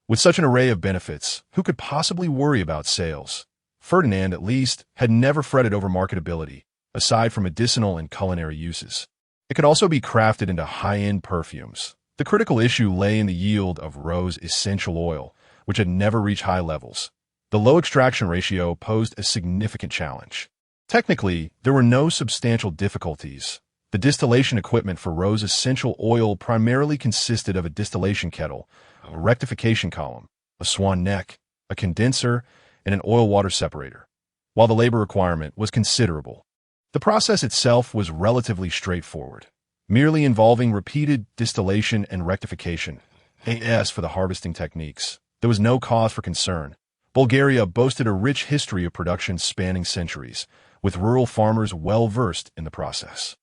With such an array of benefits, who could possibly worry about sales? Ferdinand, at least, had never fretted over marketability, aside from medicinal and culinary uses. It could also be crafted into high-end perfumes. The critical issue lay in the yield of rose essential oil, which had never reached high levels. The low extraction ratio posed a significant challenge. Technically, there were no substantial difficulties. The distillation equipment for rose essential oil primarily consisted of a distillation kettle, a rectification column, a swan neck, a condenser, and an oil-water separator. While the labor requirement was considerable, the process itself was relatively straightforward, merely involving repeated distillation and rectification. As for the harvesting techniques, there was no cause for concern. Bulgaria boasted a rich history of production spanning centuries, with rural farmers well versed in the process.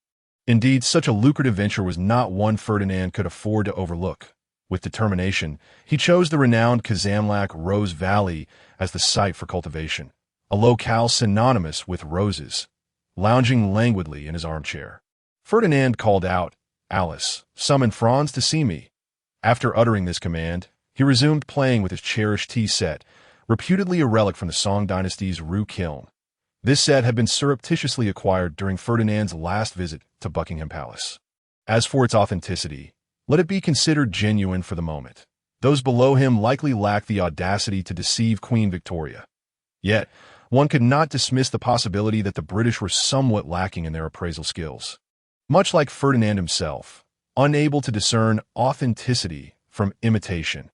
Indeed, such a lucrative venture was not one Ferdinand could afford to overlook. With determination, he chose the renowned Kazanlak Rose Valley as the site for cultivation, a locale synonymous with roses. Lounging languidly in his armchair, Ferdinand called out, "Alice, summon Franz to see me." After uttering this command, he resumed playing with his cherished tea set, reputedly a relic from the Song dynasty's Rue kiln. This set had been surreptitiously acquired during Ferdinand's last visit to Buckingham Palace. As for its authenticity, let it be considered genuine for the moment. Those below him likely lacked the audacity to deceive Queen Victoria. Yet, one could not dismiss the possibility that the British were somewhat lacking in their appraisal skills. Much like Ferdinand himself, unable to discern authenticity from imitation.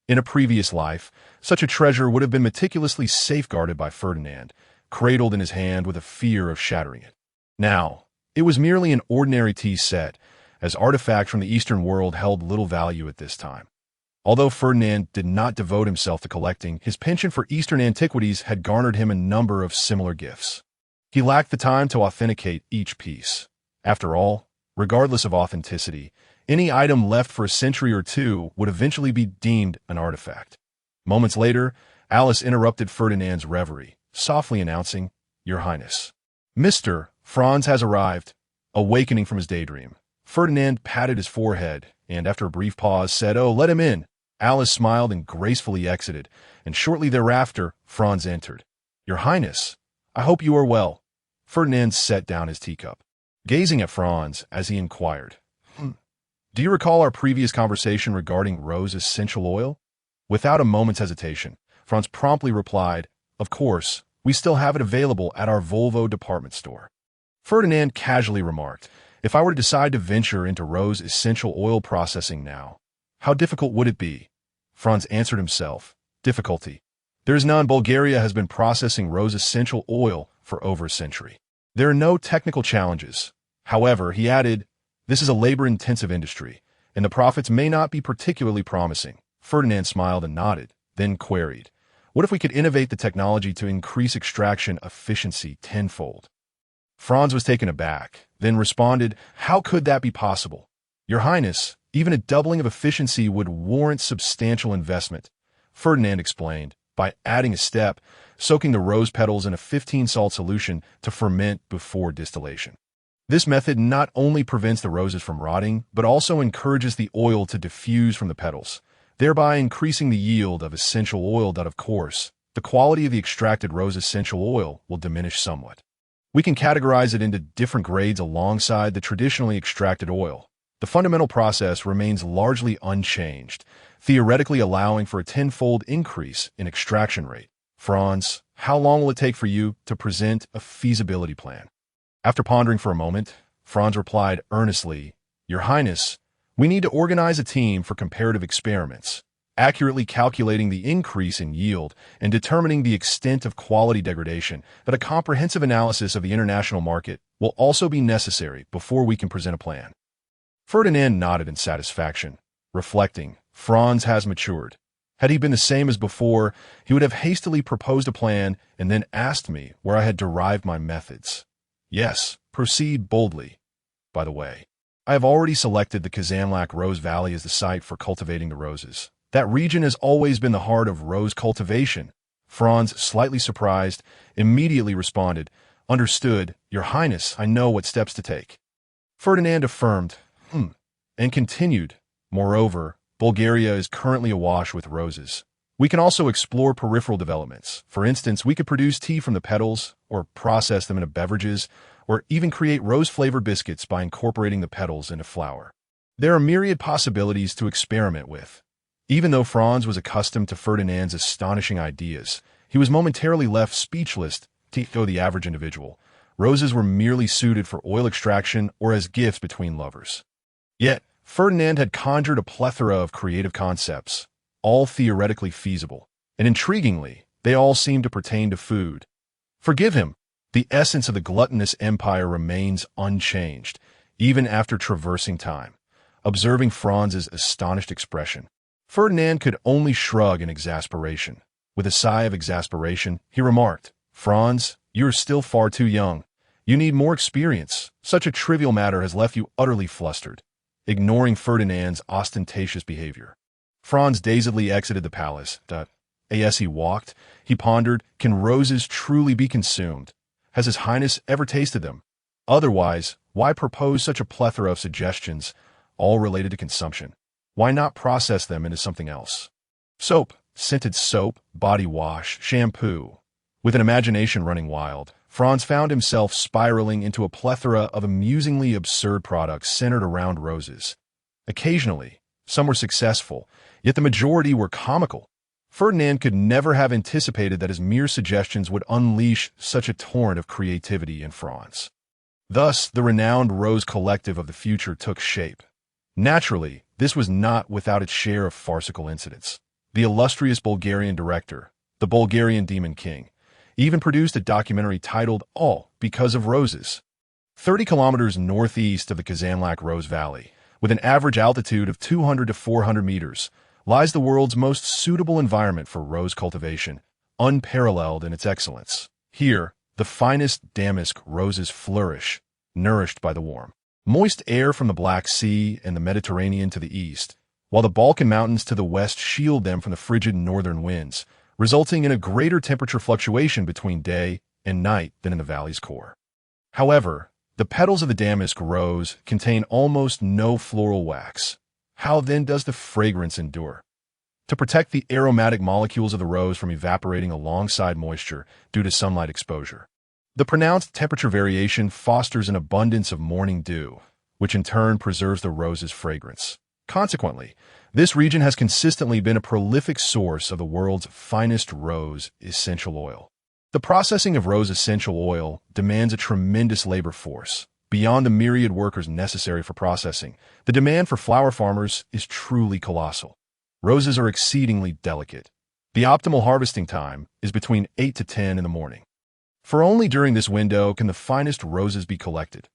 In a previous life, such a treasure would have been meticulously safeguarded by Ferdinand, cradled in his hand with a fear of shattering it. Now, it was merely an ordinary tea set, as artifact from the Eastern world held little value at this time. Although Ferdinand did not devote himself to collecting, his penchant for Eastern antiquities had garnered him a number of similar gifts. He lacked the time to authenticate each piece. After all, regardless of authenticity, any item left for a century or two would eventually be deemed an artifact. Moments later, Alice interrupted Ferdinand's reverie, softly announcing, "Your Highness. Mr. Franz has arrived." Awakening from his daydream, Ferdinand patted his forehead and, after a brief pause, said, "Oh, let him in." Alice smiled and gracefully exited, and shortly thereafter, Franz entered. "Your Highness, I hope you are well." Ferdinand set down his teacup, gazing at Franz as he inquired, "Do you recall our previous conversation regarding rose essential oil?" Without a moment's hesitation, Franz promptly replied, "Of course, we still have it available at our Volvo department store." Ferdinand casually remarked, "If I were to decide to venture into rose essential oil processing now, how difficult would it be?" Franz answered himself, "Difficulty. There is none. Bulgaria has been processing rose essential oil for over a century. There are no technical challenges. However," he added, "this is a labor-intensive industry, and the profits may not be particularly promising." Ferdinand smiled and nodded, then queried, "What if we could innovate the technology to increase extraction efficiency tenfold?" Franz was taken aback, then responded, "How could that be possible? Your Highness, even a doubling of efficiency would warrant substantial investment." Ferdinand explained, by adding a step, soaking the rose petals in a 15-salt solution to ferment before distillation. This method not only prevents the roses from rotting, but also encourages the oil to diffuse from the petals, thereby increasing the yield of essential oil. Of course, the quality of the extracted rose essential oil will diminish somewhat. We can categorize it into different grades alongside the traditionally extracted oil. The fundamental process remains largely unchanged, theoretically allowing for a tenfold increase in extraction rate. Franz, how long will it take for you to present a feasibility plan? After pondering for a moment, Franz replied earnestly, "Your Highness, we need to organize a team for comparative experiments, accurately calculating the increase in yield and determining the extent of quality degradation. But a comprehensive analysis of the international market will also be necessary before we can present a plan." Ferdinand nodded in satisfaction, reflecting, "Franz has matured. Had he been the same as before, he would have hastily proposed a plan and then asked me where I had derived my methods. Yes, proceed boldly. By the way, I have already selected the Kazanlak Rose Valley as the site for cultivating the roses. That region has always been the heart of rose cultivation." Franz, slightly surprised, immediately responded, "Understood, Your Highness, I know what steps to take." Ferdinand affirmed, and continued, "Moreover, Bulgaria is currently awash with roses. We can also explore peripheral developments. For instance, we could produce tea from the petals, or process them into beverages, or even create rose-flavored biscuits by incorporating the petals into flour. There are myriad possibilities to experiment with." Even though Franz was accustomed to Ferdinand's astonishing ideas, he was momentarily left speechless to the average individual. Roses were merely suited for oil extraction or as gifts between lovers. Yet, Ferdinand had conjured a plethora of creative concepts, all theoretically feasible, and intriguingly, they all seemed to pertain to food. Forgive him, the essence of the gluttonous empire remains unchanged, even after traversing time. Observing Franz's astonished expression, Ferdinand could only shrug in exasperation. With a sigh of exasperation, he remarked, "Franz, you are still far too young. You need more experience. Such a trivial matter has left you utterly flustered." Ignoring Ferdinand's ostentatious behavior, Franz dazedly exited the palace. As he walked, he pondered, can roses truly be consumed? Has His Highness ever tasted them? Otherwise, why propose such a plethora of suggestions, all related to consumption? Why not process them into something else? Soap, scented soap, body wash, shampoo. With an imagination running wild, Franz found himself spiraling into a plethora of amusingly absurd products centered around roses. Occasionally, some were successful, yet the majority were comical. Ferdinand could never have anticipated that his mere suggestions would unleash such a torrent of creativity in Franz. Thus, the renowned Rose Collective of the future took shape. Naturally, this was not without its share of farcical incidents. The illustrious Bulgarian director, the Bulgarian Demon King, even produced a documentary titled All Because of Roses. 30 kilometers northeast of the Kazanlak Rose Valley, with an average altitude of 200 to 400 meters, lies the world's most suitable environment for rose cultivation, unparalleled in its excellence. Here, the finest damask roses flourish, nourished by the warm, moist air from the Black Sea and the Mediterranean to the east, while the Balkan mountains to the west shield them from the frigid northern winds, resulting in a greater temperature fluctuation between day and night than in the valley's core. However, the petals of the damask rose contain almost no floral wax. How then does the fragrance endure? To protect the aromatic molecules of the rose from evaporating alongside moisture due to sunlight exposure. The pronounced temperature variation fosters an abundance of morning dew, which in turn preserves the rose's fragrance. Consequently, this region has consistently been a prolific source of the world's finest rose essential oil. The processing of rose essential oil demands a tremendous labor force. Beyond the myriad workers necessary for processing, the demand for flower farmers is truly colossal. Roses are exceedingly delicate. The optimal harvesting time is between 8 to 10 in the morning. For only during this window can the finest roses be collected.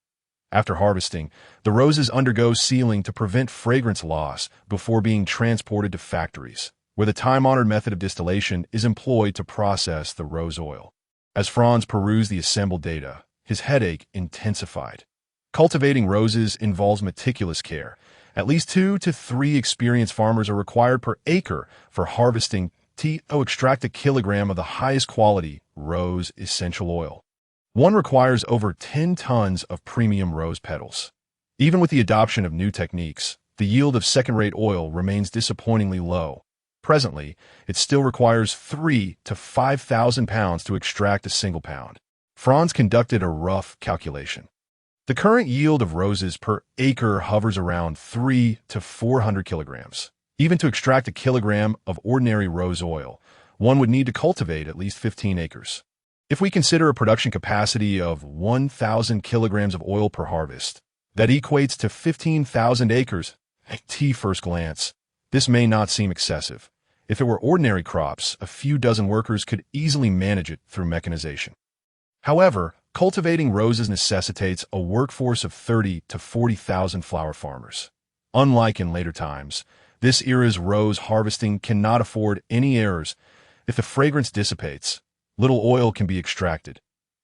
After harvesting, the roses undergo sealing to prevent fragrance loss before being transported to factories, where the time-honored method of distillation is employed to process the rose oil. As Franz perused the assembled data, his headache intensified. Cultivating roses involves meticulous care. At least 2 to 3 experienced farmers are required per acre for harvesting to extract a kilogram of the highest quality rose essential oil. One requires over 10 tons of premium rose petals. Even with the adoption of new techniques, the yield of second-rate oil remains disappointingly low. Presently, it still requires 3 to 5,000 pounds to extract a single pound. Franz conducted a rough calculation. The current yield of roses per acre hovers around 3 to 400 kilograms. Even to extract a kilogram of ordinary rose oil, one would need to cultivate at least 15 acres. If we consider a production capacity of 1,000 kilograms of oil per harvest, that equates to 15,000 acres. At first glance, this may not seem excessive. If it were ordinary crops, a few dozen workers could easily manage it through mechanization. However, cultivating roses necessitates a workforce of 30 to 40,000 flower farmers. Unlike in later times, this era's rose harvesting cannot afford any errors. If the fragrance dissipates, little oil can be extracted.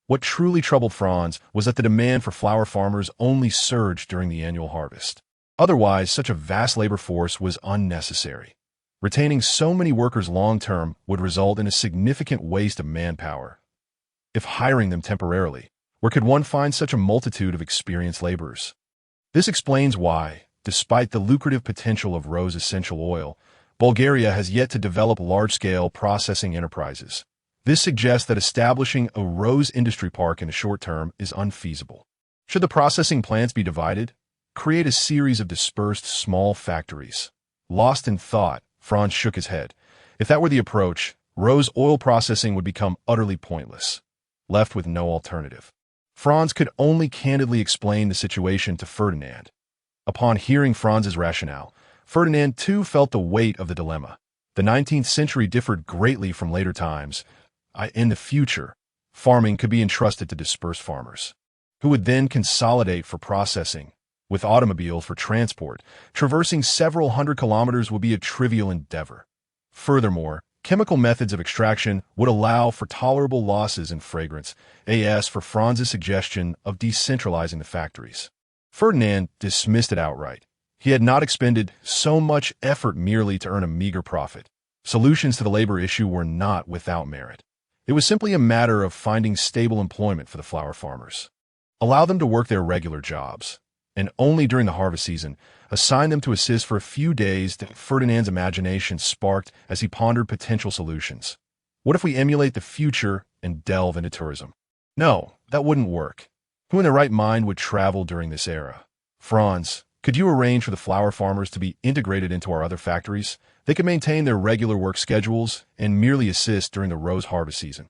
What truly troubled Franz was that the demand for flower farmers only surged during the annual harvest. Otherwise, such a vast labor force was unnecessary. Retaining so many workers long-term would result in a significant waste of manpower. If hiring them temporarily, where could one find such a multitude of experienced laborers? This explains why, despite the lucrative potential of rose essential oil, Bulgaria has yet to develop large-scale processing enterprises. This suggests that establishing a rose industry park in the short term is unfeasible. Should the processing plants be divided? Create a series of dispersed small factories. Lost in thought, Franz shook his head. If that were the approach, rose oil processing would become utterly pointless, left with no alternative. Franz could only candidly explain the situation to Ferdinand. Upon hearing Franz's rationale, Ferdinand too felt the weight of the dilemma. The 19th century differed greatly from later times. In the future, farming could be entrusted to dispersed farmers, who would then consolidate for processing. With automobiles for transport, traversing several hundred kilometers would be a trivial endeavor. Furthermore, chemical methods of extraction would allow for tolerable losses in fragrance, as for Franz's suggestion of decentralizing the factories. Ferdinand dismissed it outright. He had not expended so much effort merely to earn a meager profit. Solutions to the labor issue were not without merit. It was simply a matter of finding stable employment for the flower farmers. Allow them to work their regular jobs. and only during the harvest season, assigned them to assist for a few days that Ferdinand's imagination sparked as he pondered potential solutions. What if we emulate the future and delve into tourism? No, that wouldn't work. Who in their right mind would travel during this era? Franz, could you arrange for the flower farmers to be integrated into our other factories? They could maintain their regular work schedules and merely assist during the rose harvest season.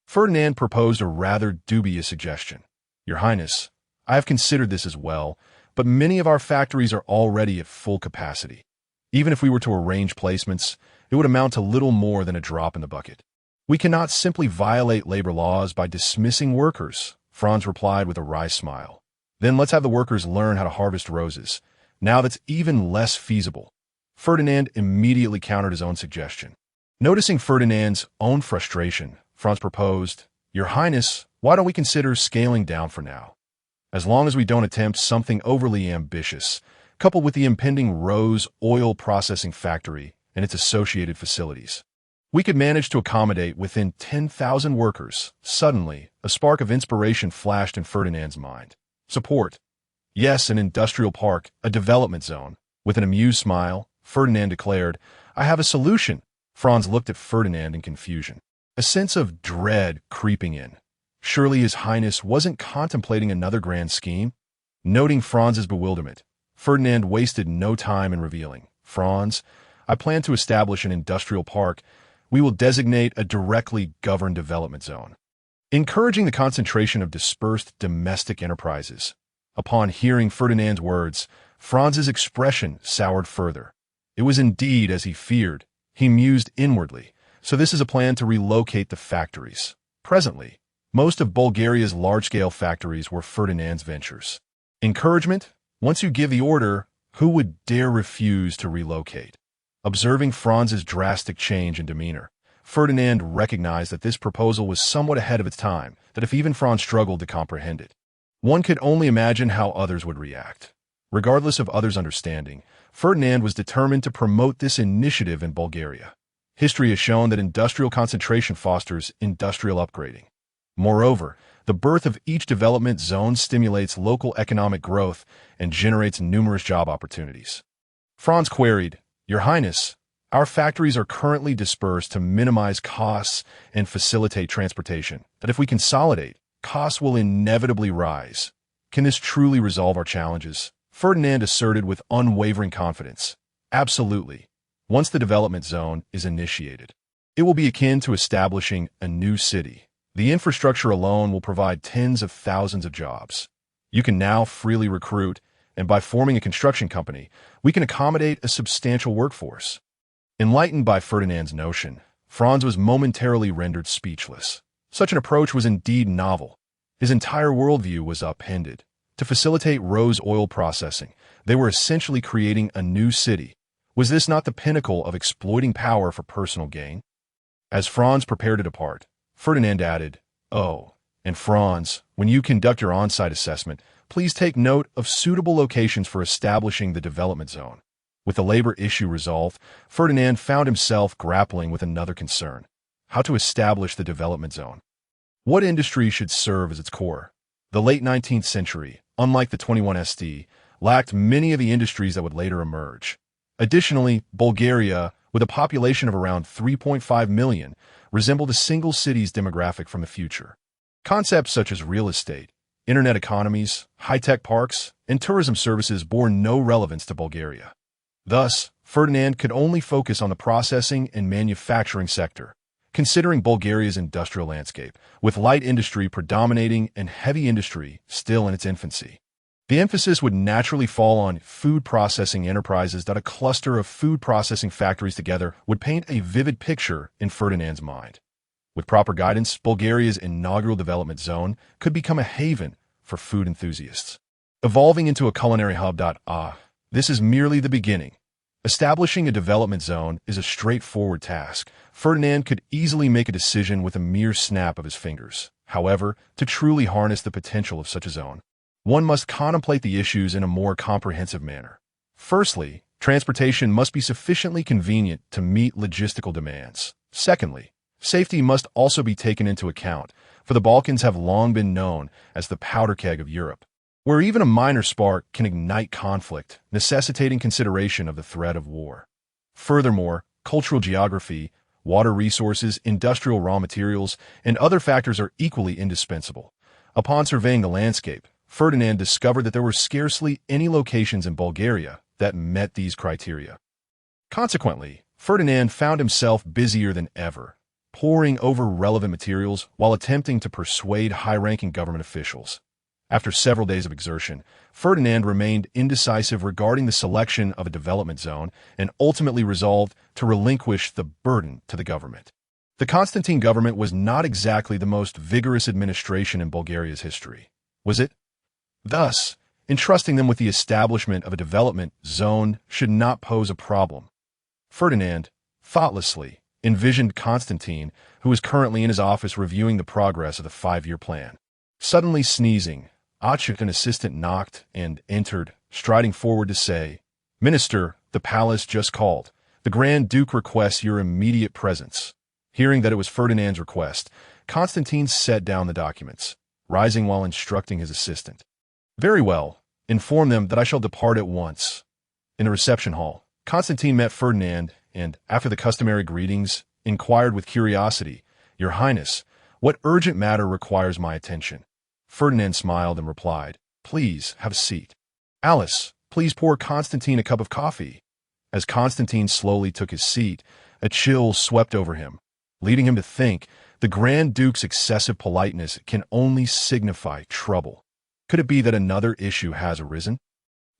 Ferdinand proposed a rather dubious suggestion. Your Highness, I have considered this as well, but many of our factories are already at full capacity. Even if we were to arrange placements, it would amount to little more than a drop in the bucket. We cannot simply violate labor laws by dismissing workers, Franz replied with a wry smile. Then let's have the workers learn how to harvest roses. Now that's even less feasible. Ferdinand immediately countered his own suggestion. Noticing Ferdinand's own frustration, Franz proposed, Your Highness, why don't we consider scaling down for now? As long as we don't attempt something overly ambitious, coupled with the impending rose oil processing factory and its associated facilities, we could manage to accommodate within 10,000 workers. Suddenly, a spark of inspiration flashed in Ferdinand's mind. Support. Yes, an industrial park, a development zone. With an amused smile, Ferdinand declared, I have a solution. Franz looked at Ferdinand in confusion, a sense of dread creeping in. Surely His Highness wasn't contemplating another grand scheme? Noting Franz's bewilderment, Ferdinand wasted no time in revealing, Franz, I plan to establish an industrial park. We will designate a directly governed development zone, encouraging the concentration of dispersed domestic enterprises. Upon hearing Ferdinand's words, Franz's expression soured further. It was indeed as he feared. He mused inwardly. So this is a plan to relocate the factories. Presently, most of Bulgaria's large-scale factories were Ferdinand's ventures. Encouragement? Once you give the order, who would dare refuse to relocate? Observing Franz's drastic change in demeanor, Ferdinand recognized that this proposal was somewhat ahead of its time, that if even Franz struggled to comprehend it, one could only imagine how others would react. Regardless of others' understanding, Ferdinand was determined to promote this initiative in Bulgaria. History has shown that industrial concentration fosters industrial upgrading. Moreover, the birth of each development zone stimulates local economic growth and generates numerous job opportunities. Franz queried, Your Highness, our factories are currently dispersed to minimize costs and facilitate transportation. That if we consolidate, costs will inevitably rise. Can this truly resolve our challenges? Ferdinand asserted with unwavering confidence. Absolutely. Once the development zone is initiated, it will be akin to establishing a new city. The infrastructure alone will provide tens of thousands of jobs. You can now freely recruit, and by forming a construction company, we can accommodate a substantial workforce. Enlightened by Ferdinand's notion, Franz was momentarily rendered speechless. Such an approach was indeed novel. His entire worldview was upended. To facilitate rose oil processing, they were essentially creating a new city. Was this not the pinnacle of exploiting power for personal gain? As Franz prepared to depart, Ferdinand added, Oh, and Franz, when you conduct your on-site assessment, please take note of suitable locations for establishing the development zone. With the labor issue resolved, Ferdinand found himself grappling with another concern: how to establish the development zone. What industry should serve as its core? The late 19th century, unlike the 21st century, lacked many of the industries that would later emerge. Additionally, Bulgaria, with a population of around 3.5 million, resembled a single city's demographic from the future. Concepts such as real estate, internet economies, high-tech parks, and tourism services bore no relevance to Bulgaria. Thus, Ferdinand could only focus on the processing and manufacturing sector, considering Bulgaria's industrial landscape, with light industry predominating and heavy industry still in its infancy. The emphasis would naturally fall on food processing enterprises. That a cluster of food processing factories together would paint a vivid picture in Ferdinand's mind. With proper guidance, Bulgaria's inaugural development zone could become a haven for food enthusiasts, evolving into a culinary hub. This is merely the beginning. Establishing a development zone is a straightforward task. Ferdinand could easily make a decision with a mere snap of his fingers. However, to truly harness the potential of such a zone, one must contemplate the issues in a more comprehensive manner. Firstly, transportation must be sufficiently convenient to meet logistical demands. Secondly, safety must also be taken into account, for the Balkans have long been known as the powder keg of Europe. where even a minor spark can ignite conflict, necessitating consideration of the threat of war. Furthermore, cultural geography, water resources, industrial raw materials, and other factors are equally indispensable. Upon surveying the landscape, Ferdinand discovered that there were scarcely any locations in Bulgaria that met these criteria. Consequently, Ferdinand found himself busier than ever, poring over relevant materials while attempting to persuade high-ranking government officials. After several days of exertion, Ferdinand remained indecisive regarding the selection of a development zone and ultimately resolved to relinquish the burden to the government. The Constantine government was not exactly the most vigorous administration in Bulgaria's history, was it? Thus, entrusting them with the establishment of a development zone should not pose a problem. Ferdinand, thoughtlessly, envisioned Constantine, who was currently in his office reviewing the progress of the 5-year plan. Suddenly sneezing, Achuk, an assistant, knocked and entered, striding forward to say, "Minister, the palace just called. The Grand Duke requests your immediate presence." Hearing that it was Ferdinand's request, Constantine set down the documents, rising while instructing his assistant. "Very well. Inform them that I shall depart at once." In the reception hall, Constantine met Ferdinand and, after the customary greetings, inquired with curiosity, "Your Highness, what urgent matter requires my attention?" Ferdinand smiled and replied, "Please, have a seat." "Alice, please pour Constantine a cup of coffee." As Constantine slowly took his seat, a chill swept over him, leading him to think the Grand Duke's excessive politeness can only signify trouble. Could it be that another issue has arisen?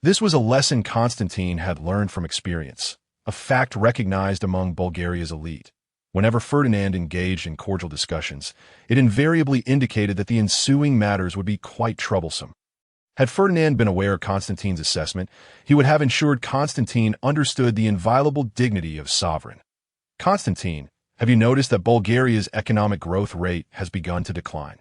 This was a lesson Constantine had learned from experience, a fact recognized among Bulgaria's elite. Whenever Ferdinand engaged in cordial discussions, it invariably indicated that the ensuing matters would be quite troublesome. Had Ferdinand been aware of Constantine's assessment, he would have ensured Constantine understood the inviolable dignity of sovereign. "Constantine, have you noticed that Bulgaria's economic growth rate has begun to decline?"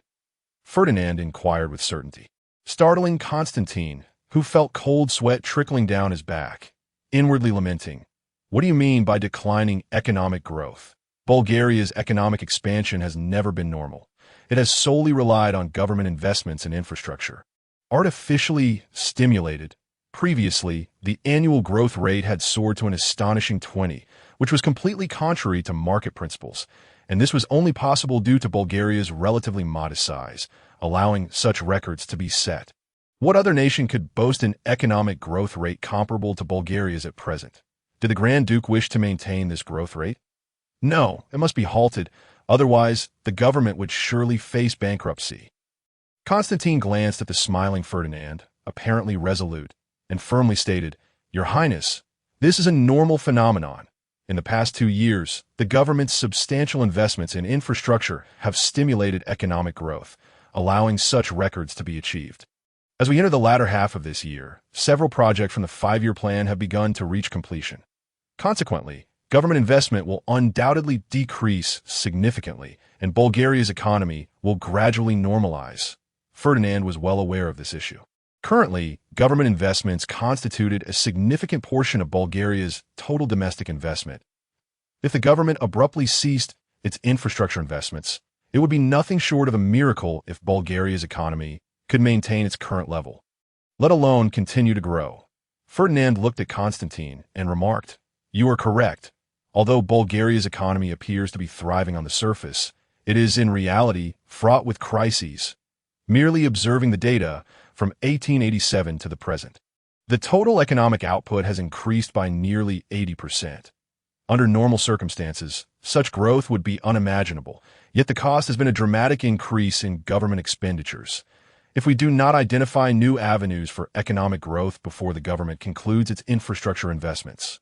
Ferdinand inquired with certainty, startling Constantine, who felt cold sweat trickling down his back, inwardly lamenting, "What do you mean by declining economic growth? Bulgaria's economic expansion has never been normal. It has solely relied on government investments in infrastructure, artificially stimulated. Previously, the annual growth rate had soared to an astonishing 20, which was completely contrary to market principles, and this was only possible due to Bulgaria's relatively modest size, allowing such records to be set. What other nation could boast an economic growth rate comparable to Bulgaria's at present? Did the Grand Duke wish to maintain this growth rate? No, it must be halted, otherwise the government would surely face bankruptcy. Constantine glanced at the smiling Ferdinand, apparently resolute, and firmly stated, "Your Highness, this is a normal phenomenon. In the past 2 years, the government's substantial investments in infrastructure have stimulated economic growth, allowing such records to be achieved. As we enter the latter half of this year, several projects from the 5-year plan have begun to reach completion. Consequently, government investment will undoubtedly decrease significantly, and Bulgaria's economy will gradually normalize." Ferdinand was well aware of this issue. Currently, government investments constituted a significant portion of Bulgaria's total domestic investment. If the government abruptly ceased its infrastructure investments, it would be nothing short of a miracle if Bulgaria's economy could maintain its current level, let alone continue to grow. Ferdinand looked at Constantine and remarked, "You are correct. Although Bulgaria's economy appears to be thriving on the surface, it is in reality fraught with crises." Merely observing the data from 1887 to the present, the total economic output has increased by nearly 80%. Under normal circumstances, such growth would be unimaginable, yet the cost has been a dramatic increase in government expenditures. If we do not identify new avenues for economic growth before the government concludes its infrastructure investments,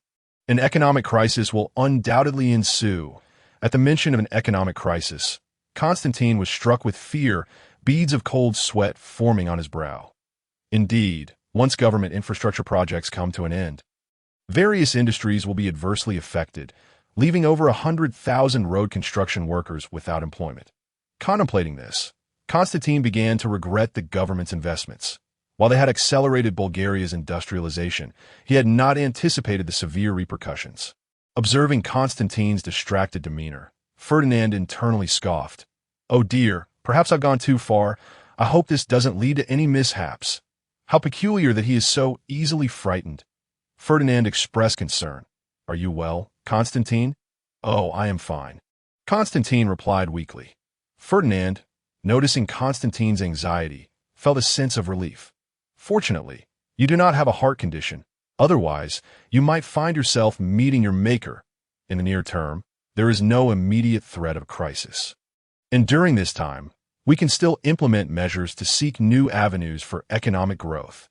an economic crisis will undoubtedly ensue. At the mention of an economic crisis, Constantine was struck with fear, beads of cold sweat forming on his brow. Indeed, once government infrastructure projects come to an end, various industries will be adversely affected, leaving over 100,000 road construction workers without employment. Contemplating this, Constantine began to regret the government's investments. While they had accelerated Bulgaria's industrialization, he had not anticipated the severe repercussions. Observing Constantine's distracted demeanor, Ferdinand internally scoffed. "Oh dear, perhaps I've gone too far. I hope this doesn't lead to any mishaps." How peculiar that he is so easily frightened. Ferdinand expressed concern. Are you well, Constantine? Oh, I am fine. Constantine replied weakly. Ferdinand, noticing Constantine's anxiety, felt a sense of relief. Fortunately, you do not have a heart condition. Otherwise, you might find yourself meeting your maker. In the near term, there is no immediate threat of crisis. And during this time, we can still implement measures to seek new avenues for economic growth.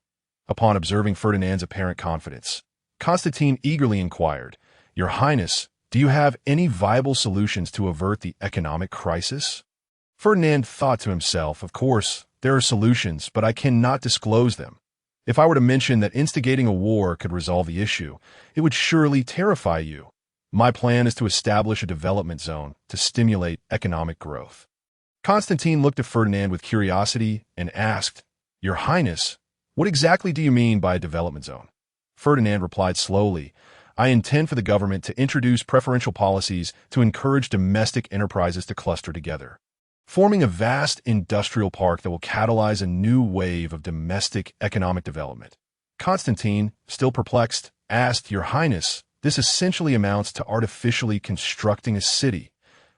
Upon observing Ferdinand's apparent confidence, Constantine eagerly inquired, Your Highness, do you have any viable solutions to avert the economic crisis? Ferdinand thought to himself, of course, there are solutions, but I cannot disclose them. If I were to mention that instigating a war could resolve the issue, it would surely terrify you. My plan is to establish a development zone to stimulate economic growth. Constantine looked at Ferdinand with curiosity and asked, Your Highness, what exactly do you mean by a development zone? Ferdinand replied slowly, I intend for the government to introduce preferential policies to encourage domestic enterprises to cluster together, forming a vast industrial park that will catalyze a new wave of domestic economic development. Constantine, still perplexed, asked, Your Highness, this essentially amounts to artificially constructing a city,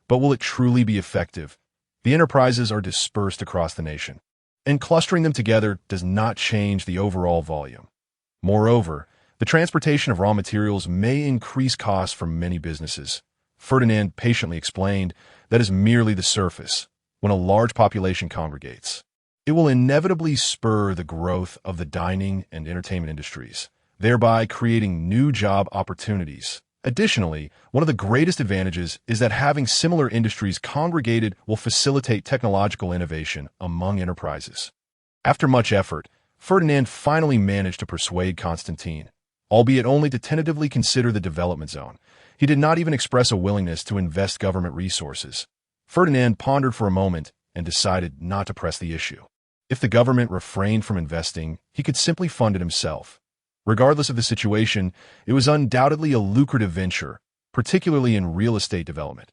but will it truly be effective? The enterprises are dispersed across the nation, and clustering them together does not change the overall volume. Moreover, the transportation of raw materials may increase costs for many businesses. Ferdinand patiently explained that is merely the surface. When a large population congregates, it will inevitably spur the growth of the dining and entertainment industries, thereby creating new job opportunities. Additionally, one of the greatest advantages is that having similar industries congregated will facilitate technological innovation among enterprises. After much effort, Ferdinand finally managed to persuade Constantine, albeit only to tentatively consider the development zone. He did not even express a willingness to invest government resources. Ferdinand pondered for a moment and decided not to press the issue. If the government refrained from investing, he could simply fund it himself. Regardless of the situation, it was undoubtedly a lucrative venture, particularly in real estate development.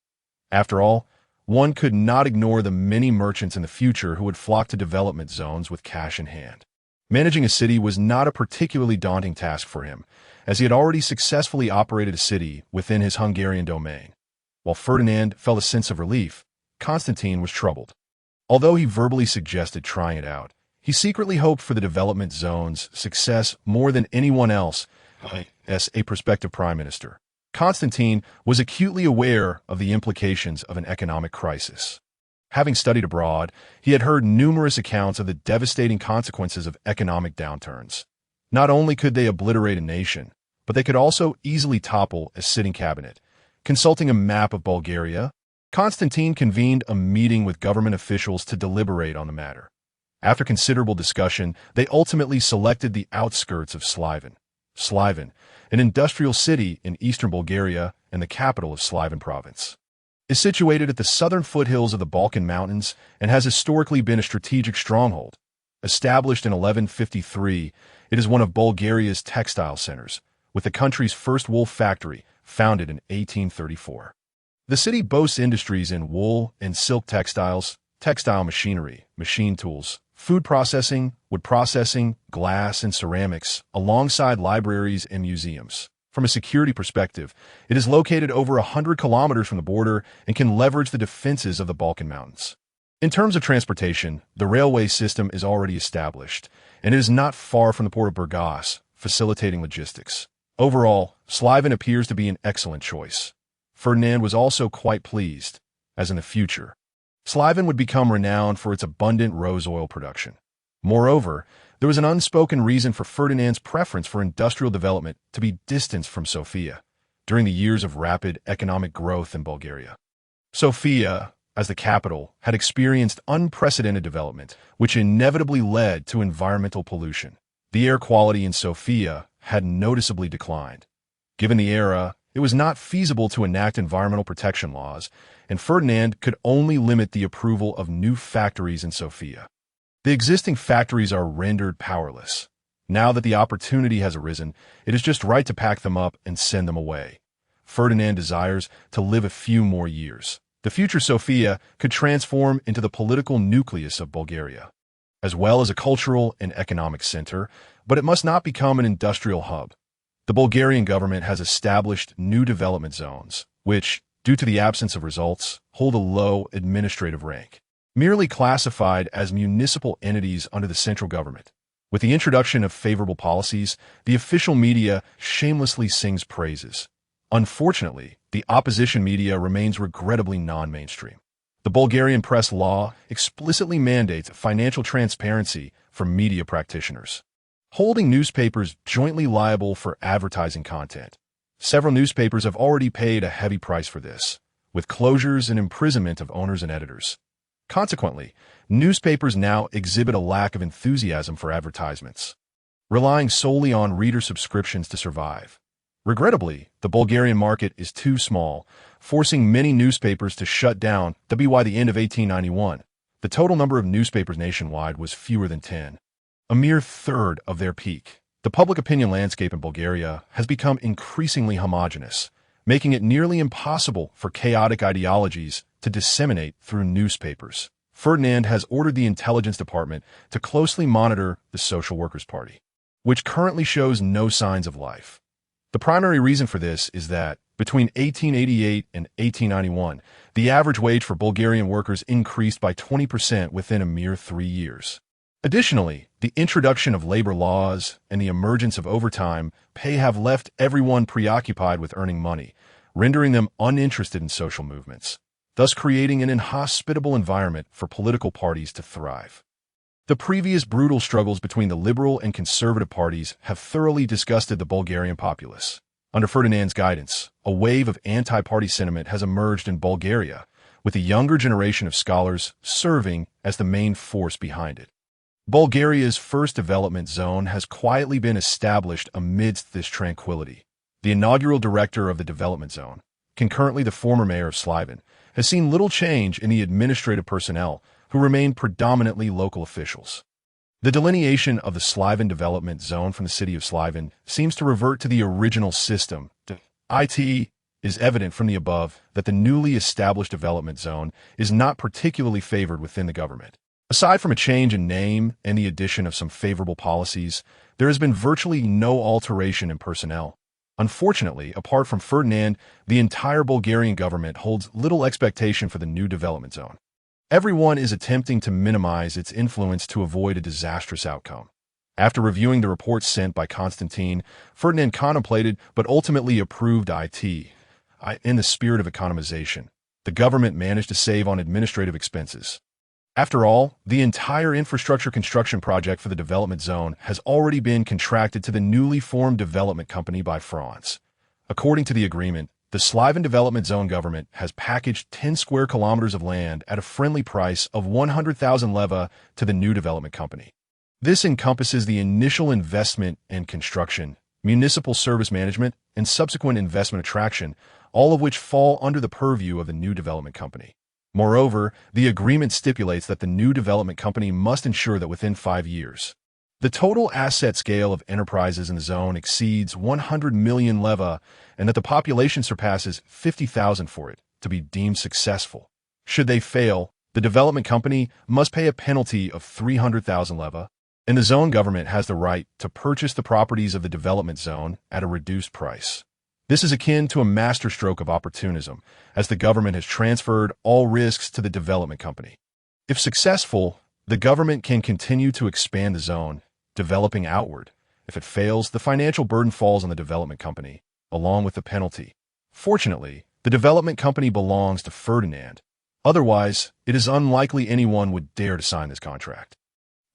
After all, one could not ignore the many merchants in the future who would flock to development zones with cash in hand. Managing a city was not a particularly daunting task for him, as he had already successfully operated a city within his Hungarian domain. While Ferdinand felt a sense of relief, Constantine was troubled. Although he verbally suggested trying it out, he secretly hoped for the development zone's success more than anyone else as a prospective prime minister. Constantine was acutely aware of the implications of an economic crisis. Having studied abroad, he had heard numerous accounts of the devastating consequences of economic downturns. Not only could they obliterate a nation, but they could also easily topple a sitting cabinet. Consulting a map of Bulgaria, Constantine convened a meeting with government officials to deliberate on the matter. After considerable discussion, they ultimately selected the outskirts of Sliven. Sliven, an industrial city in eastern Bulgaria and the capital of Sliven province, is situated at the southern foothills of the Balkan mountains and has historically been a strategic stronghold. Established in 1153, it is one of Bulgaria's textile centers, with the country's first wool factory founded in 1834. The city boasts industries in wool and silk textiles, textile machinery, machine tools, food processing, wood processing, glass, and ceramics, alongside libraries and museums. From a security perspective, it is located over 100 kilometers from the border and can leverage the defenses of the Balkan Mountains. In terms of transportation, the railway system is already established, and it is not far from the port of Burgas, facilitating logistics. Overall, Sliven appears to be an excellent choice. Ferdinand was also quite pleased, as in the future, Sliven would become renowned for its abundant rose oil production. Moreover, there was an unspoken reason for Ferdinand's preference for industrial development to be distanced from Sofia during the years of rapid economic growth in Bulgaria. Sofia, as the capital, had experienced unprecedented development, which inevitably led to environmental pollution. The air quality in Sofia had noticeably declined. Given the era, it was not feasible to enact environmental protection laws, and Ferdinand could only limit the approval of new factories in Sofia. The existing factories are rendered powerless. Now that the opportunity has arisen, it is just right to pack them up and send them away. Ferdinand desires to live a few more years. The future Sofia could transform into the political nucleus of Bulgaria. as well as a cultural and economic center, but it must not become an industrial hub. The Bulgarian government has established new development zones, which, due to the absence of results, hold a low administrative rank, merely classified as municipal entities under the central government. With the introduction of favorable policies, the official media shamelessly sings praises. Unfortunately, the opposition media remains regrettably non-mainstream. The Bulgarian press law explicitly mandates financial transparency for media practitioners, holding newspapers jointly liable for advertising content. Several newspapers have already paid a heavy price for this, with closures and imprisonment of owners and editors. Consequently, newspapers now exhibit a lack of enthusiasm for advertisements, relying solely on reader subscriptions to survive. Regrettably, the Bulgarian market is too small, forcing many newspapers to shut down. By the end of 1891, the total number of newspapers nationwide was fewer than 10, a mere third of their peak. The public opinion landscape in Bulgaria has become increasingly homogeneous, making it nearly impossible for chaotic ideologies to disseminate through newspapers. Ferdinand has ordered the intelligence department to closely monitor the Social Workers' Party, which currently shows no signs of life. The primary reason for this is that, between 1888 and 1891, the average wage for Bulgarian workers increased by 20% within a mere 3 years. Additionally, the introduction of labor laws and the emergence of overtime pay have left everyone preoccupied with earning money, rendering them uninterested in social movements, thus creating an inhospitable environment for political parties to thrive. The previous brutal struggles between the liberal and conservative parties have thoroughly disgusted the Bulgarian populace. Under Ferdinand's guidance, a wave of anti-party sentiment has emerged in Bulgaria, with the younger generation of scholars serving as the main force behind it. Bulgaria's first development zone has quietly been established amidst this tranquility. The inaugural director of the development zone, concurrently the former mayor of Sliven, has seen little change in the administrative personnel, who remain predominantly local officials. The delineation of the Sliven development zone from the city of Sliven seems to revert to the original system. It is evident from the above that the newly established development zone is not particularly favored within the government. Aside from a change in name and the addition of some favorable policies, there has been virtually no alteration in personnel. Unfortunately, apart from Ferdinand, the entire Bulgarian government holds little expectation for the new development zone. Everyone is attempting to minimize its influence to avoid a disastrous outcome. After reviewing the reports sent by Constantine, Ferdinand contemplated but ultimately approved it. In the spirit of economization, the government managed to save on administrative expenses. After all, the entire infrastructure construction project for the development zone has already been contracted to the newly formed development company by France. According to the agreement, the Sliven Development Zone government has packaged 10 square kilometers of land at a friendly price of 100,000 leva to the new development company. This encompasses the initial investment and construction, municipal service management, and subsequent investment attraction, all of which fall under the purview of the new development company. Moreover, the agreement stipulates that the new development company must ensure that within 5 years, the total asset scale of enterprises in the zone exceeds 100 million leva and that the population surpasses 50,000 for it to be deemed successful. Should they fail, the development company must pay a penalty of 300,000 leva, and the zone government has the right to purchase the properties of the development zone at a reduced price. This is akin to a masterstroke of opportunism, as the government has transferred all risks to the development company. If successful, the government can continue to expand the zone, developing outward. If it fails, the financial burden falls on the development company, along with the penalty. Fortunately, the development company belongs to Ferdinand. Otherwise, it is unlikely anyone would dare to sign this contract.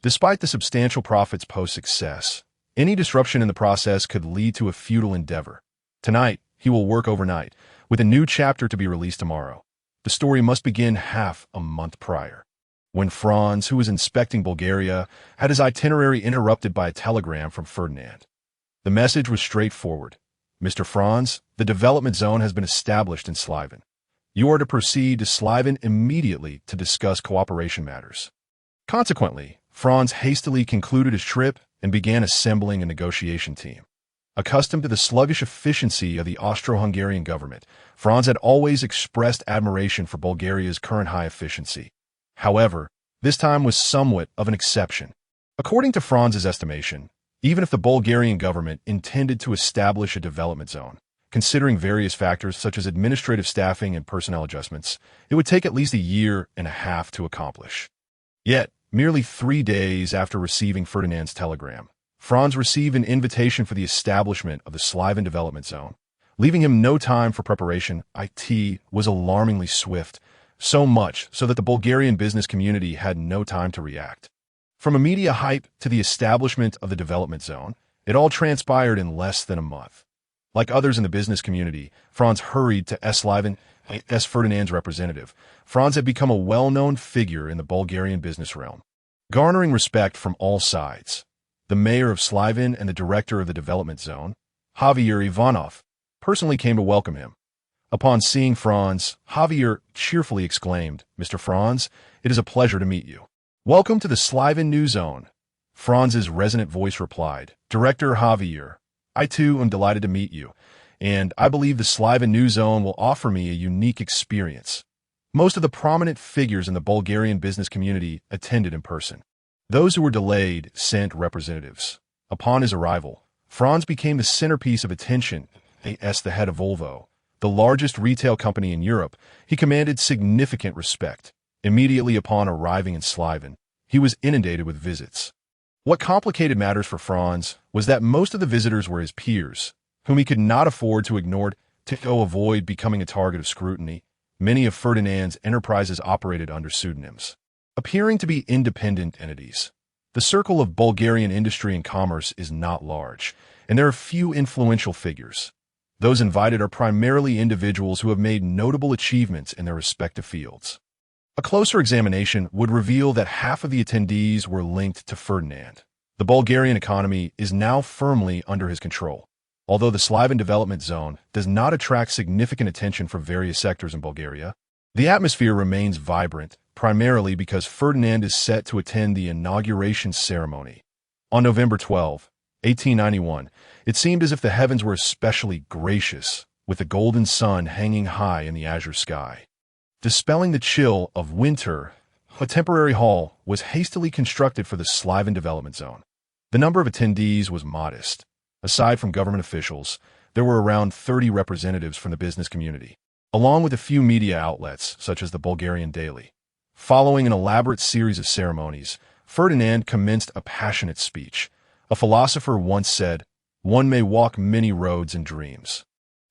Despite the substantial profits post-success, any disruption in the process could lead to a futile endeavor. Tonight, he will work overnight, with a new chapter to be released tomorrow. The story must begin half a month prior, when Franz, who was inspecting Bulgaria, had his itinerary interrupted by a telegram from Ferdinand. The message was straightforward. Mr. Franz, the development zone has been established in Sliven. You are to proceed to Sliven immediately to discuss cooperation matters. Consequently, Franz hastily concluded his trip and began assembling a negotiation team. Accustomed to the sluggish efficiency of the Austro-Hungarian government, Franz had always expressed admiration for Bulgaria's current high efficiency. However, This time was somewhat of an exception. According to Franz's estimation, even if the Bulgarian government intended to establish a development zone, considering various factors such as administrative staffing and personnel adjustments, it would take at least a year and a half to accomplish. Yet, merely 3 days after receiving Ferdinand's telegram, Franz received an invitation for the establishment of the Sliven Development Zone. Leaving him no time for preparation, it was alarmingly swift, so much so that the Bulgarian business community had no time to react. From a media hype to the establishment of the development zone, it all transpired in less than a month. Like others in the business community, Franz hurried to Sliven as Ferdinand's representative. Franz had become a well-known figure in the Bulgarian business realm, garnering respect from all sides. The mayor of Sliven and the director of the development zone, Javier Ivanov, personally came to welcome him. Upon seeing Franz, Javier cheerfully exclaimed, "Mr. Franz, it is a pleasure to meet you. Welcome to the Sliven New Zone." Franz's resonant voice replied, "Director Javier, I too am delighted to meet you, and I believe the Sliven New Zone will offer me a unique experience." Most of the prominent figures in the Bulgarian business community attended in person. Those who were delayed sent representatives. Upon his arrival, Franz became the centerpiece of attention. As the head of Volvo, the largest retail company in Europe, he commanded significant respect. Immediately upon arriving in Sliven, he was inundated with visits. What complicated matters for Franz was that most of the visitors were his peers, whom he could not afford to ignore to avoid becoming a target of scrutiny. Many of Ferdinand's enterprises operated under pseudonyms, appearing to be independent entities. The circle of Bulgarian industry and commerce is not large, and there are few influential figures. Those invited are primarily individuals who have made notable achievements in their respective fields. A closer examination would reveal that half of the attendees were linked to Ferdinand. The Bulgarian economy is now firmly under his control. Although the Sliven Development Zone does not attract significant attention from various sectors in Bulgaria, the atmosphere remains vibrant, primarily because Ferdinand is set to attend the inauguration ceremony. On November 12, 1891, it seemed as if the heavens were especially gracious, with the golden sun hanging high in the azure sky. Dispelling the chill of winter, a temporary hall was hastily constructed for the Sliven Development Zone. The number of attendees was modest. Aside from government officials, there were around 30 representatives from the business community, along with a few media outlets, such as the Bulgarian Daily. Following an elaborate series of ceremonies, Ferdinand commenced a passionate speech. A philosopher once said, "One may walk many roads in dreams,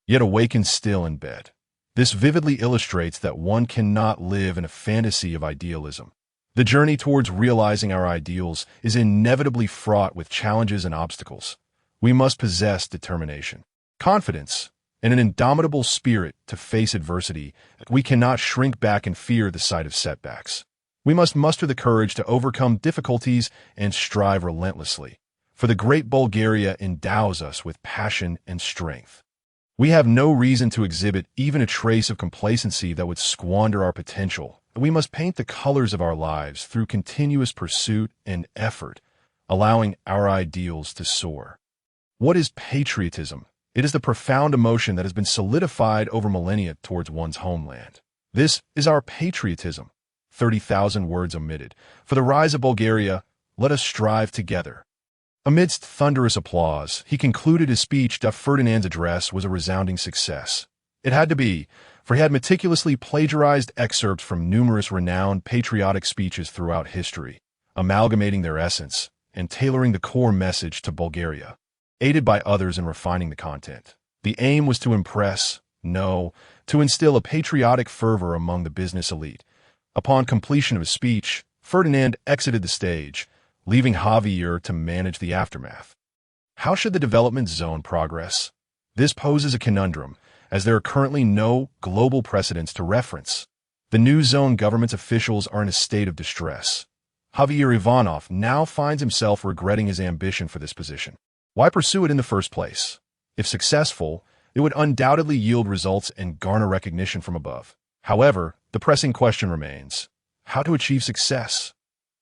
yet awaken still in bed." This vividly illustrates that one cannot live in a fantasy of idealism. The journey towards realizing our ideals is inevitably fraught with challenges and obstacles. We must possess determination, confidence, and an indomitable spirit to face adversity. We cannot shrink back in fear the sight of setbacks. We must muster the courage to overcome difficulties and strive relentlessly. For the great Bulgaria endows us with passion and strength. We have no reason to exhibit even a trace of complacency that would squander our potential. We must paint the colors of our lives through continuous pursuit and effort, allowing our ideals to soar. What is patriotism? It is the profound emotion that has been solidified over millennia towards one's homeland. This is our patriotism. 30,000 words omitted. For the rise of Bulgaria, let us strive together. Amidst thunderous applause, he concluded his speech that Ferdinand's address was a resounding success. It had to be, for he had meticulously plagiarized excerpts from numerous renowned patriotic speeches throughout history, amalgamating their essence and tailoring the core message to Bulgaria. Aided by others in refining the content, the aim was to impress, no, to instill a patriotic fervor among the business elite. Upon completion of his speech, Ferdinand exited the stage, leaving Javier to manage the aftermath. How should the development zone progress? This poses a conundrum, as there are currently no global precedents to reference. The new zone government's officials are in a state of distress. Javier Ivanov now finds himself regretting his ambition for this position. Why pursue it in the first place? If successful, it would undoubtedly yield results and garner recognition from above. However, the pressing question remains, how to achieve success?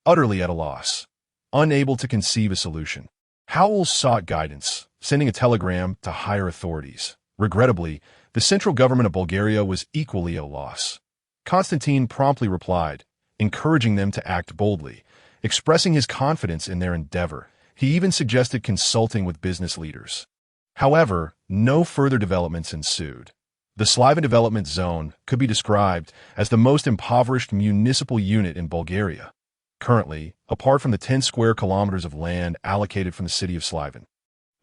Utterly at a loss, unable to conceive a solution, Howells sought guidance, sending a telegram to higher authorities. Regrettably, the central government of Bulgaria was equally at a loss. Constantine promptly replied, encouraging them to act boldly. Expressing his confidence in their endeavor, he even suggested consulting with business leaders. However, no further developments ensued. The Slavian Development Zone could be described as the most impoverished municipal unit in Bulgaria. Currently, apart from the 10 square kilometers of land allocated from the city of Slavian,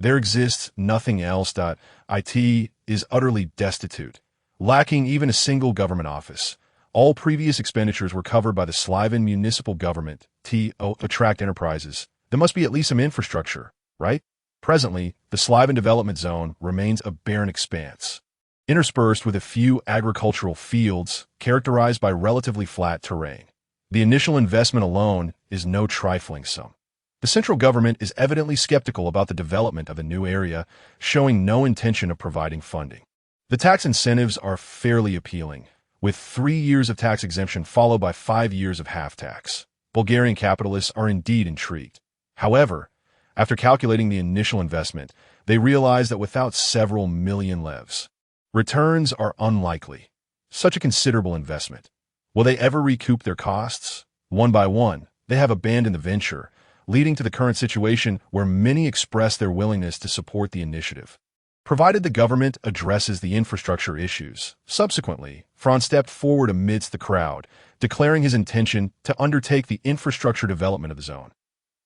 there exists nothing else. It is utterly destitute, lacking even a single government office. All previous expenditures were covered by the Slavian municipal government to attract enterprises. There must be at least some infrastructure, right? Presently, the Slavian Development Zone remains a barren expanse, interspersed with a few agricultural fields characterized by relatively flat terrain. The initial investment alone is no trifling sum. The central government is evidently skeptical about the development of a new area, showing no intention of providing funding. The tax incentives are fairly appealing, with 3 years of tax exemption followed by 5 years of half tax. Bulgarian capitalists are indeed intrigued. However, after calculating the initial investment, they realize that without several million levs, returns are unlikely. Such a considerable investment. Will they ever recoup their costs? One by one, they have abandoned the venture, leading to the current situation where many express their willingness to support the initiative, provided the government addresses the infrastructure issues. Subsequently, Franz stepped forward amidst the crowd, declaring his intention to undertake the infrastructure development of the zone.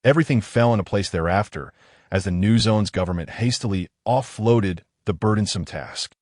Everything fell into place thereafter, as the new zone's government hastily offloaded the burdensome task.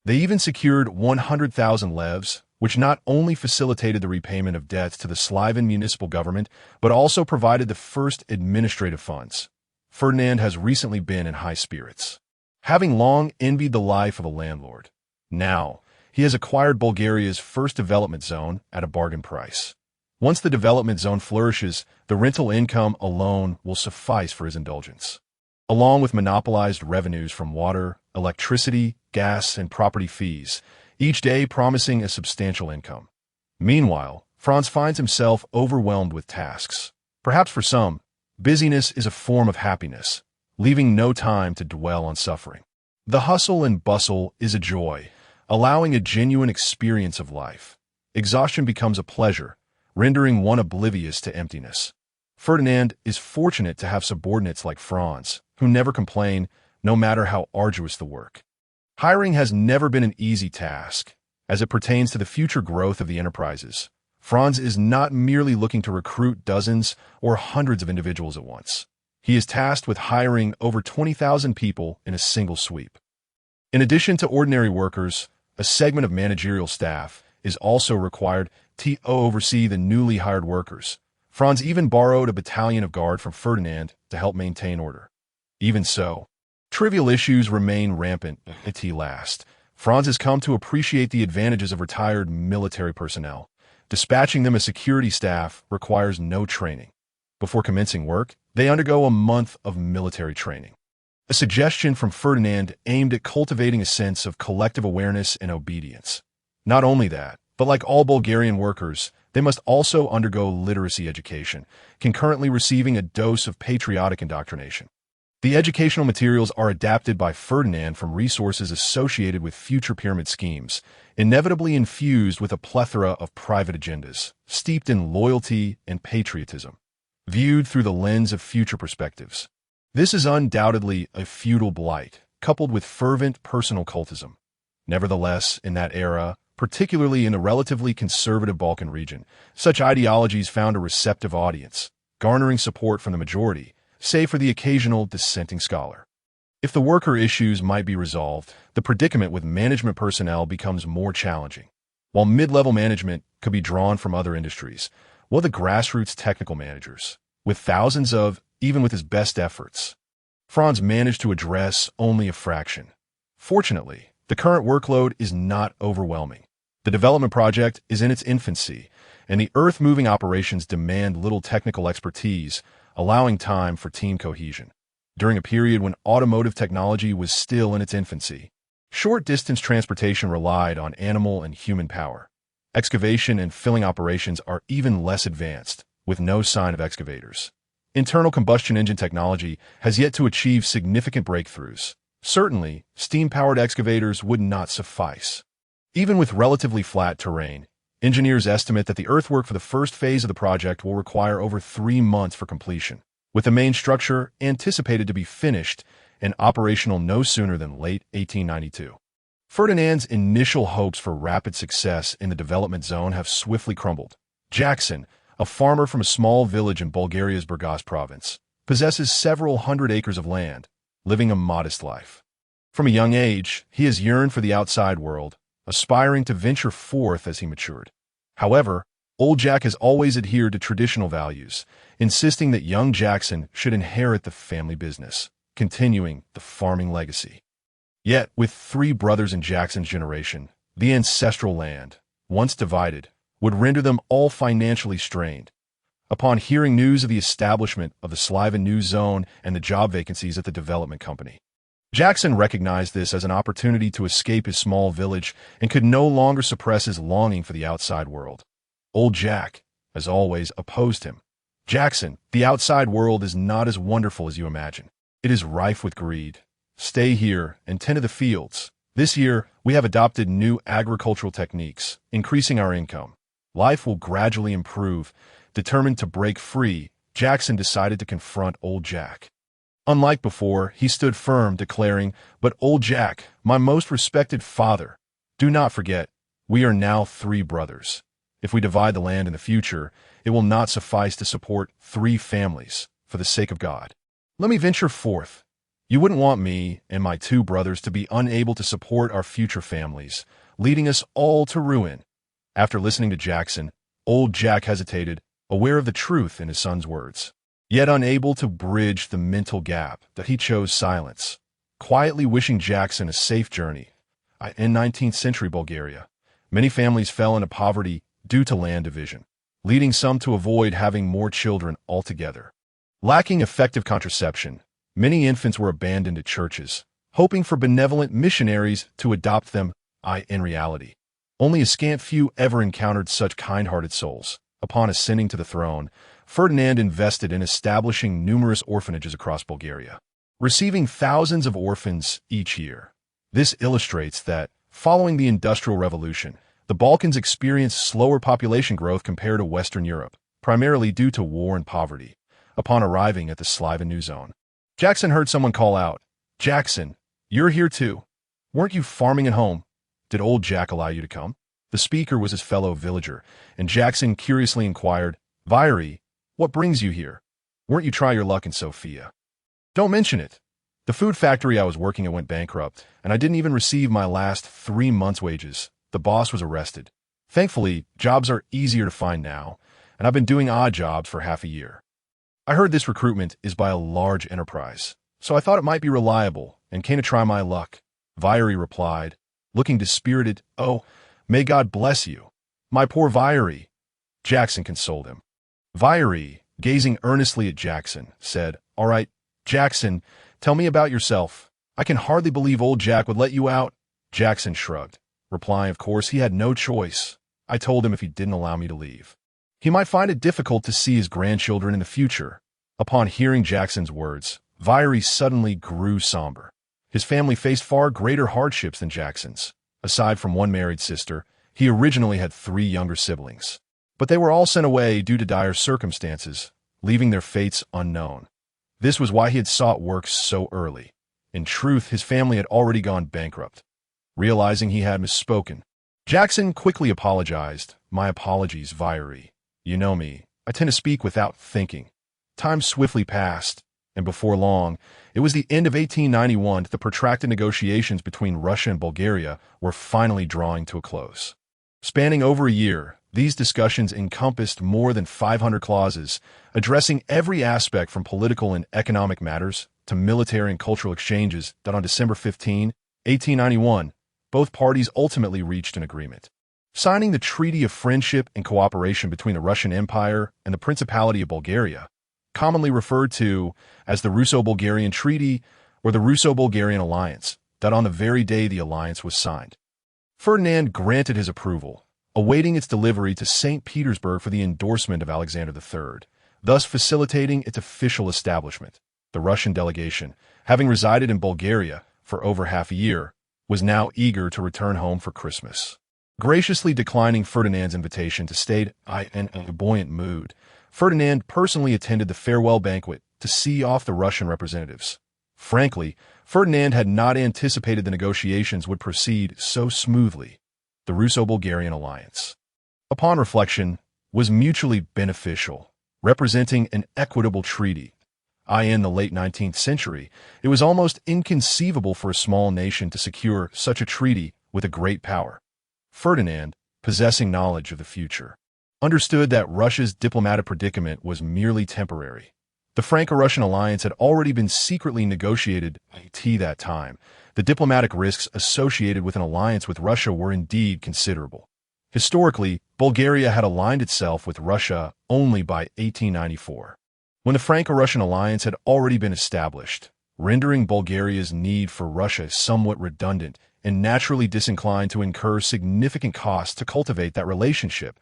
They even secured 100,000 levs, which not only facilitated the repayment of debts to the Slavian municipal government, but also provided the first administrative funds. Ferdinand has recently been in high spirits, having long envied the life of a landlord. Now, he has acquired Bulgaria's first development zone at a bargain price. Once the development zone flourishes, the rental income alone will suffice for his indulgence, along with monopolized revenues from water, electricity, gas, and property fees, each day promising a substantial income. Meanwhile, Franz finds himself overwhelmed with tasks. Perhaps for some, busyness is a form of happiness, leaving no time to dwell on suffering. The hustle and bustle is a joy, allowing a genuine experience of life. Exhaustion becomes a pleasure, rendering one oblivious to emptiness. Ferdinand is fortunate to have subordinates like Franz, who never complain, no matter how arduous the work. Hiring has never been an easy task. As it pertains to the future growth of the enterprises, Franz is not merely looking to recruit dozens or hundreds of individuals at once. He is tasked with hiring over 20,000 people in a single sweep. In addition to ordinary workers, a segment of managerial staff is also required to oversee the newly hired workers. Franz even borrowed a battalion of guard from Ferdinand to help maintain order. Even so, trivial issues remain rampant at last. Franz has come to appreciate the advantages of retired military personnel. Dispatching them as security staff requires no training. Before commencing work, they undergo a month of military training. A suggestion from Ferdinand aimed at cultivating a sense of collective awareness and obedience. Not only that, but like all Bulgarian workers, they must also undergo literacy education, concurrently receiving a dose of patriotic indoctrination. The educational materials are adapted by Ferdinand from resources associated with future pyramid schemes, inevitably infused with a plethora of private agendas, steeped in loyalty and patriotism, viewed through the lens of future perspectives. This is undoubtedly a feudal blight, coupled with fervent personal cultism. Nevertheless, in that era, particularly in the relatively conservative Balkan region, such ideologies found a receptive audience, garnering support from the majority, save for the occasional dissenting scholar. If the worker issues might be resolved, the predicament with management personnel becomes more challenging. While mid-level management could be drawn from other industries, what the grassroots technical managers, with thousands of, even with his best efforts, Franz managed to address only a fraction. Fortunately, the current workload is not overwhelming. The development project is in its infancy, and the earth-moving operations demand little technical expertise, allowing time for team cohesion. During a period when automotive technology was still in its infancy, short-distance transportation relied on animal and human power. Excavation and filling operations are even less advanced, with no sign of excavators. Internal combustion engine technology has yet to achieve significant breakthroughs. Certainly, steam-powered excavators would not suffice. Even with relatively flat terrain, Engineers estimate that the earthwork for the first phase of the project will require over 3 months for completion, with the main structure anticipated to be finished and operational no sooner than late 1892. Ferdinand's initial hopes for rapid success in the development zone have swiftly crumbled. Jackson, a farmer from a small village in Bulgaria's Burgas province, possesses several hundred acres of land, living a modest life. From a young age, he has yearned for the outside world, aspiring to venture forth as he matured. However, old Jack has always adhered to traditional values, insisting that young Jackson should inherit the family business, continuing the farming legacy. Yet, with 3 brothers in Jackson's generation, the ancestral land, once divided, would render them all financially strained. Upon hearing news of the establishment of the Sliven New Zone and the job vacancies at the development company, Jackson recognized this as an opportunity to escape his small village and could no longer suppress his longing for the outside world. Old Jack, as always, opposed him. Jackson, the outside world is not as wonderful as you imagine. It is rife with greed. Stay here and tend to the fields. This year, we have adopted new agricultural techniques, increasing our income. Life will gradually improve. Determined to break free, Jackson decided to confront old Jack. Unlike before, he stood firm, declaring, "But old Jack, my most respected father, do not forget, we are now 3 brothers. If we divide the land in the future, it will not suffice to support 3 families, for the sake of God. Let me venture forth. You wouldn't want me and my 2 brothers to be unable to support our future families, leading us all to ruin." After listening to Jackson, old Jack hesitated, aware of the truth in his son's words, yet unable to bridge the mental gap that he chose silence, quietly wishing Jackson a safe journey. In 19th century Bulgaria, many families fell into poverty due to land division, leading some to avoid having more children altogether. Lacking effective contraception, many infants were abandoned at churches, hoping for benevolent missionaries to adopt them. In reality, only a scant few ever encountered such kind-hearted souls. Upon ascending to the throne, Ferdinand invested in establishing numerous orphanages across Bulgaria, receiving thousands of orphans each year. This illustrates that, following the Industrial Revolution, the Balkans experienced slower population growth compared to Western Europe, primarily due to war and poverty. Upon arriving at the Sliven New Zone, Jackson heard someone call out, "Jackson, you're here too. Weren't you farming at home? Did old Jack allow you to come?" The speaker was his fellow villager, and Jackson curiously inquired, "Viry, what brings you here? Weren't you trying your luck in Sofia?" "Don't mention it. The food factory I was working at went bankrupt, and I didn't even receive my last 3 months' wages. The boss was arrested. Thankfully, jobs are easier to find now, and I've been doing odd jobs for half a year. I heard this recruitment is by a large enterprise, so I thought it might be reliable and came to try my luck." Viry replied, looking dispirited, "Oh, may God bless you. My poor Viry." Jackson consoled him. Viry, gazing earnestly at Jackson, said, "All right, Jackson, tell me about yourself. I can hardly believe old Jack would let you out." Jackson shrugged, replying, "Of course, he had no choice. I told him if he didn't allow me to leave, he might find it difficult to see his grandchildren in the future." Upon hearing Jackson's words, Viry suddenly grew somber. His family faced far greater hardships than Jackson's. Aside from one married sister, he originally had 3 younger siblings, but they were all sent away due to dire circumstances, leaving their fates unknown. This was why he had sought work so early. In truth, his family had already gone bankrupt. Realizing he had misspoken, Jackson quickly apologized. "My apologies, Viry. You know me. I tend to speak without thinking." Time swiftly passed, and before long, it was the end of 1891 that the protracted negotiations between Russia and Bulgaria were finally drawing to a close. Spanning over a year, these discussions encompassed more than 500 clauses, addressing every aspect from political and economic matters to military and cultural exchanges that on December 15, 1891, both parties ultimately reached an agreement, signing the Treaty of Friendship and Cooperation between the Russian Empire and the Principality of Bulgaria, commonly referred to as the Russo-Bulgarian Treaty or the Russo-Bulgarian Alliance, that on the very day the alliance was signed. Ferdinand granted his approval, awaiting its delivery to St. Petersburg for the endorsement of Alexander III, thus facilitating its official establishment. The Russian delegation, having resided in Bulgaria for over half a year, was now eager to return home for Christmas. Graciously declining Ferdinand's invitation to stay in a buoyant mood, Ferdinand personally attended the farewell banquet to see off the Russian representatives. Frankly, Ferdinand had not anticipated the negotiations would proceed so smoothly. The Russo-Bulgarian alliance, upon reflection, was mutually beneficial, representing an equitable treaty. In the late 19th century, it was almost inconceivable for a small nation to secure such a treaty with a great power. Ferdinand, possessing knowledge of the future, understood that Russia's diplomatic predicament was merely temporary. The Franco-Russian alliance had already been secretly negotiated at that time. The diplomatic risks associated with an alliance with Russia were indeed considerable. Historically, Bulgaria had aligned itself with Russia only by 1894, when the Franco-Russian alliance had already been established, rendering Bulgaria's need for Russia somewhat redundant and naturally disinclined to incur significant costs to cultivate that relationship.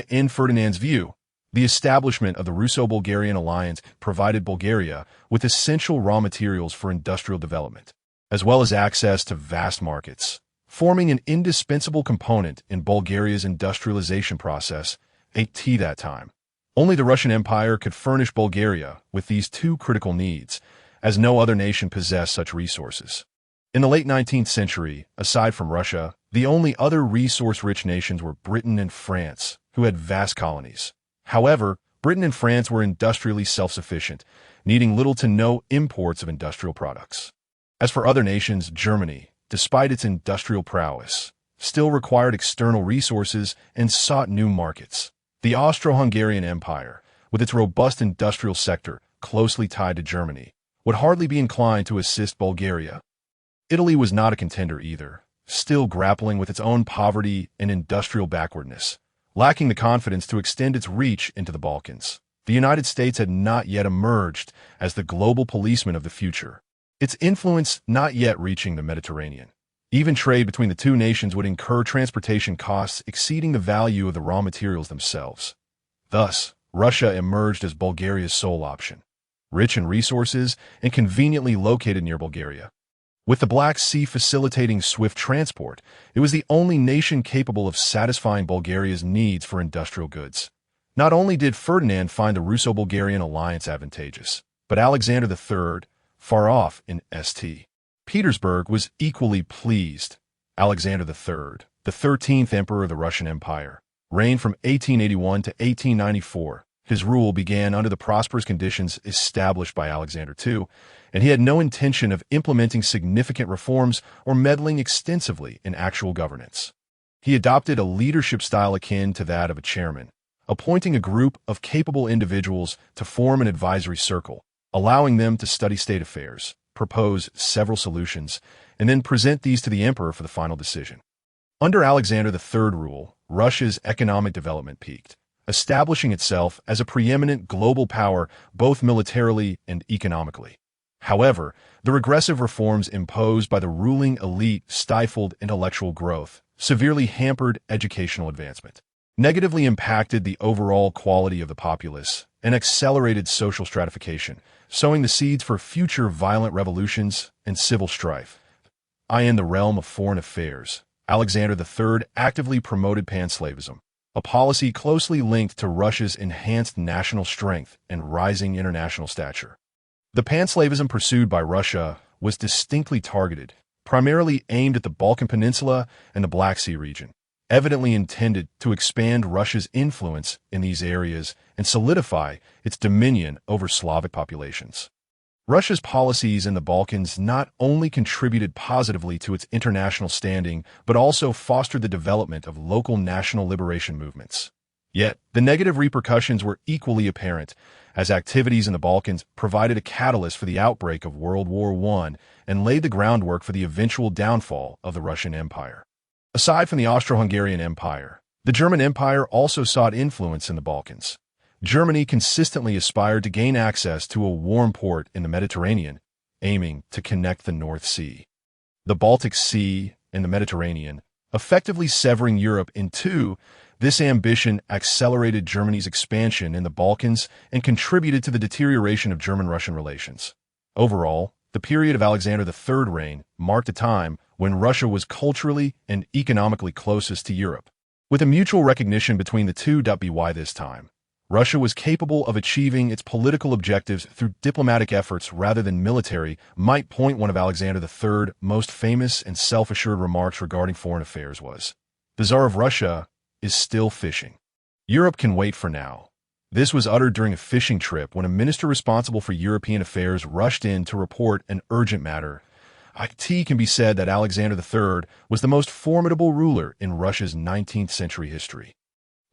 In Ferdinand's view, the establishment of the Russo-Bulgarian alliance provided Bulgaria with essential raw materials for industrial development, as well as access to vast markets, forming an indispensable component in Bulgaria's industrialization process at that time. Only the Russian Empire could furnish Bulgaria with these two critical needs, as no other nation possessed such resources. In the late 19th century, aside from Russia, the only other resource-rich nations were Britain and France, who had vast colonies. However, Britain and France were industrially self-sufficient, needing little to no imports of industrial products. As for other nations, Germany, despite its industrial prowess, still required external resources and sought new markets. The Austro-Hungarian Empire, with its robust industrial sector closely tied to Germany, would hardly be inclined to assist Bulgaria. Italy was not a contender either, still grappling with its own poverty and industrial backwardness, lacking the confidence to extend its reach into the Balkans. The United States had not yet emerged as the global policeman of the future, its influence not yet reaching the Mediterranean. Even trade between the two nations would incur transportation costs exceeding the value of the raw materials themselves. Thus, Russia emerged as Bulgaria's sole option, rich in resources and conveniently located near Bulgaria. With the Black Sea facilitating swift transport, it was the only nation capable of satisfying Bulgaria's needs for industrial goods. Not only did Ferdinand find the Russo-Bulgarian alliance advantageous, but Alexander III, far off in St. Petersburg, was equally pleased. Alexander III, the 13th emperor of the Russian Empire, reigned from 1881 to 1894. His rule began under the prosperous conditions established by Alexander II, and he had no intention of implementing significant reforms or meddling extensively in actual governance. He adopted a leadership style akin to that of a chairman, appointing a group of capable individuals to form an advisory circle, allowing them to study state affairs, propose several solutions, and then present these to the emperor for the final decision. Under Alexander III's rule, Russia's economic development peaked, establishing itself as a preeminent global power both militarily and economically. However, the regressive reforms imposed by the ruling elite stifled intellectual growth, severely hampered educational advancement, negatively impacted the overall quality of the populace, and accelerated social stratification, sowing the seeds for future violent revolutions and civil strife. In the realm of foreign affairs, Alexander III actively promoted panslavism, a policy closely linked to Russia's enhanced national strength and rising international stature. The panslavism pursued by Russia was distinctly targeted, primarily aimed at the Balkan Peninsula and the Black Sea region, evidently intended to expand Russia's influence in these areas and solidify its dominion over Slavic populations. Russia's policies in the Balkans not only contributed positively to its international standing, but also fostered the development of local national liberation movements. Yet, the negative repercussions were equally apparent, as activities in the Balkans provided a catalyst for the outbreak of World War I and laid the groundwork for the eventual downfall of the Russian Empire. Aside from the Austro-Hungarian Empire, the German Empire also sought influence in the Balkans. Germany consistently aspired to gain access to a warm port in the Mediterranean, aiming to connect the North Sea, the Baltic Sea, and the Mediterranean, effectively severing Europe in two. This ambition accelerated Germany's expansion in the Balkans and contributed to the deterioration of German-Russian relations. Overall, the period of Alexander III's reign marked a time when Russia was culturally and economically closest to Europe. With a mutual recognition between the two, by this time, Russia was capable of achieving its political objectives through diplomatic efforts rather than military. Might point one of Alexander III's most famous and self-assured remarks regarding foreign affairs was, "The Tsar of Russia is still fishing. Europe can wait for now." This was uttered during a fishing trip when a minister responsible for European affairs rushed in to report an urgent matter. It can be said that Alexander III was the most formidable ruler in Russia's 19th century history.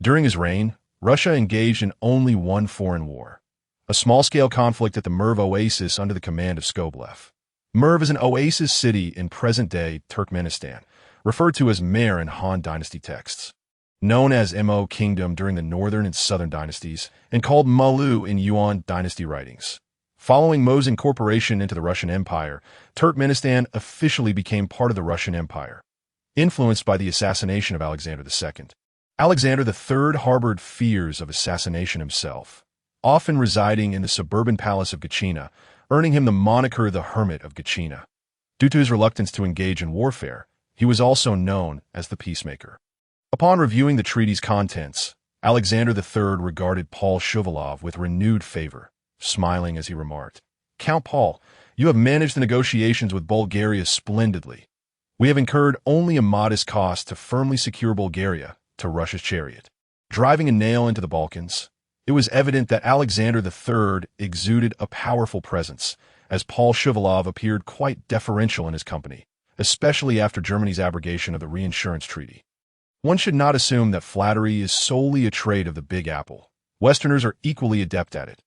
During his reign, Russia engaged in only one foreign war, a small-scale conflict at the Merv Oasis under the command of Skobelev. Merv is an oasis city in present-day Turkmenistan, referred to as Mer in Han dynasty texts, known as Mo Kingdom during the northern and southern dynasties, and called Malu in Yuan dynasty writings. Following Mo's incorporation into the Russian Empire, Turkmenistan officially became part of the Russian Empire, influenced by the assassination of Alexander II. Alexander III harbored fears of assassination himself, often residing in the suburban palace of Gachina, earning him the moniker the Hermit of Gachina. Due to his reluctance to engage in warfare, he was also known as the Peacemaker. Upon reviewing the treaty's contents, Alexander III regarded Paul Shuvalov with renewed favor, smiling as he remarked, "Count Paul, you have managed the negotiations with Bulgaria splendidly. We have incurred only a modest cost to firmly secure Bulgaria to Russia's chariot." Driving a nail into the Balkans, it was evident that Alexander III exuded a powerful presence, as Paul Shuvalov appeared quite deferential in his company, especially after Germany's abrogation of the reinsurance treaty. One should not assume that flattery is solely a trait of the Big Apple. Westerners are equally adept at it.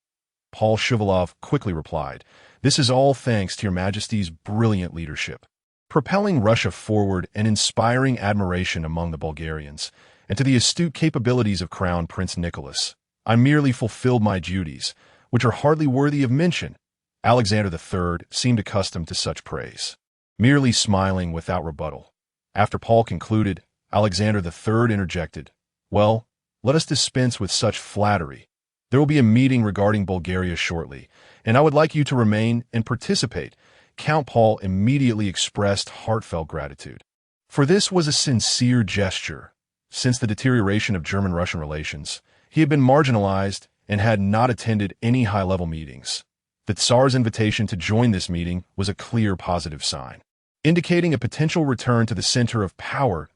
Paul Shuvalov quickly replied, "This is all thanks to your Majesty's brilliant leadership, propelling Russia forward and inspiring admiration among the Bulgarians, and to the astute capabilities of Crown Prince Nicholas. I merely fulfilled my duties, which are hardly worthy of mention." Alexander III seemed accustomed to such praise, merely smiling without rebuttal. After Paul concluded, Alexander III interjected, "Well, let us dispense with such flattery. There will be a meeting regarding Bulgaria shortly, and I would like you to remain and participate." Count Paul immediately expressed heartfelt gratitude. For this was a sincere gesture. Since the deterioration of German-Russian relations, he had been marginalized and had not attended any high-level meetings. The Tsar's invitation to join this meeting was a clear positive sign, indicating a potential return to the center of power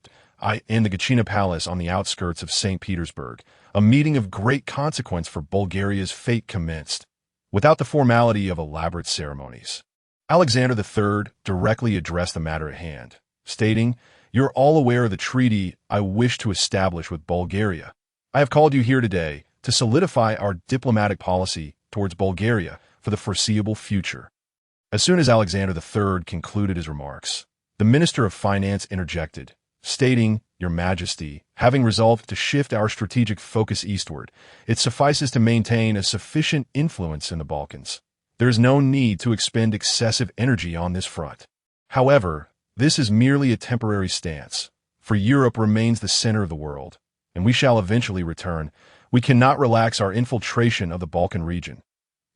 in the Gachina Palace on the outskirts of St. Petersburg. A meeting of great consequence for Bulgaria's fate commenced, without the formality of elaborate ceremonies. Alexander III directly addressed the matter at hand, stating, "You're all aware of the treaty I wish to establish with Bulgaria. I have called you here today to solidify our diplomatic policy towards Bulgaria for the foreseeable future." As soon as Alexander III concluded his remarks, the Minister of Finance interjected, stating, "Your Majesty, having resolved to shift our strategic focus eastward, it suffices to maintain a sufficient influence in the Balkans. There is no need to expend excessive energy on this front. However, this is merely a temporary stance, for Europe remains the center of the world, and we shall eventually return. We cannot relax our infiltration of the Balkan region."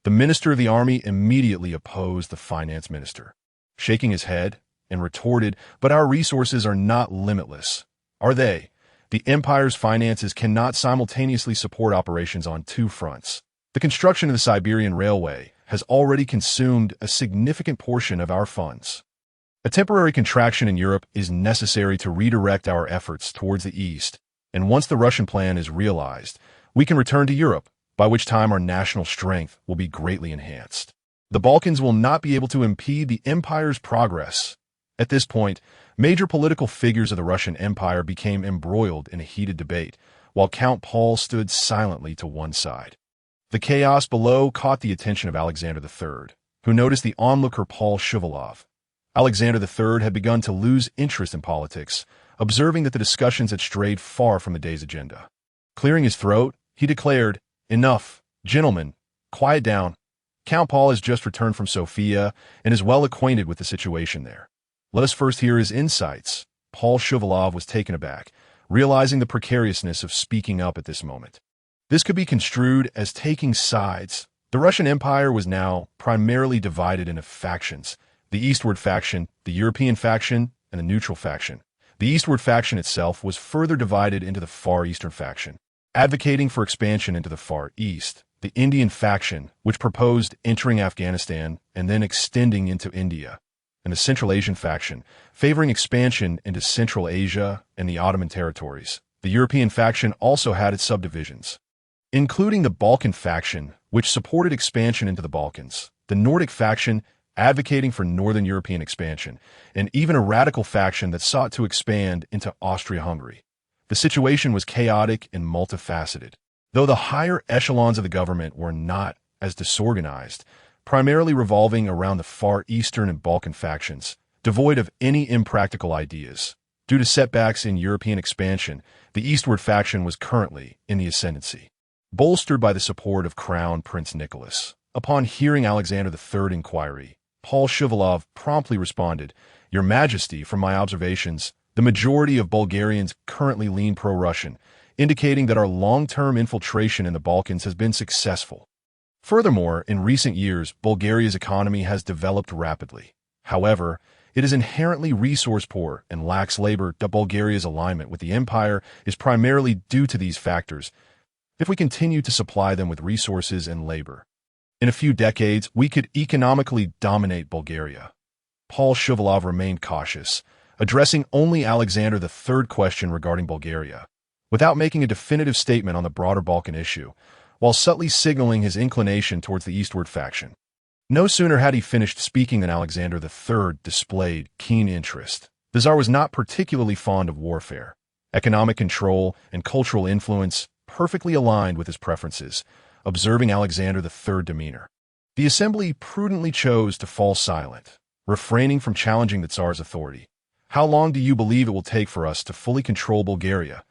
The Minister of the Army immediately opposed the Finance Minister, shaking his head, and retorted, "But our resources are not limitless, are they? The empire's finances cannot simultaneously support operations on two fronts. The construction of the Siberian Railway has already consumed a significant portion of our funds. A temporary contraction in Europe is necessary to redirect our efforts towards the east, and once the Russian plan is realized, we can return to Europe, by which time our national strength will be greatly enhanced. The Balkans will not be able to impede the empire's progress." At this point, major political figures of the Russian Empire became embroiled in a heated debate, while Count Paul stood silently to one side. The chaos below caught the attention of Alexander III, who noticed the onlooker Paul Shuvalov. Alexander III had begun to lose interest in politics, observing that the discussions had strayed far from the day's agenda. Clearing his throat, he declared, "Enough, gentlemen, quiet down. Count Paul has just returned from Sofia and is well acquainted with the situation there. Let us first hear his insights." Paul Shuvalov was taken aback, realizing the precariousness of speaking up at this moment. This could be construed as taking sides. The Russian Empire was now primarily divided into factions: the eastward faction, the European faction, and and the neutral faction. The eastward faction itself was further divided into the Far Eastern faction, advocating for expansion into the Far East, the Indian faction, which proposed entering Afghanistan and then extending into India, and the Central Asian faction, favoring expansion into Central Asia and the Ottoman territories. The European faction also had its subdivisions, including the Balkan faction, which supported expansion into the Balkans, the Nordic faction advocating for Northern European expansion, and even a radical faction that sought to expand into Austria-Hungary. The situation was chaotic and multifaceted. Though the higher echelons of the government were not as disorganized, primarily revolving around the Far Eastern and Balkan factions, devoid of any impractical ideas. Due to setbacks in European expansion, the eastward faction was currently in the ascendancy, bolstered by the support of Crown Prince Nicholas. Upon hearing Alexander III's inquiry, Paul Shuvalov promptly responded, "Your Majesty, from my observations, the majority of Bulgarians currently lean pro-Russian, indicating that our long-term infiltration in the Balkans has been successful. Furthermore, in recent years, Bulgaria's economy has developed rapidly. However, it is inherently resource-poor and lacks labor. Bulgaria's alignment with the empire is primarily due to these factors. If we continue to supply them with resources and labor, in a few decades, we could economically dominate Bulgaria." Paul Shuvalov remained cautious, addressing only Alexander III's question regarding Bulgaria, without making a definitive statement on the broader Balkan issue, while subtly signaling his inclination towards the eastward faction. No sooner had he finished speaking than Alexander III displayed keen interest. The Tsar was not particularly fond of warfare. Economic control and cultural influence perfectly aligned with his preferences, observing Alexander III's demeanor. The assembly prudently chose to fall silent, refraining from challenging the Tsar's authority. "How long do you believe it will take for us to fully control Bulgaria?"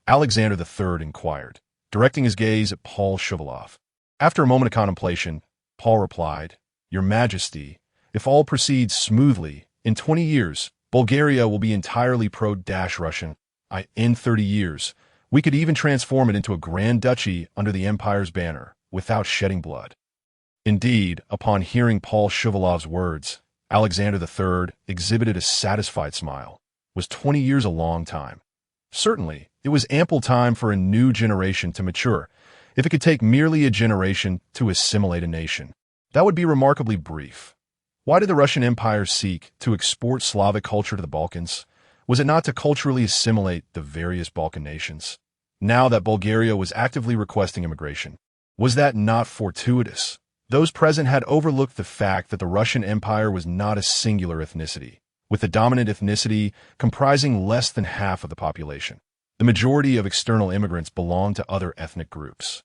Alexander III inquired, directing his gaze at Paul Shuvalov. After a moment of contemplation, Paul replied, "Your Majesty, if all proceeds smoothly, in 20 years, Bulgaria will be entirely pro-Russian. In 30 years, we could even transform it into a grand duchy under the empire's banner, without shedding blood." Indeed, upon hearing Paul Shuvalov's words, Alexander III exhibited a satisfied smile. Was 20 years a long time? Certainly, it was ample time for a new generation to mature. If it could take merely a generation to assimilate a nation, that would be remarkably brief. Why did the Russian Empire seek to export Slavic culture to the Balkans? Was it not to culturally assimilate the various Balkan nations? Now that Bulgaria was actively requesting immigration, was that not fortuitous? Those present had overlooked the fact that the Russian Empire was not a singular ethnicity, with the dominant ethnicity comprising less than half of the population. The majority of external immigrants belonged to other ethnic groups.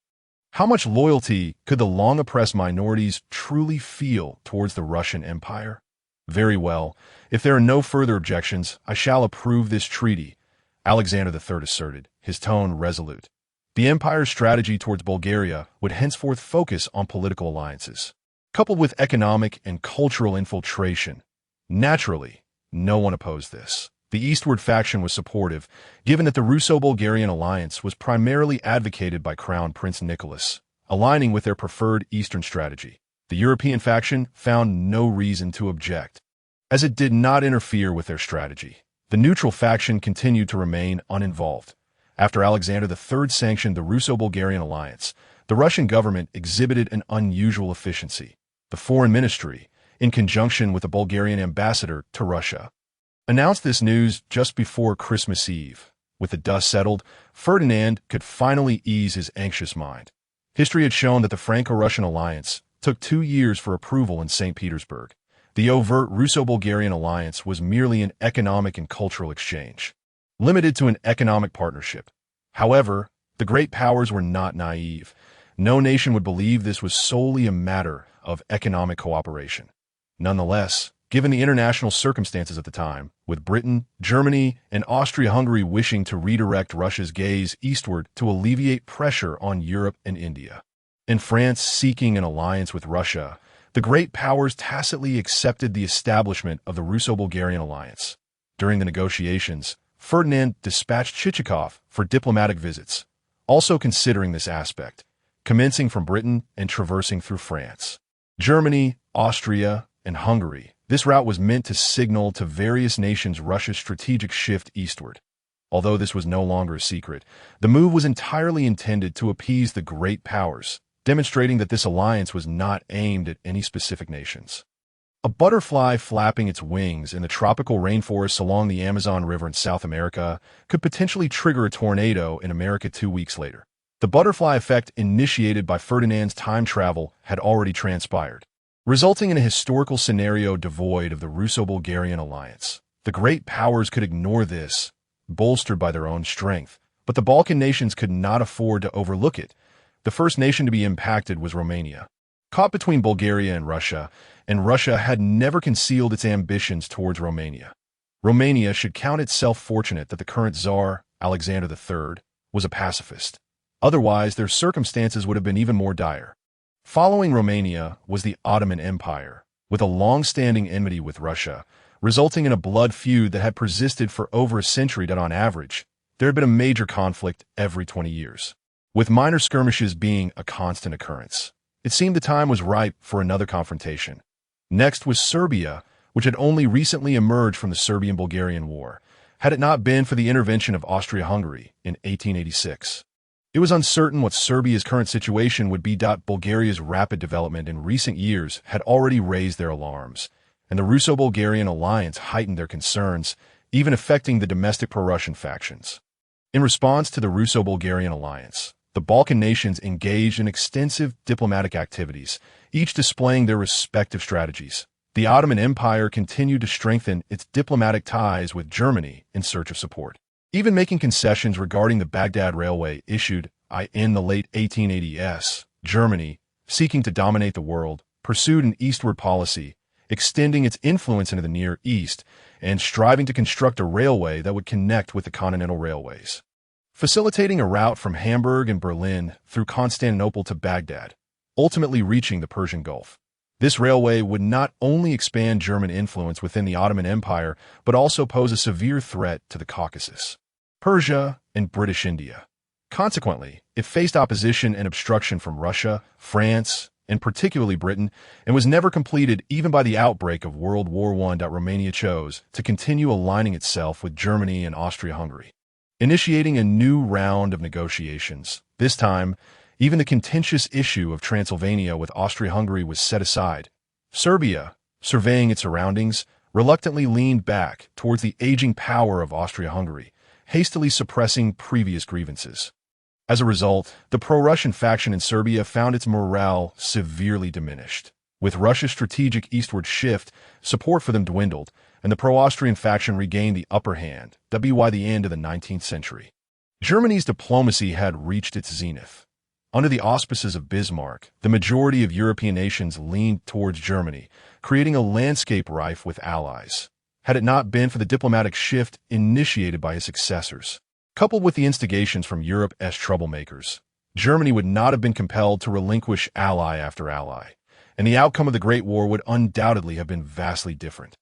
How much loyalty could the long-oppressed minorities truly feel towards the Russian Empire? Very well, if there are no further objections, I shall approve this treaty, Alexander III asserted, his tone resolute. The empire's strategy towards Bulgaria would henceforth focus on political alliances, coupled with economic and cultural infiltration. Naturally, no one opposed this. The eastward faction was supportive, given that the Russo-Bulgarian alliance was primarily advocated by Crown Prince Nicholas, aligning with their preferred eastern strategy. The European faction found no reason to object, as it did not interfere with their strategy. The neutral faction continued to remain uninvolved. After Alexander III sanctioned the Russo-Bulgarian alliance, the Russian government exhibited an unusual efficiency. The foreign ministry, in conjunction with the Bulgarian ambassador to Russia, announced this news just before Christmas Eve. With the dust settled, Ferdinand could finally ease his anxious mind. History had shown that the Franco-Russian alliance took 2 years for approval in St. Petersburg. The overt Russo-Bulgarian alliance was merely an economic and cultural exchange, limited to an economic partnership. However, the great powers were not naive. No nation would believe this was solely a matter of economic cooperation. Nonetheless, given the international circumstances at the time, with Britain, Germany, and Austria-Hungary wishing to redirect Russia's gaze eastward to alleviate pressure on Europe and India, and France seeking an alliance with Russia, the great powers tacitly accepted the establishment of the Russo-Bulgarian alliance. During the negotiations, Ferdinand dispatched Chichikov for diplomatic visits, also considering this aspect, commencing from Britain and traversing through France, Germany, Austria, and Hungary. This route was meant to signal to various nations Russia's strategic shift eastward. Although this was no longer a secret, the move was entirely intended to appease the great powers, demonstrating that this alliance was not aimed at any specific nations. A butterfly flapping its wings in the tropical rainforests along the Amazon River in South America could potentially trigger a tornado in America 2 weeks later. The butterfly effect initiated by Ferdinand's time travel had already transpired, resulting in a historical scenario devoid of the Russo-Bulgarian alliance. The great powers could ignore this, bolstered by their own strength, but the Balkan nations could not afford to overlook it. The first nation to be impacted was Romania. Caught between Bulgaria and Russia had never concealed its ambitions towards Romania. Romania should count itself fortunate that the current Tsar, Alexander III, was a pacifist. Otherwise, their circumstances would have been even more dire. Following Romania was the Ottoman Empire, with a long-standing enmity with Russia, resulting in a blood feud that had persisted for over a century that on average, there had been a major conflict every 20 years, with minor skirmishes being a constant occurrence. It seemed the time was ripe for another confrontation. Next was Serbia, which had only recently emerged from the Serbian-Bulgarian War, had it not been for the intervention of Austria-Hungary in 1886. It was uncertain what Serbia's current situation would be. Bulgaria's rapid development in recent years had already raised their alarms, and the Russo-Bulgarian alliance heightened their concerns, even affecting the domestic pro-Russian factions. In response to the Russo-Bulgarian alliance, the Balkan nations engaged in extensive diplomatic activities, each displaying their respective strategies. The Ottoman Empire continued to strengthen its diplomatic ties with Germany in search of support, even making concessions regarding the Baghdad Railway issued in the late 1880s. Germany, seeking to dominate the world, pursued an eastward policy, extending its influence into the Near East and striving to construct a railway that would connect with the continental railways, facilitating a route from Hamburg and Berlin through Constantinople to Baghdad, ultimately reaching the Persian Gulf. This railway would not only expand German influence within the Ottoman Empire, but also pose a severe threat to the Caucasus, Persia, and British India. Consequently, it faced opposition and obstruction from Russia, France, and particularly Britain, and was never completed even by the outbreak of World War I. Romania chose to continue aligning itself with Germany and Austria-Hungary, initiating a new round of negotiations. This time, even the contentious issue of Transylvania with Austria-Hungary was set aside. Serbia, surveying its surroundings, reluctantly leaned back towards the aging power of Austria-Hungary, hastily suppressing previous grievances. As a result, the pro-Russian faction in Serbia found its morale severely diminished. With Russia's strategic eastward shift, support for them dwindled, and the pro-Austrian faction regained the upper hand, by the end of the 19th century. Germany's diplomacy had reached its zenith. Under the auspices of Bismarck, the majority of European nations leaned towards Germany, creating a landscape rife with allies. Had it not been for the diplomatic shift initiated by his successors, coupled with the instigations from Europe's troublemakers, Germany would not have been compelled to relinquish ally after ally, and the outcome of the Great War would undoubtedly have been vastly different.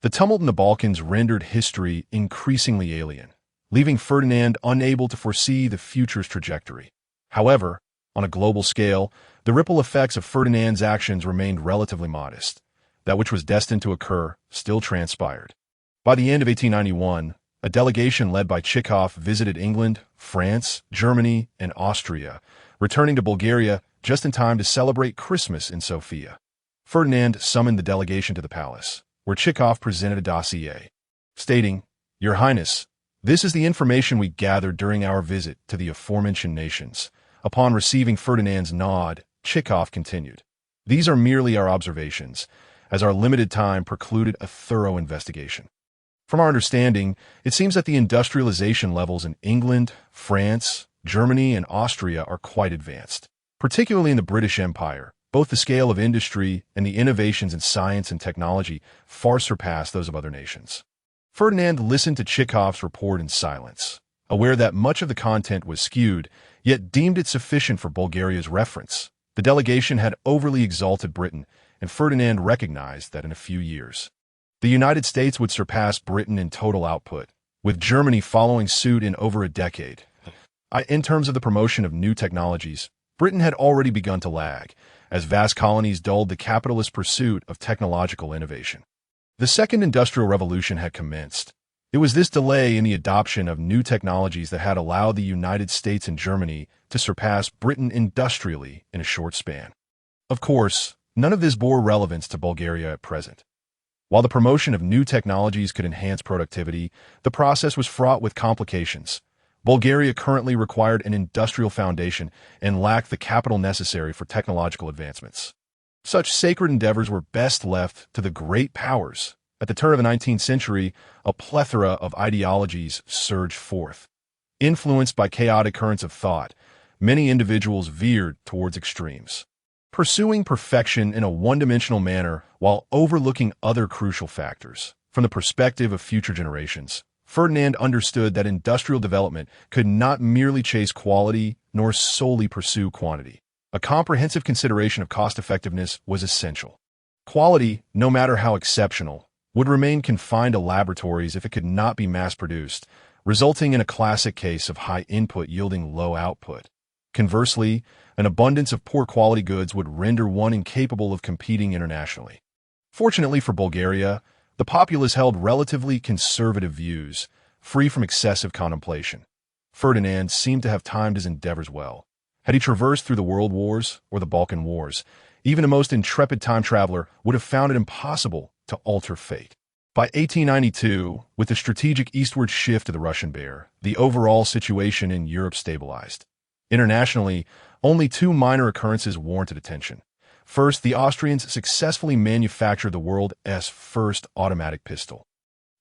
The tumult in the Balkans rendered history increasingly alien, leaving Ferdinand unable to foresee the future's trajectory. However, on a global scale, the ripple effects of Ferdinand's actions remained relatively modest. That which was destined to occur still transpired. By the end of 1891, a delegation led by Chekhov visited England, France, Germany, and Austria, returning to Bulgaria just in time to celebrate Christmas in Sofia. Ferdinand summoned the delegation to the palace, where Chekhov presented a dossier, stating, "Your Highness, this is the information we gathered during our visit to the aforementioned nations." Upon receiving Ferdinand's nod, Chekhov continued, "These are merely our observations, as our limited time precluded a thorough investigation. From our understanding, it seems that the industrialization levels in England, France, Germany, and Austria are quite advanced, particularly in the British Empire. Both the scale of industry and the innovations in science and technology far surpass those of other nations." Ferdinand listened to Chekhov's report in silence, aware that much of the content was skewed, yet deemed it sufficient for Bulgaria's reference. The delegation had overly exalted Britain, and Ferdinand recognized that in a few years, the United States would surpass Britain in total output, with Germany following suit in over a decade. In terms of the promotion of new technologies, Britain had already begun to lag, as vast colonies dulled the capitalist pursuit of technological innovation. The Second Industrial Revolution had commenced. It was this delay in the adoption of new technologies that had allowed the United States and Germany to surpass Britain industrially in a short span. Of course, none of this bore relevance to Bulgaria at present. While the promotion of new technologies could enhance productivity, the process was fraught with complications. Bulgaria currently required an industrial foundation and lacked the capital necessary for technological advancements. Such sacred endeavors were best left to the great powers. At the turn of the 19th century, a plethora of ideologies surged forth. Influenced by chaotic currents of thought, many individuals veered towards extremes, pursuing perfection in a one-dimensional manner while overlooking other crucial factors. From the perspective of future generations, Ferdinand understood that industrial development could not merely chase quality nor solely pursue quantity. A comprehensive consideration of cost-effectiveness was essential. Quality, no matter how exceptional, would remain confined to laboratories if it could not be mass-produced, resulting in a classic case of high input yielding low output. Conversely, an abundance of poor quality goods would render one incapable of competing internationally. Fortunately for Bulgaria, the populace held relatively conservative views, free from excessive contemplation. Ferdinand seemed to have timed his endeavors well. Had he traversed through the World Wars or the Balkan Wars, even a most intrepid time traveler would have found it impossible to alter fate. By 1892, with the strategic eastward shift of the Russian Bear, the overall situation in Europe stabilized. Internationally, only two minor occurrences warranted attention. First, the Austrians successfully manufactured the world's first automatic pistol.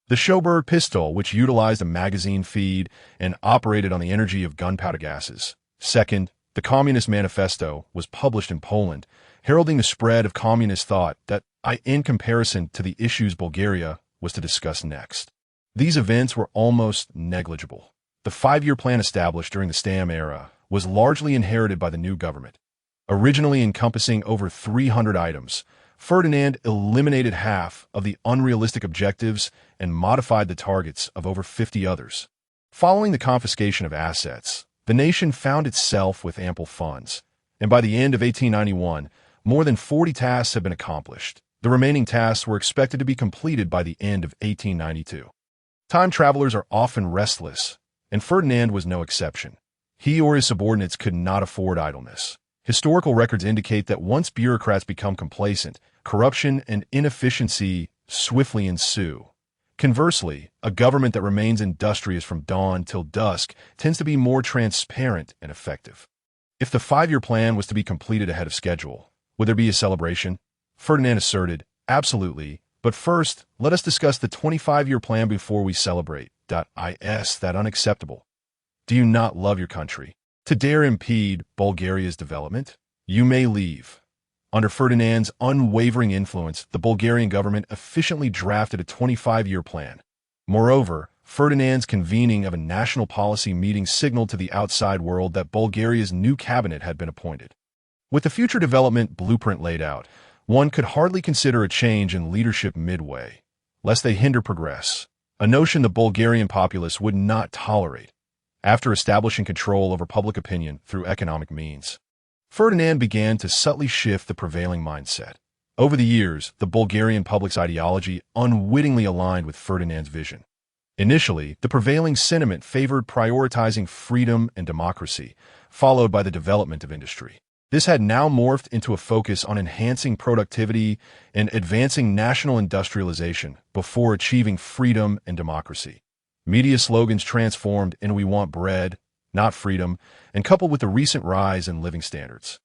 The Schoberg pistol, which utilized a magazine feed and operated on the energy of gunpowder gases. Second, the Communist Manifesto was published in Poland, heralding the spread of communist thought that, in comparison to the issues Bulgaria was to discuss next. These events were almost negligible. The five-year plan established during the Stam era was largely inherited by the new government. Originally encompassing over 300 items, Ferdinand eliminated half of the unrealistic objectives and modified the targets of over 50 others. Following the confiscation of assets, the nation found itself with ample funds, and by the end of 1891, more than 40 tasks had been accomplished. The remaining tasks were expected to be completed by the end of 1892. Time travelers are often restless, and Ferdinand was no exception. He or his subordinates could not afford idleness. Historical records indicate that once bureaucrats become complacent, corruption and inefficiency swiftly ensue. Conversely, a government that remains industrious from dawn till dusk tends to be more transparent and effective. If the five-year plan was to be completed ahead of schedule, would there be a celebration? Ferdinand asserted, absolutely, but first, let us discuss the 25-year plan before we celebrate. Is that unacceptable? Do you not love your country? To dare impede Bulgaria's development? You may leave. Under Ferdinand's unwavering influence, the Bulgarian government efficiently drafted a 25-year plan. Moreover, Ferdinand's convening of a national policy meeting signaled to the outside world that Bulgaria's new cabinet had been appointed. With the future development blueprint laid out, one could hardly consider a change in leadership midway, lest they hinder progress, a notion the Bulgarian populace would not tolerate. After establishing control over public opinion through economic means, Ferdinand began to subtly shift the prevailing mindset. Over the years, the Bulgarian public's ideology unwittingly aligned with Ferdinand's vision. Initially, the prevailing sentiment favored prioritizing freedom and democracy, followed by the development of industry. This had now morphed into a focus on enhancing productivity and advancing national industrialization before achieving freedom and democracy. Media slogans transformed into "We want bread, not freedom," and coupled with the recent rise in living standards.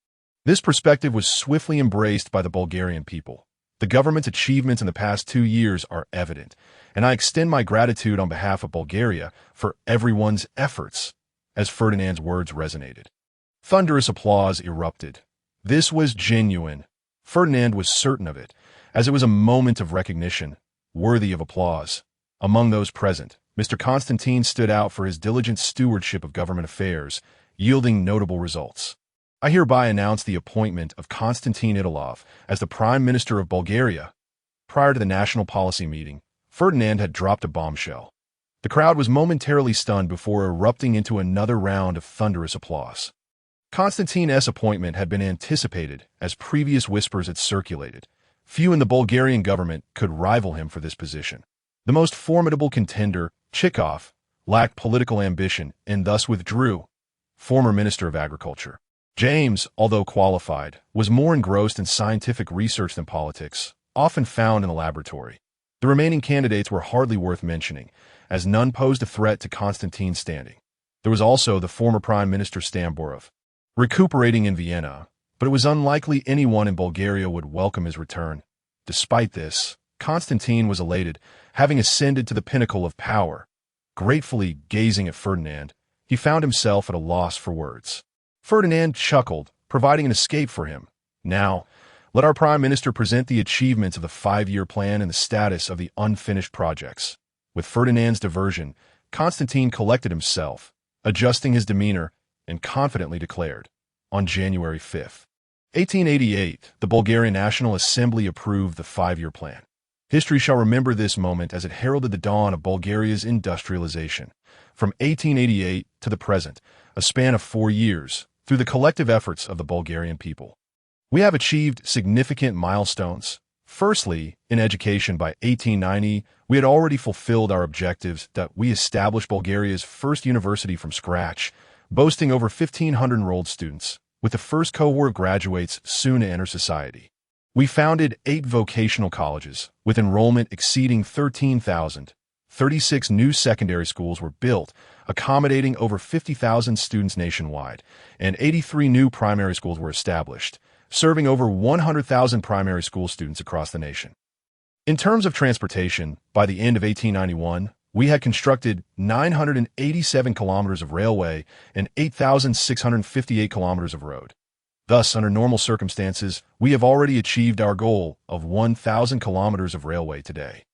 This perspective was swiftly embraced by the Bulgarian people. The government's achievements in the past 2 years are evident, and I extend my gratitude on behalf of Bulgaria for everyone's efforts, as Ferdinand's words resonated. Thunderous applause erupted. This was genuine. Ferdinand was certain of it, as it was a moment of recognition, worthy of applause. Among those present, Mr. Constantine stood out for his diligent stewardship of government affairs, yielding notable results. I hereby announce the appointment of Konstantin Idilov as the Prime Minister of Bulgaria. Prior to the national policy meeting, Ferdinand had dropped a bombshell. The crowd was momentarily stunned before erupting into another round of thunderous applause. Konstantin's appointment had been anticipated, as previous whispers had circulated. Few in the Bulgarian government could rival him for this position. The most formidable contender, Chikov, lacked political ambition and thus withdrew. Former Minister of Agriculture James, although qualified, was more engrossed in scientific research than politics, often found in the laboratory. The remaining candidates were hardly worth mentioning, as none posed a threat to Constantine's standing. There was also the former Prime Minister Stamborov, recuperating in Vienna, but it was unlikely anyone in Bulgaria would welcome his return. Despite this, Constantine was elated, having ascended to the pinnacle of power. Gratefully gazing at Ferdinand, he found himself at a loss for words. Ferdinand chuckled, providing an escape for him. Now, let our Prime Minister present the achievements of the 5-year plan and the status of the unfinished projects. With Ferdinand's diversion, Constantine collected himself, adjusting his demeanor, and confidently declared, on January 5, 1888, the Bulgarian National Assembly approved the 5-year plan. History shall remember this moment as it heralded the dawn of Bulgaria's industrialization. From 1888 to the present, a span of 4 years, through the collective efforts of the Bulgarian people, we have achieved significant milestones. Firstly, in education by 1890, we had already fulfilled our objectives that we established Bulgaria's first university from scratch, boasting over 1,500 enrolled students, with the first cohort of graduates soon to enter society. We founded 8 vocational colleges, with enrollment exceeding 13,000. 36 new secondary schools were built, accommodating over 50,000 students nationwide, and 83 new primary schools were established, serving over 100,000 primary school students across the nation. In terms of transportation, by the end of 1891, we had constructed 987 kilometers of railway and 8,658 kilometers of road. Thus, under normal circumstances, we have already achieved our goal of 1,000 kilometers of railway today.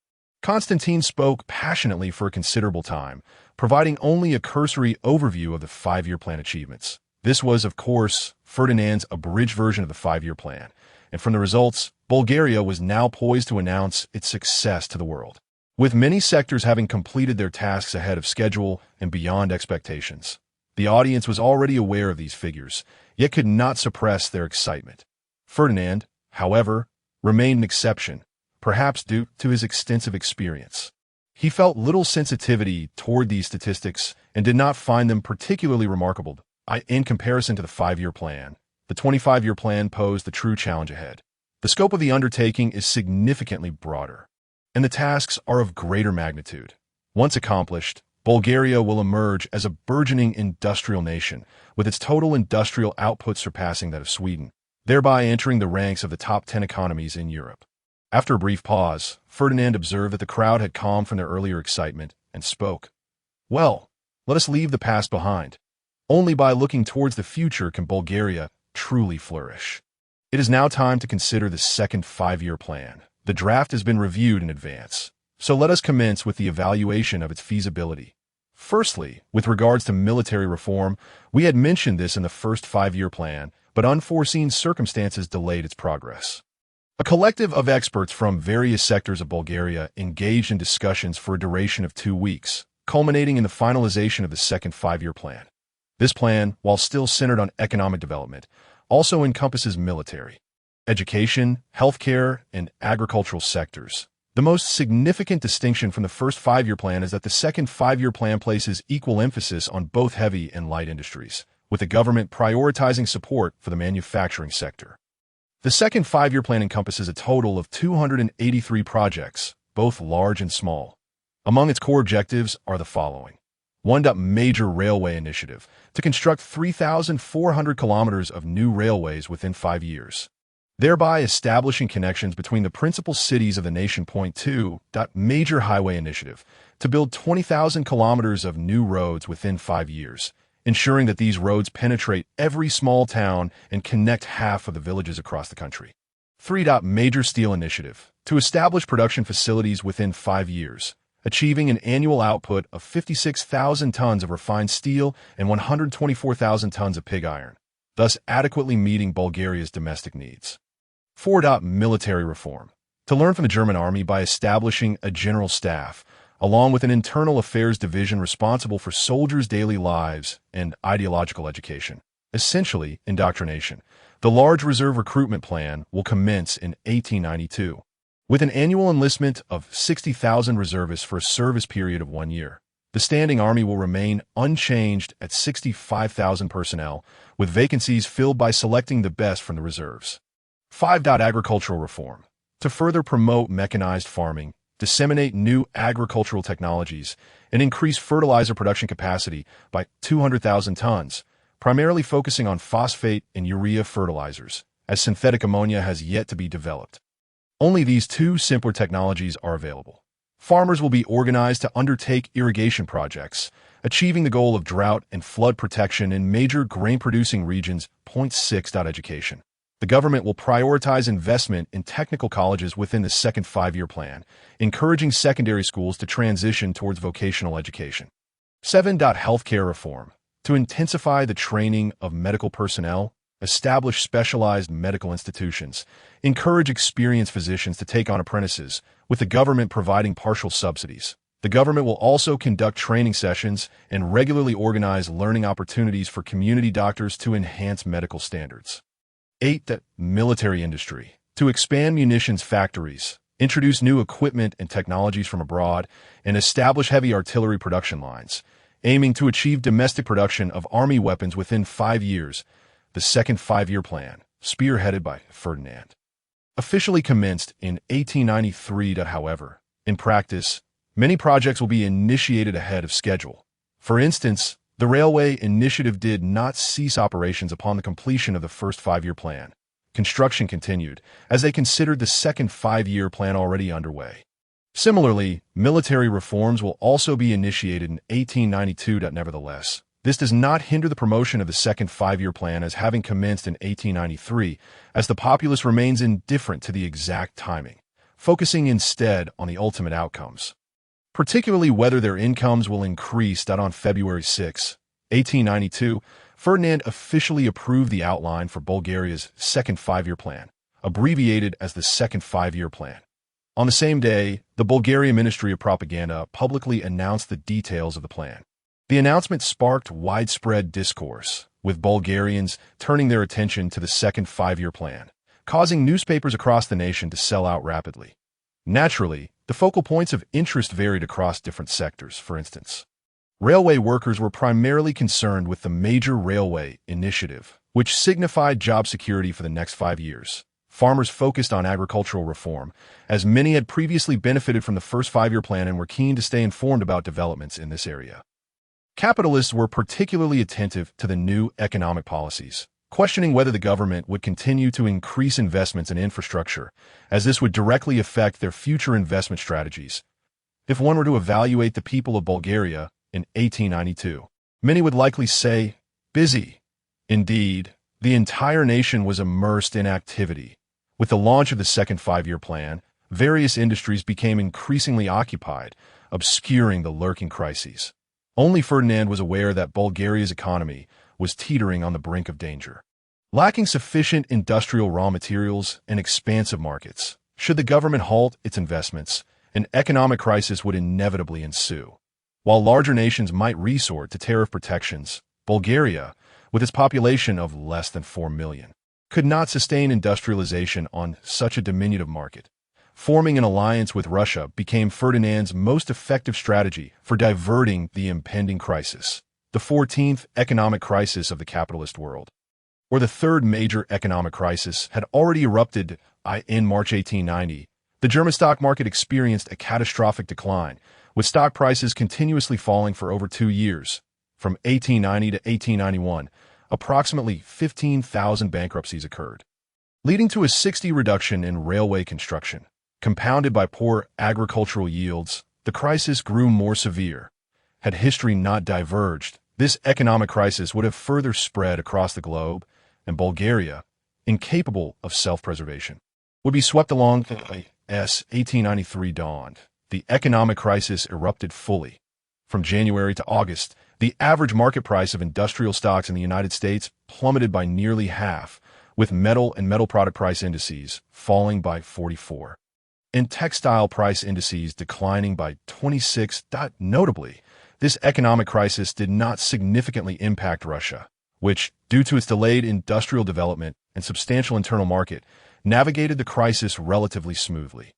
Constantine spoke passionately for a considerable time, providing only a cursory overview of the 5-year plan achievements. This was, of course, Ferdinand's abridged version of the 5-year plan, and from the results, Bulgaria was now poised to announce its success to the world. With many sectors having completed their tasks ahead of schedule and beyond expectations, the audience was already aware of these figures, yet could not suppress their excitement. Ferdinand, however, remained an exception, perhaps due to his extensive experience. He felt little sensitivity toward these statistics and did not find them particularly remarkable. In comparison to the 5-year plan, the 25-year plan posed the true challenge ahead. The scope of the undertaking is significantly broader, and the tasks are of greater magnitude. Once accomplished, Bulgaria will emerge as a burgeoning industrial nation, with its total industrial output surpassing that of Sweden, thereby entering the ranks of the top 10 economies in Europe. After a brief pause, Ferdinand observed that the crowd had calmed from their earlier excitement and spoke. Well, let us leave the past behind. Only by looking towards the future can Bulgaria truly flourish. It is now time to consider the second 5-year plan. The draft has been reviewed in advance, so let us commence with the evaluation of its feasibility. Firstly, with regards to military reform, we had mentioned this in the first 5-year plan, but unforeseen circumstances delayed its progress. A collective of experts from various sectors of Bulgaria engaged in discussions for a duration of 2 weeks, culminating in the finalization of the second 5-year plan. This plan, while still centered on economic development, also encompasses military, education, healthcare, and agricultural sectors. The most significant distinction from the first 5-year plan is that the second 5-year plan places equal emphasis on both heavy and light industries, with the government prioritizing support for the manufacturing sector. The second 5-year plan encompasses a total of 283 projects, both large and small. Among its core objectives are the following. 1. Major railway initiative, to construct 3,400 kilometers of new railways within 5 years, thereby establishing connections between the principal cities of the nation. 2. Major highway initiative, to build 20,000 kilometers of new roads within 5 years, ensuring that these roads penetrate every small town and connect half of the villages across the country. 3. Major steel initiative, to establish production facilities within 5 years, achieving an annual output of 56,000 tons of refined steel and 124,000 tons of pig iron, thus adequately meeting Bulgaria's domestic needs. 4. Military reform, to learn from the German army by establishing a general staff, along with an internal affairs division responsible for soldiers' daily lives and ideological education. essentially indoctrination. The large reserve recruitment plan will commence in 1892, with an annual enlistment of 60,000 reservists for a service period of 1 year. The standing army will remain unchanged at 65,000 personnel, with vacancies filled by selecting the best from the reserves. 5. Agricultural reform. To further promote mechanized farming, disseminate new agricultural technologies, and increase fertilizer production capacity by 200,000 tons, primarily focusing on phosphate and urea fertilizers, as synthetic ammonia has yet to be developed. Only these two simpler technologies are available. Farmers will be organized to undertake irrigation projects, achieving the goal of drought and flood protection in major grain-producing regions. 6. Education. The government will prioritize investment in technical colleges within the second five-year plan, encouraging secondary schools to transition towards vocational education. 7. Healthcare reform. To intensify the training of medical personnel, establish specialized medical institutions, encourage experienced physicians to take on apprentices, with the government providing partial subsidies. The government will also conduct training sessions and regularly organize learning opportunities for community doctors to enhance medical standards. 8. Military industry. To expand munitions factories, introduce new equipment and technologies from abroad, and establish heavy artillery production lines, aiming to achieve domestic production of army weapons within 5 years. The second five-year plan, spearheaded by Ferdinand, officially commenced in 1893. However, in practice, many projects will be initiated ahead of schedule. For instance, the railway initiative did not cease operations upon the completion of the first five-year plan. Construction continued, as they considered the second five-year plan already underway. Similarly, military reforms will also be initiated in 1892. Nevertheless, this does not hinder the promotion of the second five-year plan as having commenced in 1893, as the populace remains indifferent to the exact timing, focusing instead on the ultimate outcomes, particularly whether their incomes will increase. On February 6, 1892, Ferdinand officially approved the outline for Bulgaria's second five-year plan, abbreviated as the second five-year plan. On the same day, the Bulgarian Ministry of Propaganda publicly announced the details of the plan. The announcement sparked widespread discourse, with Bulgarians turning their attention to the second five-year plan, causing newspapers across the nation to sell out rapidly. Naturally, the focal points of interest varied across different sectors. For instance, railway workers were primarily concerned with the Major Railway Initiative, which signified job security for the next 5 years. Farmers focused on agricultural reform, as many had previously benefited from the first five-year plan and were keen to stay informed about developments in this area. Capitalists were particularly attentive to the new economic policies, questioning whether the government would continue to increase investments in infrastructure, as this would directly affect their future investment strategies. If one were to evaluate the people of Bulgaria in 1892, many would likely say, busy. Indeed, the entire nation was immersed in activity. With the launch of the second five-year plan, various industries became increasingly occupied, obscuring the lurking crises. Only Ferdinand was aware that Bulgaria's economy was teetering on the brink of danger. Lacking sufficient industrial raw materials and expansive markets, should the government halt its investments, an economic crisis would inevitably ensue. While larger nations might resort to tariff protections, Bulgaria, with its population of less than 4 million, could not sustain industrialization on such a diminutive market. Forming an alliance with Russia became Ferdinand's most effective strategy for diverting the impending crisis, the 14th economic crisis of the capitalist world. Or the third major economic crisis had already erupted in March 1890. The German stock market experienced a catastrophic decline, with stock prices continuously falling for over 2 years. From 1890 to 1891, approximately 15,000 bankruptcies occurred, leading to a 60% reduction in railway construction. Compounded by poor agricultural yields, the crisis grew more severe. Had history not diverged, this economic crisis would have further spread across the globe, and Bulgaria, incapable of self-preservation, would be swept along. As 1893 dawned, the economic crisis erupted fully. From January to August, the average market price of industrial stocks in the United States plummeted by nearly half, with metal and metal product price indices falling by 44%. And textile price indices declining by 26%. Notably, this economic crisis did not significantly impact Russia, which, due to its delayed industrial development and substantial internal market, navigated the crisis relatively smoothly.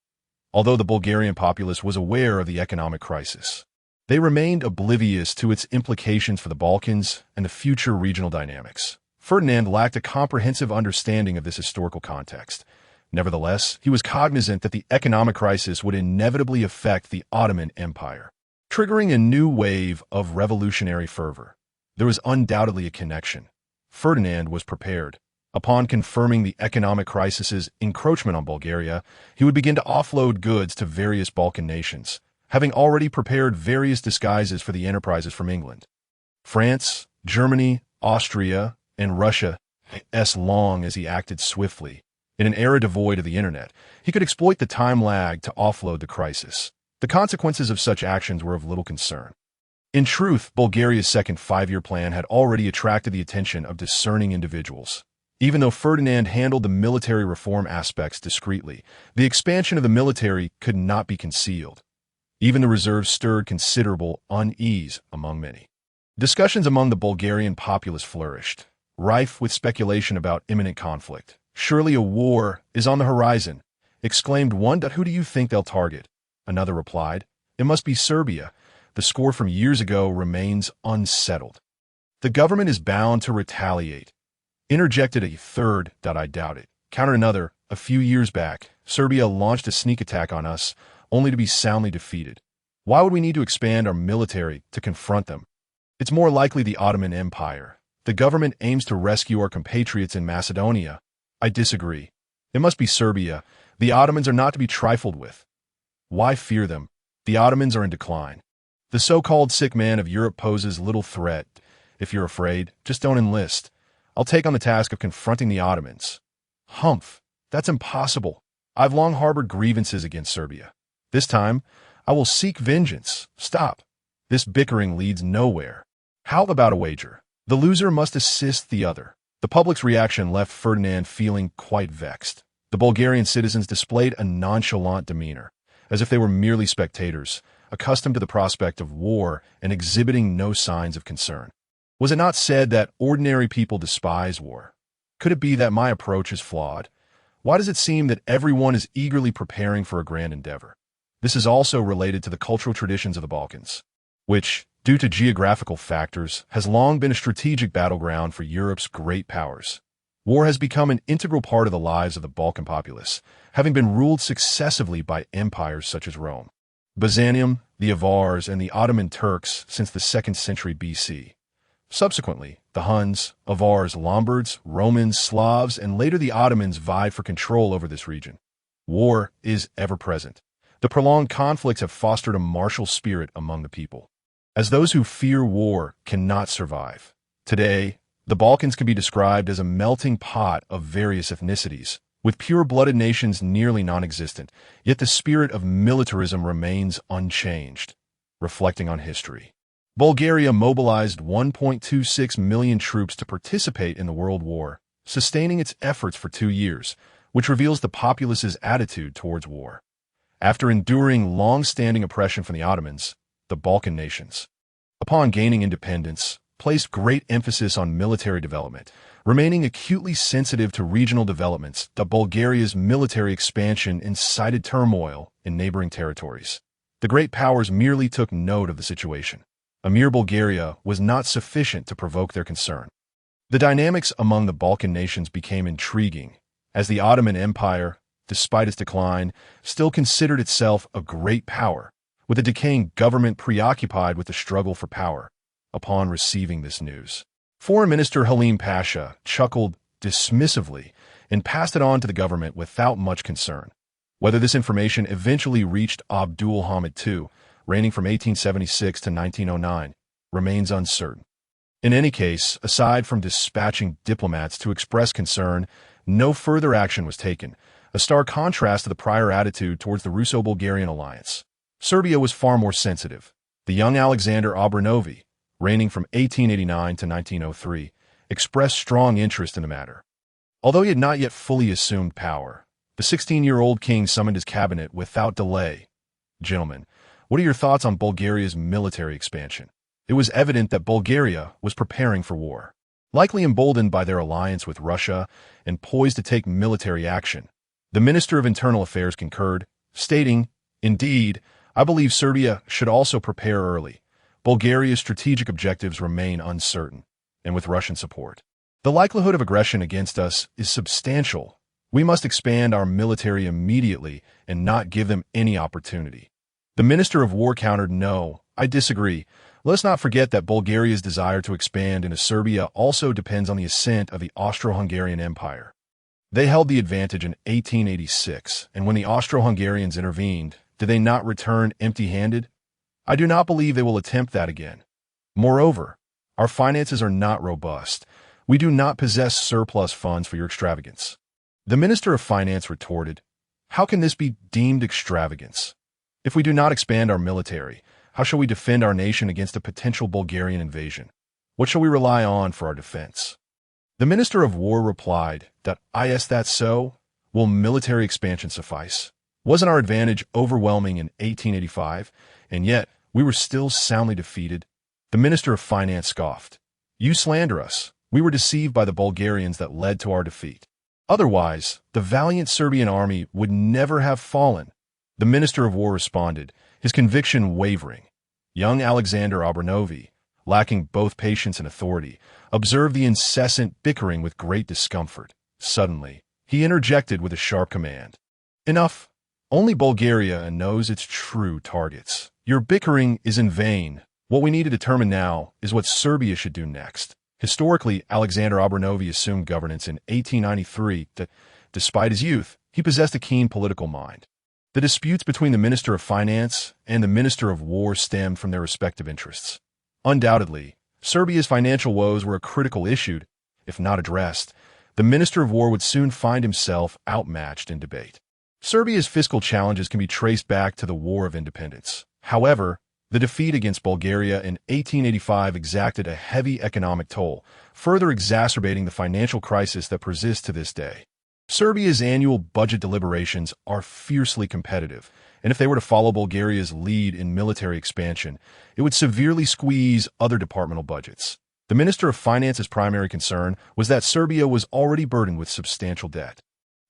Although the Bulgarian populace was aware of the economic crisis, they remained oblivious to its implications for the Balkans and the future regional dynamics. Ferdinand lacked a comprehensive understanding of this historical context. Nevertheless, he was cognizant that the economic crisis would inevitably affect the Ottoman Empire, triggering a new wave of revolutionary fervor. There was undoubtedly a connection. Ferdinand was prepared. Upon confirming the economic crisis's encroachment on Bulgaria, he would begin to offload goods to various Balkan nations, having already prepared various disguises for the enterprises from England, France, Germany, Austria, and Russia. As long as he acted swiftly, in an era devoid of the internet, he could exploit the time lag to offload the crisis. The consequences of such actions were of little concern. In truth, Bulgaria's second five-year plan had already attracted the attention of discerning individuals. Even though Ferdinand handled the military reform aspects discreetly, the expansion of the military could not be concealed. Even the reserves stirred considerable unease among many. Discussions among the Bulgarian populace flourished, rife with speculation about imminent conflict. "Surely a war is on the horizon," exclaimed one. "Who do you think they'll target?" Another replied, "It must be Serbia. The score from years ago remains unsettled. The government is bound to retaliate." Interjected a third. "I doubt it." Countered another. "A few years back, Serbia launched a sneak attack on us, only to be soundly defeated. Why would we need to expand our military to confront them? It's more likely the Ottoman Empire. The government aims to rescue our compatriots in Macedonia." "I disagree. It must be Serbia. The Ottomans are not to be trifled with." "Why fear them? The Ottomans are in decline. The so-called sick man of Europe poses little threat. If you're afraid, just don't enlist. I'll take on the task of confronting the Ottomans." "Humph, that's impossible. I've long harbored grievances against Serbia. This time, I will seek vengeance." "Stop. This bickering leads nowhere. How about a wager? The loser must assist the other." The public's reaction left Ferdinand feeling quite vexed. The Bulgarian citizens displayed a nonchalant demeanor, as if they were merely spectators, accustomed to the prospect of war and exhibiting no signs of concern. Was it not said that ordinary people despise war? Could it be that my approach is flawed? Why does it seem that everyone is eagerly preparing for a grand endeavor? This is also related to the cultural traditions of the Balkans, which, due to geographical factors, has long been a strategic battleground for Europe's great powers. War has become an integral part of the lives of the Balkan populace, having been ruled successively by empires such as Rome, Byzantium, the Avars, and the Ottoman Turks since the 2nd century BC. Subsequently, the Huns, Avars, Lombards, Romans, Slavs, and later the Ottomans vied for control over this region. War is ever present. The prolonged conflicts have fostered a martial spirit among the people, as those who fear war cannot survive. Today, the Balkans can be described as a melting pot of various ethnicities, with pure-blooded nations nearly non-existent, yet the spirit of militarism remains unchanged. Reflecting on history, Bulgaria mobilized 1.26 million troops to participate in the World War, sustaining its efforts for 2 years, which reveals the populace's attitude towards war. After enduring long-standing oppression from the Ottomans, the Balkan nations, upon gaining independence, placed great emphasis on military development, remaining acutely sensitive to regional developments. Bulgaria's military expansion incited turmoil in neighboring territories. The great powers merely took note of the situation. A mere Bulgaria was not sufficient to provoke their concern. The dynamics among the Balkan nations became intriguing, as the Ottoman Empire, despite its decline, still considered itself a great power, with a decaying government preoccupied with the struggle for power. Upon receiving this news, Foreign Minister Halim Pasha chuckled dismissively and passed it on to the government without much concern. Whether this information eventually reached Abdul Hamid II, reigning from 1876 to 1909, remains uncertain. In any case, aside from dispatching diplomats to express concern, no further action was taken, a stark contrast to the prior attitude towards the Russo-Bulgarian alliance. Serbia was far more sensitive. The young Alexander Obrenović, reigning from 1889 to 1903, expressed strong interest in the matter. Although he had not yet fully assumed power, the 16-year-old king summoned his cabinet without delay. "Gentlemen, what are your thoughts on Bulgaria's military expansion?" It was evident that Bulgaria was preparing for war. Likely emboldened by their alliance with Russia and poised to take military action. The Minister of Internal Affairs concurred, stating, "Indeed, I believe Serbia should also prepare early. Bulgaria's strategic objectives remain uncertain, and with Russian support, the likelihood of aggression against us is substantial. We must expand our military immediately and not give them any opportunity." The Minister of War countered, "No, I disagree. Let's not forget that Bulgaria's desire to expand into Serbia also depends on the ascent of the Austro-Hungarian Empire. They held the advantage in 1886, and when the Austro-Hungarians intervened, did they not return empty-handed? I do not believe they will attempt that again. Moreover, our finances are not robust. We do not possess surplus funds for your extravagance." The Minister of Finance retorted, "How can this be deemed extravagance? If we do not expand our military, how shall we defend our nation against a potential Bulgarian invasion? What shall we rely on for our defense?" The Minister of War replied that, "Is that so? Will military expansion suffice? Wasn't our advantage overwhelming in 1885, and yet we were still soundly defeated?" The Minister of Finance scoffed, "You slander us. We were deceived by the Bulgarians that led to our defeat. Otherwise, the valiant Serbian army would never have fallen." The Minister of War responded, his conviction wavering. Young Alexander Obrenovi, lacking both patience and authority, observed the incessant bickering with great discomfort. Suddenly, he interjected with a sharp command. "Enough! Only Bulgaria knows its true targets. Your bickering is in vain. What we need to determine now is what Serbia should do next." Historically, Alexander Obrenovi assumed governance in 1893 that, despite his youth, he possessed a keen political mind. The disputes between the Minister of Finance and the Minister of War stemmed from their respective interests. Undoubtedly, Serbia's financial woes were a critical issue. If not addressed, the Minister of War would soon find himself outmatched in debate. Serbia's fiscal challenges can be traced back to the War of Independence. However, the defeat against Bulgaria in 1885 exacted a heavy economic toll, further exacerbating the financial crisis that persists to this day. Serbia's annual budget deliberations are fiercely competitive, and if they were to follow Bulgaria's lead in military expansion, it would severely squeeze other departmental budgets. The Minister of Finance's primary concern was that Serbia was already burdened with substantial debt,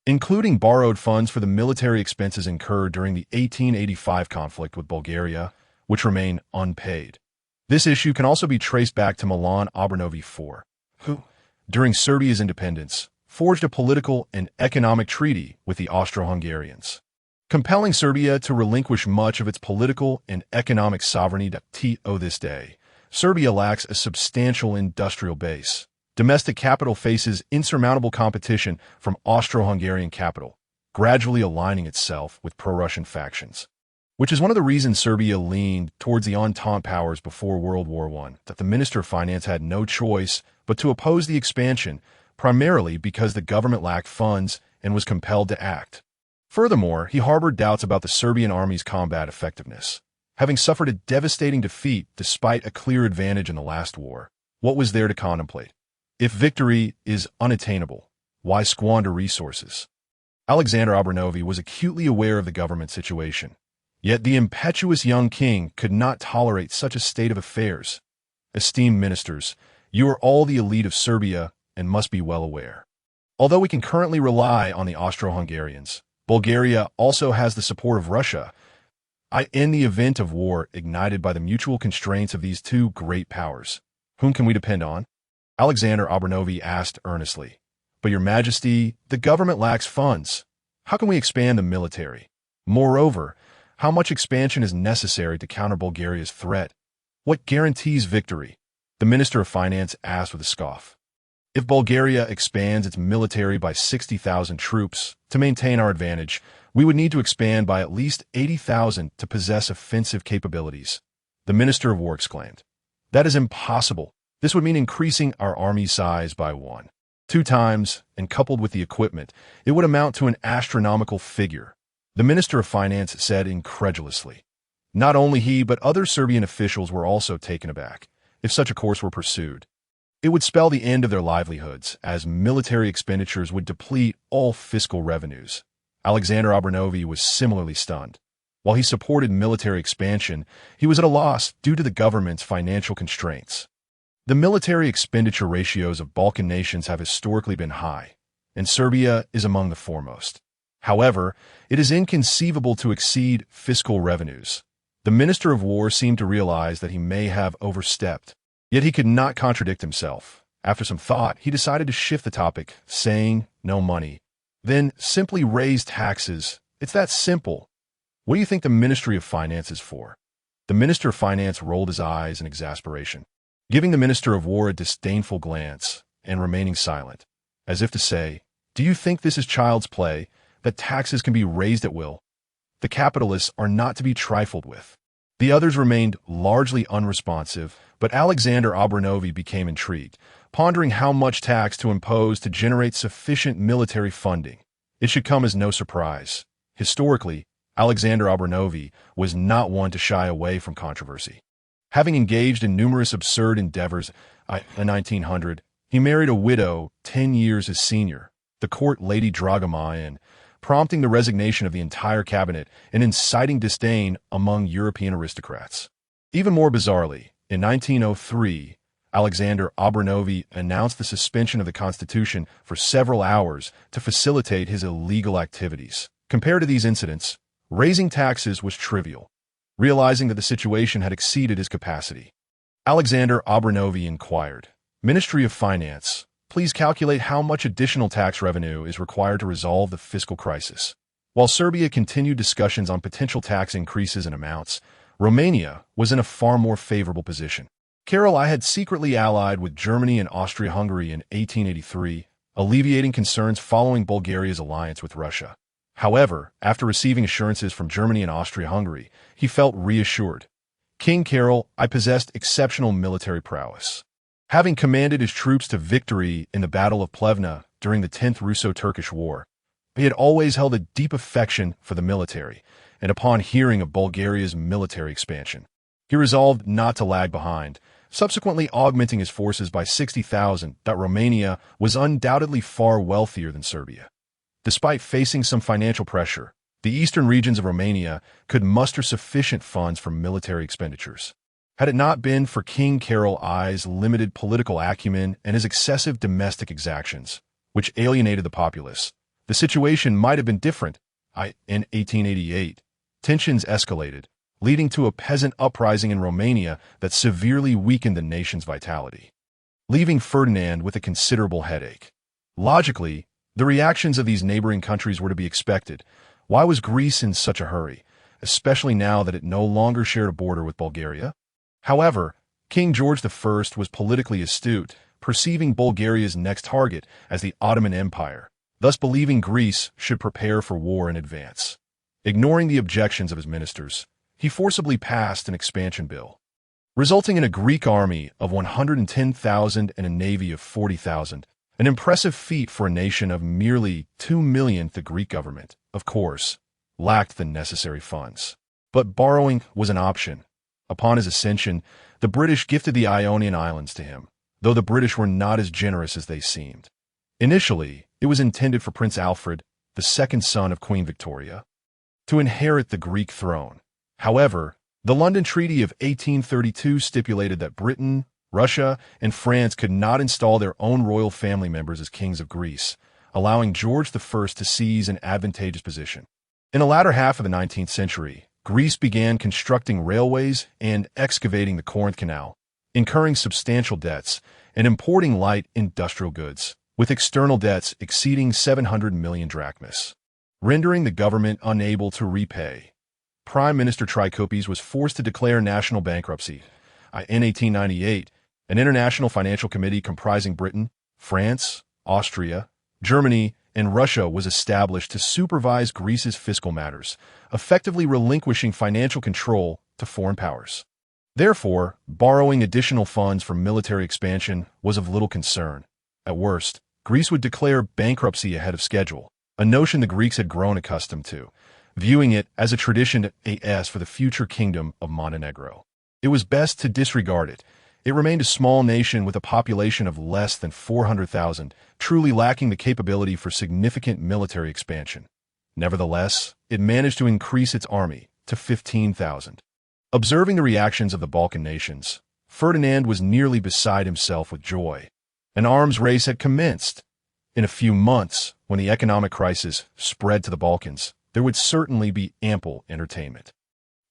including borrowed funds for the military expenses incurred during the 1885 conflict with Bulgaria, which remain unpaid. This issue can also be traced back to Milan Obrenovi IV, who, during Serbia's independence, forged a political and economic treaty with the Austro-Hungarians, compelling Serbia to relinquish much of its political and economic sovereignty. To this day, Serbia lacks a substantial industrial base. Domestic capital faces insurmountable competition from Austro-Hungarian capital, gradually aligning itself with pro-Russian factions, which is one of the reasons Serbia leaned towards the Entente powers before World War I, that the Minister of Finance had no choice but to oppose the expansion, primarily because the government lacked funds and was compelled to act. Furthermore, he harbored doubts about the Serbian army's combat effectiveness. Having suffered a devastating defeat despite a clear advantage in the last war, what was there to contemplate? If victory is unattainable, why squander resources? Alexander Obrenovi was acutely aware of the government situation. Yet the impetuous young king could not tolerate such a state of affairs. Esteemed ministers, you are all the elite of Serbia and must be well aware. Although we can currently rely on the Austro-Hungarians, Bulgaria also has the support of Russia. In the event of war ignited by the mutual constraints of these two great powers, whom can we depend on? Alexander Obrenovi asked earnestly. But your majesty, the government lacks funds. How can we expand the military? Moreover, how much expansion is necessary to counter Bulgaria's threat? What guarantees victory? The Minister of Finance asked with a scoff. If Bulgaria expands its military by 60,000 troops to maintain our advantage, we would need to expand by at least 80,000 to possess offensive capabilities. The Minister of War exclaimed. That is impossible. This would mean increasing our army size by 1-2 times, and coupled with the equipment, it would amount to an astronomical figure. The Minister of Finance said incredulously. Not only he, but other Serbian officials were also taken aback. If such a course were pursued, it would spell the end of their livelihoods, as military expenditures would deplete all fiscal revenues. Alexander Obrenovi was similarly stunned. While he supported military expansion, he was at a loss due to the government's financial constraints. The military expenditure ratios of Balkan nations have historically been high, and Serbia is among the foremost. However, it is inconceivable to exceed fiscal revenues. The Minister of War seemed to realize that he may have overstepped, yet he could not contradict himself. After some thought, he decided to shift the topic, saying, "No money. Then simply raise taxes. It's that simple." What do you think the Ministry of Finance is for? The Minister of Finance rolled his eyes in exasperation, giving the Minister of War a disdainful glance and remaining silent, as if to say, "Do you think this is child's play, that taxes can be raised at will? The capitalists are not to be trifled with." The others remained largely unresponsive, but Alexander Obrenović became intrigued, pondering how much tax to impose to generate sufficient military funding. It should come as no surprise. Historically, Alexander Obrenović was not one to shy away from controversy. Having engaged in numerous absurd endeavors in 1900, he married a widow 10 years his senior, the court Lady Dragomayan, prompting the resignation of the entire cabinet and inciting disdain among European aristocrats. Even more bizarrely, in 1903, Alexander Obrenović announced the suspension of the constitution for several hours to facilitate his illegal activities. Compared to these incidents, raising taxes was trivial. Realizing that the situation had exceeded his capacity, Alexander Obrenović inquired, "Ministry of Finance, please calculate how much additional tax revenue is required to resolve the fiscal crisis." While Serbia continued discussions on potential tax increases and amounts, Romania was in a far more favorable position. Karol I had secretly allied with Germany and Austria-Hungary in 1883, alleviating concerns following Bulgaria's alliance with Russia. However, after receiving assurances from Germany and Austria-Hungary, he felt reassured. King Karol I possessed exceptional military prowess. Having commanded his troops to victory in the Battle of Plevna during the 10th Russo-Turkish War, he had always held a deep affection for the military, and upon hearing of Bulgaria's military expansion, he resolved not to lag behind, subsequently augmenting his forces by 60,000. Romania was undoubtedly far wealthier than Serbia. Despite facing some financial pressure, the eastern regions of Romania could muster sufficient funds for military expenditures. Had it not been for King Karol I's limited political acumen and his excessive domestic exactions, which alienated the populace, the situation might have been different. In 1888, tensions escalated, leading to a peasant uprising in Romania that severely weakened the nation's vitality, leaving Ferdinand with a considerable headache. Logically, the reactions of these neighboring countries were to be expected. Why was Greece in such a hurry, especially now that it no longer shared a border with Bulgaria? However, King George I was politically astute, perceiving Bulgaria's next target as the Ottoman Empire, thus believing Greece should prepare for war in advance. Ignoring the objections of his ministers, he forcibly passed an expansion bill, resulting in a Greek army of 110,000 and a navy of 40,000, an impressive feat for a nation of merely 2 million. The Greek government, of course, lacked the necessary funds. But borrowing was an option. Upon his ascension, the British gifted the Ionian Islands to him, though the British were not as generous as they seemed. Initially, it was intended for Prince Alfred, the second son of Queen Victoria, to inherit the Greek throne. However, the London Treaty of 1832 stipulated that Britain, Russia, and France could not install their own royal family members as kings of Greece, allowing George I to seize an advantageous position. In the latter half of the 19th century, Greece began constructing railways and excavating the Corinth Canal, incurring substantial debts and importing light industrial goods, with external debts exceeding 700 million drachmas, rendering the government unable to repay. Prime Minister Trikoupis was forced to declare national bankruptcy. In 1898, an international financial committee comprising Britain, France, Austria, Germany, and Russia was established to supervise Greece's fiscal matters, effectively relinquishing financial control to foreign powers. Therefore, borrowing additional funds for military expansion was of little concern. At worst, Greece would declare bankruptcy ahead of schedule, a notion the Greeks had grown accustomed to, viewing it as a tradition for the future kingdom of Montenegro. It was best to disregard it. It remained a small nation with a population of less than 400,000, truly lacking the capability for significant military expansion. Nevertheless, it managed to increase its army to 15,000. Observing the reactions of the Balkan nations, Ferdinand was nearly beside himself with joy. An arms race had commenced. In a few months, when the economic crisis spread to the Balkans, there would certainly be ample entertainment.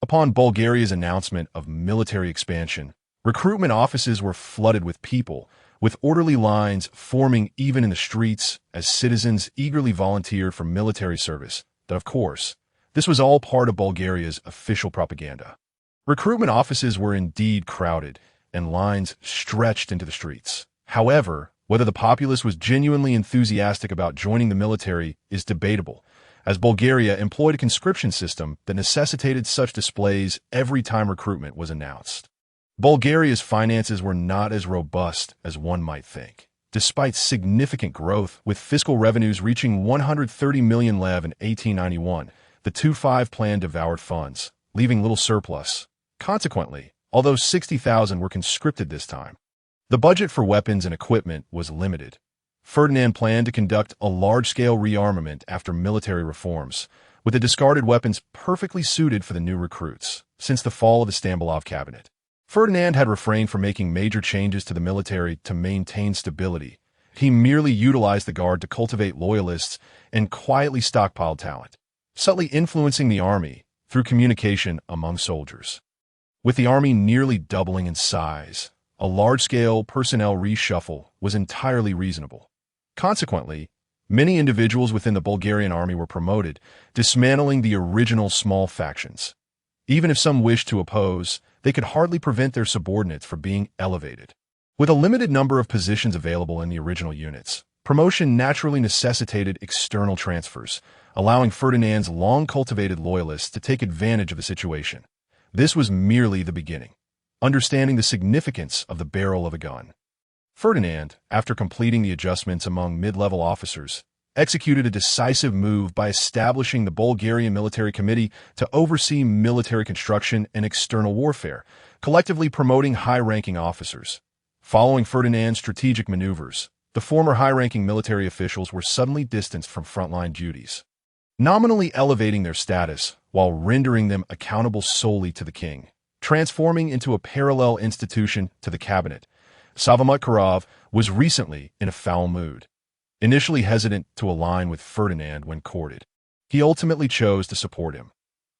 Upon Bulgaria's announcement of military expansion, recruitment offices were flooded with people, with orderly lines forming even in the streets as citizens eagerly volunteered for military service. But of course, this was all part of Bulgaria's official propaganda. Recruitment offices were indeed crowded, and lines stretched into the streets. However, whether the populace was genuinely enthusiastic about joining the military is debatable, as Bulgaria employed a conscription system that necessitated such displays every time recruitment was announced. Bulgaria's finances were not as robust as one might think. Despite significant growth, with fiscal revenues reaching 130 million lev in 1891, the 2-5 plan devoured funds, leaving little surplus. Consequently, although 60,000 were conscripted this time, the budget for weapons and equipment was limited. Ferdinand planned to conduct a large-scale rearmament after military reforms, with the discarded weapons perfectly suited for the new recruits. Since the fall of the Stambulov cabinet, Ferdinand had refrained from making major changes to the military to maintain stability. He merely utilized the guard to cultivate loyalists and quietly stockpiled talent, subtly influencing the army through communication among soldiers. With the army nearly doubling in size, a large-scale personnel reshuffle was entirely reasonable. Consequently, many individuals within the Bulgarian army were promoted, dismantling the original small factions. Even if some wished to oppose, they could hardly prevent their subordinates from being elevated. With a limited number of positions available in the original units, promotion naturally necessitated external transfers, allowing Ferdinand's long-cultivated loyalists to take advantage of the situation. This was merely the beginning. Understanding the significance of the barrel of a gun, Ferdinand, after completing the adjustments among mid-level officers, executed a decisive move by establishing the Bulgarian Military Committee to oversee military construction and external warfare, collectively promoting high-ranking officers. Following Ferdinand's strategic maneuvers, the former high-ranking military officials were suddenly distanced from frontline duties, nominally elevating their status while rendering them accountable solely to the king, transforming into a parallel institution to the cabinet. Savamatkarov was recently in a foul mood. Initially hesitant to align with Ferdinand when courted, he ultimately chose to support him.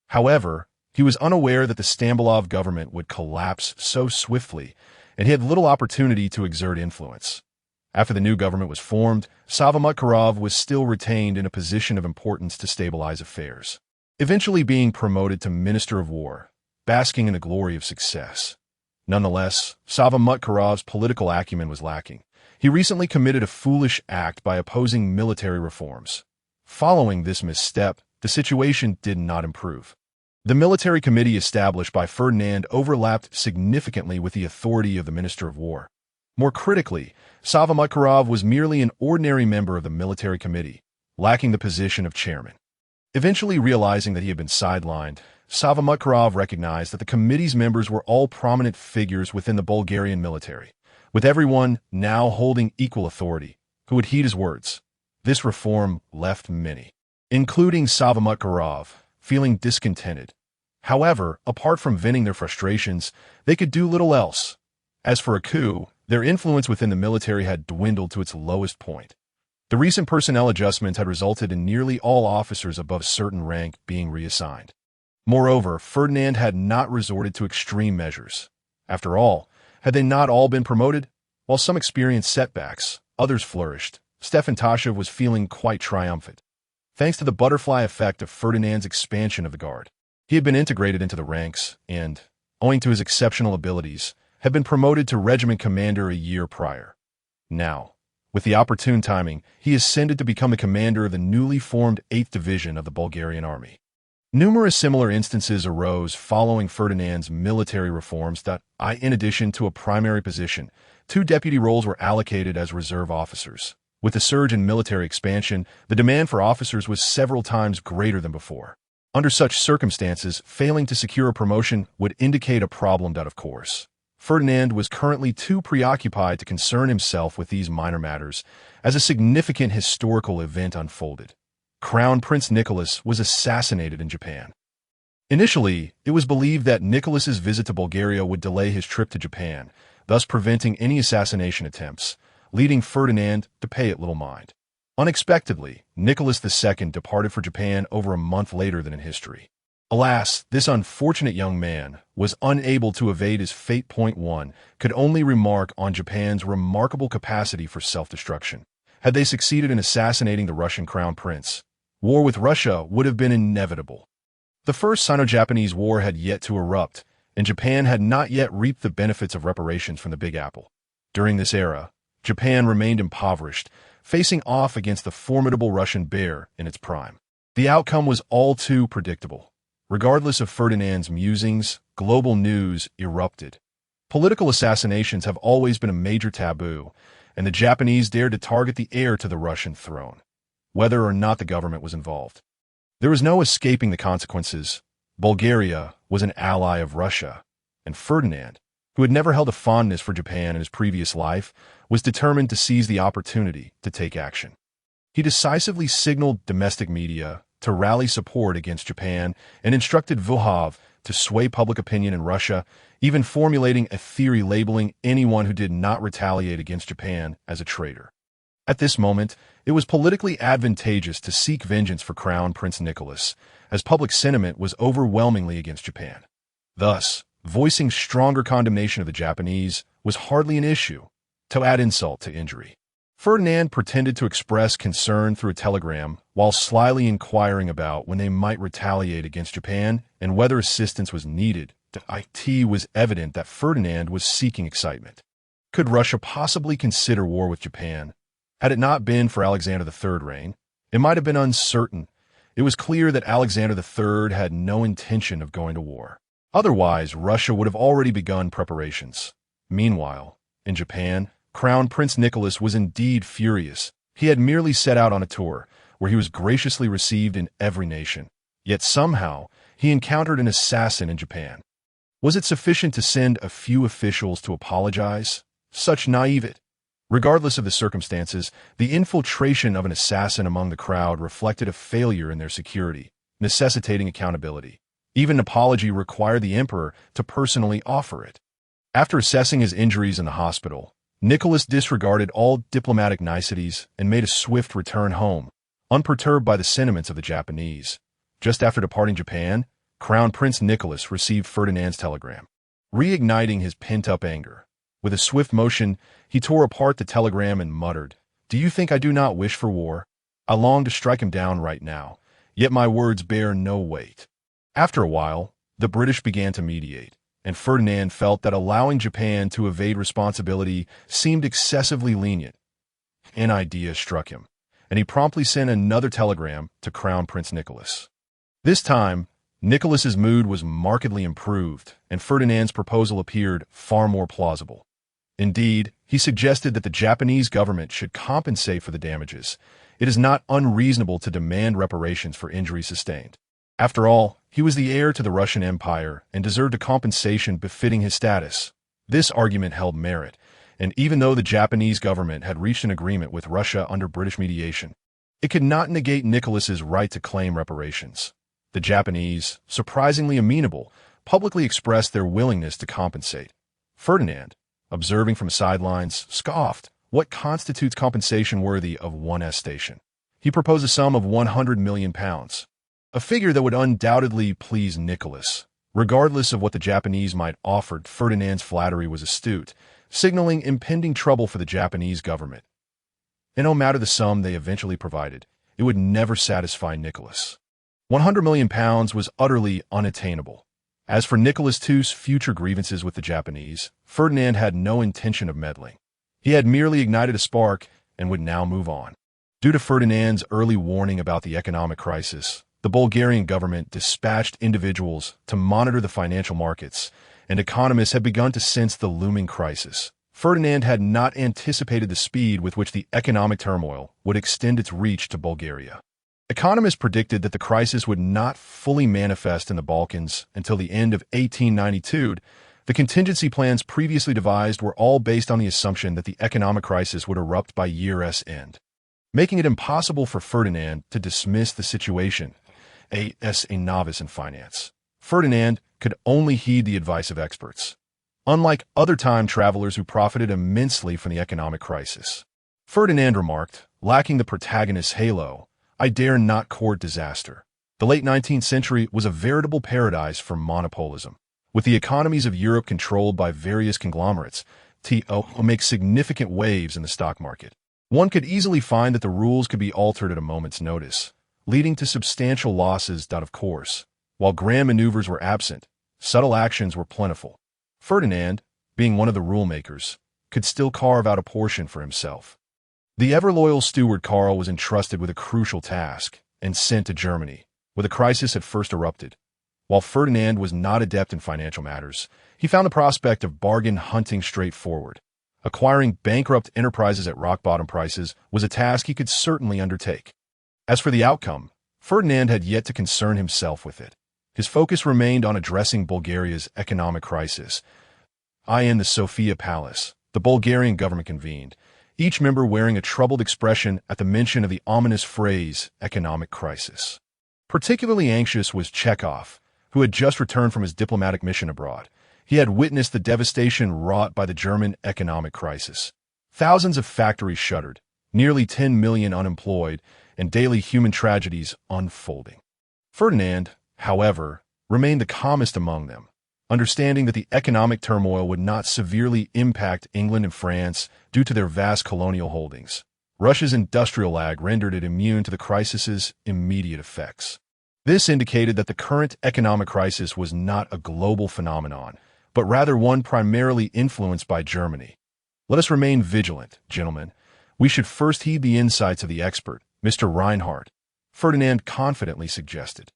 However, he was unaware that the Stambulov government would collapse so swiftly, and he had little opportunity to exert influence. After the new government was formed, Savamatkarov was still retained in a position of importance to stabilize affairs, eventually being promoted to Minister of War, basking in the glory of success. Nonetheless, Savamatkarov's political acumen was lacking. He recently committed a foolish act by opposing military reforms. Following this misstep, the situation did not improve. The military committee established by Ferdinand overlapped significantly with the authority of the Minister of War. More critically, Savamatkarov was merely an ordinary member of the military committee, lacking the position of chairman. Eventually realizing that he had been sidelined, Savamatkarov recognized that the committee's members were all prominent figures within the Bulgarian military, with everyone now holding equal authority, who would heed his words. This reform left many, including Savamatkarov, feeling discontented. However, apart from venting their frustrations, they could do little else. As for a coup, their influence within the military had dwindled to its lowest point. The recent personnel adjustments had resulted in nearly all officers above a certain rank being reassigned. Moreover, Ferdinand had not resorted to extreme measures. After all, had they not all been promoted? While some experienced setbacks, others flourished. Stefan Tashev was feeling quite triumphant. Thanks to the butterfly effect of Ferdinand's expansion of the guard, he had been integrated into the ranks and, owing to his exceptional abilities, had been promoted to regiment commander a year prior. Now, with the opportune timing, he ascended to become the commander of the newly formed 8th Division of the Bulgarian Army. Numerous similar instances arose following Ferdinand's military reforms that, in addition to a primary position, 2 deputy roles were allocated as reserve officers. With the surge in military expansion, the demand for officers was several times greater than before. Under such circumstances, failing to secure a promotion would indicate a problem that, of course, Ferdinand was currently too preoccupied to concern himself with these minor matters as a significant historical event unfolded. Crown Prince Nicholas was assassinated in Japan. Initially, it was believed that Nicholas's visit to Bulgaria would delay his trip to Japan, thus preventing any assassination attempts, leading Ferdinand to pay it little mind. Unexpectedly, Nicholas II departed for Japan over a month later than in history. Alas, this unfortunate young man was unable to evade his fate. Point 1 could only remark on Japan's remarkable capacity for self-destruction. Had they succeeded in assassinating the Russian crown prince, war with Russia would have been inevitable. The First Sino-Japanese War had yet to erupt, and Japan had not yet reaped the benefits of reparations from the Big Apple. During this era, Japan remained impoverished, facing off against the formidable Russian bear in its prime. The outcome was all too predictable. Regardless of Ferdinand's musings, global news erupted. Political assassinations have always been a major taboo, and the Japanese dared to target the heir to the Russian throne, whether or not the government was involved. There was no escaping the consequences. Bulgaria was an ally of Russia, and Ferdinand, who had never held a fondness for Japan in his previous life, was determined to seize the opportunity to take action. He decisively signaled domestic media to rally support against Japan and instructed Vuhov to sway public opinion in Russia, even formulating a theory labeling anyone who did not retaliate against Japan as a traitor. At this moment, it was politically advantageous to seek vengeance for Crown Prince Nicholas, as public sentiment was overwhelmingly against Japan. Thus, voicing stronger condemnation of the Japanese was hardly an issue. To add insult to injury, Ferdinand pretended to express concern through a telegram while slyly inquiring about when they might retaliate against Japan and whether assistance was needed. It was evident that Ferdinand was seeking excitement. Could Russia possibly consider war with Japan? Had it not been for Alexander III's reign, it might have been uncertain. It was clear that Alexander III had no intention of going to war. Otherwise, Russia would have already begun preparations. Meanwhile, in Japan, Crown Prince Nicholas was indeed furious. He had merely set out on a tour, where he was graciously received in every nation. Yet somehow, he encountered an assassin in Japan. Was it sufficient to send a few officials to apologize? Such naivete! Regardless of the circumstances, the infiltration of an assassin among the crowd reflected a failure in their security, necessitating accountability. Even an apology required the emperor to personally offer it. After assessing his injuries in the hospital, Nicholas disregarded all diplomatic niceties and made a swift return home, unperturbed by the sentiments of the Japanese. Just after departing Japan, Crown Prince Nicholas received Ferdinand's telegram, reigniting his pent-up anger. With a swift motion, he tore apart the telegram and muttered, "Do you think I do not wish for war? I long to strike him down right now, yet my words bear no weight." After a while, the British began to mediate, and Ferdinand felt that allowing Japan to evade responsibility seemed excessively lenient. An idea struck him, and he promptly sent another telegram to Crown Prince Nicholas. This time, Nicholas's mood was markedly improved, and Ferdinand's proposal appeared far more plausible. Indeed, he suggested that the Japanese government should compensate for the damages. It is not unreasonable to demand reparations for injuries sustained. After all, he was the heir to the Russian Empire and deserved a compensation befitting his status. This argument held merit, and even though the Japanese government had reached an agreement with Russia under British mediation, it could not negate Nicholas's right to claim reparations. The Japanese, surprisingly amenable, publicly expressed their willingness to compensate. Ferdinand, observing from sidelines, scoffed. What constitutes compensation worthy of one's station? He proposed a sum of £100 million, a figure that would undoubtedly please Nicholas. Regardless of what the Japanese might offer, Ferdinand's flattery was astute, signaling impending trouble for the Japanese government. And no matter the sum they eventually provided, it would never satisfy Nicholas. £100 million was utterly unattainable. As for Nicholas II's future grievances with the Japanese, Ferdinand had no intention of meddling. He had merely ignited a spark and would now move on. Due to Ferdinand's early warning about the economic crisis, the Bulgarian government dispatched individuals to monitor the financial markets, and economists had begun to sense the looming crisis. Ferdinand had not anticipated the speed with which the economic turmoil would extend its reach to Bulgaria. Economists predicted that the crisis would not fully manifest in the Balkans until the end of 1892. The contingency plans previously devised were all based on the assumption that the economic crisis would erupt by year's end, making it impossible for Ferdinand to dismiss the situation. As a novice in finance, Ferdinand could only heed the advice of experts, unlike other time travelers who profited immensely from the economic crisis. Ferdinand remarked, lacking the protagonist's halo, "I dare not court disaster." The late 19th century was a veritable paradise for monopolism. With the economies of Europe controlled by various conglomerates, to make significant waves in the stock market. One could easily find that the rules could be altered at a moment's notice, leading to substantial losses. Of course, while grand maneuvers were absent, subtle actions were plentiful. Ferdinand, being one of the rule-makers, could still carve out a portion for himself. The ever-loyal steward Karl was entrusted with a crucial task and sent to Germany, where the crisis had first erupted. While Ferdinand was not adept in financial matters, he found the prospect of bargain hunting straightforward. Acquiring bankrupt enterprises at rock-bottom prices was a task he could certainly undertake. As for the outcome, Ferdinand had yet to concern himself with it. His focus remained on addressing Bulgaria's economic crisis. In the Sofia Palace, the Bulgarian government convened, each member wearing a troubled expression at the mention of the ominous phrase, economic crisis. Particularly anxious was Chekhov, who had just returned from his diplomatic mission abroad. He had witnessed the devastation wrought by the German economic crisis. Thousands of factories shuttered, nearly 10 million unemployed, and daily human tragedies unfolding. Ferdinand, however, remained the calmest among them, understanding that the economic turmoil would not severely impact England and France due to their vast colonial holdings. Russia's industrial lag rendered it immune to the crisis's immediate effects. This indicated that the current economic crisis was not a global phenomenon, but rather one primarily influenced by Germany. Let us remain vigilant, gentlemen. We should first heed the insights of the expert, Mr. Reinhardt, Ferdinand confidently suggested.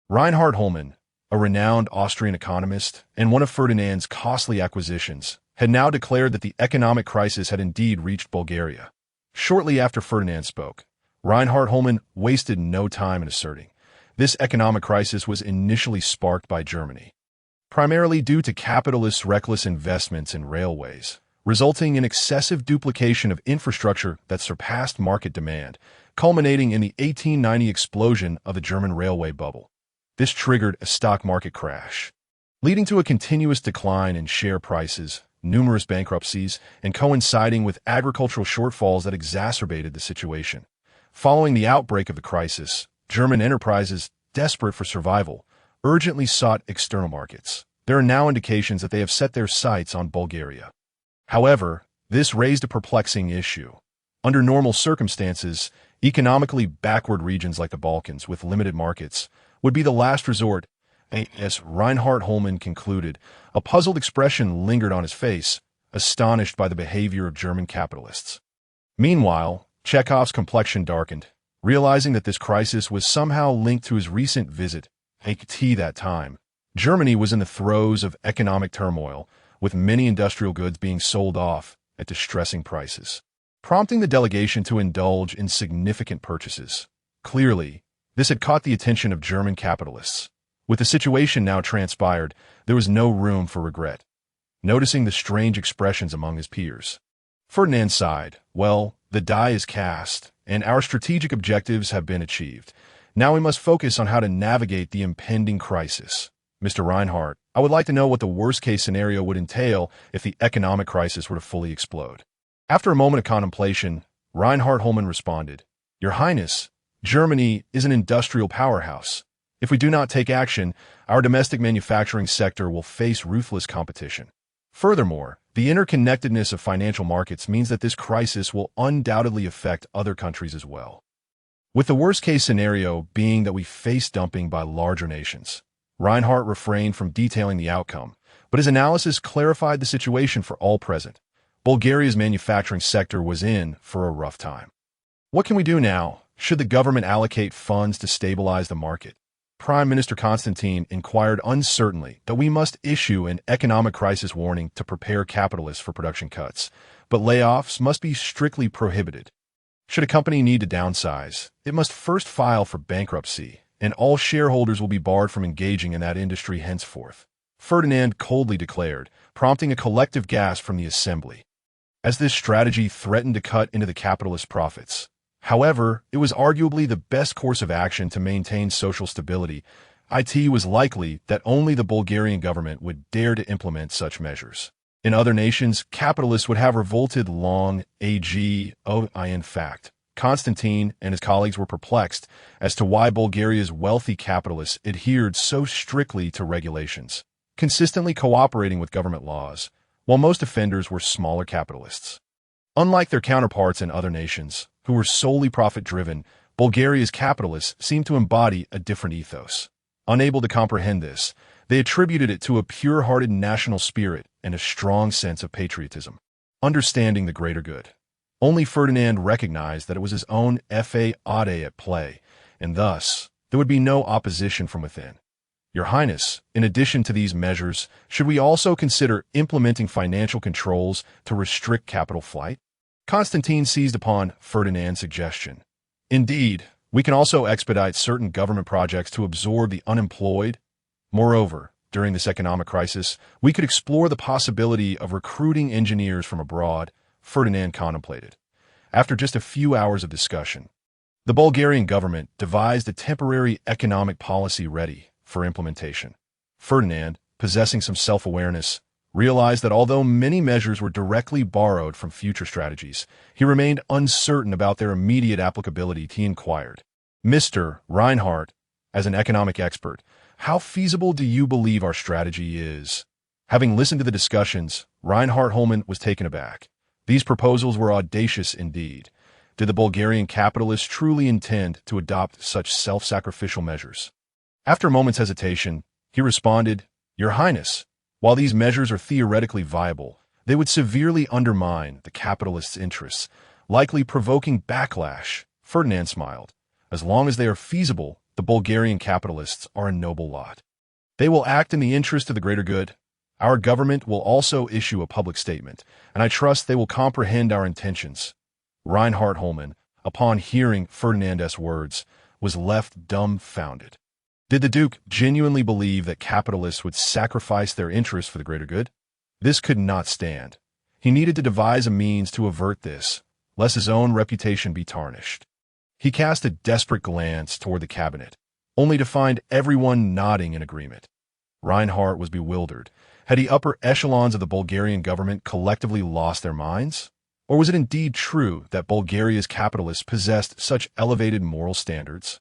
Reinhard Hollmann, a renowned Austrian economist and one of Ferdinand's costly acquisitions, had now declared that the economic crisis had indeed reached Bulgaria. Shortly after Ferdinand spoke, Reinhard Hollmann wasted no time in asserting this economic crisis was initially sparked by Germany, primarily due to capitalists' reckless investments in railways, resulting in excessive duplication of infrastructure that surpassed market demand, culminating in the 1890 explosion of the German railway bubble. This triggered a stock market crash, leading to a continuous decline in share prices, numerous bankruptcies, and coinciding with agricultural shortfalls that exacerbated the situation. Following the outbreak of the crisis, German enterprises, desperate for survival, urgently sought external markets. There are now indications that they have set their sights on Bulgaria. However, this raised a perplexing issue. Under normal circumstances, economically backward regions like the Balkans with limited markets would be the last resort. As Reinhard Hollmann concluded, a puzzled expression lingered on his face, astonished by the behavior of German capitalists. Meanwhile, Chekhov's complexion darkened, realizing that this crisis was somehow linked to his recent visit. At that time, Germany was in the throes of economic turmoil, with many industrial goods being sold off at distressing prices, prompting the delegation to indulge in significant purchases. Clearly, this had caught the attention of German capitalists. With the situation now transpired, there was no room for regret. Noticing the strange expressions among his peers, Ferdinand sighed. Well, the die is cast, and our strategic objectives have been achieved. Now we must focus on how to navigate the impending crisis. Mr. Reinhardt, I would like to know what the worst-case scenario would entail if the economic crisis were to fully explode. After a moment of contemplation, Reinhard Hollmann responded, Your Highness, Germany is an industrial powerhouse. If we do not take action, our domestic manufacturing sector will face ruthless competition. Furthermore, the interconnectedness of financial markets means that this crisis will undoubtedly affect other countries as well. With the worst-case scenario being that we face dumping by larger nations. Reinhardt refrained from detailing the outcome, but his analysis clarified the situation for all present. Bulgaria's manufacturing sector was in for a rough time. What can we do now? Should the government allocate funds to stabilize the market? Prime Minister Constantine inquired uncertainly that we must issue an economic crisis warning to prepare capitalists for production cuts, but layoffs must be strictly prohibited. Should a company need to downsize, it must first file for bankruptcy, and all shareholders will be barred from engaging in that industry henceforth. Ferdinand coldly declared, prompting a collective gasp from the assembly, as this strategy threatened to cut into the capitalist profits. However, it was arguably the best course of action to maintain social stability. it was likely that only the Bulgarian government would dare to implement such measures. In other nations, capitalists would have revolted long ago. In fact, Constantine and his colleagues were perplexed as to why Bulgaria's wealthy capitalists adhered so strictly to regulations, consistently cooperating with government laws, while most offenders were smaller capitalists. Unlike their counterparts in other nations, who were solely profit-driven, Bulgaria's capitalists seemed to embody a different ethos. Unable to comprehend this, they attributed it to a pure-hearted national spirit and a strong sense of patriotism, understanding the greater good. Only Ferdinand recognized that it was his own fate at play, and thus there would be no opposition from within. Your Highness, in addition to these measures, should we also consider implementing financial controls to restrict capital flight? Constantine seized upon Ferdinand's suggestion. Indeed, we can also expedite certain government projects to absorb the unemployed. Moreover, during this economic crisis, we could explore the possibility of recruiting engineers from abroad, Ferdinand contemplated. After just a few hours of discussion, the Bulgarian government devised a temporary economic policy ready for implementation. Ferdinand, possessing some self-awareness, realized that although many measures were directly borrowed from future strategies, he remained uncertain about their immediate applicability. He inquired, "Mr. Reinhardt, as an economic expert, how feasible do you believe our strategy is?" Having listened to the discussions, Reinhard Holman was taken aback. These proposals were audacious indeed. Did the Bulgarian capitalists truly intend to adopt such self-sacrificial measures? After a moment's hesitation, he responded, "Your Highness, while these measures are theoretically viable, they would severely undermine the capitalists' interests, likely provoking backlash." Ferdinand smiled. "As long as they are feasible, the Bulgarian capitalists are a noble lot. They will act in the interest of the greater good. Our government will also issue a public statement, and I trust they will comprehend our intentions." Reinhard Holman, upon hearing Ferdinand's words, was left dumbfounded. Did the Duke genuinely believe that capitalists would sacrifice their interests for the greater good? This could not stand. He needed to devise a means to avert this, lest his own reputation be tarnished. He cast a desperate glance toward the cabinet, only to find everyone nodding in agreement. Reinhardt was bewildered. Had the upper echelons of the Bulgarian government collectively lost their minds? Or was it indeed true that Bulgaria's capitalists possessed such elevated moral standards?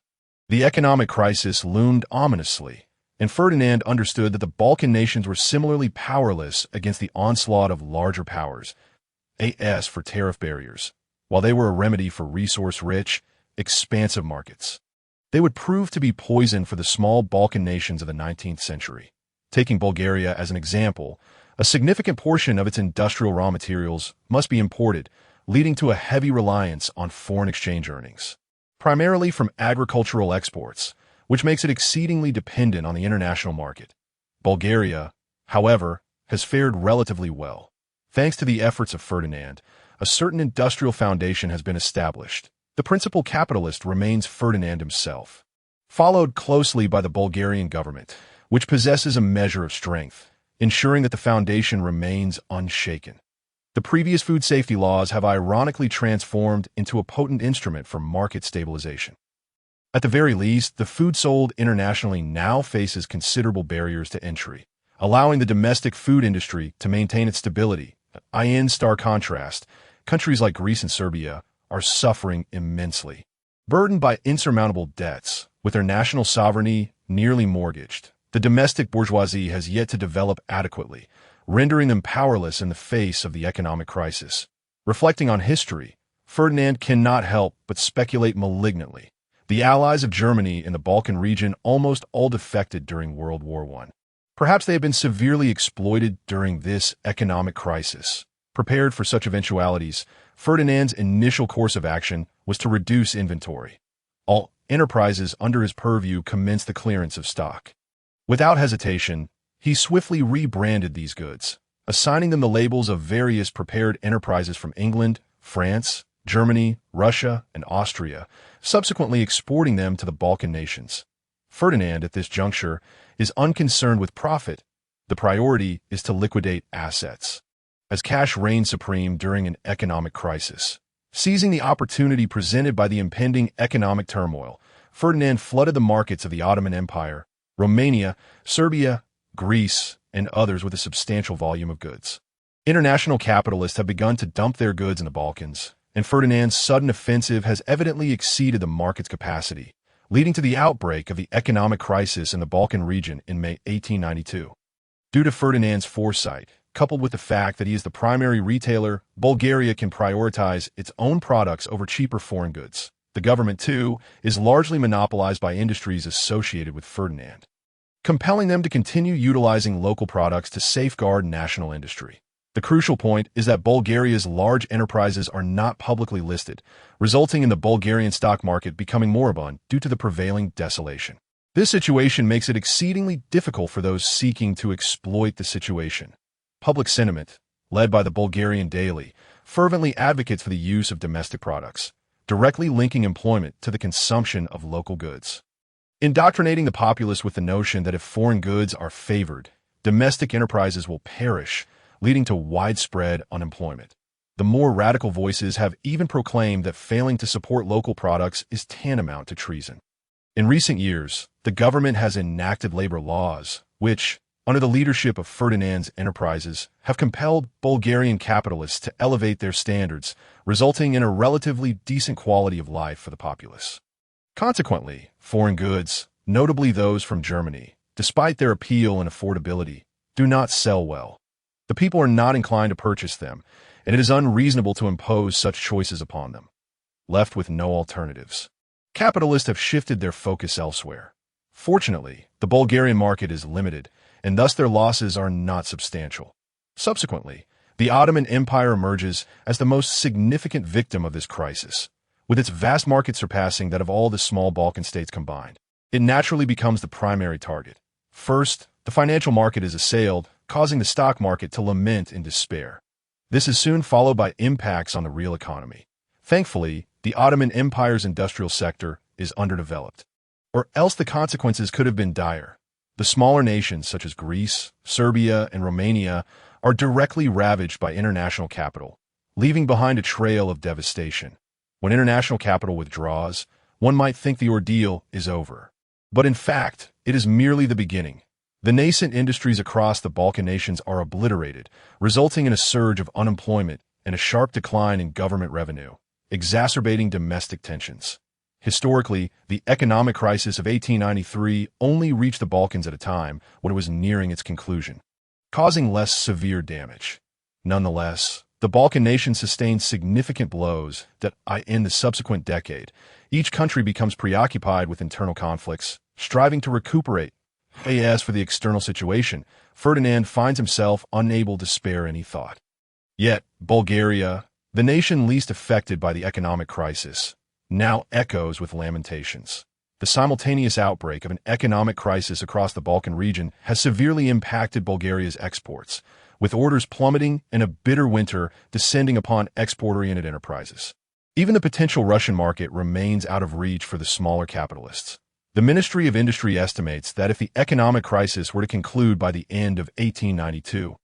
The economic crisis loomed ominously, and Ferdinand understood that the Balkan nations were similarly powerless against the onslaught of larger powers, as for tariff barriers, while they were a remedy for resource-rich, expansive markets. They would prove to be poison for the small Balkan nations of the 19th century. Taking Bulgaria as an example, a significant portion of its industrial raw materials must be imported, leading to a heavy reliance on foreign exchange earnings, primarily from agricultural exports, which makes it exceedingly dependent on the international market. Bulgaria, however, has fared relatively well. Thanks to the efforts of Ferdinand, a certain industrial foundation has been established. The principal capitalist remains Ferdinand himself, followed closely by the Bulgarian government, which possesses a measure of strength, ensuring that the foundation remains unshaken. The previous food safety laws have ironically transformed into a potent instrument for market stabilization. At the very least, the food sold internationally now faces considerable barriers to entry, allowing the domestic food industry to maintain its stability. In stark contrast, countries like Greece and Serbia are suffering immensely, burdened by insurmountable debts, with their national sovereignty nearly mortgaged. The domestic bourgeoisie has yet to develop adequately, rendering them powerless in the face of the economic crisis. Reflecting on history, Ferdinand cannot help but speculate malignantly. The allies of Germany in the Balkan region almost all defected during World War I. Perhaps they have been severely exploited during this economic crisis. Prepared for such eventualities, Ferdinand's initial course of action was to reduce inventory. All enterprises under his purview commenced the clearance of stock. Without hesitation, he swiftly rebranded these goods, assigning them the labels of various prepared enterprises from England, France, Germany, Russia, and Austria, subsequently exporting them to the Balkan nations. Ferdinand, at this juncture, is unconcerned with profit. The priority is to liquidate assets, as cash reigned supreme during an economic crisis. Seizing the opportunity presented by the impending economic turmoil, Ferdinand flooded the markets of the Ottoman Empire, Romania, Serbia, Greece, and others with a substantial volume of goods. International capitalists have begun to dump their goods in the Balkans, and Ferdinand's sudden offensive has evidently exceeded the market's capacity, leading to the outbreak of the economic crisis in the Balkan region in May 1892. Due to Ferdinand's foresight, coupled with the fact that he is the primary retailer, Bulgaria can prioritize its own products over cheaper foreign goods. The government, too, is largely monopolized by industries associated with Ferdinand, compelling them to continue utilizing local products to safeguard national industry. The crucial point is that Bulgaria's large enterprises are not publicly listed, resulting in the Bulgarian stock market becoming moribund due to the prevailing desolation. This situation makes it exceedingly difficult for those seeking to exploit the situation. Public sentiment, led by the Bulgarian Daily, fervently advocates for the use of domestic products, directly linking employment to the consumption of local goods. Indoctrinating the populace with the notion that if foreign goods are favored, domestic enterprises will perish, leading to widespread unemployment. The more radical voices have even proclaimed that failing to support local products is tantamount to treason. In recent years, the government has enacted labor laws, which, under the leadership of Ferdinand's enterprises, have compelled Bulgarian capitalists to elevate their standards, resulting in a relatively decent quality of life for the populace. Consequently, foreign goods, notably those from Germany, despite their appeal and affordability, do not sell well. The people are not inclined to purchase them, and it is unreasonable to impose such choices upon them. Left with no alternatives, capitalists have shifted their focus elsewhere. Fortunately, the Bulgarian market is limited, and thus their losses are not substantial. Subsequently, the Ottoman Empire emerges as the most significant victim of this crisis, with its vast market surpassing that of all the small Balkan states combined. It naturally becomes the primary target. First, the financial market is assailed, causing the stock market to lament in despair. This is soon followed by impacts on the real economy. Thankfully, the Ottoman Empire's industrial sector is underdeveloped, or else the consequences could have been dire. The smaller nations such as Greece, Serbia, and Romania are directly ravaged by international capital, leaving behind a trail of devastation. When international capital withdraws, one might think the ordeal is over. But in fact, it is merely the beginning. The nascent industries across the Balkan nations are obliterated, resulting in a surge of unemployment and a sharp decline in government revenue, exacerbating domestic tensions. Historically, the economic crisis of 1893 only reached the Balkans at a time when it was nearing its conclusion, causing less severe damage. Nonetheless, the Balkan nations sustained significant blows that, in the subsequent decade, each country becomes preoccupied with internal conflicts, striving to recuperate. As for the external situation, Ferdinand finds himself unable to spare any thought. Yet, Bulgaria, the nation least affected by the economic crisis, now echoes with lamentations. The simultaneous outbreak of an economic crisis across the Balkan region has severely impacted Bulgaria's exports, with orders plummeting and a bitter winter descending upon export-oriented enterprises. Even the potential Russian market remains out of reach for the smaller capitalists. The Ministry of Industry estimates that if the economic crisis were to conclude by the end of 1892,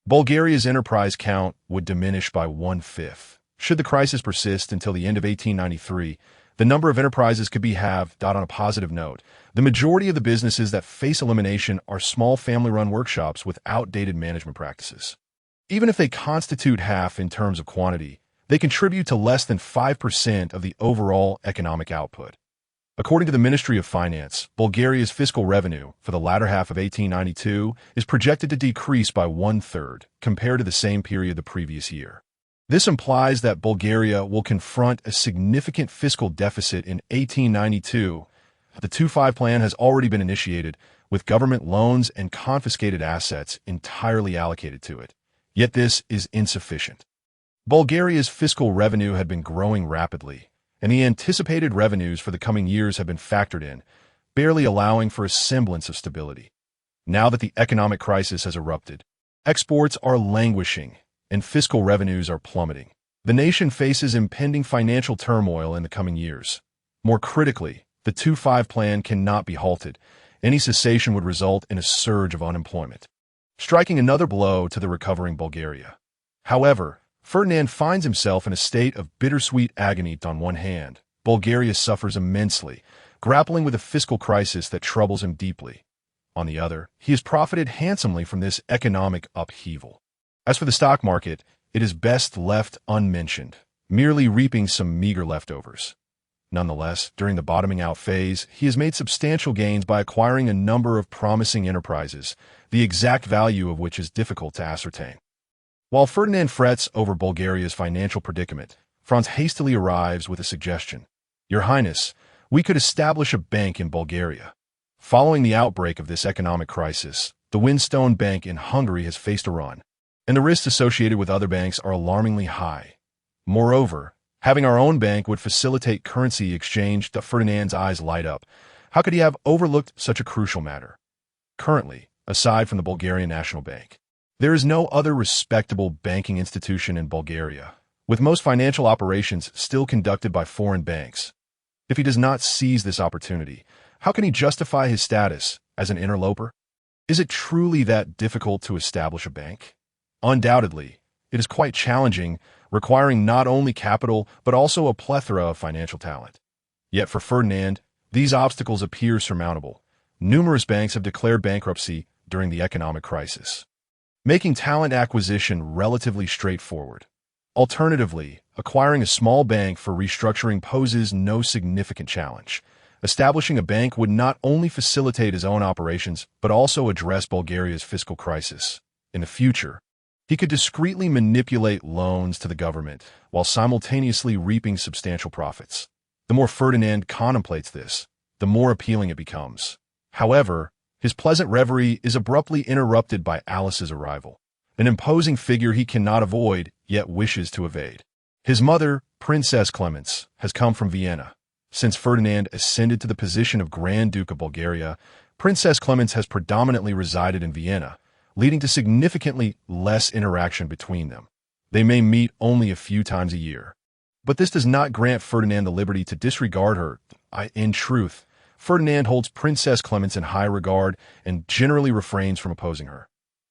Bulgaria's enterprise count would diminish by 1/5. Should the crisis persist until the end of 1893, the number of enterprises could be halved. On a positive note, the majority of the businesses that face elimination are small family-run workshops with outdated management practices. Even if they constitute half in terms of quantity, they contribute to less than 5% of the overall economic output. According to the Ministry of Finance, Bulgaria's fiscal revenue for the latter half of 1892 is projected to decrease by 1/3 compared to the same period the previous year. This implies that Bulgaria will confront a significant fiscal deficit in 1892. The 2-5 plan has already been initiated, with government loans and confiscated assets entirely allocated to it. Yet this is insufficient. Bulgaria's fiscal revenue had been growing rapidly, and the anticipated revenues for the coming years have been factored in, barely allowing for a semblance of stability. Now that the economic crisis has erupted, exports are languishing, and fiscal revenues are plummeting. The nation faces impending financial turmoil in the coming years. More critically, the 2-5 plan cannot be halted. Any cessation would result in a surge of unemployment, striking another blow to the recovering Bulgaria. However, Ferdinand finds himself in a state of bittersweet agony. On one hand, Bulgaria suffers immensely, grappling with a fiscal crisis that troubles him deeply. On the other, he has profited handsomely from this economic upheaval. As for the stock market, it is best left unmentioned, merely reaping some meager leftovers. Nonetheless, during the bottoming out phase, he has made substantial gains by acquiring a number of promising enterprises, the exact value of which is difficult to ascertain. While Ferdinand frets over Bulgaria's financial predicament, Franz hastily arrives with a suggestion. Your Highness, we could establish a bank in Bulgaria. Following the outbreak of this economic crisis, the Windstone Bank in Hungary has faced a run, and the risks associated with other banks are alarmingly high. Moreover, having our own bank would facilitate currency exchange. Ferdinand's eyes light up. How could he have overlooked such a crucial matter? Currently, aside from the Bulgarian National Bank, there is no other respectable banking institution in Bulgaria, with most financial operations still conducted by foreign banks. If he does not seize this opportunity, how can he justify his status as an interloper? Is it truly that difficult to establish a bank? Undoubtedly, it is quite challenging, requiring not only capital but also a plethora of financial talent. Yet for Ferdinand, these obstacles appear surmountable. Numerous banks have declared bankruptcy during the economic crisis, making talent acquisition relatively straightforward. Alternatively, acquiring a small bank for restructuring poses no significant challenge. Establishing a bank would not only facilitate his own operations, but also address Bulgaria's fiscal crisis. In the future, he could discreetly manipulate loans to the government while simultaneously reaping substantial profits. The more Ferdinand contemplates this, the more appealing it becomes. However, his pleasant reverie is abruptly interrupted by Alice's arrival, an imposing figure he cannot avoid, yet wishes to evade. His mother, Princess Clemence, has come from Vienna. Since Ferdinand ascended to the position of Grand Duke of Bulgaria, Princess Clemence has predominantly resided in Vienna, leading to significantly less interaction between them. They may meet only a few times a year. But this does not grant Ferdinand the liberty to disregard her. In truth, Ferdinand holds Princess Clemence in high regard and generally refrains from opposing her.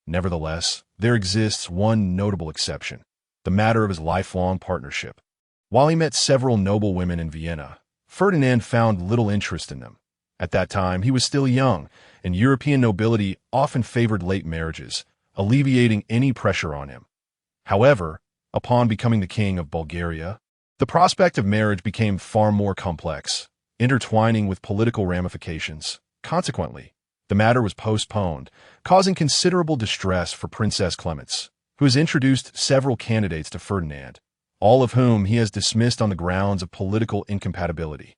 Nevertheless, there exists one notable exception, the matter of his lifelong partnership. While he met several noble women in Vienna, Ferdinand found little interest in them. At that time, he was still young, and European nobility often favored late marriages, alleviating any pressure on him. However, upon becoming the king of Bulgaria, the prospect of marriage became far more complex, intertwining with political ramifications. Consequently, the matter was postponed, causing considerable distress for Princess Clemence, who has introduced several candidates to Ferdinand, all of whom he has dismissed on the grounds of political incompatibility.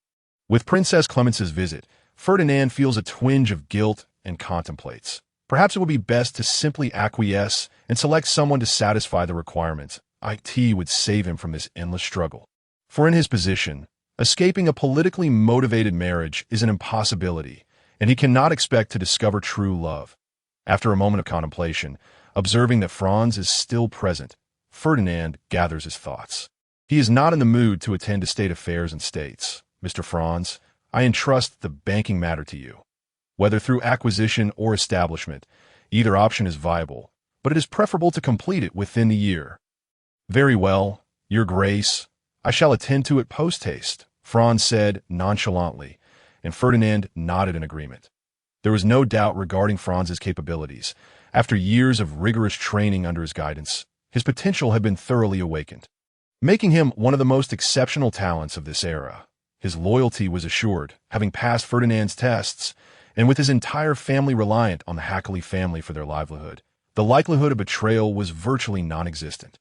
With Princess Clemence's visit, Ferdinand feels a twinge of guilt and contemplates. Perhaps it would be best to simply acquiesce and select someone to satisfy the requirements. It would save him from this endless struggle. For in his position, escaping a politically motivated marriage is an impossibility, and he cannot expect to discover true love. After a moment of contemplation, observing that Franz is still present, Ferdinand gathers his thoughts. He is not in the mood to attend to state affairs and states. Mr. Franz, I entrust the banking matter to you. Whether through acquisition or establishment, either option is viable, but it is preferable to complete it within the year. Very well, Your Grace. I shall attend to it post-haste, Franz said nonchalantly, and Ferdinand nodded in agreement. There was no doubt regarding Franz's capabilities. After years of rigorous training under his guidance, his potential had been thoroughly awakened, making him one of the most exceptional talents of this era. His loyalty was assured, having passed Ferdinand's tests, and with his entire family reliant on the Hackney family for their livelihood, the likelihood of betrayal was virtually non-existent.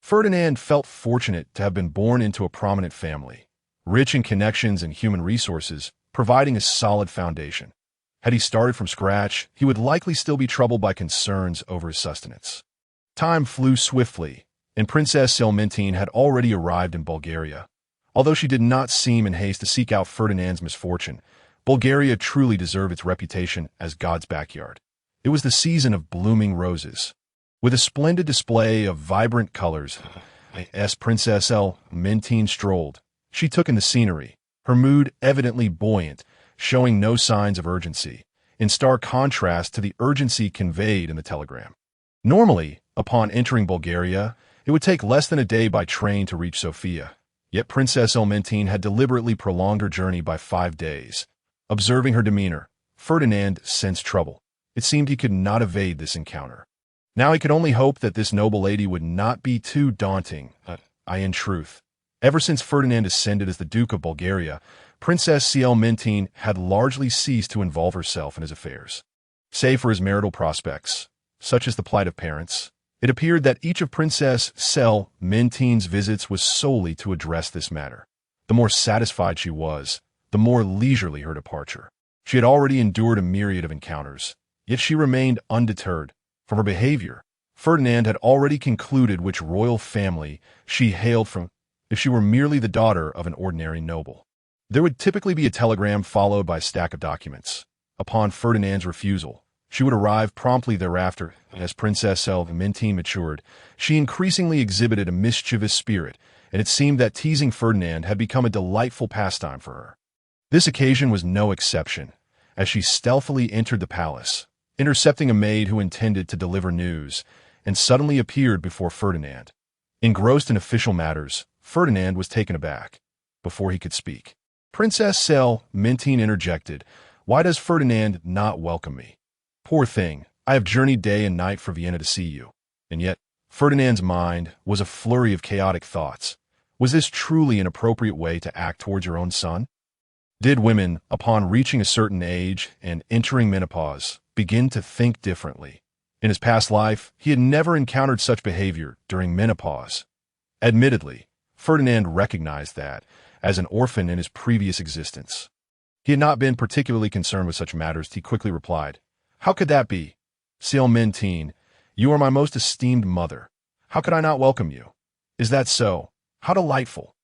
Ferdinand felt fortunate to have been born into a prominent family, rich in connections and human resources, providing a solid foundation. Had he started from scratch, he would likely still be troubled by concerns over his sustenance. Time flew swiftly, and Princess Elmentine had already arrived in Bulgaria. Although she did not seem in haste to seek out Ferdinand's misfortune, Bulgaria truly deserved its reputation as God's backyard. It was the season of blooming roses. With a splendid display of vibrant colors, as Princess Elmentine strolled, she took in the scenery, her mood evidently buoyant, showing no signs of urgency, in stark contrast to the urgency conveyed in the telegram. Normally, upon entering Bulgaria, it would take less than a day by train to reach Sofia. Yet Princess Elmentine had deliberately prolonged her journey by 5 days. Observing her demeanor, Ferdinand sensed trouble. It seemed he could not evade this encounter. Now he could only hope that this noble lady would not be too daunting. In truth, ever since Ferdinand ascended as the Duke of Bulgaria, Princess Clementine had largely ceased to involve herself in his affairs. Save for his marital prospects, such as the plight of parents, it appeared that each of Princess Clementine's visits was solely to address this matter. The more satisfied she was, the more leisurely her departure. She had already endured a myriad of encounters, yet she remained undeterred. From her behavior, Ferdinand had already concluded which royal family she hailed from if she were merely the daughter of an ordinary noble. There would typically be a telegram followed by a stack of documents. Upon Ferdinand's refusal, she would arrive promptly thereafter. As Princess Clementine matured, she increasingly exhibited a mischievous spirit, and it seemed that teasing Ferdinand had become a delightful pastime for her. This occasion was no exception, as she stealthily entered the palace, intercepting a maid who intended to deliver news, and suddenly appeared before Ferdinand. Engrossed in official matters, Ferdinand was taken aback. Before he could speak, Princess Clementine interjected, "Why does Ferdinand not welcome me? Poor thing, I have journeyed day and night for Vienna to see you." And yet, Ferdinand's mind was a flurry of chaotic thoughts. Was this truly an appropriate way to act towards your own son? Did women, upon reaching a certain age and entering menopause, begin to think differently? In his past life, he had never encountered such behavior during menopause. Admittedly, Ferdinand recognized that, as an orphan in his previous existence. He had not been particularly concerned with such matters. He quickly replied, "How could that be? Clementine, you are my most esteemed mother. How could I not welcome you? Is that so? How delightful.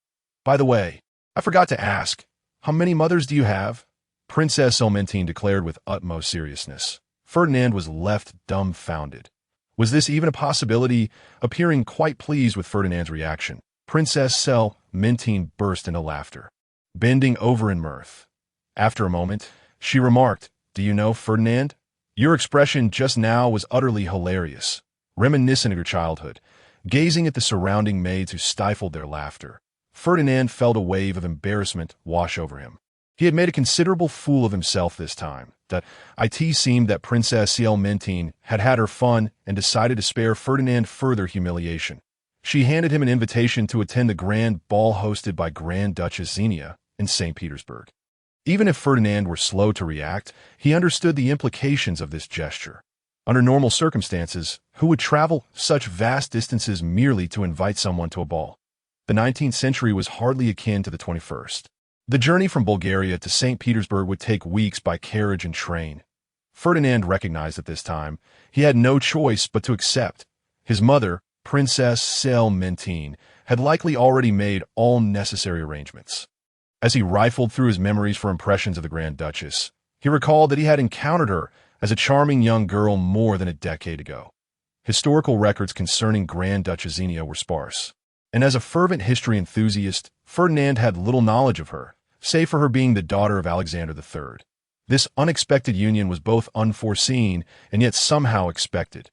By the way, I forgot to ask, how many mothers do you have?" Princess Clementine declared with utmost seriousness. Ferdinand was left dumbfounded. Was this even a possibility? Appearing quite pleased with Ferdinand's reaction, Princess Clementine burst into laughter, bending over in mirth. After a moment, she remarked, "Do you know, Ferdinand? Your expression just now was utterly hilarious, reminiscent of your childhood." Gazing at the surrounding maids who stifled their laughter, Ferdinand felt a wave of embarrassment wash over him. He had made a considerable fool of himself this time. It seemed that Princess Clementine had had her fun and decided to spare Ferdinand further humiliation. She handed him an invitation to attend the grand ball hosted by Grand Duchess Xenia in St. Petersburg. Even if Ferdinand were slow to react, he understood the implications of this gesture. Under normal circumstances, who would travel such vast distances merely to invite someone to a ball? The 19th century was hardly akin to the 21st. The journey from Bulgaria to St. Petersburg would take weeks by carriage and train. Ferdinand recognized at this time he had no choice but to accept. His mother, Princess Clementine, had likely already made all necessary arrangements. As he rifled through his memories for impressions of the Grand Duchess, he recalled that he had encountered her as a charming young girl more than a decade ago. Historical records concerning Grand Duchess Xenia were sparse, and as a fervent history enthusiast, Ferdinand had little knowledge of her, save for her being the daughter of Alexander III. This unexpected union was both unforeseen and yet somehow expected.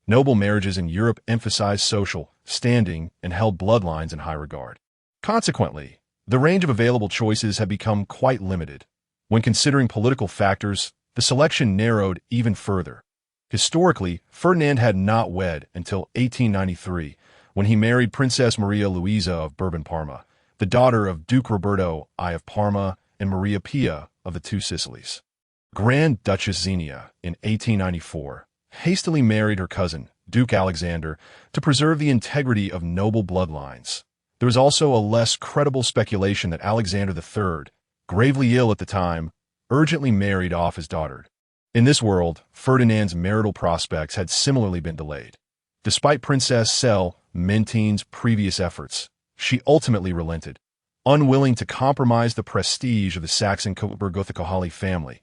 Noble marriages in Europe emphasized social standing and held bloodlines in high regard. Consequently, the range of available choices had become quite limited. When considering political factors, the selection narrowed even further. Historically, Ferdinand had not wed until 1893, when he married Princess Maria Luisa of Bourbon-Parma, the daughter of Duke Roberto I of Parma and Maria Pia of the Two Sicilies. Grand Duchess Xenia, in 1894, hastily married her cousin, Duke Alexander, to preserve the integrity of noble bloodlines. There was also a less credible speculation that Alexander III, gravely ill at the time, urgently married off his daughter. In this world, Ferdinand's marital prospects had similarly been delayed. Despite Princess Clementine's previous efforts, she ultimately relented. Unwilling to compromise the prestige of the Saxon-Coburg-Gotha-Kohaly family,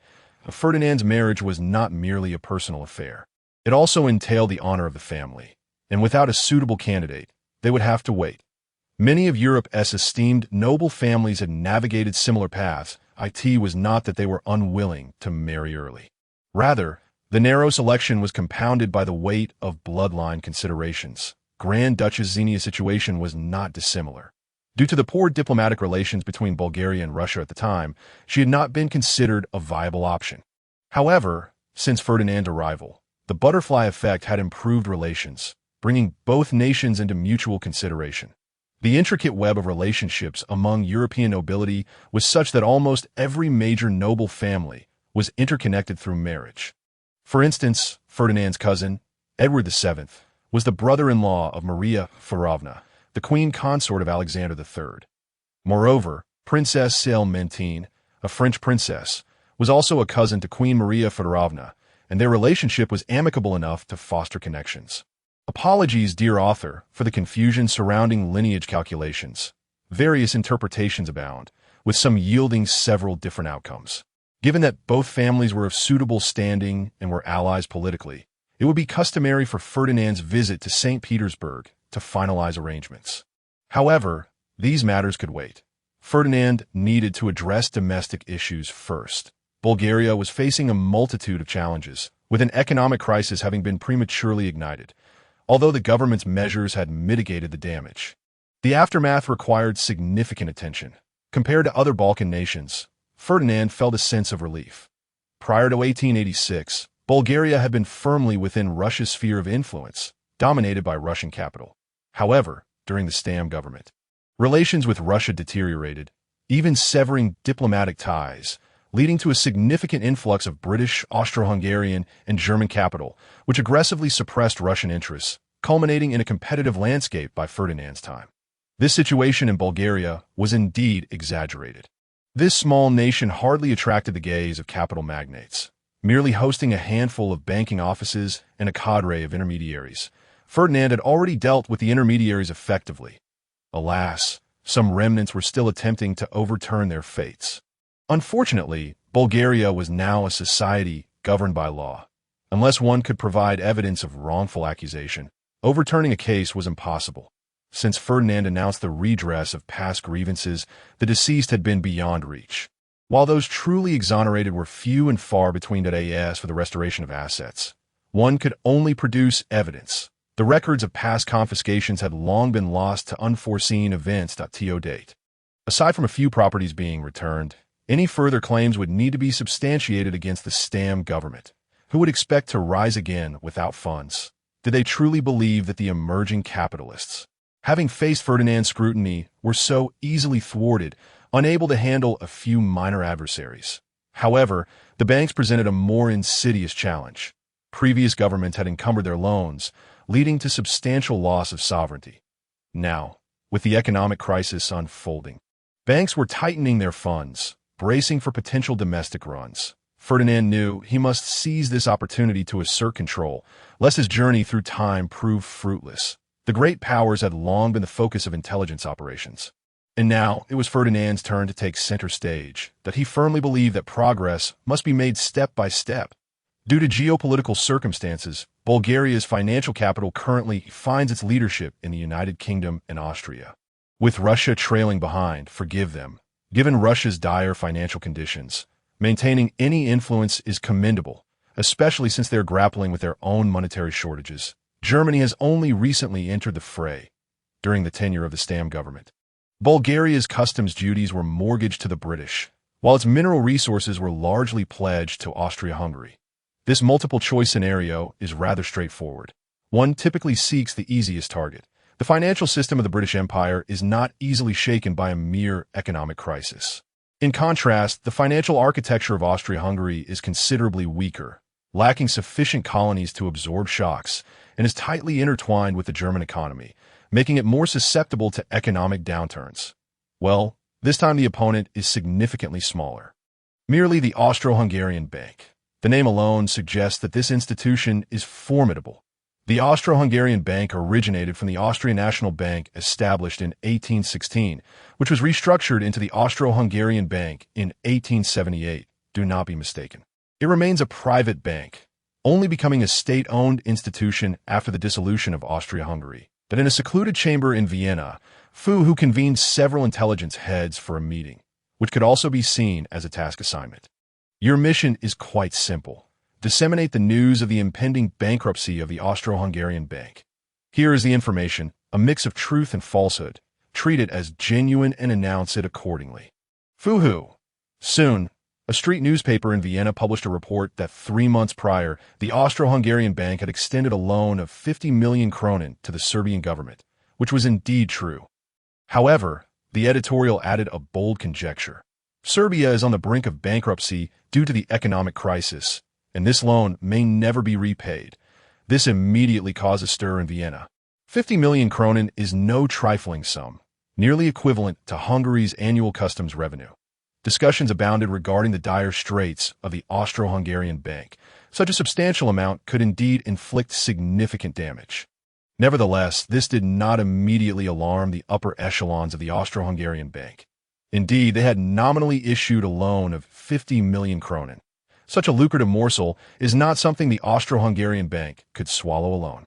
Ferdinand's marriage was not merely a personal affair. It also entailed the honor of the family, and without a suitable candidate, they would have to wait. Many of Europe's esteemed noble families had navigated similar paths. It was not that they were unwilling to marry early. Rather, the narrow selection was compounded by the weight of bloodline considerations. Grand Duchess Xenia's situation was not dissimilar. Due to the poor diplomatic relations between Bulgaria and Russia at the time, she had not been considered a viable option. However, since Ferdinand's arrival, the butterfly effect had improved relations, bringing both nations into mutual consideration. The intricate web of relationships among European nobility was such that almost every major noble family was interconnected through marriage. For instance, Ferdinand's cousin, Edward VII, was the brother-in-law of Maria Fedorovna, the queen consort of Alexander III. Moreover, Princess Clémentine, a French princess, was also a cousin to Queen Maria Fedorovna, and their relationship was amicable enough to foster connections. Apologies, dear author, for the confusion surrounding lineage calculations. Various interpretations abound, with some yielding several different outcomes. Given that both families were of suitable standing and were allies politically, it would be customary for Ferdinand's visit to St. Petersburg to finalize arrangements. However, these matters could wait. Ferdinand needed to address domestic issues first. Bulgaria was facing a multitude of challenges, with an economic crisis having been prematurely ignited, although the government's measures had mitigated the damage. The aftermath required significant attention. Compared to other Balkan nations, Ferdinand felt a sense of relief. Prior to 1886, Bulgaria had been firmly within Russia's sphere of influence, dominated by Russian capital. However, during the Stam government, relations with Russia deteriorated, even severing diplomatic ties, leading to a significant influx of British, Austro-Hungarian, and German capital, which aggressively suppressed Russian interests, culminating in a competitive landscape by Ferdinand's time. This situation in Bulgaria was indeed exaggerated. This small nation hardly attracted the gaze of capital magnates. Merely hosting a handful of banking offices and a cadre of intermediaries, Ferdinand had already dealt with the intermediaries effectively. Alas, some remnants were still attempting to overturn their fates. Unfortunately, Bulgaria was now a society governed by law. Unless one could provide evidence of wrongful accusation, overturning a case was impossible. Since Ferdinand announced the redress of past grievances, the deceased had been beyond reach. While those truly exonerated were few and far between as for the restoration of assets, one could only produce evidence. The records of past confiscations had long been lost to unforeseen events. To date. Aside from a few properties being returned, any further claims would need to be substantiated against the Stam government, who would expect to rise again without funds. Did they truly believe that the emerging capitalists, having faced Ferdinand's scrutiny, were so easily thwarted, unable to handle a few minor adversaries? However, the banks presented a more insidious challenge. Previous governments had encumbered their loans, leading to substantial loss of sovereignty. Now, with the economic crisis unfolding, banks were tightening their funds, bracing for potential domestic runs. Ferdinand knew he must seize this opportunity to assert control, lest his journey through time prove fruitless. The great powers had long been the focus of intelligence operations. And now it was Ferdinand's turn to take center stage, that he firmly believed that progress must be made step by step. Due to geopolitical circumstances, Bulgaria's financial capital currently finds its leadership in the United Kingdom and Austria. With Russia trailing behind, forgive them. Given Russia's dire financial conditions, maintaining any influence is commendable, especially since they're grappling with their own monetary shortages. Germany has only recently entered the fray, during the tenure of the Stam government. Bulgaria's customs duties were mortgaged to the British, while its mineral resources were largely pledged to Austria-Hungary. This multiple-choice scenario is rather straightforward. One typically seeks the easiest target. The financial system of the British Empire is not easily shaken by a mere economic crisis. In contrast, the financial architecture of Austria-Hungary is considerably weaker, lacking sufficient colonies to absorb shocks, and is tightly intertwined with the German economy, making it more susceptible to economic downturns. Well, this time the opponent is significantly smaller. Merely the Austro-Hungarian Bank. The name alone suggests that this institution is formidable. The Austro-Hungarian Bank originated from the Austrian National Bank established in 1816, which was restructured into the Austro-Hungarian Bank in 1878. Do not be mistaken. It remains a private bank, only becoming a state-owned institution after the dissolution of Austria-Hungary. That in a secluded chamber in Vienna, who convened several intelligence heads for a meeting, which could also be seen as a task assignment. Your mission is quite simple. Disseminate the news of the impending bankruptcy of the Austro-Hungarian Bank. Here is the information, a mix of truth and falsehood. Treat it as genuine and announce it accordingly. Soon, A street newspaper in Vienna published a report that 3 months prior, the Austro-Hungarian Bank had extended a loan of 50 million kronen to the Serbian government, which was indeed true. However, the editorial added a bold conjecture. Serbia is on the brink of bankruptcy due to the economic crisis, and this loan may never be repaid. This immediately caused a stir in Vienna. 50 million kronen is no trifling sum, nearly equivalent to Hungary's annual customs revenue. Discussions abounded regarding the dire straits of the Austro-Hungarian Bank. Such a substantial amount could indeed inflict significant damage. Nevertheless, this did not immediately alarm the upper echelons of the Austro-Hungarian Bank. Indeed, they had nominally issued a loan of 50 million kronen. Such a lucrative morsel is not something the Austro-Hungarian Bank could swallow alone.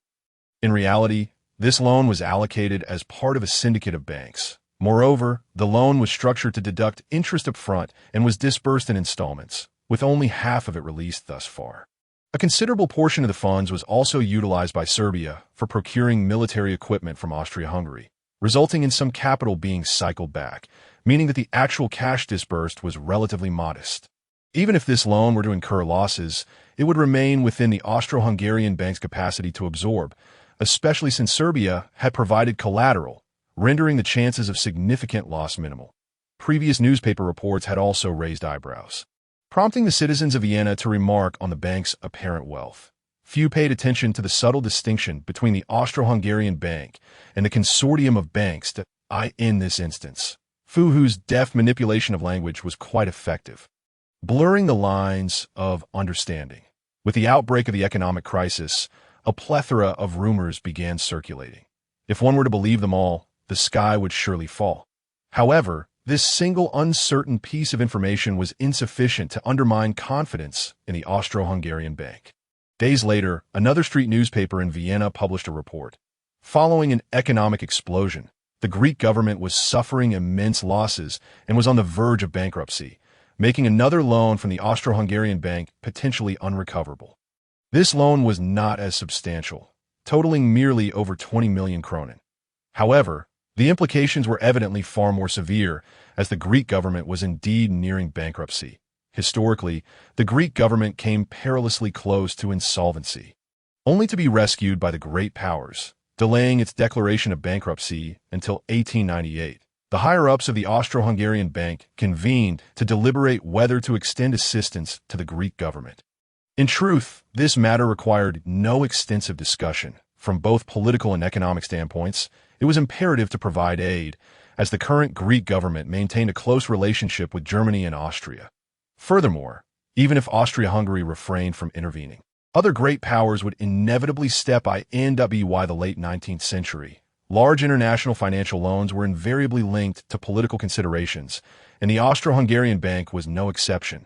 In reality, this loan was allocated as part of a syndicate of banks. Moreover, the loan was structured to deduct interest up front and was disbursed in installments, with only half of it released thus far. A considerable portion of the funds was also utilized by Serbia for procuring military equipment from Austria-Hungary, resulting in some capital being cycled back, meaning that the actual cash disbursed was relatively modest. Even if this loan were to incur losses, it would remain within the Austro-Hungarian Bank's capacity to absorb, especially since Serbia had provided collateral, rendering the chances of significant loss minimal. Previous newspaper reports had also raised eyebrows, prompting the citizens of Vienna to remark on the bank's apparent wealth. Few paid attention to the subtle distinction between the Austro-Hungarian Bank and the consortium of banks that in this instance. Fuhu's deft manipulation of language was quite effective, blurring the lines of understanding. With the outbreak of the economic crisis, a plethora of rumors began circulating. If one were to believe them all, the sky would surely fall. However, this single uncertain piece of information was insufficient to undermine confidence in the Austro-Hungarian Bank. Days later, another street newspaper in Vienna published a report. Following an economic explosion, the Greek government was suffering immense losses and was on the verge of bankruptcy, making another loan from the Austro-Hungarian Bank potentially unrecoverable. This loan was not as substantial, totaling merely over 20 million kronen. However, the implications were evidently far more severe, as the Greek government was indeed nearing bankruptcy. Historically, the Greek government came perilously close to insolvency, only to be rescued by the great powers, delaying its declaration of bankruptcy until 1898. The higher-ups of the Austro-Hungarian Bank convened to deliberate whether to extend assistance to the Greek government. In truth, this matter required no extensive discussion. From both political and economic standpoints, it was imperative to provide aid, as the current Greek government maintained a close relationship with Germany and Austria. Furthermore, even if Austria-Hungary refrained from intervening, other great powers would inevitably step in by the late 19th century. Large international financial loans were invariably linked to political considerations, and the Austro-Hungarian Bank was no exception.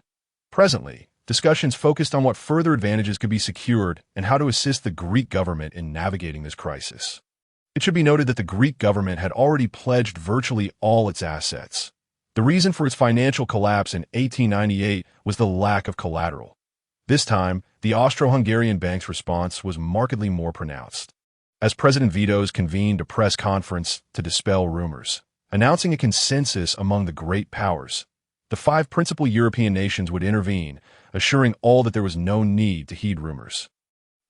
Presently, discussions focused on what further advantages could be secured and how to assist the Greek government in navigating this crisis. It should be noted that the Greek government had already pledged virtually all its assets. The reason for its financial collapse in 1898 was the lack of collateral. This time, the Austro-Hungarian Bank's response was markedly more pronounced, as President Vitos convened a press conference to dispel rumors, announcing a consensus among the great powers. The 5 principal European nations would intervene, assuring all that there was no need to heed rumors.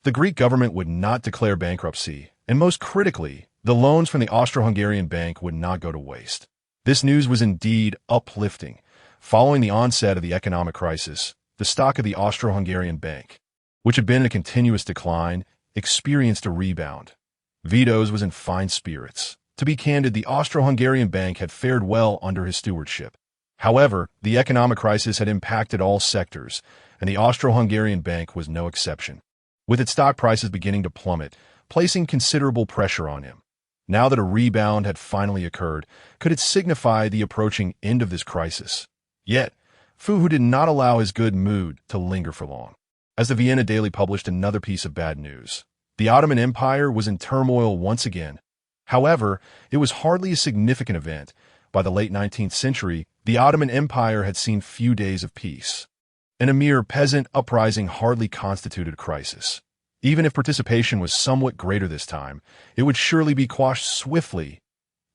The Greek government would not declare bankruptcy, and most critically, the loans from the Austro-Hungarian Bank would not go to waste. This news was indeed uplifting. Following the onset of the economic crisis, the stock of the Austro-Hungarian Bank, which had been in a continuous decline, experienced a rebound. Vitos was in fine spirits. To be candid, the Austro-Hungarian Bank had fared well under his stewardship. However, the economic crisis had impacted all sectors, and the Austro-Hungarian Bank was no exception, with its stock prices beginning to plummet, placing considerable pressure on him. Now that a rebound had finally occurred, could it signify the approaching end of this crisis? Yet, Fuhu did not allow his good mood to linger for long, as the Vienna Daily published another piece of bad news. The Ottoman Empire was in turmoil once again. However, it was hardly a significant event. By the late 19th century, the Ottoman Empire had seen few days of peace, and a mere peasant uprising hardly constituted a crisis. Even if participation was somewhat greater this time, it would surely be quashed swiftly.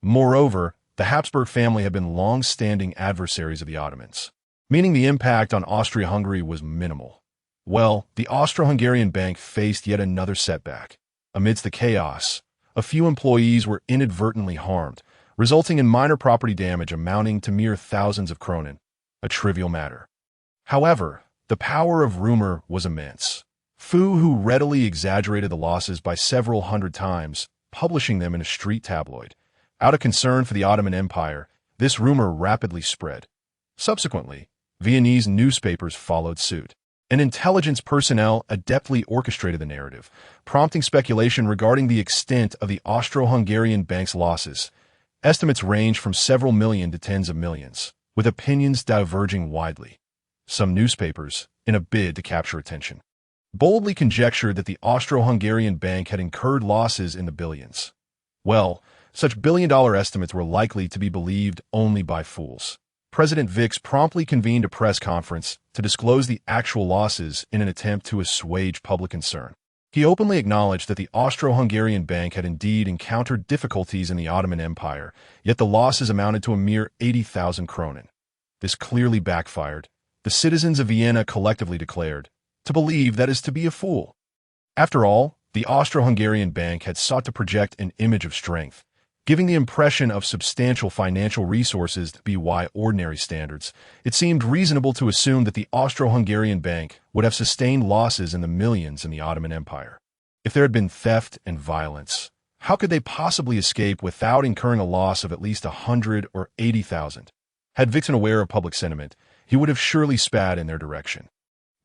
Moreover, the Habsburg family had been long-standing adversaries of the Ottomans. meaning the impact on Austria-Hungary was minimal. Well, the Austro-Hungarian bank faced yet another setback. Amidst the chaos, a few employees were inadvertently harmed, resulting in minor property damage amounting to mere thousands of kronen, a trivial matter. However, the power of rumor was immense. Who readily exaggerated the losses by several hundred times, publishing them in a street tabloid. Out of concern for the Ottoman Empire, this rumor rapidly spread. Subsequently, Viennese newspapers followed suit. And intelligence personnel adeptly orchestrated the narrative, prompting speculation regarding the extent of the Austro-Hungarian bank's losses. Estimates range from several million to tens of millions, with opinions diverging widely. Some newspapers, in a bid to capture attention, boldly conjectured that the Austro-Hungarian bank had incurred losses in the billions. Well, such billion-dollar estimates were likely to be believed only by fools. President Vix promptly convened a press conference to disclose the actual losses in an attempt to assuage public concern. He openly acknowledged that the Austro-Hungarian bank had indeed encountered difficulties in the Ottoman Empire, yet the losses amounted to a mere 80,000 kronen. This clearly backfired. The citizens of Vienna collectively declared, "To believe that is to be a fool." After all, the Austro-Hungarian bank had sought to project an image of strength, giving the impression of substantial financial resources to be by ordinary standards. It seemed reasonable to assume that the Austro-Hungarian bank would have sustained losses in the millions in the Ottoman Empire. If there had been theft and violence, how could they possibly escape without incurring a loss of at least 100 or 80,000? Had Vixen aware of public sentiment, he would have surely spat in their direction.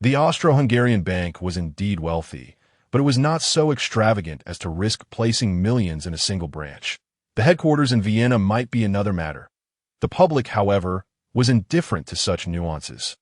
The Austro-Hungarian bank was indeed wealthy, but it was not so extravagant as to risk placing millions in a single branch. The headquarters in Vienna might be another matter. The public, however, was indifferent to such nuances.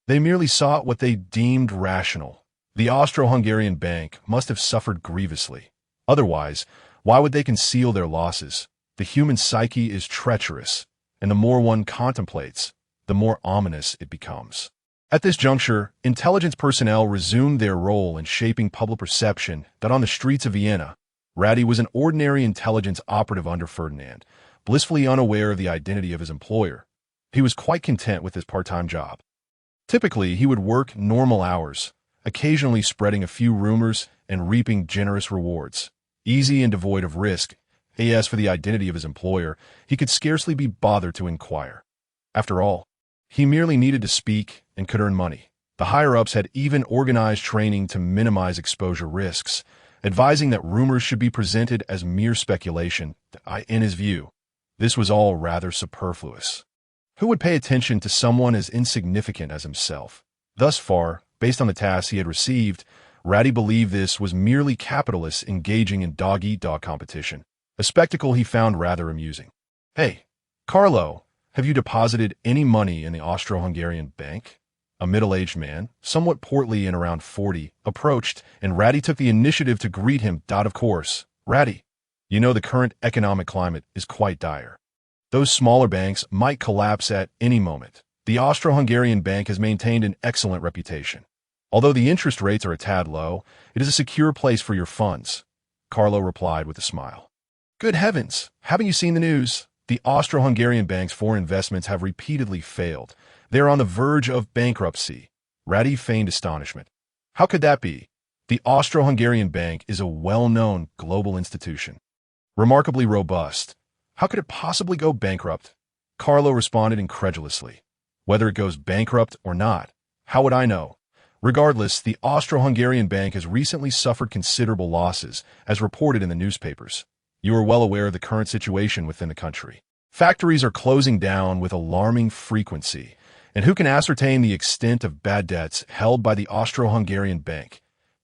They merely sought what they deemed rational. The Austro-Hungarian bank must have suffered grievously. Otherwise, why would they conceal their losses? The human psyche is treacherous, and the more one contemplates, the more ominous it becomes. At this juncture, intelligence personnel resumed their role in shaping public perception that on the streets of Vienna, Ratty was an ordinary intelligence operative under Ferdinand, blissfully unaware of the identity of his employer. He was quite content with his part-time job. Typically, he would work normal hours, occasionally spreading a few rumors and reaping generous rewards. Easy and devoid of risk, as for the identity of his employer, he could scarcely be bothered to inquire. After all, he merely needed to speak and could earn money. The higher-ups had even organized training to minimize exposure risks, advising that rumors should be presented as mere speculation. In his view, this was all rather superfluous. Who would pay attention to someone as insignificant as himself? Thus far, based on the tasks he had received, Ratty believed this was merely capitalists engaging in dog-eat-dog competition, a spectacle he found rather amusing. "Hey, Carlo, have you deposited any money in the Austro-Hungarian bank?" A middle-aged man, somewhat portly and around 40, approached, and Ratty took the initiative to greet him. "Of course, Ratty. You know the current economic climate is quite dire. Those smaller banks might collapse at any moment. The Austro-Hungarian bank has maintained an excellent reputation. Although the interest rates are a tad low, it is a secure place for your funds," Carlo replied with a smile. "Good heavens, haven't you seen the news? The Austro-Hungarian bank's foreign investments have repeatedly failed. They are on the verge of bankruptcy." Ratty feigned astonishment. "How could that be? The Austro-Hungarian bank is a well-known global institution, remarkably robust. How could it possibly go bankrupt?" Carlo responded incredulously. "Whether it goes bankrupt or not, how would I know? Regardless, the Austro-Hungarian bank has recently suffered considerable losses, as reported in the newspapers. You are well aware of the current situation within the country. Factories are closing down with alarming frequency, and who can ascertain the extent of bad debts held by the Austro-Hungarian bank?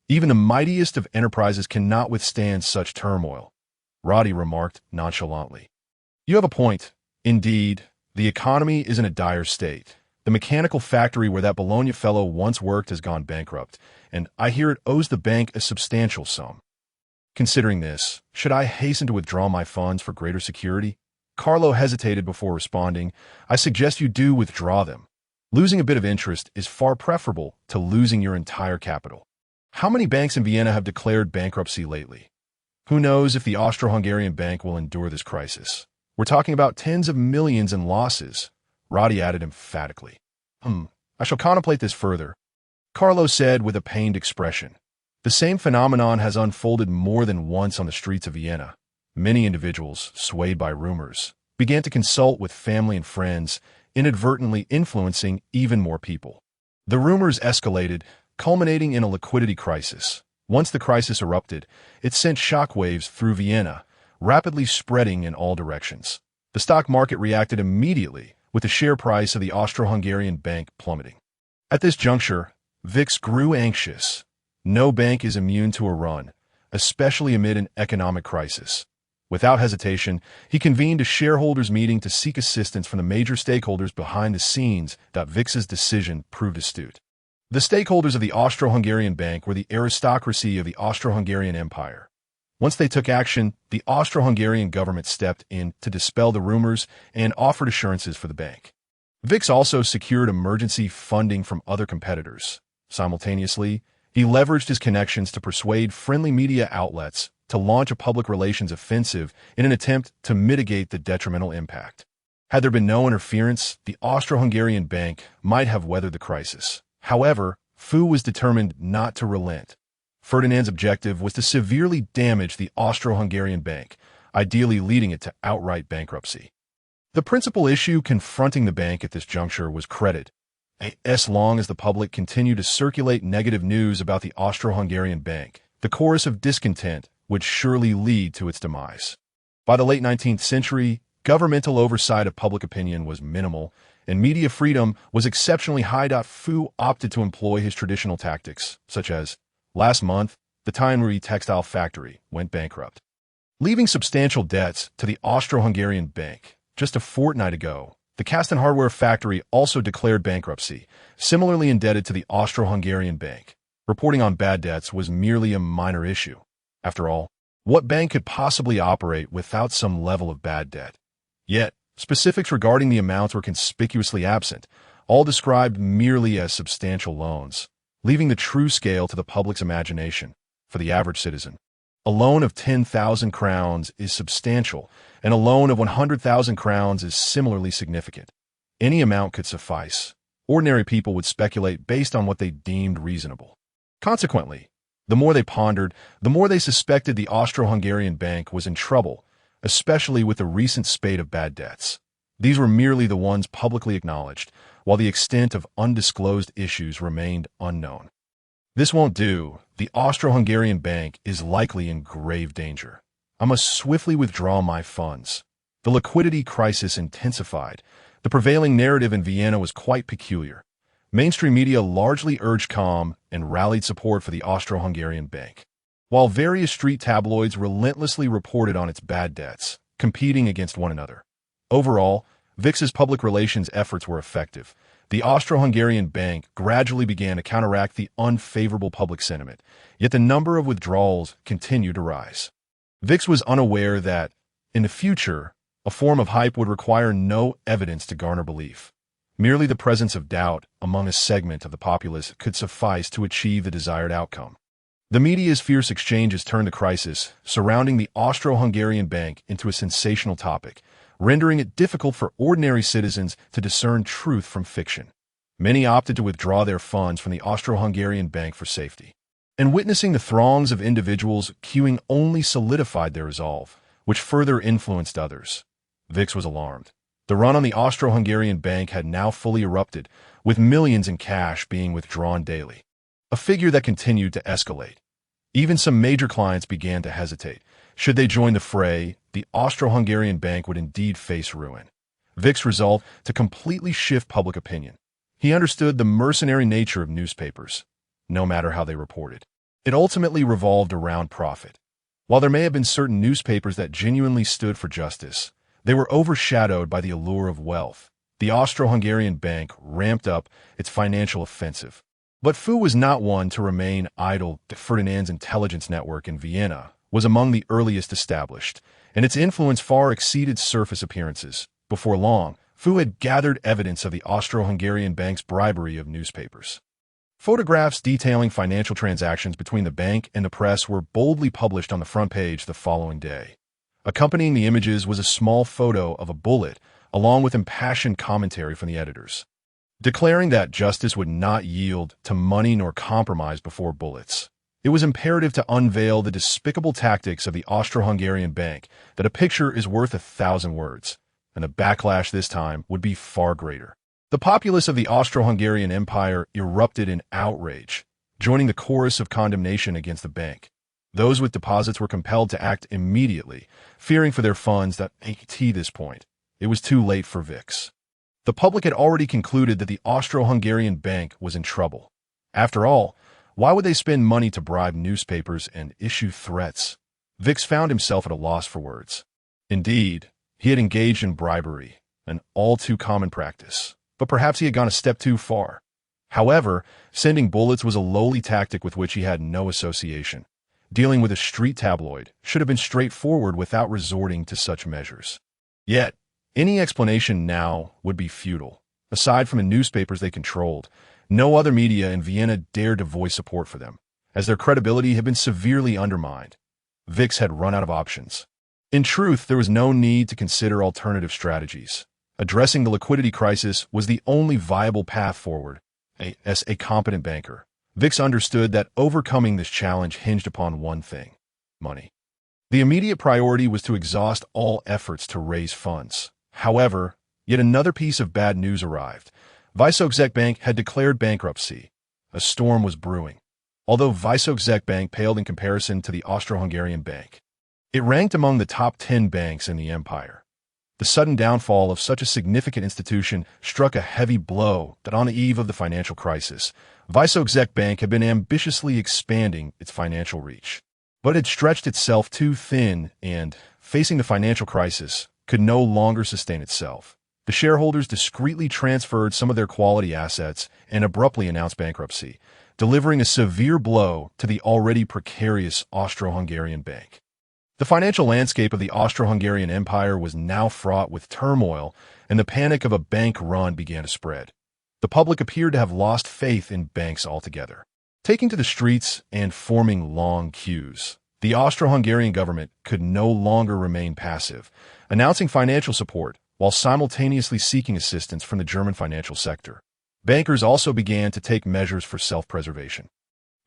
Even the mightiest of enterprises cannot withstand such turmoil," Roddy remarked nonchalantly. "You have a point. Indeed, the economy is in a dire state. The mechanical factory where that Bologna fellow once worked has gone bankrupt, and I hear it owes the bank a substantial sum. Considering this, should I hasten to withdraw my funds for greater security?" Carlo hesitated before responding. "I suggest you do withdraw them. Losing a bit of interest is far preferable to losing your entire capital. How many banks in Vienna have declared bankruptcy lately? Who knows if the Austro-Hungarian bank will endure this crisis? We're talking about tens of millions in losses," Roddy added emphatically. I shall contemplate this further, Carlo said with a pained expression. The same phenomenon has unfolded more than once on the streets of Vienna. Many individuals, swayed by rumors, began to consult with family and friends, inadvertently influencing even more people. The rumors escalated, culminating in a liquidity crisis. Once the crisis erupted, it sent shockwaves through Vienna, rapidly spreading in all directions. The stock market reacted immediately, with the share price of the Austro-Hungarian bank plummeting. At this juncture, Vix grew anxious. No bank is immune to a run, especially amid an economic crisis. Without hesitation, he convened a shareholders' meeting to seek assistance from the major stakeholders behind the scenes. Vix's decision proved astute. The stakeholders of the Austro-Hungarian bank were the aristocracy of the Austro-Hungarian Empire. Once they took action, the Austro-Hungarian government stepped in to dispel the rumors and offered assurances for the bank. Vix also secured emergency funding from other competitors. Simultaneously, he leveraged his connections to persuade friendly media outlets to launch a public relations offensive in an attempt to mitigate the detrimental impact. Had there been no interference, the Austro-Hungarian bank might have weathered the crisis. However, Fu was determined not to relent. Ferdinand's objective was to severely damage the Austro-Hungarian bank, ideally leading it to outright bankruptcy. The principal issue confronting the bank at this juncture was credit. As long as the public continued to circulate negative news about the Austro-Hungarian bank, the chorus of discontent would surely lead to its demise. By the late 19th century, governmental oversight of public opinion was minimal, and media freedom was exceptionally high. Fu opted to employ his traditional tactics, such as, last month, the Tynery textile factory went bankrupt, leaving substantial debts to the Austro-Hungarian bank. Just a fortnight ago, the Kasten hardware factory also declared bankruptcy, similarly indebted to the Austro-Hungarian bank. Reporting on bad debts was merely a minor issue. After all, what bank could possibly operate without some level of bad debt? Yet, specifics regarding the amounts were conspicuously absent, all described merely as substantial loans, leaving the true scale to the public's imagination. For the average citizen, a loan of 10,000 crowns is substantial, and a loan of 100,000 crowns is similarly significant. Any amount could suffice. Ordinary people would speculate based on what they deemed reasonable. Consequently, the more they pondered, the more they suspected the Austro-Hungarian bank was in trouble, especially with the recent spate of bad debts. These were merely the ones publicly acknowledged, while the extent of undisclosed issues remained unknown. This won't do. The Austro-Hungarian bank is likely in grave danger. I must swiftly withdraw my funds. The liquidity crisis intensified. The prevailing narrative in Vienna was quite peculiar. Mainstream media largely urged calm and rallied support for the Austro-Hungarian bank, while various street tabloids relentlessly reported on its bad debts, competing against one another. Overall, Vix's public relations efforts were effective. The Austro-Hungarian bank gradually began to counteract the unfavorable public sentiment, yet the number of withdrawals continued to rise. Vix was unaware that, in the future, a form of hype would require no evidence to garner belief. Merely the presence of doubt among a segment of the populace could suffice to achieve the desired outcome. The media's fierce exchanges turned the crisis surrounding the Austro-Hungarian bank into a sensational topic, rendering it difficult for ordinary citizens to discern truth from fiction. Many opted to withdraw their funds from the Austro-Hungarian bank for safety. And witnessing the throngs of individuals queuing only solidified their resolve, which further influenced others. Vix was alarmed. The run on the Austro-Hungarian bank had now fully erupted, with millions in cash being withdrawn daily. A figure that continued to escalate. Even some major clients began to hesitate. Should they join the fray, the Austro-Hungarian bank would indeed face ruin. Vix resolved to completely shift public opinion. He understood the mercenary nature of newspapers, no matter how they reported. It ultimately revolved around profit. While there may have been certain newspapers that genuinely stood for justice, they were overshadowed by the allure of wealth. The Austro-Hungarian bank ramped up its financial offensive. But Fu was not one to remain idle. Ferdinand's intelligence network in Vienna was among the earliest established, and its influence far exceeded surface appearances. Before long, Fu had gathered evidence of the Austro-Hungarian bank's bribery of newspapers. Photographs detailing financial transactions between the bank and the press were boldly published on the front page the following day. Accompanying the images was a small photo of a bullet, along with impassioned commentary from the editors. declaring that justice would not yield to money nor compromise before bullets. It was imperative to unveil the despicable tactics of the Austro-Hungarian Bank, that a picture is worth 1,000 words, and the backlash this time would be far greater. The populace of the Austro-Hungarian Empire erupted in outrage, joining the chorus of condemnation against the bank. Those with deposits were compelled to act immediately, fearing for their funds that at this point, it was too late for VIX. The public had already concluded that the Austro-Hungarian Bank was in trouble. After all, why would they spend money to bribe newspapers and issue threats? VIX found himself at a loss for words. Indeed, he had engaged in bribery, an all-too-common practice, but perhaps he had gone a step too far. However, sending bullets was a lowly tactic with which he had no association. Dealing with a street tabloid should have been straightforward without resorting to such measures. Yet, any explanation now would be futile. Aside from the newspapers they controlled, no other media in Vienna dared to voice support for them, as their credibility had been severely undermined. VIX had run out of options. In truth, there was no need to consider alternative strategies. Addressing the liquidity crisis was the only viable path forward. As a competent banker, VIX understood that overcoming this challenge hinged upon one thing: money. The immediate priority was to exhaust all efforts to raise funds. However, yet another piece of bad news arrived. Vysokzek Bank had declared bankruptcy. A storm was brewing. Although Vysokzek Bank paled in comparison to the Austro-Hungarian Bank, it ranked among the top 10 banks in the empire. The sudden downfall of such a significant institution struck a heavy blow that on the eve of the financial crisis, Vysokzek Bank had been ambitiously expanding its financial reach. But it had stretched itself too thin and, facing the financial crisis, could no longer sustain itself. The shareholders discreetly transferred some of their quality assets and abruptly announced bankruptcy, delivering a severe blow to the already precarious Austro-Hungarian Bank. The financial landscape of the Austro-Hungarian Empire was now fraught with turmoil, and the panic of a bank run began to spread. The public appeared to have lost faith in banks altogether. Taking to the streets and forming long queues, the Austro-Hungarian government could no longer remain passive, announcing financial support while simultaneously seeking assistance from the German financial sector. Bankers also began to take measures for self-preservation.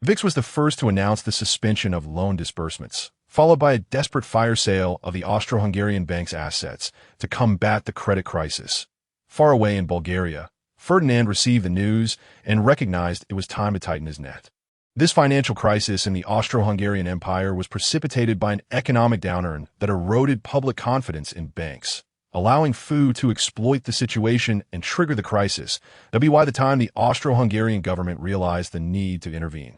VIX was the first to announce the suspension of loan disbursements, followed by a desperate fire sale of the Austro-Hungarian Bank's assets to combat the credit crisis. Far away in Bulgaria, Ferdinand received the news and recognized it was time to tighten his net. This financial crisis in the Austro-Hungarian Empire was precipitated by an economic downturn that eroded public confidence in banks, allowing FU to exploit the situation and trigger the crisis. That'd be why the time the Austro-Hungarian government realized the need to intervene.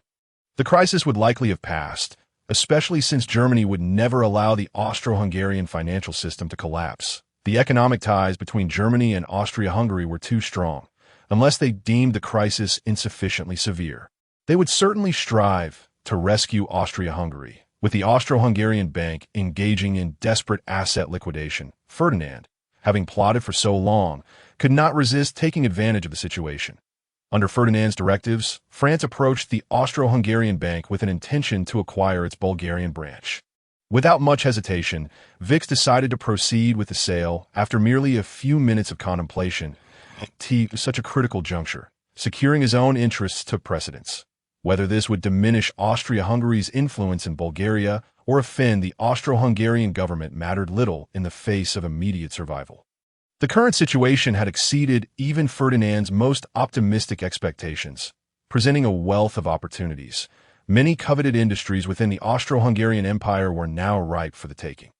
The crisis would likely have passed, especially since Germany would never allow the Austro-Hungarian financial system to collapse. The economic ties between Germany and Austria-Hungary were too strong, unless they deemed the crisis insufficiently severe. They would certainly strive to rescue Austria-Hungary. With the Austro-Hungarian Bank engaging in desperate asset liquidation, Ferdinand, having plotted for so long, could not resist taking advantage of the situation. Under Ferdinand's directives, France approached the Austro-Hungarian Bank with an intention to acquire its Bulgarian branch. Without much hesitation, VIX decided to proceed with the sale after merely a few minutes of contemplation. At such a critical juncture, securing his own interests took precedence. Whether this would diminish Austria-Hungary's influence in Bulgaria or offend the Austro-Hungarian government mattered little in the face of immediate survival. The current situation had exceeded even Ferdinand's most optimistic expectations, presenting a wealth of opportunities. Many coveted industries within the Austro-Hungarian Empire were now ripe for the taking.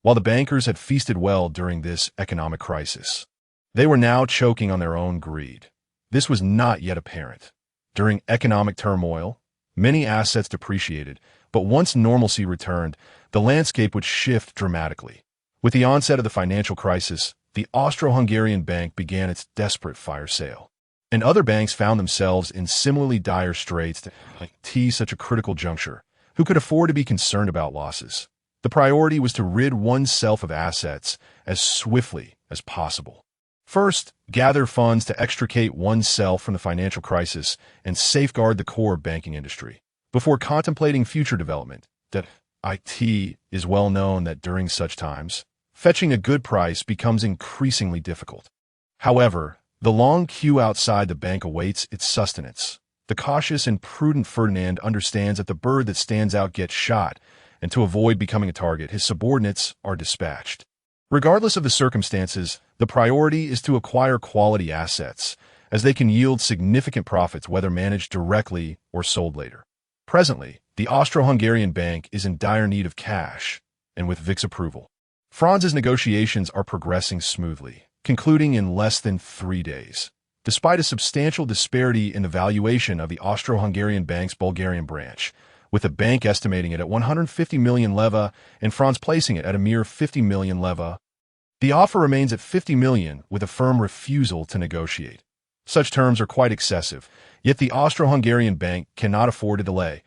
While the bankers had feasted well during this economic crisis, they were now choking on their own greed. This was not yet apparent. During economic turmoil, many assets depreciated, but once normalcy returned, the landscape would shift dramatically. With the onset of the financial crisis, the Austro-Hungarian Bank began its desperate fire sale, and other banks found themselves in similarly dire straits at such a critical juncture. Who could afford to be concerned about losses? The priority was to rid oneself of assets as swiftly as possible. First, gather funds to extricate oneself from the financial crisis and safeguard the core banking industry. Before contemplating future development, that it is well known that during such times, fetching a good price becomes increasingly difficult. However, The long queue outside the bank awaits its sustenance. The cautious and prudent Ferdinand understands that the bird that stands out gets shot, and to avoid becoming a target, his subordinates are dispatched. Regardless of the circumstances, the priority is to acquire quality assets, as they can yield significant profits whether managed directly or sold later. Presently, the Austro-Hungarian bank is in dire need of cash, and with Vic's approval, Franz's negotiations are progressing smoothly, concluding in less than 3 days. Despite a substantial disparity in the valuation of the Austro-Hungarian bank's Bulgarian branch, with the bank estimating it at 150 million leva and Franz placing it at a mere 50 million leva, the offer remains at 50 million with a firm refusal to negotiate. Such terms are quite excessive, yet the Austro-Hungarian bank cannot afford to delay.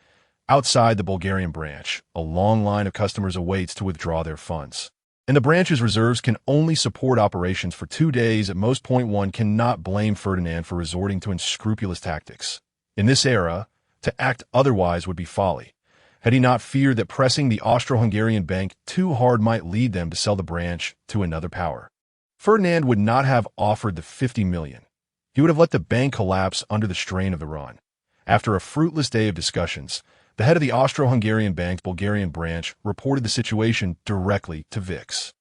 Outside the Bulgarian branch, a long line of customers awaits to withdraw their funds, and the branch's reserves can only support operations for 2 days at most. Point one cannot blame Ferdinand for resorting to unscrupulous tactics. In this era, to act otherwise would be folly, had he not feared that pressing the Austro-Hungarian bank too hard might lead them to sell the branch to another power. Ferdinand would not have offered the 50 million. He would have let the bank collapse under the strain of the run. After a fruitless day of discussions, the head of the Austro-Hungarian bank's Bulgarian branch reported the situation directly to Vix.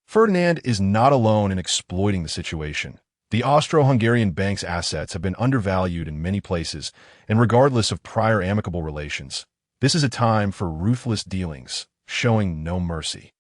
Ferdinand is not alone in exploiting the situation. The Austro-Hungarian bank's assets have been undervalued in many places, and regardless of prior amicable relations, this is a time for ruthless dealings, showing no mercy.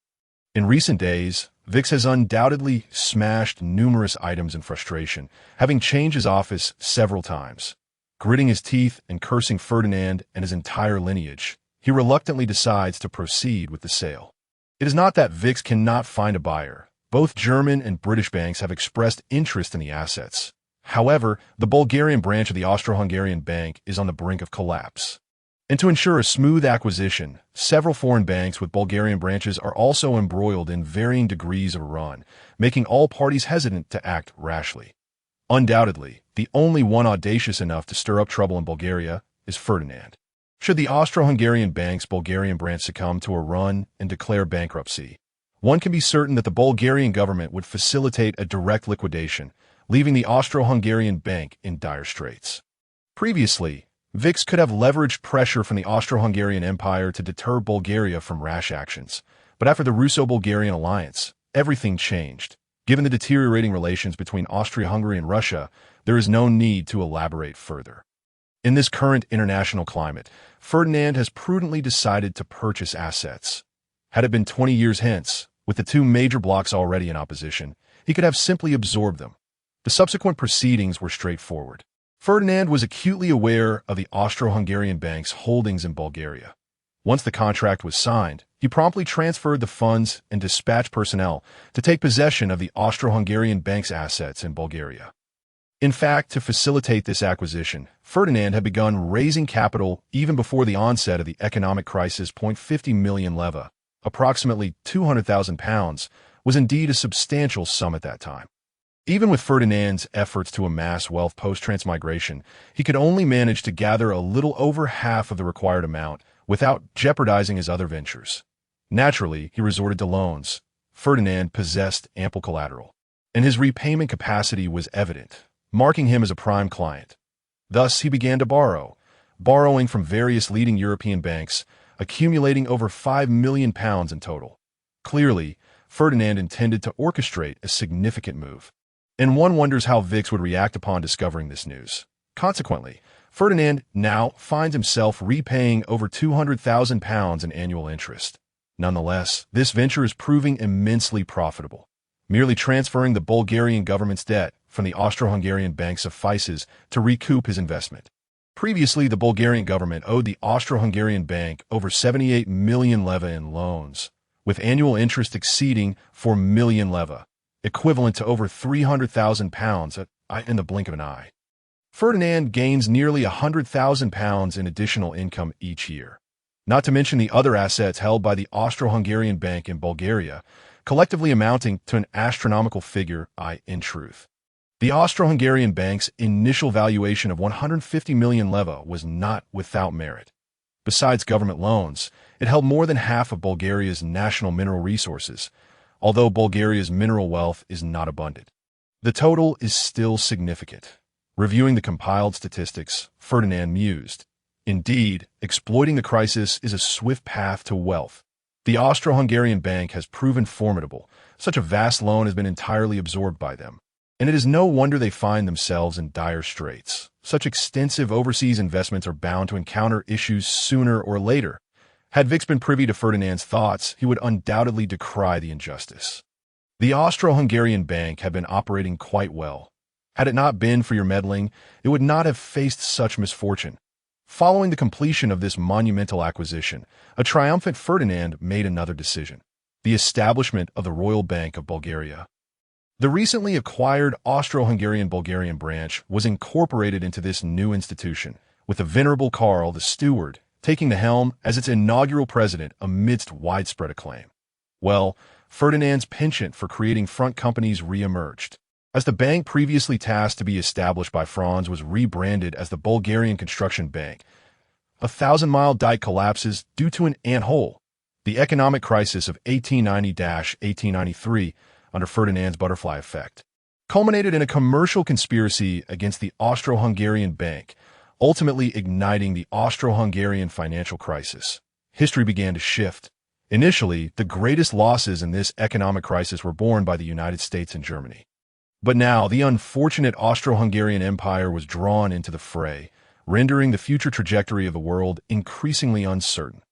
In recent days, Vix has undoubtedly smashed numerous items in frustration, having changed his office several times. Gritting his teeth and cursing Ferdinand and his entire lineage, he reluctantly decides to proceed with the sale. It is not that Vix cannot find a buyer. Both German and British banks have expressed interest in the assets. However, the Bulgarian branch of the Austro-Hungarian bank is on the brink of collapse. And to ensure a smooth acquisition, several foreign banks with Bulgarian branches are also embroiled in varying degrees of run, making all parties hesitant to act rashly. Undoubtedly, the only one audacious enough to stir up trouble in Bulgaria is Ferdinand. Should the Austro-Hungarian bank's Bulgarian branch succumb to a run and declare bankruptcy, one can be certain that the Bulgarian government would facilitate a direct liquidation, leaving the Austro-Hungarian bank in dire straits. Previously, Vix could have leveraged pressure from the Austro-Hungarian Empire to deter Bulgaria from rash actions, but after the Russo-Bulgarian alliance, everything changed. Given the deteriorating relations between Austria-Hungary and Russia, there is no need to elaborate further. In this current international climate, Ferdinand has prudently decided to purchase assets. Had it been 20 years hence, with the 2 major blocs already in opposition, he could have simply absorbed them. The subsequent proceedings were straightforward. Ferdinand was acutely aware of the Austro-Hungarian bank's holdings in Bulgaria. Once the contract was signed, he promptly transferred the funds and dispatched personnel to take possession of the Austro-Hungarian bank's assets in Bulgaria. In fact, to facilitate this acquisition, Ferdinand had begun raising capital even before the onset of the economic crisis. 50 million leva, approximately £200,000, was indeed a substantial sum at that time. Even with Ferdinand's efforts to amass wealth post-transmigration, he could only manage to gather a little over half of the required amount without jeopardizing his other ventures. Naturally, he resorted to loans. Ferdinand possessed ample collateral, and his repayment capacity was evident, marking him as a prime client. Thus, he began to borrowing from various leading European banks, accumulating over £5 million in total. Clearly, Ferdinand intended to orchestrate a significant move, and one wonders how Vix would react upon discovering this news. Consequently, Ferdinand now finds himself repaying over £200,000 in annual interest. Nonetheless, this venture is proving immensely profitable. Merely transferring the Bulgarian government's debt from the Austro-Hungarian bank suffices to recoup his investment. Previously, the Bulgarian government owed the Austro-Hungarian bank over 78 million leva in loans, with annual interest exceeding 4 million leva, equivalent to over £300,000 in the blink of an eye. Ferdinand gains nearly £100,000 in additional income each year, not to mention the other assets held by the Austro-Hungarian bank in Bulgaria, collectively amounting to an astronomical figure. In truth, the Austro-Hungarian bank's initial valuation of 150 million leva was not without merit. Besides government loans, it held more than half of Bulgaria's national mineral resources, although Bulgaria's mineral wealth is not abundant. The total is still significant. Reviewing the compiled statistics, Ferdinand mused. Indeed, exploiting the crisis is a swift path to wealth. The Austro-Hungarian Bank has proven formidable. Such a vast loan has been entirely absorbed by them. And it is no wonder they find themselves in dire straits. Such extensive overseas investments are bound to encounter issues sooner or later. Had Vix been privy to Ferdinand's thoughts, he would undoubtedly decry the injustice. The Austro-Hungarian Bank had been operating quite well. Had it not been for your meddling, it would not have faced such misfortune. Following the completion of this monumental acquisition, a triumphant Ferdinand made another decision: the establishment of the Royal Bank of Bulgaria. The recently acquired Austro-Hungarian Bulgarian branch was incorporated into this new institution, with the venerable Karl the Steward taking the helm as its inaugural president amidst widespread acclaim. Well, Ferdinand's penchant for creating front companies re-emerged, as the bank previously tasked to be established by Franz was rebranded as the Bulgarian Construction Bank. A thousand-mile dike collapses due to an ant-hole. The economic crisis of 1890-1893, under Ferdinand's butterfly effect, culminated in a commercial conspiracy against the Austro-Hungarian Bank, ultimately igniting the Austro-Hungarian financial crisis. History began to shift. Initially, the greatest losses in this economic crisis were borne by the United States and Germany. But now, the unfortunate Austro-Hungarian Empire was drawn into the fray, rendering the future trajectory of the world increasingly uncertain.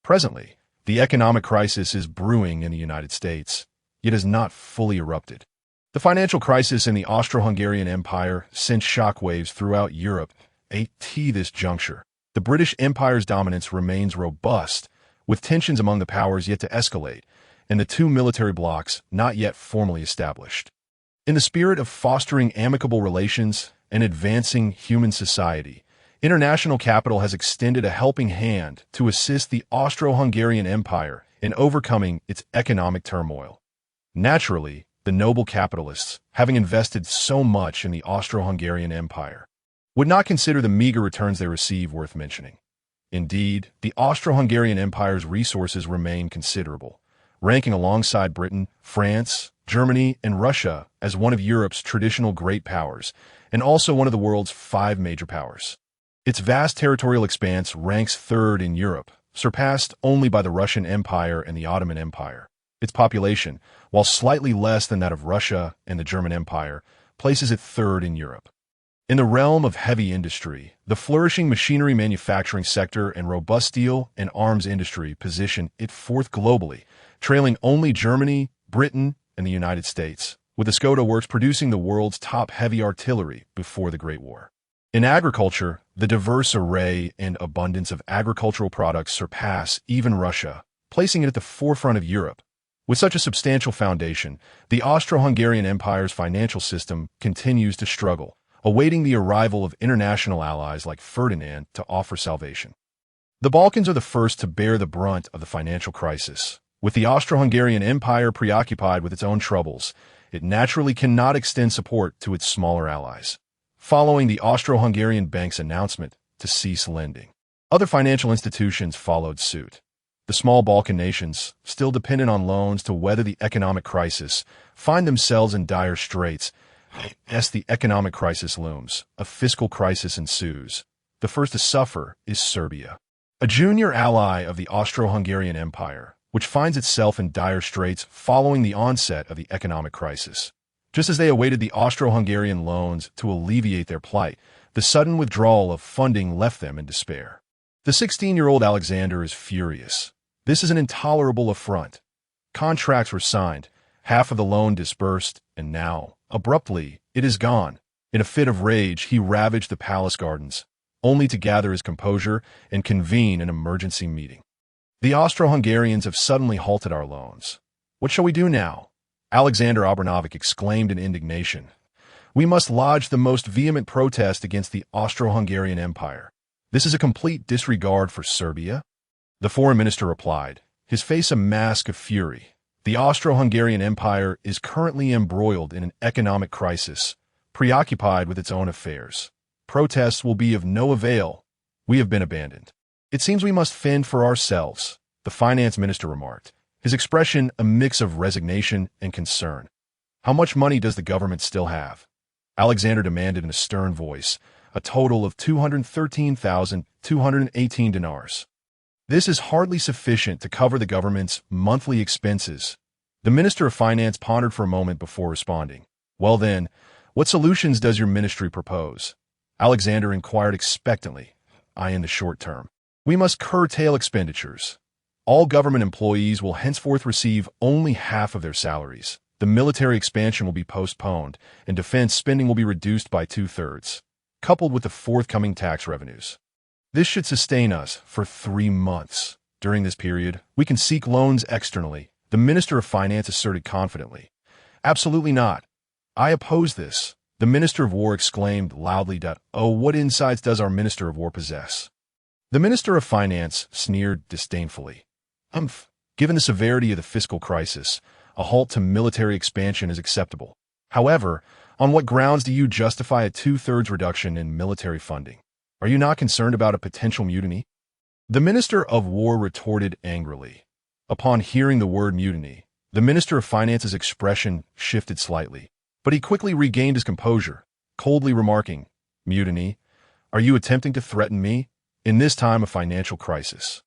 Presently, the economic crisis is brewing in the United States, yet has not fully erupted. The financial crisis in the Austro-Hungarian Empire sent shockwaves throughout Europe. At this juncture, the British Empire's dominance remains robust, with tensions among the powers yet to escalate, and the two military blocs not yet formally established. In the spirit of fostering amicable relations and advancing human society, international capital has extended a helping hand to assist the Austro-Hungarian Empire in overcoming its economic turmoil. Naturally, the noble capitalists, having invested so much in the Austro-Hungarian Empire, would not consider the meager returns they receive worth mentioning. Indeed, the Austro-Hungarian Empire's resources remain considerable, ranking alongside Britain, France, Germany, and Russia as one of Europe's traditional great powers, and also one of the world's 5 major powers. Its vast territorial expanse ranks third in Europe, surpassed only by the Russian Empire and the Ottoman Empire. Its population, while slightly less than that of Russia and the German Empire, places it third in Europe. In the realm of heavy industry, the flourishing machinery manufacturing sector and robust steel and arms industry position it fourth globally, trailing only Germany, Britain, and the United States, with the Skoda Works producing the world's top heavy artillery before the Great War. In agriculture, the diverse array and abundance of agricultural products surpass even Russia, placing it at the forefront of Europe. With such a substantial foundation, the Austro-Hungarian Empire's financial system continues to struggle, awaiting the arrival of international allies like Ferdinand to offer salvation. The Balkans are the first to bear the brunt of the financial crisis. With the Austro-Hungarian Empire preoccupied with its own troubles, it naturally cannot extend support to its smaller allies. Following the Austro-Hungarian Bank's announcement to cease lending, other financial institutions followed suit. The small Balkan nations, still dependent on loans to weather the economic crisis, find themselves in dire straits. As the economic crisis looms, a fiscal crisis ensues. The first to suffer is Serbia, a junior ally of the Austro-Hungarian Empire, which finds itself in dire straits following the onset of the economic crisis. Just as they awaited the Austro-Hungarian loans to alleviate their plight, the sudden withdrawal of funding left them in despair. The 16-year-old Alexander is furious. This is an intolerable affront. Contracts were signed, half of the loan disbursed, and now, abruptly, it is gone. In a fit of rage, he ravaged the palace gardens, only to gather his composure and convene an emergency meeting. The Austro-Hungarians have suddenly halted our loans. What shall we do now? Alexander Obrenovic exclaimed in indignation. We must lodge the most vehement protest against the Austro-Hungarian Empire. This is a complete disregard for Serbia. The foreign minister replied, his face a mask of fury. The Austro-Hungarian Empire is currently embroiled in an economic crisis, preoccupied with its own affairs. Protests will be of no avail. We have been abandoned. It seems we must fend for ourselves, the finance minister remarked, his expression a mix of resignation and concern. How much money does the government still have? Alexander demanded in a stern voice, a total of 213,218 dinars. This is hardly sufficient to cover the government's monthly expenses. The Minister of Finance pondered for a moment before responding. Well then, what solutions does your ministry propose? Alexander inquired expectantly. In the short term, we must curtail expenditures. All government employees will henceforth receive only half of their salaries. The military expansion will be postponed, and defense spending will be reduced by 2/3, coupled with the forthcoming tax revenues. This should sustain us for 3 months. During this period, we can seek loans externally, the Minister of Finance asserted confidently. Absolutely not. I oppose this. The Minister of War exclaimed loudly that, "Oh, what insights does our Minister of War possess?" The Minister of Finance sneered disdainfully. Given the severity of the fiscal crisis, a halt to military expansion is acceptable. However, on what grounds do you justify a 2/3 reduction in military funding? Are you not concerned about a potential mutiny? The Minister of War retorted angrily. Upon hearing the word mutiny, the Minister of Finance's expression shifted slightly, but he quickly regained his composure, coldly remarking, "Mutiny? Are you attempting to threaten me? In this time of financial crisis,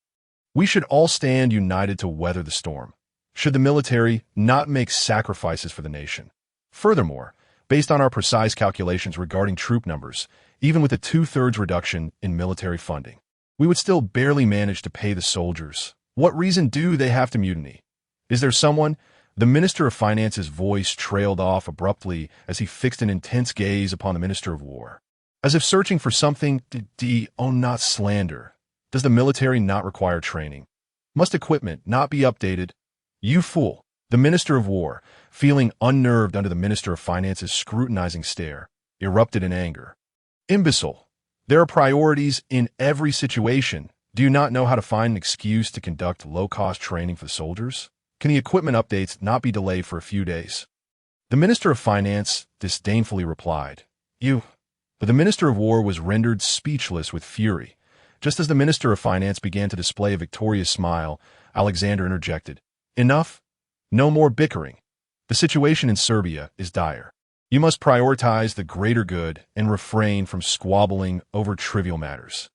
we should all stand united to weather the storm. Should the military not make sacrifices for the nation? Furthermore, based on our precise calculations regarding troop numbers, even with a 2/3 reduction in military funding, we would still barely manage to pay the soldiers. What reason do they have to mutiny? Is there someone?" The Minister of Finance's voice trailed off abruptly as he fixed an intense gaze upon the Minister of War, as if searching for something. Not slander. Does the military not require training? Must equipment not be updated? You fool! The Minister of War, feeling unnerved under the Minister of Finance's scrutinizing stare, erupted in anger. "Imbecile! There are priorities in every situation. Do you not know how to find an excuse to conduct low-cost training for the soldiers? Can the equipment updates not be delayed for a few days?" The Minister of Finance disdainfully replied, But the Minister of War was rendered speechless with fury. Just as the Minister of Finance began to display a victorious smile, Alexander interjected, "Enough? No more bickering. The situation in Serbia is dire. You must prioritize the greater good and refrain from squabbling over trivial matters."